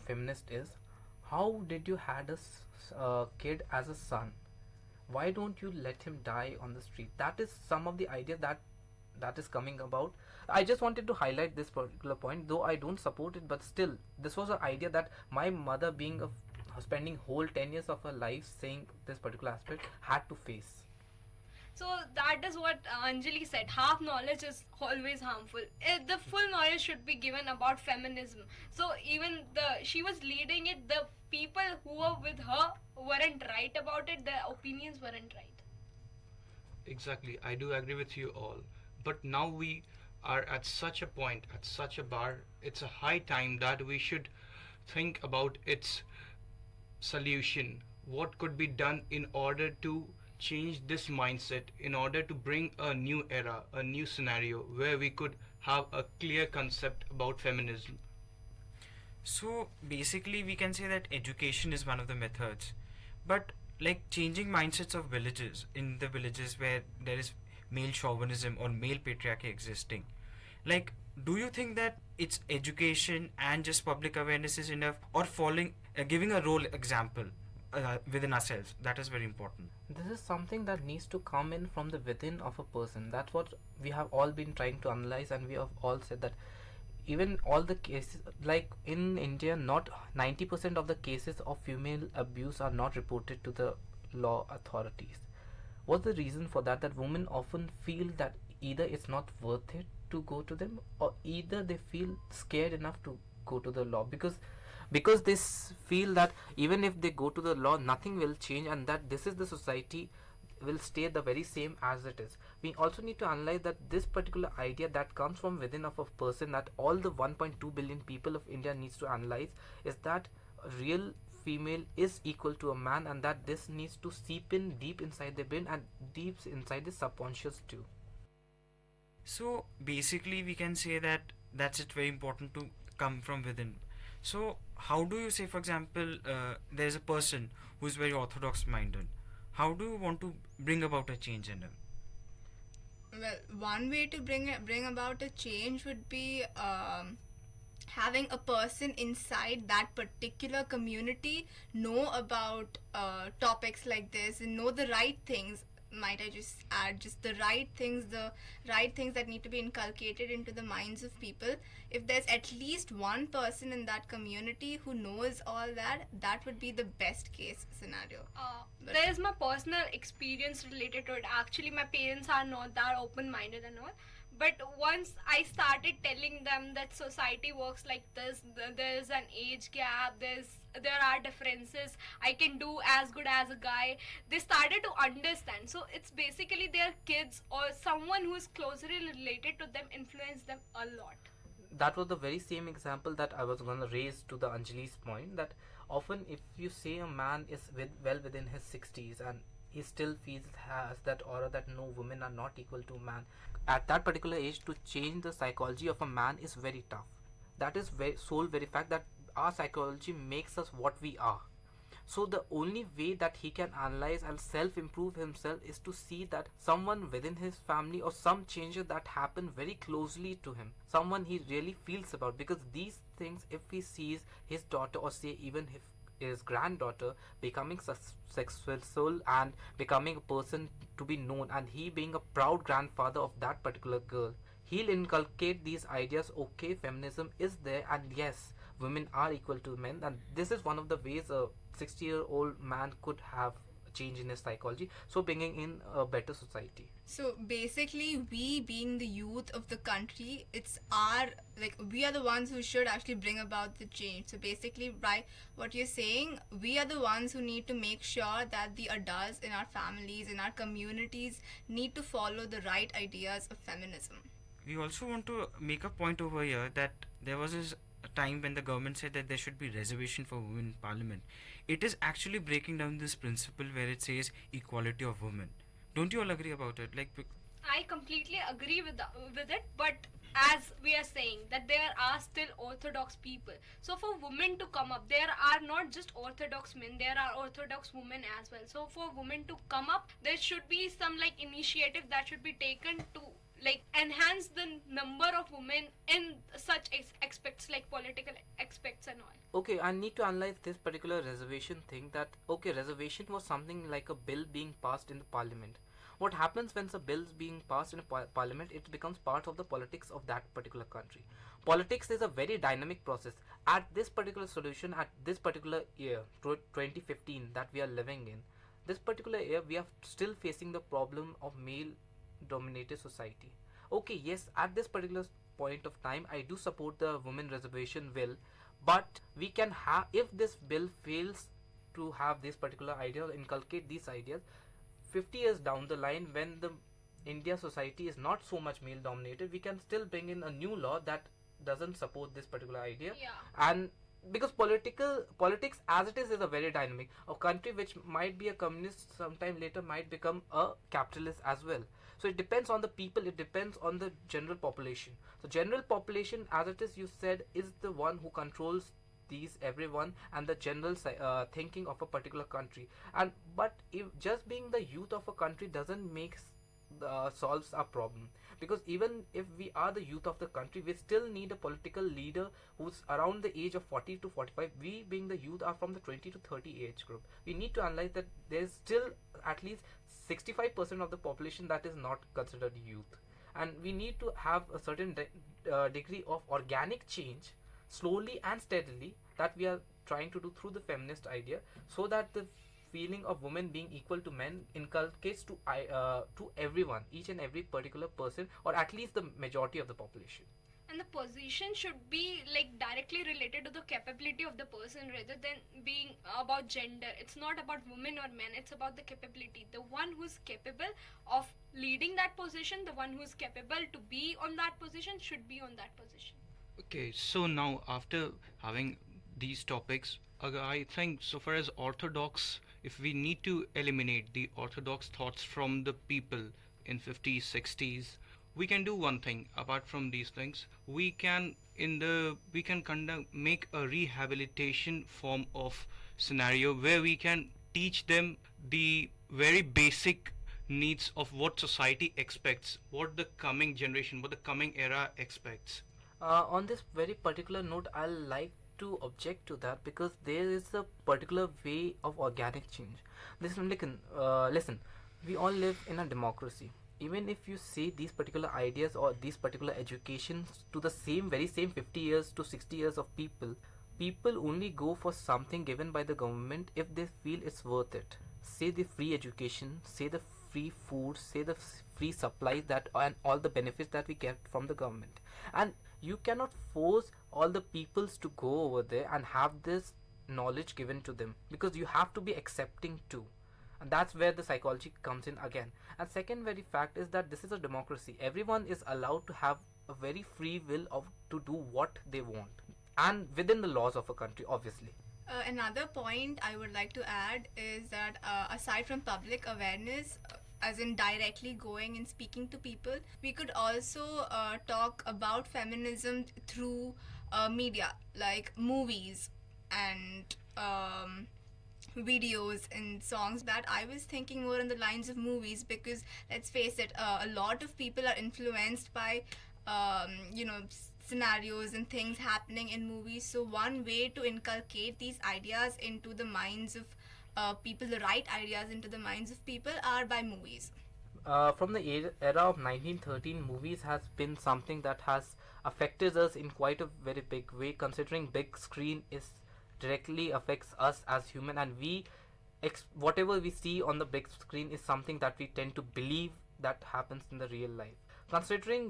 feminist is. How did you had a kid as a son? Why don't you let him die on the street? That is some of the idea that is coming about. I just wanted to highlight this particular point, though I don't support it, but still, this was an idea that my mother, being spending whole 10 years of her life saying this particular aspect, had to face. So that is what Anjali said. Half knowledge is always harmful. The full knowledge should be given about feminism. So even she was leading it, the people who were with her weren't right about it. Their opinions weren't right. Exactly, I do agree with you all. But now we are at such a point, at such a bar, it's a high time that we should think about its solution. What could be done in order to change this mindset, in order to bring a new era, a new scenario where we could have a clear concept about feminism? So basically we can say that education is one of the methods, but like changing mindsets of villages, in the villages where there is male chauvinism or male patriarchy existing, like, do you think that it's education and just public awareness is enough, or giving a role example within ourselves? That is very important. This is something that needs to come in from the within of a person. That's what we have all been trying to analyze, and we have all said that even all the cases, like in India, not 90% of the cases of female abuse are not reported to the law authorities. What's the reason for that? That women often feel that either it's not worth it to go to them, or either they feel scared enough to go to the law, because they feel that even if they go to the law, nothing will change, and that this is the society will stay the very same as it is. We also need to analyze that this particular idea that comes from within of a person, that all the 1.2 billion people of India needs to analyze, is that a real female is equal to a man, and that this needs to seep in deep inside the brain and deep inside the subconscious too. So basically we can say that that's it, very important to come from within. So how do you say, for example, there's a person who is very orthodox minded, how do you want to bring about a change in him? Well, one way to bring about a change would be having a person inside that particular community know about topics like this and know the right things. Might I just add, just the right things that need to be inculcated into the minds of people. If there's at least one person in that community who knows all that, that would be the best case scenario. There is my personal experience related to it. Actually, my parents are not that open-minded and all. But once I started telling them that society works like this, there's an age gap, there are differences, I can do as good as a guy, they started to understand. So it's basically their kids or someone who is closely related to them influence them a lot. That was the very same example that I was going to raise to the Anjali's point, that often if you say a man is well within his 60s and he still feels has that aura that no, women are not equal to man, at that particular age to change the psychology of a man is very tough. That is sole very fact that our psychology makes us what we are. So the only way that he can analyze and self-improve himself is to see that someone within his family or some changes that happen very closely to him, someone he really feels about. Because these things, if he sees his daughter or say even if his granddaughter becoming successful and becoming a person to be known, and he being a proud grandfather of that particular girl, he'll inculcate these ideas. Okay, feminism is there, and yes, women are equal to men, and this is one of the ways a 60-year-old man could have a change in his psychology, so bringing in a better society. So basically, we being the youth of the country, it's our, like, we are the ones who should actually bring about the change. So basically, by what you're saying, we are the ones who need to make sure that the adults in our families, in our communities, need to follow the right ideas of feminism. We also want to make a point over here that there was a time when the government said that there should be reservation for women in parliament. It is actually breaking down this principle where it says equality of women. Don't you all agree about it? I completely agree with it, but as we are saying that there are still orthodox people. So for women to come up, there are not just orthodox men, there are orthodox women as well. So for women to come up, there should be some initiative that should be taken to enhance the number of women in such aspects like political aspects and all. Okay, I need to analyze this particular reservation thing, that okay, reservation was something like a bill being passed in the parliament. What happens when a bill is being passed in a parliament, it becomes part of the politics of that particular country. Politics is a very dynamic process. At this particular solution, at this particular year, 2015 that we are living in, this particular year we are still facing the problem of male dominated society. Okay, yes, at this particular point of time I do support the women reservation bill, but we can have, if this bill fails to have this particular idea or inculcate these ideas, 50 years down the line when the India society is not so much male dominated, we can still bring in a new law that doesn't support this particular idea. And because politics as it is a very dynamic. A country which might be a communist sometime later might become a capitalist as well. So it depends on the people, it depends on the general population. So general population, as it is, you said, is the one who controls these everyone and the general thinking of a particular country. And but if just being the youth of a country doesn't make solves our problem, because even if we are the youth of the country, we still need a political leader who's around the age of 40 to 45. We being the youth are from the 20 to 30 age group. We need to analyze that there's still at least 65% of the population that is not considered youth, and we need to have a certain degree of organic change slowly and steadily that we are trying to do through the feminist idea, so that the feeling of women being equal to men inculcates to everyone, each and every particular person, or at least the majority of the population. And the position should be directly related to the capability of the person rather than being about gender. It's not about women or men, it's about the capability. The one who's capable of leading that position, the one who's capable to be on that position should be on that position. Okay, so now after having these topics, I think so far as orthodox, if we need to eliminate the orthodox thoughts from the people in 50s, 60s, we can do one thing. Apart from these things, we can make a rehabilitation form of scenario where we can teach them the very basic needs of what society expects, what the coming generation, what the coming era expects. On this very particular note, I'll like to object to that because there is a particular way of organic change. Listen, we all live in a democracy. Even if you say these particular ideas or these particular educations to the very same 50 years to 60 years of people, people only go for something given by the government if they feel it's worth it. Say the free education, say the free food, say the free supplies that and all the benefits that we get from the government. And you cannot force all the peoples to go over there and have this knowledge given to them, because you have to be accepting too, and that's where the psychology comes in again. And second very fact is that this is a democracy. Everyone is allowed to have a very free will of to do what they want, and within the laws of a country, obviously. Another point I would like to add is that aside from public awareness, as in directly going and speaking to people, we could also talk about feminism through media, like movies and videos and songs. That I was thinking more on the lines of movies, because let's face it, a lot of people are influenced by scenarios and things happening in movies. So one way to inculcate these ideas into the minds of people, the right ideas into the minds of people, are by movies. From the era of 1913, movies has been something that has affected us in quite a very big way, considering big screen is directly affects us as human, and we whatever we see on the big screen is something that we tend to believe that happens in the real life. Considering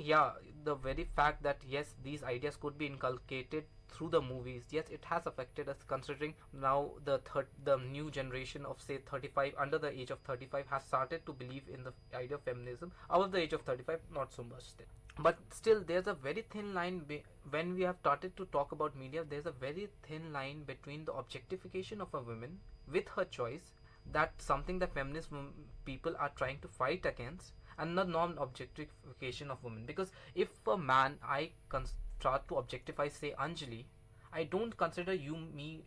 the very fact that yes, these ideas could be inculcated through the movies, yes, it has affected us, considering now the new generation of say 35, under the age of 35, has started to believe in the idea of feminism. Above the age of 35, not so much still. But still, there's a very thin line when we have started to talk about media. There's a very thin line between the objectification of a woman with her choice, that's something that feminist people are trying to fight against, and the non-objectification of women. Because if a man, I start to objectify say Anjali, I don't consider me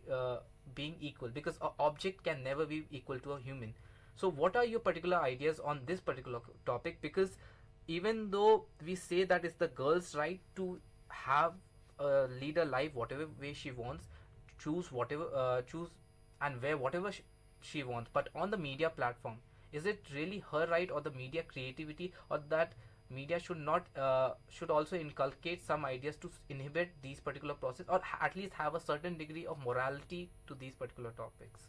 being equal, because an object can never be equal to a human. So what are your particular ideas on this particular topic? Because even though we say that it's the girl's right to lead a life whatever way she wants, choose and wear whatever she wants, but on the media platform, is it really her right, or the media creativity, or that media should also inculcate some ideas to inhibit these particular process, or at least have a certain degree of morality to these particular topics?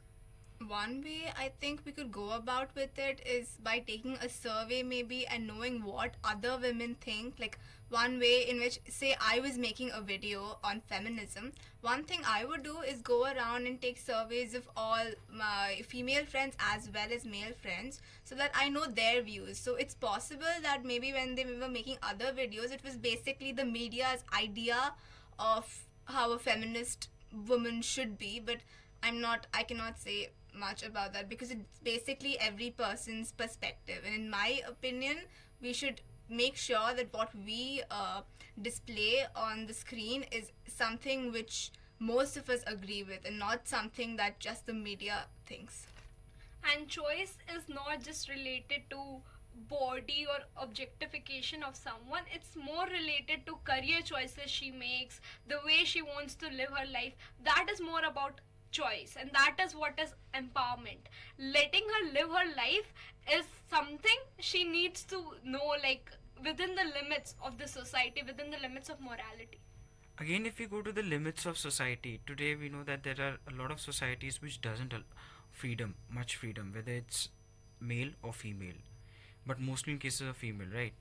One way I think we could go about with it is by taking a survey maybe, and knowing what other women think. Like one way in which, say I was making a video on feminism, one thing I would do is go around and take surveys of all my female friends as well as male friends, so that I know their views. So it's possible that maybe when they were making other videos, it was basically the media's idea of how a feminist woman should be, but I cannot say much about that, because it's basically every person's perspective. And in my opinion, we should make sure that what we display on the screen is something which most of us agree with, and not something that just the media thinks. And choice is not just related to body or objectification of someone. It's more related to career choices she makes, the way she wants to live her life. That is more about choice, and that is what is empowerment. Letting her live her life is something she needs to know, like within the limits of the society, within the limits of morality. Again, if we go to the limits of society, today we know that there are a lot of societies which doesn't allow much freedom, whether it's male or female, but mostly in cases of female, right?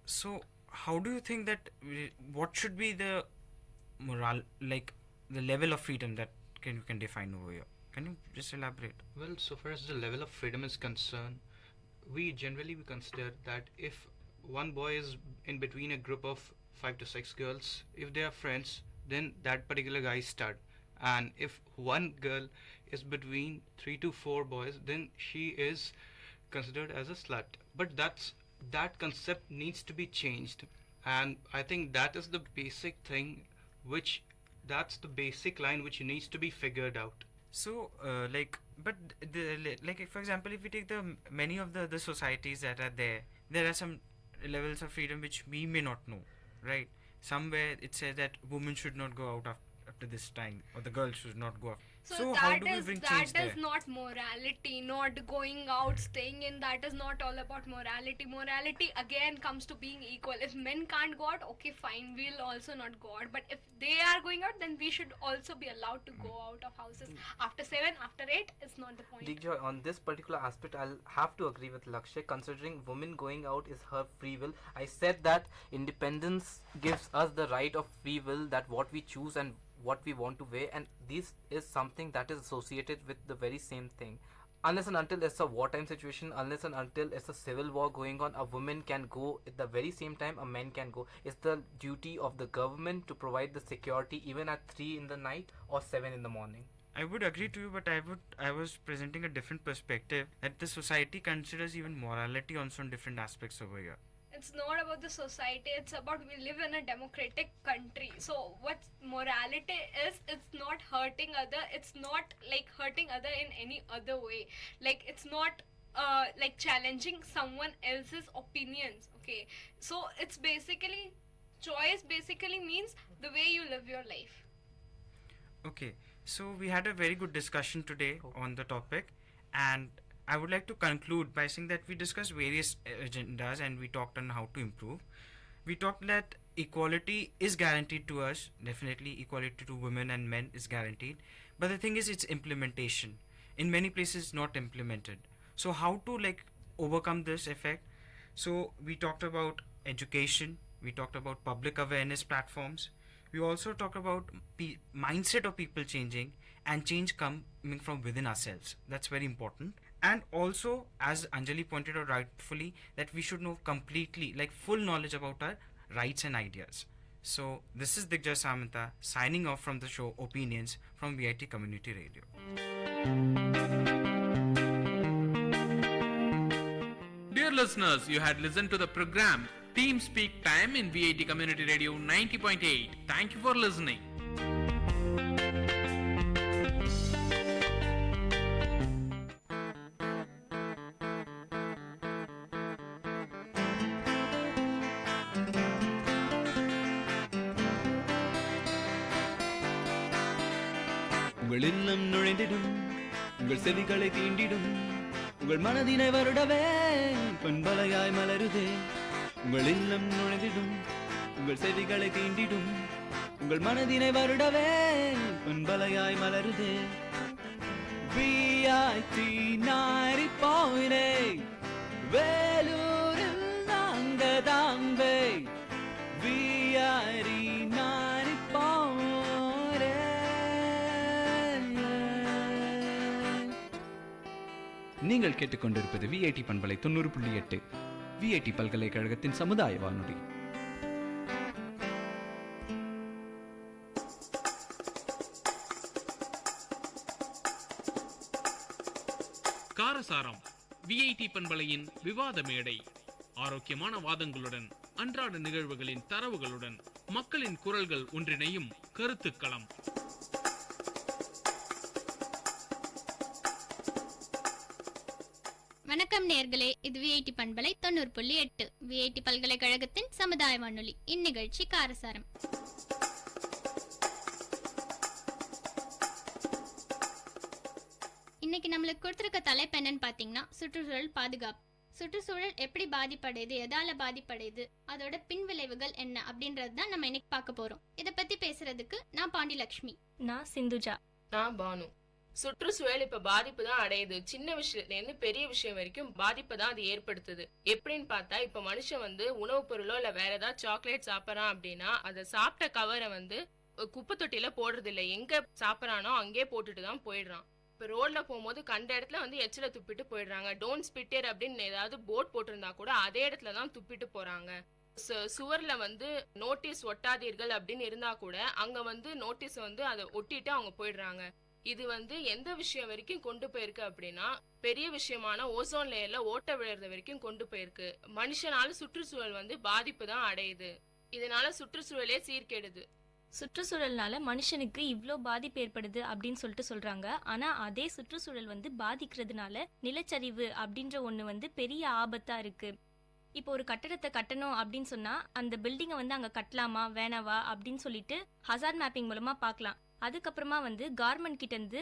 So how do you think that what should be the the level of freedom that you can define over here? Can you just elaborate? Well, so far as the level of freedom is concerned, we generally consider that if one boy is in between a group of 5 to 6 girls, if they are friends, then that particular guy is stud. And if one girl is between 3 to 4 boys, then she is considered as a slut. But that concept needs to be changed, and I think that is the basic thing that's the basic line which needs to be figured out. So for example, if we take the many of the societies that are there are some levels of freedom which we may not know, right? somewhere it says that women should not go out after this time, or the girls should not go out. So how that do we is bring change there? not morality. Not going out, staying in. That is not all about morality. Morality again comes to being equal. If men can't go out, okay, fine, we'll also not go out. But if they are going out, then we should also be allowed to go out of houses after 7, after 8. Is not the point. Digjoy, on this particular aspect, I'll have to agree with Lakshay. Considering women going out is her free will, I said that independence gives us the right of free will, that what we choose and what we want to wear, and this is something that is associated with the very same thing. Unless and until it's a wartime situation, unless and until it's a civil war going on, a woman can go at the very same time a man can go. It's the duty of the government to provide the security even at 3 in the night or 7 in the morning. I would agree to you, but I was presenting a different perspective, that the society considers even morality also in different aspects over here. It's not about the society, it's about we live in a democratic country. So what morality is, it's not hurting other, it's not like hurting other in any other way. Like it's not like challenging someone else's opinions. Okay, so it's basically, choice basically means the way you live your life. Okay, so we had a very good discussion today on the topic, and I would like to conclude by saying that we discussed various agendas and we talked on how to improve. We talked that equality is guaranteed to us, definitely equality to women and men is guaranteed, but the thing is its implementation. In many places not implemented. So how to like overcome this effect? So we talked about education, we talked about public awareness platforms, we also talked about mindset of people changing and change coming from within ourselves. That's very important. And also, as Anjali pointed out rightfully, that we should know completely, like full knowledge about our rights and ideas. So this is Digjoy Samanta signing off from the show Opinions from VIT Community Radio. Dear listeners, you had listened to the program Team Speak Time in VIT Community Radio 90.8. Thank you for listening. உங்கள் இல்லம் நுழைந்திடும், உங்கள் செவிகளை தீண்டிடும், உங்கள் மனதினை வருடவே பண்பலையாய் மலருதே. உங்கள் இல்லம் நுழைந்திடும், உங்கள் செவிகளை தீண்டிடும், உங்கள் மனதினை வருடவே பண்பலையாய் மலருதே. VIT 90.8 வேலூரில் நாங்க தாம்பே. VIT 90.8. நீங்கள் கேட்டுக்கொண்டிருப்பது VIT பண்பலை 90.8 VIT பல்கலைக்கழகத்தின் சமுதாய வானொலி. காரசாரம் VIT பண்பலையின் விவாத மேடை. ஆரோக்கியமான வாதங்களுடன், அன்றாட நிகழ்வுகளின் தரவுகளுடன், மக்களின் குரல்கள் ஒன்றிணையும் கருத்துக்களம். வணக்கம் நேயர்களே, இது VIT பண்பலை 90.8 VIT பல்கலைக்கழகத்தின் சமுதாய வானொலி. இந்நிகழ்ச்சி காரசாரம். இன்னைக்கு நம்மளுக்கு கொடுத்துருக்க தலைப்பு என்னன்னு பாத்தீங்கன்னா சுற்றுச்சூழல் பாதுகாப்பு. சுற்றுச்சூழல் எப்படி பாதிப்படையுது, எதால பாதிப்படையுது, அதோட பின் விளைவுகள் என்ன அப்படின்றது தான் நம்ம இன்னைக்கு பார்க்க போறோம். இதை பத்தி பேசுறதுக்கு நான் பாண்டிலட்சுமி. நான் சிந்துஜா. நான் பானு. சுற்றுச்சூழல் இப்ப பாதிப்பு தான் அடையுது. சின்ன விஷயத்துல இருந்து பெரிய விஷயம் வரைக்கும் பாதிப்பை தான் அது ஏற்படுத்துது. எப்படின்னு பார்த்தா, இப்ப மனுஷன் உணவுப் பொருளோ இல்ல வேற ஏதாவது சாக்லேட் சாப்பிடறான் அப்படின்னா அதை சாப்பிட்ட கவரை குப்பை தொட்டியில போடுறது இல்ல, எங்க சாப்பிடறானோ அங்கே போட்டுட்டு தான் போயிடுறான். இப்ப ரோட்ல போகும்போது கண்ட இடத்துல எச்சில துப்பிட்டு போயிடுறாங்க. டோன்ட் ஸ்பிட் ஹியர் அப்படின்னு ஏதாவது போர்ட் போட்டிருந்தா கூட அதே இடத்துல தான் துப்பிட்டு போறாங்க. சுவர்ல நோட்டீஸ் ஒட்டாதீர்கள் அப்படின்னு இருந்தா கூட அங்க நோட்டீஸ் அதை ஒட்டிட்டு அவங்க போயிடுறாங்க. இது எந்த விஷயம் வரைக்கும் கொண்டு போயிருக்கு அப்படின்னா, பெரிய விஷயமான ஓசோன் லேயர்ல ஓட்ட விழுறது வரைக்கும் கொண்டு போயிருக்கு. மனுஷனால சுற்றுச்சூழல் பாதிப்பு தான் அடையுது. இதனால சுற்றுச்சூழலே சீர்கெடுது. சுற்றுச்சூழல்னால மனுஷனுக்கு இவ்ளோ பாதிப்பு ஏற்படுது அப்படின்னு சொல்றாங்க. ஆனா அதே சுற்றுச்சூழல் பாதிக்கிறதுனால நிலச்சரிவு அப்படின்ற ஒண்ணு பெரிய ஆபத்தா இருக்கு. இப்போ ஒரு கட்டடத்தை கட்டணும் அப்படின்னு சொன்னா அந்த பில்டிங்கை வந்து அங்க கட்டலாமா வேணாவா அப்படின்னு சொல்லிட்டு ஹசார்ட் மேப்பிங் மூலமா பார்க்கலாம். அதுக்கப்புறமா வந்து கவர்மெண்ட் கிட்ட இருந்து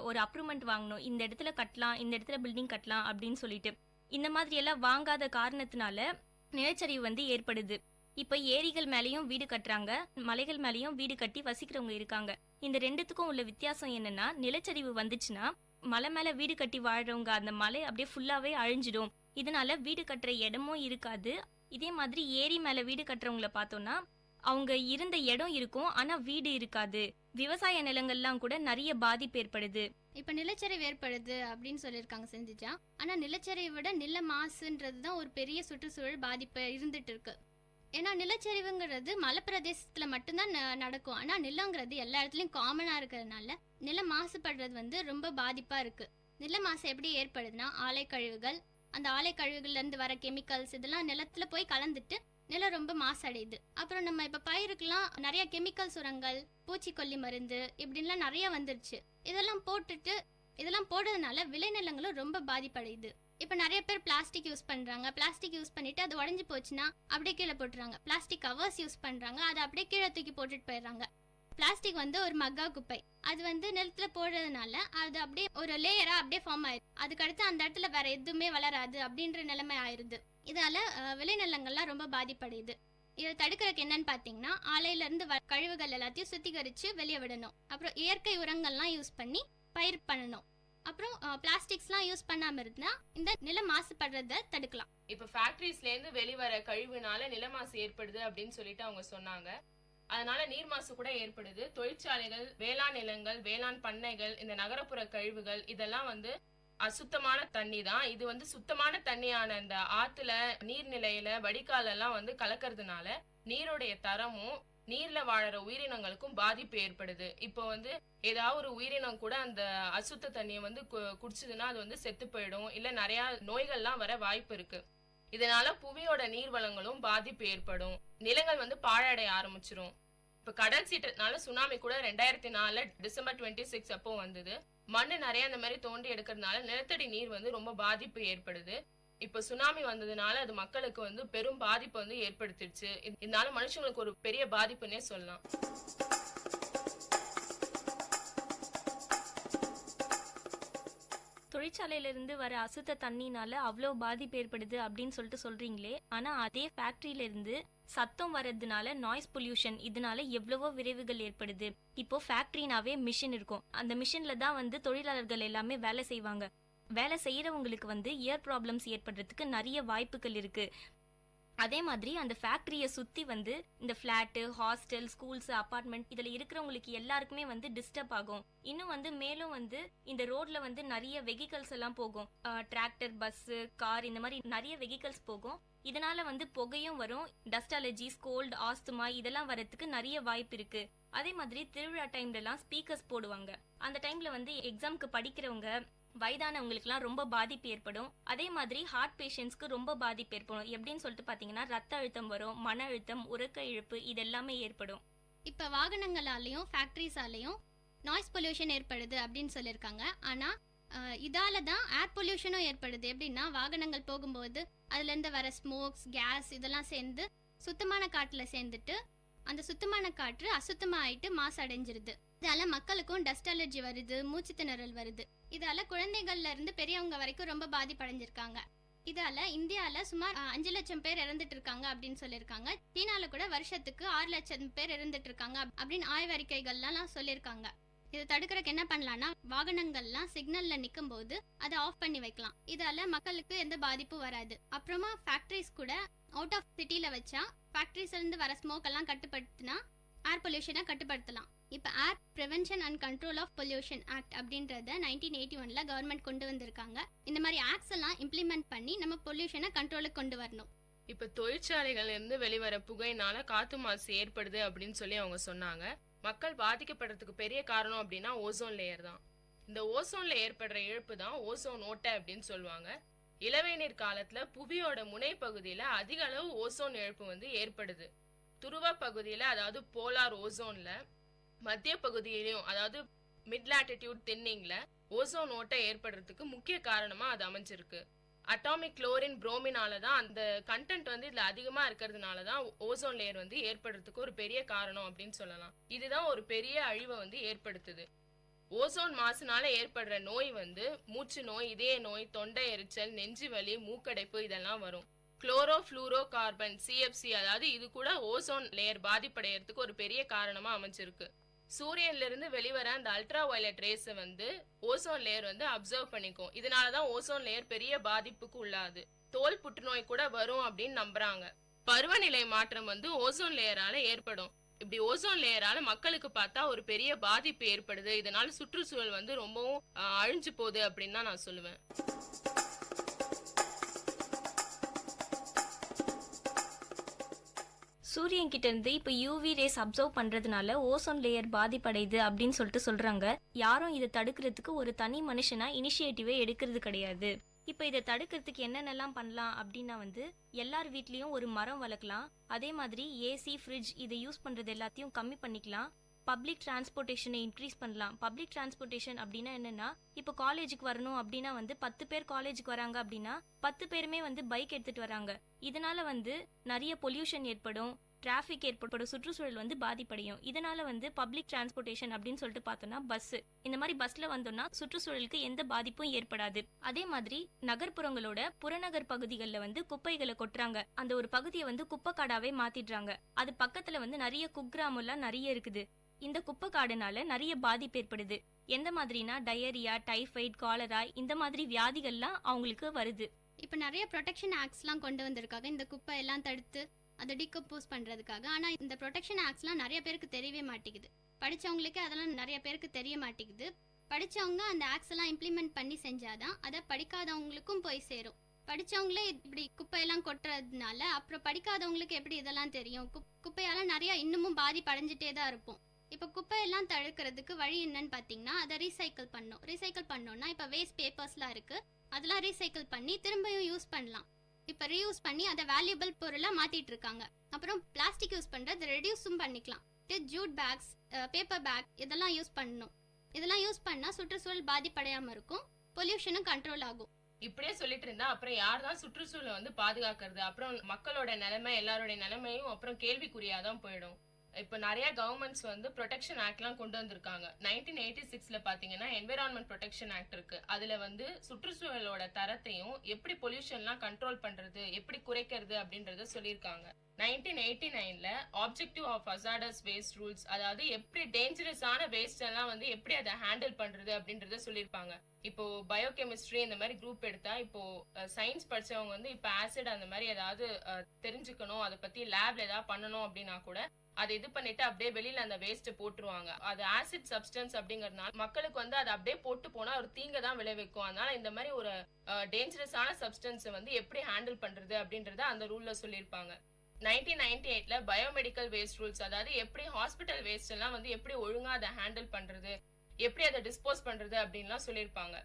ஒரு அப்ரூவ்மெண்ட் வாங்கணும், இந்த இடத்துல கட்டலாம், இந்த இடத்துல பில்டிங் கட்டலாம் அப்படின்னு சொல்லிட்டு. இந்த மாதிரி எல்லாம் வாங்காத காரணத்தினால நிலச்சரிவு வந்து ஏற்படுது. இப்ப ஏரிகள் மேலேயும் வீடு கட்டுறாங்க, மலைகள் மேலேயும் வீடு கட்டி வசிக்கிறவங்க இருக்காங்க. இந்த ரெண்டுத்துக்கும் உள்ள வித்தியாசம் என்னன்னா, நிலச்சரிவு வந்துச்சுன்னா மலை மேல வீடு கட்டி வாழ்றவங்க அந்த மலை அப்படியே ஃபுல்லாவே அழிஞ்சிடும். இதனால வீடு கட்டுற இடமும் இருக்காது. இதே மாதிரி ஏரி மேல வீடு கட்டுறவங்கள பார்த்தோம்னா அவங்க இருந்த இடம் இருக்கும், ஆனா வீடு இருக்காது. விவசாய நிலங்கள்லாம் கூட நிறைய பாதிப்பு ஏற்படுது. இப்ப நிலச்சரிவு ஏற்படுது அப்படின்னு சொல்லியிருக்காங்க செஞ்சுச்சா. ஆனா நிலச்சரிவை விட நில மாசுன்றதுதான் ஒரு பெரிய சுற்றுச்சூழல் பாதிப்பு இருந்துட்டு இருக்கு. ஏன்னா நிலச்சரிவுங்கிறது மலைப்பிரதேசத்துல மட்டும்தான் நடக்கும். ஆனா நிலங்கிறது எல்லா இடத்துலயும் காமனா இருக்கிறதுனால நில மாசுபடுறது வந்து ரொம்ப பாதிப்பா இருக்கு. நில மாசு எப்படி ஏற்படுதுன்னா, ஆலை கழிவுகள், அந்த ஆலை கழிவுகள்ல இருந்து வர கெமிக்கல்ஸ் இதெல்லாம் நிலத்துல போய் கலந்துட்டு நிலம் ரொம்ப மாசடையுது. அப்புறம் நம்ம இப்ப பயிருக்கெல்லாம் நிறைய கெமிக்கல்ஸ், உரங்கள், பூச்சிக்கொல்லி மருந்து இப்படின்லாம் நிறைய வந்துருச்சு. இதெல்லாம் போடுறதுனால விளைநிலங்களும் ரொம்ப பாதிப்படையுது. இப்ப நிறைய பேர் பிளாஸ்டிக் யூஸ் பண்றாங்க. பிளாஸ்டிக் யூஸ் பண்ணிட்டு அது உடஞ்சு போச்சுன்னா அப்படியே கீழே போட்டுறாங்க. பிளாஸ்டிக் கவர்ஸ் யூஸ் பண்றாங்க, அதை அப்படியே கீழே தூக்கி போட்டுட்டு போயிடுறாங்க. பிளாஸ்டிக் வந்து ஒரு மக்கா குப்பை. அது வந்து நிலத்துல போடுறதுனால அது அப்படியே ஒரு லேயரா அப்படியே ஃபார்ம் ஆயிடுது. அதுக்கடுத்து அந்த இடத்துல வேற எதுவுமே வளராது அப்படின்ற நிலைமை ஆயிருது. இதால விளைநிலங்கள்லாம் ரொம்ப பாதிப்படையுது. இதை தடுக்கிறதுக்கு என்னன்னு பாத்தீங்கன்னா, ஆலையில இருந்து கழிவுகள் எல்லாத்தையும் சுத்திகரிச்சு வெளியே விடணும். அப்புறம் இயற்கை உரங்கள்லாம் யூஸ் பண்ணி பயிர் பண்ணணும். அப்புறம் பிளாஸ்டிக்ஸ்லாம் யூஸ் பண்ணாம இருந்தா இந்த நில மாசுபடுறத தடுக்கலாம். இப்ப ஃபேக்டரிஸ்ல இருந்து வெளிவர கழிவுனால நிலமாசு ஏற்படுது அப்படின்னு சொல்லிட்டு அவங்க சொன்னாங்க. அதனால நீர் மாசு கூட ஏற்படுது. தொழிற்சாலைகள், வேளாண் நிலங்கள், வேளாண் பண்ணைகள், இந்த நகரப்புற கழிவுகள் இதெல்லாம் வந்து அசுத்தமான தண்ணி தான். இது வந்து சுத்தமான தண்ணியான இந்த ஆத்துல, நீர்நிலையில, வடிகால் எல்லாம் வந்து கலக்கிறதுனால நீருடைய தரமும் நீர்ல வாழற உயிரினங்களுக்கும் பாதிப்பு ஏற்படுது. இப்போ வந்து ஏதாவது ஒரு உயிரினம் கூட அந்த அசுத்த தண்ணியை வந்து குடிச்சதுன்னா அது வந்து செத்து போயிடும், இல்ல நிறைய நோய்கள்லாம் வர வாய்ப்பு இருக்கு. இதனால புவியோட நீர் வளங்களும் பாதிப்பு ஏற்படும், நிலங்கள் வந்து பாழடைய ஆரம்பிச்சிரும். இப்ப கடல் சீற்றத்தினால சுனாமி கூட 2004 டிசம்பர் 26 அப்போ வந்தது. மண்ணு நிறைய அந்த மாதிரி தோண்டி எடுக்கிறதுனால நிலத்தடி நீர் வந்து ரொம்ப பாதிப்பு ஏற்படுது. இப்ப சுனாமி வந்ததுனால அது மக்களுக்கு வந்து பெரும் பாதிப்பு வந்து ஏற்படுத்திடுச்சு. இதனால மனுஷங்களுக்கு ஒரு பெரிய பாதிப்புன்னே சொல்லலாம். தொழிற்சாலையில இருந்து வர அசுத்த தண்ணினால அவ்வளோ பாதிப்பு ஏற்படுது அப்படின்னு சொல்லிட்டு சொல்றீங்களே, ஆனா அதே ஃபேக்டரியில இருந்து சத்தம் வர்றதுனால நாய்ஸ் பொல்யூஷன், இதனால எவ்வளவோ விளைவுகள் ஏற்படுது. இப்போ ஃபேக்டரினாவே மிஷின் இருக்கும், அந்த மிஷின்ல தான் வந்து தொழிலாளர்கள் எல்லாமே வேலை செய்வாங்க. வேலை செய்யறவங்களுக்கு வந்து இயர் ப்ராப்ளம்ஸ் ஏற்படுறதுக்கு நிறைய வாய்ப்புகள் இருக்கு. அதே மாதிரி அந்த ஃபேக்டரியை சுத்தி வந்து இந்த ஃபிளாட்டு, ஹாஸ்டல், ஸ்கூல்ஸ், அபார்ட்மெண்ட் இதுல இருக்கிறவங்களுக்கு எல்லாருக்குமே வந்து டிஸ்டர்ப் ஆகும். இன்னும் வந்து மேலும் வந்து இந்த ரோட்ல வந்து நிறைய வெஹிக்கல்ஸ் எல்லாம் போகும், டிராக்டர், பஸ், கார், இந்த மாதிரி நிறைய வெஹிக்கல்ஸ் போகும். இதனால வந்து புகையும் வரும், டஸ்ட் அலர்ஜிஸ், கோல்டு, ஆஸ்துமா இதெல்லாம் வரதுக்கு நிறைய வாய்ப்பு இருக்கு. அதே மாதிரி திருவிழா டைம்ல எல்லாம் ஸ்பீக்கர்ஸ் போடுவாங்க. அந்த டைம்ல வந்து எக்ஸாம்க்கு படிக்கிறவங்க, வயதானவங்களுக்குலாம் ரொம்ப பாதிப்பு ஏற்படும். அதே மாதிரி ஹார்ட் பேஷண்ட்ஸ்க்கு ரொம்ப பாதிப்பு ஏற்படும். எப்படின்னு சொல்லிட்டு பாத்தீங்கன்னா, ரத்த அழுத்தம் வரும், மன அழுத்தம், உறக்க இழப்பு இதெல்லாமே ஏற்படும். இப்ப வாகனங்களாலையும் ஃபேக்டரிஸாலையும் நாய்ஸ் பொல்யூஷன் ஏற்படுது அப்படின்னு சொல்லியிருக்காங்க. ஆனா இதால தான் ஏர் பொல்யூஷனும் ஏற்படுது. எப்படின்னா, வாகனங்கள் போகும்போது அதுல இருந்து வர ஸ்மோக்ஸ், கேஸ் இதெல்லாம் சேர்ந்து சுத்தமான காற்றுல சேர்ந்துட்டு அந்த சுத்தமான காற்று அசுத்தமா ஆயிட்டு மாசு அடைஞ்சிருது. இதால மக்களுக்கும் டஸ்ட் அலர்ஜி வருது, மூச்சு திணறல் வருது. இதால குழந்தைகள்ல இருந்து பெரியவங்க வரைக்கும் ரொம்ப பாதிப்படைஞ்சிருக்காங்க. இதால இந்தியால சுமார் 5 லட்சம் பேர் இறந்துட்டு இருக்காங்க அப்படின்னு சொல்லியிருக்காங்க. சீனால கூட வருஷத்துக்கு 6 லட்சம் பேர் இறந்துட்டு இருக்காங்க அப்படின்னு ஆய்வறிக்கைகள்லாம் சொல்லியிருக்காங்க. இதை தடுக்கிறதுக்கு என்ன பண்ணலாம்னா, வாகனங்கள்லாம் சிக்னல்ல நிற்கும் போது அதை ஆஃப் பண்ணி வைக்கலாம். இதால மக்களுக்கு எந்த பாதிப்பும் வராது. அப்புறமா ஃபேக்டரிஸ் கூட அவுட் ஆஃப் சிட்டில வச்சா ஃபேக்டரிஸ்ல இருந்து வர ஸ்மோக் எல்லாம் கட்டுப்படுத்தினா ஏர் பொல்யூஷனை கட்டுப்படுத்தலாம். இப்போ air prevention and control of pollution act அப்படின்றத 1981ல கவர்மெண்ட் கொண்டு வந்திருக்காங்க. இந்த மாதிரி ஆக்ட்ஸ் எல்லாம் இம்ப்ளிமெண்ட் பண்ணி நம்ம பொல்யூஷனை கண்ட்ரோலுக்கு கொண்டு வரணும். இப்ப தொழிற்சாலைகள்ல இருந்து வெளிவர புகையினால காத்து மாசு ஏற்படுது அப்படின்னு சொல்லி அவங்க சொன்னாங்க. மக்கள் பாதிக்கப்படுறதுக்கு பெரிய காரணம் அப்படின்னா ஓசோன் லேயர் தான். இந்த ஓசோன்ல ஏற்படுற இழப்பு தான் ஓசோன் ஓட்டை அப்படின்னு சொல்லுவாங்க. இளவேநீர் காலத்துல புவியோட முனை பகுதியில அதிக அளவு ஓசோன் இழப்பு வந்து ஏற்படுது. துருவ பகுதியில, அதாவது போலார் ஓசோன்ல, மத்திய பகுதியிலையும், அதாவது மிட் லாட்டிடியூட் தின்னிங்ல ஓசோன் ஓட்டை ஏற்படுறதுக்கு முக்கிய காரணமா அது அமைஞ்சிருக்கு. அட்டாமிக் குளோரின் புரோமினால தான் அந்த கண்டென்ட் வந்து இதுல அதிகமா இருக்கிறதுனால தான் ஓசோன் லேயர் வந்து ஏற்படுறதுக்கு ஒரு பெரிய காரணம் அப்படின்னு சொல்லலாம். இதுதான் ஒரு பெரிய அழிவை வந்து ஏற்படுத்துது. ஓசோன் மாசுனால ஏற்படுற நோய் வந்து மூச்சு நோய், இதய நோய், தொண்டை எரிச்சல், நெஞ்சு வலி, மூக்கடைப்பு இதெல்லாம் வரும். குளோரோ ஃப்ளூரோ கார்பன் சிஎஃப்சி, அதாவது இது கூட ஓசோன் லேயர் பாதிப்படைகிறதுக்கு ஒரு பெரிய காரணமா அமைஞ்சிருக்கு. சூரியன்ல இருந்து வெளிவர அந்த அல்ட்ரா வயலட் ரேஸ் வந்து ஓசோன் லேயர் வந்து அப்சர்வ் பண்ணிக்கும். இதனாலதான் ஓசோன் லேயர் பெரிய பாதிப்புக்கு உள்ளாது. தோல் புற்றுநோய் கூட வரும் அப்படின்னு நம்புறாங்க. பருவநிலை மாற்றம் வந்து ஓசோன் லேயரால ஏற்படும். இப்படி ஓசோன் லேயரால மக்களுக்கு பார்த்தா ஒரு பெரிய பாதிப்பு ஏற்படுது. இதனால சுற்றுச்சூழல் வந்து ரொம்பவும் அழிஞ்சு போகுது அப்படின்னு தான் நான் சொல்லுவேன். சூரியன் கிட்ட இருந்து இப்போ யூவி ரேஸ் அப்சர்வ் பண்றதுனால ஓசோன் லேயர் பாதிப்படையுது அப்படின்னு சொல்றாங்க. யாரும் இதை தடுக்கிறதுக்கு ஒரு தனி மனுஷனா இனிஷியேட்டிவே எடுக்கிறது கிடையாது. இப்போ இதை தடுக்கிறதுக்கு என்னென்னலாம் பண்ணலாம் அப்படின்னா வந்து எல்லார் வீட்லயும் ஒரு மரம் வளர்க்கலாம். அதே மாதிரி ஏசி, ஃப்ரிட்ஜ் இதை யூஸ் பண்றது எல்லாத்தையும் கம்மி பண்ணிக்கலாம். பப்ளிக் டிரான்ஸ்போர்ட்டேஷனை இன்க்ரீஸ் பண்ணலாம். பப்ளிக் டிரான்ஸ்போர்ட்டேஷன் அப்படின்னா என்னன்னா, இப்போ காலேஜுக்கு வரணும் அப்படின்னா வந்து 10 பேர் காலேஜுக்கு வராங்க அப்படின்னா 10 பேருமே வந்து பைக் எடுத்துட்டு வராங்க. இதனால வந்து நிறைய பொல்யூஷன் ஏற்படும், டிராஃபிக் ஏற்படும், சுற்றுச்சூழல் வந்து பாதிப்படையும். இதனால வந்து பப்ளிக் டிரான்ஸ்போர்ட்டேஷன் அப்படின்னு சொல்லிட்டு பார்த்தோம்னா பஸ், இந்த மாதிரி பஸ்ல வந்தோம்னா சுற்றுச்சூழலுக்கு எந்த பாதிப்பும் ஏற்படாது. அதே மாதிரி நகர்ப்புறங்களோட புறநகர் பகுதிகளில் வந்து குப்பைகளை கொட்டுறாங்க. அந்த ஒரு பகுதியை வந்து குப்பைக்காடாவே மாத்திடுறாங்க. அது பக்கத்துல வந்து நிறைய குக்கிராமம் எல்லாம் நிறைய இருக்குது. இந்த குப்பை காடுனால நிறைய பாதிப்பு ஏற்படுது. எந்த மாதிரினா டயரியா, டைஃபாய்டு, காலரா இந்த மாதிரி வியாதிகள்லாம் அவங்களுக்கு வருது. இப்போ நிறைய ப்ரொடெக்ஷன் ஆக்ட்ஸ்லாம் கொண்டு வந்திருக்காங்க இந்த குப்பை எல்லாம் தடுத்து அதை டிகம்போஸ் பண்ணுறதுக்காக. ஆனால் இந்த ப்ரொடெக்ஷன் ஆக்ட்ஸ்லாம் நிறைய பேருக்கு தெரியவே மாட்டேங்குது. படித்தவங்களுக்கே அதெல்லாம் நிறைய பேருக்கு தெரிய மாட்டேங்குது. படித்தவங்க அந்த ஆக்ட்ஸ் எல்லாம் இம்ப்ளிமெண்ட் பண்ணி செஞ்சாதான் அதை படிக்காதவங்களுக்கும் போய் சேரும். படித்தவங்களே இப்படி குப்பையெல்லாம் கொட்டுறதுனால அப்புறம் படிக்காதவங்களுக்கு எப்படி இதெல்லாம் தெரியும்? குப்பையால் நிறையா இன்னமும் பாதிப்படைஞ்சிட்டே தான் இருப்போம். இப்போ குப்பையெல்லாம் தடுக்கிறதுக்கு வழி என்னன்னு பார்த்தீங்கன்னா அதை ரீசைக்கிள் பண்ணணும். ரீசைக்கிள் பண்ணோம்னா இப்போ வேஸ்ட் பேப்பர்ஸ்லாம் இருக்குது, அதெல்லாம் ரீசைக்கிள் பண்ணி திரும்பியும் யூஸ் பண்ணலாம். இப்போ ரீயூஸ் பண்ணி அதை வேல்யூபிள் பொருளாக மாற்றிட்டு இருக்காங்க. அப்புறம் பிளாஸ்டிக் யூஸ் பண்ணுறது ரெடியூஸும் பண்ணிக்கலாம். ஜூட் பேக்ஸ், பேப்பர் பேக் இதெல்லாம் யூஸ் பண்ணணும். இதெல்லாம் யூஸ் பண்ணால் சுற்றுச்சூழல் பாதிப்படையாமல் இருக்கும், பொல்யூஷனும் கண்ட்ரோல் ஆகும். இப்படியே சொல்லிட்டு இருந்தா அப்புறம் யார் தான் சுற்றுச்சூழலை வந்து பாதுகாக்கிறது? அப்புறம் மக்களோட நிலைமை, எல்லாரோட நிலைமையும் அப்புறம் கேள்விக்குறியாதான் போயிடும். இப்போ நிறைய கவர்மெண்ட்ஸ் வந்து ப்ரொடெக்ஷன் ஆக்ட்லாம் கொண்டு வந்திருக்காங்க. 1986ல பாத்தீங்கன்னா என்விரான்மெண்ட் ப்ரொடெக்ஷன் ஆக்ட் இருக்கு. அதுல வந்து சுற்றுச்சூழலோட தரத்தையும் எப்படி பொல்யூஷன்லாம் கண்ட்ரோல் பண்றது, எப்படி குறைக்கிறது அப்படின்றத சொல்லியிருக்காங்க. 1989ல objective of hazardous waste rules, அதாவது எப்படி டேஞ்சரஸான வேஸ்ட் எல்லாம் வந்து எப்படி அதை ஹேண்டில் பண்றது அப்படின்றத சொல்லியிருப்பாங்க. இப்போ பயோகெமிஸ்ட்ரி இந்த மாதிரி குரூப் எடுத்தா இப்போ சயின்ஸ் படிச்சவங்க வந்து இப்போ ஆசிட் அந்த மாதிரி ஏதாவது தெரிஞ்சுக்கணும், அதை பத்தி லேப்ல ஏதாவது பண்ணணும் அப்படின்னா கூட அதை இது பண்ணிட்டு அப்படியே வெளியில அந்த வேஸ்ட் போட்டுருவாங்க. அது ஆசிட் சப்ஸ்டன்ஸ் அப்படிங்கறதுனால மக்களுக்கு வந்து அதை அப்படியே போட்டு போனா ஒரு தீங்க தான் விளைவிக்கும். அதனால இந்த மாதிரி ஒரு டேஞ்சரஸான சப்ஸ்டன்ஸ் வந்து எப்படி ஹேண்டில் பண்றது அப்படின்றத அந்த ரூல்ல சொல்லியிருப்பாங்க. 1998ல பயோமெடிக்கல் வேஸ்ட் ரூல்ஸ், அதாவது எப்படி ஹாஸ்பிட்டல் வேஸ்ட் எல்லாம் வந்து எப்படி ஒழுங்கா அதை ஹேண்டில் பண்றது, எப்படி அதை டிஸ்போஸ் பண்றது அப்படின்லாம் சொல்லியிருப்பாங்க.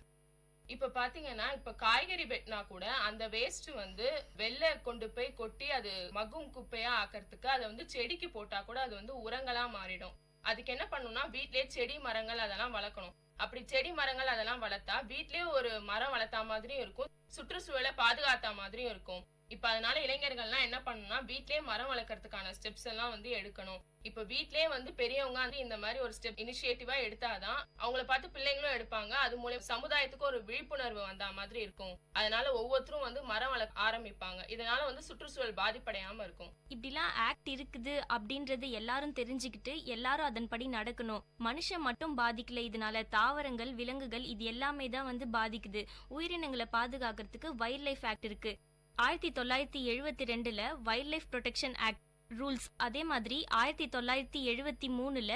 இப்ப பாத்தீங்கன்னா இப்ப காய்கறி வெட்டினா கூட அந்த வேஸ்ட் வந்து வெளில கொண்டு போய் கொட்டி அது மகும் குப்பையா ஆக்கிறதுக்கு அதை வந்து செடிக்கு போட்டா கூட அது வந்து உரங்களா மாறிடும். அதுக்கு என்ன பண்ணணும்னா வீட்லயே செடி மரங்கள் அதெல்லாம் வளர்க்கணும். அப்படி செடி மரங்கள் அதெல்லாம் வளர்த்தா வீட்லயே ஒரு மரம் வளர்த்தா மாதிரியும் இருக்கும், சுற்றுச்சூழலை பாதுகாத்தா மாதிரியும் இருக்கும். இப்ப அதனால இளைஞர்கள்லாம் என்ன பண்ணணும்னா வீட்லயே மரம் வளர்க்கறதுக்கான ஸ்டெப்ஸ் எல்லாம் வந்து எடுக்கணும். இப்ப வீட்லயே வந்து பெரியவங்க வந்து இந்த மாதிரி ஒரு ஸ்டெப் இனிஷியேட்டிவா எடுத்தாதான் அவங்கள பார்த்து பிள்ளைங்களும் எடுப்பாங்க. அது மூலம் சமுதாயத்துக்கு ஒரு விழிப்புணர்வு வந்த மாதிரி இருக்கும். அதனால ஒவ்வொருத்தரும் வந்து மரம் வளர்க்க ஆரம்பிப்பாங்க. இதனால வந்து சுற்றுச்சூழல் பாதிப்படையாம இருக்கும். இப்படிலாம் ஆக்ட் இருக்குது அப்படின்றது எல்லாரும் தெரிஞ்சுக்கிட்டு எல்லாரும் அதன்படி நடக்கணும். மனுஷன் மட்டும் பாதிக்கல, இதனால தாவரங்கள், விலங்குகள் இது எல்லாமே தான் வந்து பாதிக்குது. உயிரினங்களை பாதுகாக்கிறதுக்கு வைல்ட் லைஃப் ஆக்ட் இருக்கு. 1972ல wild life protection act rules, அதே மாதிரி 1973ல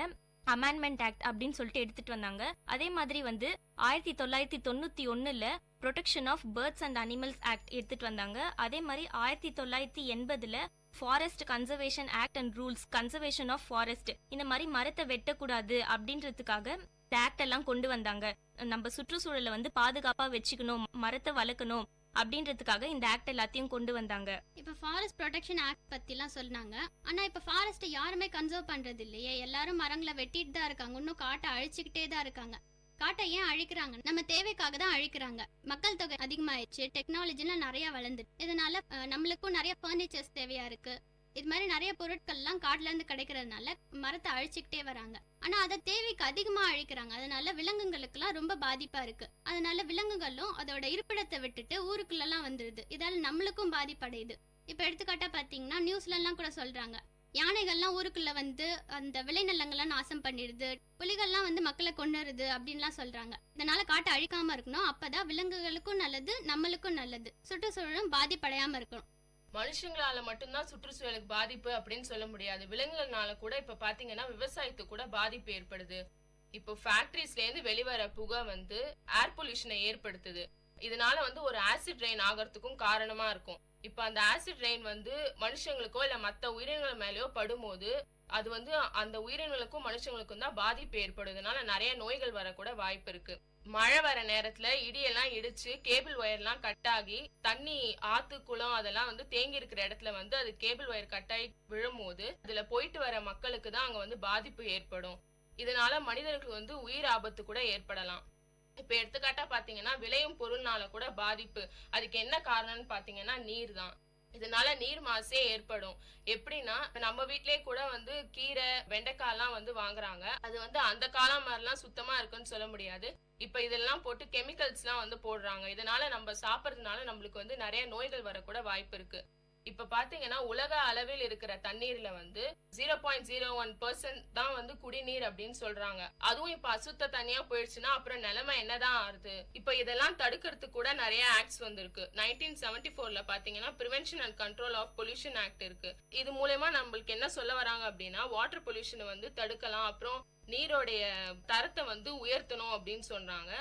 அமெண்ட்மெண்ட் ஆக்ட் அப்படின்னு சொல்லிட்டு எடுத்துட்டு வந்தாங்க. அதே மாதிரி வந்து 1991ல protection of birds and animals act எடுத்துட்டு வந்தாங்க. அதே மாதிரி 1980ல forest conservation act and rules, conservation of forest, இந்த மாதிரி மரத்தை வெட்டக்கூடாது அப்படின்றதுக்காக ஆக்ட் எல்லாம் கொண்டு வந்தாங்க. நம்ம சுற்றுச்சூழலை வந்து பாதுகாப்பா வச்சுக்கணும், மரத்தை வளர்க்கணும் அப்படின்றதுக்காக இந்த ஆக்ட் எல்லாத்தையும் கொண்டு வந்தாங்க. இப்ப ஃபாரஸ்ட் ப்ரொடெக்ஷன் ஆக்ட் பத்திலாம் சொன்னாங்க. ஆனா இப்ப ஃபாரஸ்ட்டை யாருமே கன்சர்வ் பண்றது இல்லையே. எல்லாரும் மரங்களை வெட்டிட்டு தான் இருக்காங்க, இன்னும் காட்டை அழிச்சுக்கிட்டே தான் இருக்காங்க. காட்டை ஏன் அழிக்கிறாங்க? நம்ம தேவைக்காக தான் அழிக்கிறாங்க. மக்கள் தொகை அதிகமாயிடுச்சு, டெக்னாலஜிலாம் நிறைய வளர்ந்துட்டு, இதனால நம்மளுக்கும் நிறைய ஃபர்னிச்சர்ஸ் தேவையா இருக்கு. இது மாதிரி நிறைய பொருட்கள்லாம் காட்டுல இருந்து கிடைக்கிறதுனால மரத்தை அழிச்சுக்கிட்டே வராங்க. ஆனா அதை தேவைக்கு அதிகமா அழிக்கிறாங்க. அதனால விலங்குகளுக்கெல்லாம் ரொம்ப பாதிப்பா இருக்கு. அதனால விலங்குகளும் அதோட இருப்பிடத்தை விட்டுட்டு ஊருக்குள்ளெல்லாம் வந்துருது. இதால நம்மளுக்கும் பாதிப்படையுது. இப்ப எடுத்துக்காட்டா பாத்தீங்கன்னா நியூஸ்ல எல்லாம் கூட சொல்றாங்க, யானைகள்லாம் ஊருக்குள்ள வந்து அந்த விளைநிலங்கள்லாம் நாசம் பண்ணிடுது, புலிகள்லாம் வந்து மக்களை கொண்டுருது அப்படின்லாம் சொல்றாங்க. இதனால காட்டை அழிக்காம இருக்கணும். அப்பதான் விலங்குகளுக்கும் நல்லது, நம்மளுக்கும் நல்லது, சுற்றுச்சூழலும் பாதிப்படையாம இருக்கணும். மனுஷங்களால மட்டும்தான் சுற்றுச்சூழலுக்கு பாதிப்பு அப்படின்னு சொல்ல முடியாது. விலங்குகள்னால கூட இப்ப பாத்தீங்கன்னா விவசாயத்துக்கு கூட பாதிப்பு ஏற்படுது. இப்போ ஃபேக்டரிஸ்ல இருந்து வெளிவர புகை வந்து ஏர் பொல்யூஷனை ஏற்படுத்துது. இதனால வந்து ஒரு ஆசிட் ரெயின் ஆகிறதுக்கும் காரணமா இருக்கும். இப்ப அந்த ஆசிட் ரெயின் வந்து மனுஷங்களுக்கோ இல்ல மத்த உயிரினங்கள் மேலயோ படும்போது அது வந்து அந்த உயிரினங்களுக்கும் மனுஷங்களுக்கும் தான் பாதிப்பு ஏற்படும். இதனால நிறைய நோய்கள் வரக்கூட வாய்ப்பு இருக்கு. மழை வர நேரத்துல இடியெல்லாம் இடிச்சு கேபிள் ஒயர்லாம் கட் ஆகி தண்ணி ஆத்து குளம் அதெல்லாம் வந்து தேங்கி இருக்கிற இடத்துல வந்து அது கேபிள் ஒயர் கட்டாயி விழும்போது அதுல போயிட்டு வர மக்களுக்கு தான் அங்க வந்து பாதிப்பு ஏற்படும். இதனால மனிதர்களுக்கு வந்து உயிர் ஆபத்து கூட ஏற்படலாம். இப்ப எடுத்துக்காட்டா பாத்தீங்கன்னா விளையும் பொருள்னால கூட பாதிப்பு. அதுக்கு என்ன காரணம்னு பாத்தீங்கன்னா நீர் தான். இதனால நீர் மாசே ஏற்படும். எப்படின்னா நம்ம வீட்லயே கூட வந்து கீரை வெண்டைக்காய் எல்லாம் வந்து வாங்குறாங்க. அது வந்து அந்த காலம் மாதிரிலாம் சுத்தமா இருக்குன்னு சொல்ல முடியாது. இப்ப இதெல்லாம் போட்டு கெமிக்கல்ஸ் எல்லாம் வந்து போடுறாங்க. இதனால நம்ம சாப்பிடறதுனால நம்மளுக்கு வந்து நிறைய நோய்கள் வரக்கூட வாய்ப்பு இருக்கு. இப்ப பாத்தீங்கன்னா உலக அளவில் இருக்கிற தண்ணீர்ல வந்து 0.01% தான் வந்து குடிநீர் அப்படின்னு சொல்றாங்க. அதுவும் இப்ப அசுத்த தண்ணியா போயிடுச்சுன்னா அப்புறம் நிலைமை என்னதான் ஆறுது? இப்ப இதெல்லாம் தடுக்கிறதுக்கு கூட நிறைய ஆக்ட்ஸ் வந்திருக்கு. 1974ல பாத்தீங்கன்னா prevention and control of pollution act இருக்கு. இது மூலமா நம்மளுக்கு என்ன சொல்ல வராங்க அப்படின்னா வாட்டர் பொல்யூஷனை வந்து தடுக்கலாம், அப்புறம் நீரோடைய தரத்தை வந்து உயர்த்தணும் அப்படின்னு சொல்றாங்க.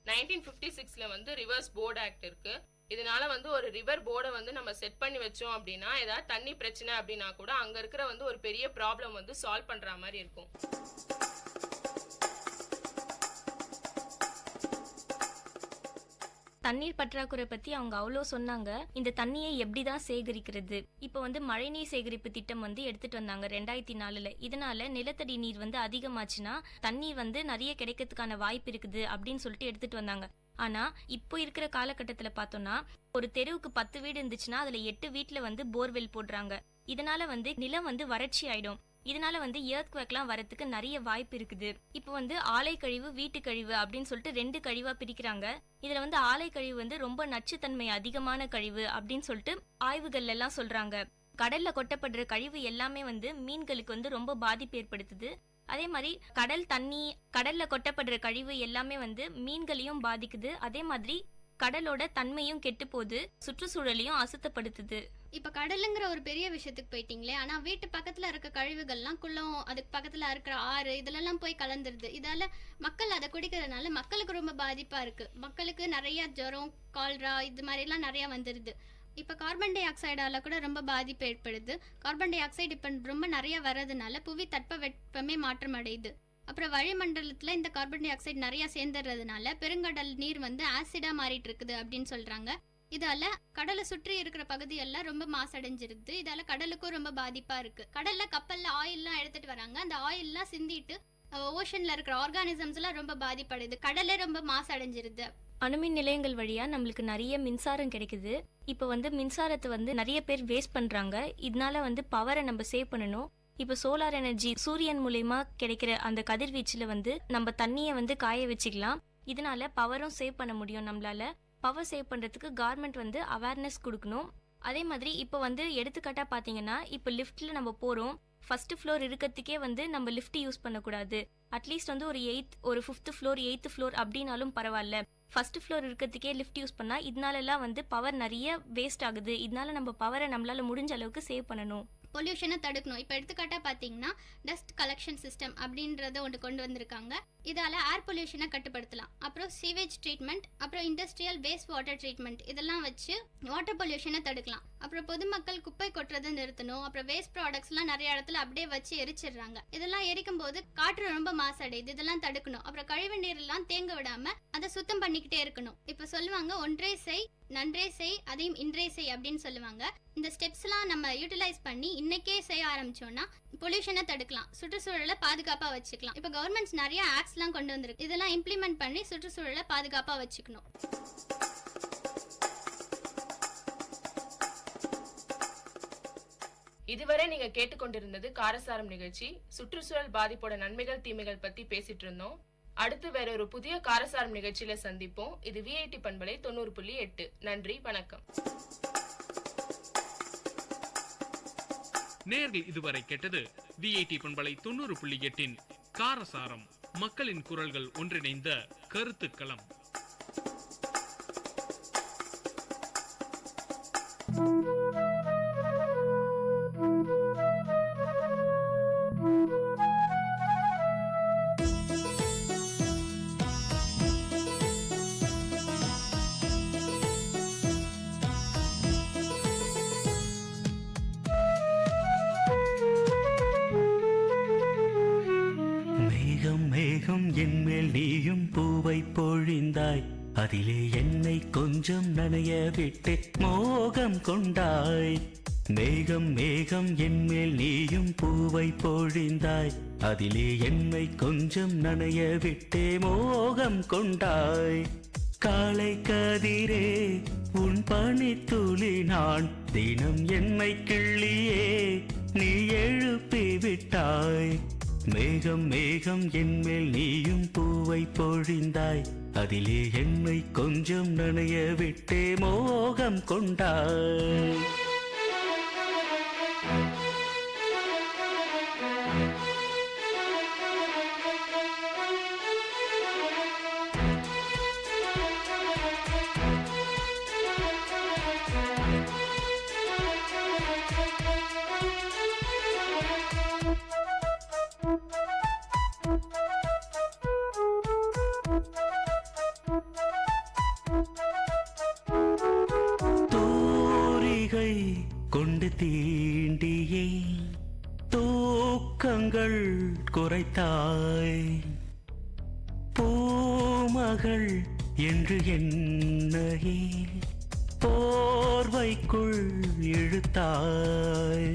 1956ல வந்து ரிவர்ஸ் போர்டு ஆக்ட் இருக்கு. இதனால வந்து ஒரு ரிவர் போர்டை வந்து நம்ம செட் பண்ணி வச்சோம் அப்படின்னா ஏதாவது தண்ணி பிரச்சனை அப்படின்னா கூட அங்க இருக்கிற வந்து ஒரு பெரிய ப்ராப்ளம் வந்து சால்வ் பண்ற மாதிரி இருக்கும். தண்ணீர் பற்றாக்குறை பத்தி அவங்க அவ்வளோ சொன்னாங்க. இந்த தண்ணியை எப்படிதான் சேகரிக்கிறது? இப்போ வந்து மழைநீர் சேகரிப்பு திட்டம் வந்து எடுத்துட்டு வந்தாங்க 2004ல. இதனால நிலத்தடி நீர் வந்து அதிகமாச்சுன்னா தண்ணீர் வந்து நிறைய கிடைக்கிறதுக்கான வாய்ப்பு இருக்குது அப்படின்னு சொல்லிட்டு எடுத்துட்டு வந்தாங்க. ஆனா இப்போ இருக்கிற காலகட்டத்துல பார்த்தோம்னா ஒரு தெருவுக்கு 10 வீடு இருந்துச்சுன்னா அதுல 8 வீட்டுல வந்து போர்வெல் போடுறாங்க. இதனால வந்து நிலம் வந்து வறட்சி ஆயிடும். இதனால வந்து எர்த்குவேக்லாம் வரத்துக்கு நிறைய வாய்ப்பு இருக்குது. இப்போ வந்து ஆலை கழிவு வீட்டு கழிவு அப்படின்னு சொல்லிட்டு 2 கழிவா பிரிக்கிறாங்க. இதுல வந்து ஆலை கழிவு வந்து ரொம்ப நச்சுத்தன்மை அதிகமான கழிவு அப்படின்னு சொல்லிட்டு ஆய்வுகள் எல்லாம் சொல்றாங்க. கடல்ல கொட்டப்படுற கழிவு எல்லாமே வந்து மீன்களுக்கு வந்து ரொம்ப பாதிப்பு ஏற்படுத்துது. அதே மாதிரி கடல் தண்ணி, கடல்ல கொட்டப்படுற கழிவு எல்லாமே வந்து மீன்களையும் பாதிக்குது. அதே மாதிரி கடலோட தன்மையும் கெட்டு போகுது, சுற்றுச்சூழலையும் அசுத்தப்படுத்துது. இப்ப கடலுங்கிற ஒரு பெரிய விஷயத்துக்கு போயிட்டீங்களே, ஆனா வீட்டு பக்கத்துல இருக்க கழிவுகள்லாம் குளம், அதுக்கு பக்கத்துல இருக்கிற ஆறு இதெல்லாம் போய் கலந்துருது. இதால மக்கள் அதை குடிக்கிறதுனால மக்களுக்கு ரொம்ப பாதிப்பா இருக்கு. மக்களுக்கு நிறைய ஜுரம், கால்ரா இது மாதிரி எல்லாம் நிறைய வந்துருது. இப்போ கார்பன் டை ஆக்சைடால கூட ரொம்ப பாதிப்பு ஏற்படுது. கார்பன் டை ஆக்சைடு இப்போ ரொம்ப நிறைய வர்றதுனால புவி தட்பவெப்பமே மாற்றம் அடையுது. அப்புறம் வளிமண்டலத்துல இந்த கார்பன் டை ஆக்சைடு நிறைய சேர்ந்துறதுனால பெருங்கடல் நீர் வந்து ஆசிடா மாறிட்டு இருக்குது அப்படின்னு சொல்றாங்க. இதால கடலை சுற்றி இருக்கிற பகுதியெல்லாம் ரொம்ப மாசடைஞ்சிருது. இதால கடலுக்கும் ரொம்ப பாதிப்பா இருக்கு. கடல்ல கப்பல்ல ஆயில்லாம் எடுத்துட்டு வராங்க. அந்த ஆயில்லாம் சிந்திட்டு ஓஷன்ல இருக்கிற ஆர்கானிசம்ஸ் எல்லாம் ரொம்ப பாதிப்படையுது. கடலே ரொம்ப மாசடைஞ்சிருது. அணுமின் நிலையங்கள் வழியா நம்மளுக்கு நிறைய மின்சாரம் கிடைக்குது. இப்போ வந்து மின்சாரத்தை வந்து நிறைய பேர் வேஸ்ட் பண்றாங்க. இதனால வந்து பவரை நம்ம சேவ் பண்ணணும். இப்போ சோலார் எனர்ஜி சூரியன் மூலமா கிடைக்கிற அந்த கதிர்வீச்சுல வந்து நம்ம தண்ணியை வந்து காய வச்சுக்கலாம். இதனால பவரும் சேவ் பண்ண முடியும். நம்மளால பவர் சேவ் பண்றதுக்கு கவர்மெண்ட் வந்து அவேர்னஸ் கொடுக்கணும். அதே மாதிரி இப்போ வந்து எடுத்துக்காட்டா பாத்தீங்கன்னா இப்போ லிஃப்ட்ல நம்ம போறோம், ஃபர்ஸ்ட் ஃப்ளோர் இருக்கிறதுக்கே வந்து நம்ம லிஃப்ட் யூஸ் பண்ணக்கூடாது. அட்லீஸ்ட் வந்து ஒரு 5th ஃப்ளோர் 8th ஃப்ளோர் அப்படின்னாலும் பரவாயில்ல, ஃபர்ஸ்ட் ஃப்ளோர் இருக்கிறதுக்கே லிஃப்ட் யூஸ் பண்ணா இதனாலலாம் வந்து பவர் நிறைய வேஸ்ட் ஆகுது. இதனால நம்ம பவரை நம்மளால முடிஞ்ச அளவுக்கு சேவ் பண்ணணும். பொல்யூஷனை தடுக்கணும். இப்போ எடுத்துக்காட்டா பார்த்தீங்கன்னா டஸ்ட் கலெக்ஷன் சிஸ்டம் அப்படின்றத ஒன்று கொண்டு வந்திருக்காங்க. இதால ஏர் பொல்யூஷனை கட்டுப்படுத்தலாம். அப்புறம் சீவேஜ் ட்ரீட்மெண்ட், அப்புறம் இண்டஸ்ட்ரியல் வேஸ்ட் வாட்டர் ட்ரீட்மெண்ட் இதெல்லாம் வச்சு வாட்டர் பொல்யூஷனை தடுக்கலாம். அப்புறம் பொதுமக்கள் குப்பை கொட்டுறதை நிறுத்தணும். அப்புறம் வேஸ்ட் ப்ராடக்ட்ஸ்லாம் நிறைய இடத்துல அப்படியே வச்சு எரிச்சிடுறாங்க. இதெல்லாம் எரிக்கும் போது காற்று ரொம்ப மாசடையுது. இதெல்லாம் தடுக்கணும். அப்புறம் கழிவு நீர் எல்லாம் தேங்க விடாம அதை சுத்தம் பண்ணிக்கிட்டே இருக்கணும். இப்போ சொல்லுவாங்க ஒன்றே செய் நன்றே செய் அதையும் இன்றே செய் அப்படின்னு சொல்லுவாங்க. இந்த ஸ்டெப்ஸ்லாம் நம்ம யூட்டிலைஸ் பண்ணி இன்னைக்கே செய்ய ஆரம்பிச்சோம்னா பொல்யூஷனை தடுக்கலாம், சுற்றுச்சூழலை பாதுகாப்பா வச்சுக்கலாம். இப்போ கவர்மெண்ட்ஸ் நிறைய ஆக்ட்ஸ்லாம் கொண்டு வந்திருக்கு. இதெல்லாம் இம்ப்ளிமெண்ட் பண்ணி சுற்றுச்சூழலை பாதுகாப்பா வச்சுக்கணும். இதுவரை நீங்க கேட்டுக்கொண்டிருந்தது காரசாரம் நிகழ்ச்சி. சுற்றுச்சூழல் பாதிப்போட நன்மைகள் தீமைகள் பத்தி பேசிட்டு இருந்தோம். அடுத்து வேற ஒரு புதிய காரசாரம் நிகழ்ச்சியில சந்திப்போம். இது விஐடி பண்பலை 90.8. நன்றி, வணக்கம். நேர்கள் இதுவரை கேட்டது விஐடி பண்பலை 90.8 காரசாரம், மக்களின் குரல்கள் ஒன்றிணைந்த கருத்துக்களம். அதிலே என்னை கொஞ்சம் நனைய விட்டு மோகம் கொண்டாய். மேகம் மேகம் என்மேல் நீயும் பூவை பொழிந்தாய். அதிலே என்னை கொஞ்சம் நனைய விட்டே மோகம் கொண்டாய். காலை கதிரே உன் பனித்துளி நான் தினம் என்னை கிள்ளியே நீ எழுப்பி விட்டாய். மேகம் மேகம் என்மேல் நீயும் பூவை பொழிந்தாய். அதிலே என்னை கொஞ்சம் நனைய விட்டே மோகம் கொண்டாய். கொண்டு தீண்டியே தூக்கங்கள் குறைத்தாய். பூமகள் என்று என்னையே போர்வைக்குள் இழுத்தாய்.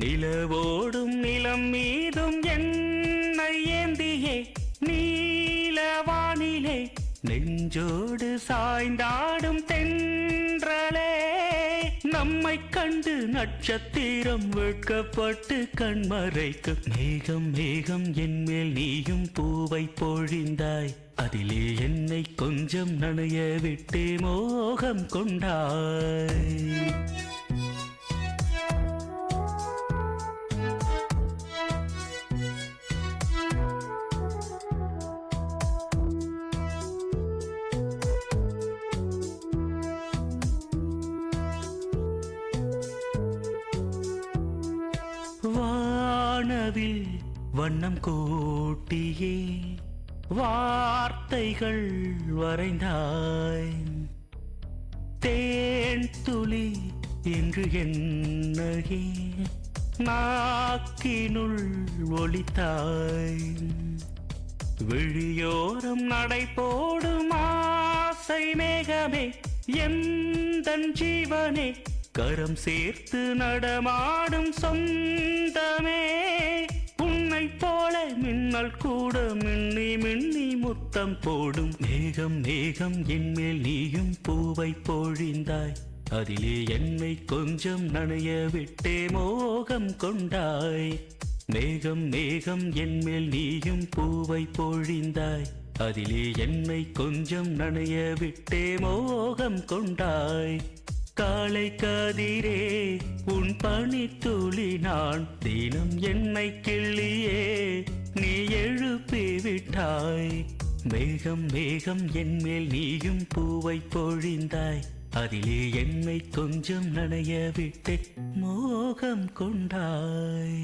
நிலவோடும் நிலம் மீதும் என்னை ஏந்தியே நீலவானிலே நெஞ்சோடு சாய்ந்தாடும் தென்றலே. நம்மை கண்டு நட்சத்திரம் வெட்கப்பட்டு கண்மறைக்கு. மேகம் மேகம் என்மேல் நீயும் பூவை பொழிந்தாய். அதிலே என்னை கொஞ்சம் நனைய விட்டே மோகம் கொண்டாய். வானவில் வண்ணம் கூட்டியே வார்த்தைகள் வரைந்தாய். தேன் துளி என்று என்னையே நாக்கினுள் ஒளித்தாய். விழியோரம் நடை போடும் ஆசை மேகமே எந்தன் ஜீவனே. கரம் சேர்த்து நடமாடும் சொந்தமே. உன்னை போல மின்னல் கூட மின்னி மின்னி முத்தம் போடும். மேகம் மேகம் என்மேல் நீயும் பூவை பொழிந்தாய். அதிலே என்னை கொஞ்சம் நனைய விட்டே மோகம் கொண்டாய். மேகம் மேகம் என்மேல் நீயும் பூவை பொழிந்தாய். அதிலே என்னை கொஞ்சம் நனைய விட்டே மோகம் கொண்டாய். காலை கதிரே உன் பனித்துளி நான் தினம் என்னை கிள்ளியே நீ எழுப்பி விட்டாய். மேகம் மேகம் என்மேல் நீயும் பூவை பொழிந்தாய். அதிலே என்னை கொஞ்சம் நனைய விட்டு மோகம் கொண்டாய்.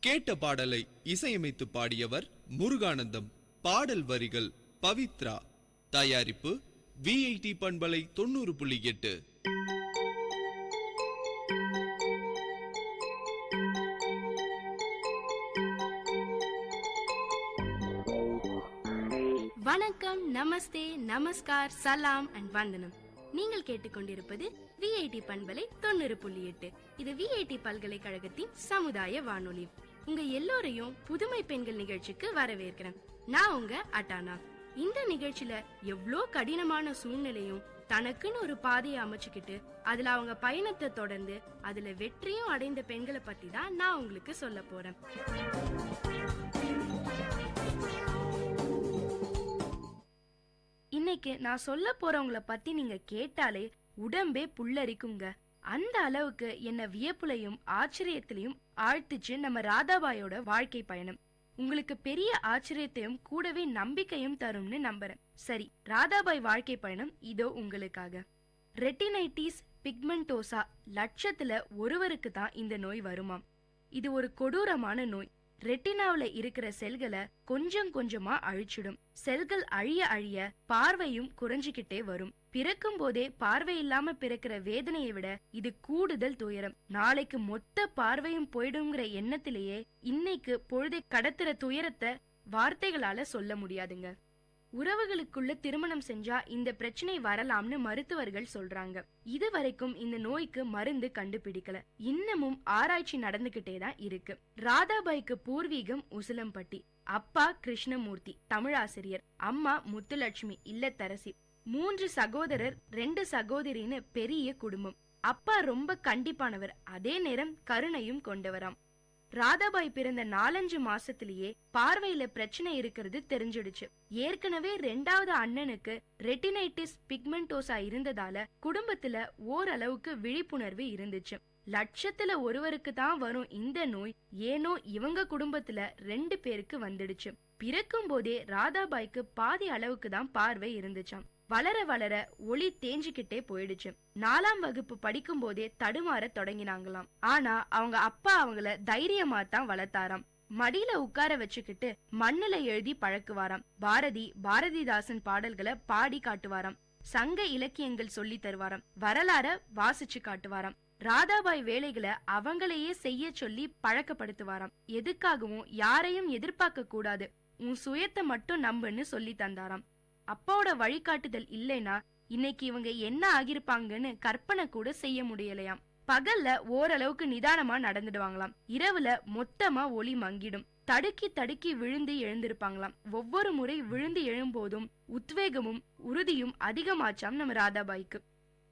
கேட்ட பாடலை இசையமைத்து பாடியவர் முருகானந்தம். பாடல் வரிகள் பவித்ரா. தயாரிப்பு விஐடி பண்பலை 90.8. வணக்கம், நமஸ்தே, நமஸ்கார், சலாம் அண்ட் வந்தனம். நீங்கள் கேட்டுக்கொண்டிருப்பது விஐடி பண்பலை 90.8. இது விஐடி பல்கலைக்கழகத்தின் சமுதாய வானொலி. உங்க எல்லோரையும் புதுமை பெண்கள் நிகழ்ச்சிக்கு வரவேற்கிறேன். நான் உங்க அட்டானா. இந்த நிகழ்ச்சியில எவ்வளோ கடினமான சூழ்நிலையும் தனக்குன்னு ஒரு பாதையை அமைச்சுக்கிட்டு அதுல அவங்க பயணத்தை தொடர்ந்து அதுல வெற்றியும் அடைந்த பெண்களை பத்தி தான் நான் உங்களுக்கு சொல்ல போறேன். இன்னைக்கு நான் சொல்ல போறவங்கள பத்தி நீங்க கேட்டாலே உடம்பே புல்லரிக்குங்க. அந்த அளவுக்கு என்ன வியப்புலையும் ஆச்சரியத்திலையும் ஆழ்த்துச்சு நம்ம ராதாபாயோட வாழ்க்கை பயணம். உங்களுக்கு பெரிய ஆச்சரியத்தையும் கூடவே நம்பிக்கையும் தரும்னு நம்புறேன். சரி, ராதாபாய் வாழ்க்கை பயணம் இதோ உங்களுக்காக. ரெட்டினைட்டிஸ் பிக்மெண்டோசா லட்சத்துல ஒருவருக்கு தான் இந்த நோய் வருமாம். இது ஒரு கொடூரமான நோய். ரெட்டினாவுல இருக்கிற செல்களை கொஞ்சம் கொஞ்சமா அழிச்சிடும். செல்கள் அழிய அழிய பார்வையும் குறைஞ்சிக்கிட்டே வரும். பிறக்கும் போதே பார்வை இல்லாம பிறக்கிற வேதனையை விட இது கூடுதல் துயரம். நாளைக்கு மொத்த பார்வையும் போயிடுங்கிற எண்ணத்திலேயே இன்னைக்கு பொழுதை கடத்துற துயரத்தை வார்த்தைகளால சொல்ல முடியாதுங்க. உறவுகளுக்குள்ள திருமணம் செஞ்சா இந்த பிரச்சனை வரலாம்னு மருத்துவர்கள் சொல்றாங்க. இதுவரைக்கும் இந்த நோய்க்கு மருந்து கண்டுபிடிக்கல. இன்னமும் ஆராய்ச்சி நடந்துகிட்டே தான் இருக்கு. ராதாபாய்க்கு பூர்வீகம் உசிலம்பட்டி. அப்பா கிருஷ்ணமூர்த்தி, தமிழாசிரியர். அம்மா முத்துலட்சுமி, இல்லத்தரசி. 3 சகோதரர் 2 சகோதரின்னு பெரிய குடும்பம். அப்பா ரொம்ப கண்டிப்பானவர், அதே நேரம் கருணையும் கொண்டவராம். ராதாபாய் பிறந்த 4-5 மாசத்திலேயே பார்வையில பிரச்சனை இருக்கிறது தெரிஞ்சிடுச்சு. ஏற்கனவே 2வது அண்ணனுக்கு ரெட்டினைட்டிஸ் பிக்மெண்டோசா இருந்ததால குடும்பத்துல ஓரளவுக்கு விழிப்புணர்வு இருந்துச்சு. லட்சத்துல ஒருவருக்கு தான் வரும் இந்த நோய் ஏனோ இவங்க குடும்பத்துல 2 பேருக்கு வந்துடுச்சு. பிறக்கும் போதே ராதாபாய்க்கு பாதி அளவுக்கு தான் பார்வை இருந்துச்சாம். வளர வளர ஒளி தேஞ்சிக்கிட்டே போயிடுச்சு. 4ஆம் வகுப்பு படிக்கும் போதே தடுமாற தொடங்கினாங்களாம். ஆனா அவங்க அப்பா அவங்கள தைரியமா தான் வளர்த்தாராம். மடியில உட்கார வச்சுக்கிட்டு மண்ணுல எழுதி பழக்குவாராம். பாரதிதாசன் பாடல்களை பாடி காட்டுவாராம். சங்க இலக்கியங்கள் சொல்லி தருவாராம். வரலாற வாசிச்சு காட்டுவாராம். ராதாபாய் வேலைகளை அவங்களையே செய்ய சொல்லி பழக்கப்படுத்துவாராம். எதுக்காகவும் யாரையும் எதிர்பார்க்க கூடாது, உன் சுயத்தை மட்டும் நம்புன்னு சொல்லி தந்தாராம். அப்பாவோட வழிகாட்டுதல் இல்லைன்னா இன்னைக்கு இவங்க என்ன ஆகிருப்பாங்கன்னு கற்பனை கூட செய்ய முடியலையாம். பகல்ல ஓரளவுக்கு நிதானமா நடந்துடுவாங்களாம். இரவுல மொத்தமா ஒளி மங்கிடும். தடுக்கி தடுக்கி விழுந்து எழுந்திருப்பாங்களாம். ஒவ்வொரு முறை விழுந்து எழும்போதும் உத்வேகமும் உறுதியும் அதிகமாச்சாம் நம்ம ராதாபாய்க்கு.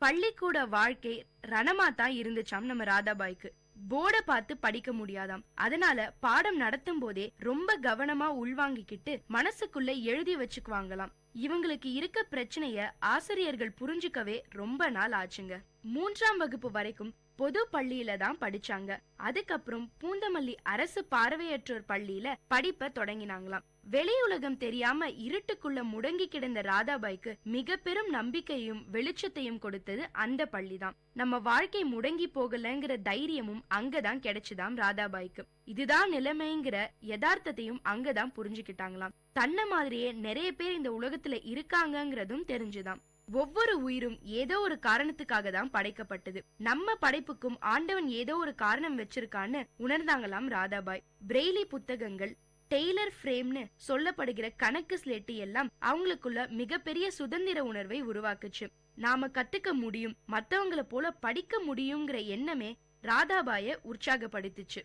பள்ளிக்கூட வாழ்க்கை ரணமா தான் இருந்துச்சாம் நம்ம ராதாபாய்க்கு. போர்ட பார்த்து படிக்க முடியாதாம். அதனால பாடம் நடத்தும் போதே ரொம்ப கவனமா உள்வாங்கிக்கிட்டு மனசுக்குள்ள எழுதி வச்சுக்குவாங்களாம். இவங்களுக்கு இருக்க பிரச்சனைய ஆசிரியர்கள் புரிஞ்சுக்கவே ரொம்ப நாள் ஆச்சுங்க. 3ஆம் வகுப்பு வரைக்கும் பொது பள்ளியில தான் படிச்சாங்க. அதுக்கப்புறம் பூந்தமல்லி அரசு பார்வையற்றோர் பள்ளியில படிப்ப தொடங்கினாங்களாம். வெளியுலகம் தெரியாம இருட்டுக்குள்ள முடங்கி கிடந்த ராதாபாய்க்கு மிக பெரும் நம்பிக்கையும் வெளிச்சத்தையும் கொடுத்தது அந்த பள்ளிதான். நம்ம வாழ்க்கை முடங்கி போகலங்கிற தைரியமும் அங்கதான் கிடைச்சுதாம் ராதாபாய்க்கு. இதுதான் நிலைமைங்கிற யதார்த்தத்தையும் அங்கதான் புரிஞ்சுக்கிட்டாங்களாம். தன்ன மாதிரியே நிறைய பேர் இந்த உலகத்துல இருக்காங்கிறதும் தெரிஞ்சுதாம். ஒவ்வொரு உயிரும் ஏதோ ஒரு காரணத்துக்காக தான் படைக்கப்பட்டது. நம்ம படைப்புக்கும் ஆண்டவன் ஏதோ ஒரு காரணம் வச்சிருக்கான்னு உணர்ந்தாங்களாம் ராதாபாய். பிரெய்லி புத்தகங்கள், டெய்லர் ஃப்ரேம்னு சொல்லப்படுகிற கணக்கு ஸ்லேட்டு எல்லாம் அவங்களுக்குள்ள மிகப்பெரிய சுதந்திர உணர்வை உருவாக்குச்சு. நாம கத்துக்க முடியும், மத்தவங்கள போல படிக்க முடியுங்கிற எண்ணமே ராதாபாய உற்சாகப்படுத்துச்சு.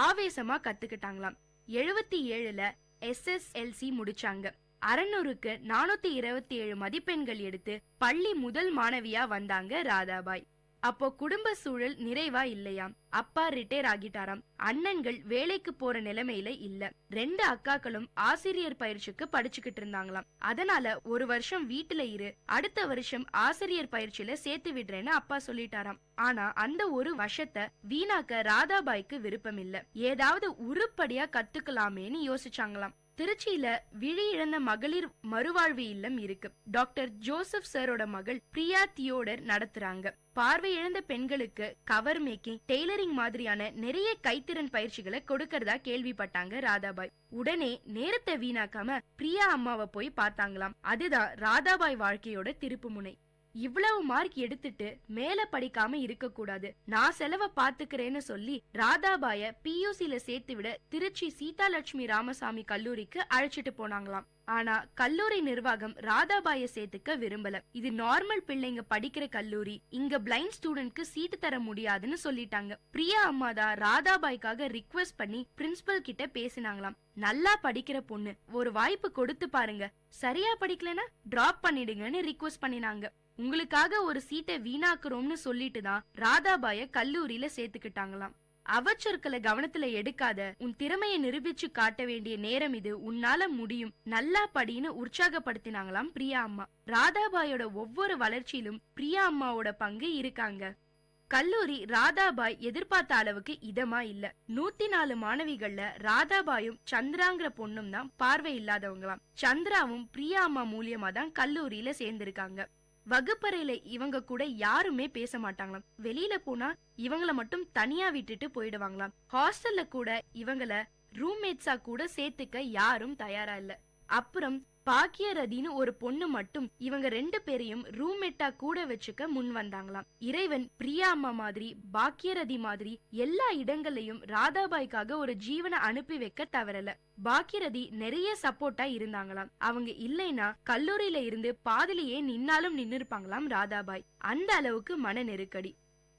ஆவேசமா கத்துக்கிட்டாங்களாம். 77ல SSLC முடிச்சாங்க. 600க்கு 427 மதிப்பெண்கள் எடுத்து பள்ளி முதல் மாணவியா வந்தாங்க ராதாபாய். அப்போ குடும்ப சூழல் நிறைவா இல்லையாம். அப்பா ரிட்டையர் ஆகிட்டாராம். அண்ணன்கள் வேலைக்கு போற நிலைமையில இல்ல. 2 அக்காக்களும் ஆசிரியர் பயிற்சிக்கு படிச்சுக்கிட்டு இருந்தாங்களாம். அதனால ஒரு வருஷம் வீட்டுல இரு, அடுத்த வருஷம் ஆசிரியர் பயிற்சியில சேர்த்து விடுறேன்னு அப்பா சொல்லிட்டாராம். ஆனா அந்த ஒரு வருஷத்தை வீணாக்க ராதாபாய்க்கு விருப்பம் இல்ல. ஏதாவது உருப்படியா கத்துக்கலாமேன்னு யோசிச்சாங்களாம். திருச்சியில விழி இழந்த மகளிர் மறுவாழ்வு இல்லம் இருக்கு. டாக்டர் ஜோசப் சரோட மகள் பிரியா தியோடர் நடத்துறாங்க. பார்வை இழந்த பெண்களுக்கு கவர் மேக்கிங், டெய்லரிங் மாதிரியான நிறைய கைத்திறன் பயிற்சிகளை கொடுக்கறதா கேள்விப்பட்டாங்க ராதாபாய். உடனே நேரத்தை வீணாக்காம பிரியா அம்மாவை போய் பார்த்தாங்களாம். அதுதான் ராதாபாய் வாழ்க்கையோட திருப்பு முனை. இவ்வளவு மார்க் எடுத்துட்டு மேல படிக்காம இருக்க கூடாது, நான் செலவை பாத்துக்கிறேன்னு சொல்லி ராதாபாய பியூசில சேர்த்து விட திருச்சி சீதாலட்சுமி ராமசாமி கல்லூரிக்கு அழைச்சிட்டு போனாங்களாம். ஆனா கல்லூரி நிர்வாகம் ராதாபாய சேர்த்துக்க விரும்பல. இது நார்மல் பிள்ளைங்க படிக்கிற கல்லூரி, இங்க பிளைண்ட் ஸ்டூடெண்ட்க்கு சீட்டு தர முடியாதுன்னு சொல்லிட்டாங்க. பிரியா அம்மா தான் ராதாபாய்க்காக ரிக்வெஸ்ட் பண்ணி பிரின்சிபல் கிட்ட பேசினாங்களாம். நல்லா படிக்கிற பொண்ணு, ஒரு வாய்ப்பு கொடுத்து பாருங்க, சரியா படிக்கலனா டிராப் பண்ணிடுங்கன்னு ரிக்வெஸ்ட் பண்ணினாங்க. உங்களுக்காக ஒரு சீட்டை வீணாக்குறோம்னு சொல்லிட்டு தான் ராதாபாய கல்லூரியில சேர்த்துக்கிட்டாங்களாம். அவச்சொற்களை கவனத்துல எடுக்காத, உன் திறமையை நிரூபிச்சு காட்ட வேண்டிய நேரம் இது, உன்னால முடியும், நல்லா படின்னு உற்சாகப்படுத்தினாங்களாம் பிரியா அம்மா. ராதாபாயோட ஒவ்வொரு வளர்ச்சியிலும் பிரியா அம்மாவோட பங்கு இருக்காங்க. கல்லூரி ராதாபாய் எதிர்பார்த்த அளவுக்கு இதமா இல்ல. 104 மாணவிகள்ல ராதாபாயும் சந்திராங்கிற பொண்ணும் தான் பார்வை இல்லாதவங்களாம். சந்திராவும் பிரியா அம்மா மூலியமா தான் கல்லூரியில சேர்ந்திருக்காங்க. வகுப்பறையில இவங்க கூட யாருமே பேச மாட்டாங்களாம். வெளியில போனா இவங்கள மட்டும் தனியா விட்டுட்டு போயிடுவாங்களாம். ஹாஸ்டல்ல கூட இவங்கள ரூம்மேட்ஸா கூட சேர்த்துக்க யாரும் தயாரா இல்ல. அப்புறம் பாக்கியரதின்னு ஒரு பொண்ணு மட்டும் இவங்க 2 பேரையும் ரூம்மேட்டா கூட வச்சுக்க முன் வந்தாங்களாம். இறைவன் பிரியா அம்மா மாதிரி பாக்கியரதி மாதிரி எல்லா இடங்களையும் ராதாபாய்க்காக ஒரு ஜீவனை அனுப்பி வைக்க தவறல. பாக்கியரதி நிறைய சப்போர்ட்டா இருந்தாங்களாம். அவங்க இல்லைன்னா கல்லூரியில இருந்து பாதிலேயே நின்னாலும் நின்னு இருப்பாங்களாம் ராதாபாய். அந்த அளவுக்கு மன நெருக்கடி.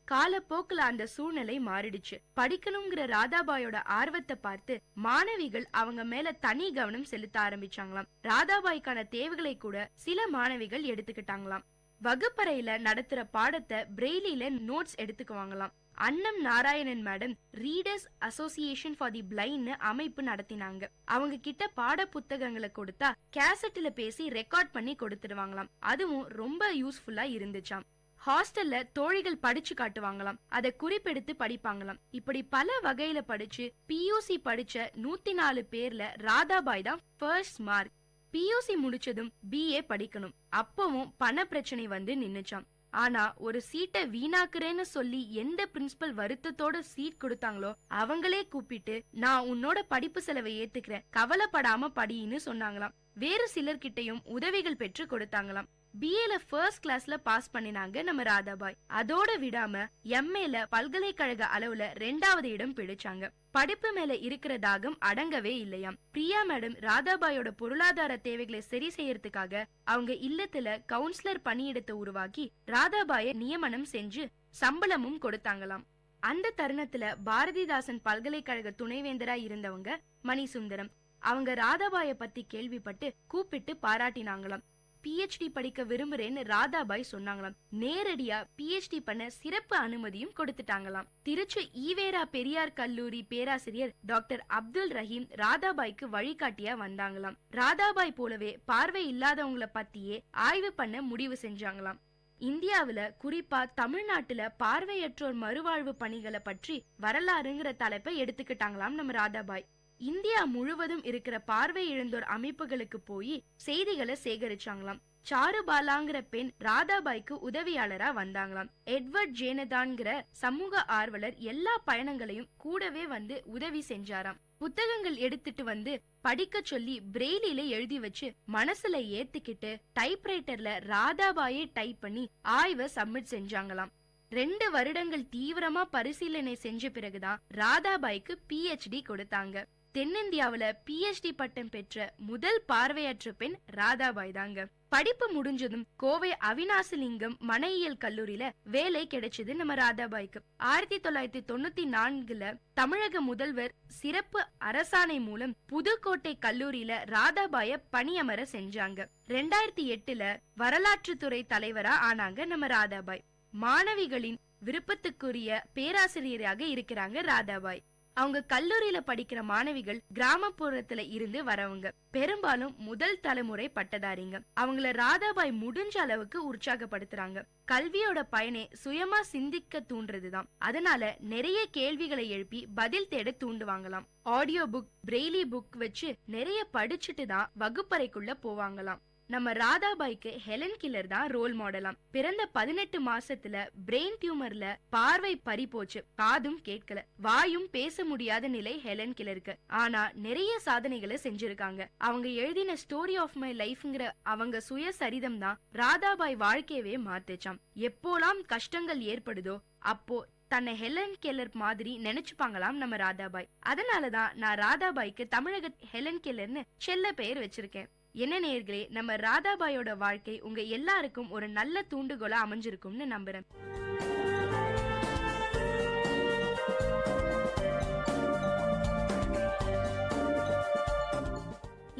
காலப்போக்குல அந்த சூழ்நிலை மாறிடுச்சு. படிக்கணுங்கிற ராதாபாயோட ஆர்வத்தை பார்த்து மாணவிகள் அவங்க மேல தனி கவனம் செலுத்த ஆரம்பிச்சாங்களாம். ராதாபாய்க்கான தேவைகளை கூட சில மாணவிகள் எடுத்துக்கிட்டாங்களாம். வகுப்பறையில நடத்துற பாடத்தை பிரெய்லில நோட்ஸ் எடுத்துக்குவாங்களாம். அன்னம் Narayanan madam readers association for the blind அமைப்பு நடத்தினாங்க. அவங்க கிட்ட பாட புத்தகங்களை கொடுத்தா கேசட்ல பேசி ரெக்கார்ட் பண்ணி கொடுத்துடுவாங்களாம். அதுவும் ரொம்ப யூஸ்ஃபுல்லா இருந்துச்சாம். ஹாஸ்டல்ல தோழிகள் படிச்சு காட்டுவாங்களாம், அதை குறிப்பெடுத்து படிப்பாங்களாம். இப்படி பல வகையில படிச்சு பியூசி படிச்ச 104 பேர்ல ராதாபாய் தான் ஃபர்ஸ்ட் மார்க். பியூசி முடிச்சதும் பிஏ படிக்கணும். அப்பவும் பண பிரச்சனை வந்து நின்னுச்சாம். ஆனா ஒரு சீட்டை வீணாக்குறேன்னு சொல்லி எந்த பிரின்சிபல் வருத்தத்தோட சீட் கொடுத்தாங்களோ அவங்களே கூப்பிட்டு நான் உன்னோட படிப்பு செலவை ஏத்துக்கிறேன், கவலைப்படாம படின்னு சொன்னாங்களாம். வேறு சிலர்கிட்டையும் உதவிகள் பெற்று கொடுத்தாங்களாம். பிஏல ஃபர்ஸ்ட் கிளாஸ்ல பாஸ் பண்ணினாங்க நம்ம ராதாபாய். அதோட விடாம எம்ஏல பல்கலைக்கழக அளவுல 2வது இடம் பிடிச்சாங்க. படிப்பு மேல இருக்கிற தாகம் அடங்கவே இல்லையாம். பிரியா மேடம் ராதாபாயோட பொருளாதார தேவைகளை சரி செய்யறதுக்காக அவங்க இல்லத்துல கவுன்சிலர் பணியிடத்தை உருவாக்கி ராதாபாய நியமனம் செஞ்சு சம்பளமும் கொடுத்தாங்களாம். அந்த தருணத்துல பாரதிதாசன் பல்கலைக்கழக துணைவேந்தரா இருந்தவங்க மணிசுந்தரம் அவங்க ராதாபாய பத்தி கேள்விப்பட்டு கூப்பிட்டு பாராட்டினாங்களாம். PhD படிக்க விரும்புறேன்னு ராதாபாய் சொன்னாங்களாம். நேரடியா PhD பண்ண சிறப்பு அனுமதியும் கொடுத்துட்டாங்களாம். திருச்சி ஈவேரா பெரியார் கல்லூரி பேராசிரியர் டாக்டர் அப்துல் ரஹீம் ராதாபாய்க்கு வழிகாட்டியா வந்தாங்களாம். ராதாபாய் போலவே பார்வை இல்லாதவங்கள பத்தியே ஆய்வு பண்ண முடிவு செஞ்சாங்களாம். இந்தியாவுல குறிப்பா தமிழ்நாட்டுல பார்வையற்றோர் மறுவாழ்வு பணிகளை பற்றி வரலாறுங்கிற தலைப்பை எடுத்துக்கிட்டாங்களாம் நம்ம ராதாபாய். இந்தியா முழுவதும் இருக்கிற பார்வை இழந்தோர் அமைப்புகளுக்கு போய் செய்திகளை சேகரிச்சாங்களாம். சாருபாலாங்கிற பெண் ராதாபாய்க்கு உதவியாளரா வந்தாங்களாம். எட்வர்ட் ஜேனதான்கிற சமூக ஆர்வலர் எல்லா பயணங்களையும் கூடவே வந்து உதவி செஞ்சாராம். புத்தகங்கள் எடுத்துட்டு வந்து படிக்க சொல்லி பிரெய்லில எழுதி வச்சு மனசுல ஏத்துக்கிட்டு டைப்ரைட்டர்ல ராதாபாயை டைப் பண்ணி ஆய்வை சப்மிட் செஞ்சாங்களாம். 2 வருடங்கள் தீவிரமா பரிசீலனை செஞ்ச பிறகுதான் ராதாபாய்க்கு PhD கொடுத்தாங்க. தென்னிந்தியாவுல PhD பட்டம் பெற்ற முதல் பார்வையற்ற பெண் ராதாபாய் தாங்க. படிப்பு முடிஞ்சதும் கோவை அவினாசிலிங்கம் மனையியல் கல்லூரியில வேலை கிடைச்சது நம்ம ராதாபாய்க்கு. 1994 தமிழக முதல்வர் சிறப்பு அரசாணை மூலம் புதுக்கோட்டை கல்லூரியில ராதாபாய பணியமர செஞ்சாங்க. 2008 வரலாற்றுத்துறை தலைவரா ஆனாங்க நம்ம ராதாபாய். மாணவிகளின் விருப்பத்துக்குரிய பேராசிரியராக இருக்கிறாங்க ராதாபாய். அவங்க கல்லூரியில படிக்கிற மாணவிகள் கிராமப்புறத்துல இருந்து வரவங்க, பெரும்பாலும் முதல் தலைமுறை பட்டதாரிங்க. அவங்கள ராதாபாய் முடிஞ்ச அளவுக்கு உற்சாகப்படுத்துறாங்க. கல்வியோட பயனே சுயமா சிந்திக்க தூண்டுறதுதான். அதனால நிறைய கேள்விகளை எழுப்பி பதில் தேட தூண்டுவாங்களாம். ஆடியோ புக், பிரெய்லி புக் வச்சு நிறைய படிச்சுட்டு தான் வகுப்பறைக்குள்ள போவாங்களாம். நம்ம ராதாபாய்க்கு ஹெலன் கில்லர் தான் ரோல் மாடலாம். பிறந்த 18 மாசத்துல பிரெயின் டியூமர்ல பார்வை பறி போச்சு, காதும் கேட்கல, வாயும் பேச முடியாத நிலை ஹெலன் கில்லருக்கு. ஆனா நிறைய சாதனைகளை செஞ்சிருக்காங்க. அவங்க எழுதின ஸ்டோரி ஆஃப் மை லைஃப்ங்கிற அவங்க சுயசரிதம் தான் ராதாபாய் வாழ்க்கையவே மாத்துச்சாம். எப்போலாம் கஷ்டங்கள் ஏற்படுதோ அப்போ தன்னை ஹெலன் கெல்லர் மாதிரி நினைச்சுப்பாங்களாம் நம்ம ராதாபாய். அதனாலதான் நான் ராதாபாய்க்கு தமிழக ஹெலன் கெல்லர்னு செல்ல பெயர் வச்சிருக்கேன். என்ன நேயர்களே, நம்ம ராதாபாயோட வாழ்க்கை உங்க எல்லாருக்கும் ஒரு நல்ல தூண்டுகோலா அமைஞ்சிருக்கும்னு நம்புறேன்.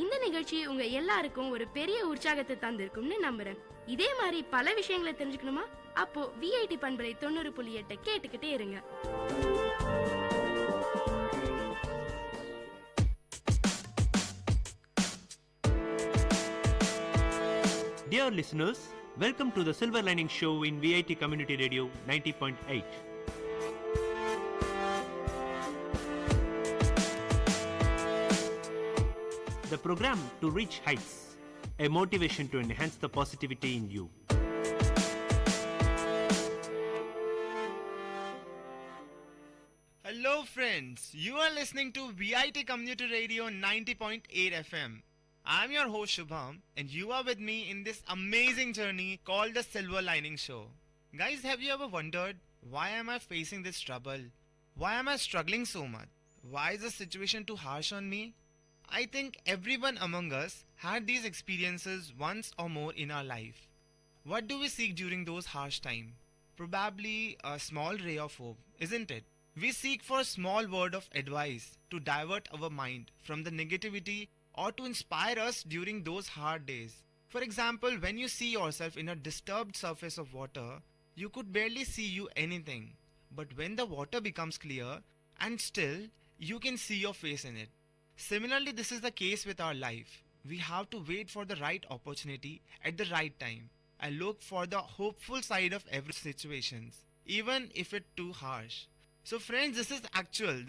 இந்த நிகழ்ச்சி உங்க எல்லாருக்கும் ஒரு பெரிய உற்சாகத்தை தந்திருக்கும்னு நம்புறேன். இதே மாதிரி பல விஷயங்களை தெரிஞ்சுக்கணுமா? அப்போ விஐடி பண்பலை 90.8 கேட்டுக்கிட்டே இருங்க. Dear listeners, welcome to the Silver Lining Show in Vit Community Radio 90.8. The program to reach heights, a motivation to enhance the positivity in you. Hello friends, you are listening to Vit Community Radio 90.8 FM. I'm your host Shubham and you are with me in this amazing journey called the Silver Lining Show. Guys, have you ever wondered, why am I facing this trouble? Why am I struggling so much? Why is the situation too harsh on me? I think everyone among us had these experiences once or more in our life. What do we seek during those harsh times? Probably a small ray of hope, isn't it? We seek for a small word of advice to divert our mind from the negativity or to inspire us during those hard days. For example, when you see yourself in a disturbed surface of water, you could barely see you anything. But when the water becomes clear and still, you can see your face in it. Similarly, this is the case with our life. We have to wait for the right opportunity at the right time and look for the hopeful side of every situation, even if it's too harsh. So friends, this is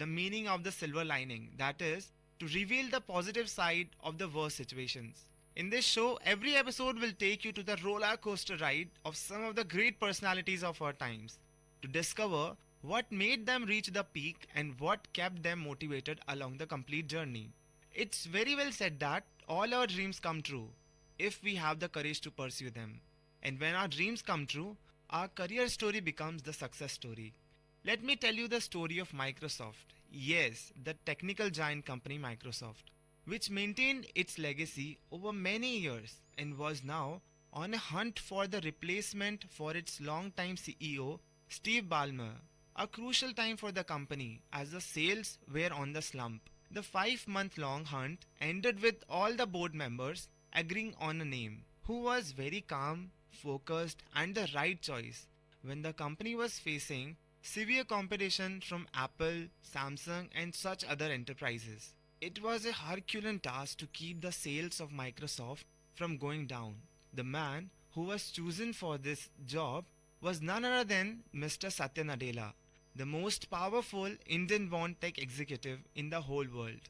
the meaning of the silver lining, that is, to reveal the positive side of the worst situations. In this show, every episode will take you to the roller coaster ride of some of the great personalities of our times, to discover what made them reach the peak and what kept them motivated along the complete journey. It's very well said that all our dreams come true if we have the courage to pursue them. And when our dreams come true, our career story becomes the success story. Let me tell you the story of Microsoft. Yes, the technical giant company Microsoft, which maintained its legacy over many years and was now on a hunt for the replacement for its longtime CEO, Steve Ballmer. A crucial time for the company as the sales were on the slump. The 5-month-long hunt ended with all the board members agreeing on a name, who was very calm, focused and the right choice when the company was facing severe competition from Apple, Samsung and such other enterprises. It was a Herculean task to keep the sales of Microsoft from going down. The man who was chosen for this job was none other than Mr. Satya Nadella, the most powerful Indian-born tech executive in the whole world.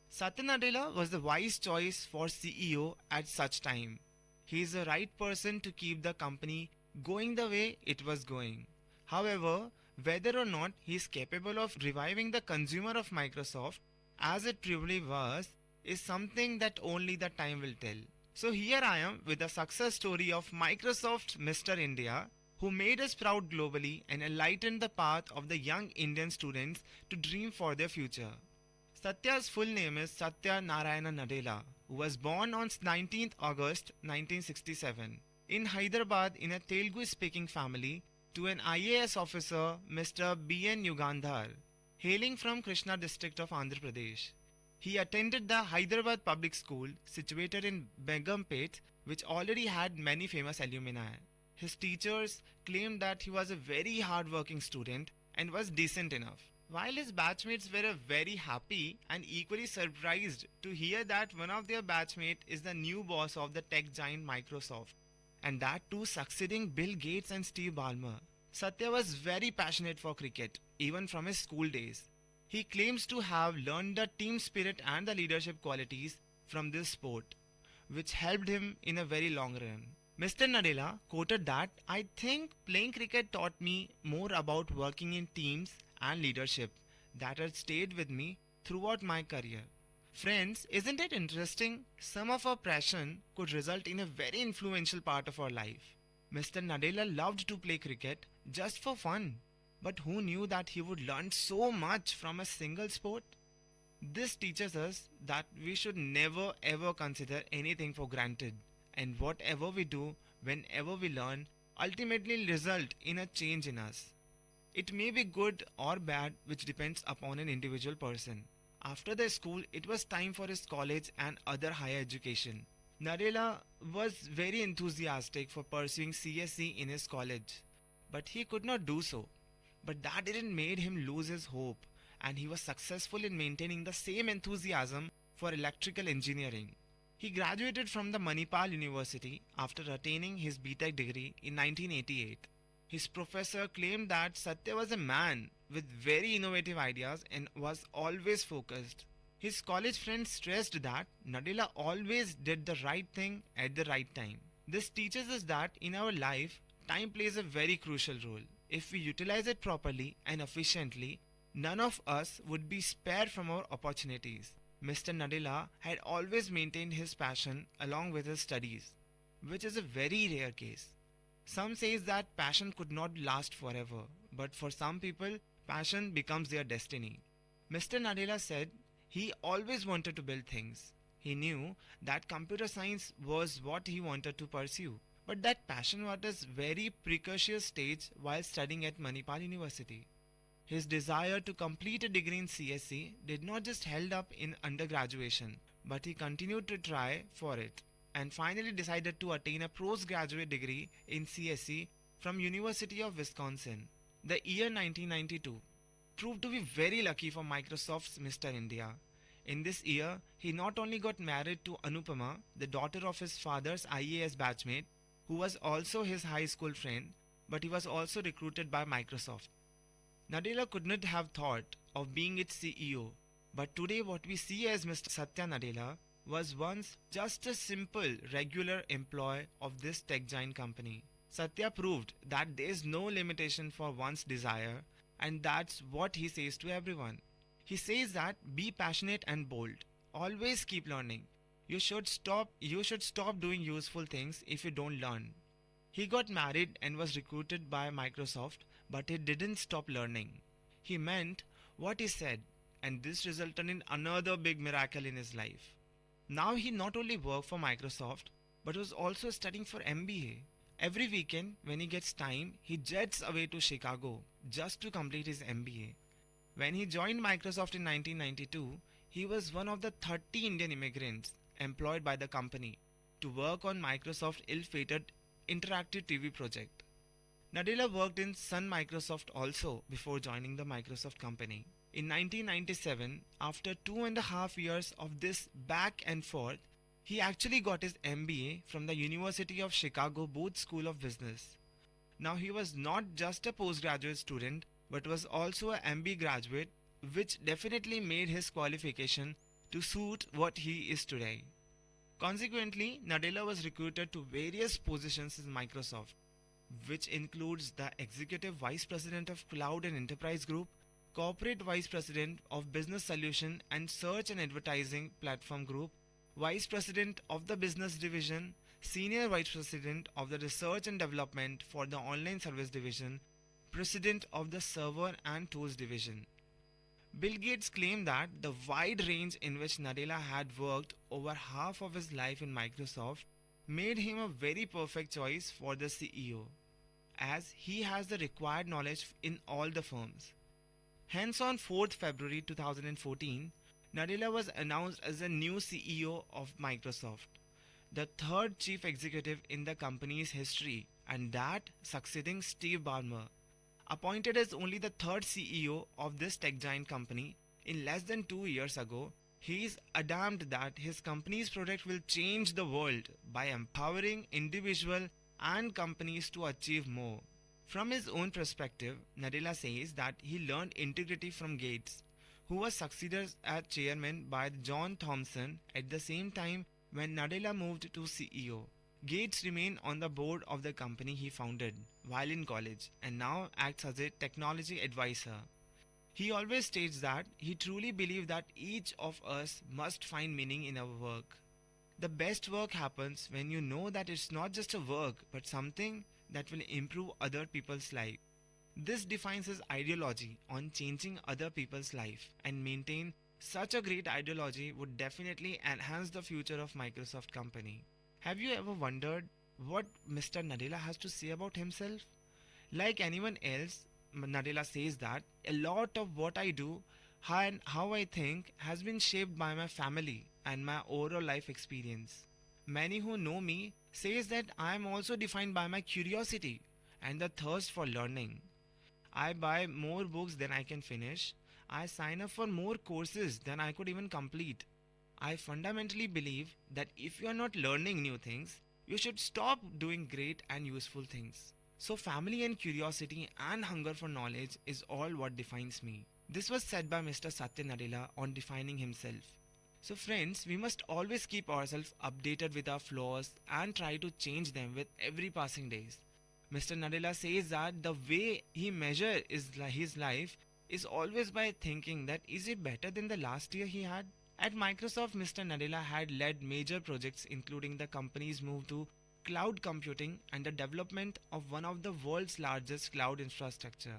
Satya Nadella was the wise choice for CEO at such time. He is the right person to keep the company going the way it was going. However, whether or not he is capable of reviving the consumer of Microsoft as it truly was is something that only the time will tell. So here I am with the success story of Microsoft Mr. India, who made us proud globally and enlightened the path of the young Indian students to dream for their future. Satya's full name is Satya Narayana Nadella, who was born on 19th August 1967 in Hyderabad in a Telugu-speaking family to an IAS officer, Mr. B.N. Yugandhar, hailing from Krishna district of Andhra Pradesh. He attended the Hyderabad Public School situated in Begumpet, which already had many famous alumni. His teachers claimed that he was a very hard-working student and was decent enough, while his batchmates were very happy and equally surprised to hear that one of their batchmates is the new boss of the tech giant Microsoft, and that too succeeding Bill Gates and Steve Ballmer. Satya was very passionate for cricket, even from his school days. He claims to have learned the team spirit and the leadership qualities from this sport. which helped him in a very long run. Mr. Nadella quoted that, "I think playing cricket taught me more about working in teams and leadership that had stayed with me throughout my career." Friends, isn't it interesting? Some of our passion could result in a very influential part of our life. Mr. Nadella loved to play cricket just for fun, but who knew that he would learn so much from a single sport? This teaches us that we should never ever consider anything for granted, and whatever we do, whenever we learn, ultimately result in a change in us. It may be good or bad, which depends upon an individual person. After the school, it was time for his college and other higher education. Nadella was very enthusiastic for pursuing CSE in his college, but he could not do so. But that didn't make him lose his hope, and he was successful in maintaining the same enthusiasm for electrical engineering. He graduated from the Manipal University after attaining his BTech degree in 1988. His professor claimed that Satya was a man with very innovative ideas and was always focused. His college friends stressed that Nadella always did the right thing at the right time. This teaches us that in our life, time plays a very crucial role. If we utilize it properly and efficiently, none of us would be spared from our opportunities. Mr. Nadella had always maintained his passion along with his studies, which is a very rare case. Some says that passion could not last forever, but for some people, passion becomes their destiny. Mr. Nadella said he always wanted to build things. He knew that computer science was what he wanted to pursue, but that passion was at a very precocious stage while studying at Manipal University. His desire to complete a degree in CSE did not just held up in undergraduation, but he continued to try for it, and finally decided to attain a postgraduate degree in CSE from University of Wisconsin. The year 1992 proved to be very lucky for Microsoft's Mr. India. In this year, he not only got married to Anupama, the daughter of his father's IAS batchmate, who was also his high school friend, but he was also recruited by Microsoft. Nadella could not have thought of being its CEO, but today what we see as Mr. Satya Nadella was once just a simple, regular employee of this tech giant company. Satya proved that there is no limitation for one's desire, and that's what he says to everyone. He says that be passionate and bold. Always keep learning. You should stop doing useful things if you don't learn. He got married and was recruited by Microsoft, but he didn't stop learning. He meant what he said, and this resulted in another big miracle in his life. Now he not only worked for Microsoft, but was also studying for MBA. Every weekend, when he gets time, he jets away to Chicago just to complete his MBA. When he joined Microsoft in 1992, he was one of the 30 Indian immigrants employed by the company to work on Microsoft's ill-fated interactive TV project. Nadella worked in Sun Microsoft also before joining the Microsoft company. In 1997, after 2.5 years of this back and forth, he actually got his MBA from the University of Chicago Booth School of Business. Now he was not just a postgraduate student, but was also an MBA graduate, which definitely made his qualification to suit what he is today. Consequently, Nadella was recruited to various positions in Microsoft, which includes the Executive Vice President of Cloud and Enterprise Group, Corporate Vice President of Business Solution and Search and Advertising Platform Group, Vice President of the Business Division, Senior Vice President of the Research and Development for the Online Service Division, President of the Server and Tools Division. Bill Gates claimed that the wide range in which Nadella had worked over half of his life in Microsoft made him a very perfect choice for the CEO, as he has the required knowledge in all the firms. Hence, on 4th February 2014, Nadella was announced as the new CEO of Microsoft, the third chief executive in the company's history, and that succeeding Steve Ballmer. Appointed as only the third CEO of this tech giant company in less than 2 years ago, he is adamant that his company's product will change the world by empowering individuals and companies to achieve more. From his own perspective, Nadella says that he learned integrity from Gates, who was succeeded as chairman by John Thompson. At the same time, when Nadella moved to CEO. Gates remained on the board of the company he founded while in college and now acts as a technology advisor. He always states that he truly believes that each of us must find meaning in our work. The best work happens when you know that it's not just a work but something that will improve other people's life. This defines his ideology on changing other people's life, and maintain such a great ideology would definitely enhance the future of Microsoft company. Have you ever wondered what Mr. Nadella has to say about himself? Like anyone else, Nadella says that a lot of what I do and how I think has been shaped by my family and my overall life experience. Many who know me says that I am also defined by my curiosity and the thirst for learning. I buy more books than I can finish. I sign up for more courses than I could even complete. I fundamentally believe that if you are not learning new things, you should stop doing great and useful things. So family and curiosity and hunger for knowledge is all what defines me. This was said by Mr. Satya Nadella on defining himself. So friends, we must always keep ourselves updated with our flaws and try to change them with every passing days. Mr. Nadella says that the way he measures his life is always by thinking that is it better than the last year he had? At Microsoft, Mr. Nadella had led major projects including the company's move to cloud computing and the development of one of the world's largest cloud infrastructure.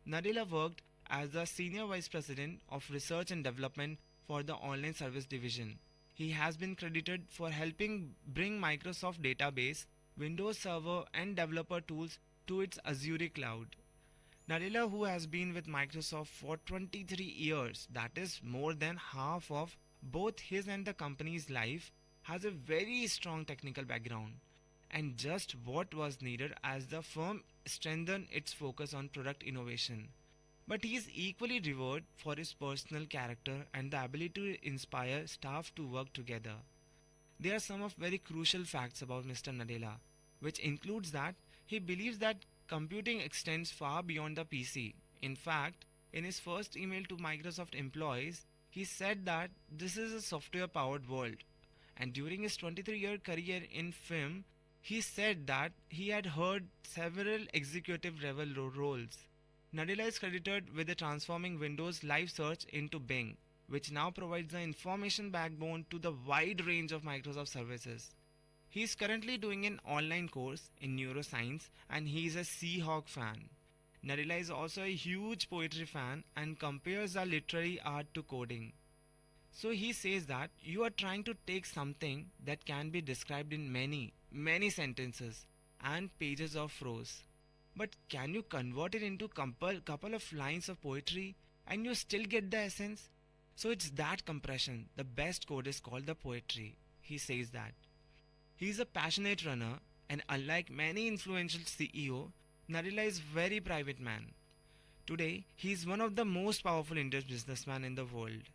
Nadella worked as the Senior Vice President of Research and Development for the Online Service Division. He has been credited for helping bring Microsoft database, Windows Server and developer tools to its Azure cloud. Nadella, who has been with Microsoft for 23 years, that is more than half of both his and the company's life, has a very strong technical background and just what was needed as the firm strengthened its focus on product innovation. But he is equally revered for his personal character and the ability to inspire staff to work together. There are some of very crucial facts about Mr. Nadella, which includes that he believes that computing extends far beyond the PC. In fact, in his first email to Microsoft employees, he said that this is a software-powered world. And during his 23-year career in film, he said that he had heard several executive level roles. Nadella is credited with the transforming Windows Live Search into Bing, which now provides the information backbone to the wide range of Microsoft services. He is currently doing an online course in neuroscience and he is a Seahawk fan. Nadella is also a huge poetry fan and compares the literary art to coding. So he says that you are trying to take something that can be described in many sentences and pages of prose. But can you convert it into couple of lines of poetry and you still get the essence? So it's that compression. The best code is called the poetry. He says that. He is a passionate runner and unlike many influential CEO, Nadella is very private man. Today, he is one of the most powerful Indian businessmen in the world.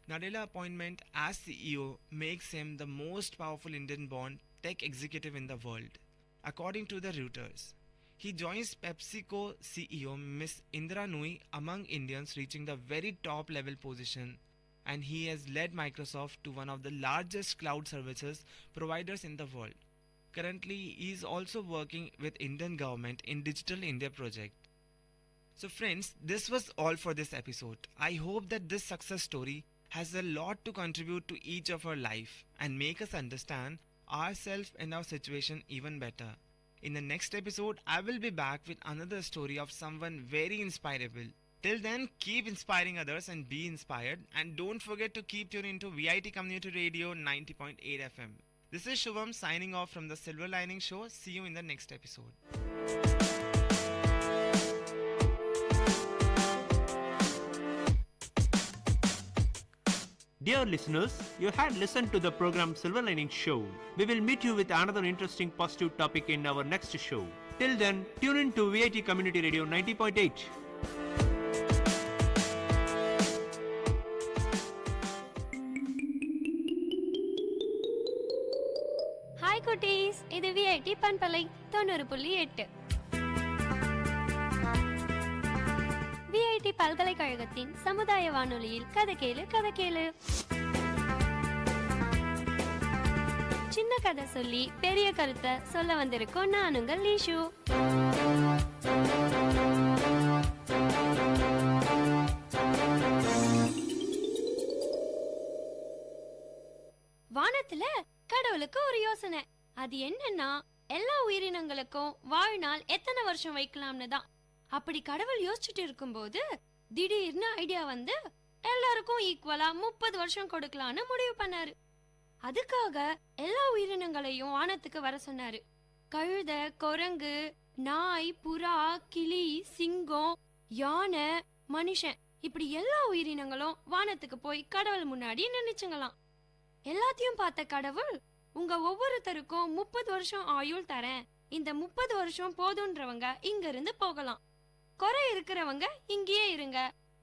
Nadella appointment as CEO makes him the most powerful Indian-born tech executive in the world, according to the Reuters. He joins PepsiCo CEO Ms. Indra Nooyi among Indians reaching the very top level position, and he has led Microsoft to one of the largest cloud services providers in the world. Currently, he is also working with Indian government in Digital India project. So friends, this was all for this episode. I hope that this success story has a lot to contribute to each of our life and make us understand ourselves and our situation even better. In the next episode, I will be back with another story of someone very inspirable. Till then, keep inspiring others and be inspired. And don't forget to keep tuned into VIT Community Radio 90.8 FM. This is Shubham signing off from the Silver Lining Show. See you in the next episode. Dear listeners, you had listened to the program Silver Lining Show. We will meet you with another interesting positive topic in our next show. Till then, tune in to VIT Community Radio 90.8. Hi cuties, இது VIT பண்பலை 90.8. VIT பல்கலைக்கழகத்தின் சமுதாய வானொலியில் கதை கேளு சின்ன கதை சொல்லி பெரிய கருத்தை சொல்ல வந்திருக்கோம். நான் உங்கள் லீஷு. வானத்துல கடவுளுக்கு ஒரு யோசனை. அது என்னன்னா, எல்லா உயிரினங்களுக்கும் வாழ்நாள் எத்தனை வருஷம் வைக்கலாம்னு தான். அப்படி கடவுள் யோசிச்சுட்டு இருக்கும்போது திடீர்னு ஐடியா வந்து எல்லாருக்கும் ஈக்குவலா 30 வருஷம் கொடுக்கலான்னு முடிவு பண்ணாரு. அதுக்காக எல்லா உயிரினங்களையும் வானத்துக்கு வர சொன்னாரு. கழுத, குரங்கு, நாய், புறா, கிளி, சிங்கம், யானை, மனுஷன், இப்படி எல்லா உயிரினங்களும் வானத்துக்கு போய் கடவுள் முன்னாடி நினைச்சுங்களாம். எல்லாத்தையும் பார்த்த கடவுள், உங்க ஒவ்வொருத்தருக்கும் 30 வருஷம் ஆயுள் தரேன். இந்த 30 வருஷம் போதுன்றவங்க இங்க இருந்து போகலாம். குறை இருக்கிறவங்க இங்கேயே இருங்க.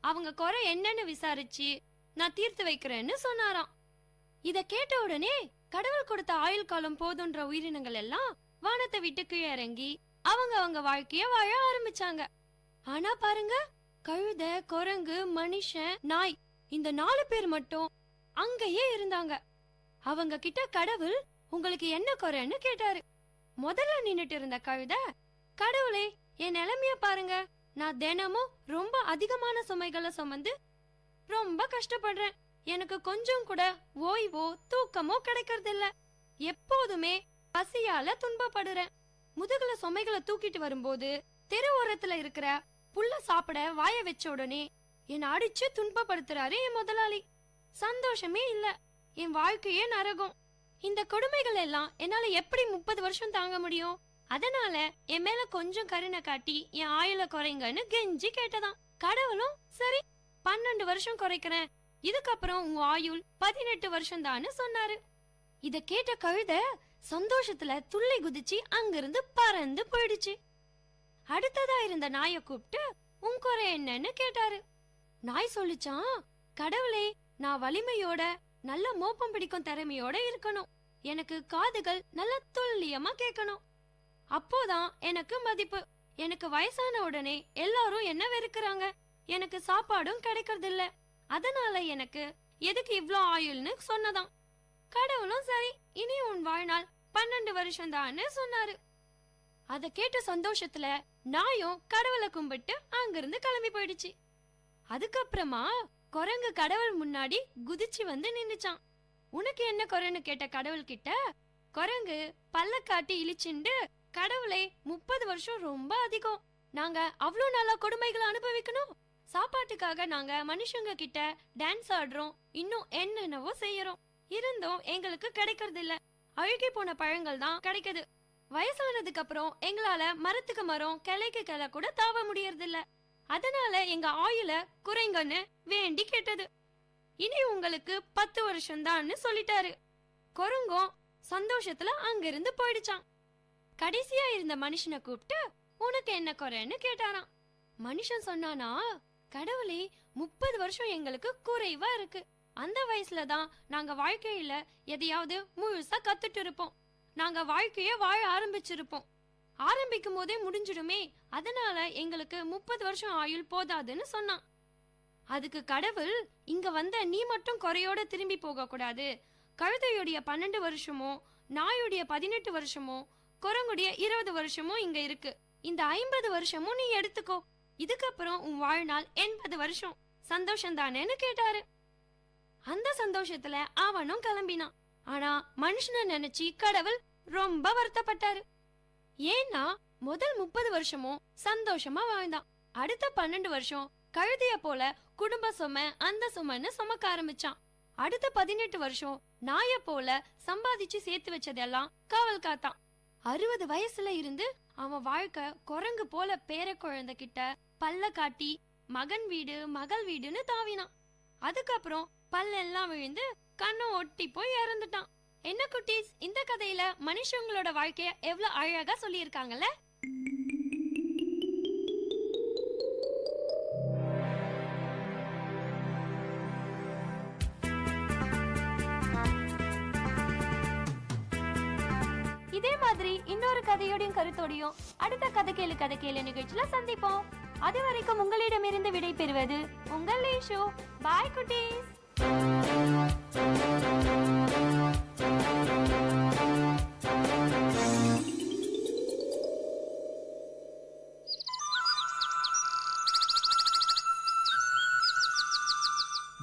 அவங்க குறை என்னன்னு விசாரிச்சு நான் தீர்த்து வைக்கிறேன்னு சொன்னாராம். இத கேட்ட உடனே கடவுள் கொடுத்த ஆயுள் காலம் போதுன்ற உயிரினங்கள் எல்லாம் வானத்தை விட்டு கீழே இறங்கி அவங்க வாழ்க்கைய வாழ ஆரம்பிச்சாங்க. ஆனா பாருங்க, கழுத, குரங்கு, மனுஷன், நாய், இந்த 4 பேர் மட்டும் அங்கேயே இருந்தாங்க. அவங்க கிட்ட கடவுள் உங்களுக்கு என்ன குறைன்னு கேட்டாரு. முதல்ல நின்னுட்டு இருந்த கழுத, கடவுளே என் நிலைமைய பாருங்க, நான் தினமும் ரொம்ப அதிகமான சுமைகளை சுமந்து ரொம்ப கஷ்டப்படுறேன். எனக்கு கொஞ்சம் கூட ஓய்வோ தூக்கமோ கிடைக்கிறது இல்ல. எப்போதுமே பசியால துன்பப்படுறேன். முதுகுல சுமைகளை தூக்கிட்டு வரும்போது தெரு ஓரத்துல இருக்கிற புல்ல சாப்பிட வாய வச்ச உடனே என்னை அடிச்சு துன்பப்படுத்துறாரு என் முதலாளி. சந்தோஷமே இல்ல, என் வாழ்க்கையே நரகம். இந்த கொடுமைகள் எல்லாம் என்னால எப்படி 30 வருஷம் தாங்க முடியும்? அதனால என் மேல கொஞ்சம் கருணை காட்டி என் ஆயுள குறைங்கன்னு கெஞ்சி கேட்டதான். கடவுளும் சரி 12 வருஷம் குறைக்கிறேன், இதுக்கப்புறம் உன் ஆயுள் 18 வருஷம் தான்னு சொன்னாரு. இத கேட்ட கழுத சந்தோஷத்துல துள்ளி குதிச்சு அங்கிருந்து பறந்து போயிடுச்சு. அடுத்ததா இருந்த நாயை கூப்பிட்டு உன் குறை என்னன்னு கேட்டாரு. நாய் சொல்லிச்சான், கடவுளே நான் வலிமையோட நல்ல மோப்பம் பிடிக்கும் திறமையோட இருக்கணும். எனக்கு காதுகள் நல்ல துல்லியமா கேட்கணும். அப்போதான் எனக்கு மதிப்பு. எனக்கு வயசான உடனே எல்லாரும் என்ன வெறுக்கிறாங்க. எனக்கு சாப்பாடும் கிடைக்கிறது இல்ல. அதனால எனக்கு எதுக்கு இவ்ளோ ஆயுள்னு சொன்னதாம். கடவுளும் சரி இனி உன் வாழ்நாள் 12 வருஷம் தான்னு சொன்னாரு. அத கேட்ட சந்தோஷத்துல நாயும் கடவுளை கும்பிட்டு அங்கிருந்து கிளம்பி போயிடுச்சு. அதுக்கப்புறமா குரங்கு கடவுள் முன்னாடி குதிச்சு வந்து நின்னுச்சான். உனக்கு என்ன குறைன்னு கேட்ட கடவுள் கிட்ட குரங்கு பல்ல காட்டி இழிச்சுண்டு, கடவுளே 30 வருஷம் ரொம்ப அதிகம். நாங்க அவ்வளோ நாளா கொடுமைகளை அனுபவிக்கணும். சாப்பாட்டுக்காக நாங்க மனுஷங்க கிட்ட டான்ஸ் ஆடுறோம், இன்னும் என்னென்னவோ செய்யறோம். இருந்தும் எங்களுக்கு கிடைக்கிறது இல்ல. அழுகி போன பழங்கள் தான் கிடைக்குது. வயசானதுக்கு அப்புறம் எங்களால மரத்துக்கு மரம், கிளைக்கு கிளை கூட தாவ முடியறது இல்ல. அதனால எங்க ஆயுள குறைங்கன்னு வேண்டி கேட்டது. இனி உங்களுக்கு 10 வருஷம் தான்னு சொல்லிட்டாரு. குரங்கும் சந்தோஷத்துல அங்கிருந்து போயிடுச்சான். கடைசியா இருந்த மனுஷனை கூப்பிட்டு உனக்கு என்ன குறைன்னு கேட்டாராம். மனுஷன் சொன்னானா, கடவுளே 30 வருஷம் எங்களுக்கு குறைவா இருக்கு. அந்த வயசுலதான் நாங்க வாழ்க்கையில எதையாவது முழுசா கத்துட்டு இருப்போம். நாங்க வாழ்க்கைய வாழ ஆரம்பிச்சிருப்போம். ஆரம்பிக்கும் போதே முடிஞ்சிடுமே. அதனால எங்களுக்கு 30 வருஷம் ஆயுள் போதாதுன்னு சொன்னான். அதுக்கு கடவுள், இங்க வந்த நீ மட்டும் குறையோட திரும்பி போக கூடாது. கழுதையுடைய 12 வருஷமோ, நாயுடைய 18 வருஷமோ, குரங்குடைய 20 வருஷமோ இங்க இருக்கு. இந்த 50 வருஷமும் நீ எடுத்துக்கோ. இதுக்கப்புறம் உன் வாழ்நாள் 80 வருஷம். சந்தோஷம் தானேன்னு கேட்டாரு. அந்த சந்தோஷத்துல அவனும் கிளம்பினான். ஆனா மனுஷனை நினைச்சு கடவுள் ரொம்ப வருத்தப்பட்டாரு. ஏன்னா முதல் 30 வருஷமும் சந்தோஷமா வாழ்ந்தான். அடுத்த 12 வருஷம் கழுதைய போல குடும்ப சுமை அந்த சுமைன்னு சுமக்க ஆரம்பிச்சான். அடுத்த 18 வருஷம் நாய போல சம்பாதிச்சு சேர்த்து வச்சதெல்லாம் காவல் காத்தான். 60 வயசுல இருந்து அவன் வாழ்க்கை குரங்கு போல பேர குழந்தை கிட்ட பல்ல காட்டி மகன் வீடு மகள் வீடுன்னு தாவினான். அதுக்கப்புறம் பல்லெல்லாம் விழுந்து கண்ணும் ஒட்டி போய் இறந்துட்டான். என்ன குட்டீஸ், இந்த கதையில மனுஷங்களோட வாழ்க்கைய எவ்வளவு அழகா சொல்லியிருக்காங்கல்ல. இதே மாதிரி இன்னொரு கதையோடையும் கருத்தோடையும் அடுத்த கதை கேளு நிகழ்ச்சியில சந்திப்போம். அது வரைக்கும் உங்களிடமிருந்து விடை பெறுவது உங்கள் லேஷோ. பாய் குட்டீஸ்.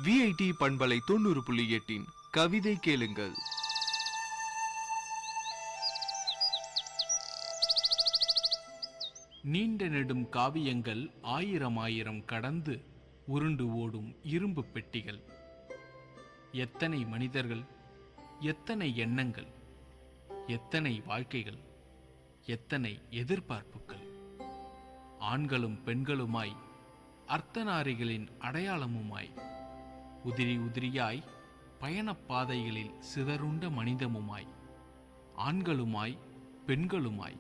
விஐடி பண்பலை 90.8 கவிதை கேளுங்கள். நீண்ட நெடும் காவியங்கள் ஆயிரம் கடந்து உருண்டு ஓடும் இரும்பு பெட்டிகள். எத்தனை மனிதர்கள், எத்தனை எண்ணங்கள், எத்தனை வாழ்க்கைகள், எத்தனை எதிர்பார்ப்புகள். ஆண்களும் பெண்களுமாய், அர்த்தநாரிகளின் அடையாளமுமாய், உதிரி உதிரியாய் பயணப்பாதைகளில் சிதறுண்ட மனிதமுமாய். ஆண்களுமாய் பெண்களுமாய்,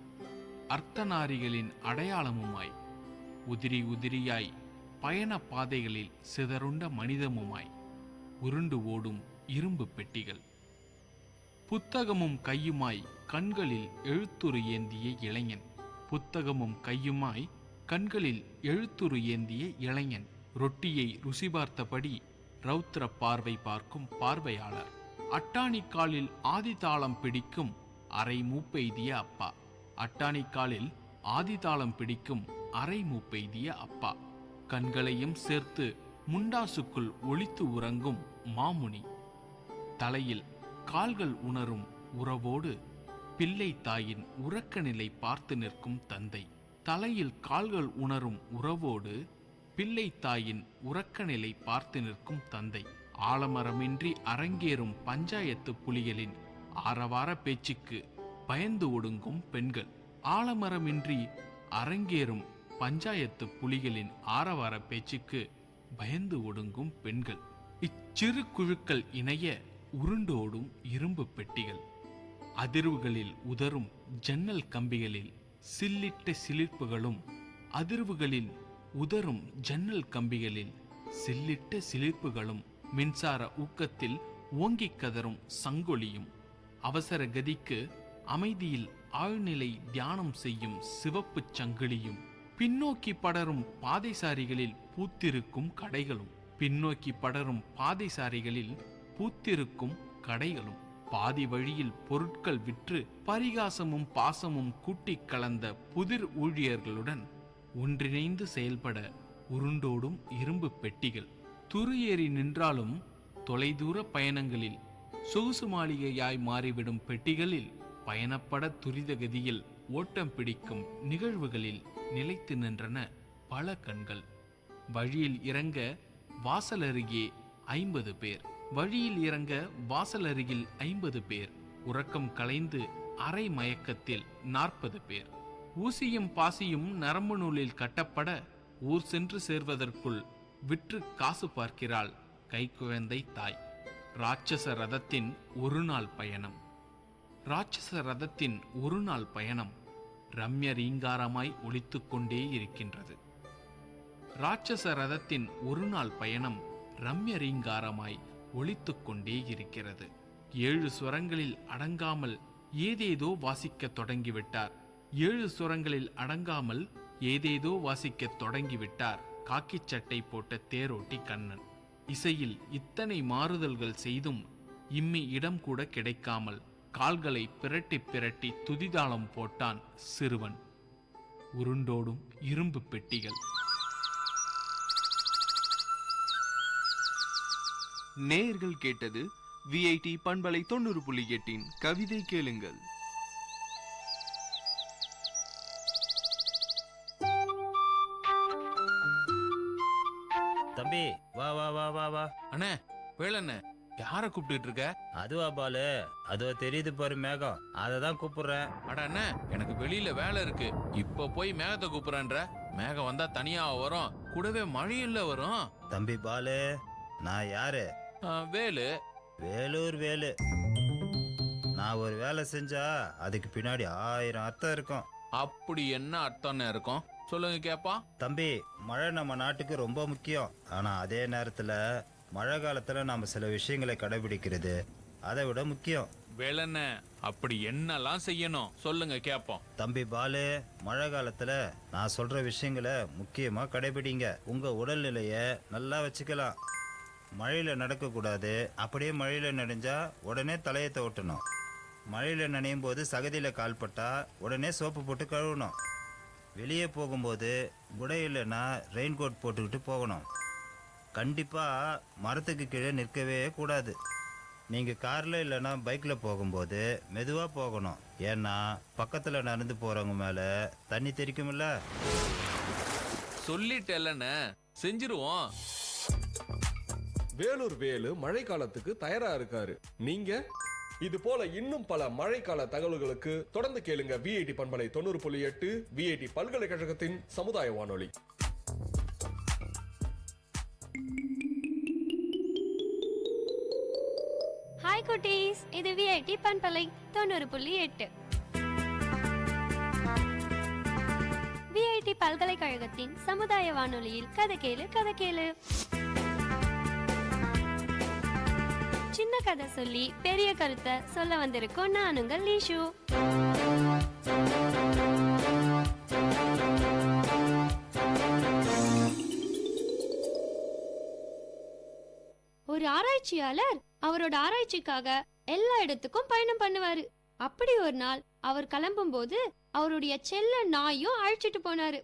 அர்த்தநாரிகளின் அடையாளமுமாய், உதிரி உதிரியாய் பயணப்பாதைகளில் சிதறுண்ட மனிதமுமாய் உருண்டு ஓடும் இரும்பு பெட்டிகள். புத்தகமும் கையுமாய் கண்களில் எழுத்துரு ஏந்திய இளைஞன். புத்தகமும் கையுமாய் கண்களில் எழுத்துரு ஏந்திய இளைஞன். ரொட்டியை ருசி பார்த்தபடி ரௌத்திர பார்வை பார்க்கும் பார்வையாளர். அட்டாணிக்காலில் ஆதிதாளம் பிடிக்கும் அரை மூப்பெய்திய அப்பா. அட்டாணிக்காலில் ஆதிதாளம் பிடிக்கும் அரை மூப்பெய்திய அப்பா. கண்களையும் சேர்த்து முண்டாசுக்குள் ஒளித்து உறங்கும் மாமுனி. தலையில் கால்கள் உணரும் உறவோடு பிள்ளை தாயின் உறக்க நிலை பார்த்து நிற்கும் தந்தை. தலையில் கால்கள் உணரும் உறவோடு பிள்ளை தாயின் உறக்க நிலை பார்த்து நிற்கும் தந்தை. ஆலமரமின்றி அரங்கேறும் பஞ்சாயத்து புலிகளின் ஆரவார பேச்சுக்கு பயந்து ஒடுங்கும் பெண்கள். ஆலமரமின்றி அரங்கேறும் பஞ்சாயத்து புலிகளின் ஆரவார பேச்சுக்கு பயந்து ஒடுங்கும் பெண்கள். இச்சிறு குழுக்கள் இணைய உருண்டோடும் இரும்பு பெட்டிகள். அதிர்வுகளில் உதரும் ஜன்னல் கம்பிகளில் சில்லிட்ட சிலிர்ப்புகளும், அதிர்வுகளில் உதரும் ஜன்னல் கம்பிகளில் சில்லிட்ட சிலிர்ப்புகளும், மின்சார ஊக்கத்தில் ஓங்கிக் கதரும் சங்கொலியும், அவசர கதிக்கு அமைதியில் ஆழ்நிலை தியானம் செய்யும் சிவப்பு சங்கிலியும், பின்னோக்கி படரும் பாதைசாரிகளில் பூத்திருக்கும் கடைகளும், பின்னோக்கி படரும் பாதைசாரிகளில் பூத்திருக்கும் கடைகளும், பாதி வழியில் பொருட்கள் விற்று பரிகாசமும் பாசமும் கூட்டிக் கலந்த புதிர் ஊழியர்களுடன் ஒன்றிணைந்து செயல்பட உருண்டோடும் இரும்பு பெட்டிகள். துரு ஏறி நின்றாலும் தொலைதூர பயணங்களில் சொகுசு மாளிகையாய் மாறிவிடும் பெட்டிகளில் பயணப்பட துரித கதியில் ஓட்டம் பிடிக்கும் நிகழ்வுகளில் நிலைத்து நின்றன பல கண்கள். வழியில் இறங்க வாசல் அருகே 50 பேர். வழியில் இறங்க வாசல் அருகில் 50 பேர். உறக்கம் கலைந்து அரை மயக்கத்தில் 40 பேர். ஊசியும் பாசியும் நரம்பு நூலில் கட்டப்பட ஊர் சென்று சேர்வதற்குள் விற்று காசு பார்க்கிறாள் கைக்குழந்தை தாய். ராட்சச ரதத்தின் ஒரு நாள் பயணம். ராட்சச ரதத்தின் ஒரு நாள் பயணம் ரம்ய ரீங்காரமாய் ஒலித்து கொண்டே இருக்கின்றது. ராட்சச ரதத்தின் ஒரு நாள் பயணம் ரம்ய ரீங்காரமாய் ஒலித்து கொண்டே இருக்கிறது. 7 சுரங்களில் அடங்காமல் ஏதேதோ வாசிக்க தொடங்கிவிட்டார். 7 சுரங்களில் அடங்காமல் ஏதேதோ வாசிக்க தொடங்கிவிட்டார் காக்கி சட்டை போட்ட தேரோட்டி கண்ணன். இசையில் இத்தனை மாறுதல்கள் செய்தும் இம்மி இடம் கூட கிடைக்காமல் கால்களை பிரட்டி பிரட்டி துதிதாளம் போட்டான் சிறுவன். உருண்டோடும் இரும்பு பெட்டிகள். நேயர்கள் கேட்டது விஐடி பண்பலை 90.8 கவிதை கேளுங்கள். தம்பி வா வா வா வா வா. அண்ணே வேலண்ணே, யார கூப்பிட்டு இருக்க? அதுவா பாலு, அதுவா தெரியுது பாரு மேகம், அததான் கூப்பிடுறேன். அட அண்ணே, எனக்கு வெளியில வேலை இருக்கு. இப்ப போய் மேகத்தை கூப்பிடுறேன்ற. மேகம் வந்தா தனியா வரும், கூடவே மழையில வரும். தம்பி பாலு, நான் யாரு? வேலு. வேலூர் வேலு. நான் ஒரு வேலை செஞ்சா அதுக்கு பின்னாடி 1000 அர்த்தம் இருக்கும். அப்படி என்ன அர்த்தம் இருக்கும் சொல்லுங்க கேப்பா. தம்பி, மழை நம்ம நாட்டுக்கு ரொம்ப முக்கியம். ஆனா அதே நேரத்துல மழை காலத்துல நாம சில விஷயங்களை கடைபிடிக்கிறது அதை விட முக்கியம். வேலண்ண, அப்படி என்னெல்லாம் செய்யணும் சொல்லுங்க கேப்போம். தம்பி பாலு, மழை காலத்துல நான் சொல்ற விஷயங்களை முக்கியமா கடைபிடிங்க. உங்க உடல்நிலைய நல்லா வச்சுக்கலாம். மழையில நடக்க கூடாது. அப்படியே மழையில நனைஞ்சா உடனே தலையை ஓட்டணும். மழையில நனையும் போது சகதியில கால்பட்டா உடனே சோப்பு போட்டு கழுவணும். வெளியே போகும்போது குடை இல்லைன்னா ரெயின் கோட் போட்டுக்கிட்டு போகணும். கண்டிப்பாக மரத்துக்கு கீழே நிற்கவே கூடாது. நீங்கள் காரில் இல்லைன்னா பைக்கில் போகும்போது மெதுவாக போகணும். ஏன்னா பக்கத்தில் நடந்து போகிறவங்க மேலே தண்ணி தெறிக்கும்ல. சொல்லிட்டேல்லண்ணே, செஞ்சிருவோம். வேலூர் வேலு மழை காலத்துக்கு தயாரா இருக்காரு. நீங்க இது போல இன்னும் பல மழைக்கால தகவல்களுக்கு தொடர்ந்து கேளுங்க விஐடி பண்பலை 90.8 விஐடி பல்கலைக்கழகத்தின் சமுதாய வானொலி. ஹாய் குட்டீஸ், இது விஐடி பண்பலை 90.8 விஐடி பல்கலைக்கழகத்தின் சமுதாய வானொலியில் கதை கேளு கதை கேளு. சின்ன கதை சொல்லி பெரிய கருத்தை சொல்ல வந்திருக்கோம். நான் உங்கள் லீஷு. ஒரு ஆராய்ச்சியாளர் அவரோட ஆராய்ச்சிக்காக எல்லா இடத்துக்கும் பயணம் பண்ணுவாரு. அப்படி ஒரு நாள் அவர் கிளம்பும் போது அவருடைய செல்ல நாயும் அழைச்சிட்டு போனாரு.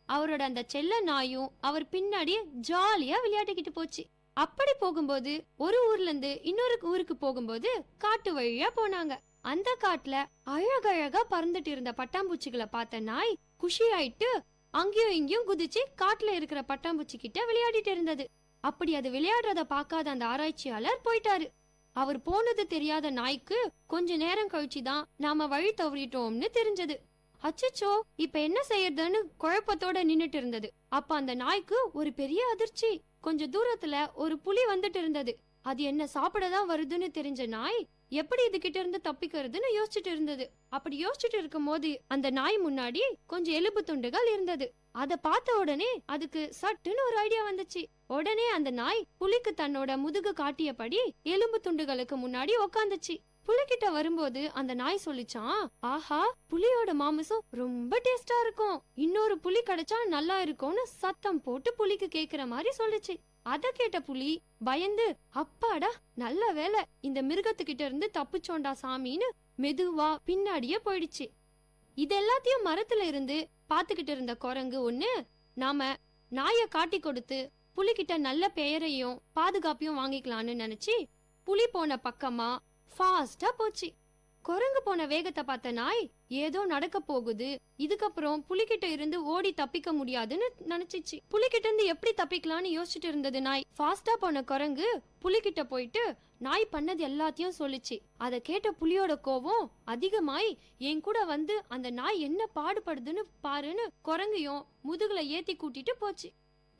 அவரோட அந்த செல்ல நாயும் அவர் பின்னாடியே ஜாலியா விளையாடிக்கிட்டு போச்சு. அப்படி போகும்போது ஒரு ஊர்ல இருந்து இன்னொரு ஊருக்கு போகும்போது காட்டு வழியா போனாங்க. அந்த காட்டுல அழகழகா பறந்துட்டு இருந்த பட்டாம்பூச்சிகளை பார்த்த நாய் குஷி ஆயிட்டு அங்கேயும் இங்கேயும் குதிச்சு காட்டுல இருக்கிற பட்டாம்பூச்சி கிட்ட விளையாடிட்டு இருந்தது. அப்படி அது விளையாடுறத பார்க்காத அந்த ஆராய்ச்சியாளர் போயிட்டாரு. அவர் போனது தெரியாத நாய்க்கு கொஞ்ச நேரம் கழிச்சுதான் நாம வழி தவறிட்டோம்னு தெரிஞ்சது. அச்சச்சோ, இப்ப என்ன செய்யறதுன்னு குழப்பத்தோட நின்னுட்டு இருந்தது. அப்ப அந்த நாய்க்கு ஒரு பெரிய அதிர்ச்சி. கொஞ்ச தூரத்துல ஒரு புலி வந்துட்டு இருந்தது. அது என்ன சாப்பிடதான் வருதுன்னு தெரிஞ்ச நாய் எப்படி இது கிட்ட இருந்து தப்பிக்கிறதுன்னு யோசிச்சுட்டு இருந்தது. அப்படி யோசிச்சுட்டு இருக்கும் போது அந்த நாய் முன்னாடி கொஞ்சம் எலும்பு துண்டுகள் இருந்தது. அத பார்த்த உடனே அதுக்கு சட்டுன்னு ஒரு ஐடியா வந்துச்சு. உடனே அந்த நாய் புலிக்கு தன்னோட முதுகு காட்டியபடி எலும்பு துண்டுகளுக்கு முன்னாடி உக்காந்துச்சு. புலிகிட்ட வரும்போது அந்த நாய் சொல்லிச்சான், ஆஹா, புலியோட மாமிசம் ரொம்ப டேஸ்டா இருக்கும், இன்னொரு புலி கிடைச்சா நல்லா இருக்கும்னு சத்தம் போட்டு புலிக்கு கேக்குற மாதிரி சொல்லுச்சு. அத கேட்ட புலி பயந்து, அப்பாடா நல்ல வேலை, இந்த மிருகத்துக்கிட்ட இருந்து தப்பிச்சோண்டா சாமின்னு மெதுவா பின்னாடியே போயிடுச்சு. இது எல்லாத்தையும் மரத்துல இருந்து பாத்துக்கிட்டு இருந்த குரங்கு ஒண்ணு, நாம நாய காட்டி கொடுத்து புலிகிட்ட நல்ல பெயரையும் பாதுகாப்பையும் வாங்கிக்கலான்னு நினைச்சு புலி போன பக்கமா ஃபாஸ்டா போச்சு. குரங்கு போன வேகத்தை பார்த்த நாய் ஏதோ நடக்க போகுது, இதுக்கப்புறம் புலிகிட்ட இருந்து ஓடி தப்பிக்க முடியாதுன்னு நினைச்சிச்சு. புலிகிட்ட இருந்து எப்படி தப்பிக்கலாம்னு யோசிச்சுட்டு இருந்தது நாய். ஃபாஸ்டா போன குரங்கு புலிகிட்ட போயிட்டு நாய் பண்ணது எல்லாத்தையும் சொல்லிச்சு. அத கேட்ட புலியோட கோவம் அதிகமாய், என் கூட வந்து அந்த நாய் என்ன பாடுபடுதுன்னு பாருன்னு குரங்கையும் முதுகுல ஏத்தி கூட்டிட்டு போச்சு.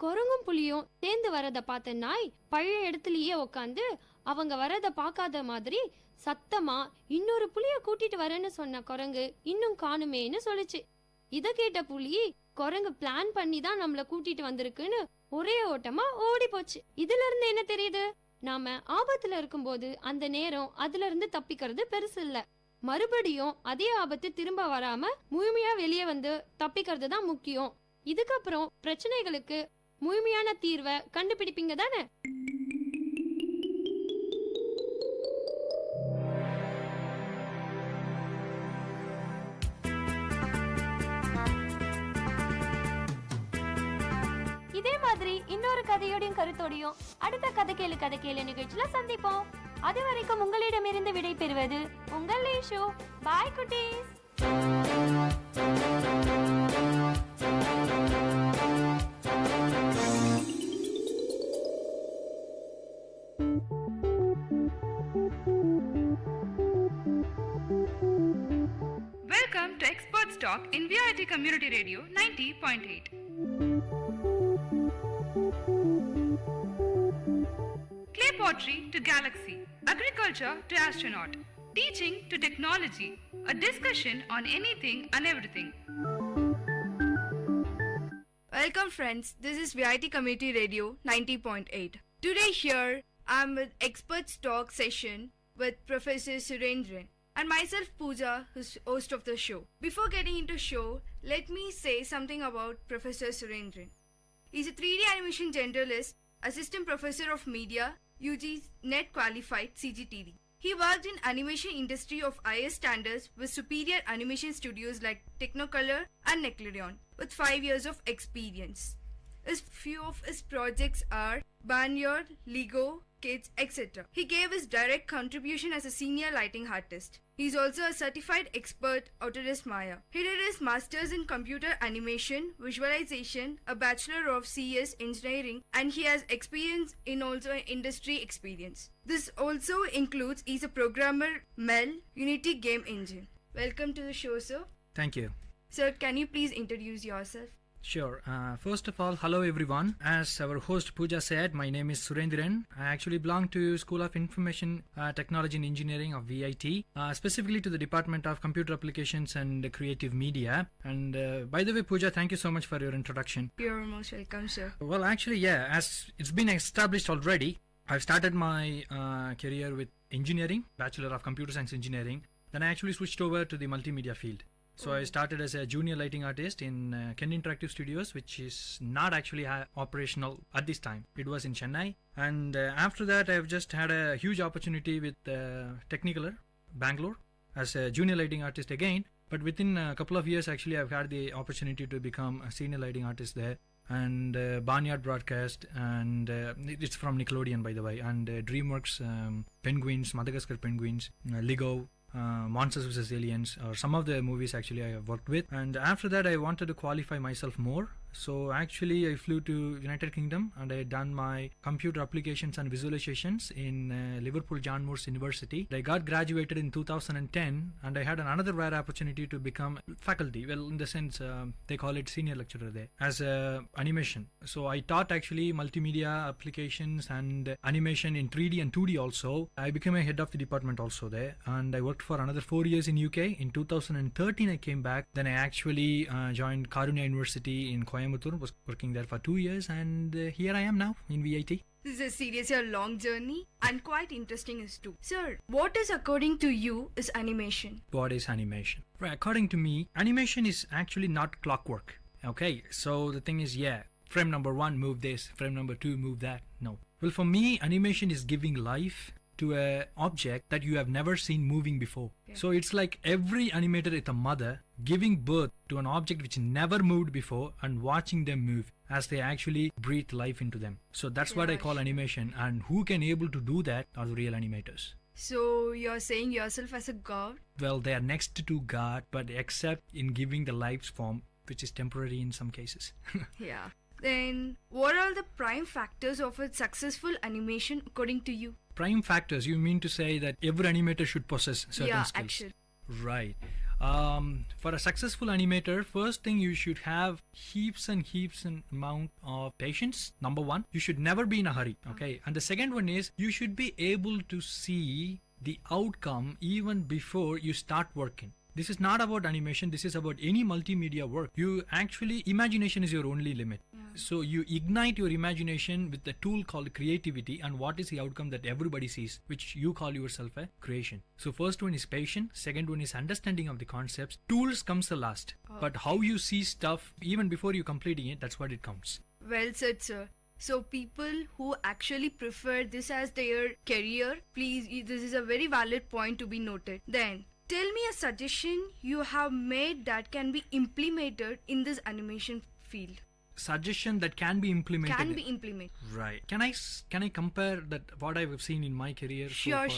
குரங்கும் புலியும் சேர்ந்து வரத பார்த்த நாய் பழைய இடத்துலயே உக்காந்து அவங்க வரத பார்க்காத மாதிரி சத்தமா, இன்னொரு புலிய கூட்டிட்டு வரேன்னு சொன்ன குரங்கு இன்னும் காணுமேன்னு சொல்லுச்சு. இத கேட்ட புலி, குரங்கு பிளான் பண்ணி தான் நம்மள கூட்டிட்டு வந்திருக்குன்னு ஒரே ஓட்டமா ஓடி போச்சு. இதுல இருந்து என்ன தெரியுது, நாம ஆபத்துல இருக்கும்போது அந்த நேரம் அதுல இருந்து தப்பிக்கிறது பெருசு இல்ல, மறுபடியும் அதே ஆபத்து திரும்ப வராம முழுமையா வெளியே வந்து தப்பிக்கிறது தான் முக்கியம். இதுக்கப்புறம் பிரச்சனைகளுக்கு முழுமையான தீர்வை கண்டுபிடிப்பீங்க தானே? இதே மாதிரி இன்னொரு கதையோடையும் கருத்தோடையும் அடுத்த கதை கேளு நிகழ்ச்சியில சந்திப்போம். அது வரைக்கும் உங்களிடமிருந்து விடை பெறுவது உங்கள் லேஷோ. பாய் குட்டீஸ். Welcome to Experts Talk in VIT Community Radio 90.8. Clay pottery to galaxy, agriculture to astronaut, teaching to technology, a discussion on anything and everything. Welcome friends, this is VIT Community Radio 90.8. Today here I am with Experts Talk session with Professor Surendran and myself Pooja, who's host of the show. Before getting into show, let me say something about Professor Surendran. He's a 3D animation generalist, assistant professor of media, UG's net qualified CGTD. He worked in animation industry of highest standards with superior animation studios like Technicolor and Nickelodeon with 5 years of experience. Few of his projects are Barnyard, Lego, Kids, etc. He gave his direct contribution as a senior lighting artist. He is also a certified expert Autodesk Maya. He did his masters in computer animation, visualization, a bachelor of CS engineering, and he has experience in also industry experience. This also includes he's a programmer MEL Unity game engine. Welcome to the show, sir. Thank you. Sir, can you please introduce yourself? Sure. First of all, hello everyone. As our host Pooja said, my name is Surendran. I actually belong to School of Information Technology and Engineering of VIT, specifically to the Department of Computer Applications and Creative Media. And by the way, Pooja, thank you so much for your introduction. You're most welcome, sir. Well, actually, yeah, as it's been established already, I've started my career with engineering, Bachelor of Computer Science Engineering. Then I actually switched over to the multimedia field. So I started as a junior lighting artist in Ken Interactive Studios, which is not actually operational at this time. It was in Chennai. And after that, I've just had a huge opportunity with Technicolor, Bangalore, as a junior lighting artist again. But within a couple of years, actually, I've had the opportunity to become a senior lighting artist there. And Barnyard Broadcast, and it's from Nickelodeon, by the way, and DreamWorks, Penguins, Madagascar Penguins, Lego, Monsters vs. Aliens, or some of the movies actually I have worked with. And after that, I wanted to qualify myself more. So actually I flew to United Kingdom and I had done my computer applications and visualizations in Liverpool John Moores University. I got graduated in 2010 and I had another rare opportunity to become faculty. Well, in the sense they call it senior lecturer there as animation. So I taught actually multimedia applications and animation in 3D and 2D also. I became a head of the department also there, and I worked for another 4 years in UK. In 2013 I came back. Then I actually joined Karunya University in Coimbatore, was working there for 2 years, and here I am now in VIT. This is a seriously long journey and quite interesting as too. Sir, what is according to you is animation? What is animation? Right, according to me, animation is actually not clockwork. Okay, so the thing is, yeah, frame number 1 move this, frame number 2 move that. No. Well, for me, animation is giving life to a object that you have never seen moving before. Yeah. So it's like every animator is a mother giving birth to an object which never moved before and watching them move as they actually breathe life into them. So that's what I call animation, and who can able to do that are the real animators. So you're saying yourself as a god? Well, they are next to God, but except in giving the life's form, which is temporary in some cases. Yeah. Then what are the prime factors of a successful animation according to you? Prime factors, you mean to say that every animator should possess certain skills? Action. Right. For a successful animator, first thing you should have heaps and amount of patience. Number 1, you should never be in a hurry. Okay. And the second one is you should be able to see the outcome even before you start working. This is not about animation, this is about any multimedia work. You actually, imagination is your only limit. Yeah. So you ignite your imagination with the tool called creativity, and what is the outcome that everybody sees, which you call yourself a creation. So first one is patience, second one is understanding of the concepts. Tools comes the last, but how you see stuff even before you completing it, that's what it counts. Well said, sir. So people who actually prefer this as their career, please, this is a very valid point to be noted. Then, tell me a suggestion you have made that can be implemented in this animation field. Suggestion that can be implemented. Can be implemented. Right. Can I compare that what I've seen in my career? Sure.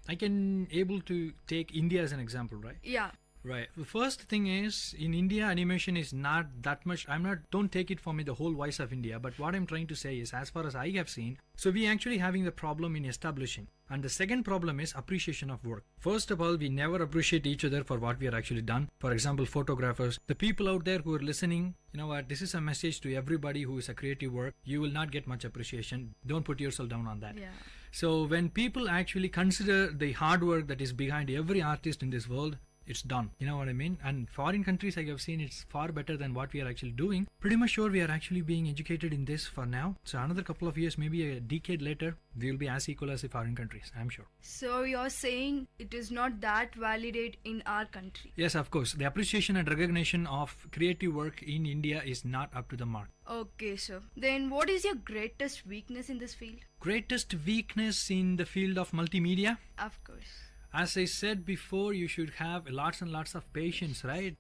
I can able to take India as an example, right? Yeah. Right. The first thing is, in India, animation is not that much. Don't take it for me the whole voice of India, but what I'm trying to say is, as far as I have seen, so we actually having the problem in establishing. And the second problem is appreciation of work. First of all, we never appreciate each other for what we are actually done. For example, photographers, the people out there who are listening, you know what, this is a message to everybody who is a creative work. You will not get much appreciation. Don't put yourself down on that. Yeah. So when people actually consider the hard work that is behind every artist in this world, it's done. You know what I mean? And foreign countries I have seen, it's far better than what we are actually doing. Pretty much sure we are actually being educated in this for now. So another couple of years, maybe a decade later, we will be as equal as the foreign countries, I'm sure. So you're saying it is not that validate in our country? Yes, of course. The appreciation and recognition of creative work in India is not up to the mark. Okay, sir. Then what is your greatest weakness in this field? Greatest weakness in the field of multimedia? Of course. As I said before, you should have lots and lots of patience, right?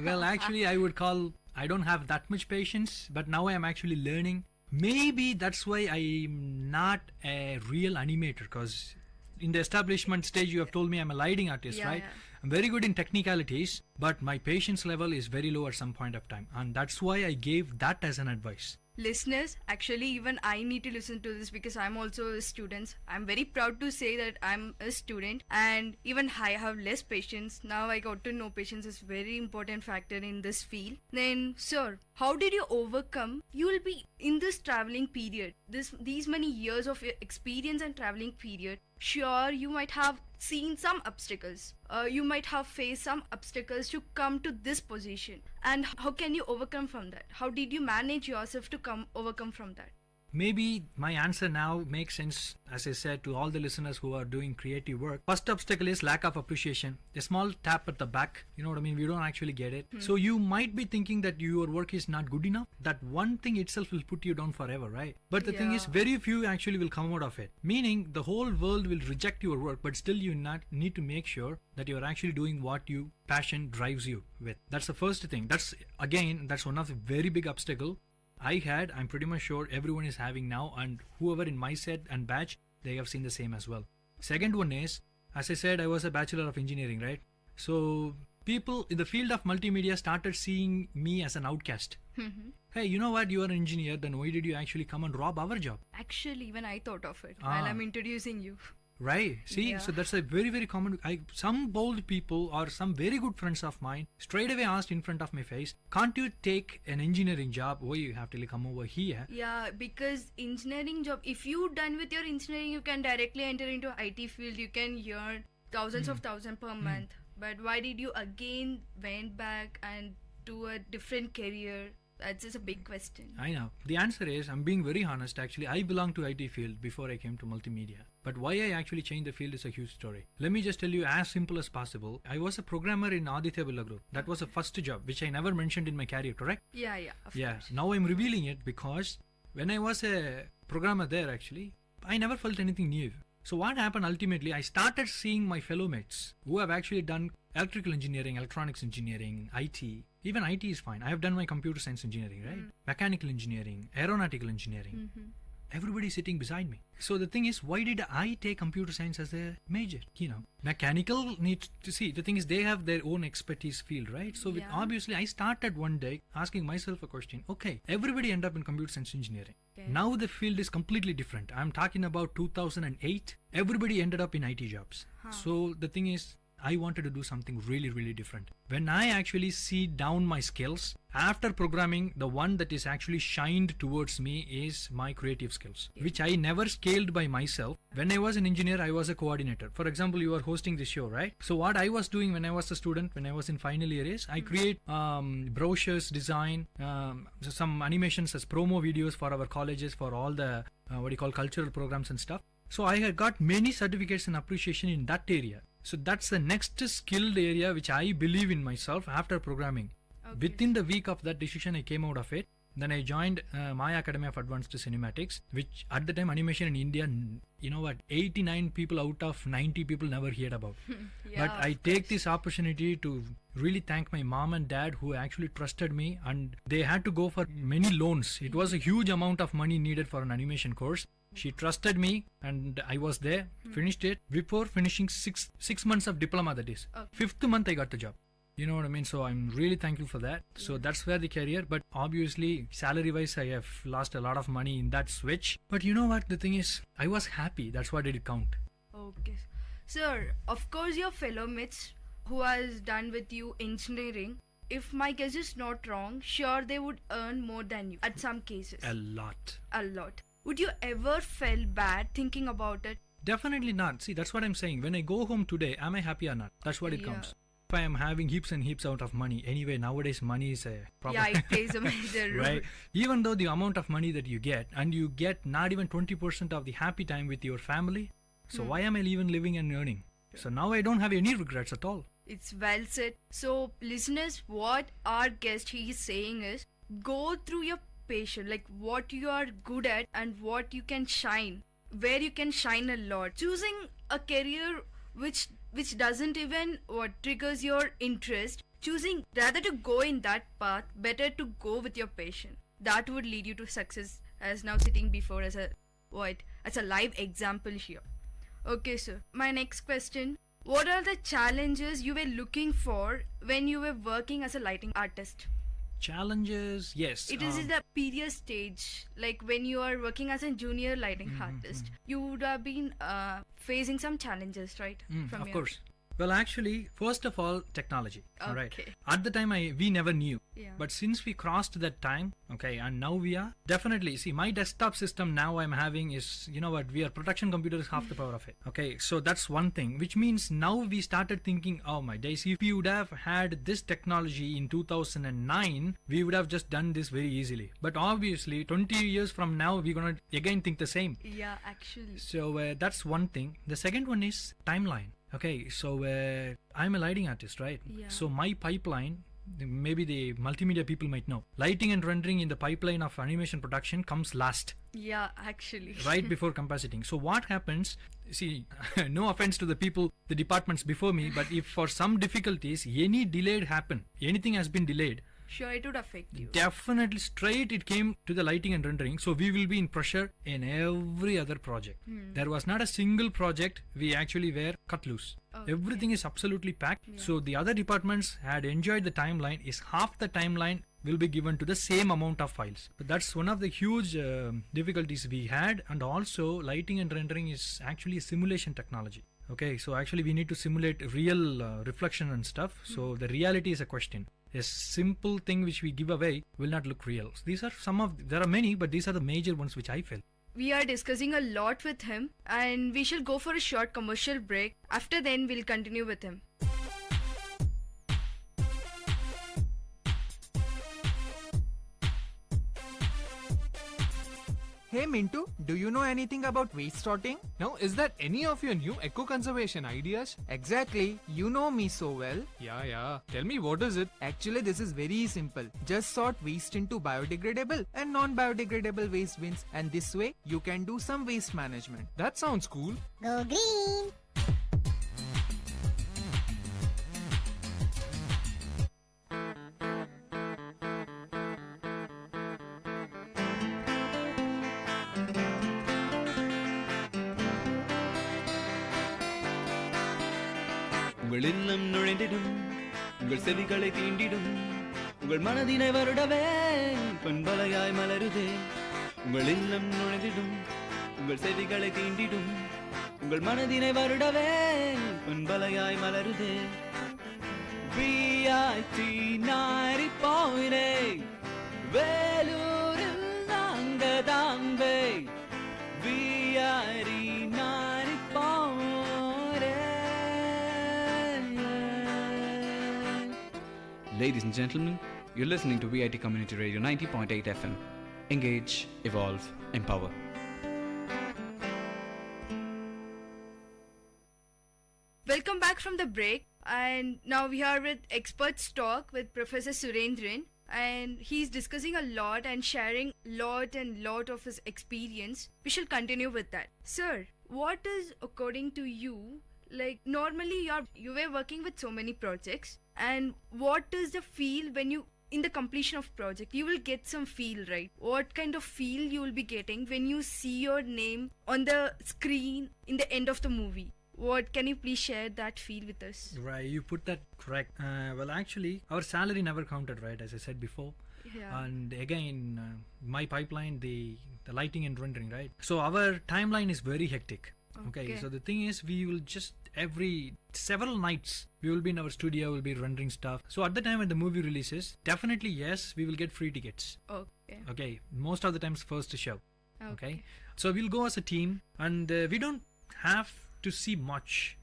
Well, actually, I would call I don't have that much patience, but now I am actually learning. Maybe that's why I'm not a real animator, because in the establishment stage you have told me I'm a lighting artist, right? Yeah. I'm very good in technicalities, but my patience level is very low at some point of time, and that's why I gave that as an advice. Listeners, actually even I need to listen to this because I'm also a student. I'm very proud to say that I'm a student, and even I have less patience. Now I got to know patience is very important factor in this field. Then sir, how did you overcome? You will be in this traveling period, these many years of your experience and traveling period. Sure, you might have seen some obstacles. You might have faced some obstacles to come to this position. And how can you overcome from that? How did you manage yourself to overcome from that? Maybe my answer now makes sense, as I said, to all the listeners who are doing creative work. First obstacle is lack of appreciation. A small tap at the back, you know what I mean? We don't actually get it. So you might be thinking that your work is not good enough. That one thing itself will put you down forever, right? But the thing is, very few actually will come out of it. Meaning the whole world will reject your work, but still you need to make sure that you're actually doing what you passion drives you with. That's the first thing. That's one of the very big obstacle I had. I'm pretty much sure everyone is having now, and whoever in my set and batch, they have seen the same as well. Second one is, as I said, I was a Bachelor of Engineering, right? So people in the field of multimedia started seeing me as an outcast. Hey, you know what? You are an engineer, then why did you actually come and rob our job? Actually, even I thought of it while I'm introducing you. Right. See, so that's a very, very common. Some bold people or some very good friends of mine straight away asked in front of my face, can't you take an engineering job? Why you have to come over here? Yeah, because engineering job, if you done with your engineering, you can directly enter into IT field. You can earn thousands of thousands per month. But why did you again went back and do a different career? That's just a big question. I know. The answer is, I'm being very honest, actually, I belong to IT field before I came to multimedia. But why I actually changed the field is a huge story. Let me just tell you as simple as possible. I was a programmer in Aditya Birla Group. That was the first job, which I never mentioned in my career, correct? Yeah, of course. Now I'm revealing it because when I was a programmer there, actually, I never felt anything new. So what happened ultimately, I started seeing my fellow mates who have actually done electrical engineering, electronics engineering, IT. Even IT is fine. I have done my computer science engineering, right? Mechanical engineering, aeronautical engineering. Everybody sitting beside me. So the thing is, why did I take computer science as a major? Mechanical needs to see. The thing is, they have their own expertise field, right? So obviously, I started one day asking myself a question. Okay, everybody end up in computer science engineering. Okay. Now the field is completely different. I'm talking about 2008. Everybody ended up in IT jobs. So the thing is, I wanted to do something really, really different. When I actually see down my skills, after programming, the one that is actually shined towards me is my creative skills, which I never scaled by myself. When I was an engineer, I was a coordinator. For example, you are hosting this show, right? So what I was doing when I was a student, when I was in final year is, I create brochures, design, some animations as promo videos for our colleges, for all the, cultural programs and stuff. So I had got many certificates and appreciation in that area. So that's the next skilled area which I believe in myself after programming. Okay. Within the week of that decision, I came out of it. Then I joined my Academy of Advanced Cinematics, which at the time animation in India, 89 people out of 90 people never heard about. But I take this opportunity to really thank my mom and dad who actually trusted me, and they had to go for many loans. It was a huge amount of money needed for an animation course. She trusted me and I was there, finished it before finishing six months of diploma, that is. Okay. 5th month I got the job. You know what I mean? So I'm really thankful for that. So that's where the career, but obviously salary wise I have lost a lot of money in that switch. But you know what? The thing is, I was happy. That's what did count. Okay. Sir, of course your fellow mates who has done with you engineering, if my guess is not wrong, sure they would earn more than you at some cases. A lot. Would you ever feel bad thinking about it? Definitely not. See, that's what I'm saying. When I go home today, am I happy or not? That's what it comes. If I am having heaps and heaps out of money, anyway, nowadays money is a problem. Yeah, it plays a major role. Right? Even though the amount of money that you get, and you get not even 20% of the happy time with your family, so why am I even living and earning? So now I don't have any regrets at all. It's well said. So listeners, what our guest he is saying is, go through your passion, like what you are good at and what you can shine, where you can shine a lot. Choosing a career which doesn't even triggers your interest, choosing rather to go in that path, better to go with your passion. That would lead you to success, as now sitting before as a live example here. Okay, sir. My next question. What are the challenges you were looking for when you were working as a lighting artist? Challenges, yes. It is in the period stage, like when you are working as a junior lighting artist, you would have been facing some challenges, right? Of course. Well, actually, first of all, technology. All right. Okay. At the time, we never knew. Yeah. But since we crossed that time, okay, and now we are definitely, see, my desktop system now I'm having is, you know what, we are production computer is half the power of it. Okay, so that's one thing, which means now we started thinking, oh my days, if we would have had this technology in 2009, we would have just done this very easily. But obviously, 20 years from now, we're going to again think the same. Yeah, actually. So that's one thing. The second one is timeline. Okay, so I'm a lighting artist, right? Yeah. So my pipeline, maybe the multimedia people might know, lighting and rendering in the pipeline of animation production comes last. Yeah, actually. Right before compositing. So what happens, see, no offense to the people, the departments before me, but if for some difficulties, any delayed happen, anything has been delayed, sure, it would affect you. definitely straight it came to the lighting and rendering. So we will be in pressure in every other project. There was not a single project we actually were cut loose. Okay. Everything is absolutely packed. Yeah. So the other departments had enjoyed the timeline, is half the timeline will be given to the same amount of files. But that's one of the huge difficulties we had. And also lighting and rendering is actually a simulation technology. Okay, so actually we need to simulate real reflection and stuff. So the reality is a question. A simple thing which we give away will not look real. So these are there are many, but these are the major ones which I feel. We are discussing a lot with him, and we shall go for a short commercial break. After then, we'll continue with him. Hey Mintu, do you know anything about waste sorting? Now, is that any of your new eco-conservation ideas? Exactly, you know me so well. Yeah. Tell me, what is it? Actually, this is very simple. Just sort waste into biodegradable and non-biodegradable waste bins, and this way you can do some waste management. That sounds cool. Go green! உங்கள் இல்லம் நுழைந்திடும் உங்கள் செவிகளை தீண்டிடும் உங்கள் மனதினை வருடவே பண்பலையாய் மலருதே உங்கள் இல்லம் நுழைந்திடும் உங்கள் செவிகளை தீண்டிடும் உங்கள் மனதினை வருடவே பண்பலையாய் மலருதே VIT 90.8 வேலூரில் நாங்க தாங்க VIT 90.8. Ladies and gentlemen, you're listening to VIT Community Radio 90.8 FM. Engage, evolve, empower. Welcome back from the break, and now we are with Experts Talk with Professor Surendran, and he's discussing a lot and sharing lot of his experience. We shall continue with that. Sir, what is, according to you, like normally you were working with so many projects, and what is the feel when you in the completion of project you will get some feel, right? What kind of feel you will be getting when you see your name on the screen in the end of the movie? What can you please share that feel with us? Right, you put that correct. Well, actually, our salary never counted, right? As I said before. Yeah. And again, my pipeline, the lighting and rendering, right? So our timeline is very hectic. Okay. So the thing is, we will just every several nights we will be in our studio, we'll be rendering stuff. So at the time when the movie releases, definitely yes, we will get free tickets. Okay. Most of the times first show. Okay. So we'll go as a team, and we don't have to see much.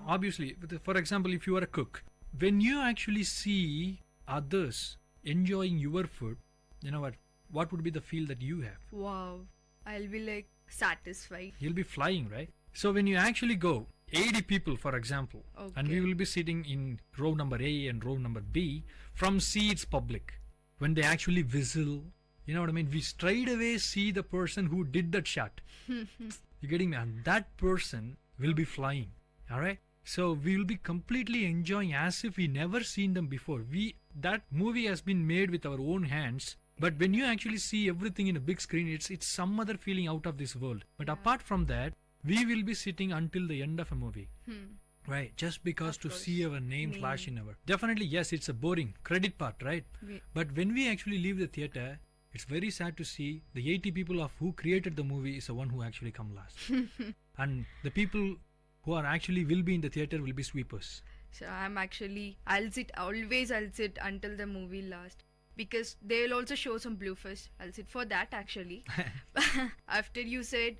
Obviously, for example, if you are a cook, when you actually see others enjoying your food, you know what would be the feel that you have? Wow, I'll be like satisfied. You'll be flying, right? So when you actually go 80 people, for example, and we will be sitting in row number A and row number B, from C it's public. When they actually whistle, you know what I mean, we straight away see the person who did that shot. You getting me? And that person will be flying. All right. So we'll be completely enjoying as if we never seen them before. That movie has been made with our own hands. But when you actually see everything in a big screen, it's some other feeling out of this world. But apart from that, we will be sitting until the end of a movie. Right, just because to see our name flash in our... Definitely, yes, it's a boring credit part, right? But when we actually leave the theater, it's very sad to see the 80 people of who created the movie is the one who actually come last. And the people who are actually will be in the theater will be sweepers. So I'll sit until the movie last. Because they'll also show some bloopers. I'll sit for that actually. After you said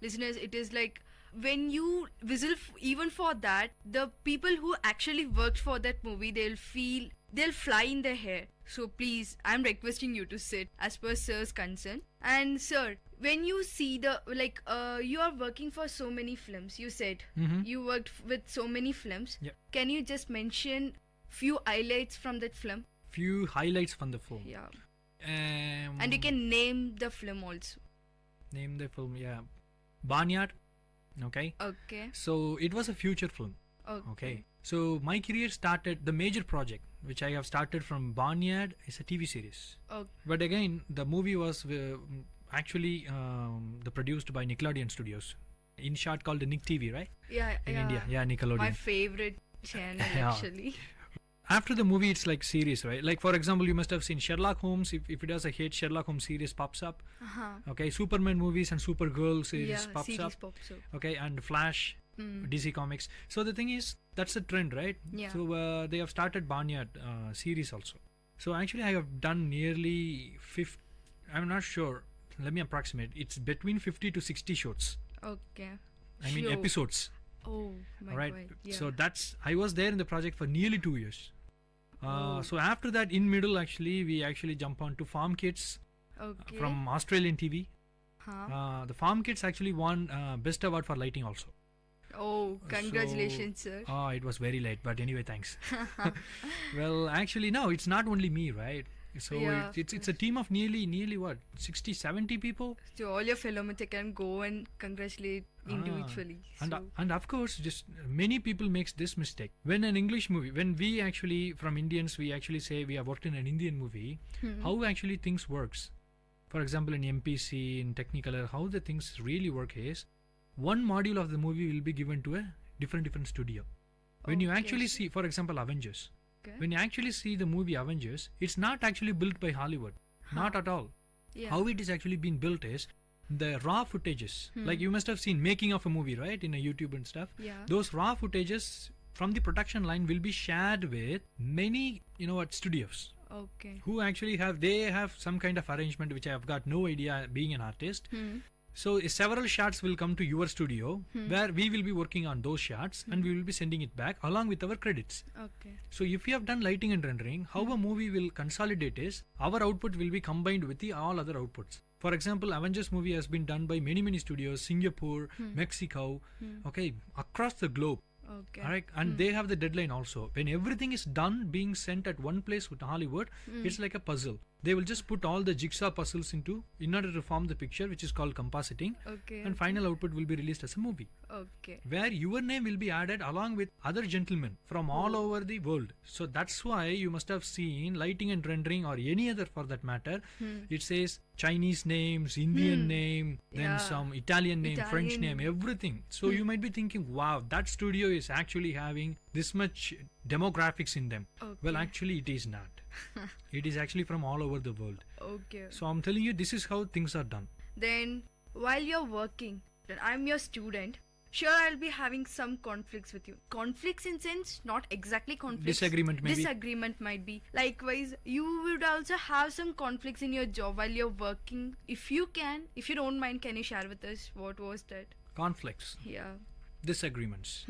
listeners, it is like when you whistle even for that, the people who actually worked for that movie, they'll fly in their hair. So please, I'm requesting you to sit as per sir's concern. And sir, when you see you are working for so many films, you said you worked with so many films. Yep. Can you just mention few highlights from that film? Few highlights from the film. Yeah. And you can name the film also. Name the film, yeah. Barnyard. Okay. So it was a future film. Okay. So my career started, the major project which I have started from Barnyard is a TV series. But again, the movie was actually produced by Nickelodeon Studios. In short called the Nick TV, right? Yeah. In India. Yeah, Nickelodeon. My favorite channel actually. After the movie, it's like series, right? Like for example, you must have seen Sherlock Holmes. If it does a hit, Sherlock Holmes series pops up. Okay, Superman movies and Supergirl series pops up. Okay, and Flash, DC Comics. So the thing is, that's a trend, right? Yeah. So they have started Barnyard series also. So actually, I have done nearly 50. I'm not sure. Let me approximate. It's between 50 to 60 shorts. Okay. I mean episodes. Oh my right. God. Yeah. So I was there in the project for nearly 2 years. So after that, in middle actually, we actually jump on to Farm Kids from Australian TV. The Farm Kids actually won Best Award for Lighting also. Oh, congratulations, sir. It was very late, but anyway, thanks. Well, actually, no, it's not only me, right? So it's a team of nearly what, 60, 70 people? So all your fellow mates can go and congratulate individually. And of course, just many people makes this mistake. When an English movie, when we actually, from Indians, we actually say we have worked in an Indian movie, how actually things works. For example, in MPC, in Technicolor, how the things really work is, one module of the movie will be given to a different studio. When you actually see, for example, Avengers, when you actually see the movie Avengers, it's not actually built by Hollywood. Not at all. How it is actually being built is the raw footages. Like you must have seen making of a movie, right? In a YouTube and stuff. Those raw footages from the production line will be shared with many, studios. Who actually have some kind of arrangement which I have got no idea being an artist. So several shots will come to your studio where we will be working on those shots and we will be sending it back along with our credits. So if you have done lighting and rendering, how a movie will consolidate is our output will be combined with the all other outputs. For example, Avengers movie has been done by many studios, Singapore, Mexico, across the globe. Alright, and they have the deadline also. When everything is done being sent at one place with Hollywood, it's like a puzzle. They will just put all the jigsaw puzzles in order to form the picture, which is called compositing. And final output will be released as a movie. Where your name will be added along with other gentlemen from all over the world. So that's why you must have seen lighting and rendering or any other for that matter. It says Chinese names, Indian name, then some Italian name, French name, everything. So you might be thinking, wow, that studio is actually having this much demographics in them. Well, actually it is not. It is actually from all over the world. So I'm telling you, this is how things are done. Then while you're working, I'm your student, sure I'll be having some conflicts with you. Conflicts in sense, not exactly conflicts. Disagreement might be. Likewise, you would also have some conflicts in your job while you're working. If you don't mind, can you share with us what was that? Conflicts. Yeah. Disagreements.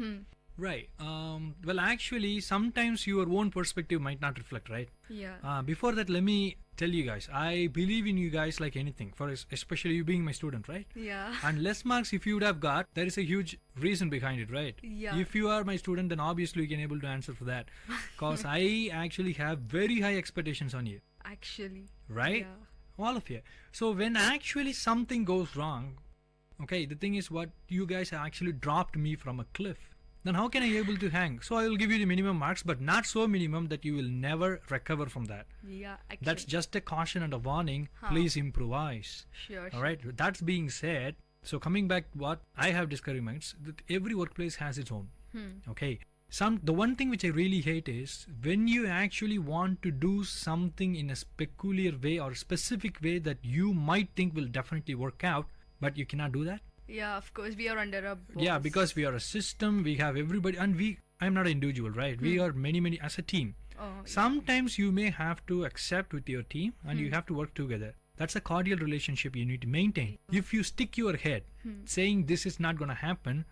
Right. Well, actually, sometimes your own perspective might not reflect, right? Yeah. Before that, let me tell you guys, I believe in you guys like anything, especially you being my student, right? Yeah. And less marks if you would have got, there is a huge reason behind it, right? Yeah. If you are my student, then obviously you can able to answer for that. Because I actually have very high expectations on you. Actually. Right? Yeah. All of you. So when actually something goes wrong, the thing is what you guys have actually dropped me from a cliff. then how can I able to hang? So I will give you the minimum marks, but not so minimum that you will never recover from that. Yeah, actually. That's just a caution and a warning. Huh. Please improvise. Sure. All right. That's being said, so coming back, what I have discovered that every workplace has its own. Okay. The one thing which I really hate is when you actually want to do something in a peculiar way or specific way that you might think will definitely work out, but you cannot do that. Yeah, of course, we are under a boss. Yeah, because we are a system, we have everybody, and I'm not an individual, right? We are many as a team. Sometimes you may have to accept with your team and you have to work together. That's a cordial relationship you need to maintain. If you stick your head saying this is not going to happen,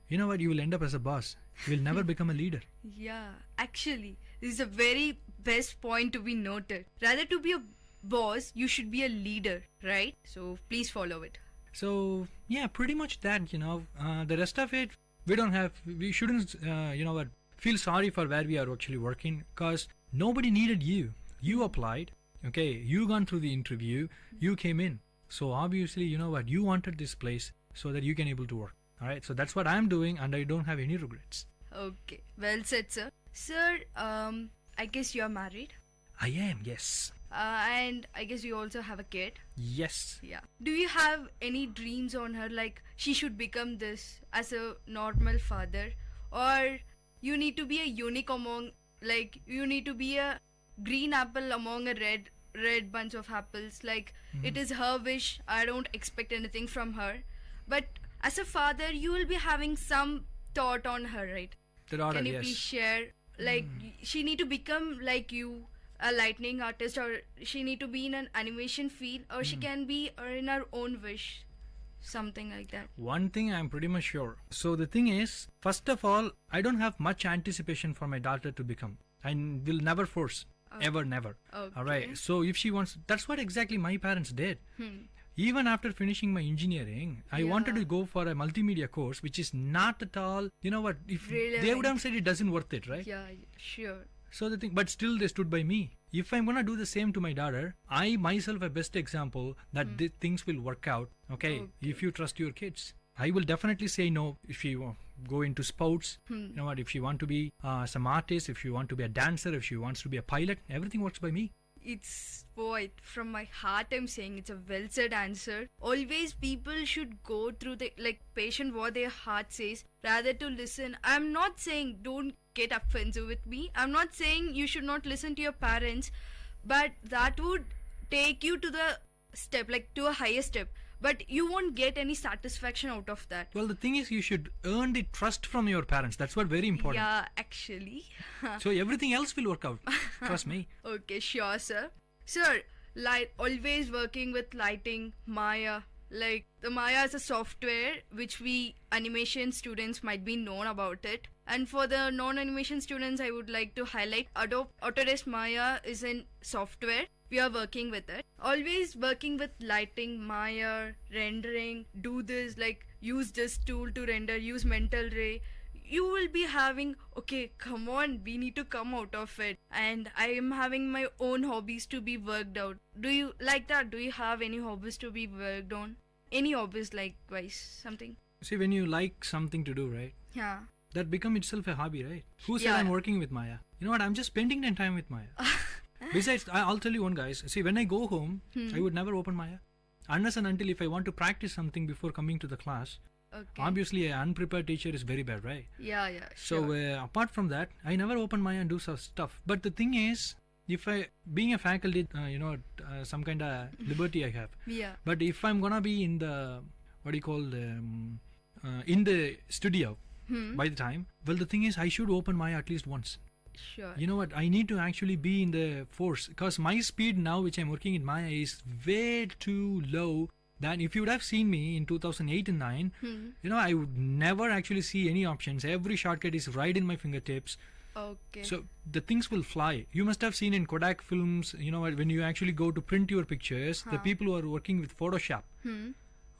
you know what? You will end up as a boss. You will never become a leader. Yeah, actually, this is a very best point to be noted. Rather to be a boss, you should be a leader, right? So please follow it. So yeah, pretty much that, the rest of it, we shouldn't, feel sorry for where we are actually working, because nobody needed you. You applied, okay, you gone through the interview, you came in. So obviously, you wanted this place so that you can able to work. All right, so that's what I'm doing, and I don't have any regrets. Okay, well said, sir. Sir, I guess you are married. I am, yes. And I guess you also have a kid. Yes. Yeah. Do you have any dreams on her, like she should become this as a normal father, or you need to be a unique among, like you need to be a green apple among a red bunch of apples? Like it is her wish. I don't expect anything from her, but as a father, you will be having some thought on her, right? The daughter, Can you yes. please share? Like she need to become like you, a lightning artist, or she need to be in an animation field, or she can be in her own wish, something like that. One thing I'm pretty much sure. So the thing is, first of all, I don't have much anticipation for my daughter to become. I will never force. Ever, never. Okay. All right. So if she wants, that's what exactly my parents did. Even after finishing my engineering, I wanted to go for a multimedia course, which is not at all, if they would have said it doesn't worth it, right? Yeah, sure. So the thing, but still they stood by me. If I'm gonna do the same to my daughter, I myself a best example that things will work out. Okay, if you trust your kids, I will definitely say no if she go into sports. You know what? If she want to be some artist, if she want to be a dancer, if she wants to be a pilot, everything works by me. It's what from my heart I'm saying. It's a well said answer. Always people should go through the patient what their heart says rather to listen. I'm not saying don't get offensive with me. I'm not saying you should not listen to your parents, but that would take you to the step, to a higher step. But you won't get any satisfaction out of that. Well, the thing is, you should earn the trust from your parents. That's what very important. Yeah, actually. So everything else will work out. Trust me. Okay, sure, sir. Sir, always working with lighting, Maya. The Maya is a software which we animation students might be known about it. And for the non-animation students, I would like to highlight Adobe Autodesk Maya is a software. We are working with it. Always working with lighting, Maya, rendering, do this, use this tool to render, use Mental Ray. You will be having, okay, come on, we need to come out of it. And I am having my own hobbies to be worked out. Do you like that? Do you have any hobbies to be worked on? Any hobbies likewise, something? See, when you like something to do, right? Yeah. That become itself a hobby, right? Who said I'm working with Maya? You know what? I'm just spending the time with Maya. Besides, I'll tell you one, guys. See, when I go home, I would never open Maya. Unless and until if I want to practice something before coming to the class. Okay. Obviously, an unprepared teacher is very bad, right? Yeah, So, sure. apart from that, I never open Maya and do some stuff. But the thing is, being a faculty, some kind of liberty I have. Yeah. But if I'm gonna be in the, in the studio by the time, well, the thing is, I should open Maya at least once. Sure. You know what? I need to actually be in the force because my speed now, which I'm working in Maya, is way too low. Than if you would have seen me in 2008 and 9, I would never actually see any options. Every shortcut is right in my fingertips. Okay. So the things will fly. You must have seen in Kodak films, when you actually go to print your pictures, the people who are working with Photoshop.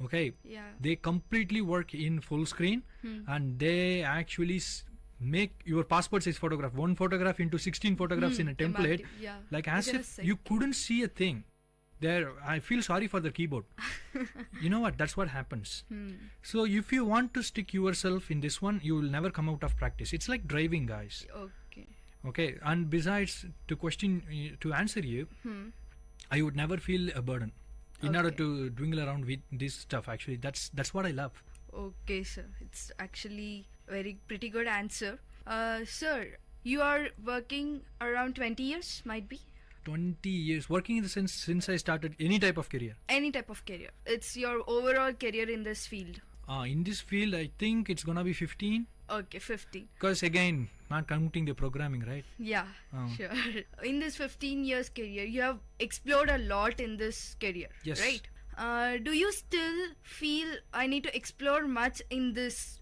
Okay. Yeah. They completely work in full screen and they actually make your passport size photograph, one photograph into 16 photographs in a template, Yeah. like as if you couldn't see a thing. I feel sorry for the keyboard. You know what? That's what happens. Hmm. So if you want to stick yourself in this one, you will never come out of practice. It's like driving, guys. Okay. Okay. And besides, to answer you, I would never feel a burden in order to dwindle around with this stuff. Actually, that's what I love. Okay, sir. It's actually pretty good answer. Sir, you are working around 20 years, might be? 20 years working in the sense since I started any type of career. Any type of career. It's your overall career in this field. In this field, I think it's gonna be 15. Okay, 15. Because again, not counting the programming, right? Yeah, sure. In this 15 years career, you have explored a lot in this career, Yes. right? Do you still feel I need to explore much in this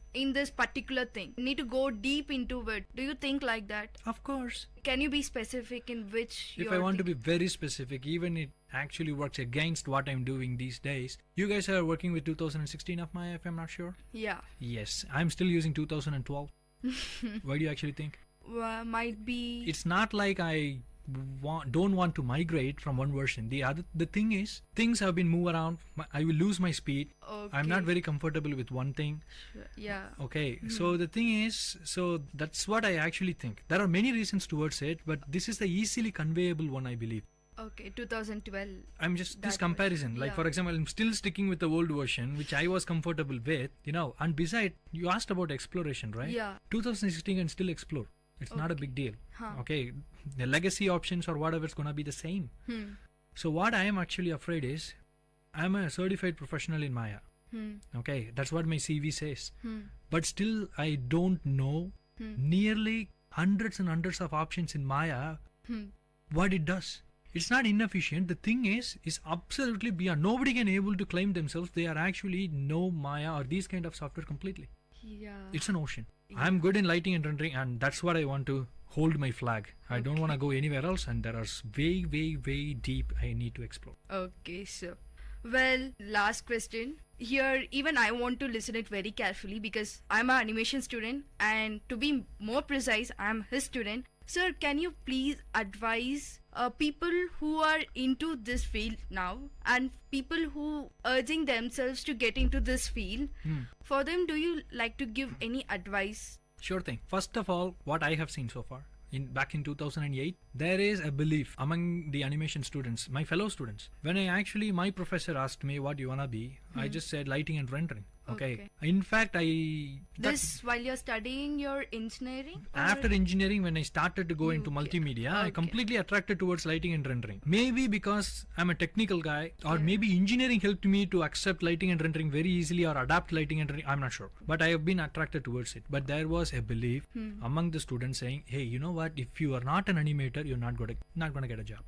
particular thing? Need to go deep into it? Do you think like that? Of course. Can you be specific in which? If I want to be very specific, even it actually works against what I'm doing these days. You guys are working with 2016 of my if I'm not sure. Yeah. Yes, I'm still using 2012. Why do you actually think? Might be. It's not like I don't want to migrate from one version. The thing is, things have been moved around. I will lose my speed. Okay. I'm not very comfortable with one thing. Yeah. Okay, so the thing is, so that's what I actually think. There are many reasons towards it, but this is the easily conveyable one, I believe. Okay, 2012. I'm just this comparison. Like, yeah. for example, I'm still sticking with the old version, which I was comfortable with, and besides, you asked about exploration, right? Yeah. 2016 can still explore. It's not a big deal. Huh. Okay, the legacy options or whatever is gonna be the same. So what I am actually afraid is, I'm a certified professional in Maya. Okay, that's what my CV says. But still, I don't know nearly hundreds and hundreds of options in Maya. What it does. It's not inefficient. The thing is absolutely beyond. Nobody can able to claim themselves they are actually know Maya or these kind of software completely. Yeah. It's an ocean. I'm good in lighting and rendering, and that's what I want to hold my flag. I don't want to go anywhere else, and there are way, way, way deep I need to explore. Okay, sir. Well, last question. Here, even I want to listen it very carefully because I'm an animation student, and to be more precise, I'm his student. Sir, can you please advise people who are into this field now and people who urging themselves to get into this field? For them, do you like to give any advice? Sure thing. First of all, what I have seen so far, back in 2008, there is a belief among the animation students, my fellow students. When my professor asked me what you wanna be, I just said lighting and rendering. Okay. In fact, This while you're studying your engineering? After engineering, when I started to go into multimedia, I completely attracted towards lighting and rendering. Maybe because I'm a technical guy, or maybe engineering helped me to accept lighting and rendering very easily or adapt lighting and rendering. I'm not sure. But I have been attracted towards it. But there was a belief among the students saying, hey, you know what? If you are not an animator, you're not gonna get a job.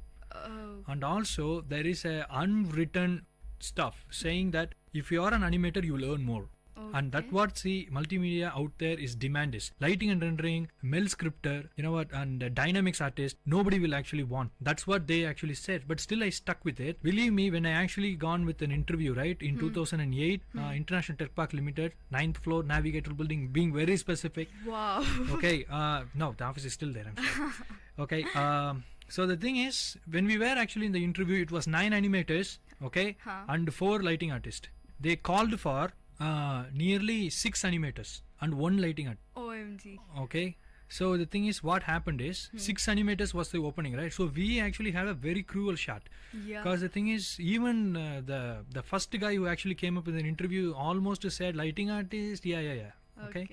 And also, there is a unwritten stuff saying that if you are an animator, you will earn more. And that's what multimedia out there is demand is lighting and rendering, mel scripter, and dynamics artist. Nobody will actually want. That's what they actually said. But still, I stuck with it. Believe me, when I actually gone with an interview, right, in 2008, International Tech Park Limited, 9th floor, Navigator building, being very specific. Wow. Okay. No, the office is still there. I'm sorry. Okay. So the thing is, when we were actually in the interview, it was 9 animators, and 4 lighting artists. They called for nearly 6 animators and 1 lighting artist. OMG. Okay. So the thing is, what happened is 6 animators was the opening, right? So we actually had a very cruel shot. Yeah. Because the thing is, even the first guy who actually came up with an interview almost said lighting artist. Yeah. Okay.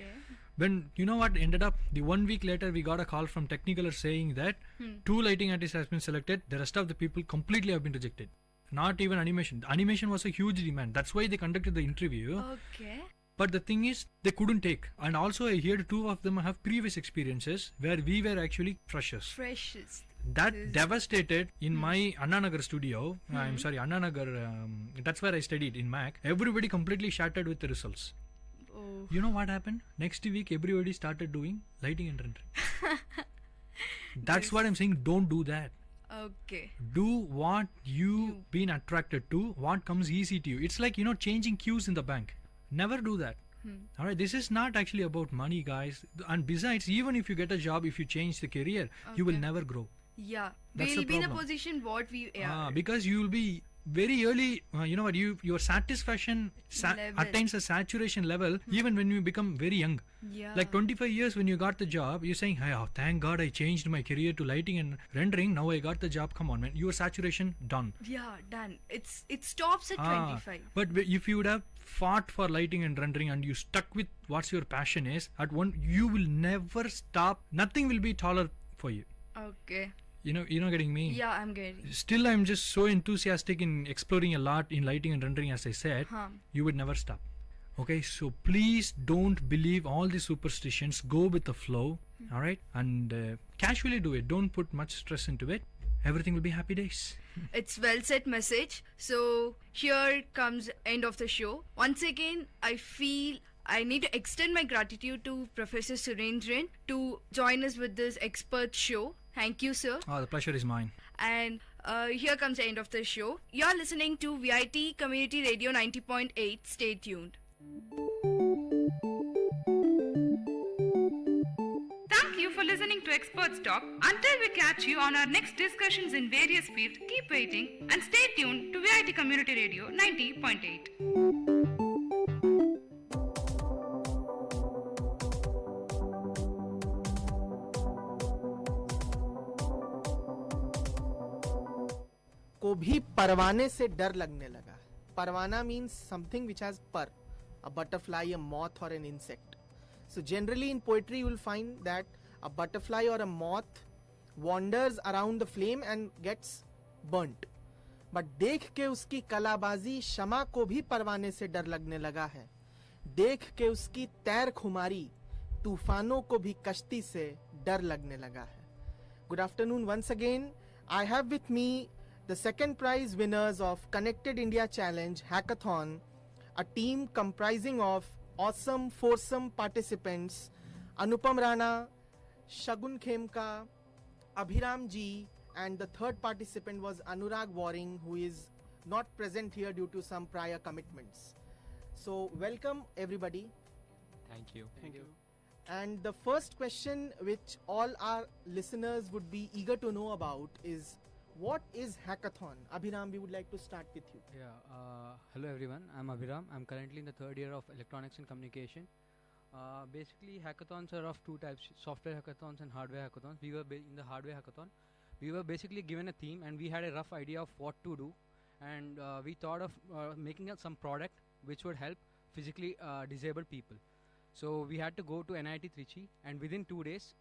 When you know what ended up, the 1 week later we got a call from Technicolor saying that 2 lighting artists has been selected. The rest of the people completely have been rejected. Not even animation. Animation was a huge demand. That's why they conducted the interview. Okay. But the thing is, they couldn't take. And also I heard 2 of them have previous experiences where we were actually freshers. That devastated in my Annanagar studio. I'm sorry, Annanagar. That's where I studied in Mac. Everybody completely shattered with the results. Oh. You know what happened? Next week, everybody started doing lighting and rendering. That's what I'm saying. Don't do that. Okay. Do what you've been attracted to, what comes easy to you. It's like, changing queues in the bank. Never do that. Alright, this is not actually about money, guys. And besides, even if you get a job, if you change the career, you will never grow. Yeah. That's we'll the be in the problem. position what we are. Because you will be very early, you know what, your satisfaction Level. attains a saturation level even when you become very young. Yeah. Like 25 years when you got the job, you're saying, hey, oh, thank God I changed my career to lighting and rendering. Now I got the job. Come on, man. Your saturation done. Yeah, done. It stops at 25. But if you would have fought for lighting and rendering and you stuck with what's your passion is, at one you will never stop. Nothing will be taller for you. Okay. You're not getting me. Yeah, I'm getting. Still, I'm just so enthusiastic in exploring a lot in lighting and rendering. As I said, you would never stop. Okay, so please don't believe all the superstitions. Go with the flow. All right, and casually do it. Don't put much stress into it. Everything will be happy days. It's well said message. So here comes end of the show. Once again, I feel I need to extend my gratitude to Professor Surendran to join us with this expert show. Thank you, sir. Oh, the pleasure is mine. And here comes the end of the show. You're listening to VIT Community Radio 90.8. Stay tuned. Thank you for listening to Experts Talk. Until we catch you on our next discussions in various fields, keep waiting and stay tuned to VIT Community Radio 90.8. को भी परवाने से डर लगने लगा. Parwana means something which has par, a butterfly, a moth or an insect. So generally in poetry you will find that a butterfly or a moth wanders around the flame and gets burnt. But देख के उसकी कलाबाजी शमा को भी परवाने से डर लगने लगा है. देख के उसकी तैर खुमारी तूफानों को भी कश्ती से डर लगने लगा है. Good afternoon once again. I have with me the second prize winners of Connected India Challenge Hackathon, a team comprising of awesome foursome participants, Anupam Rana, Shagun Khemka, Abhiram Ji, and the third participant was Anurag Waring, who is not present here due to some prior commitments. So welcome everybody. Thank you. Thank you. And the first question which all our listeners would be eager to know about is, what is hackathon? Abhiram, we would like to start with you. Hello everyone, I'm Abhiram. I'm currently in the third year of electronics and communication. Basically, hackathons are of two types, software hackathons and hardware hackathons. We were in the hardware hackathon. We were basically given a theme and we had a rough idea of what to do. And we thought of making some product which would help physically disabled people. So we had to go to NIT Trichy, and within 2 days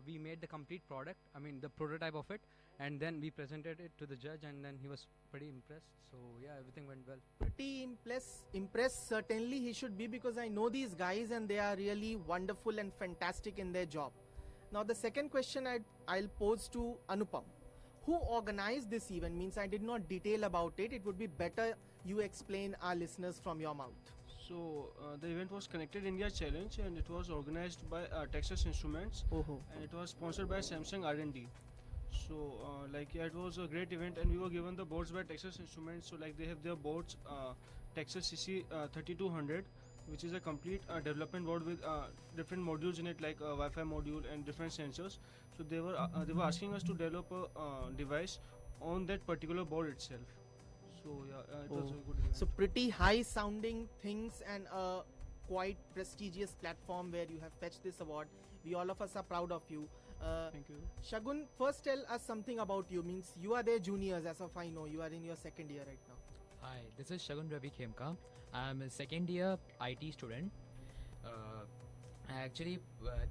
we made the complete product, the prototype of it, and then we presented it to the judge, and then he was pretty impressed. So yeah, everything went well. Pretty impressed certainly he should be, because I know these guys and they are really wonderful and fantastic in their job. Now the second question I'll pose to Anupam. Who organized this event? Means I did not detail about it. It would be better you explain our listeners from your mouth. So the event was Connected India Challenge, and it was organized by Texas Instruments, and it was sponsored by Samsung R&D. So it was a great event, and we were given the boards by Texas Instruments. So they have their boards, Texas CC 3200, which is a complete development board with different modules in it, like a Wi-Fi module and different sensors. So they were asking us to develop a device on that particular board itself. So yeah, it was a good event. So pretty high sounding things and a quite prestigious platform where you have fetched this award. We all of us are proud of you. Thank you. Shagun, first tell us something about you. Means you are their juniors, as of I know. You are in your second year right now. Hi, this is Shagun Ravi Khemka. I'm a second year IT student.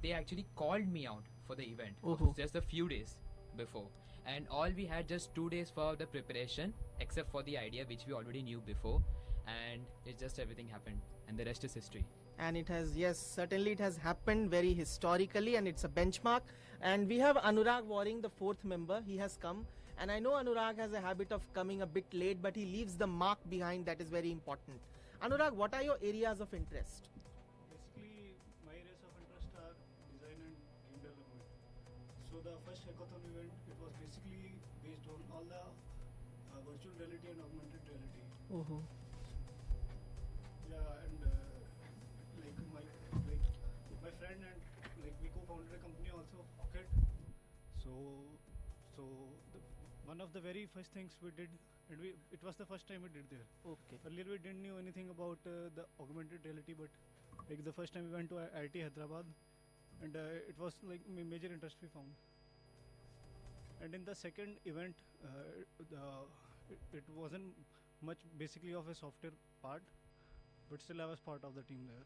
They actually called me out for the event just a few days before, and all we had just 2 days for the preparation, except for the idea which we already knew before, and it just everything happened, and the rest is history. And it has, yes, certainly it has happened very historically, and it's a benchmark. And we have Anurag Waring, the fourth member. He has come, and I know Anurag has a habit of coming a bit late, but he leaves the mark behind. That is very important. Anurag, what are your areas of interest? Basically, my areas of interest are design and game development. So the first hackathon event, it was basically based on all the virtual reality and augmented reality. Yeah, and my friend and we co-founded a company also, Pocket. So one of the very first things we did, and it was the first time we did there. Okay. Earlier we didn't know anything about the augmented reality, but like the first time we went to IIT Hyderabad, and it was like major interest we found. And in the second event, it wasn't much basically of a software part, but still I was part of the team there.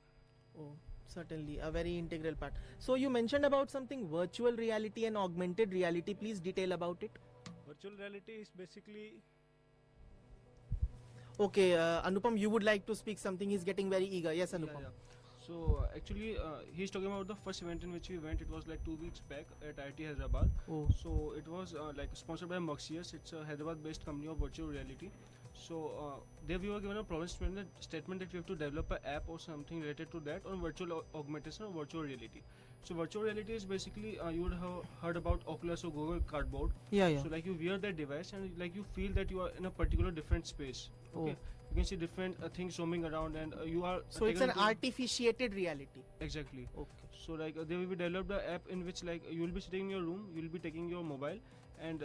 Oh, certainly a very integral part. So you mentioned about something virtual reality and augmented reality. Please detail about it. Virtual reality is basically... Okay, Anupam, you would like to speak something. He's getting very eager. Yes, Anupam. So actually, he's talking about the first event in which we went. It was like 2 weeks back at IIT Hyderabad. Oh. So it was like sponsored by Muxius. It's a Hyderabad-based company of virtual reality. So there we were given a promise statement that we have to develop an app or something related to that on virtual augmentation or virtual reality. So virtual reality is basically you would have heard about Oculus or Google Cardboard. Yeah. So like you wear that device and like you feel that you are in a particular different space. Okay. Oh. You can see different things roaming around and you are... So it's an artificiated reality. Exactly. Okay. So like there will be developed an app in which like you will be sitting in your room, you will be taking your mobile, and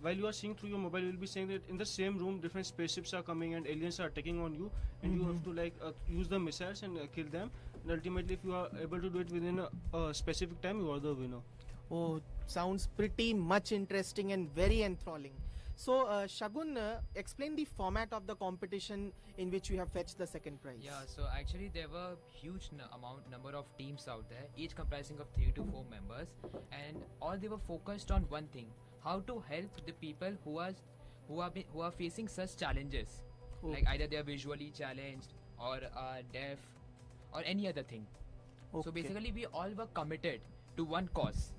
while you are seeing through your mobile, you will be saying that in the same room different spaceships are coming and aliens are attacking on you, and you have to like use the missiles and kill them. And ultimately, if you are able to do it within a specific time, you are the winner. Oh, sounds pretty much interesting and very enthralling. So, Shagun, explain the format of the competition in which you have fetched the second prize. Yeah, so actually there were huge number of teams out there, each comprising of 3 to 4 members, and all they were focused on one thing: how to help the people who are facing such challenges, like either they are visually challenged or deaf or any other thing. So basically, we all were committed to one cause,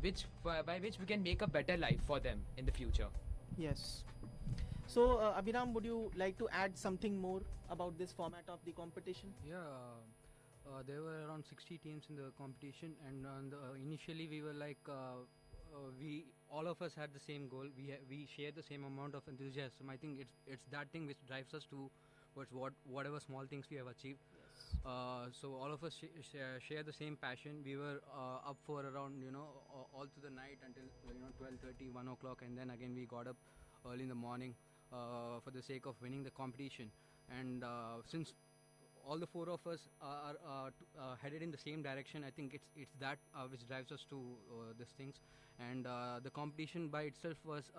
by which we can make a better life for them in the future. Yes. So, Abhiram, would you like to add something more about this format of the competition? Yeah, there were around 60 teams in the competition, and initially we were like, we all of us had the same goal. We share the same amount of enthusiasm. I think it's that thing which drives us towards whatever small things we have achieved. So all of us share the same passion. We were up for around all through the night until 12:30, 1 o'clock, and then again we got up early in the morning for the sake of winning the competition. And since all the 4 of us are headed in the same direction, I think it's that which drives us to these things. And the competition by itself was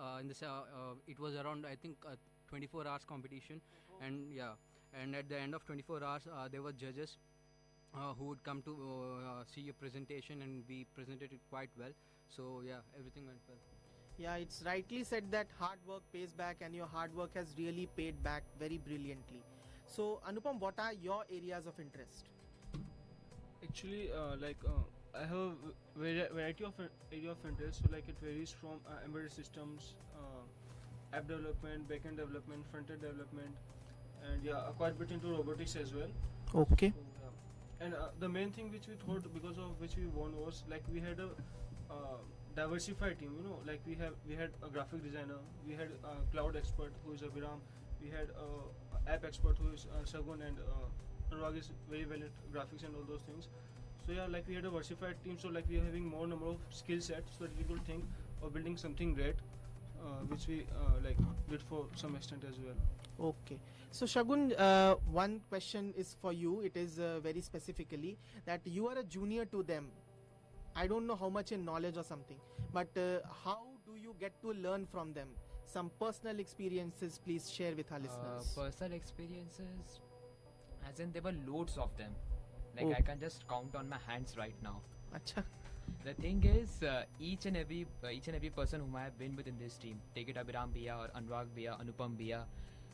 it was around, I think, 24 hours competition. And yeah, and at the end of 24 hours there were judges who would come to see your presentation, and we presented it quite well. So yeah, everything went well. Yeah, it's rightly said that hard work pays back, and your hard work has really paid back very brilliantly. So Anupam, what are your areas of interest? Actually, I have a variety of area of interest. So like it varies from embedded systems, app development, backend development, front-end development, and yeah, quite a bit into robotics as well. Okay. So, yeah. And the main thing which we thought, because of which we won, was like we had a diversified team. Like we had a graphic designer, we had a cloud expert who is Abhiram, we had a app expert who is Shagun, and Anurag is very well at graphics and all those things. So yeah, like we had a diversified team, so like we are having more number of skill sets so that we could think of building something great, which we like did for some extent as well. Okay. So Shagun, one question is for you. It is very specifically that you are a junior to them. I don't know how much in knowledge or something, but how do you get to learn from them? Some personal experiences, please share with our listeners. Personal experiences, as in there were loads of them. Like Oh. I can just count on my hands right now. Acha. The thing is, each and every person whom I have been with in this team, take it Abhiram Bhaiya or Anurag Bhaiya, Anupam Bhaiya,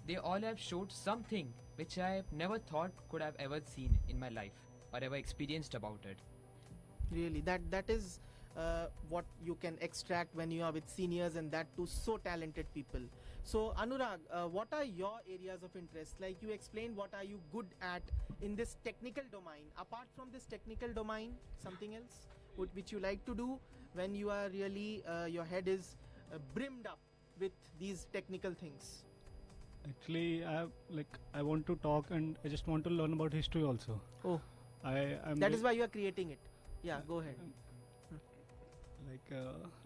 they all have showed something which I have never thought could have ever seen in my life or ever experienced about it. Really, that is what you can extract when you are with seniors, and that too so talented people. So Anurag, what are your areas of interest? Like you explained, what are you good at in this technical domain? Apart from this technical domain, something else which you like to do when you are really your head is brimmed up with these technical things? Actually, I want to talk, and I just want to learn about history also. Oh, I'm that is why you are creating it. Yeah, go ahead.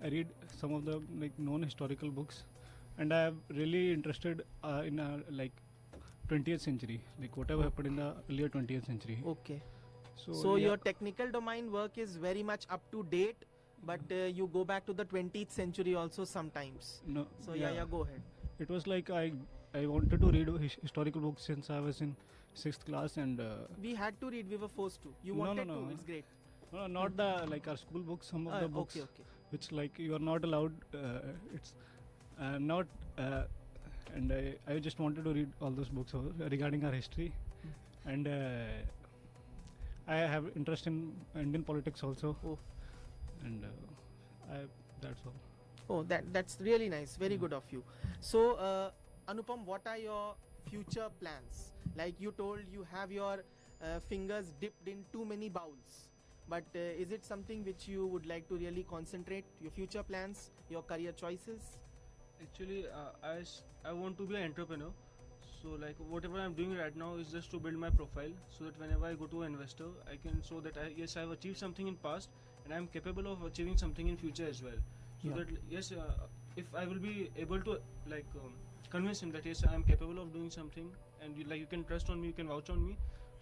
I read some of the known historical books, and I am really interested in 20th century, whatever happened in the earlier 20th century. Okay. So your technical domain work is very much up to date, but you go back to the 20th century also sometimes. No. So yeah, go ahead. It was I wanted to read historical books since I was in 6th class, and we had to read. We were forced to. You wanted to. It's great. No, not the our school books. Some of the books, okay. which you are not allowed. It's not. And I just wanted to read all those books regarding our history, and I have interest in Indian politics also. And that's all. Oh, that's really nice. Very good of you. So, Anupam, what are your future plans? Like you told, you have your fingers dipped in too many bowls. But is it something which you would like to really concentrate? Your future plans, your career choices? Actually, I want to be an entrepreneur. So whatever I'm doing right now is just to build my profile, so that whenever I go to an investor, I can show that I've achieved something in past, and I'm capable of achieving something in future as well. So that if I will be able to convince him that yes, I am capable of doing something, and you can trust on me, you can vouch on me,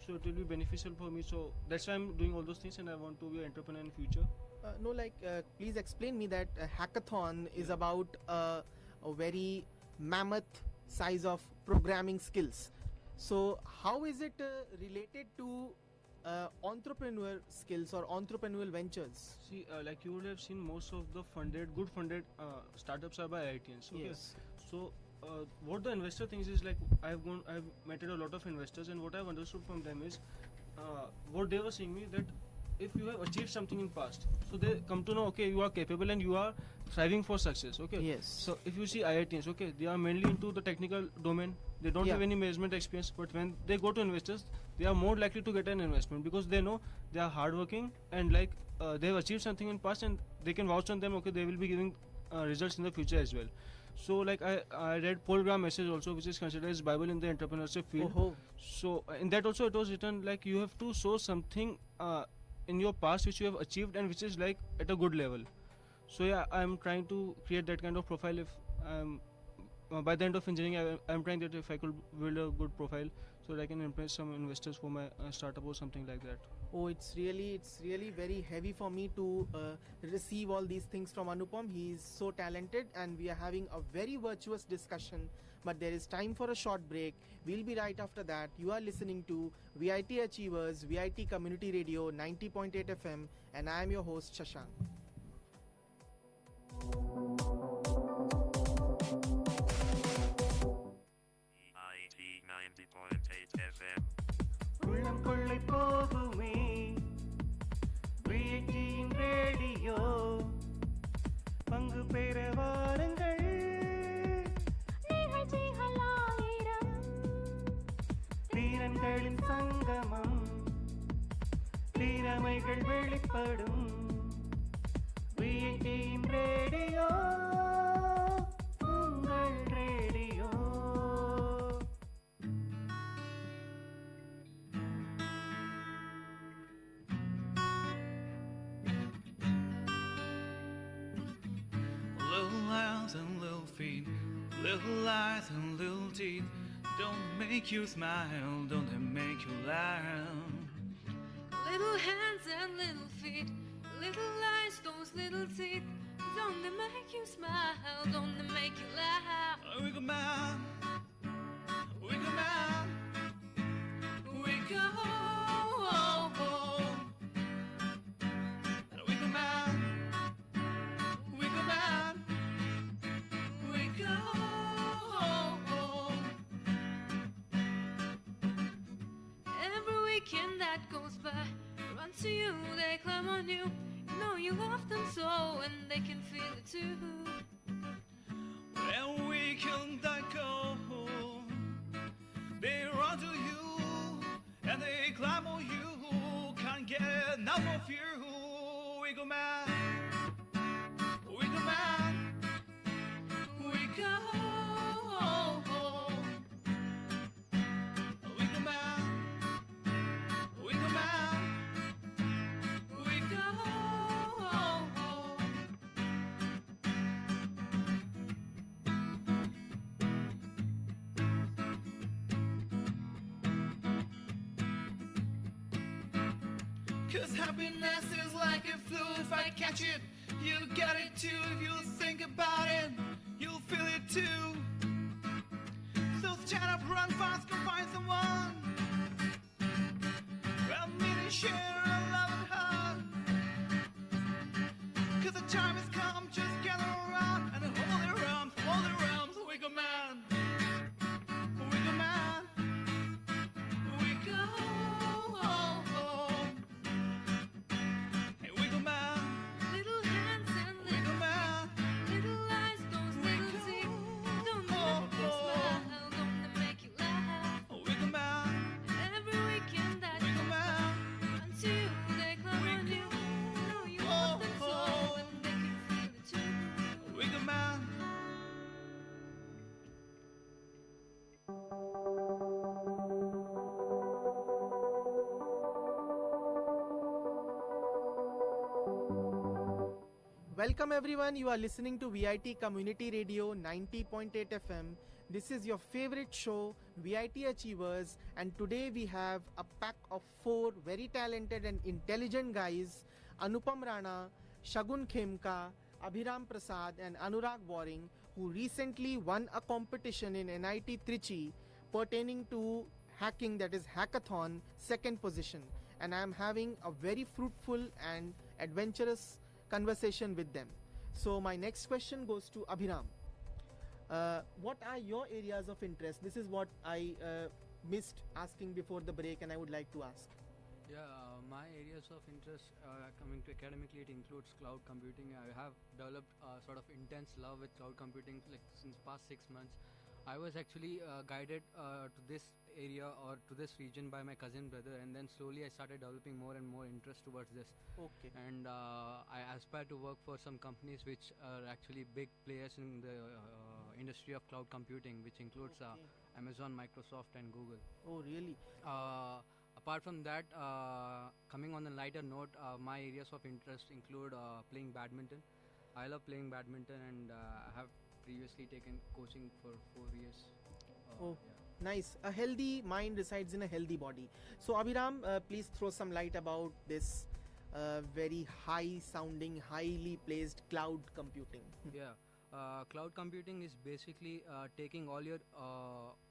so it will be beneficial for me. So that's why I'm doing all those things, and I want to be an entrepreneur in future. Please explain me that hackathon is about a very mammoth size of programming skills. So how is it related to entrepreneur skills or entrepreneurial ventures? See, you would have seen most of the good funded startups are by IITians. Okay? Yes. So what the investor thinks is I've met a lot of investors, and what I've understood from them is what they were saying me that if you have achieved something in past, so they come to know, okay, you are capable and you are striving for success. Okay. Yes. So if you see IITians, okay, they are mainly into the technical domain. They don't have any management experience, but when they go to investors, they are more likely to get an investment because they know they are hardworking and they have achieved something in past, and they can vouch on them. Okay, they will be giving results in the future as well. So I read Paul Graham message also, which is considered as Bible in the entrepreneurship field. So in that also it was written you have to show something in your past which you have achieved and which is at a good level. So yeah, I'm trying to create that kind of profile. If by the end of engineering, I'm trying that if I could build a good profile so that I can impress some investors for my startup or something like that. Oh, it's really very heavy for me to receive all these things from Anupam. He is so talented, and we are having a very virtuous discussion. But there is time for a short break. We'll be right after that. You are listening to VIT Achievers, VIT Community Radio 90.8 FM, and I am your host Shashank. VIT 90.8 FM. உள்ளம் கொள்ளை போகுமே VIT ரேடியோ பங்கு பெற வாருங்கள் நிகழ்ச்சிகள் ஆயிரம் வீரன்களின் சங்கமம் திறமைகள் வெளிப்படும் VIT ரேடியோ உங்கள் radio. Little hands and little feet, little eyes and little teeth, don't make you smile, don't they make you laugh? Little hands and little feet, little eyes, those little teeth, don't they make you smile, don't they make you laugh? Wiggle man, wiggle man, wiggle, wiggle man, wiggle man, wiggle. Every weekend that goes by, run to you, they climb on you. You know you love them so, and they can feel it too. When weekend that go, they run to you and they climb on you. Can't get enough of you. Wiggle man, wiggle man, wiggle. Wiggle man, wiggle man, wiggle. 'Cause happiness is like a flu. If I catch it, you get it too. If you think about it, you'll feel it too. So stand up, run fast, go find someone. Well, meet and share a love and heart. 'Cause the time has come, just gather around and hold their arms, wiggle man. Wiggle man. Wiggle. Hey, wiggle man. Little hands and little feet, little eyes, those little teeth. Don't they make you smile? Don't they make you laugh? Wiggle man. And every weekend that you run to you, they climb on you. Know you want them so, and they can feel it too. Wiggle man. Welcome everyone, you are listening to VIT Community Radio 90.8 FM. This is your favorite show, VIT Achievers, and today we have a pack of 4 very talented and intelligent guys, Anupam Rana, Shagun Khemka, Abhiram Prasad and Anurag Boring, who recently won a competition in NIT Trichy pertaining to hacking, that is hackathon, second position. And I am having a very fruitful and adventurous conversation with them. So my next question goes to Abhiram. What are your areas of interest? This is what I missed asking before the break and I would like to ask. Yeah, my areas of interest coming to academically, it includes cloud computing. I have developed a sort of intense love with cloud computing like since past 6 months. I was actually guided to this area or to this region by my cousin brother, and then slowly I started developing more and more interest towards this. Okay. And I aspire to work for some companies which are actually big players in the industry of cloud computing, which includes Amazon, Microsoft and Google. Oh really? Apart from that, coming on a lighter note, my areas of interest include playing badminton. I love playing badminton, and I have previously taken coaching for 4 years. Oh, nice. A healthy mind resides in a healthy body. So Abhiram, please throw some light about this very high sounding, highly placed cloud computing. Yeah. Cloud computing is basically taking all your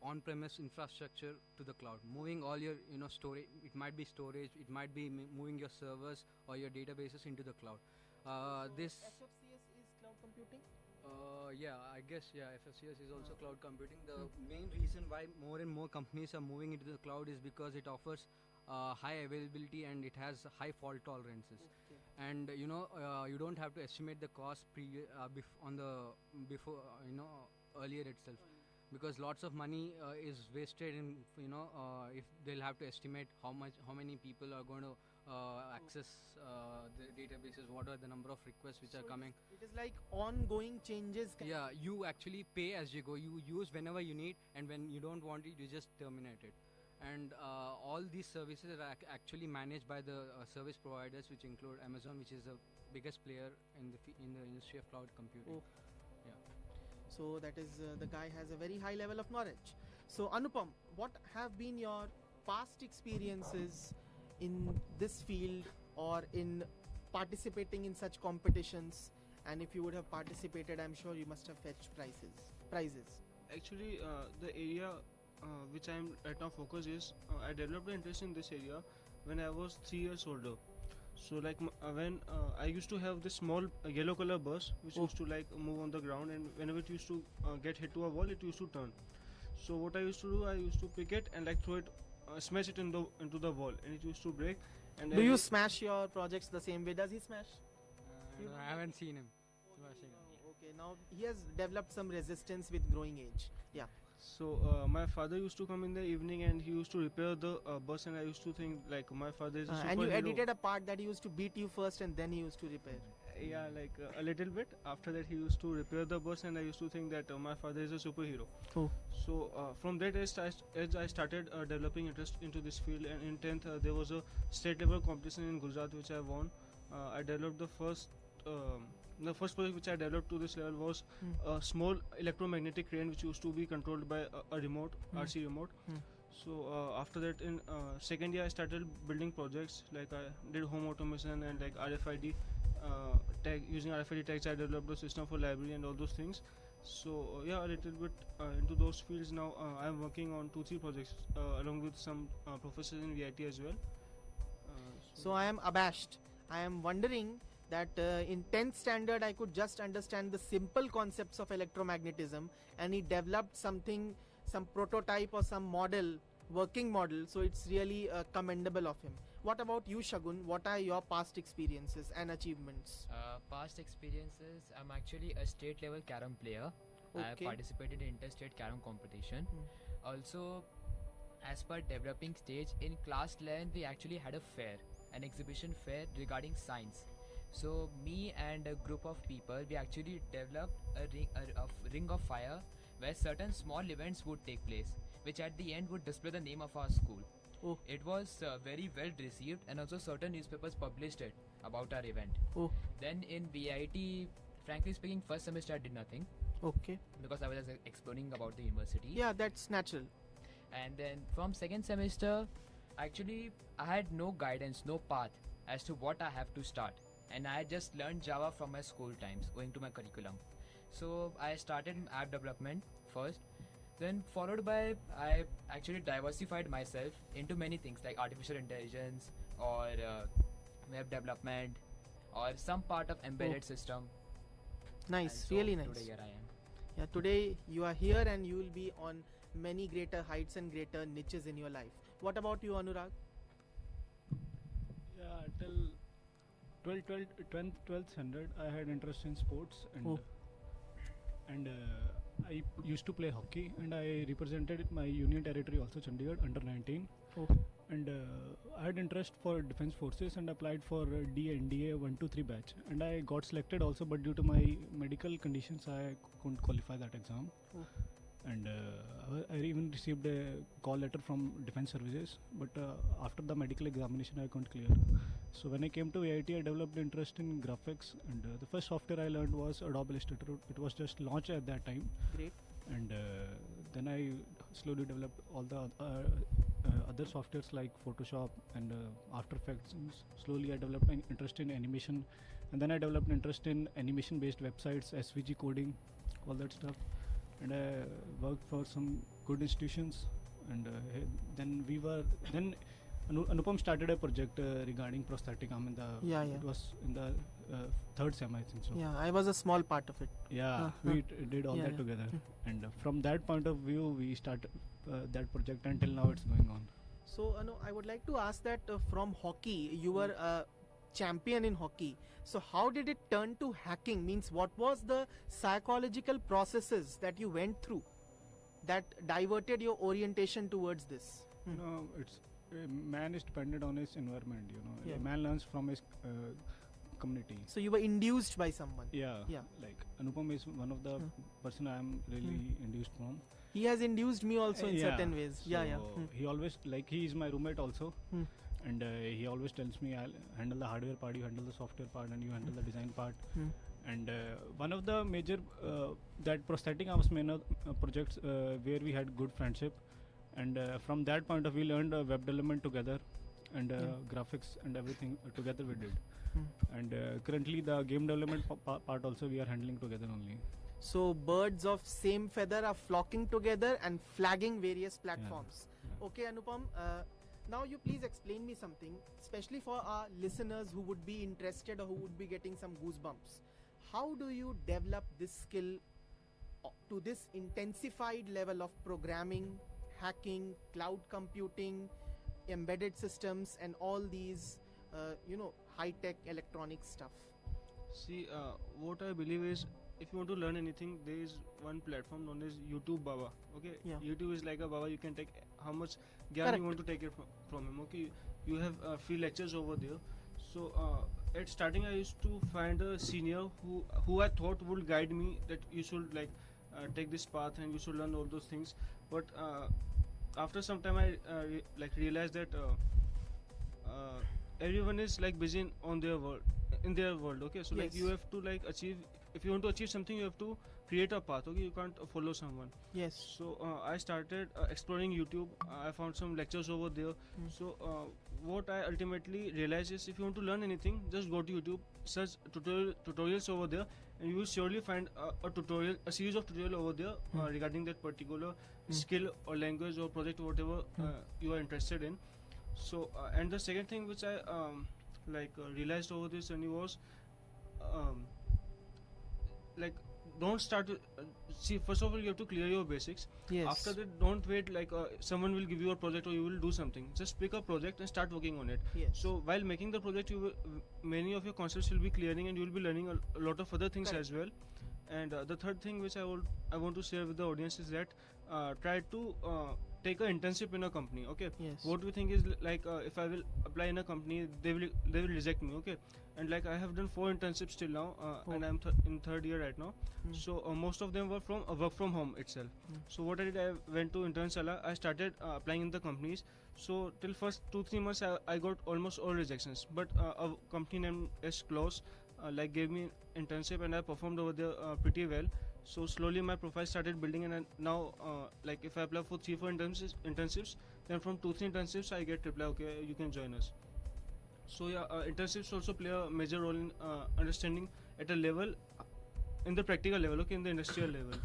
on-premise infrastructure to the cloud, moving all your storage. It might be storage, it might be moving your servers or your databases into the cloud. This FFCS is cloud computing? Yeah, I guess FFCS is also cloud computing. The main reason why more and more companies are moving into the cloud is because it offers high availability and it has high fault tolerances. Okay. And you don't have to estimate the cost earlier itself, because lots of money is wasted in if they'll have to estimate how many people are going to access the databases, what are the number of requests which are coming. It is like ongoing changes. Yeah, you actually pay as you go. You use whenever you need, and when you don't want it, you just terminate it. And all these services are actually managed by the service providers, which include Amazon, which is the biggest player in the industry of cloud computing. Oh. Yeah. So that is the guy has a very high level of knowledge. So Anupam, what have been your past experiences in this field or in participating in such competitions? And if you would have participated, I'm sure you must have fetched prizes. Actually, the area which I am right now focused is I developed an interest in this area when I was 3 years older. So like when I used to have this small yellow color bus which used to like move on the ground, and whenever it used to get hit to a wall, it used to turn. So what I used to do, I used to pick it and like throw it, smash it into the wall, and it used to break. And do you smash your projects the same way? Does he smash? No, I haven't seen him smashing. Okay, now he has developed some resistance with growing age. Yeah. So my father used to come in the evening and he used to repair the bus, and I used to think like my father is a superhero. And you edited a part that he used to beat you first and then he used to repair. Yeah, like a little bit. After that he used to repair the bus, and I used to think that my father is a superhero. Oh. So from that age I started developing interest into this field, and in 10th there was a state level competition in Gujarat which I won. I developed the first project which I developed to this level was a small electromagnetic crane which used to be controlled by a remote, RC remote. So after that, in second year, I started building projects. Like I did home automation and like RFID tag. Using RFID tags, I developed a system for library and all those things. So yeah, a little bit into those fields now. I'm working on 2-3 projects along with some professors in VIT as well. So I am abashed. I am wondering that in 10th standard I could just understand the simple concepts of electromagnetism, and he developed something, some prototype or some model, working model. So it's really commendable of him. What about you, Shagun? What are your past experiences and achievements? Past experiences, I'm actually a state level carom player. I have Okay. participated in interstate carom competition. Also, as per developing stage, in class 11 we actually had a fair, an exhibition fair regarding science. So me and a group of people, we actually developed a ring of fire where certain small events would take place, which at the end would display the name of our school. Oh. It was very well received, and also certain newspapers published it about our event. Oh. Then in VIT, frankly speaking, first semester I did nothing Okay. because I was just exploring about the university. Yeah, that's natural. And then from second semester, actually I had no guidance, no path as to what I have to start, and I had just learned Java from my school times owing to my curriculum. So I started app development first, then followed by I actually diversified myself into many things like artificial intelligence or web development or some part of embedded system. Nice, And so really nice. today here I am. Yeah, today you are here and you will be on many greater heights and greater niches in your life. What about you, Anurag? Yeah, till 12th standard, I had interest in sports, and I used to play hockey, and I represented my union territory also, Chandigarh, under 19. And I had interest for defense forces and applied for DNDA 1-3 batch, and I got selected also, but due to my medical conditions I couldn't qualify that exam. And I even received a call letter from defense services, but after the medical examination I couldn't clear. So when I came to VIT, I developed interest in graphics, and the first software I learned was Adobe Illustrator. It was just launched at that time. Great. And then I slowly developed all the other softwares like Photoshop and After Effects. And slowly I developed an interest in animation, and then I developed interest in animation based websites, SVG coding, all that stuff. And I worked for some good institutions, and then Anupam started a project regarding prosthetic arm in the Yeah. it was in the third sem, I think so. Yeah, I was a small part of it. Yeah, we did all that yeah. together, and from that point of view we started that project until now it's going on. So, I would like to ask that from hockey, you were a champion in hockey. So, how did it turn to hacking? Means, what was the psychological processes that you went through that diverted your orientation towards this? It's a man is dependent on his environment. Yeah. A man learns from his community. So, you were induced by someone. Yeah. Yeah. Like Anupam is one of the person I am really induced from. He has induced me also in certain ways. So Yeah. he always, like, he is my roommate also, and he always tells me, I'll handle the hardware part, you handle the software part, and you handle the design part. And one of the major that prosthetic arms projects where we had good friendship, and from that point of view we learned web development together, and graphics and everything together we did. And currently the game development part also we are handling together only. So, birds of same feather are flocking together and flagging various platforms. Okay, Anupam, now you please explain me something, especially for our listeners who would be interested or who would be getting some goosebumps. How do you develop this skill to this intensified level of programming, hacking, cloud computing, embedded systems, and all these, high-tech electronic stuff? See, what I believe is, if you want to learn anything, there is one platform known as YouTube Baba. Okay, Yeah. YouTube is like a Baba. You can take how much gyan Correct. you want to take it from him. Okay, you have free lectures over there. So at starting, I used to find a senior who I thought would guide me, that you should take this path and you should learn all those things. But after some time, I realized that everyone is busy in their world. Okay, so Yes. you have to achieve. If you want to achieve something, you have to create a path. Okay, you can't follow someone. Yes. So I started exploring YouTube. I found some lectures over there. So what I ultimately realized is, if you want to learn anything, just go to YouTube, search tutorials over there, and you will surely find a series of tutorials over there regarding that particular skill or language or project or whatever you are interested in. So and the second thing which I realized over this journey was don't start see, first of all you have to clear your basics. Yes. After that, don't wait someone will give you a project or you will do something. Just pick a project and start working on it. Yes. So while making the project, many of your concepts will be clearing, and you will be learning a lot of other things as well. And the third thing which I want to share with the audience is that try to take an internship in a company. Okay. Yes. What we think is if I will apply in a company, they will reject me. Okay. And I have done 4 internships till now, and I'm in third year right now. So most of them were from work from home itself. So what I did, I went to Internsala. I started applying in the companies. So till first 2-3 months, I got almost all rejections. But a company named S Close gave me internship, and I performed over there pretty well. So slowly my profile started building, and now if I apply for 3-4 internships, then from 2-3 internships I get reply, okay, you can join us. So yeah, internships also play a major role in understanding at a level, in the practical level, okay, in the industrial level.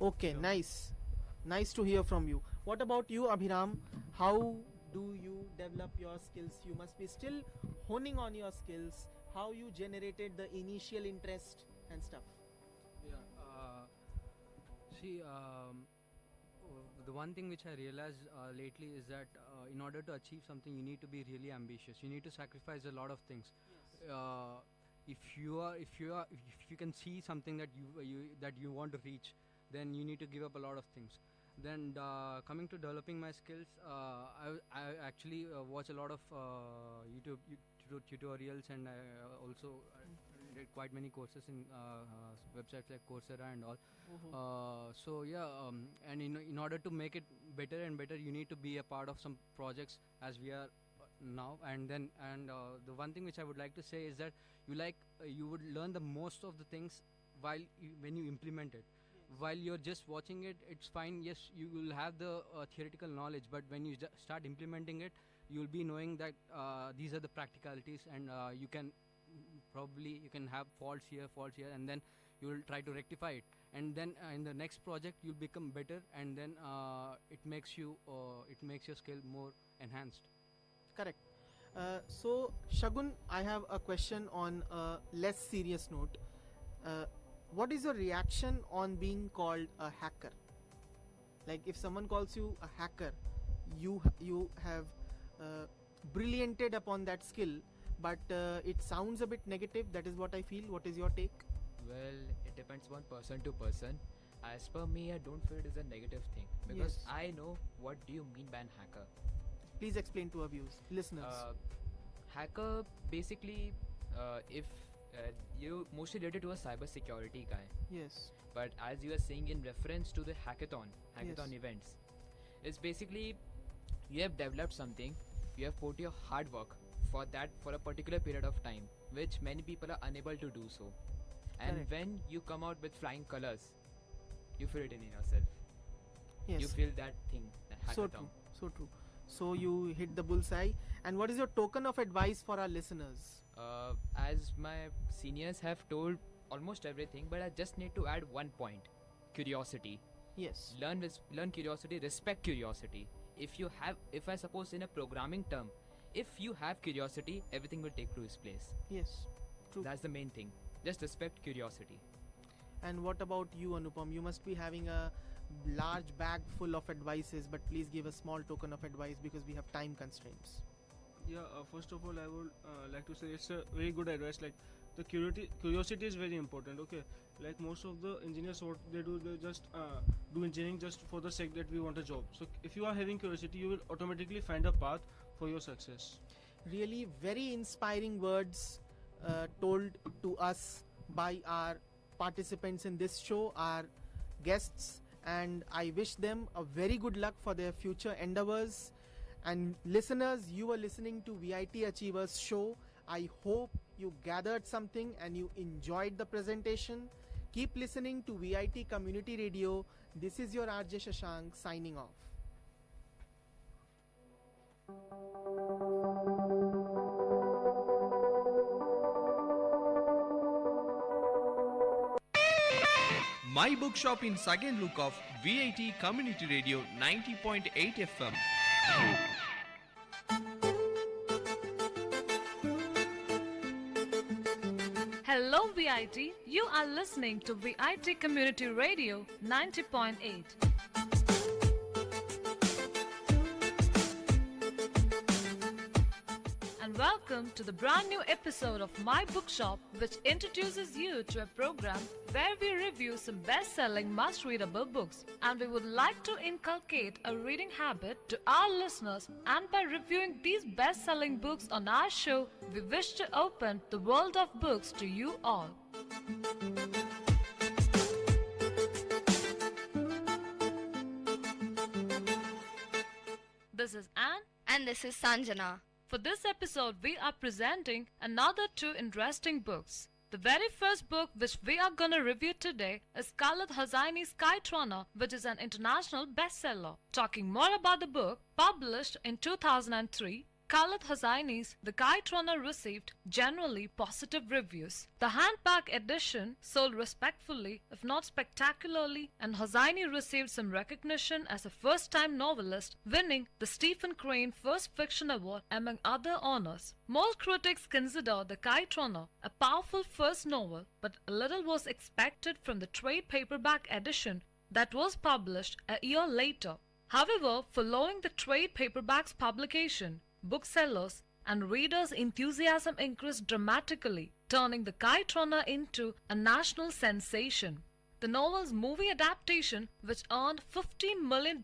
Okay, nice to hear from you. What about you, Abhiram? How do you develop your skills? You must be still honing on your skills. How you generated the initial interest and stuff? The one thing which I realized lately is that in order to achieve something, you need to be really ambitious. You need to sacrifice a lot of things. If you can see something that you want to reach, then you need to give up a lot of things. Then coming to developing my skills, I actually watch a lot of YouTube tutorials, and I also did quite many courses in websites like Coursera and all. And in order to make it better and better, you need to be a part of some projects as we are now. And the one thing which I would like to say is that you would learn the most of the things when you implement it. While you're just watching it, it's fine. Yes, you will have the theoretical knowledge, but when you start implementing it, you'll be knowing that these are the practicalities, and you can have faults here, and then you will try to rectify it. And then in the next project, you'll become better, and then it makes your skill more enhanced. Correct. So Shagun, I have a question on a less serious note. What is your reaction on being called a hacker? Like, if someone calls you a hacker, you have brillianted upon that skill, but it sounds a bit negative. That is what I feel. What is your take? Well, it depends on person to person. As per me, I don't feel it is a negative thing, because Yes. I know what do you mean by an hacker. Please explain to our listeners. Hacker, basically, if you mostly related to a cyber security guy. Yes. But as you are saying in reference to the hackathon events, it's basically you have developed something, you have put your hard work for a particular period of time, which many people are unable to do so. And Correct. when you come out with flying colors, you feel it in yourself. Yes. You feel that thing, that hackathon. So true. So you hit the bullseye. And what is your token of advice for our listeners? As my seniors have told almost everything, but I just need to add one point: curiosity. Yes. Learn curiosity, respect curiosity. If I suppose in a programming term, if you have curiosity, everything will take to its place. Yes. True. That's the main thing. Just respect curiosity. And what about you, Anupam? You must be having a large bag full of advices, but please give a small token of advice because we have time constraints. Yeah, first of all, I would like to say it's a very good advice. Like, the curiosity is very important. Okay, like most of the engineers, what they do, they just do engineering just for the sake that we want a job. So if you are having curiosity, you will automatically find a path for your success. Really very inspiring words told to us by our participants in this show, our guests, and I wish them a very good luck for their future endeavors. And listeners, you are listening to VIT Achievers show. I hope you gathered something and you enjoyed the presentation. Keep listening to VIT Community Radio. This is your RJ Shashank signing off. My bookshop in second look of VIT Community Radio 90.8 FM. Hello VIT, you are listening to VIT Community Radio 90.8. And welcome to the brand new episode of My Bookshop, which introduces you to a program where we review some best-selling must-readable books. And we would like to inculcate a reading habit to our listeners, and by reviewing these best-selling books on our show, we wish to open the world of books to you all. This is Anne. And this is Sanjana. For this episode, we are presenting another two interesting books. The very first book which we are gonna review today is Khaled Hosseini's Kite Runner, which is an international bestseller. Talking more about the book, published in 2003, Khaled Hosseini's The Kite Runner received generally positive reviews. The hardback edition sold respectfully, if not spectacularly, and Hosseini received some recognition as a first-time novelist, winning the Stephen Crane First Fiction Award among other honors. Most critics consider The Kite Runner a powerful first novel, but little was expected from the trade paperback edition that was published a year later. However, following the trade paperback's publication, booksellers and readers' enthusiasm increased dramatically, turning The Kite Runner into a national sensation. The novel's movie adaptation, which earned $15 million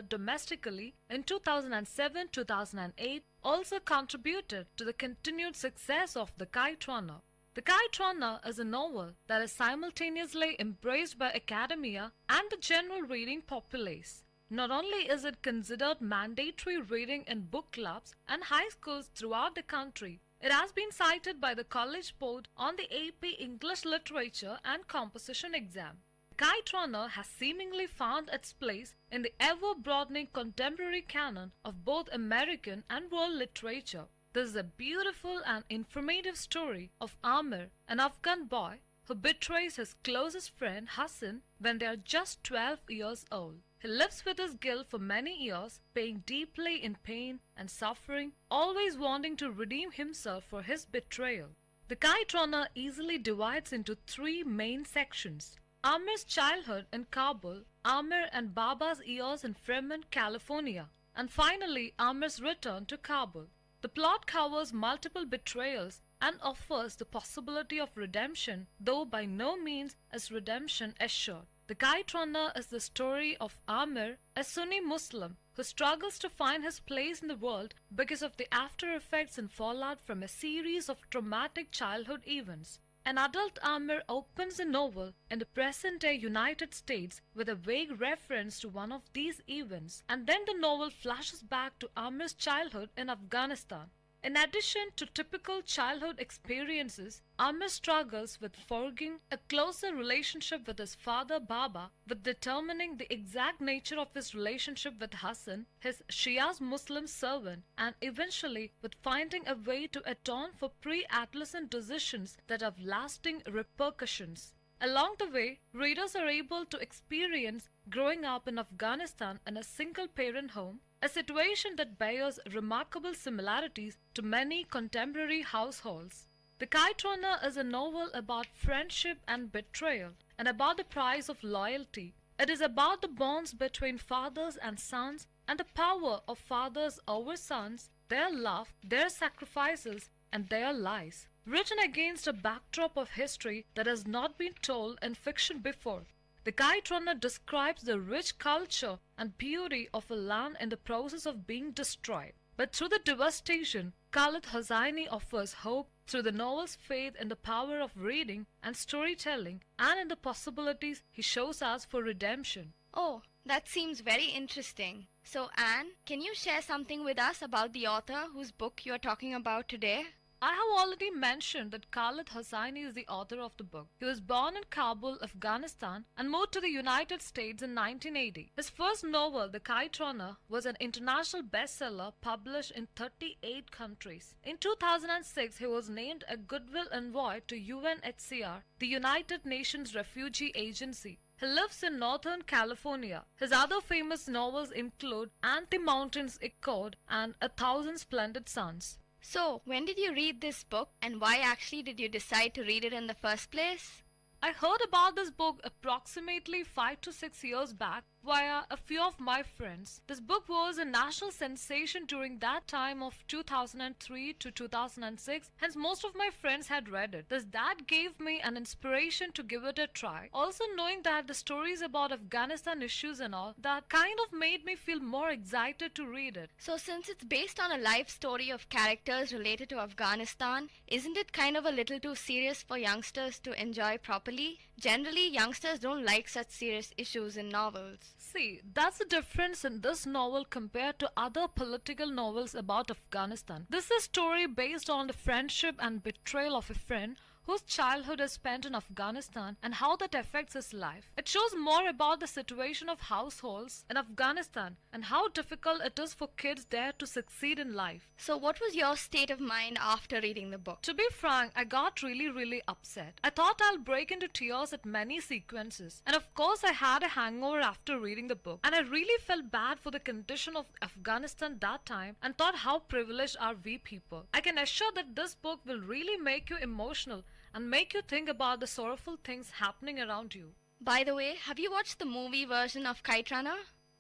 domestically in 2007-2008, also contributed to the continued success of The Kite Runner. The Kite Runner is a novel that is simultaneously embraced by academia and the general reading populace. Not only is it considered mandatory reading in book clubs and high schools throughout the country, it has been cited by the College Board on the AP English Literature and Composition exam. The Kite Runner has seemingly found its place in the ever-broadening contemporary canon of both American and world literature. This is a beautiful and informative story of Amir, an Afghan boy who betrays his closest friend Hassan when they are just 12 years old. He lives with his guilt for many years, paying deeply in pain and suffering, always wanting to redeem himself for his betrayal. The Kite Runner easily divides into three main sections: Amir's childhood in Kabul, Amir and Baba's years in Fremont, California, and finally Amir's return to Kabul. The plot covers multiple betrayals and offers the possibility of redemption, though by no means is redemption assured. The Kite Runner is the story of Amir, a Sunni Muslim who struggles to find his place in the world because of the after effects and fallout from a series of traumatic childhood events. An adult Amir opens the novel in the present-day United States with a vague reference to one of these events, and then the novel flashes back to Amir's childhood in Afghanistan. In addition to typical childhood experiences, Amir struggles with forging a closer relationship with his father Baba, with determining the exact nature of his relationship with Hassan, his Shia Muslim servant, and eventually with finding a way to atone for pre-adolescent decisions that have lasting repercussions. Along the way, readers are able to experience growing up in Afghanistan in a single-parent home, a situation that bears remarkable similarities to many contemporary households. The Kite Runner is a novel about friendship and betrayal, and about the price of loyalty. It is about the bonds between fathers and sons, and the power of fathers over sons, their love, their sacrifices, and their lies. Written against a backdrop of history that has not been told in fiction before. The Kite Runner describes the rich culture and beauty of a land in the process of being destroyed. But through the devastation, Khaled Hosseini offers hope through the novel's faith in the power of reading and storytelling, and in the possibilities he shows us for redemption. Oh, that seems very interesting. So Anne, can you share something with us about the author whose book you are talking about today? I have already mentioned that Khalid Hosseini is the author of the book. He was born in Kabul, Afghanistan, and moved to the United States in 1980. His first novel, The Kite Runner, was an international bestseller published in 38 countries. In 2006, he was named a Goodwill Envoy to UNHCR, the United Nations Refugee Agency. He lives in Northern California. His other famous novels include And the Mountains Echoed and A Thousand Splendid Suns. So, when did you read this book and why actually did you decide to read it in the first place? I heard about this book approximately 5 to 6 years back via a few of my friends. This book was a national sensation during that time of 2003 to 2006, hence most of my friends had read it. Thus that gave me an inspiration to give it a try. Also knowing that the stories about Afghanistan issues and all, that kind of made me feel more excited to read it. So, since it's based on a life story of characters related to Afghanistan, isn't it kind of a little too serious for youngsters to enjoy properly? Generally, youngsters don't like such serious issues in novels. See, that's the difference in this novel compared to other political novels about Afghanistan. This is a story based on the friendship and betrayal of a friend whose childhood is spent in Afghanistan and how that affects his life. It shows more about the situation of households in Afghanistan and how difficult it is for kids there to succeed in life. So, what was your state of mind after reading the book? To be frank, I got really upset. I thought I'll break into tears at many sequences. And of course, I had a hangover after reading the book. And I really felt bad for the condition of Afghanistan that time and thought how privileged are we people. I can assure that this book will really make you emotional and make you think about the sorrowful things happening around you. By the way, have you watched the movie version of Kite Runner?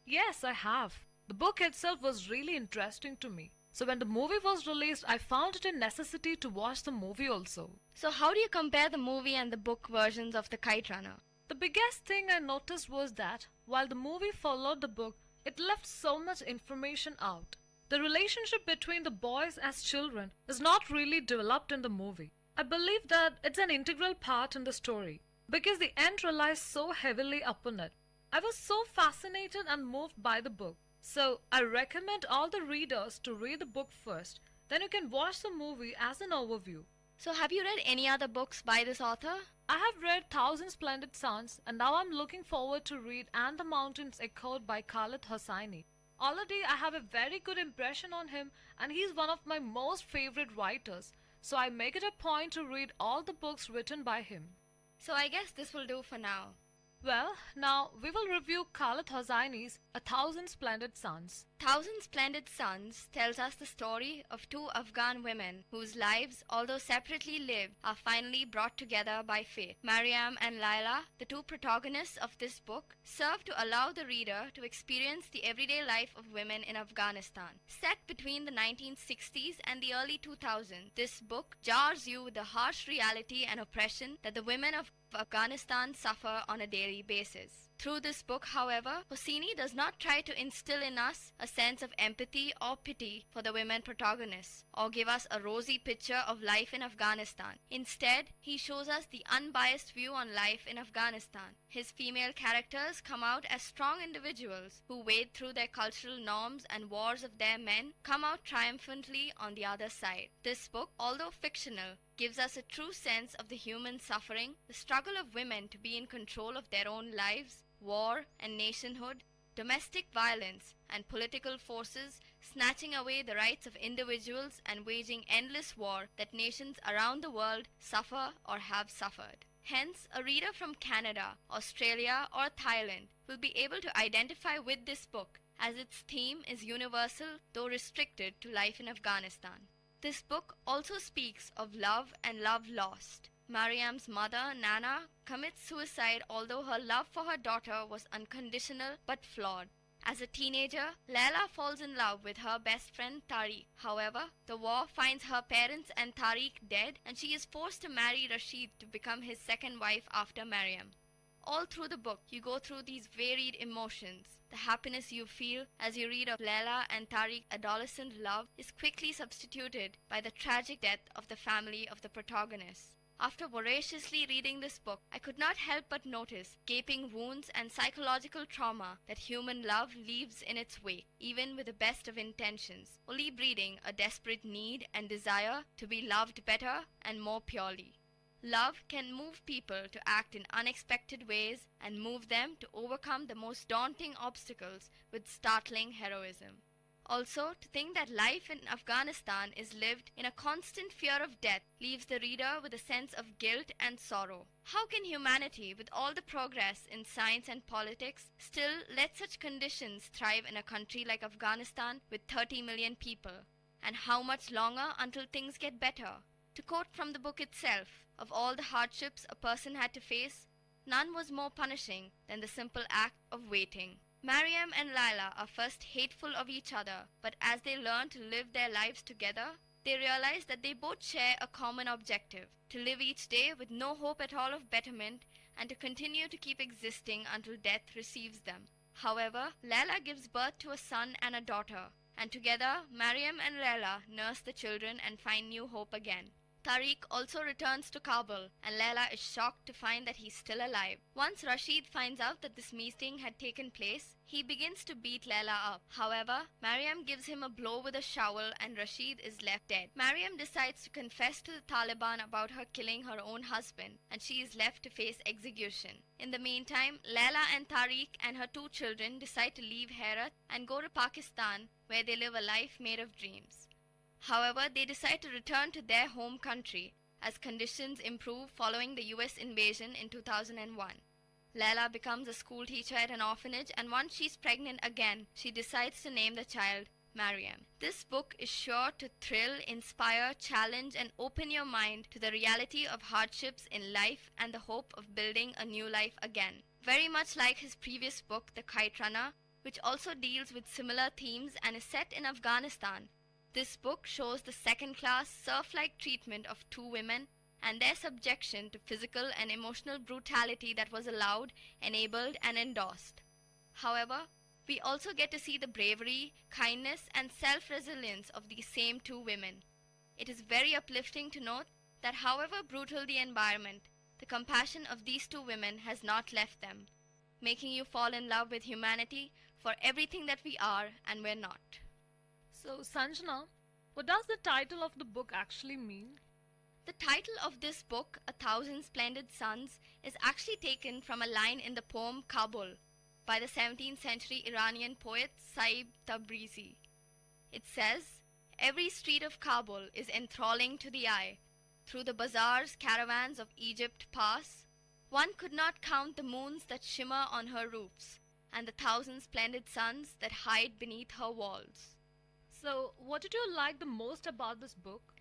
Yes, I have. The book itself was really interesting to me. So when the movie was released, I found it a necessity to watch the movie also. So how do you compare the movie and the book versions of the Kite Runner? The biggest thing I noticed was that while the movie followed the book, it left so much information out. The relationship between the boys as children is not really developed in the movie. I believe that it's an integral part in the story because the end relies so heavily upon it. I was so fascinated and moved by the book. So I recommend all the readers to read the book first. Then you can watch the movie as an overview. So have you read any other books by this author? I have read Thousand Splendid Suns and now I'm looking forward to read And the Mountains Echoed by Khalid Hosseini. Already I have a very good impression on him and he's one of my most favorite writers. So I make it a point to read all the books written by him. So I guess this will do for now. Well, now we will review Khalid Hosseini's A Thousand Splendid Suns. Thousand Splendid Suns tells us the story of two Afghan women whose lives, although separately lived, are finally brought together by fate. Mariam and Laila, the two protagonists of this book, serve to allow the reader to experience the everyday life of women in Afghanistan. Set between the 1960s and the early 2000s, this book jars you with the harsh reality and oppression that the women of Afghanistan suffer on a daily basis. Through this book, however, Hosseini does not try to instill in us a sense of empathy or pity for the women protagonists, or give us a rosy picture of life in Afghanistan. Instead, he shows us the unbiased view on life in Afghanistan. His female characters come out as strong individuals who wade through their cultural norms and wars of their men, come out triumphantly on the other side. This book, although fictional, gives us a true sense of the human suffering, the struggle of women to be in control of their own lives, war and nationhood, domestic violence and political forces snatching away the rights of individuals and waging endless war that nations around the world suffer or have suffered. Hence, a reader from Canada, Australia or Thailand will be able to identify with this book as its theme is universal though restricted to life in Afghanistan. This book also speaks of love and love lost. Mariam's mother, Nana, commits suicide although her love for her daughter was unconditional but flawed. As a teenager, Laila falls in love with her best friend Tariq. However, the war finds her parents and Tariq dead and she is forced to marry Rashid to become his second wife after Mariam. All through the book, you go through these varied emotions. The happiness you feel as you read of Laila and Tariq's adolescent love is quickly substituted by the tragic death of the family of the protagonist. After voraciously reading this book, I could not help but notice gaping wounds and psychological trauma that human love leaves in its wake, even with the best of intentions, only breeding a desperate need and desire to be loved better and more purely. Love can move people to act in unexpected ways and move them to overcome the most daunting obstacles with startling heroism. Also, to think that life in Afghanistan is lived in a constant fear of death leaves the reader with a sense of guilt and sorrow. How can humanity, with all the progress in science and politics, still let such conditions thrive in a country like Afghanistan with 30 million people? And how much longer until things get better? To quote from the book itself, of all the hardships a person had to face, none was more punishing than the simple act of waiting. Mariam and Laila are first hateful of each other, but as they learn to live their lives together, they realize that they both share a common objective: to live each day with no hope at all of betterment and to continue to keep existing until death receives them. However, Laila gives birth to a son and a daughter, and together Mariam and Laila nurse the children and find new hope again. Tariq also returns to Kabul, and Laila is shocked to find that he's still alive. Once Rashid finds out that this meeting had taken place, he begins to beat Laila up. However, Mariam gives him a blow with a shovel and Rashid is left dead. Mariam decides to confess to the Taliban about her killing her own husband, and she is left to face execution. In the meantime, Laila and Tariq and her two children decide to leave Herat and go to Pakistan, where they live a life made of dreams. However, they decide to return to their home country as conditions improve following the US invasion in 2001. Laila becomes a school teacher at an orphanage, and once she's pregnant again, she decides to name the child Mariam. This book is sure to thrill, inspire, challenge, and open your mind to the reality of hardships in life and the hope of building a new life again. Very much like his previous book, The Kite Runner, which also deals with similar themes and is set in Afghanistan. This book shows the second-class, serf-like treatment of two women and their subjection to physical and emotional brutality that was allowed, enabled, and endorsed. However, we also get to see the bravery, kindness, and self-resilience of these same two women. It is very uplifting to note that however brutal the environment, the compassion of these two women has not left them, making you fall in love with humanity for everything that we are and we're not. So, Sanjana, what does the title of the book actually mean? The title of this book, A Thousand Splendid Suns, is actually taken from a line in the poem Kabul by the 17th century Iranian poet Saib Tabrizi. It says, "Every street of Kabul is enthralling to the eye. Through the bazaars caravans of Egypt pass. One could not count the moons that shimmer on her roofs, and the thousand splendid suns that hide beneath her walls." So, what did you like the most about this book?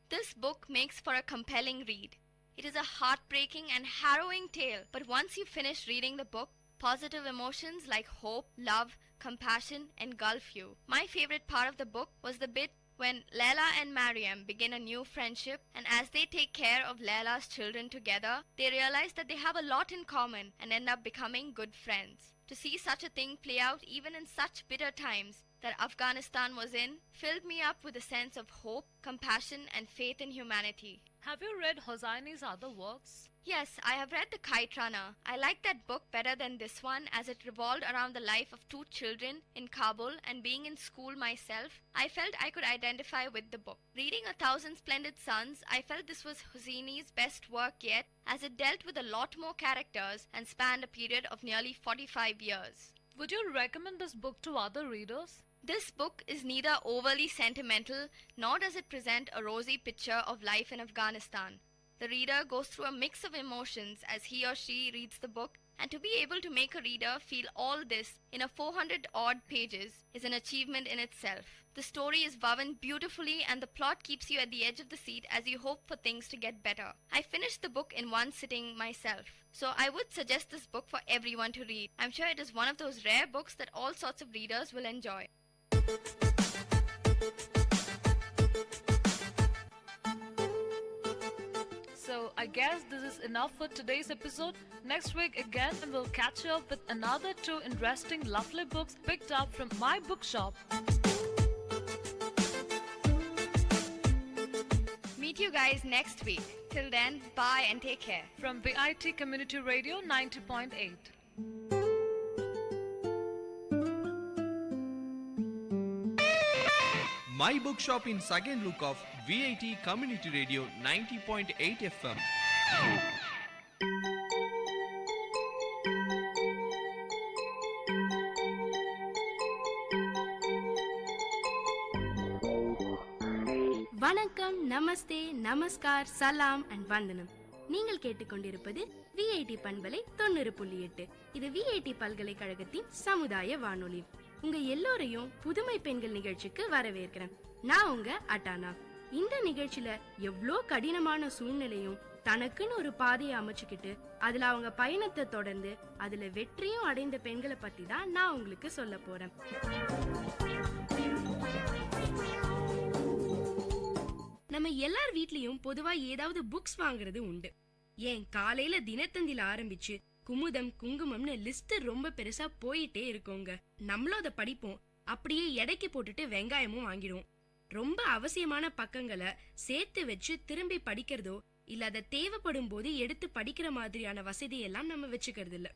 This book makes for a compelling read. It is a heartbreaking and harrowing tale, but once you finish reading the book, positive emotions like hope, love, compassion engulf you. My favorite part of the book was the bit when Laila and Mariam begin a new friendship, and as they take care of Laila's children together, they realize that they have a lot in common and end up becoming good friends. To see such a thing play out even in such bitter times that Afghanistan was in filled me up with a sense of hope, compassion, and faith in humanity. Have you read Hosseini's other works? Yes, I have read The Kite Runner. I like that book better than this one as it revolved around the life of two children in Kabul, and being in school myself, I felt I could identify with the book. Reading A Thousand Splendid Suns, I felt this was Hosseini's best work yet, as it dealt with a lot more characters and spanned a period of nearly 45 years. Would you recommend this book to other readers? This book is neither overly sentimental nor does it present a rosy picture of life in Afghanistan. The reader goes through a mix of emotions as he or she reads the book, and to be able to make a reader feel all this in a 400-odd pages is an achievement in itself. The story is woven beautifully and the plot keeps you at the edge of the seat as you hope for things to get better. I finished the book in one sitting myself, so I would suggest this book for everyone to read. I'm sure it is one of those rare books that all sorts of readers will enjoy. So I guess this is enough for today's episode. Next week again we'll catch you up with another two interesting lovely books picked up from my bookshop. Meet you guys next week. Till then, bye and take care. From VIT Community Radio 90.8. My Bookshop in second look of VIT Community Radio 90.8 FM. வணக்கம், நமஸ்தே, நமஸ்கார், சலாம் அண்ட் வந்தனம். நீங்கள் கேட்டுக்கொண்டிருப்பது விஐடி பண்பலை 90.8. இது விஐடி பல்கலைக்கழகத்தின் சமுதாய வானொலி. உங்க எல்லோரையும் புதுமை பெண்கள் நிகழ்ச்சிக்கு வரவேற்கிறேன். நான் உங்க அட்டானா. இந்த நிகழ்ச்சியில எவ்வளோ கடினமான சூழ்நிலையும் தனக்குன்னு ஒரு பாதையை அமைச்சுக்கிட்டு அதுல அவங்க பயணத்தை தொடர்ந்து அதுல வெற்றியும் அடைந்த பெண்களை பத்தி தான் நான் உங்களுக்கு சொல்ல போறேன். நம்ம எல்லார் வீட்லயும் பொதுவா ஏதாவது புக்ஸ் வாங்குறது உண்டு. ஏன் காலையில தினத்தந்தில ஆரம்பிச்சு குமுதம், குங்குமம்னு லிஸ்ட் ரொம்ப பெருசா போயிட்டே இருக்கோங்க. நம்மளும் அதை படிப்போம், அப்படியே எடைக்கு போட்டுட்டு வெங்காயமும் வாங்கிடுவோம். ரொம்ப அவசியமான பக்கங்களை சேர்த்து வச்சு திரும்பி படிக்கிறதோ இல்ல அதை தேவைப்படும் போது எடுத்து படிக்கிற மாதிரியான வசதியெல்லாம் நம்ம வச்சுக்கிறது இல்ல.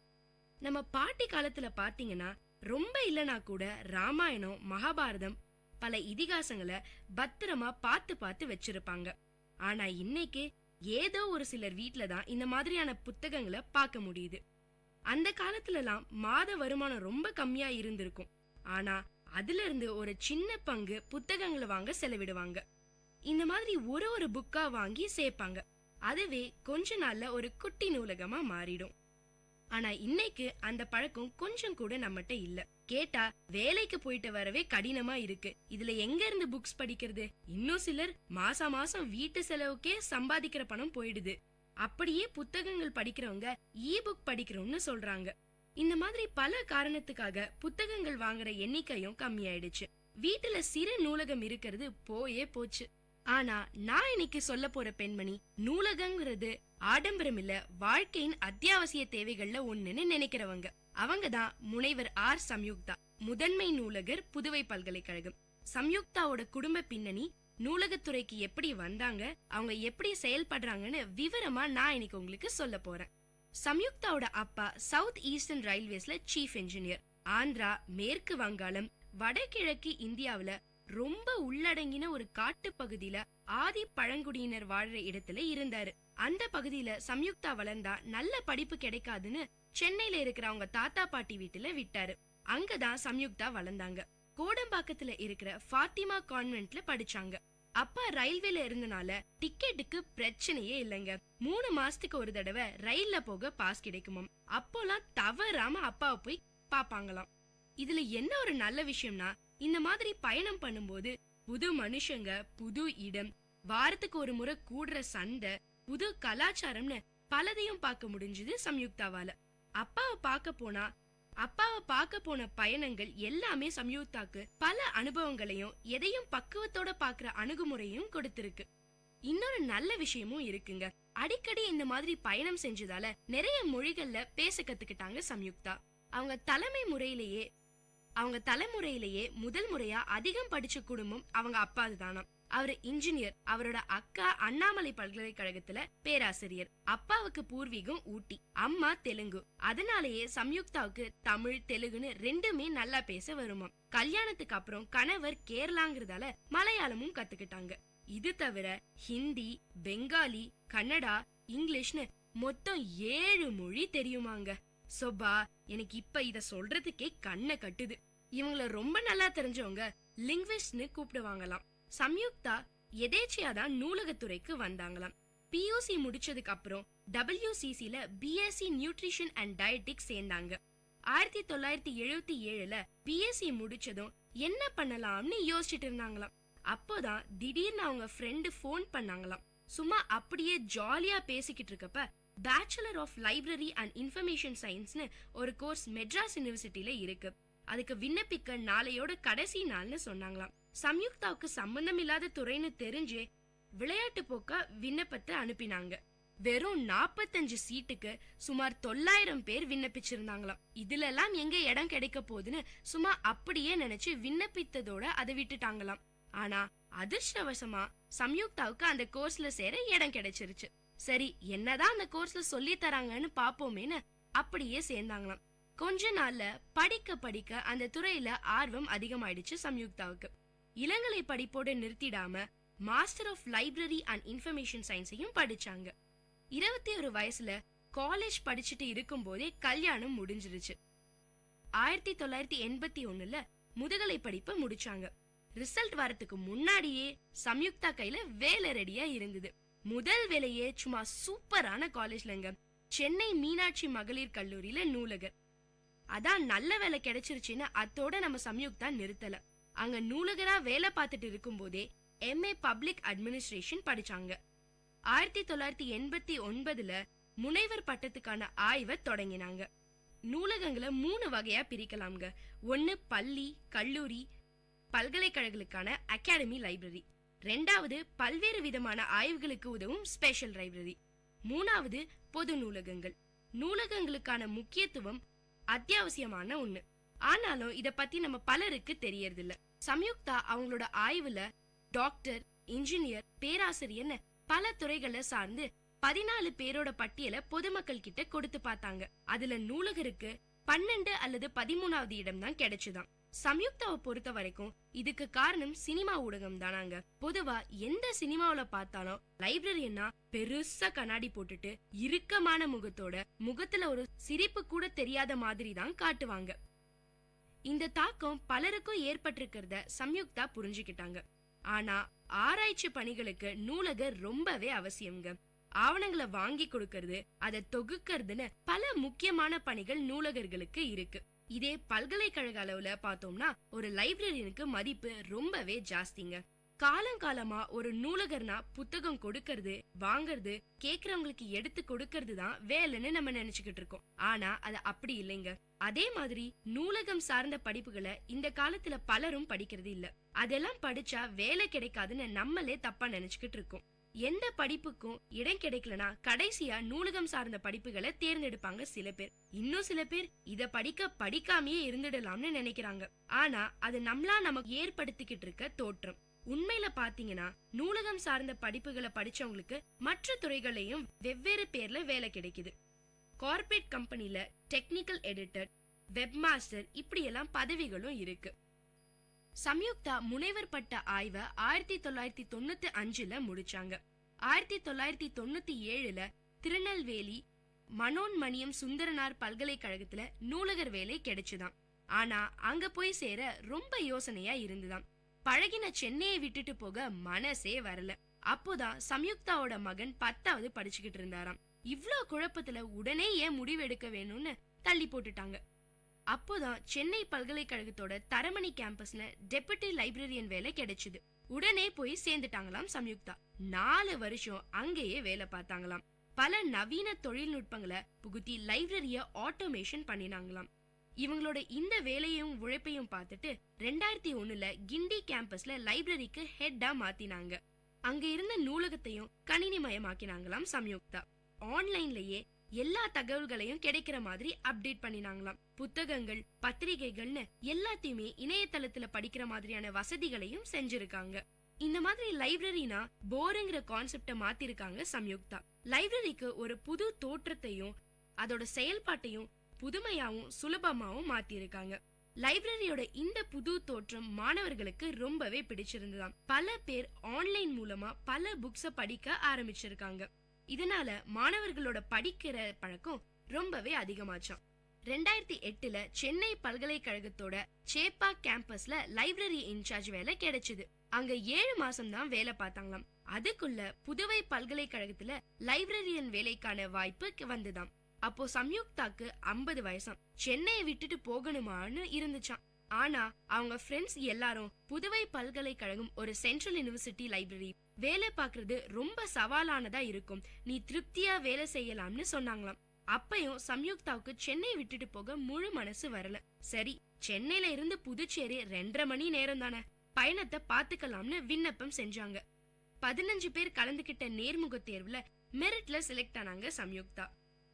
நம்ம பாட்டி காலத்துல பாத்தீங்கன்னா ரொம்ப இல்லனா கூட ராமாயணம், மகாபாரதம், பல இதிகாசங்களை பத்திரமா பார்த்து வச்சிருப்பாங்க. ஆனா இன்னைக்கு ஏதோ ஒரு சிலர் வீட்ல தான் இந்த மாதிரியான புத்தகங்களை பார்க்க முடியுது. அந்த காலத்துல எல்லாம் மாத வருமானம் ரொம்ப கம்மியா இருந்திருக்கும். ஆனா அதுல இருந்து ஒரு சின்ன பங்கு புத்தகங்களை வாங்க செலவிடுவாங்க. இந்த மாதிரி ஒரு புக்கா வாங்கி சேர்ப்பாங்க. அதுவே கொஞ்ச நாள்ல ஒரு குட்டி நூலகமா மாறிடும். ஆனா இன்னைக்கு அந்த பழக்கம் கொஞ்சம் கூட நம்மகிட்ட இல்ல. கேட்டா வேலைக்கு போயிட்டு வரவே கடினமா இருக்கு, இதுல எங்க இருந்து புக்ஸ் படிக்கிறது? இன்னும் சிலர் மாசம் வீட்டு செலவுக்கே சம்பாதிக்கிற பணம் போயிடுது. அப்படியே புத்தகங்கள் படிக்கிறவங்க புக் படிக்கிறோம்னு சொல்றாங்க. இந்த மாதிரி பல காரணத்துக்காக புத்தகங்கள் வாங்குற எண்ணிக்கையும் கம்மியாயிடுச்சு. வீட்டுல சிறு நூலகம் இருக்கிறது போச்சு. ஆனா நான் இன்னைக்கு சொல்ல போற பெண்மணி நூலகங்கிறது ஆடம்பரம் இல்ல, வாழ்க்கையின் அத்தியாவசிய தேவைகள்ல ஒண்ணுன்னு நினைக்கிறவங்க. அவங்கதான் முனைவர் ஆர் சம்யுக்தா, முதன்மை நூலகர், புதுவை பல்கலைக்கழகம். சம்யுக்தாவோட குடும்ப பின்னணி, நூலகத்துறைக்கு எப்படி வந்தாங்க, அவங்க எப்படி செயல்படுறாங்கன்னு விவரமா நான் இன்னைக்கு உங்களுக்கு சொல்ல போறேன். சம்யுக்தாவோட அப்பா சவுத் ஈஸ்டர்ன் ரயில்வேஸ்ல சீஃப் இன்ஜினியர். ஆந்திரா, மேற்கு வங்காளம், வடகிழக்கு இந்தியாவில ரொம்ப உள்ளடங்கின ஒரு காட்டு பகுதியில ஆதி பழங்குடியினர் வாழ்ற இடத்துல இருந்தாரு. அந்த பகுதியில சம்யுக்தா வளர்ந்தா நல்ல படிப்பு கிடைக்காதுன்னு சென்னையில இருக்கிற அவங்க தாத்தா பாட்டி வீட்டுல விட்டாரு. அங்கதான் சம்யுக்தா வளர்ந்தாங்க. கோடம்பாக்கத்துல இருக்கிற ஃபாத்திமா கான்வென்ட்ல படிச்சாங்க. அப்பா ரயில்வேல இருந்தனால டிக்கெட்டுக்கு பிரச்சனையே இல்லைங்க. 3 மாசத்துக்கு ஒரு தடவை ரயில்ல போக பாஸ் கிடைக்குமாம். அப்போலாம் தவறாம அப்பாவை போய் பாப்பாங்களாம். இதுல என்ன ஒரு நல்ல விஷயம்னா, இந்த மாதிரி பயணம் பண்ணும்போது புது மனுஷங்க, புது இடம், வாரத்துக்கு ஒரு முறை கூடுற சந்தை, புது கலாச்சாரம்னு பலதையும் பார்க்க முடிஞ்சது சம்யுக்தாவால. அப்பாவை பார்க்க போன பயணங்கள் எல்லாமே சம்யுக்தாக்கு பல அனுபவங்களையும் எதையும் பக்குவத்தோட பாக்குற அணுகுமுறையும் கொடுத்திருக்கு. இன்னொரு நல்ல விஷயமும் இருக்குங்க. அடிக்கடி இந்த மாதிரி பயணம் செஞ்சதால நிறைய மொழிகள்ல பேச கத்துக்கிட்டாங்க சம்யுக்தா. அவங்க தலைமுறையிலேயே முதல் முறையா அதிகம் படிச்ச குடும்பம் அவங்க அப்பாது தானா. அவரு இன்ஜினியர். அவரோட அக்கா அண்ணாமலை பல்கலைக்கழகத்துல பேராசிரியர். அப்பாவுக்கு பூர்வீகம் ஊட்டி, அம்மா தெலுங்கு. அதனாலேயே சம்யுக்தாவுக்கு தமிழ், தெலுங்குன்னு ரெண்டுமே நல்லா பேச வருமாம். கல்யாணத்துக்கு அப்புறம் கணவர் கேரளாங்கிறதால மலையாளமும் கத்துக்கிட்டாங்க. இது தவிர ஹிந்தி, பெங்காலி, கன்னடா, இங்கிலீஷ்னு மொத்தம் 7 மொழி தெரியுமாங்க. சொபா, எனக்கு இப்ப இத சொல்றதுக்கே கண்ணை கட்டுது. இவங்கள ரொம்ப நல்லா தெரிஞ்சவங்க லிங்குவிஸ்ட்னு கூப்பிடுவாங்களாம். சம்யுக்தா எதேச்சையாதான் நூலகத்துறைக்கு வந்தாங்களாம். பியூசி முடிச்சதுக்கு அப்புறம் WCCல பிஎஸ்சி நியூட்ரிஷன் அண்ட் டயட்டிக்ஸ் சேர்ந்தாங்க. 1977ல பிஎஸ்சி முடிச்சதும் என்ன பண்ணலாம்னு யோசிச்சுட்டு இருந்தாங்களாம். அப்போதான் திடீர்னு அவங்க ஃப்ரெண்டு போன் பண்ணாங்களாம். சும்மா அப்படியே ஜாலியா பேசிக்கிட்டு இருக்கப்ப bachelor of library and information சயின்ஸ்னு ஒரு கோர்ஸ் மெட்ராஸ் யூனிவர்சிட்டியில இருக்கு, அதுக்கு விண்ணப்பிக்க நாளையோட கடைசி நாள்னு சொன்னாங்களாம். சம்யுக்தாவுக்கு சம்பந்தம் இல்லாத துறைன்னு தெரிஞ்சே விளையாட்டு போக்க விண்ணப்பத்தை அனுப்பினாங்க. வெறும் 45 சீட்டுக்கு சுமார் 900 பேர் விண்ணப்பிச்சிருந்தாங்களாம். இதுல எல்லாம் எங்க இடம் கிடைக்க போகுதுன்னு சும்மா அப்படியே நினைச்சு விண்ணப்பித்ததோட அதை விட்டுட்டாங்களாம். ஆனா அதிர்ஷ்டவசமா சம்யுக்தாவுக்கு அந்த கோர்ஸ்ல சேர இடம் கிடைச்சிருச்சு. சரி, என்னதான் அந்த கோர்ஸ்ல சொல்லி தராங்கன்னு பாப்போமேன்னு அப்படியே சேர்ந்தாங்களாம். கொஞ்ச நாள்ல படிக்க படிக்க அந்த துறையில ஆர்வம் அதிகமாயிடுச்சு சம்யுக்தாவுக்கு. இளங்கலை படிப்போட நிறுத்திடாம master of library and information சயின்ஸையும் படிச்சாங்க. 21 வயசுல காலேஜ் படிச்சுட்டு இருக்கும் போதே கல்யாணம் முடிஞ்சிருச்சு. 1981ல முதுகலை படிப்பை முடிச்சாங்க. ரிசல்ட் வரதுக்கு முன்னாடியே சம்யுக்தா கையில வேலை ரெடியா இருந்தது. முதல் வேலையே சும்மா சூப்பரான காலேஜ்லங்க, சென்னை மீனாட்சி மகளிர் கல்லூரியில நூலகர். அதான் நல்ல வேலை கிடைச்சிருச்சுன்னு அத்தோட நம்ம சம்யுக்தா நிறுத்தல. அங்க நூலகரா வேலை பார்த்துட்டு இருக்கும் போதே MA பப்ளிக் அட்மினிஸ்ட்ரேஷன் படிச்சாங்க. 1989ல முனைவர் பட்டத்துக்கான ஆய்வை தொடங்கினாங்க. நூலகங்களை 3 வகையா பிரிக்கலாம்ங்க. 1 பள்ளி, கல்லூரி, பல்கலைக்கழகங்களுக்கான அகாடமி லைப்ரரி. 2வது பல்வேறு விதமான ஆய்வுகளுக்கு உதவும் ஸ்பெஷல் லைப்ரரி. 3வது பொது நூலகங்கள். நூலகங்களுக்கான முக்கியத்துவம் அத்தியாவசியமான ஒண்ணு. ஆனாலும் இத பத்தி நம்ம பலருக்கு தெரியறதில்ல. சம்யுக்தா அவங்களோட ஆய்வுல டாக்டர், இன்ஜினியர், பேராசிரியர்னு பல துறைகளை சார்ந்து 14 பேரோட பட்டியலை பொதுமக்கள் கிட்ட கொடுத்து பார்த்தாங்க. அதுல நூலகருக்கு 12 அல்லது 13வது இடம் தான் கிடைச்சுதான். சம்யுக்தாவை பொறுத்த வரைக்கும் இதுக்கு காரணம் சினிமா ஊடகம் தானாங்க. பொதுவா எந்த சினிமாவில பார்த்தாலும் லைப்ரரியன்னா பெருசா கண்ணாடி போட்டுட்டு இறுக்கமான முகத்தோட முகத்துல ஒரு சிரிப்பு கூட தெரியாத மாதிரி தான் காட்டுவாங்க. இந்த தாக்கம் பலருக்கும் ஏற்பட்டிருக்கிறத சம்யுக்தா புரிஞ்சுக்கிட்டாங்க. ஆனா ஆராய்ச்சி பணிகளுக்கு நூலகர் ரொம்பவே அவசியம்ங்க. ஆவணங்களை வாங்கி கொடுக்கறது, அதை தொகுக்கிறதுன்னு பல முக்கியமான பணிகள் நூலகர்களுக்கு இருக்கு. இதே பல்கலைக்கழக அளவுல பார்த்தோம்னா ஒரு லைப்ரரியனுக்கு மதிப்பு ரொம்பவே ஜாஸ்திங்க. காலங்காலமா ஒரு நூலகர்னா புத்தகம் கொடுக்கறது, வாங்கறது, கேக்குறவங்களுக்கு எடுத்து கொடுக்கறது தான் வேலைன்னு நம்ம நினைச்சுக்கிட்டு இருக்கோம். ஆனா அது அப்படி இல்லைங்க. அதே மாதிரி நூலகம் சார்ந்த படிப்புகளை இந்த காலத்துல பலரும் படிக்கிறது இல்ல. அதெல்லாம் படிச்சா வேலை கிடைக்காதுன்னு நம்மளே தப்பா நினைச்சுக்கிட்டு இருக்கோம். எந்த படிப்புக்கும் இடம் கிடைக்கலனா கடைசியா நூலகம் சார்ந்த படிப்புகளை தேர்ந்தெடுப்பாங்க சில பேர். இன்னும் சில பேர் இத படிக்காமையே இருந்துடலாம்னு நினைக்கிறாங்க. ஆனா அது நம்மளா நமக்கு ஏற்படுத்திக்கிட்டு இருக்க தோற்றம். உண்மையில பாத்தீங்கன்னா நூலகம் சார்ந்த படிப்புகளை படிச்சவங்களுக்கு மற்ற துறைகளையும் வெவ்வேறு பேர்ல வேலை கிடைக்குது. கார்ப்பரேட் கம்பெனில டெக்னிக்கல் எடிட்டர், வெப் மாஸ்டர் இப்படி எல்லாம் பதவிகளும் இருக்கு. சம்யுக்தா முனைவர் பட்ட ஆய்வை 1995ல முடிச்சாங்க. 1997ல திருநெல்வேலி மனோன்மணியம் சுந்தரனார் பல்கலைக்கழகத்துல நூலகர் வேலை கிடைச்சுதான். ஆனா அங்க போய் சேர ரொம்ப யோசனையா இருந்துதான். பழகின சென்னையை விட்டுட்டு போக மனசே வரல. அப்போதான் சம்யுக்தாவோட மகன் 10வது படிச்சுக்கிட்டு இருந்தாராம். இவ்ளோ குழப்பத்துல உடனே ஏன் முடிவெடுக்க வேணும்னு தள்ளி போட்டுட்டாங்க. அப்போதான் சென்னை பல்கலைக்கழகத்தோட தரமணி கேம்பஸ்ல டெபுட்டி லைப்ரரியன் வேலை கிடைச்சது. உடனே போய் சேர்ந்துட்டாங்களாம் சம்யுக்தா. 4 வருஷம் அங்கேயே வேலை பார்த்தாங்களாம். பல நவீன தொழில்நுட்பங்களை புகுத்தி லைப்ரரிய ஆட்டோமேஷன் பண்ணினாங்களாம். இவங்களோட இந்த வேலையும் உழைப்பையும் பார்த்துட்டு 2001ல கிண்டி கேம்பஸ்ல லைப்ரரிக்கு ஹெட்டா மாத்தினாங்க. அங்க இருந்த நூலகத்தையும் கணினிமயமாக்கினாங்களாம் சம்யுக்தா. ஆன்லைன்லயே எல்லா தகவல்களையும் கிடைக்கிற மாதிரி அப்டேட் பண்ணினாங்களாம். புத்தகங்கள், பத்திரிகைகள்னு எல்லாத்தையுமே இணையதளத்துல படிக்கிற மாதிரியான வசதிகளையும் செஞ்சிருக்காங்க. இந்த மாதிரி லைப்ரரினா போருங்கிற கான்செப்ட மாத்திருக்காங்க சம்யுக்தா. லைப்ரரிக்கு ஒரு புது தோற்றத்தையும் அதோட செயல்பாட்டையும் புதுமையாவும் சுலபமாவும் மாத்திருக்காங்க. லைப்ரரியோட இந்த புது தோற்றம் மாணவர்களுக்கு ரொம்பவே பிடிச்சிருந்ததாம். பல பேர் ஆன்லைன் மூலமா பல புக்ஸ படிக்க ஆரம்பிச்சிருக்காங்க. இதனால மாணவர்களோட படிக்கிற பழக்கம் ரொம்பவே அதிகமாச்சாம். 2008ல சென்னை பல்கலைக்கழகத்தோட சேப்பா கேம்பஸ்ல லைப்ரரி இன்சார்ஜ் வேலை கிடைச்சது. அங்க 7 மாசம் தான் வேலை பார்த்தாங்களாம். அதுக்குள்ள புதுவை பல்கலைக்கழகத்துல லைப்ரரியன் வேலைக்கான வாய்ப்பு வந்துதாம். அப்போ சம்யுக்தாக்கு 50 வயசாம். சென்னையை விட்டுட்டு போகணுமான்னு இருந்துச்சாம். ஆனா அவங்க ஃப்ரெண்ட்ஸ் எல்லாரும் புதுவை பல்கலைக்கழகம் ஒரு சென்ட்ரல் யூனிவர்சிட்டி லைப்ரரி, வேலை பாக்குறது ரொம்ப சவாலானதா இருக்கும், நீ திருப்தியா வேலை செய்யலாம்னு சொன்னாங்களாம். அப்பயும் சம்யுக்தாவுக்கு சென்னை விட்டுட்டு போக முழு மனசு வரல. சரி, சென்னையில இருந்து புதுச்சேரி 2.5 மணி நேரம் தானே, பயணத்தை பாத்துக்கலாம்னு விண்ணப்பம் செஞ்சாங்க. 15 பேர் கலந்துகிட்ட நேர்முக தேர்வுல மெரிட்ல செலக்ட் ஆனாங்க சம்யுக்தா.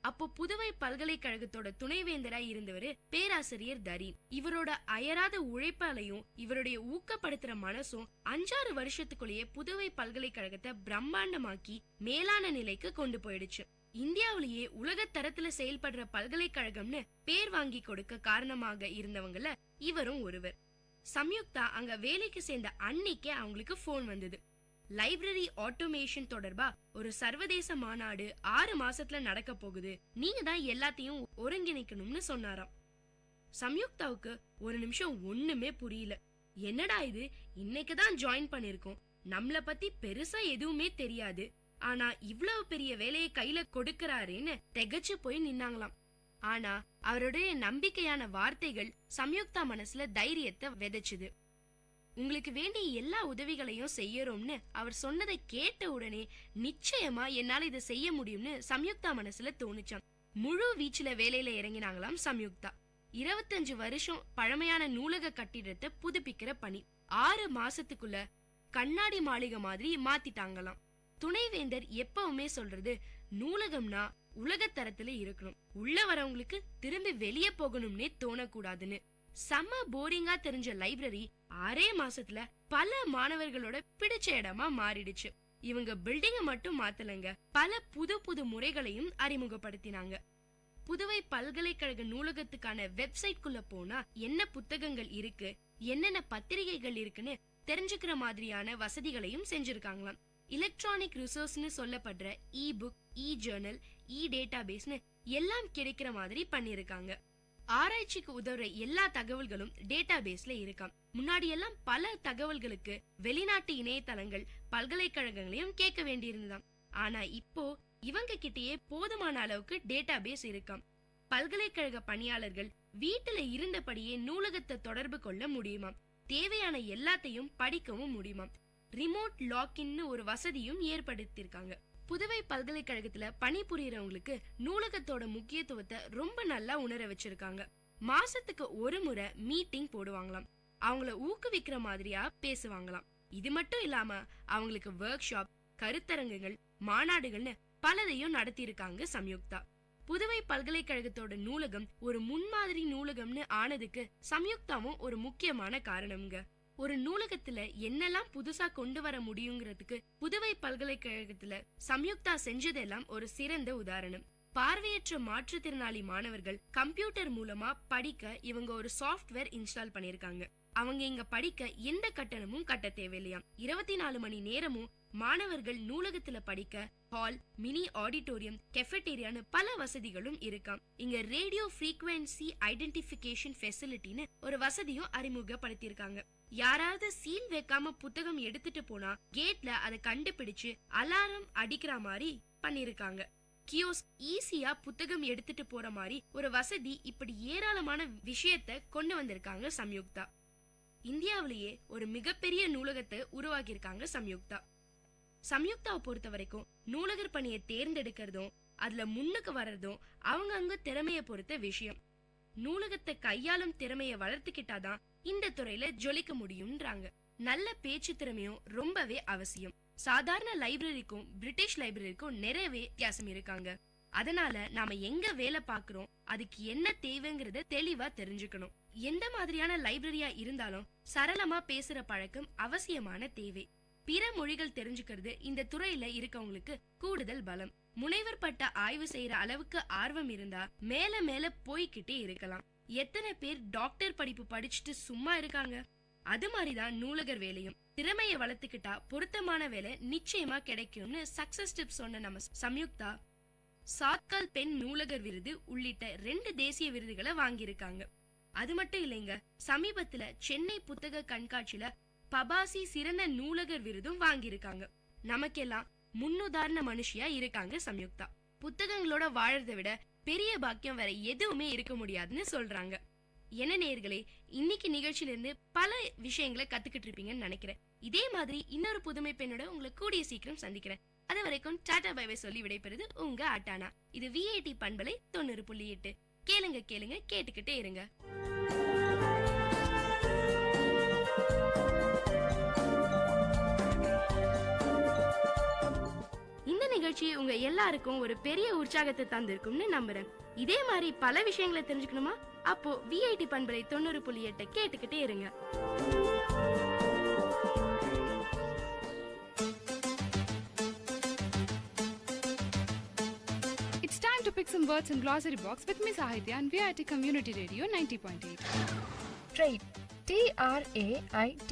அப்போ புதுவை பல்கலைக்கழகத்தோட துணைவேந்தராய் இருந்தவரு பேராசிரியர் தரீன். இவரோட அயராத உழைப்பாலையும் இவருடைய ஊக்கப்படுத்துற மனசும் 5-6 வருஷத்துக்குள்ளேயே புதுவை பல்கலைக்கழகத்தை பிரம்மாண்டமாக்கி மேலான நிலைக்கு கொண்டு போயிடுச்சு. இந்தியாவிலேயே உலக தரத்துல செயல்படுற பல்கலைக்கழகம்னு பேர் வாங்கி கொடுக்க காரணமாக இருந்தவங்கள இவரும் ஒருவர். சம்யுக்தா அங்க வேலைக்கு சேர்ந்த அன்னைக்கே அவங்களுக்கு போன் வந்தது. லைப்ரரி ஆட்டோமேஷன் தொடர்பா ஒரு சர்வதேச மாநாடு 6 மாசத்துல நடக்க போகுது, நீங்க தான் எல்லாத்தையும் ஒருங்கிணைக்கணும்னு சொன்னாராம். சம்யுக்தாவுக்கு ஒரு நிமிஷம் ஒண்ணுமே புரியல. என்னடா இது, இன்னைக்குதான் ஜாயின் பண்ணிருக்கோம், நம்மள பத்தி பெருசா எதுவுமே தெரியாது, ஆனா இவ்வளவு பெரிய வேலையை கையில கொடுக்கறாருன்னு திகச்சு போய் நின்னாங்களாம். ஆனா அவருடைய நம்பிக்கையான வார்த்தைகள் சம்யுக்தா மனசுல தைரியத்தை விதைச்சுது. உங்களுக்கு வேண்டிய எல்லா உதவிகளையும் செய்யறோம்னு அவர் சொன்னதை கேட்ட உடனே நிச்சயமா என்னால இதை செய்ய முடியும்னு சம்யுக்தா மனசுல தோணுச்சான். முழு வீச்சுல வேலையில இறங்கினாங்களாம் சம்யுக்தா. 25 வருஷம் பழமையான நூலக கட்டிடத்தை புதுப்பிக்கிற பணி 6 மாசத்துக்குள்ள கண்ணாடி மாளிகை மாதிரி மாத்திட்டாங்களாம். துணைவேந்தர் எப்பவுமே சொல்றது, நூலகம்னா உலக தரத்துல இருக்கணும், உள்ள வரவங்களுக்கு திரும்பி வெளியே போகணும்னே தோணக்கூடாதுன்னு. செம்ம போரிங்கா தெரிஞ்ச லைப்ரரி 6 மாசத்துல பல மாணவர்களோட பிடிச்ச இடமா மாறிடுச்சு. இவங்க பில்டிங்க மட்டும் மாத்தலங்க, பல புது புது முறைகளையும் அறிமுகப்படுத்தினாங்க. புதுவை பல்கலைக்கழக நூலகத்துக்கான வெப்சைட் குள்ள போனா என்ன புத்தகங்கள் இருக்கு, என்னென்ன பத்திரிகைகள் இருக்குன்னு தெரிஞ்சுக்கிற மாதிரியான வசதிகளையும் செஞ்சிருக்காங்களாம். எலக்ட்ரானிக் ரிசோர்ஸ்னு சொல்லப்படுற இ புக், இ ஜர்னல், இ டேட்டாபேஸ்னு எல்லாம் கிடைக்கிற மாதிரி பண்ணிருக்காங்க. ஆராய்ச்சிக்கு உதவுற எல்லா தகவல்களும் டேட்டாபேஸ்ல இருக்காம். முன்னாடி எல்லாம் பல தகவல்களுக்கு வெளிநாட்டு இணையதளங்கள் பல்கலைக்கழகங்களையும் கேட்க வேண்டியிருந்ததாம். ஆனா இப்போ இவங்க கிட்டயே போதுமான அளவுக்கு டேட்டாபேஸ் இருக்காம். பல்கலைக்கழக பணியாளர்கள் வீட்டுல இருந்தபடியே நூலகத்தை தொடர்பு கொள்ள முடியுமாம். தேவையான எல்லாத்தையும் படிக்கவும் முடியுமாம். ரிமோட் லாக்இன்னு ஒரு வசதியும் ஏற்படுத்திருக்காங்க. புதுவை பல்கலைக்கழகத்துல பணிபுரியறவங்களுக்கு நூலகத்தோட முக்கியத்துவத்தை ரொம்ப நல்லா உணர வச்சிருக்காங்க. மாசத்துக்கு ஒரு முறை மீட்டிங் போடுவாங்களாம். அவங்கள ஊக்குவிக்கிற மாதிரியா பேசுவாங்களாம். இது மட்டும் இல்லாம அவங்களுக்கு ஒர்க் ஷாப், கருத்தரங்குகள், மாநாடுகள்னு பலதையும் நடத்தியிருக்காங்க சம்யுக்தா. புதுவை பல்கலைக்கழகத்தோட நூலகம் ஒரு முன்மாதிரி நூலகம்னு ஆனதுக்கு சம்யுக்தாவும் ஒரு முக்கியமான காரணம்ங்க. ஒரு நூலகத்துல என்னெல்லாம் புதுசா கொண்டு வர முடியுங்கிறதுக்கு புதுவை பல்கலைக்கழகத்துல சம்யுக்தா செஞ்சதெல்லாம் ஒரு சிறந்த உதாரணம். பார்வையற்ற மாற்றுத்திறனாளி மாணவர்கள் கம்ப்யூட்டர் மூலமா படிக்க இவங்க ஒரு சாஃப்ட்வேர் இன்ஸ்டால் பண்ணிருக்காங்க. அவங்க இங்க படிக்க எந்த கட்டணமும் கட்ட தேவையில்லையாம். 24 மணி நேரமும் மாணவர்கள் நூலகத்துல படிக்க ஹால், மினி ஆடிட்டோரியம், கெஃபெட்டேரியான்னு பல வசதிகளும் இருக்காம். இங்க ரேடியோ ஃப்ரீக்வன்சி ஐடென்டிபிகேஷன் ஃபெசிலிட்டின்னு ஒரு வசதியும் அறிமுகப்படுத்தியிருக்காங்க. யாராவது சீல் வைக்காம புத்தகம் எடுத்துட்டு போனா கேட்ல அதை கண்டுபிடிச்சு அலாரம் அடிக்கிற மாதிரி பண்ணிருக்காங்க. கியோஸ்க் ஈஸியா புத்தகம் எடுத்துட்டு போற மாதிரி ஒரு வசதி, இப்படி ஏராளமான விஷயத்த கொண்டு வந்திருக்காங்க சம்யுக்தா. இந்தியாவிலேயே ஒரு மிகப்பெரிய நூலகத்தை உருவாக்கியிருக்காங்க சம்யுக்தா. சம்யுக்தாவை பொறுத்த வரைக்கும் நூலகர் பணியை தேர்ந்தெடுக்கிறதும் அதுல முன்னுக்கு வர்றதும் அவங்க அங்க திறமைய பொறுத்த விஷயம். நூலகத்தை கையாளும் திறமைய வளர்த்துக்கிட்டாதான் இந்த துறையில ஜொலிக்க முடியும்ன்றாங்க. நல்ல பேச்சு திறமையும் ரொம்பவே அவசியம். சாதாரண லைப்ரரிக்கும் பிரிட்டிஷ் லைப்ரரிக்கும் நிறையவே வித்தியாசம் இருக்காங்க. அதனால நாம எங்க வேலை பாக்குறோம், அதுக்கு என்ன தேவைங்கிறத தெளிவா தெரிஞ்சுக்கணும். எந்த மாதிரியான லைப்ரரியா இருந்தாலும் சரளமா பேசுற பழக்கம் அவசியமான தேவை. பிற மொழிகள் தெரிஞ்சுக்கிறது இந்த துறையில இருக்கவங்களுக்கு கூடுதல் பலம். முனைவர் பட்ட ஆய்வு செய்யற அளவுக்கு ஆர்வம் இருந்தா மேல மேல போய்கிட்டே இருக்கலாம். எத்தனை பேர் டாக்டர் படிப்பு படிச்சுட்டு சும்மா இருக்காங்க? அது மாதிரிதான் நூலகர் வேலையும். திறமையை வளர்த்துக்கிட்டா பொருத்தமான வேலை நிச்சயமா கிடைக்கும்னு சக்சஸ் டிப்ஸ் சொன்ன நம்ம சம்யுக்தா சாத்கால் பெண் நூலகர் விருது உள்ளிட்ட 2 தேசிய விருதுகளை வாங்கியிருக்காங்க. அது மட்டும் இல்லைங்க, சமீபத்துல சென்னை புத்தக கண்காட்சியில பபாசி சிறந்த நூலகர் விருதும் வாங்கியிருக்காங்க. நமக்கெல்லாம் முன்னுதாரண மனுஷியா இருக்காங்க சம்யுக்தா. புத்தகங்களோட வாழறதை விட பெரிய பாக்கியம் வேற எதுவுமே இருக்க முடியாதுன்னு சொல்றாங்க. என்ன நேயர்களே, இன்னைக்கு நிகழ்ச்சியில இருந்து பல விஷயங்களை கத்துக்கிட்டு இருப்பீங்கன்னு நினைக்கிறேன். இதே மாதிரி இன்னொரு புதுமை பெண்ணோட உங்களை கூடிய சீக்கிரம் சந்திக்கிறேன். அது வரைக்கும் டாடா பை பை சொல்லி விடைபெறுது உங்க அட்டானா. இது VIT பண்பலை 90.8. கேளுங்க கேளுங்க கேட்டுக்கிட்டே இருங்க. நிகழ்ச்சி உங்க எல்லாருக்கும் ஒரு பெரிய உற்சாகத்தை தந்திருக்கும்னு நம்புறேன். இதே மாதிரி பல விஷயங்களை தெரிஞ்சுக்கணுமா? அப்போ விஐடி பண்பலை 90.8 கேட்டுக்கிட்டே இருங்க. It's time to pick some words in glossary box with Miss Ahitya and VIT Community Radio 90.8. Trait. T-R-A-I-T.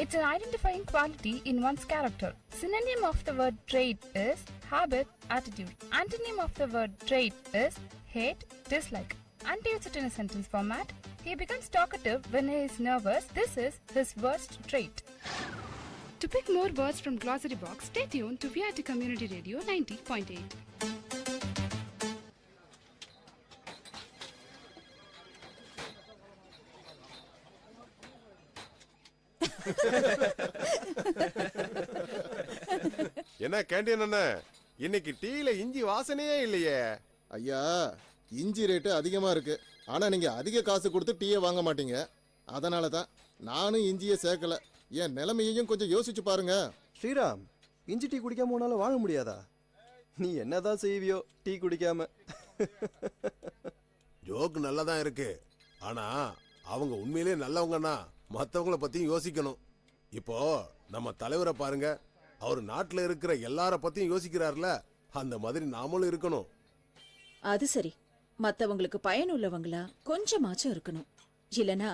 It's an identifying quality in one's character. Synonym of the word trait is habit, attitude. Antonym of the word trait is hate, dislike. And to use it in a sentence format, he becomes talkative when he is nervous. This is his worst trait. To pick more words from glossary box, stay tuned to VIT Community Radio 90.8. என்ன கேண்டீன் அண்ணா, இன்னைக்கு டீல இஞ்சி வாசனையே இல்லையே. ஐயா, இஞ்சி ரேட்டு அதிகமா இருக்கு. ஆனா நீங்க அதிக காசு கொடுத்து டீயை வாங்க மாட்டீங்க. அதனால தான் நானும் இஞ்சியை சேர்க்கல. என் நிலைமையையும் கொஞ்சம் யோசிச்சு பாருங்க. ஸ்ரீராம், இஞ்சி டீ குடிக்காம உன்னால வாழ முடியாதா? நீ என்னதான் செய்வியோ டீ குடிக்காம? ஜோக் நல்லா தான் இருக்கு. ஆனா அவங்க உண்மையிலே நல்லவங்கன்னா மற்றவங்கள பத்தியும் யோசிக்கணும். இப்போ நம்ம தலைவரை பாருங்க, அவர் நாட்டில் இருக்கிற எல்லார பத்தியும் யோசிக்கிறார்ல, அந்த மாதிரி நாமளும் இருக்கணும். அது சரி, மத்தவங்களுக்கு பயனுள்ளவங்களா கொஞ்சமாச்சும் இருக்கணும். இல்லனா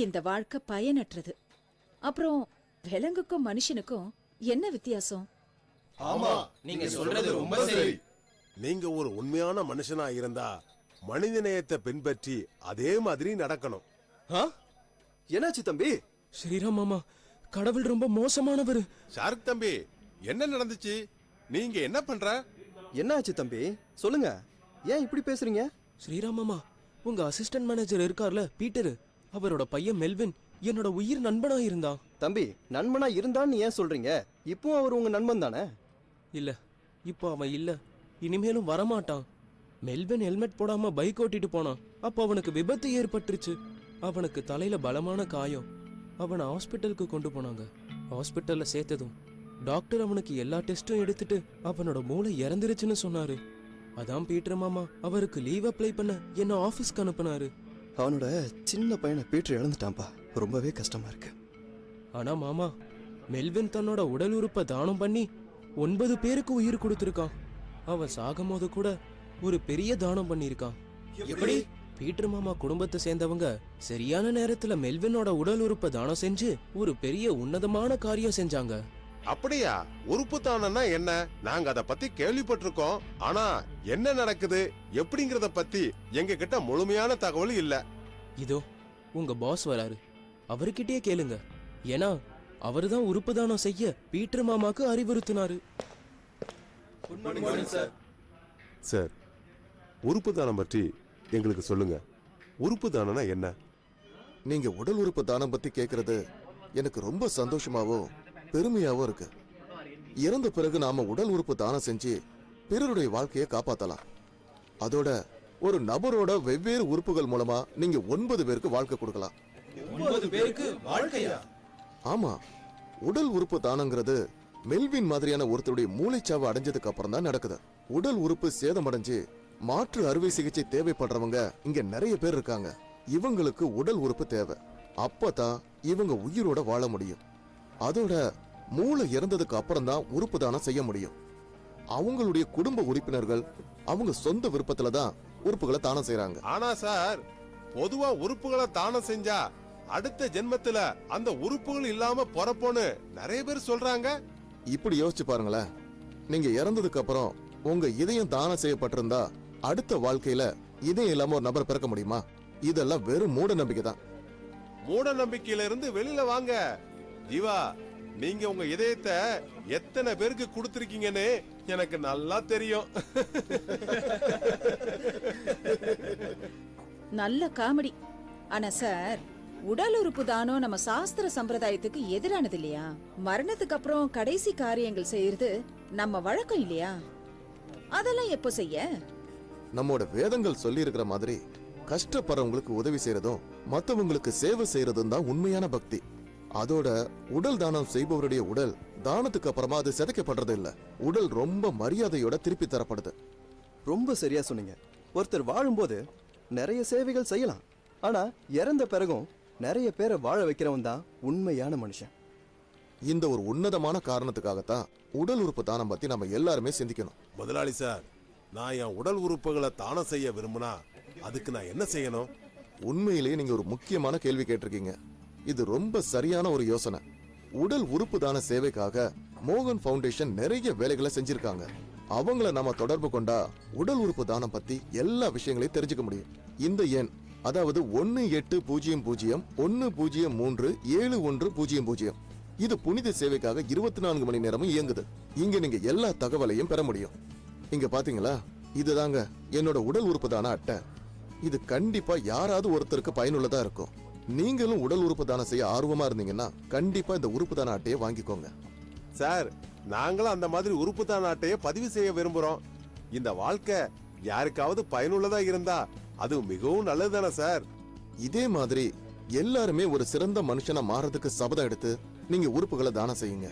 இந்த வாழ்க்கை பயனற்றது. அப்புறம் விலங்குக்கும் மனுஷனுக்கும் என்ன வித்தியாசம்? ஆமா, நீங்க சொல்றது ரொம்ப சரி. நீங்க ஒரு உண்மையான மனுஷனா இருந்தா மனிதநேயத்தை பின்பற்றி அதே மாதிரி நடக்கணும். என்னாச்சு தம்பி? ஸ்ரீராம் மாமா, கடவுள் ரொம்ப மோசமானவர். ஷாருக் தம்பி, என்ன நடந்துச்சு? நீங்க என்ன பண்ற? என்னாச்சு தம்பி, சொல்லுங்க. ஏன் இப்படி பேசுறீங்க? ஸ்ரீராம் மாமா, உங்க அசிஸ்டன்ட் மேனேஜர் இருக்கார்ல பீட்டர், அவரோட பையன் மெல்வின் என்னோட உயிர் நண்பனா இருந்தான். தம்பி, நண்பனா இருந்தான்னு ஏன் சொல்றீங்க? இப்போ அவர் உங்க நண்பன் தானே? இல்ல, இப்போ அவன் இல்ல, இனிமேலும் வரமாட்டான். மெல்வின் ஹெல்மெட் போடாம பைக் ஓட்டிட்டு போனான். அப்போ அவனுக்கு விபத்து ஏற்பட்டுருச்சு. அவனுக்கு தலையில பலமான காயம். அவனை ஹாஸ்பிட்டலுக்கு கொண்டு போனாங்க. ஹாஸ்பிட்டல்ல சேர்த்ததும் டாக்டர் அவனுக்கு எல்லா டெஸ்டும் எடுத்துட்டு அவனோட மூளை இறந்துருச்சுன்னு சொன்னாரு. அதான் பீட்டர் மாமா அவருக்கு லீவ் அப்ளை பண்ண என்ன ஆபீஸ்க்கு அனுப்புனாரு. அவனோட சின்ன பையனை பீட்டர் இழந்துட்டான்பா. ரொம்பவே கஷ்டமா இருக்கு. ஆனா மாமா, மெல்வின் தன்னோட உடல் உறுப்பை தானம் பண்ணி 9 பேருக்கு உயிர் கொடுத்திருக்கான். அவன் சாகும் போது கூட ஒரு பெரிய தானம் பண்ணியிருக்கான். எப்படி? பீட்டர் மாமா குடும்பத்தை சேர்ந்தவங்க சரியான நேரத்துல மெல்வினோட உடல் உறுப்பை தானம் செஞ்சு ஒரு பெரிய உன்னதமான காரியம் செஞ்சாங்க. அப்படியா? உறுப்பு தானம்னா என்ன? நாங்க அத பத்தி கேள்விப்பட்டிருக்கோம். ஆனா என்ன நடக்குது எப்படிங்கறத பத்தி எங்க கிட்ட முழுமையான தகவல் இல்ல. இதோ உங்க பாஸ் வராரு, அவர்கிட்டயே கேளுங்க. ஏன்னா அவருதான் உறுப்பு தானம் செய்ய பீட்டர் மாமாக்கு அறிவுறுத்தினாரு. சார், உறுப்பு தானம் பற்றி எங்களுக்கு சொல்லுங்க. உறுப்பு தானம்னா என்ன? நீங்க உடல் உறுப்பு தானம் பத்தி கேக்குறது எனக்கு ரொம்ப சந்தோஷமாவும் பெருமையாவும் இருக்கு. இறந்த பிறகு நாம உடல் உறுப்பு தானம் செஞ்சு பிறருடைய வாழ்க்கையை காப்பாத்தலாம். அதோட ஒரு நபரோட வெவ்வேறு உறுப்புகள் மூலமா நீங்க 9 பேருக்கு வாழ்க்கை கொடுக்கலாம். 9 பேருக்கு வாழ்க்கையா? ஆமா, உடல் உறுப்பு தானங்கிறது மெல்வின் மாதிரியான ஒருத்தருடைய மூளைச்சாவு அடைஞ்சதுக்கு அப்புறம் தான் நடக்குது. உடல் உறுப்பு சேதமடைஞ்சு மாற்று அறுவை சிகிச்சை தேவைப்படுறவங்க இங்க நிறைய பேர் இருக்காங்க. இவங்களுக்கு உடல் உறுப்பு தேவை. அப்பதான் இவங்க உயிரோட வாழ முடியும். அதோட மூளை இறந்ததுக்கு அப்புறம் தான் உறுப்பு தானம் செய்ய முடியும். அவங்களுடைய குடும்ப உறுப்பினர்கள் அவங்க சொந்த விருப்பத்துல தான் உறுப்புகளை தானம் செய்யறாங்க. ஆனா சார், பொதுவா உறுப்புகளை தானம் செஞ்சா அடுத்த ஜென்மத்துல அந்த உறுப்புகள் இல்லாம பொறப்போன்னு நிறைய பேர் சொல்றாங்க. இப்படி யோசிச்சு பாருங்களேன். நீங்க இறந்ததுக்கு அப்புறம் உங்க இதயம் தானம் செய்யப்பட்டிருந்தா அடுத்த வாழ்க்கையில இதயம் இல்லாம ஒரு நபர் பிறக்க முடியுமா? இதெல்லாம் வெறும் மூட நம்பிக்கை தான். மூட நம்பிக்கையில இருந்து வெளியில வாங்க. ஜீவா, நீங்க உங்க இதயத்தை எத்தனை பேருக்கு கொடுத்திருக்கீங்கன்னு எனக்கு நல்லா தெரியும். நல்ல காமெடி. ஆனா சார், உடல் உறுப்பு தானம் நம்ம சாஸ்திர சம்பிரதாயத்துக்கு எதிரானது இல்லையா? மரணத்துக்கு அப்புறம் கடைசி காரியங்கள் செய்யறது நம்ம வழக்கம் இல்லையா? அதெல்லாம் எப்போ செய்ய? நம்மோட வேதங்கள் சொல்லி இருக்கிற மாதிரி கஷ்டப்படுறவங்களுக்கு உதவி செய்யறதும் மத்தவங்களுக்கு சேவை செய்யறதும் தான் உண்மையான பக்தி. அதோட உடல் தானம் செய்பவருடைய உடல் தானத்துக்கு அப்புறமா அது சிதைக்கப்படுறது இல்ல, உடல் ரொம்ப மரியாதையோட திருப்பி தரப்படுது. ரொம்ப சரியா சொன்னீங்க. ஒருத்தர் வாழும்போது நிறைய சேவைகள் செய்யலாம், ஆனா இறந்த பிறகும் நிறைய பேரை வாழ வைக்கிறவன் தான் உண்மையான மனுஷன். இந்த ஒரு உன்னதமான காரணத்துக்காகத்தான் உடல் உறுப்பு தானம் பத்தி நம்ம எல்லாருமே சிந்திக்கணும். முதலாளி சார், நான் என் உடல் உறுப்புகளை தானம் செய்ய விரும்புனா அதுக்கு நான் என்ன செய்யணும்? உண்மையிலேயே நீங்க ஒரு முக்கியமான கேள்வி கேட்டிருக்கீங்க. இது ரொம்ப சரியான ஒரு யோசனை. உடல் உறுப்பு தான சேவைக்காக மோகன் ஃபவுண்டேஷன் நிறைய வேலைகளை செஞ்சிருக்காங்க. அவங்கள நாம தொடர்பு கொண்டா உடல் உறுப்பு தானம் பத்தி எல்லா விஷயங்களையும் தெரிஞ்சுக்க முடியும். இந்த எண், அதாவது 1800103710. இது புனித சேவைக்காக 24 மணி நேரமும் இயங்குது. இங்க நீங்க எல்லா தகவலையும் பெற முடியும். இங்க பாத்தீங்களா, இதுதாங்க என்னோட உடல் உறுப்பு தான அட்டை. இது கண்டிப்பா யாராவது ஒருத்தருக்கு பயனுள்ளதா இருக்கும். நீங்களும் உடல் உறுப்பு தானம் செய்ய ஆர்வமா இருந்தீங்கன்னா கண்டிப்பா இந்த உறுப்பு தான அட்டையை வாங்கிக்கோங்க. சார், நாங்களும் அந்த மாதிரி உறுப்பு தான அட்டையை பதிவு செய்ய விரும்புறோம். இந்த வாழ்க்கை யாருக்காவது பயனுள்ளதா இருந்தா அது மிகவும் நல்லது தானே சார்? இதே மாதிரி எல்லாருமே ஒரு சிறந்த மனுஷனா மாறதுக்கு சபதம் எடுத்து நீங்க உறுப்புகளை தானம் செய்யுங்க.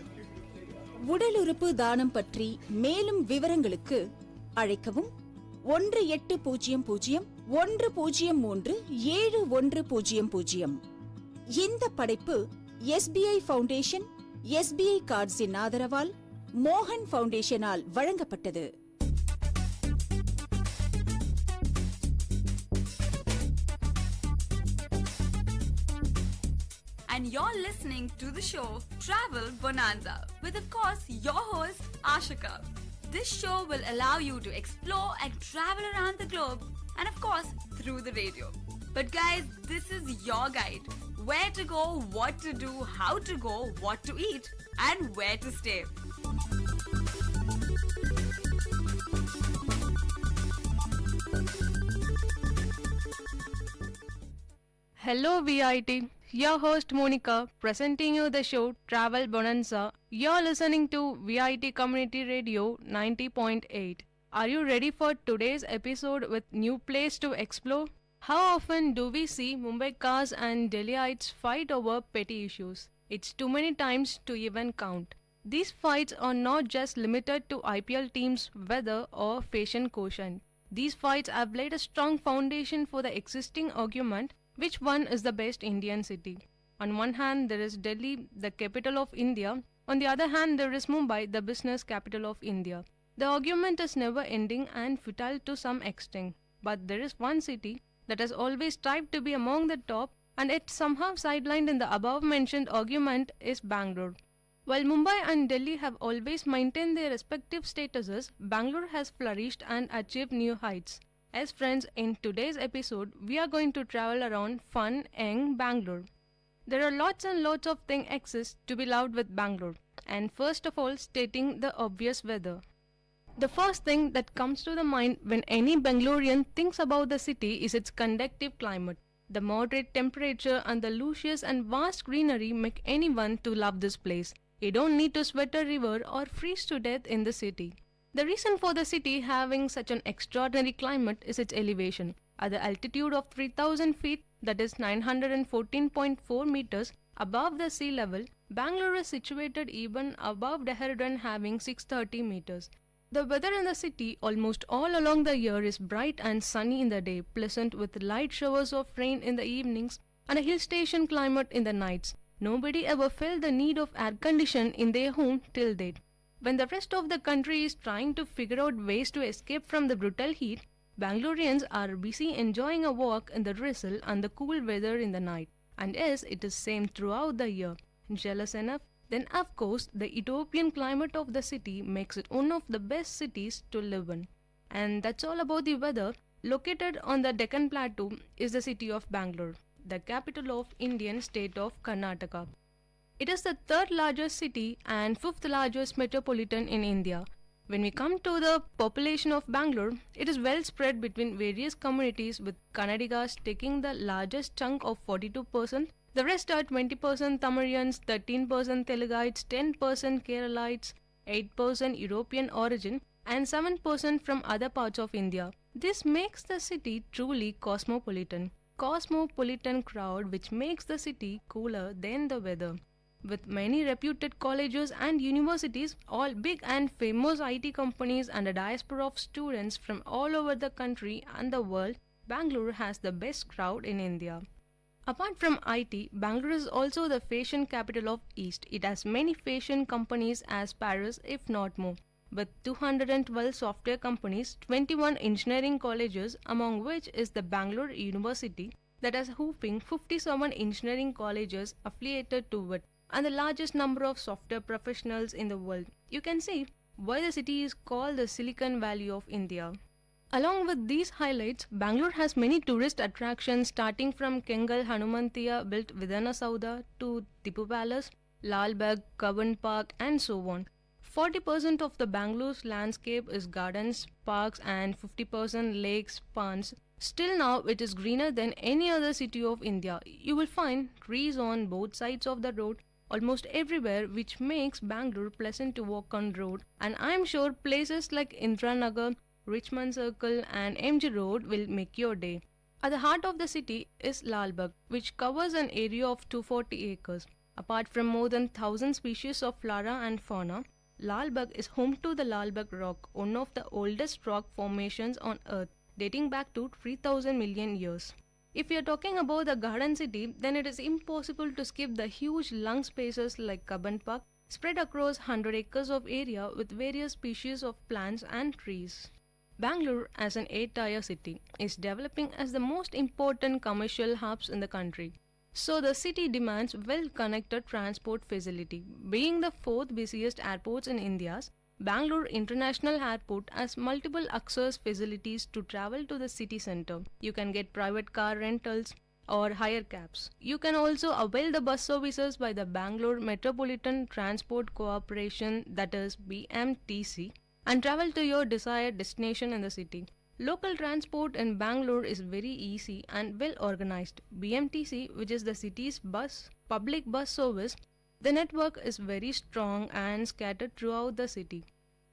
உடல் உறுப்பு தானம் பற்றி மேலும் விவரங்களுக்கு அழைக்கவும் 1800103710. இந்த படைப்பு SBI ஃபவுண்டேஷன், SBI கார்ட்ஸின் ஆதரவால் மோகன் ஃபவுண்டேஷனால் வழங்கப்பட்டது. And you're listening to the show Travel Bonanza with, of course, your host Ashika. This show will allow you to explore and travel around the globe, and of course through the radio. But guys, this is your guide. Where to go, what to do, how to go, what to eat, and where to stay. Hello VIT, your host Monica presenting you the show Travel Bonanza. You're listening to VIT Community Radio 90.8. Are you ready for today's episode with new place to explore? How often do we see Mumbai cars and Delhiites fight over petty issues? It's too many times to even count. These fights are not just limited to IPL teams' weather or fashion quotient. These fights have laid a strong foundation for the existing argument which one is the best Indian city. On one hand, there is Delhi, the capital of India. On the other hand, there is Mumbai, the business capital of India. The argument is never ending and futile to some extent. But there is one city that has always strived to be among the top, and it's somehow sidelined in the above mentioned argument is Bangalore. While Mumbai and Delhi have always maintained their respective statuses, Bangalore has flourished and achieved new heights. As friends, in today's episode, we are going to travel around fun, young Bangalore. There are lots and lots of things exist to be loved with Bangalore, and first of all, stating the obvious weather. The first thing that comes to the mind when any Bangalorean thinks about the city is its conducive climate. The moderate temperature and the luscious and vast greenery make anyone to love this place. You don't need to sweat a river or freeze to death in the city. The reason for the city having such an extraordinary climate is its elevation. At the altitude of 3,000 feet, that is 914.4 meters above the sea level, Bangalore is situated even above Dehradun having 630 meters. The weather in the city almost all along the year is bright and sunny in the day, pleasant with light showers of rain in the evenings, and a hill station climate in the nights. Nobody ever felt the need of air condition in their home till date. When the rest of the country is trying to figure out ways to escape from the brutal heat, Bangaloreans are busy enjoying a walk in the drizzle and the cool weather in the night. And yes, it is same throughout the year. Jealous enough? Then of course, the Ethiopian climate of the city makes it one of the best cities to live in. And that's all about the weather. Located on the Deccan Plateau is the city of Bangalore, the capital of Indian state of Karnataka. It is the third largest city and fifth largest metropolitan in India. When we come to the population of Bangalore, it is well spread between various communities, with Kannadigas taking the largest chunk of 42%. The rest are 20% Tamilians, 13% Telugites, 10% Keralites, 8% European origin, and 7% from other parts of India. This makes the city truly cosmopolitan. Cosmopolitan crowd which makes the city cooler than the weather. with many reputed colleges and universities, all big and famous IT companies, and a diaspora of students from all over the country and the world. Bangalore has the best crowd in India. Apart from IT, Bangalore is also the fashion capital of East. It has many fashion companies as Paris, if not more, with 212 software companies, 21 engineering colleges, among which is the Bangalore University that has whopping 57 engineering colleges affiliated to it, and the largest number of software professionals in the world. You can see why the city is called the Silicon Valley of India. Along with these highlights, Bangalore has many tourist attractions starting from Kengal Hanumantiya built Vidana Sauda to Tipu Palace, Lal Bagh, Kavan Park and so on. 40% of the Bangalore's landscape is gardens, parks and 50% lakes, ponds. Still now it is greener than any other city of India. You will find trees on both sides of the road almost everywhere, which makes Bangalore pleasant to walk on road, and I am sure places like Indranagar, Richmond Circle and MG Road will make your day. At the heart of the city is Lal Bagh, which covers an area of 240 acres. Apart from more than 1,000 species of flora and fauna, Lal Bagh is home to the Lal Bagh Rock, one of the oldest rock formations on earth, dating back to 3,000 million years. If we are talking about the garden city, then it is impossible to skip the huge lung spaces like Kaban Park, spread across 100 acres of area with various species of plants and trees. Bangalore, as an 8-tier city, is developing as the most important commercial hubs in the country. So the city demands well-connected transport facility. Being the 4th busiest airports in India, Bangalore International Airport has multiple access facilities to travel to the city center. You can get private car rentals or hire cabs. You can also avail the bus services by the Bangalore Metropolitan Transport Corporation, that is BMTC, and travel to your desired destination in the city. Local transport in Bangalore is very easy and well organized. BMTC, which is the city's public bus service, the network is very strong and scattered throughout the city.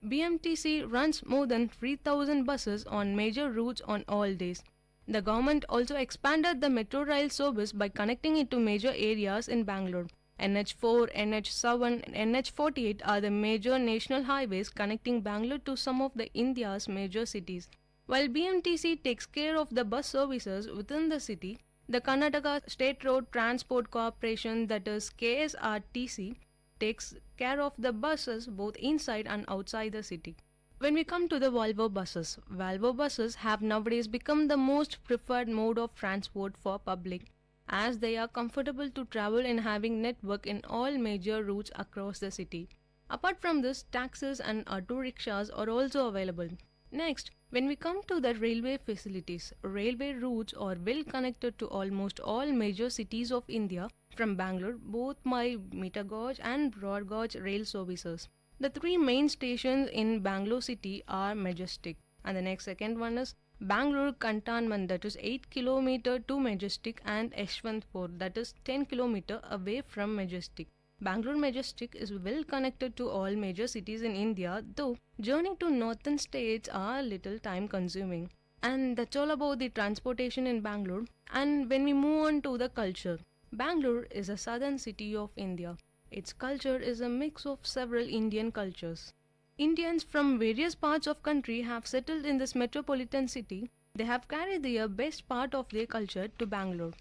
BMTC runs more than 3,000 buses on major routes on all days. The government also expanded the metro rail service by connecting it to major areas in Bangalore. NH4, NH7 and NH48 are the major national highways connecting Bangalore to some of the India's major cities. While BMTC takes care of the bus services within the city, the Karnataka State Road Transport Corporation, that is KSRTC, takes care of the buses both inside and outside the city. When we come to the Volvo buses have nowadays become the most preferred mode of transport for public, as they are comfortable to travel and having network in all major routes across the city. Apart from this, taxis and auto rickshaws are also available. Next, when we come to the railway facilities, railway routes are well connected to almost all major cities of India from Bangalore, both by meter gauge and broad gauge rail services. The 3 main stations in Bangalore city are Majestic, and the next second one is Bangalore Cantonment, that is 8 km to Majestic, and Yeshwantpur, that is 10 km away from Majestic. Bangalore Majestic is well connected to all major cities in India, though journey to northern states are little time consuming. And that's all about the transportation in Bangalore. And when we move on to the culture, Bangalore is a southern city of India. Its culture is a mix of several Indian cultures. Indians from various parts of country have settled in this metropolitan city. They have carried their best part of their culture to Bangalore.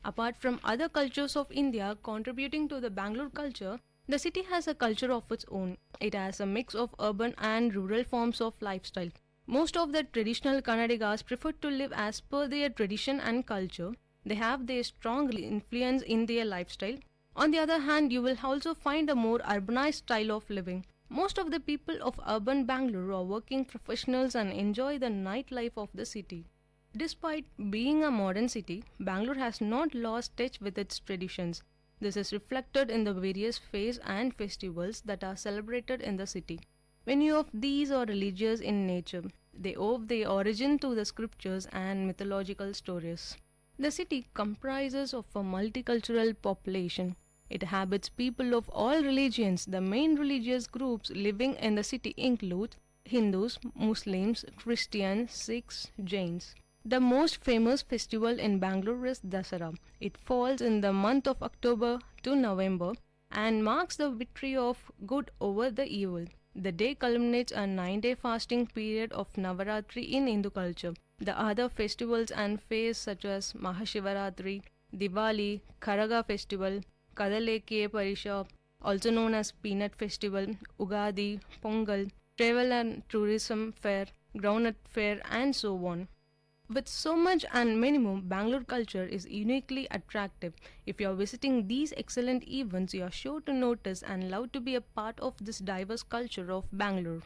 Apart from other cultures of India contributing to the Bangalore culture, the city has a culture of its own. It has a mix of urban and rural forms of lifestyle. Most of the traditional Kannadigas prefer to live as per their tradition and culture. They have their strong influence in their lifestyle. On the other hand, you will also find a more urbanized style of living. Most of the people of urban Bangalore are working professionals and enjoy the nightlife of the city. Despite being a modern city, Bangalore has not lost touch with its traditions. This is reflected in the various fairs and festivals that are celebrated in the city. Many of these are religious in nature. They owe their origin to the scriptures and mythological stories. The city comprises of a multicultural population. It habits people of all religions. The main religious groups living in the city include Hindus, Muslims, Christians, Sikhs, Jains. The most famous festival in Bangalore is Dasara. It falls in the month of October to November. and marks the victory of good over the evil. The day culminates a 9-day fasting period of Navaratri in Hindu culture. The other festivals and fairs such as Mahashivaratri, Diwali, Karaga festival, Kadaleke Parisha, also known as Peanut Festival, Ugadi, Pongal, Travel and Tourism Fair, Groundnut Fair, and so on. With so much and many more, Bangalore culture is uniquely attractive. If you are visiting these excellent events, you are sure to notice and love to be a part of this diverse culture of Bangalore.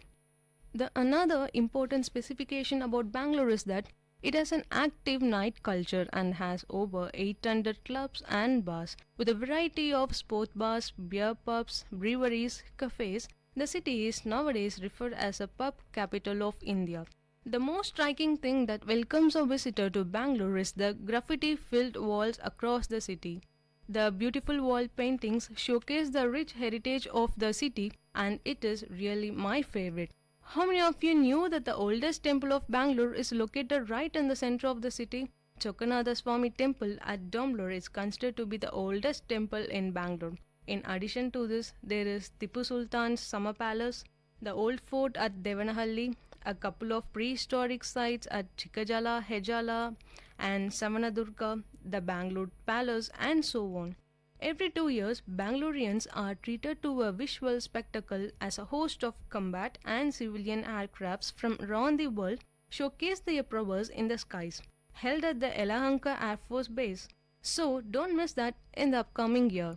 The another important specification about Bangalore is that it has an active night culture and has over 800 clubs and bars. With a variety of sport bars, beer pubs, breweries, cafes, the city is nowadays referred as a pub capital of India. The most striking thing that welcomes a visitor to Bangalore is the graffiti-filled walls across the city. The beautiful wall paintings showcase the rich heritage of the city, and it is really my favorite. How many of you knew that the oldest temple of Bangalore is located right in the center of the city? Chokanada Swami Temple at Domblur is considered to be the oldest temple in Bangalore. In addition to this, there is Tipu Sultan's summer palace, the old fort at Devanahalli, a couple of prehistoric sites at Chikkajala, Hejala, and Savanadurga, the Bangalore Palace, and so on. Every 2 years, Bangaloreans are treated to a visual spectacle as a host of combat and civilian aircrafts from around the world showcase their prowess in the skies, held at the Yelahanka Air Force Base. So don't miss that in the upcoming year.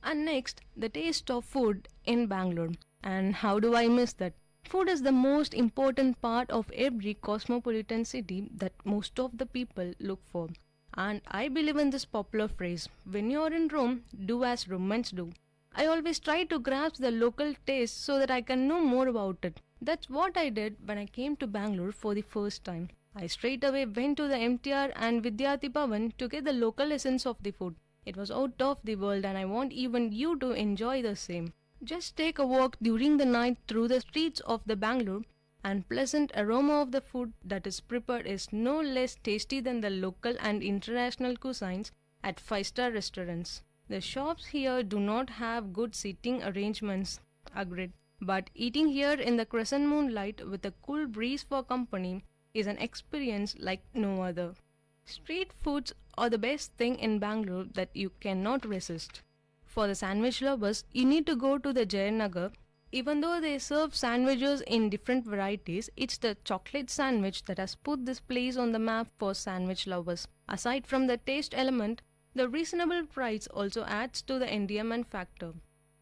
And next, the taste of food in Bangalore. And how do I miss that? Food is the most important part of every cosmopolitan city that most of the people look for. And I believe in this popular phrase, when you're in Rome, do as Romans do. I always try to grasp the local taste so that I can know more about it. That's what I did when I came to Bangalore for the first time. I straight away went to the MTR and Vidyarthi Bhavan to get the local essence of the food. It was out of the world and I want even you to enjoy the same. Just take a walk during the night through the streets of the Bangalore, and pleasant aroma of the food that is prepared is no less tasty than the local and international cuisines at 5-star restaurants. The shops here do not have good seating arrangements, agreed, but eating here in the crescent moonlight with a cool breeze for company is an experience like no other. Street foods are the best thing in Bangalore that you cannot resist. For the sandwich lovers, you need to go to the Jayanagar. Even though they serve sandwiches in different varieties, it's the chocolate sandwich that has put this place on the map for sandwich lovers. Aside from the taste element, the reasonable price also adds to the endearment factor.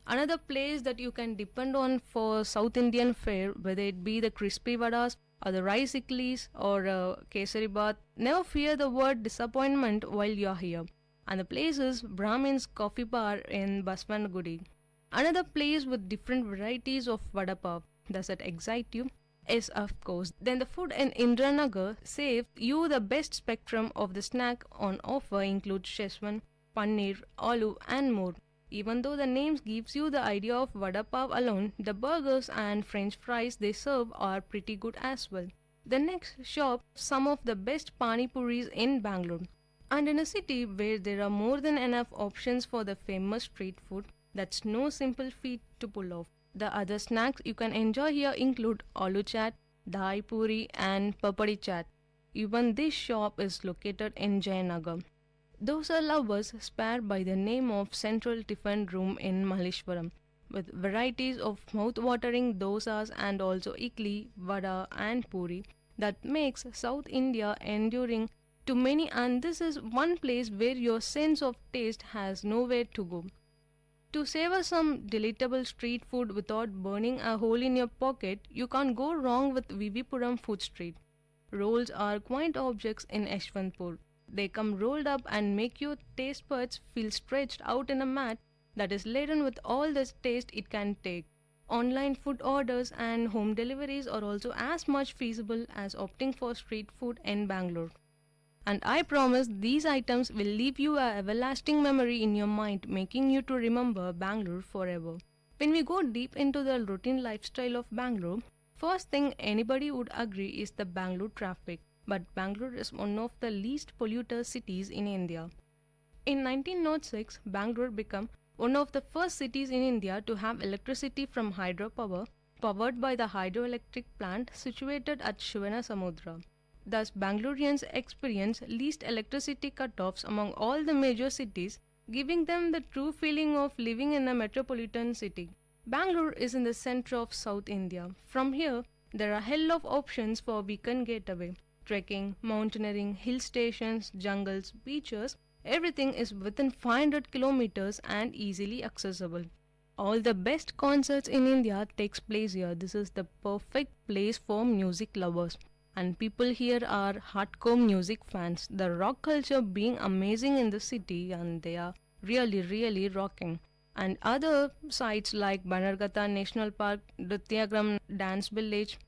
Another place that you can depend on for South Indian fare, whether it be the crispy vadas or the rice idlis or kesari bath, never fear the word disappointment while you're here. And the place is Brahmin's Coffee Bar in Baswannagudi. Another place with different varieties of vada pav. Does that excite you? Yes, of course. Then the food in Indranagar saves you the best spectrum of the snack on offer includes Szechuan, paneer, aloo and more. Even though the names gives you the idea of vada pav alone, the burgers and french fries they serve are pretty good as well. The next shop, some of the best pani puris in Bangalore. And in a city where there are more than enough options for the famous street food, that's no simple feat to pull off. The other snacks you can enjoy here include aloo chaat, dahi puri and papadi chaat. Even this shop is located in Jayanagar. Dosa lovers swear by the name of Central Tiffin Room in Malleshwaram, with varieties of mouth-watering dosas and also idli, vada and puri that makes South India enduring to many, and this is one place where your sense of taste has nowhere to go. To savor some delectable street food without burning a hole in your pocket, you can't go wrong with Vivipuram Food Street. Rolls are quaint objects in Yeshwantpur. They come rolled up and make your taste buds feel stretched out in a mat that is laden with all the taste it can take. Online food orders and home deliveries are also as much feasible as opting for street food in Bangalore. And I promise these items will leave you an everlasting memory in your mind, making you to remember Bangalore forever. When we go deep into the routine lifestyle of Bangalore, first thing anybody would agree is the Bangalore traffic. But Bangalore is one of the least polluted cities in India. In 1906, Bangalore became one of the first cities in India to have electricity from hydropower, powered by the hydroelectric plant situated at Shivanasamudra. Thus, Bangaloreans experience least electricity cut-offs among all the major cities, giving them the true feeling of living in a metropolitan city. Bangalore is in the center of South India. From here, there are a hell of options for weekend getaway. Trekking, mountaineering, hill stations, jungles, beaches, everything is within 500 kilometers and easily accessible. All the best concerts in India takes place here. This is the perfect place for music lovers. And people here are hardcore music fans. The rock culture being amazing in the city, and they are really rocking. And other sites like Banargata National Park, Nrityagram Dance Village,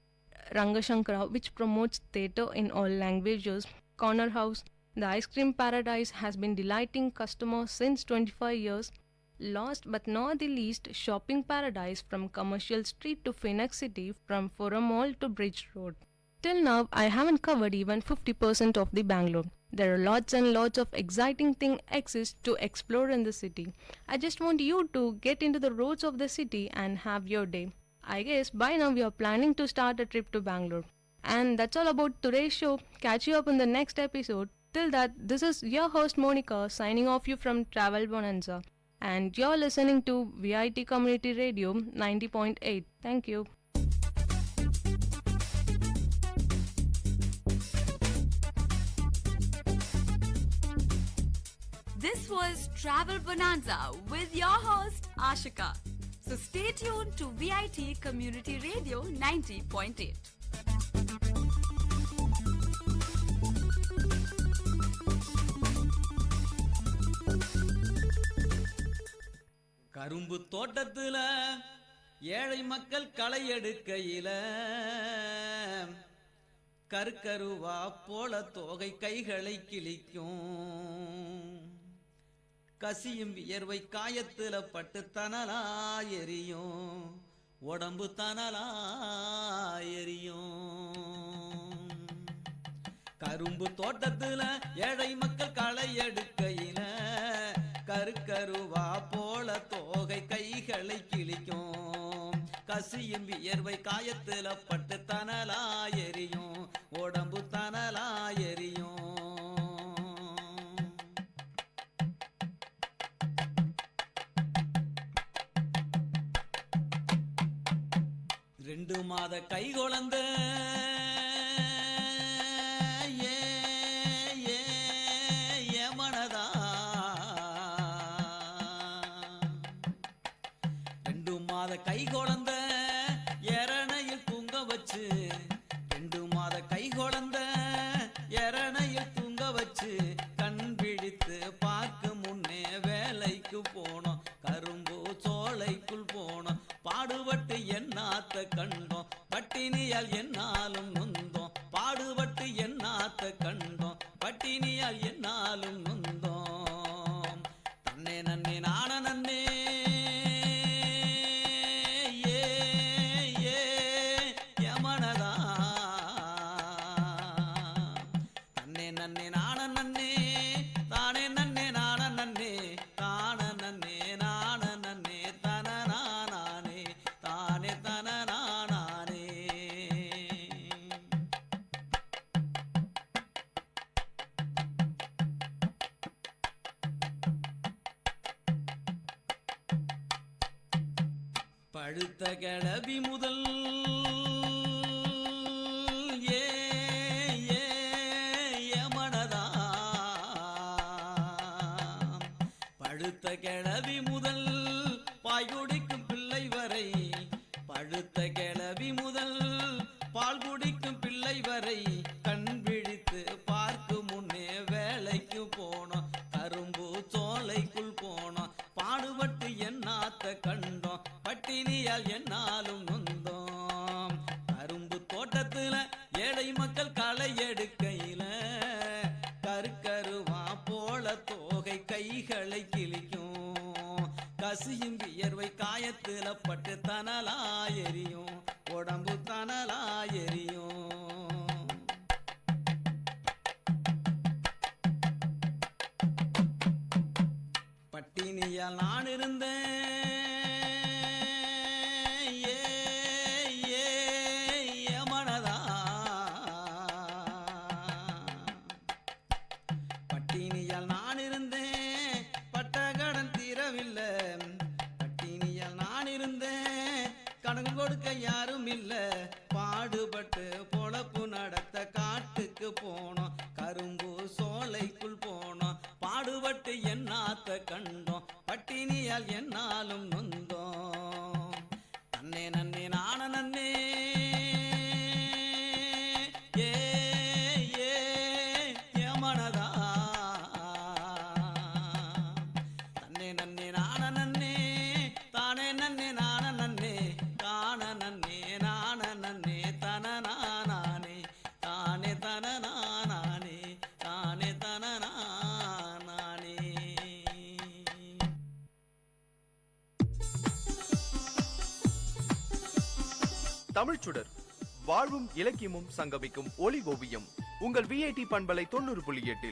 Rangashankara, which promotes theatre in all languages, Corner House, the Ice Cream Paradise has been delighting customers since 25 years. Last but not the least, Shopping Paradise from Commercial Street to Phoenix City, from Forum Mall to Bridge Road. Till now, I haven't covered even 50% of the Bangalore. There are lots and lots of exciting things exist to explore in the city. I just want you to get into the roads of the city and have your day. I guess by now we are planning to start a trip to Bangalore. And that's all about today's show. Catch you up in the next episode. Till that, this is your host Monica signing off you from Travel Bonanza. And you're listening to VIT Community Radio 90.8. Thank you. This was Travel Bonanza with your host Ashika. So stay tuned to VIT Community Radio 90.8. கரும்பு தோட்டத்துல ஏழை மக்கள் களை எடுக்கையில கருக்கருவா போல தோகை கைகளை கிழிக்கும். கசியும் வியர்வை காயத்துல பட்டு தனலா எரியும், உடம்பு தனலா எரியும். கரும்பு தோட்டத்துல ஏழை மக்கள் களை எடுக்கையில கருக்கருவா போல தோகை கைகளை கிழிக்கும். கசியும் வியர்வை காயத்துல பட்டு தனலா எரியும், உடம்பு தனலா எரியும். 2 மாத கை குழந்தை மனதா 2 மாத கை குழந்தை எரணையில் தூங்க வச்சு 2 மாத கை குழந்தை எரணையில் தூங்க வச்சு கண் விழித்து பார்க்க முன்னே வேலைக்கு போனோம். கரும்பு சோலைக்குள் போனோம். பாடுபட்டு என்னாத்த கண்டோம், பட்டினியால் என்னாலும் நொந்தோம். பாடுபட்டு என்னாத்த கண்டோம், பட்டினியால் என்னாலும் நொந்தோம். தன்னே நன்னே நான நன்னே யமனதா. தன்னே நன்னே நான நன்னே தானே நன்னே நான நன்னே தான நன்னே நான நன்னே தனனா நானே தானே தனனா நானே. பழுத்த கிளவி முதல் மனதா. பழுத்த கிளவி முதல் பாய் குடிக்கும் பிள்ளை வரை, பழுத்த கிளவி முதல் பால் குடிக்கும் பிள்ளை வரை கண் விழித்து பார்க்கும் முன்னே வேலைக்கு போனோம். கரும்பு சோலைக்குள் போனோம். பாடுபட்டு என்னாத்த கண்டோம், பட்டினியால் என்னாலும் நொந்தோம். கரும்பு தோட்டத்துல ஏழை மக்கள் களை எடுக்கையில கருக்கருவா போல தோகை கைகளை கிழிக்கும். கசியும் வியர்வை காயத்துல பட்டு தனலா எரியும், உடம்பு தனலா எரியும். பட்டினிய பட்டினியால் நான் இருந்தேன் மனதா பட்டினியால் நான் இருந்தேன் பட்ட கடன் தீரவில்லை பட்டினியால் நான் இருந்தேன் கடன் கொடுக்க யாரும் இல்ல பாடுபட்டு பொழப்பு நடத்த காட்டுக்கு போனோம் கரும்பு சோலைக்குள் போனோம் பாடுபட்டு என்னாத்த கண்டோம் பட்டினியால் என்னாலும் நொந்தோம் நன்னே நன்னே நான நன்னே ஏ ஏ மனதா நன்னே நன்னே நான நன்னே தானே நன்னே நான நன்னே தான நன்னே நான நன்னே தன நானே தானே தன நானே தானே தன நானே. தமிழ்ச்சுடர் வாழ்வும் இலக்கியமும் சங்கமிக்கும் ஒளி ஓவியம் உங்கள் விஐடி பண்பலை 90.8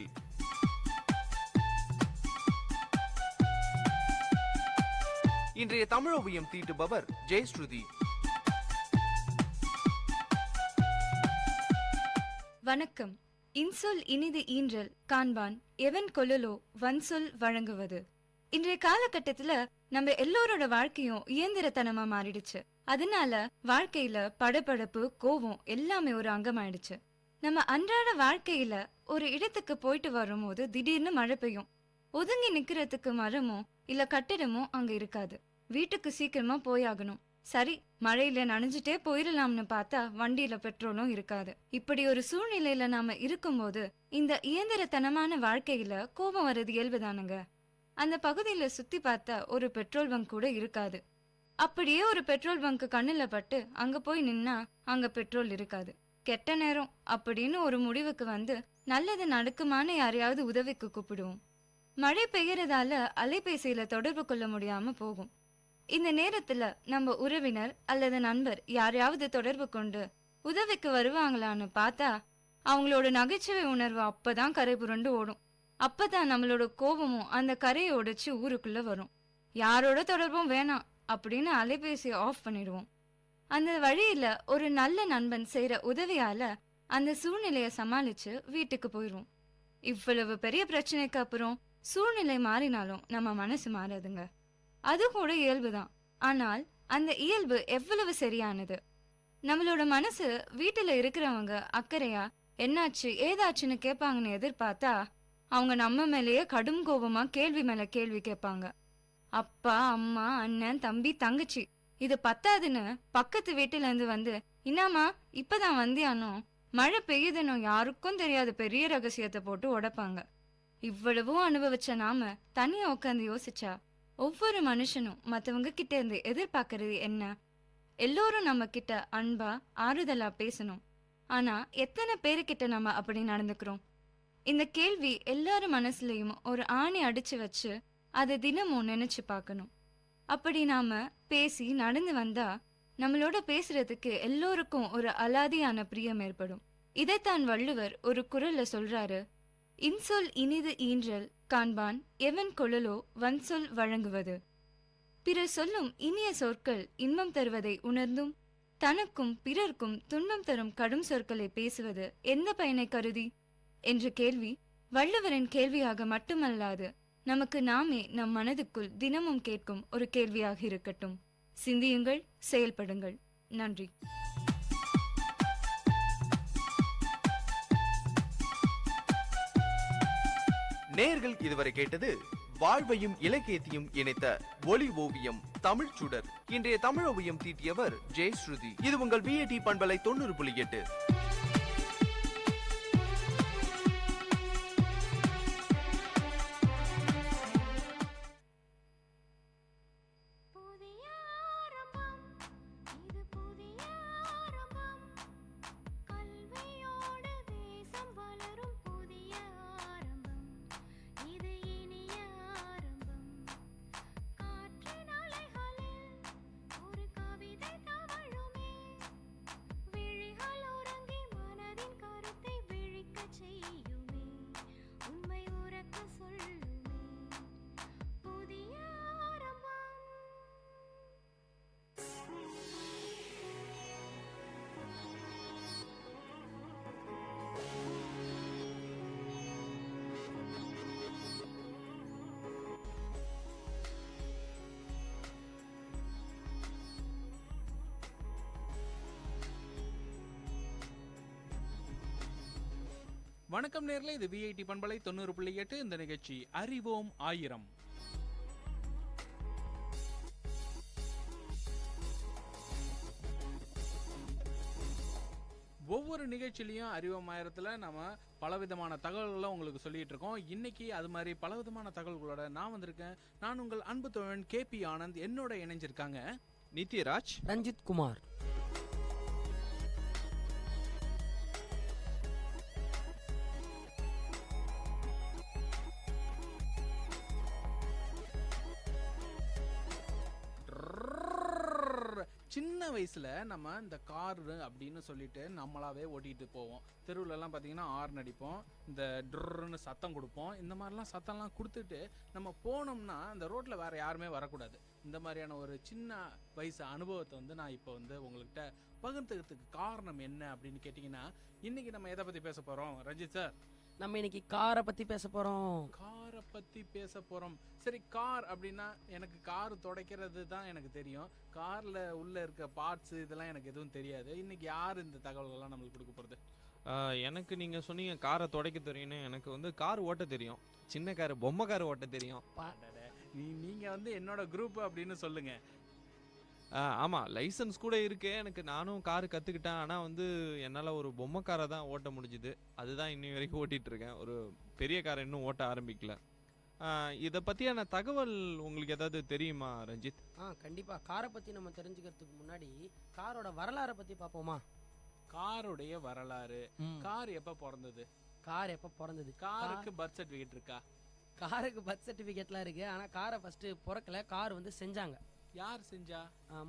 இன்றைய தமிழ் ஓவியம் தீட்டுபவர் ஜெயஸ்ருதி. வணக்கம். இன்சொல் இனிது ஈன்றல் காண்பான் எவன் கொல்லலோ வன்சொல் வழங்குவது. இன்றைய காலகட்டத்துல நம்ம எல்லோரோட வாழ்க்கையும் இயந்திரத்தனமா மாறிடுச்சு. அதனால வாழ்க்கையில படபடப்பு கோவம் எல்லாமே ஒரு அங்கமாயிடுச்சு. நம்ம அன்றாட வாழ்க்கையில ஒரு இடத்துக்கு போயிட்டு வரும்போது திடீர்னு மழை பெய்யும். ஒதுங்கி நிக்கிறதுக்கு மரமோ இல்ல கட்டிடமோ அங்க இருக்காது. வீட்டுக்கு சீக்கிரமா போயாகணும். சரி, மழையில நனைஞ்சிட்டே போயிடலாம்னு பார்த்தா வண்டியில பெட்ரோலும் இருக்காது. இப்படி ஒரு சூழ்நிலையில நாம இருக்கும்போது இந்த இயந்திரத்தனமான வாழ்க்கையில கோபம் வர்றது இயல்புதானுங்க. அந்த பகுதியில சுத்தி பார்த்தா ஒரு பெட்ரோல் பங்க் கூட இருக்காது. அப்படியே ஒரு பெட்ரோல் பங்க் கண்ணுல பட்டு அங்க போய் நின்னா அங்க பெட்ரோல் இருக்காது. கெட்ட நேரம் அப்படின்னு ஒரு முடிவுக்கு வந்து நல்லது நடக்குமான யாரையாவது உதவிக்கு கூப்பிடுவோம். மழை பெய்யறதால அலைபேசியில தொடர்பு கொள்ள முடியாம போகும். இந்த நேரத்துல நம்ம உறவினர் அல்லது நண்பர் யாரையாவது தொடர்பு கொண்டு உதவிக்கு வருவாங்களான்னு பார்த்தா அவங்களோட நகைச்சுவை உணர்வு அப்பதான் கரை புரண்டு ஓடும். அப்பதான் நம்மளோட கோபமும் அந்த கரையை உடைச்சு ஊருக்குள்ள வரும். யாரோட தொடர்பும் வேணாம் அப்படின்னு அலைபேசியை ஆஃப் பண்ணிடுவோம். அந்த வழியில ஒரு நல்ல நண்பன் செய்யற உதவியால அந்த சூழ்நிலைய சமாளிச்சு வீட்டுக்கு போயிடுவோம். இவ்வளவு பெரிய பிரச்சனைக்கு அப்புறம் சூழ்நிலை மாறினாலும் நம்ம மனசு மாறாதுங்க. அது கூட இயல்புதான். ஆனால் அந்த இயல்பு எவ்வளவு சரியானது? நம்மளோட மனசு வீட்டுல இருக்கிறவங்க அக்கறையா என்னாச்சு ஏதாச்சுன்னு கேட்பாங்கன்னு எதிர்பார்த்தா அவங்க நம்ம மேலேயே கடும் கோபமா கேள்வி மேல கேள்வி கேட்பாங்க. அப்பா அம்மா அண்ணன் தம்பி தங்கச்சி இது பத்தாதுன்னு பக்கத்து வீட்டுல இருந்து வந்து இன்னாமா இப்பதான் வந்தியானோ மழை பெய்யுதுன்னு யாருக்கும் தெரியாத பெரிய ரகசியத்தை போட்டு உடைப்பாங்க. இவ்வளவும் அனுபவிச்ச நாம தனியா உட்காந்து யோசிச்சா ஒவ்வொரு மனுஷனும் மத்தவங்க கிட்ட இருந்து எதிர்பார்க்கறது என்ன? எல்லோரும் நம்ம கிட்ட அன்பா ஆறுதலா பேசணும். ஆனா எத்தனை பேருக்கிட்ட நம்ம அப்படி நடந்துக்கிறோம்? இந்த கேள்வி எல்லாரும் மனசுலயும் ஒரு ஆணி அடிச்சு வச்சு அதை தினமும் நினைச்சு பார்க்கணும். அப்படி நாம பேசி நடந்து வந்தா நம்மளோட பேசுறதுக்கு எல்லோருக்கும் ஒரு அலாதியான பிரியம் ஏற்படும். இதைத்தான் வள்ளுவர் ஒரு குறள்ல சொல்றாரு. இன்சொல் இனிது ஈன்றல் காண்பான் எவன் கொள்ளலோ வன்சொல் வழங்குவது. பிறர் சொல்லும் இனிய சொற்கள் இன்பம் தருவதை உணர்ந்தும் தனக்கும் பிறர்க்கும் துன்பம் தரும் கடும் சொற்களை பேசுவது எந்த பயனை கருதி என்ற கேள்வி வள்ளுவரின் கேள்வியாக மட்டுமல்லாது நமக்கு நாமே நம் மனதுக்குள் தினமும் கேட்கும் ஒரு கேள்வியாக இருக்கட்டும். சிந்தியுங்கள், செயல்படுங்கள். நன்றி. நேயர்கள் இதுவரை கேட்டது வாழ்வையும் இலக்கியத்தையும் இணைத்த ஒளி ஓவியம் தமிழ்ச்சுடர். இன்றைய தமிழ் ஓவியம் தீட்டியவர் ஜெயஸ்ருதி. இது உங்கள் விஐடி பண்பலை 90.8. ஒரு கவிதை தவழுமே விழிகள் உறங்கி வணக்கம் நேர்களே, இது விஐடி பண்பலை 90.8. இந்த நிகழ்ச்சி அறிவோம் ஆயிரம். ஒவ்வொரு நிகழ்ச்சியிலையும் அறிவோம் ஆயிரத்தில் நம்ம பலவிதமான தகவல்களை உங்களுக்கு சொல்லிட்டு இருக்கோம். இன்னைக்கு அது மாதிரி பலவிதமான தகவல்களோட நான் வந்திருக்கேன். நான் உங்கள் அன்பு தோழன் KP ஆனந்த். என்னோட இணைஞ்சிருக்காங்க நித்யராஜ், ரஞ்சித் குமார். சின்ன வயசுல நம்ம இந்த கார் அப்படின்னு சொல்லிட்டு நம்மளாவே ஓட்டிட்டு போவோம். தெருவுலலாம் பார்த்தீங்கன்னா ஆர்ன் அடிப்போம், இந்த ட்ருன்னு சத்தம் கொடுப்போம். இந்த மாதிரிலாம் சத்தம்லாம் கொடுத்துட்டு நம்ம போனோம்னா அந்த ரோட்டில் வேற யாருமே வரக்கூடாது. இந்த மாதிரியான ஒரு சின்ன வயசு அனுபவத்தை வந்து நான் இப்போ வந்து உங்கள்கிட்ட பகிர்ந்துக்கிறதுக்கு காரணம் என்ன அப்படின்னு கேட்டிங்கன்னா, இன்னைக்கு நம்ம எதை பற்றி பேச போகிறோம் ரஞ்சித் சார்? நம்ம இன்னைக்கு காரை பத்தி பேச போறோம். காரை பத்தி பேச போறோம். சரி, கார் அப்படின்னா எனக்கு கார் துடைக்கிறது தான் எனக்கு தெரியும். கார்ல உள்ள இருக்க பார்ட்ஸ் இதெல்லாம் எனக்கு எதுவும் தெரியாது. இன்னைக்கு யார் இந்த தகவல்கள்லாம் நம்மளுக்கு கொடுக்க போறது? எனக்கு நீங்க சொன்னீங்க காரை துடைக்க தெரியும்னு. எனக்கு வந்து கார் ஓட்ட தெரியும். சின்ன கார், பொம்மை கார் ஓட்ட தெரியும். நீங்க வந்து என்னோட குரூப் அப்படின்னு சொல்லுங்க. ஆமாம், லைசன்ஸ் கூட இருக்கு எனக்கு. நானும் கார் கற்றுக்கிட்டேன். ஆனால் வந்து என்னால் ஒரு பொம்மை காரை தான் ஓட்ட முடிஞ்சுது. அதுதான் இன்னி வரைக்கும் ஓட்டிகிட்டு இருக்கேன். ஒரு பெரிய காரை இன்னும் ஓட்ட ஆரம்பிக்கல. இதை பற்றியான தகவல் உங்களுக்கு ஏதாவது தெரியுமா ரஞ்சித்? கண்டிப்பாக. காரை பற்றி நம்ம தெரிஞ்சுக்கிறதுக்கு முன்னாடி காரோட வரலாறை பற்றி பார்ப்போமா? காருடைய வரலாறு. கார் எப்போ பிறந்தது? காருக்கு பர்த் சர்டிஃபிகேட் இருக்கா? காருக்கு பர்த் சர்டிஃபிகேட்லாம் இருக்குது. ஆனால் காரை ஃபஸ்ட்டு பிறக்கல, கார் வந்து செஞ்சாங்க. யார் செஞ்சா?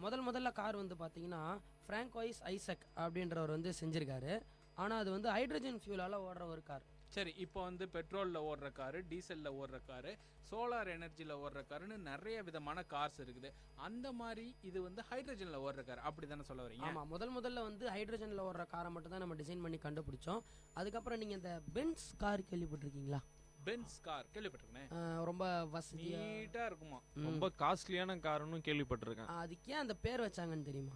முதல்ல கார் வந்து பார்த்தீங்கன்னா ஃப்ராங்கோயிஸ் ஐசக் அப்படின்றவர் வந்து செஞ்சிருக்காரு. ஆனால் அது வந்து ஹைட்ரஜன் ஃபியூலால் ஓடுற ஒரு கார். சரி, இப்போ வந்து பெட்ரோலில் ஓடுற காரு, டீசலில் ஓடுற காரு, சோலார் எனர்ஜியில் ஓடுற காருன்னு நிறைய விதமான கார்ஸ் இருக்குது. அந்த மாதிரி இது வந்து ஹைட்ரஜனில் ஓடுற கார், அப்படி தானே சொல்ல வரீங்க? ஆமாம், முதல்ல வந்து ஹைட்ரஜனில் ஓடுற காரை மட்டும் தான் நம்ம டிசைன் பண்ணி கண்டுபிடிச்சோம். அதுக்கப்புறம் நீங்கள் இந்த பென்ஸ் கார் கேள்விப்பட்டிருக்கீங்களா? பென்ஸ் கார் கேள்விப்பட்டிருக்கேன். ரொம்ப வசதியா நீட்டா இருக்குமா? ரொம்ப காஸ்ட்லியான கார்னு கேள்விப்பட்டிருக்கேன். அதுக்கு ஏன் அந்த பேர் வச்சாங்கன்னு தெரியுமா?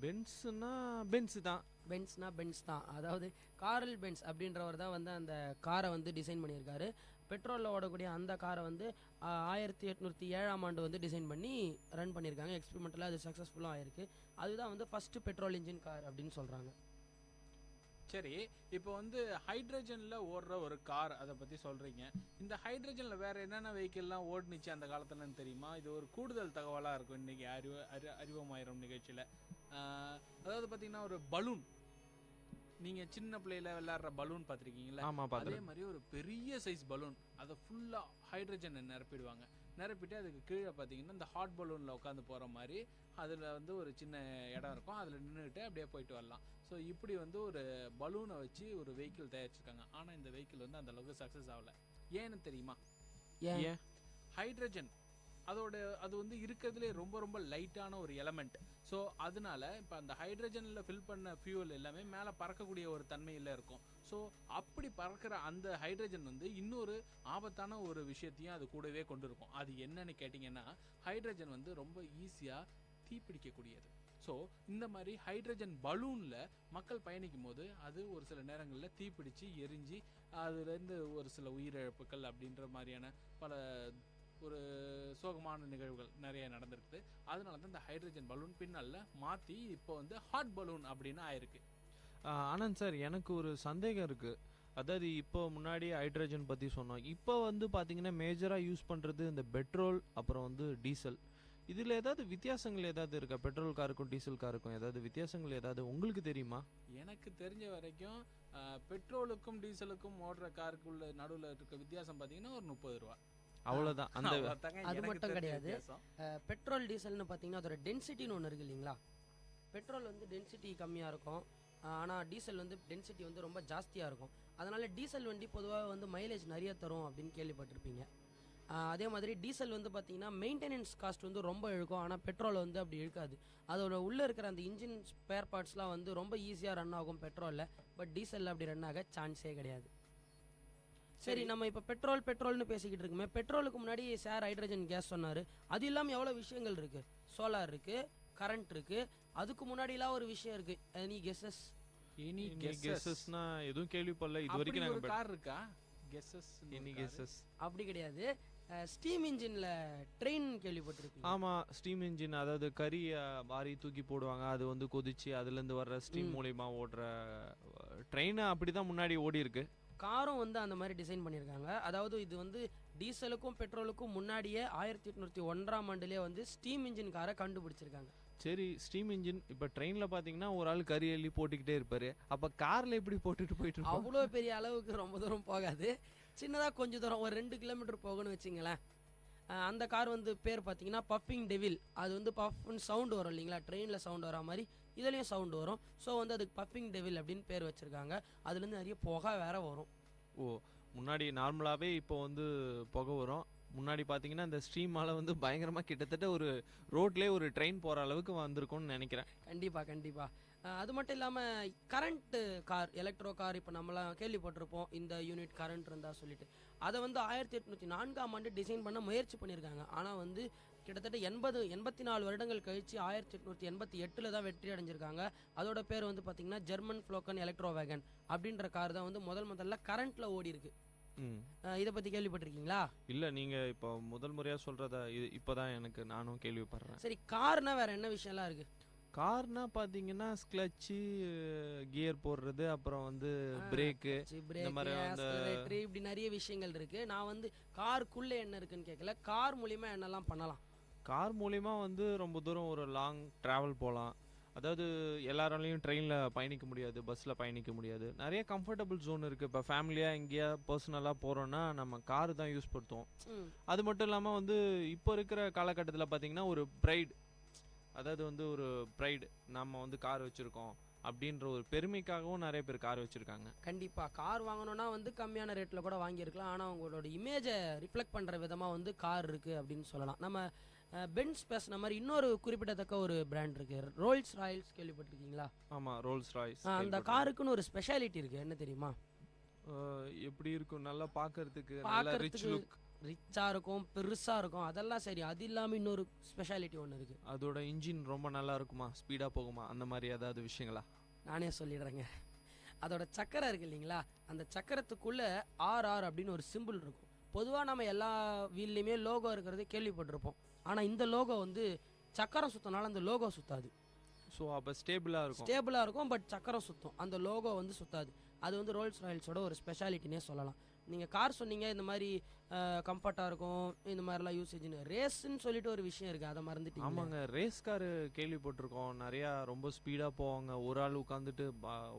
பென்ஸ்னா பென்ஸ் தான். பென்ஸ் தான். அதாவது கார்ல் பென்ஸ் அப்படின்றவர் தான் வந்து அந்த காரை வந்து டிசைன் பண்ணியிருக்காரு. பெட்ரோலில் ஓடக்கூடிய அந்த காரை வந்து 1807 வந்து டிசைன் பண்ணி ரன் பண்ணியிருக்காங்க. எக்ஸ்பெரிமெண்ட்டில் அது சக்ஸஸ்ஃபுல்லாக ஆயிருக்கு. அதுதான் வந்து ஃபஸ்ட்டு பெட்ரோல் இன்ஜின் கார் அப்படின்னு சொல்கிறாங்க. சரி, இப்போ வந்து ஹைட்ரஜனில் ஓடுற ஒரு கார் அதை பற்றி சொல்கிறீங்க. இந்த ஹைட்ரஜனில் வேறு என்னென்ன வெஹிக்கிள்லாம் ஓடுனுச்சு அந்த காலத்துலன்னு தெரியுமா? இது ஒரு கூடுதல் தகவலாக இருக்கும் இன்றைக்கி அறிவோமாயிரம் நிகழ்ச்சியில். அதாவது பார்த்தீங்கன்னா ஒரு பலூன், நீங்கள் சின்ன பிள்ளையில விளையாடுற பலூன் பார்த்துருக்கீங்களா? ஆமாம், அதே மாதிரி ஒரு பெரிய சைஸ் பலூன், அதை ஃபுல்லாக ஹைட்ரஜனை நிரப்பிடுவாங்க. நிரப்பிட்டு அதுக்கு கீழே பார்த்தீங்கன்னா இந்த ஹாட் பலூனில் உட்காந்து போகிற மாதிரி அதில் வந்து ஒரு சின்ன இடம் இருக்கும். அதில் நின்றுட்டு அப்படியே போயிட்டு வரலாம். ஸோ இப்படி வந்து ஒரு பலூனை வச்சு ஒரு வெஹிக்கிள் தயாரிச்சிருக்காங்க. ஆனால் இந்த வெஹிக்கிள் வந்து அந்த அளவுக்கு சக்ஸஸ் ஆகலை. ஏன்னு தெரியுமா? ஏன்? ஹைட்ரஜன் அது வந்து இருக்கிறதுலே ரொம்ப ரொம்ப லைட்டான ஒரு எலமெண்ட். ஸோ அதனால இப்போ அந்த ஹைட்ரஜனில் ஃபில் பண்ண ஃபியூவல் எல்லாமே மேலே பறக்கக்கூடிய ஒரு தன்மையில் இருக்கும். ஸோ அப்படி பறக்கிற அந்த ஹைட்ரஜன் வந்து இன்னொரு ஆபத்தான ஒரு விஷயத்தையும் அது கூடவே கொண்டு இருக்கும். அது என்னன்னு கேட்டிங்கன்னா, ஹைட்ரஜன் வந்து ரொம்ப ஈஸியாக தீப்பிடிக்கக்கூடியது. ஸோ இந்த மாதிரி ஹைட்ரஜன் பலூனில் மக்கள் பயணிக்கும் போது அது ஒரு சில நேரங்களில் தீப்பிடிச்சு எரிஞ்சு அதுலேருந்து ஒரு சில உயிரிழப்புகள் அப்படின்ற மாதிரியான பல ஒரு சோகமான நிகழ்வுகள் நிறைய நடந்திருக்கு. அதனால தான் இந்த ஹைட்ரஜன் பலூன் பின்னால் மாற்றி இப்போ வந்து ஹாட் பலூன் அப்படின்னு ஆயிருக்கு. ஆனந்த் சார், எனக்கு ஒரு சந்தேகம் இருக்குது. அதாவது இப்போ முன்னாடி ஹைட்ரஜன் பற்றி சொன்னோம். இப்போ வந்து பார்த்தீங்கன்னா மேஜராக யூஸ் பண்ணுறது இந்த பெட்ரோல், அப்புறம் வந்து டீசல். இதில் ஏதாவது வித்தியாசங்கள் ஏதாவது இருக்கா? பெட்ரோல் காருக்கும் டீசல் காருக்கும் ஏதாவது வித்தியாசங்கள் ஏதாவது உங்களுக்கு தெரியுமா? எனக்கு தெரிஞ்ச வரைக்கும் பெட்ரோலுக்கும் டீசலுக்கும் ஓடுற காருக்குள்ள நடுவில் இருக்க வித்தியாசம் பார்த்தீங்கன்னா ஒரு 30 ரூபா, அவ்வளோதான். அது மட்டும் கிடையாது. பெட்ரோல் டீசல்னு பார்த்தீங்கன்னா அதோட டென்சிட்டின்னு ஒன்று இருக்கு இல்லைங்களா? பெட்ரோல் வந்து டென்சிட்டி கம்மியாக இருக்கும், ஆனால் டீசல் வந்து டென்சிட்டி வந்து ரொம்ப ஜாஸ்தியாக இருக்கும். அதனால் டீசல் வண்டி பொதுவாக வந்து மைலேஜ் நிறைய தரும் அப்படின்னு கேள்விப்பட்டிருப்பீங்க. அதே மாதிரி டீசல் வந்து பார்த்தீங்கன்னா மெயின்டெனன்ஸ் காஸ்ட் வந்து ரொம்ப இழுக்கும். ஆனால் பெட்ரோல் வந்து அப்படி இழுக்காது. அதோட உள்ளே இருக்கிற அந்த இன்ஜின் ஸ்பேர் பார்ட்ஸ்லாம் வந்து ரொம்ப ஈஸியாக ரன் ஆகும் பெட்ரோலில். பட் டீசலில் அப்படி ரன் ஆக சான்ஸே கிடையாது. சரி, நம்ம இப்போ பெட்ரோல்னு பேசிக்கிட்டு இருக்குமே. பெட்ரோலுக்கு முன்னாடி சார் ஹைட்ரஜன் கேஸ் சொன்னார். அது இல்லாமல் எவ்வளோ விஷயங்கள் இருக்குது. சோலார் இருக்குது, கரண்ட் இருக்குது, அதுக்கு முன்னாடிலாம் ஒரு விஷயம் இருக்குது. Any guesses? எனி கெஸஸ்னா எதுவும் கேள்விப்படல இது வரைக்கும் ஒரு நாங்க கார் இருக்கா கெஸஸ் எனி கெஸஸ் அப்படி கிடையாது. ஸ்டீம் இன்ஜின்ல ட்ரெயின் கேள்விப்பட்டிருக்கீங்க? ஆமா, ஸ்டீம் இன்ஜின், அதாவது கரிய வாரி தூக்கி போடுவாங்க, அது வந்து கொதிச்சு அதுல இருந்து வர்ற ஸ்டீம் மூலியமா ஓடுற ட்ரெயின் அப்படிதான் முன்னாடி ஓடி இருக்கு. காரும் வந்து அந்த மாதிரி டிசைன் பண்ணியிருக்காங்க. அதாவது இது வந்து டீசலுக்கும் பெட்ரோலுக்கும் முன்னாடியே 1801ஆம் ஆண்டுலேயே வந்து ஸ்டீம் இன்ஜின் காரை கண்டுபிடிச்சிருக்காங்க. சரி, ஸ்டீம் இன்ஜின் இப்போ ட்ரெயினில் பார்த்தீங்கன்னா ஒரு ஆள் கறி அள்ளி போட்டுக்கிட்டே இருப்பாரு, அப்போ காரில் எப்படி போட்டுட்டு போயிட்டு இருப்போம்? அவ்வளோ பெரிய அளவுக்கு ரொம்ப தூரம் போகாது, சின்னதாக கொஞ்சம் தூரம் ஒரு 2 கிலோமீட்டர் போகணும்னு வச்சிங்களேன். அந்த கார் வந்து பேர் பார்த்தீங்கன்னா பஃபிங் டெவில். அது வந்து பஃப்னு சவுண்டு வரும் இல்லைங்களா, ட்ரெயினில் சவுண்டு வர மாதிரி இதுலேயும் சவுண்டு வரும். ஸோ வந்து அதுக்கு பஃபிங் டெவில் அப்படின்னு பேர் வச்சுருக்காங்க. அதுலேருந்து நிறைய புகை வேற வரும். ஓ, முன்னாடி நார்மலாகவே இப்போ வந்து புகை வரும், முன்னாடி பார்த்தீங்கன்னா இந்த ஸ்ட்ரீமால் வந்து பயங்கரமாக கிட்டத்தட்ட ஒரு ரோட்லேயே ஒரு ட்ரெயின் போகிற அளவுக்கு வந்திருக்கும்னு நினைக்கிறேன். கண்டிப்பாக. அது மட்டும் இல்லாமல் கரண்ட்டு கார், எலக்ட்ரோ கார் இப்போ நம்மளாம் கேள்விப்பட்டிருப்போம், இந்த யூனிட் கரண்ட் இருந்தால் சொல்லிட்டு. அதை வந்து 1804ஆம் ஆண்டு டிசைன் பண்ண முயற்சி பண்ணியிருக்காங்க. ஆனால் வந்து கிட்டத்தட்ட 84 வருடங்கள் கழிச்சு 1888 தான் வெற்றி அடைஞ்சிருக்காங்க. அதோட பேர் வந்து பார்த்தீங்கன்னா ஜெர்மன் ஃப்ளோக்கன் எலக்ட்ரோ வேகன் அப்படின்ற கார் தான் வந்து முதல்ல கரண்ட்ல ஓடி இருக்கு. இதை பத்தி கேள்விப்பட்டிருக்கீங்களா? இல்ல, நீங்க இப்போ முதல் முறையா சொல்றத இப்பதான் நானும் கேள்விப்படுறேன். சரி, கார்னா வேற என்ன விஷயம்லாம் இருக்கு? கார்னா பாத்தீங்கன்னா கிளட்ச், கியர் போடுறது, அப்புறம் வந்து பிரேக்கு, இந்த மாதிரி வந்து இப்படி நிறைய விஷயங்கள் இருக்கு. நான் வந்து காருக்குள்ள என்ன இருக்குன்னு கேட்கல, கார் மூலியமா என்னெல்லாம் பண்ணலாம்? கார் மூலியமா வந்து ரொம்ப தூரம் ஒரு லாங் டிராவல் போகலாம். அதாவது எல்லாராலையும் ட்ரெயினில் பயணிக்க முடியாது, பஸ்ஸில் பயணிக்க முடியாது, நிறைய கம்ஃபர்டபுள் ஜோன் இருக்குது. இப்போ ஃபேமிலியாக எங்கேயா பர்சனலாக போகிறோன்னா நம்ம காரு தான் யூஸ் படுத்துவோம். அது மட்டும் இல்லாமல் வந்து இப்போ இருக்கிற காலகட்டத்தில் பார்த்தீங்கன்னா ஒரு ப்ரைடு, அதாவது வந்து ஒரு ப்ரைடு, நம்ம வந்து கார் வச்சுருக்கோம் அப்படின்ற ஒரு பெருமைக்காகவும் நிறைய பேர் கார் வச்சுருக்காங்க. கண்டிப்பாக கார் வாங்கணுன்னா வந்து கம்மியான ரேட்டில் கூட வாங்கியிருக்கலாம். ஆனால் அவங்களோட இமேஜை ரிஃப்ளெக்ட் பண்ணுற விதமாக வந்து கார் இருக்குது அப்படின்னு சொல்லலாம். நம்ம பென்ஸ் பேசின மாதிரி இன்னொரு குறிப்பிடத்தக்க ஒரு பிராண்ட் இருக்கு, ரோல்ஸ் ராய்ஸ். கேள்விப்பட்டிருக்கீங்களா? ஆமாம், ரோல்ஸ் ராய்ஸ். அந்த காருக்குன்னு ஒரு ஸ்பெஷாலிட்டி இருக்கு, என்ன தெரியுமா? எப்படி இருக்கும், நல்லா பார்க்கறதுக்கு நல்ல ரிச் லுக், ரிச்சா இருக்கும், பெருசா இருக்கும். அதெல்லாம் சரி, அது இல்லாமல் இன்னொரு ஸ்பெஷாலிட்டி ஒன்று இருக்கு. அதோட இன்ஜின் ரொம்ப நல்லா இருக்குமா, ஸ்பீடாக போகுமா, அந்த மாதிரி ஏதாவது விஷயங்களா? நானே சொல்லிடுறேங்க. அதோட சக்கரம் இருக்கு இல்லைங்களா, அந்த சக்கரத்துக்குள்ள RR அப்படின்னு ஒரு சிம்பிள் இருக்கும். பொதுவாக நம்ம எல்லா வீல்லையுமே லோகோ இருக்கிறது கேள்விப்பட்டிருப்போம். ஆனால் இந்த லோகோ வந்து சக்கரம் சுத்தினால அந்த லோகோ சுத்தாது. ஸோ அப்போ ஸ்டேபிளாக இருக்கும், பட் சக்கரம் சுத்தும், அந்த லோகோ வந்து சுத்தாது. அது வந்து ரோல்ஸ் ராயல்ஸோட ஒரு ஸ்பெஷாலிட்டினே சொல்லலாம். நீங்கள் கார் சொன்னீங்க, இந்த மாதிரி கம்ஃபர்ட்டாக இருக்கும், இந்த மாதிரிலாம் யூசேஜ்னு. ரேஸ்ன்னு சொல்லிட்டு ஒரு விஷயம் இருக்குது, அதை மறந்துட்டீங்க? ஆமாங்க, ரேஸ் காரு கேள்விப்பட்டிருக்கோம், நிறையா ரொம்ப ஸ்பீடாக போவாங்க, ஒரு ஆள் உட்காந்துட்டு.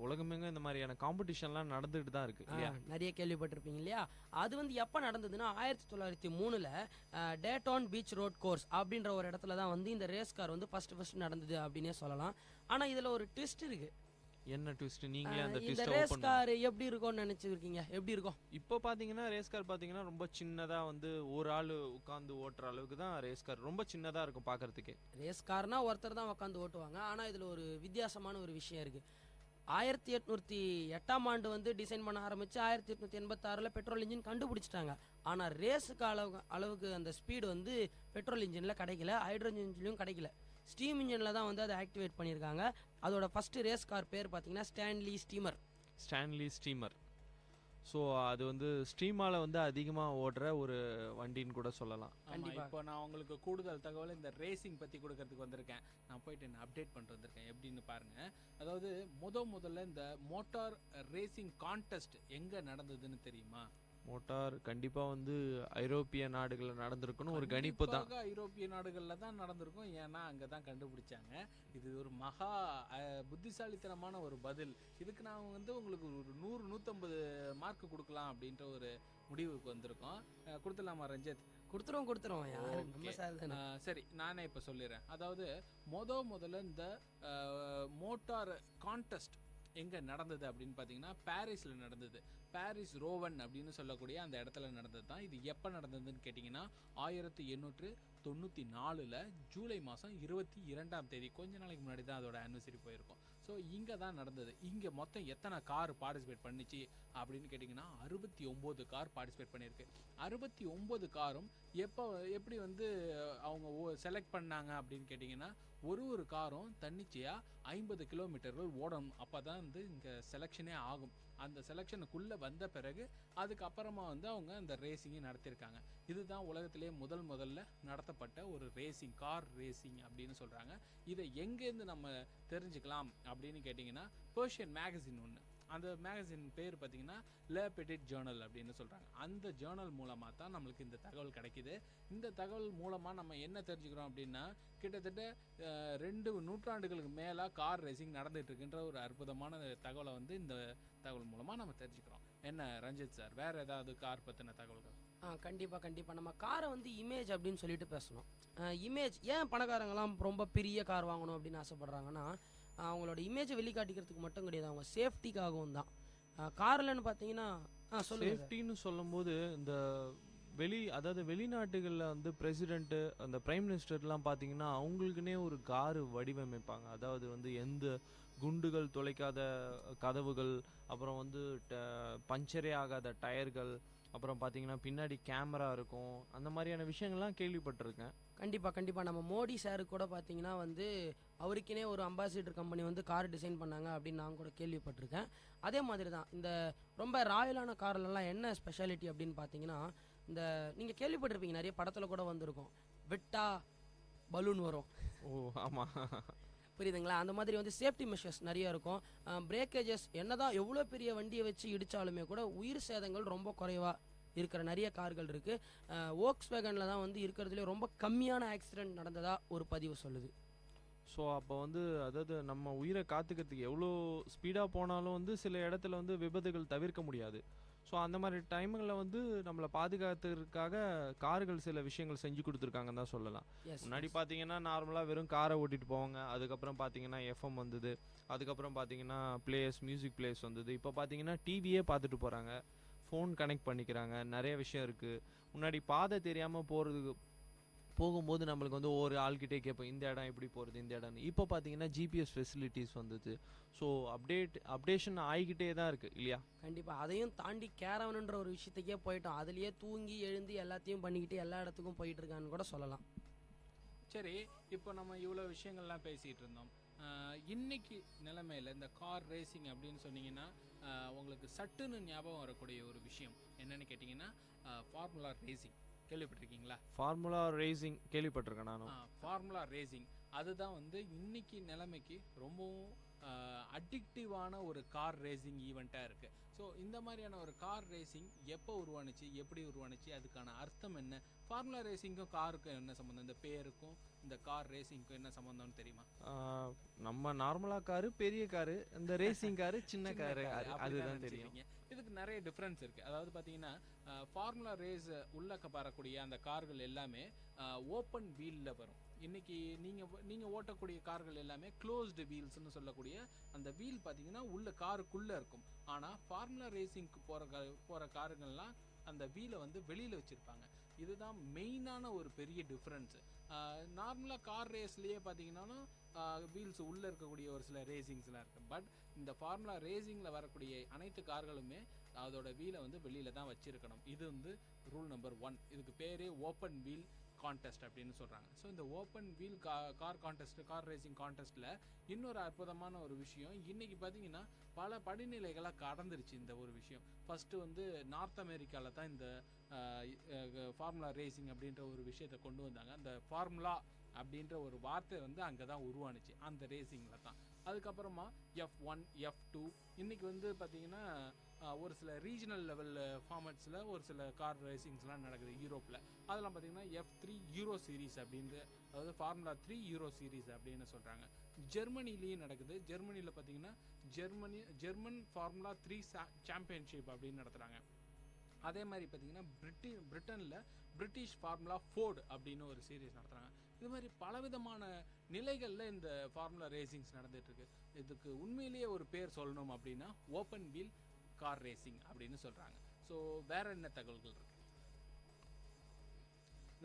உலகமேங்க இந்த மாதிரியான காம்படிஷன்லாம் நடந்துட்டு தான் இருக்கு இல்லையா? நிறைய கேள்விப்பட்டிருப்பீங்க இல்லையா? அது வந்து எப்போ நடந்ததுன்னா 1903 டேட்டான் பீச் ரோட் கோர்ஸ் அப்படின்ற ஒரு இடத்துல தான் வந்து இந்த ரேஸ் கார் வந்து ஃபர்ஸ்ட் நடந்தது அப்படின்னே சொல்லலாம். ஆனால் இதில் ஒரு ட்விஸ்ட் இருக்குது. என்ன ட்விஸ்ட்? நீங்களே அந்த ட்விஸ்ட் ரேஸ் கார் எப்படி இருக்கும்னு நினைச்சிருக்கீங்க? எப்படி இருக்கும்? இப்போ பாத்தீங்கன்னா ரேஸ் கார் பாத்தீங்கன்னா ரொம்ப சின்னதா வந்து ஒரு ஆள் உட்கார்ந்து ஓட்டுற அளவுக்கு தான் ரேஸ் கார், ரொம்ப சின்னதா இருக்கும் பார்க்கிறதுக்கே. ரேஸ் கார்னா ஒருத்தர் தான் உட்காந்து ஓட்டுவாங்க. ஆனா இதுல ஒரு வித்தியாசமான ஒரு விஷயம் இருக்கு. 1808ஆம் ஆண்டு வந்து டிசைன் பண்ண ஆரம்பிச்சு 1886ல் பெட்ரோல் இன்ஜின் கண்டுபிடிச்சிட்டாங்க. ஆனா ரேஸுக்கு அளவுக்கு அந்த ஸ்பீடு வந்து பெட்ரோல் இன்ஜின்ல கிடைக்கல, ஹைட்ரஜன் இன்ஜின்லயும் கிடைக்கல. ஸ்டீம் இன்ஜினில் தான் வந்து அதை ஆக்டிவேட் பண்ணியிருக்காங்க. அதோட ஃபர்ஸ்ட் ரேஸ் கார் பேர் பார்த்தீங்கன்னா ஸ்டான்லி ஸ்டீமர். ஸோ அது வந்து ஸ்ட்ரீமால் வந்து அதிகமாக ஓடுற ஒரு வண்டின்னு கூட சொல்லலாம். இப்போ நான் உங்களுக்கு கூடுதல் தகவல் இந்த ரேசிங் பற்றி கொடுக்கறதுக்கு வந்திருக்கேன். நான் போயிட்டு என்ன அப்டேட் பண்ணிட்டு வந்திருக்கேன். எப்படின்னு பாருங்கள். அதாவது முதல்ல இந்த மோட்டார் ரேசிங் கான்டெஸ்ட் எங்கே நடந்ததுன்னு தெரியுமா? மோட்டார் கண்டிப்பாக வந்து ஐரோப்பிய நாடுகளில் நடந்திருக்குன்னு ஒரு கணிப்பு தான். ஐரோப்பிய நாடுகளில் தான் நடந்திருக்கும், ஏன்னா அங்கே தான் கண்டுபிடிச்சாங்க. இது ஒரு மகா புத்திசாலித்தனமான ஒரு பதில். இதுக்கு நான் வந்து உங்களுக்கு ஒரு 100-150 மார்க் கொடுக்கலாம் அப்படின்ற ஒரு முடிவுக்கு வந்திருக்கோம். கொடுத்துடலாமா ரஞ்சித்? கொடுத்துருவோம். சரி, நானே இப்போ சொல்லிடுறேன். அதாவது முதல்ல இந்த மோட்டார் கான்டெஸ்ட் எங்கே நடந்தது அப்படின்னு பார்த்தீங்கன்னா பாரிஸில் நடந்தது. பாரிஸ் ரோவன் அப்படின்னு சொல்லக்கூடிய அந்த இடத்துல நடந்தது தான். இது எப்போ நடந்ததுன்னு கேட்டிங்கன்னா 1893 1994 ஜூலை மாதம் 22ஆம் தேதி, கொஞ்ச நாளைக்கு முன்னாடி தான் அதோட ஆனிவர்சரி போயிருக்கும். ஸோ இங்கே தான் நடந்தது. இங்கே மொத்தம் எத்தனை கார் பார்ட்டிசிபேட் பண்ணிச்சு அப்படின்னு கேட்டிங்கன்னா 69 கார் பார்ட்டிசிபேட் பண்ணியிருக்கு. 69 காரும் எப்படி வந்து அவங்க செலக்ட் பண்ணாங்க அப்படின்னு கேட்டிங்கன்னா, ஒரு காரும் தன்னிச்சையாக 50 கிலோமீட்டர்கள் ஓடணும். அப்போ தான் வந்து இங்கே செலெக்ஷனே ஆகும். அந்த செலெக்ஷனுக்குள்ளே வந்த பிறகு அதுக்கப்புறமா வந்து அவங்க அந்த ரேசிங்கை நடத்தியிருக்காங்க. இதுதான் உலகத்திலே முதல்ல நடத்தப்பட்ட ஒரு ரேசிங், கார் ரேசிங் அப்படின்னு சொல்கிறாங்க. இதை எங்கேருந்து நம்ம தெரிஞ்சுக்கலாம் அப்படின்னு கேட்டிங்கன்னா, பெர்ஷியன் மேகசின் ஒன்று, அந்த மேகசின் பேர் பார்த்திங்கன்னா லே பெட்டிட் ஜேர்னல் அப்படின்னு சொல்கிறாங்க. அந்த ஜேர்னல் மூலமாக தான் நம்மளுக்கு இந்த தகவல் கிடைக்கிது. இந்த தகவல் மூலமாக நம்ம என்ன தெரிஞ்சுக்கிறோம் அப்படின்னா, கிட்டத்தட்ட 2 நூற்றாண்டுகளுக்கு மேலே கார் ரேசிங் நடந்துகிட்ருக்குன்ற ஒரு அற்புதமான தகவலை வந்து இந்த தகவல் மூலமாக நம்ம தெரிஞ்சுக்கிறோம். என்ன ரஞ்சித் சார், வேறு ஏதாவது கார் பற்றின தகவல்கள்? கண்டிப்பாக நம்ம காரை வந்து இமேஜ் அப்படின்னு சொல்லிட்டு பேசணும். இமேஜ் ஏன் பணக்காரங்களாம் ரொம்ப பெரிய கார் வாங்கணும் அப்படின்னு ஆசைப்படுறாங்கன்னா, அவங்களோட இமேஜை வெளிக்காட்டிக்கிறதுக்கு மட்டும் கிடையாது, அவங்க சேஃப்டிக்காகவும் தான். கார்லன்னு பார்த்தீங்கன்னா சேஃப்டின்னு சொல்லும்போது இந்த அதாவது வெளிநாட்டுகளில் வந்து பிரசிடென்ட்டு, அந்த பிரைம் மினிஸ்டர்லாம் பார்த்தீங்கன்னா அவங்களுக்குன்னே ஒரு காரு வடிவமைப்பாங்க. அதாவது வந்து எந்த குண்டுகள் துளைக்காத கதவுகள், அப்புறம் வந்து பஞ்சரே ஆகாத டயர்கள், அப்புறம் பார்த்தீங்கன்னா பின்னாடி கேமரா இருக்கும். அந்த மாதிரியான விஷயங்கள்லாம் கேள்விப்பட்டிருக்கேன். கண்டிப்பாக நம்ம மோடி சாருக்கு கூட பார்த்தீங்கன்னா வந்து அவருக்குனே ஒரு அம்பாசிடர் கம்பெனி வந்து கார் டிசைன் பண்ணாங்க அப்படின்னு நான் கூட கேள்விப்பட்டிருக்கேன். அதே மாதிரி தான் இந்த ரொம்ப ராயலான கார்லலாம் என்ன ஸ்பெஷாலிட்டி அப்படின்னு பார்த்தீங்கன்னா, இந்த நீங்கள் கேள்விப்பட்டிருப்பீங்க, நிறைய படத்தில் கூட வந்திருக்கும், விட்டா பலூன் வரும். ஓ ஆமாம், புரியுதுங்களா? அந்த மாதிரி வந்து சேஃப்டி மெஷர்ஸ் நிறைய இருக்கும். பிரேக்கேஜஸ் என்னதான் எவ்வளோ பெரிய வண்டியை வச்சு இடித்தாலுமே கூட உயிர் சேதங்கள் ரொம்ப குறைவாக இருக்கிற நிறைய கார்கள் இருக்குது. வோக்ஸ் வேகனில் தான் வந்து இருக்கிறதுலே ரொம்ப கம்மியான ஆக்சிடென்ட் நடந்ததாக ஒரு பதிவு சொல்லுது. ஸோ அப்போ வந்து அதாவது நம்ம உயிரை காத்துக்கிறதுக்கு எவ்வளோ ஸ்பீடாக போனாலும் வந்து சில இடத்துல வந்து விபத்துகள் தவிர்க்க முடியாது. ஸோ அந்த மாதிரி டைம்களில் வந்து நம்மளை பாதுகாத்துறதுக்காக கார்கள் சில விஷயங்கள் செஞ்சு கொடுத்துருக்காங்கன்னு தான் சொல்லலாம். முன்னாடி பார்த்தீங்கன்னா நார்மலாக வெறும் காரை ஓட்டிகிட்டு போவாங்க. அதுக்கப்புறம் பார்த்தீங்கன்னா எஃப்எம் வந்தது. அதுக்கப்புறம் பார்த்தீங்கன்னா மியூசிக் பிளேஸ் வந்தது. இப்போ பார்த்தீங்கன்னா டிவியே பார்த்துட்டு போகிறாங்க, ஃபோன் கனெக்ட் பண்ணிக்கிறாங்க, நிறைய விஷயம் இருக்குது. முன்னாடி பாதை தெரியாமல் போகும்போது நம்மளுக்கு வந்து ஒரு ஆள்கிட்டே கேட்போம், இந்த இடம் எப்படி போகிறது, இந்த இடம். இப்போ பார்த்தீங்கன்னா ஜிபிஎஸ் ஃபெசிலிட்டிஸ் வந்தது. ஸோ அப்டேஷன் ஆகிக்கிட்டே தான் இருக்குது இல்லையா? கண்டிப்பாக. அதையும் தாண்டி கேரவனுன்ற ஒரு விஷயத்துக்கே போயிட்டோம். அதுலேயே தூங்கி எழுந்து எல்லாத்தையும் பண்ணிக்கிட்டு எல்லா இடத்துக்கும் போயிட்டு இருக்கான்னு கூட சொல்லலாம். சரி, இப்போ நம்ம இவ்வளோ விஷயங்கள்லாம் பேசிகிட்டு இருந்தோம். இன்னைக்கு நிலைமையில் இந்த கார் ரேசிங் அப்படின்னு சொன்னீங்கன்னா உங்களுக்கு சட்டுன்னு ஞாபகம் வரக்கூடிய ஒரு விஷயம் என்னன்னு கேட்டிங்கன்னா, ஃபார்முலா ரேசிங் கேள்விப்பட்டிருக்கீங்களா? ஃபார்முலா ரேசிங் கேள்விப்பட்டிருக்கேன் நானும். ஃபார்முலா ரேசிங் அதுதான் வந்து இன்னைக்கு நிலைமைக்கு ரொம்பவும் அடிக்டிவான ஒரு கார் ரேசிங் ஈவெண்ட்டாக இருக்குது. ஸோ இந்த மாதிரியான ஒரு கார் ரேசிங் எப்போ உருவானுச்சு, எப்படி உருவானுச்சு, அதுக்கான அர்த்தம் என்ன, ஃபார்முலா ரேசிங்க்கும் காருக்கும் என்ன சம்மந்தம், இந்த பேருக்கும் இந்த கார் ரேசிங்க்கும் என்ன சம்மந்தம்னு தெரியுமா? நம்ம நார்மலாக காரு பெரிய காரு, இந்த ரேசிங் காரு சின்ன காரு, அதுதான் தெரியும். இதுக்கு நிறைய டிஃப்ரென்ஸ் இருக்குது. அதாவது பார்த்தீங்கன்னா ஃபார்முலா ரேஸ் உள்ளக்க வரக்கூடிய அந்த கார்கள் எல்லாமே ஓப்பன் வீலில் வரும். இன்னைக்கு நீங்கள் ஓட்டக்கூடிய கார்கள் எல்லாமே க்ளோஸ்டு வீல்ஸ்னு சொல்லக்கூடிய அந்த வீல் பார்த்தீங்கன்னா உள்ள காருக்குள்ளே இருக்கும். ஆனால் ஃபார்முலா ரேசிங்க்கு போகிற காருங்கள்லாம் அந்த வீலை வந்து வெளியில் வச்சுருப்பாங்க. இதுதான் மெயினான ஒரு பெரிய டிஃப்ரென்ஸு. நார்மலாக கார் ரேஸ்லேயே பார்த்தீங்கன்னாலும் வீல்ஸ் உள்ளே இருக்கக்கூடிய ஒரு சில ரேசிங்ஸ்லாம் இருக்குது. பட் இந்த ஃபார்முலா ரேசிங்கில் வரக்கூடிய அனைத்து கார்களுமே அதோட வீலை வந்து வெளியில் தான் வச்சுருக்கணும். இது வந்து ரூல் நம்பர் 1. இதுக்கு பேரே ஓப்பன் வீல் கான்டெஸ்ட் அப்படின்னு சொல்கிறாங்க. ஸோ இந்த open wheel car contest, car racing கான்டெஸ்ட்டில் இன்னொரு அற்புதமான ஒரு விஷயம், இன்றைக்கி பார்த்தீங்கன்னா பல படிநிலைகளாக கடந்துருச்சு இந்த ஒரு விஷயம். ஃபஸ்ட்டு வந்து நார்த் அமெரிக்காவில் தான் இந்த ஃபார்முலா ரேசிங் அப்படின்ற ஒரு விஷயத்தை கொண்டு வந்தாங்க. அந்த ஃபார்முலா அப்படின்ற ஒரு வார்த்தை வந்து அங்கே தான் உருவானுச்சு, அந்த ரேசிங்கில் தான். அதுக்கப்புறமா F1, F2 இன்றைக்கி வந்து பார்த்திங்கன்னா ஒரு சில ரீஜனல் லெவல் ஃபார்மேட்ஸில் ஒரு சில கார் ரேசிங்ஸ்லாம் நடக்குது யூரோப்பில். அதெல்லாம் பார்த்திங்கன்னா F3 யூரோ சீரீஸ் அப்படின்ற, அதாவது ஃபார்முலா 3 யூரோ சீரீஸ் அப்படின்னு சொல்கிறாங்க. ஜெர்மனிலேயும் நடக்குது. ஜெர்மனியில் பார்த்திங்கன்னா ஜெர்மன் ஃபார்முலா 3 சாம்பியன்ஷிப் அப்படின்னு நடத்துகிறாங்க. அதே மாதிரி பார்த்திங்கன்னா பிரிட்டனில் பிரிட்டிஷ் ஃபார்முலா 4 அப்படின்னு ஒரு சீரீஸ் நடத்துகிறாங்க. இது மாதிரி பலவிதமான நிலைகளில் இந்த ஃபார்முலா ரேசிங்ஸ் நடந்துகிட்ருக்கு. இதுக்கு உண்மையிலேயே ஒரு பேர் சொல்லணும் அப்படின்னா ஓப்பன் வீல் கார் ரேசிங் அப்படின்னு சொல்கிறாங்க. ஸோ வேறு என்ன தகவல்கள் இருக்குது?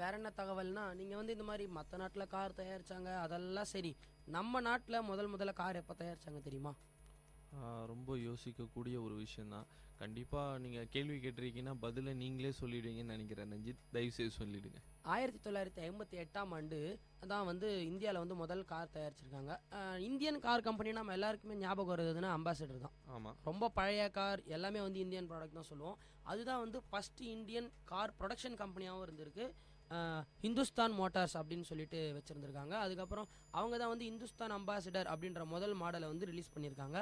வேற என்ன தகவல்னா, நீங்கள் வந்து இந்த மாதிரி மற்ற நாட்டில் கார் தயாரித்தாங்க அதெல்லாம் சரி, நம்ம நாட்டில் முதல்ல கார் எப்போ தயாரித்தாங்க தெரியுமா? ரொம்ப யோசிக்கக்கூடிய ஒரு விஷயந்தான். கண்டிப்பாக நீங்கள் கேள்வி கேட்டிருக்கீங்கன்னா பதிலை நீங்களே சொல்லிடுவீங்கன்னு நினைக்கிறேன். ரஞ்சித், தயவுசெய்து சொல்லிடுங்க. 1958ஆம் ஆண்டு தான் வந்து இந்தியாவில் வந்து முதல் கார் தயாரிச்சிருக்காங்க. இந்தியன் கார் கம்பெனி நம்ம எல்லாருக்குமே ஞாபகம் வருதுன்னா அம்பாசிடர் தான். ஆமாம். ரொம்ப பழைய கார் எல்லாமே வந்து இந்தியன் ப்ராடக்ட் தான் சொல்லுவோம். அதுதான் வந்து ஃபஸ்ட்டு இந்தியன் கார் ப்ரொடக்ஷன் கம்பெனியாகவும் இருந்திருக்கு. ஹிந்துஸ்தான் மோட்டார்ஸ் அப்படின்னு சொல்லிட்டு வச்சுருந்துருக்காங்க. அதுக்கப்புறம் அவங்க தான் வந்து இந்துஸ்தான் அம்பாசிடர் அப்படின்ற முதல் மாடலை வந்து ரிலீஸ் பண்ணியிருக்காங்க.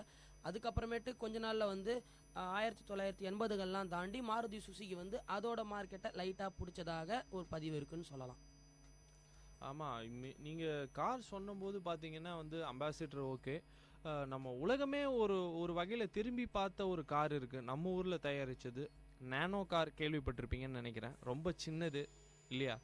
அதுக்கப்புறமேட்டு கொஞ்ச நாளில் வந்து 1980கள்லாம் தாண்டி மாருதி சுசுகி வந்து அதோட மார்க்கெட்டை லைட்டாக பிடிச்சதாக ஒரு பதிவு இருக்குன்னு சொல்லலாம். ஆமாம், நீங்கள் கார் சொன்னபோது பார்த்தீங்கன்னா வந்து அம்பாசிடர் ஓகே. நம்ம உலகமே ஒரு வகையில் திரும்பி பார்த்த ஒரு கார் இருக்குது நம்ம ஊரில் தயாரித்தது. நேனோ கார் கேள்விப்பட்டிருப்பீங்கன்னு நினைக்கிறேன். ரொம்ப சின்னது இல்லையா?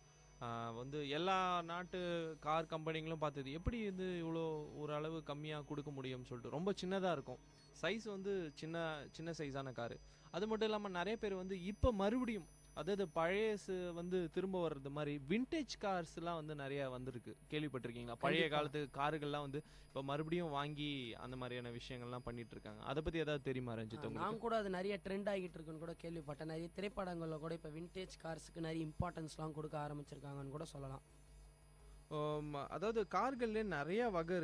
வந்து எல்லா நாட்டு கார் கம்பெனிங்களும் பார்த்தது எப்படி இது இவ்வளோ ஓரளவு கம்மியாக கொடுக்க முடியும்னு சொல்லிட்டு ரொம்ப சின்னதாக இருக்கும். சைஸ் வந்து சின்ன சைஸான காரு. அது மட்டும் இல்லாமல் நிறைய பேர் வந்து இப்போ மறுபடியும் அதாவது பழையசு வந்து திரும்ப வர்றது மாதிரி விண்டேஜ் கார்ஸ்லாம் வந்து நிறையா வந்திருக்கு. கேள்விப்பட்டிருக்கீங்களா? பழைய காலத்து காருகள்லாம் வந்து இப்போ மறுபடியும் வாங்கி அந்த மாதிரியான விஷயங்கள்லாம் பண்ணிட்டு இருக்காங்க. அதை பற்றி ஏதாவது தெரியுமா ரஞ்சித்? நான் கூட அது நிறைய ட்ரெண்ட் ஆகிட்டு இருக்குன்னு கூட கேள்விப்பட்டேன். நிறைய திரைப்படங்களில் கூட இப்போ விண்டேஜ் கார்ஸுக்கு நிறைய இம்பார்ட்டன்ஸ்லாம் கொடுக்க ஆரம்பிச்சிருக்காங்கன்னு கூட சொல்லலாம். அதாவது கார்கள்லேயே நிறைய வகை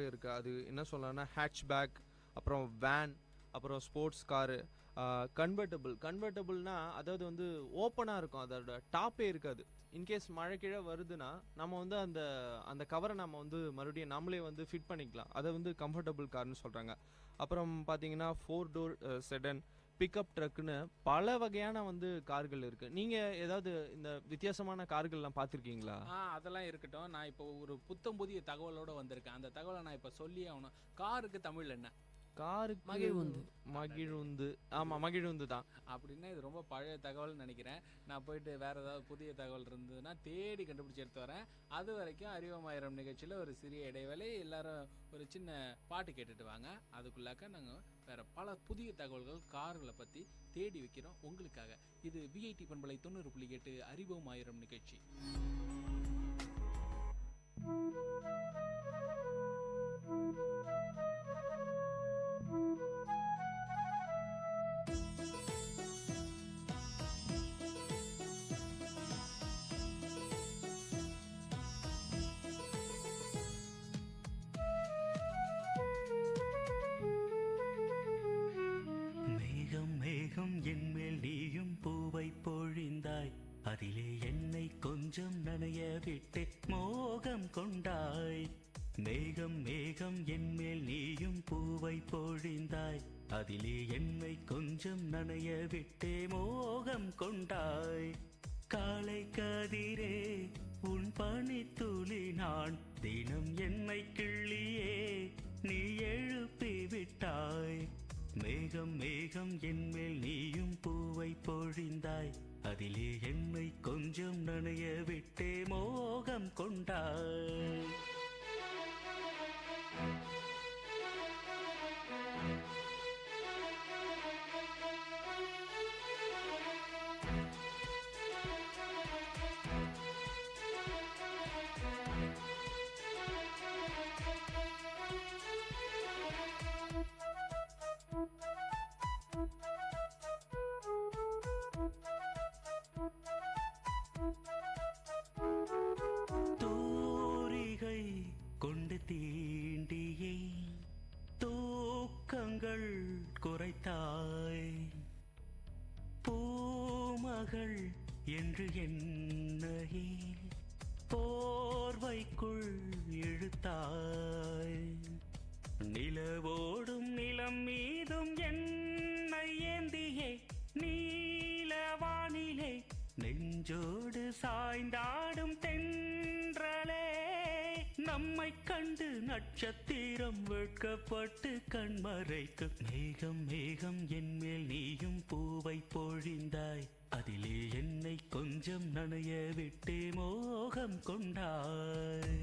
இருக்குது. அது என்ன சொல்லலாம்னா ஹேட்ச்பேக், அப்புறம் வேன், அப்புறம் ஸ்போர்ட்ஸ் காரு, கன்வெர்ட்டபிள்னா அதாவது வந்து ஓப்பனாக இருக்கும், அதோட டாப்பே இருக்காது. இன்கேஸ் மழை கீழே வருதுன்னா நம்ம வந்து அந்த கவரை நம்ம வந்து மறுபடியும் நம்மளே வந்து ஃபிட் பண்ணிக்கலாம். அதை வந்து கம்ஃபர்டபுள் கார்னு சொல்கிறாங்க. அப்புறம் பார்த்தீங்கன்னா 4 டோர் செடன், பிக்கப் ட்ரக்குன்னு பல வகையான வந்து கார்கள் இருக்குது. நீங்கள் ஏதாவது இந்த வித்தியாசமான கார்கள்லாம் பார்த்துருக்கீங்களா? அதெல்லாம் இருக்கட்டும். நான் இப்போ ஒரு புதிய தகவலோடு வந்திருக்கேன். அந்த தகவலை நான் இப்போ சொல்லியே ஆகணும். காருக்கு தமிழ் என்ன? காருக்கு மகிழுந்து. ஆமாம், மகிழுந்து தான். அப்படின்னா இது ரொம்ப பழைய தகவல்னு நினைக்கிறேன். நான் போயிட்டு வேறு ஏதாவது புதிய தகவல் இருந்ததுன்னா தேடி கண்டுபிடிச்சி எடுத்து வரேன். அது வரைக்கும் அறிவமாயிரம் நிகழ்ச்சியில் ஒரு சிறிய இடைவேளை. எல்லாரும் ஒரு சின்ன பாட்டு கேட்டுட்டு வாங்க. அதுக்குள்ளாக்க நாங்கள் வேறு பல புதிய தகவல்கள் கார்களை பற்றி தேடி வைக்கிறோம் உங்களுக்காக. இது விஐடி பண்பலை 90.8 அறிவோம் ஆயிரம் நிகழ்ச்சி. என்மேல் நீயும் பூவை பொழிந்தாய், அதிலே என்னை கொஞ்சம் நனைய விட்டு மோகம் கொண்டாய். மேகம் மேகம் என்மேல் நீயும் பூவை பொழிந்தாய், அதிலே என்னை கொஞ்சம் நனைய விட்டு மோகம் கொண்டாய். காலை கதிரே உன் பனித்துளி நான், தினம் என்னை கிள்ளியே நீ எழுப்பி விட்டாய். மேகம் மேகம் என்மேல் நீயும் பூவை பொழிந்தாய், அதிலே என்னை கொஞ்சம் நனைய விட்டே மோகம் கொண்டாய். கொண்டு தீண்டியை தூக்கங்கள் குறைத்தாய். பூமகள் என்று என்னையே போர்வைக்குள் இழுத்தாய். நிலவோடும் நிலம் மீதும் என்னை ஏந்தியே நீலவானிலே நெஞ்சோடு சாய்ந்தாடும் தென்றலே. நம்மை கண்டு நட்சத்திரம் வெட்கப்பட்டு கண்மறைக்கு. மேகம் மேகம் என்மேல் நீயும் பூவை பொழிந்தாய், அதிலே என்னை கொஞ்சம் நனைய விட்டு மோகம் கொண்டாய்.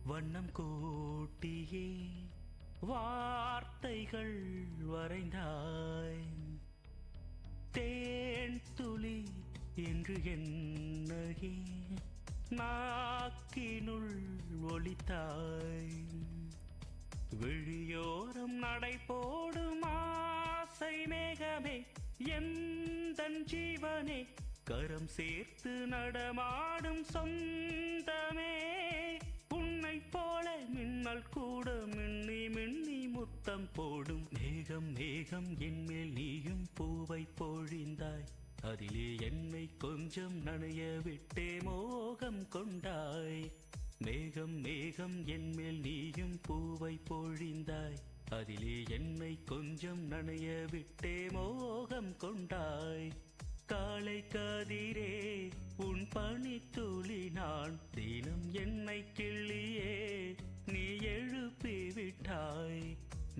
வண்ணம் கூட்டியே வார்த்தைகள் வரைந்தாய். தேன் துளி என்று என்னையே நாக்கினுள் ஒளித்தாய். விழியோரம் நடை போடும் ஆசை மேகமே எந்தன் ஜீவனே, கரம் சேர்த்து நடமாடும் சொந்தமே, உன்னை போல மின்னல் கூட மின்னி மின்னி முத்தம் போடும். மேகம் மேகம் என்மேல் நீயும் பூவை பொழிந்தாய், அதிலே என்னை கொஞ்சம் நனைய விட்டே மோகம் கொண்டாய். மேகம் மேகம் என்மேல் நீயும் பூவை பொழிந்தாய், அதிலே என்னை கொஞ்சம் நனைய விட்டே மோகம் கொண்டாய். காலை கதிரே உன் பனித்துளி நான், தினம் என்னை கிள்ளியே நீ எழுப்பி விட்டாய்.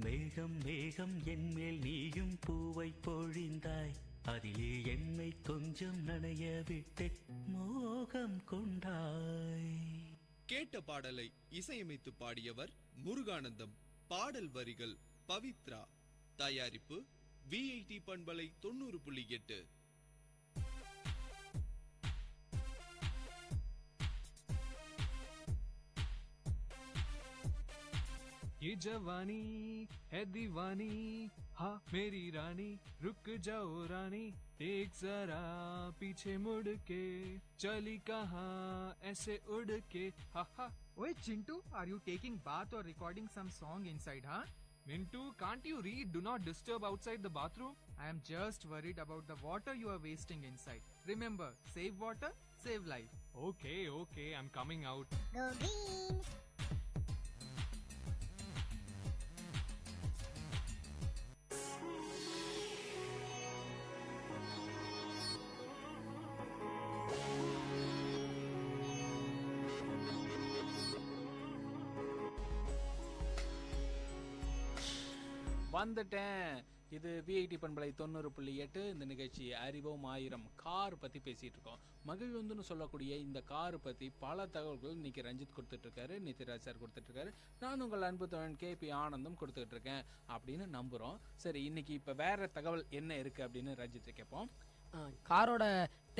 மேகம் மேகம் என்மேல் நீயும் பூவை பொழிந்தாய், அதிலே என்னை கொஞ்சம் நனைய விட்டு மோகம் கொண்டாய். கேட்ட பாடலை இசையமைத்து பாடியவர் முருகானந்தம். பாடல் வரிகள் பவித்ரா. தயாரிப்பு விஐடி பண்பலை 90.8. ये जवानी है दीवानी, हाँ मेरी रानी रुक जाओ रानी, एक जरा पीछे मुड़ के चली कहाँ ऐसे उड़ के, हा हा. Oi Chintu, are you taking bath or recording some song inside, huh? Mintu, can't you read do not disturb outside the bathroom? I am just worried about the water you are wasting inside. Remember, save water, save life. Okay, okay, I'm coming out. Go green. வந்துட்டேன். இது விஐடி பண்பலை 90.8. இந்த நிகழ்ச்சி அறிவோம் ஆயிரம் கார் பற்றி பேசிகிட்டு இருக்கோம். மகிழ்வுந்துன்னு சொல்லக்கூடிய இந்த கார் பற்றி பல தகவல்கள் இன்னைக்கு ரஞ்சித் கொடுத்துட்ருக்காரு, நிதிராஜ் சார் கொடுத்துட்ருக்காரு, நான் உங்கள் அன்பு தோழன் கேபி ஆனந்தம் கொடுத்துக்கிட்டு இருக்கேன் அப்படின்னு நம்புகிறோம். சரி, இன்னைக்கு இப்போ வேற தகவல் என்ன இருக்குது அப்படின்னு ரஞ்சித் கேட்போம். காரோட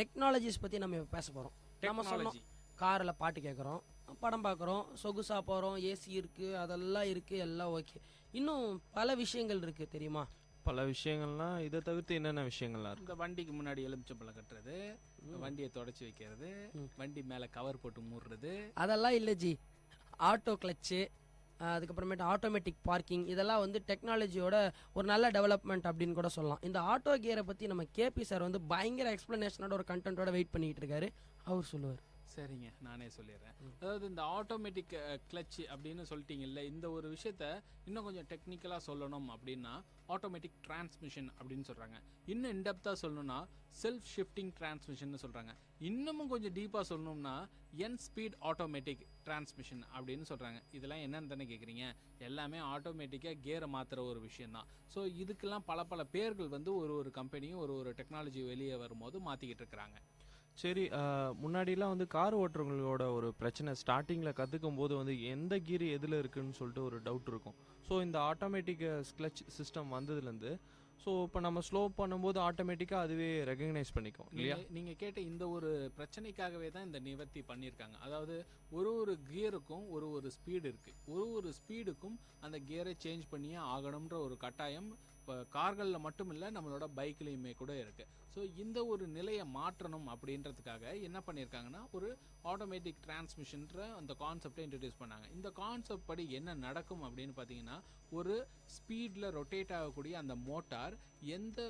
டெக்னாலஜிஸ் பற்றி நம்ம இப்போ பேச போகிறோம். நம்ம சொன்னோம் காரில் பாட்டு கேட்குறோம், படம் பார்க்குறோம், சொகுசாக போகிறோம், ஏசி இருக்குது, அதெல்லாம் இருக்குது, எல்லாம் ஓகே. இன்னும் பல விஷயங்கள் இருக்குது தெரியுமா? பல விஷயங்கள்னா இதை தவிர்த்து என்னென்ன விஷயங்கள்லாம் இருக்கு? இந்த வண்டிக்கு முன்னாடி எலுமிச்சம்பழம் கட்டுறது, வண்டியை தொடச்சி வைக்கிறது, வண்டி மேலே கவர் போட்டு மூடுறது, அதெல்லாம் இல்லை ஜி. ஆட்டோ கிளச்சு, அதுக்கப்புறமேட்டு ஆட்டோமேட்டிக் பார்க்கிங், இதெல்லாம் வந்து டெக்னாலஜியோட ஒரு நல்ல டெவலப்மெண்ட் அப்படின்னு கூட சொல்லலாம். இந்த ஆட்டோ கியரை பற்றி நம்ம கேபி சார் வந்து பயங்கர எக்ஸ்பிளனேஷனோட ஒரு கண்டென்ட்டோட வெயிட் பண்ணிட்டு இருக்காரு, அவர் சொல்லுவார். சரிங்க, நானே சொல்லிடுறேன். அதாவது இந்த ஆட்டோமேட்டிக் கிளச் அப்படின்னு சொல்லிட்டீங்கல்ல, இந்த ஒரு விஷயத்த இன்னும் கொஞ்சம் டெக்னிக்கலாக சொல்லணும் அப்படின்னா ஆட்டோமேட்டிக் டிரான்ஸ்மிஷன் அப்படின்னு சொல்கிறாங்க. இன்னும் இன்டெப்த்தாக சொல்லணும்னா செல்ஃப் ஷிஃப்டிங் டிரான்ஸ்மிஷன் சொல்கிறாங்க. இன்னமும் கொஞ்சம் டீப்பாக சொல்லணும்னா என் ஸ்பீட் ஆட்டோமேட்டிக் டிரான்ஸ்மிஷன் அப்படின்னு சொல்கிறாங்க. இதெல்லாம் என்னன்னு தானே கேட்குறீங்க? எல்லாமே ஆட்டோமேட்டிக்காக கியரை மாற்றுற ஒரு விஷயந்தான். ஸோ இதுக்கெல்லாம் பல பல பேர்கள் வந்து ஒரு கம்பெனியும் ஒரு டெக்னாலஜி வெளியே வரும்போது மாற்றிக்கிட்டு இருக்கிறாங்க. சரி, முன்னாடிலாம் வந்து கார் ஓட்டுறவங்களோட ஒரு பிரச்சனை, ஸ்டார்டிங்கில் கற்றுக்கும் போது வந்து எந்த கீர் எதில் இருக்குதுன்னு சொல்லிட்டு ஒரு டவுட் இருக்கும். ஸோ இந்த ஆட்டோமேட்டிக் கிளச் சிஸ்டம் வந்ததுலேருந்து ஸோ இப்போ நம்ம ஸ்லோ பண்ணும்போது ஆட்டோமேட்டிக்காக அதுவே ரெகக்னைஸ் பண்ணிக்கும் இல்லையா? நீங்கள் கேட்ட இந்த ஒரு பிரச்சனைக்காகவே தான் இந்த நிவர்த்தி பண்ணியிருக்காங்க. அதாவது ஒரு கியருக்கும் ஒரு ஸ்பீடு இருக்குது, ஒரு ஸ்பீடுக்கும் அந்த கியரை சேஞ்ச் பண்ணியே ஆகணுன்ற ஒரு கட்டாயம் இப்போ கார்களில் மட்டும் இல்லை, நம்மளோட பைக்லேயுமே கூட இருக்குது. ஸோ இந்த ஒரு நிலையை மாற்றணும் அப்படின்றதுக்காக என்ன பண்ணியிருக்காங்கன்னா ஒரு ஆட்டோமேட்டிக் டிரான்ஸ்மிஷன்ற அந்த கான்செப்டை இன்ட்ரடியூஸ் பண்ணாங்க. இந்த கான்செப்ட் படி என்ன நடக்கும் அப்படின்னு பார்த்தீங்கன்னா, ஒரு ஸ்பீடில் ரொட்டேட் ஆகக்கூடிய அந்த மோட்டார் எந்த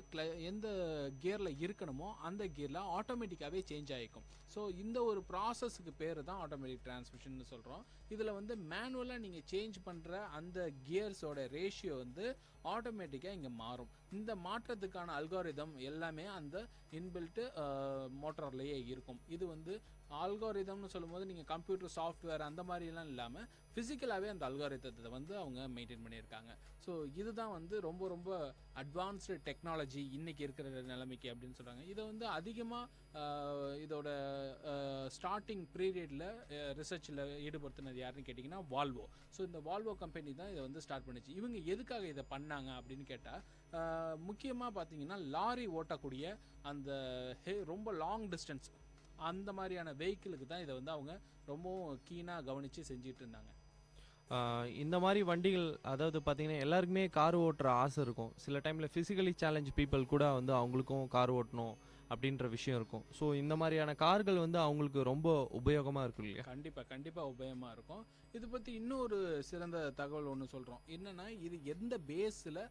கியரில் இருக்கணுமோ அந்த கியரில் ஆட்டோமேட்டிக்காகவே சேஞ்ச் ஆகிக்கும். ஸோ இந்த ஒரு ப்ராசஸுக்கு பேர் தான் ஆட்டோமேட்டிக் டிரான்ஸ்மிஷன் சொல்கிறோம். இதில் வந்து மேனுவலாக நீங்கள் சேஞ்ச் பண்ணுற அந்த கியர்ஸோட ரேஷியோ வந்து ஆட்டோமேட்டிக்காக இங்கே மாறும். இந்த மாற்றத்துக்கான அல்காரிதம் எல்லாமே அந்த இன்பில்ட்டு மோட்டார்லேயே இருக்கும். இது வந்து அல்காரிதம்னு சொல்லும்போது நீங்கள் கம்ப்யூட்டர் சாஃப்ட்வேர் அந்த மாதிரிலாம் இல்லாமல் ஃபிசிக்கலாகவே அந்த அல்காரிதத்தை வந்து அவங்க மெயின்டைன் பண்ணியிருக்காங்க. ஸோ இதுதான் வந்து ரொம்ப ரொம்ப அட்வான்ஸ்டு டெக்னாலஜி இன்றைக்கி இருக்கிற நிலைமைக்கு அப்படின்னு சொல்கிறாங்க. இதை வந்து அதிகமாக இதோட ஸ்டார்டிங் பீரியடில் ரிசர்ச்சில் ஈடுபடுத்தினது யாருன்னு கேட்டிங்கன்னா வால்வோ. ஸோ இந்த வால்வோ கம்பெனி தான் இதை வந்து ஸ்டார்ட் பண்ணிச்சு. இவங்க எதுக்காக இதை பண்ணாங்க அப்படின்னு கேட்டால் முக்கியமாக பார்த்தீங்கன்னா லாரி ஓட்டக்கூடிய அந்த ரொம்ப லாங் டிஸ்டன்ஸ் அந்த மாதிரியான வெஹிக்கிளுக்கு தான் இதை வந்து அவங்க ரொம்பவும் கீனாக கவனித்து செஞ்சுட்டு இருந்தாங்க. இந்த மாதிரி வண்டிகள் அதாவது பார்த்தீங்கன்னா எல்லாருக்குமே கார் ஓட்டுற ஆசை இருக்கும். சில டைமில் ஃபிசிக்கலி சேலஞ்ச் பீப்புள் கூட வந்து அவங்களுக்கும் கார் ஓட்டணும் அப்படின்ற விஷயம் இருக்கும். ஸோ இந்த மாதிரியான கார்கள் வந்து அவங்களுக்கு ரொம்ப உபயோகமாக இருக்கும் இல்லையா? கண்டிப்பாக உபயோகமாக இருக்கும். இது பற்றி இன்னொரு சிறந்த தகவல் ஒன்று சொல்கிறோம். என்னென்னா இது எந்த பேஸில்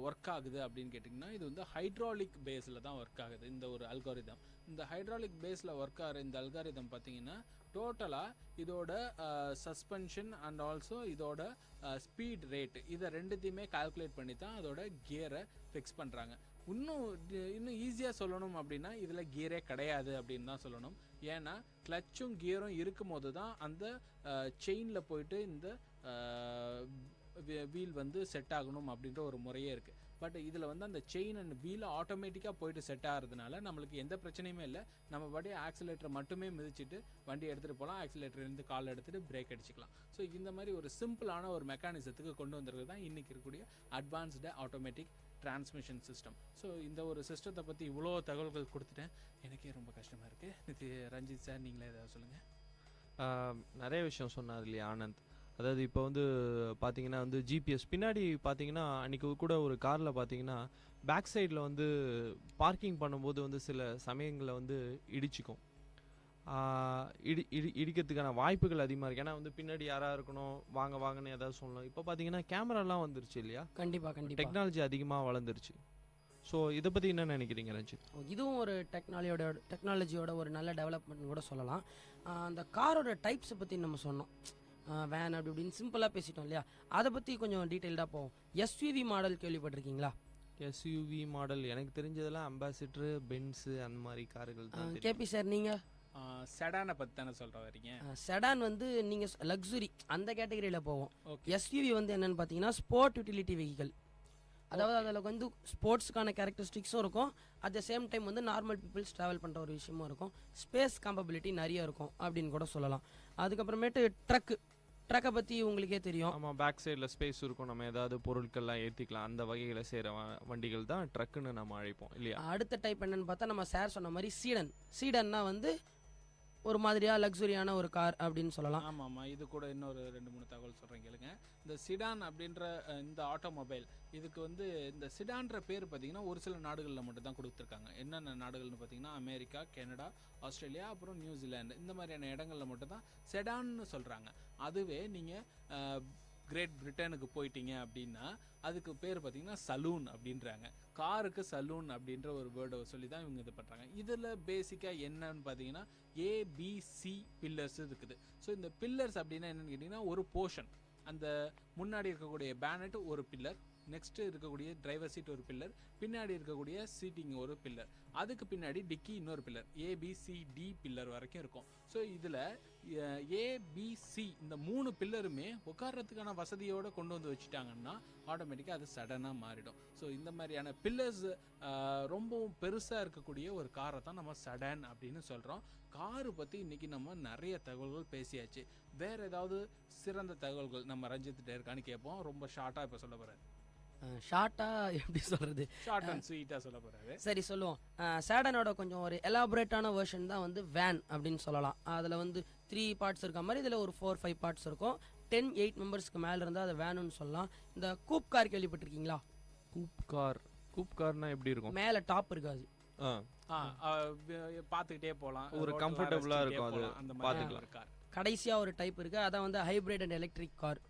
ஒர்க் ஆகுது அப்படின்னு கேட்டிங்கன்னா இது வந்து ஹைட்ராலிக் பேஸில் தான் ஒர்க் ஆகுது இந்த ஒரு அல்காரிதம். இந்த ஹைட்ராலிக் பேஸில் ஒர்க் ஆகிற இந்த அல்காரிதம் பார்த்தீங்கன்னா டோட்டலாக இதோட சஸ்பென்ஷன் அண்ட் ஆல்சோ இதோட ஸ்பீட் ரேட் இதை ரெண்டுத்தையுமே கால்குலேட் பண்ணி தான் அதோட கியரை ஃபிக்ஸ் பண்ணுறாங்க. இன்னும் ஈஸியாக சொல்லணும் அப்படின்னா இதில் கியரே கிடையாது அப்படின்னு தான் சொல்லணும். ஏன்னா கிளச்சும் கியரும் இருக்கும் போது தான் அந்த செயினில் போயிட்டு இந்த வீல் வந்து செட் ஆகணும் அப்படின்ற ஒரு முறையே இருக்குது. பட் இதில் வந்து அந்த செயின் அண்ட் வீல் ஆட்டோமேட்டிக்காக போயிட்டு செட் ஆகிறதுனால நம்மளுக்கு எந்த பிரச்சனையுமே இல்லை. நம்ம படி ஆக்சிலேட்டரை மட்டுமே மிதிச்சுட்டு வண்டி எடுத்துகிட்டு போகலாம், ஆக்சிலேட்டர்லேருந்து கால் எடுத்துகிட்டு பிரேக் அடிச்சுக்கலாம். ஸோ இந்த மாதிரி ஒரு சிம்பிளான ஒரு மெக்கானிசத்துக்கு கொண்டு வந்துருக்கிறது தான் இன்றைக்கி இருக்கக்கூடிய advanced automatic transmission system. So இந்த ஒரு சிஸ்டத்தை பற்றி இவ்வளோ தகவல்கள் கொடுத்துட்டேன், எனக்கே ரொம்ப கஷ்டமாக இருக்குது. ரஞ்சித் சார் நீங்களே ஏதாவது சொல்லுங்கள். நிறைய விஷயம் சொன்னார் இல்லையா ஆனந்த். அதாவது இப்போ வந்து பார்த்தீங்கன்னா வந்து ஜிபிஎஸ் பின்னாடி பார்த்தீங்கன்னா அன்றைக்கி கூட ஒரு காரில் பார்த்தீங்கன்னா பேக் சைடில் வந்து பார்க்கிங் பண்ணும்போது வந்து சில சமயங்களில் வந்து இடிச்சிக்கும். இடிக்கிறதுக்கான வாய்ப்புகள் அதிகமாக இருக்குது. ஏன்னா வந்து பின்னாடி யாராக இருக்கணும் வாங்கன்னு ஏதாவது சொல்லணும். இப்போ பார்த்தீங்கன்னா கேமராலாம் வந்துருச்சு இல்லையா? கண்டிப்பாக டெக்னாலஜி அதிகமாக வளர்ந்துருச்சு. ஸோ இதை பற்றி என்ன நினைக்கிறீங்க ரஞ்சித்? இதுவும் ஒரு டெக்னாலஜியோட ஒரு நல்ல டெவலப்மெண்ட் கூட சொல்லலாம். அந்த காரோட டைப்ஸை பற்றி நம்ம சொன்னோம், வேன் அப்படி இப்படின்னு சிம்பிளாக பேசிட்டோம் இல்லையா? அதை பற்றி கொஞ்சம் டீட்டெயில்டாக போவோம். எஸ்யூவி மாடல் கேள்விப்பட்டிருக்கீங்களா? எஸ்யூவி மாடல் எனக்கு தெரிஞ்சதெல்லாம் அம்பாசிடர், பென்ஸு அந்த மாதிரி கார்கள் தான். கேபி சார் நீங்கள் செடானை பற்றி தானே சொல்கிற வரீங்க? செடான் வந்து நீங்கள் லக்ஸுரி அந்த கேட்டகரியில் போவோம். எஸ்யூவி வந்து என்னென்னு பார்த்தீங்கன்னா ஸ்போர்ட் யூட்டிலிட்டி வெஹிக்கல். அதாவது அதில் வந்து ஸ்போர்ட்ஸுக்கான கேரக்டரிஸ்டிக்ஸும் இருக்கும், அட் த சேம் டைம் வந்து நார்மல் பீப்புள்ஸ் ட்ராவல் பண்ணுற ஒரு விஷயமும் இருக்கும், ஸ்பேஸ் காம்பபிலிட்டி நிறைய இருக்கும் அப்படின்னு கூட சொல்லலாம். அதுக்கப்புறமேட்டு ட்ரக்கை பற்றி உங்களுக்கே தெரியும். ஆமாம், பேக் சைடில் ஸ்பேஸ் இருக்கும், நம்ம ஏதாவது பொருட்கள்லாம் ஏற்றிக்கலாம். அந்த வகையில் செய்கிற வண்டிகள் தான் ட்ரக்குன்னு நம்ம அழைப்போம் இல்லையா? அடுத்த டைப் என்னென்னு பார்த்தா நம்ம சார் சொன்ன மாதிரி சீடன்னா வந்து ஒரு மாதிரியாக லக்ஸுரியான ஒரு கார் அப்படின்னு சொல்லலாம். ஆமாம், இது கூட இன்னொரு 2-3 தகவல் சொல்கிறேன் கேளுங்க. இந்த சிடான் அப்படின்ற இந்த ஆட்டோமொபைல் இதுக்கு வந்து இந்த சிடான்ற பேர் பார்த்தீங்கன்னா ஒரு சில நாடுகளில் மட்டும் தான் கொடுத்துருக்காங்க. என்னென்ன நாடுகள்னு பார்த்தீங்கன்னா அமெரிக்கா, கனடா, ஆஸ்திரேலியா, அப்புறம் நியூசிலாந்து, இந்த மாதிரியான இடங்களில் மட்டும் தான் செடான்னு சொல்கிறாங்க. அதுவே நீங்கள் கிரேட் பிரிட்டனுக்கு போயிட்டீங்க அப்படின்னா அதுக்கு பேர் பார்த்தீங்கன்னா சலூன் அப்படின்றாங்க. காருக்கு சலூன் அப்படின்ற ஒரு வேர்டை சொல்லி தான் இவங்க இது பண்ணுறாங்க. இதில் பேசிக்காக என்னன்னு பார்த்தீங்கன்னா ஏபிசி பில்லர்ஸ் இருக்குது. ஸோ இந்த பில்லர்ஸ் அப்படின்னா என்னென்னு கேட்டிங்கன்னா ஒரு போர்ஷன், அந்த முன்னாடி இருக்கக்கூடிய பேனட் ஒரு பில்லர், நெக்ஸ்ட் இருக்கக்கூடிய டிரைவர் சீட் ஒரு பில்லர், பின்னாடி இருக்கக்கூடிய சீட்டிங் ஒரு பில்லர், அதுக்கு பின்னாடி டிக்கி இன்னொரு பில்லர், ஏபிசிடி பில்லர் வரைக்கும் இருக்கும். ஸோ இதில் ஏபிசி இந்த 3 பில்லருமே உட்கார்றதுக்கான வசதியோடு கொண்டு வந்து வச்சுட்டாங்கன்னா ஆட்டோமேட்டிக்காக அது சடனாக மாறிடும். ஸோ இந்த மாதிரியான பில்லர்ஸ் ரொம்பவும் பெருசாக இருக்கக்கூடிய ஒரு காரை தான் நம்ம சடன் அப்படின்னு சொல்கிறோம். காரு பற்றி இன்றைக்கி நம்ம நிறைய தகவல்கள் பேசியாச்சு. வேறு ஏதாவது சிறந்த தகவல்கள் நம்ம ரஞ்சித் இருக்கான்னு கேட்போம். ரொம்ப ஷார்ட்டாக இப்போ சொல்ல போகிறாரு. ஷார்ட்டாக எப்படி சொல்கிறது? ஷார்ட் அண்ட் ஸ்வீட்டாக சொல்ல போகிறாரு. சரி சொல்லுவோம். சேடனோட கொஞ்சம் ஒரு எலாபரேட்டான வெர்ஷன் தான் வந்து வேன் அப்படின்னு சொல்லலாம். அதில் வந்து 3 பார்ட்ஸ் இருக்க மாதிரி இதில் ஒரு 4-5 பார்ட்ஸ் இருக்கும். 10-8 மெம்பர்ஸ்க்கு மேலே இருந்தால் அதை வேனுன்னு சொல்லலாம். இந்த கூப் கார் கேள்விப்பட்டிருக்கீங்களா? கூப் கார்னா எப்படி இருக்கும்? மேலே டாப் இருக்காது, பார்த்துக்கிட்டே போகலாம், ஒரு கம்ஃபர்டபுளாக இருக்கும், அது அந்த பார்த்துக்கலாம். கடைசியாக ஒரு டைப் இருக்குது, அதான் வந்து ஹைப்ரிட் அண்ட் எலக்ட்ரிக் கார்.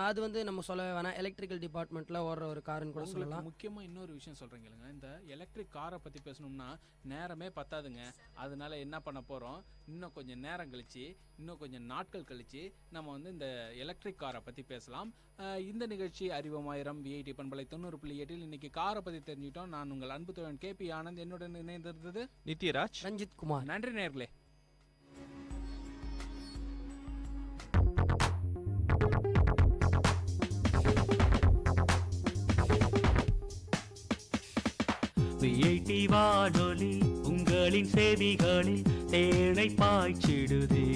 அது வந்து நம்ம சொல்லவே வேணாம், எலக்ட்ரிக்கல் டிபார்ட்மெண்ட்டில் ஓடுற ஒரு காருன்னு கூட சொல்லலாம். முக்கியமாக இன்னொரு விஷயம் சொல்கிறீங்க, இந்த எலக்ட்ரிக் காரை பற்றி பேசணும்னா நேரமே பத்தாதுங்க. அதனால என்ன பண்ண போகிறோம், இன்னும் கொஞ்சம் நேரம் கழித்து, இன்னும் கொஞ்சம் நாட்கள் கழித்து நம்ம வந்து இந்த எலக்ட்ரிக் காரை பற்றி பேசலாம். இந்த நிகழ்ச்சி அறிவமாயிரம் விஐடி பண்பலை 90.8 இன்னைக்கு காரை பற்றி தெரிஞ்சுட்டோம். நான் உங்கள் அன்பு தோழன் கேபி ஆனந்த், என்னுடன் இணைந்திருந்தது நித்யராஜ், ரஞ்சித் குமார். நன்றி நேர்களே. விஐடி வானொலி உங்களின் செவிகளில் தேனை பாய்ச்சிடுதே.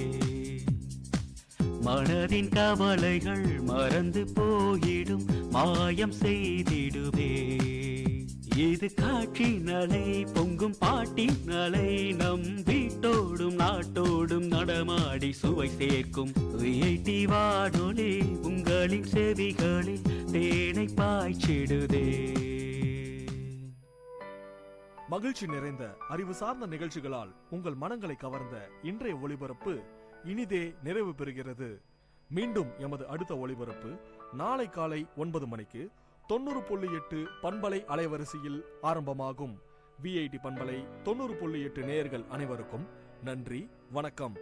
மனதின் கவலைகள் மறந்து போயிடும், மாயம் செய்திடுவே. இது காற்றின் அலை, பொங்கும் பாட்டின் அலை, நம் வீட்டோடும் நாட்டோடும் நடமாடி சுவை சேர்க்கும் விஐடி வானொலி உங்களின் செவிகளில் தேனை பாய்ச்சிடுதே. மகிழ்ச்சி நிறைந்த அறிவு சார்ந்த நிகழ்ச்சிகளால் உங்கள் மனங்களை கவர்ந்த இன்றைய ஒளிபரப்பு இனிதே நிறைவு பெறுகிறது. மீண்டும் எமது அடுத்த ஒளிபரப்பு நாளை காலை 9 மணிக்கு 90.8 பண்பலை அலைவரிசையில் ஆரம்பமாகும். விஐடி பண்பலை 90.8 நேயர்கள் அனைவருக்கும் நன்றி, வணக்கம்.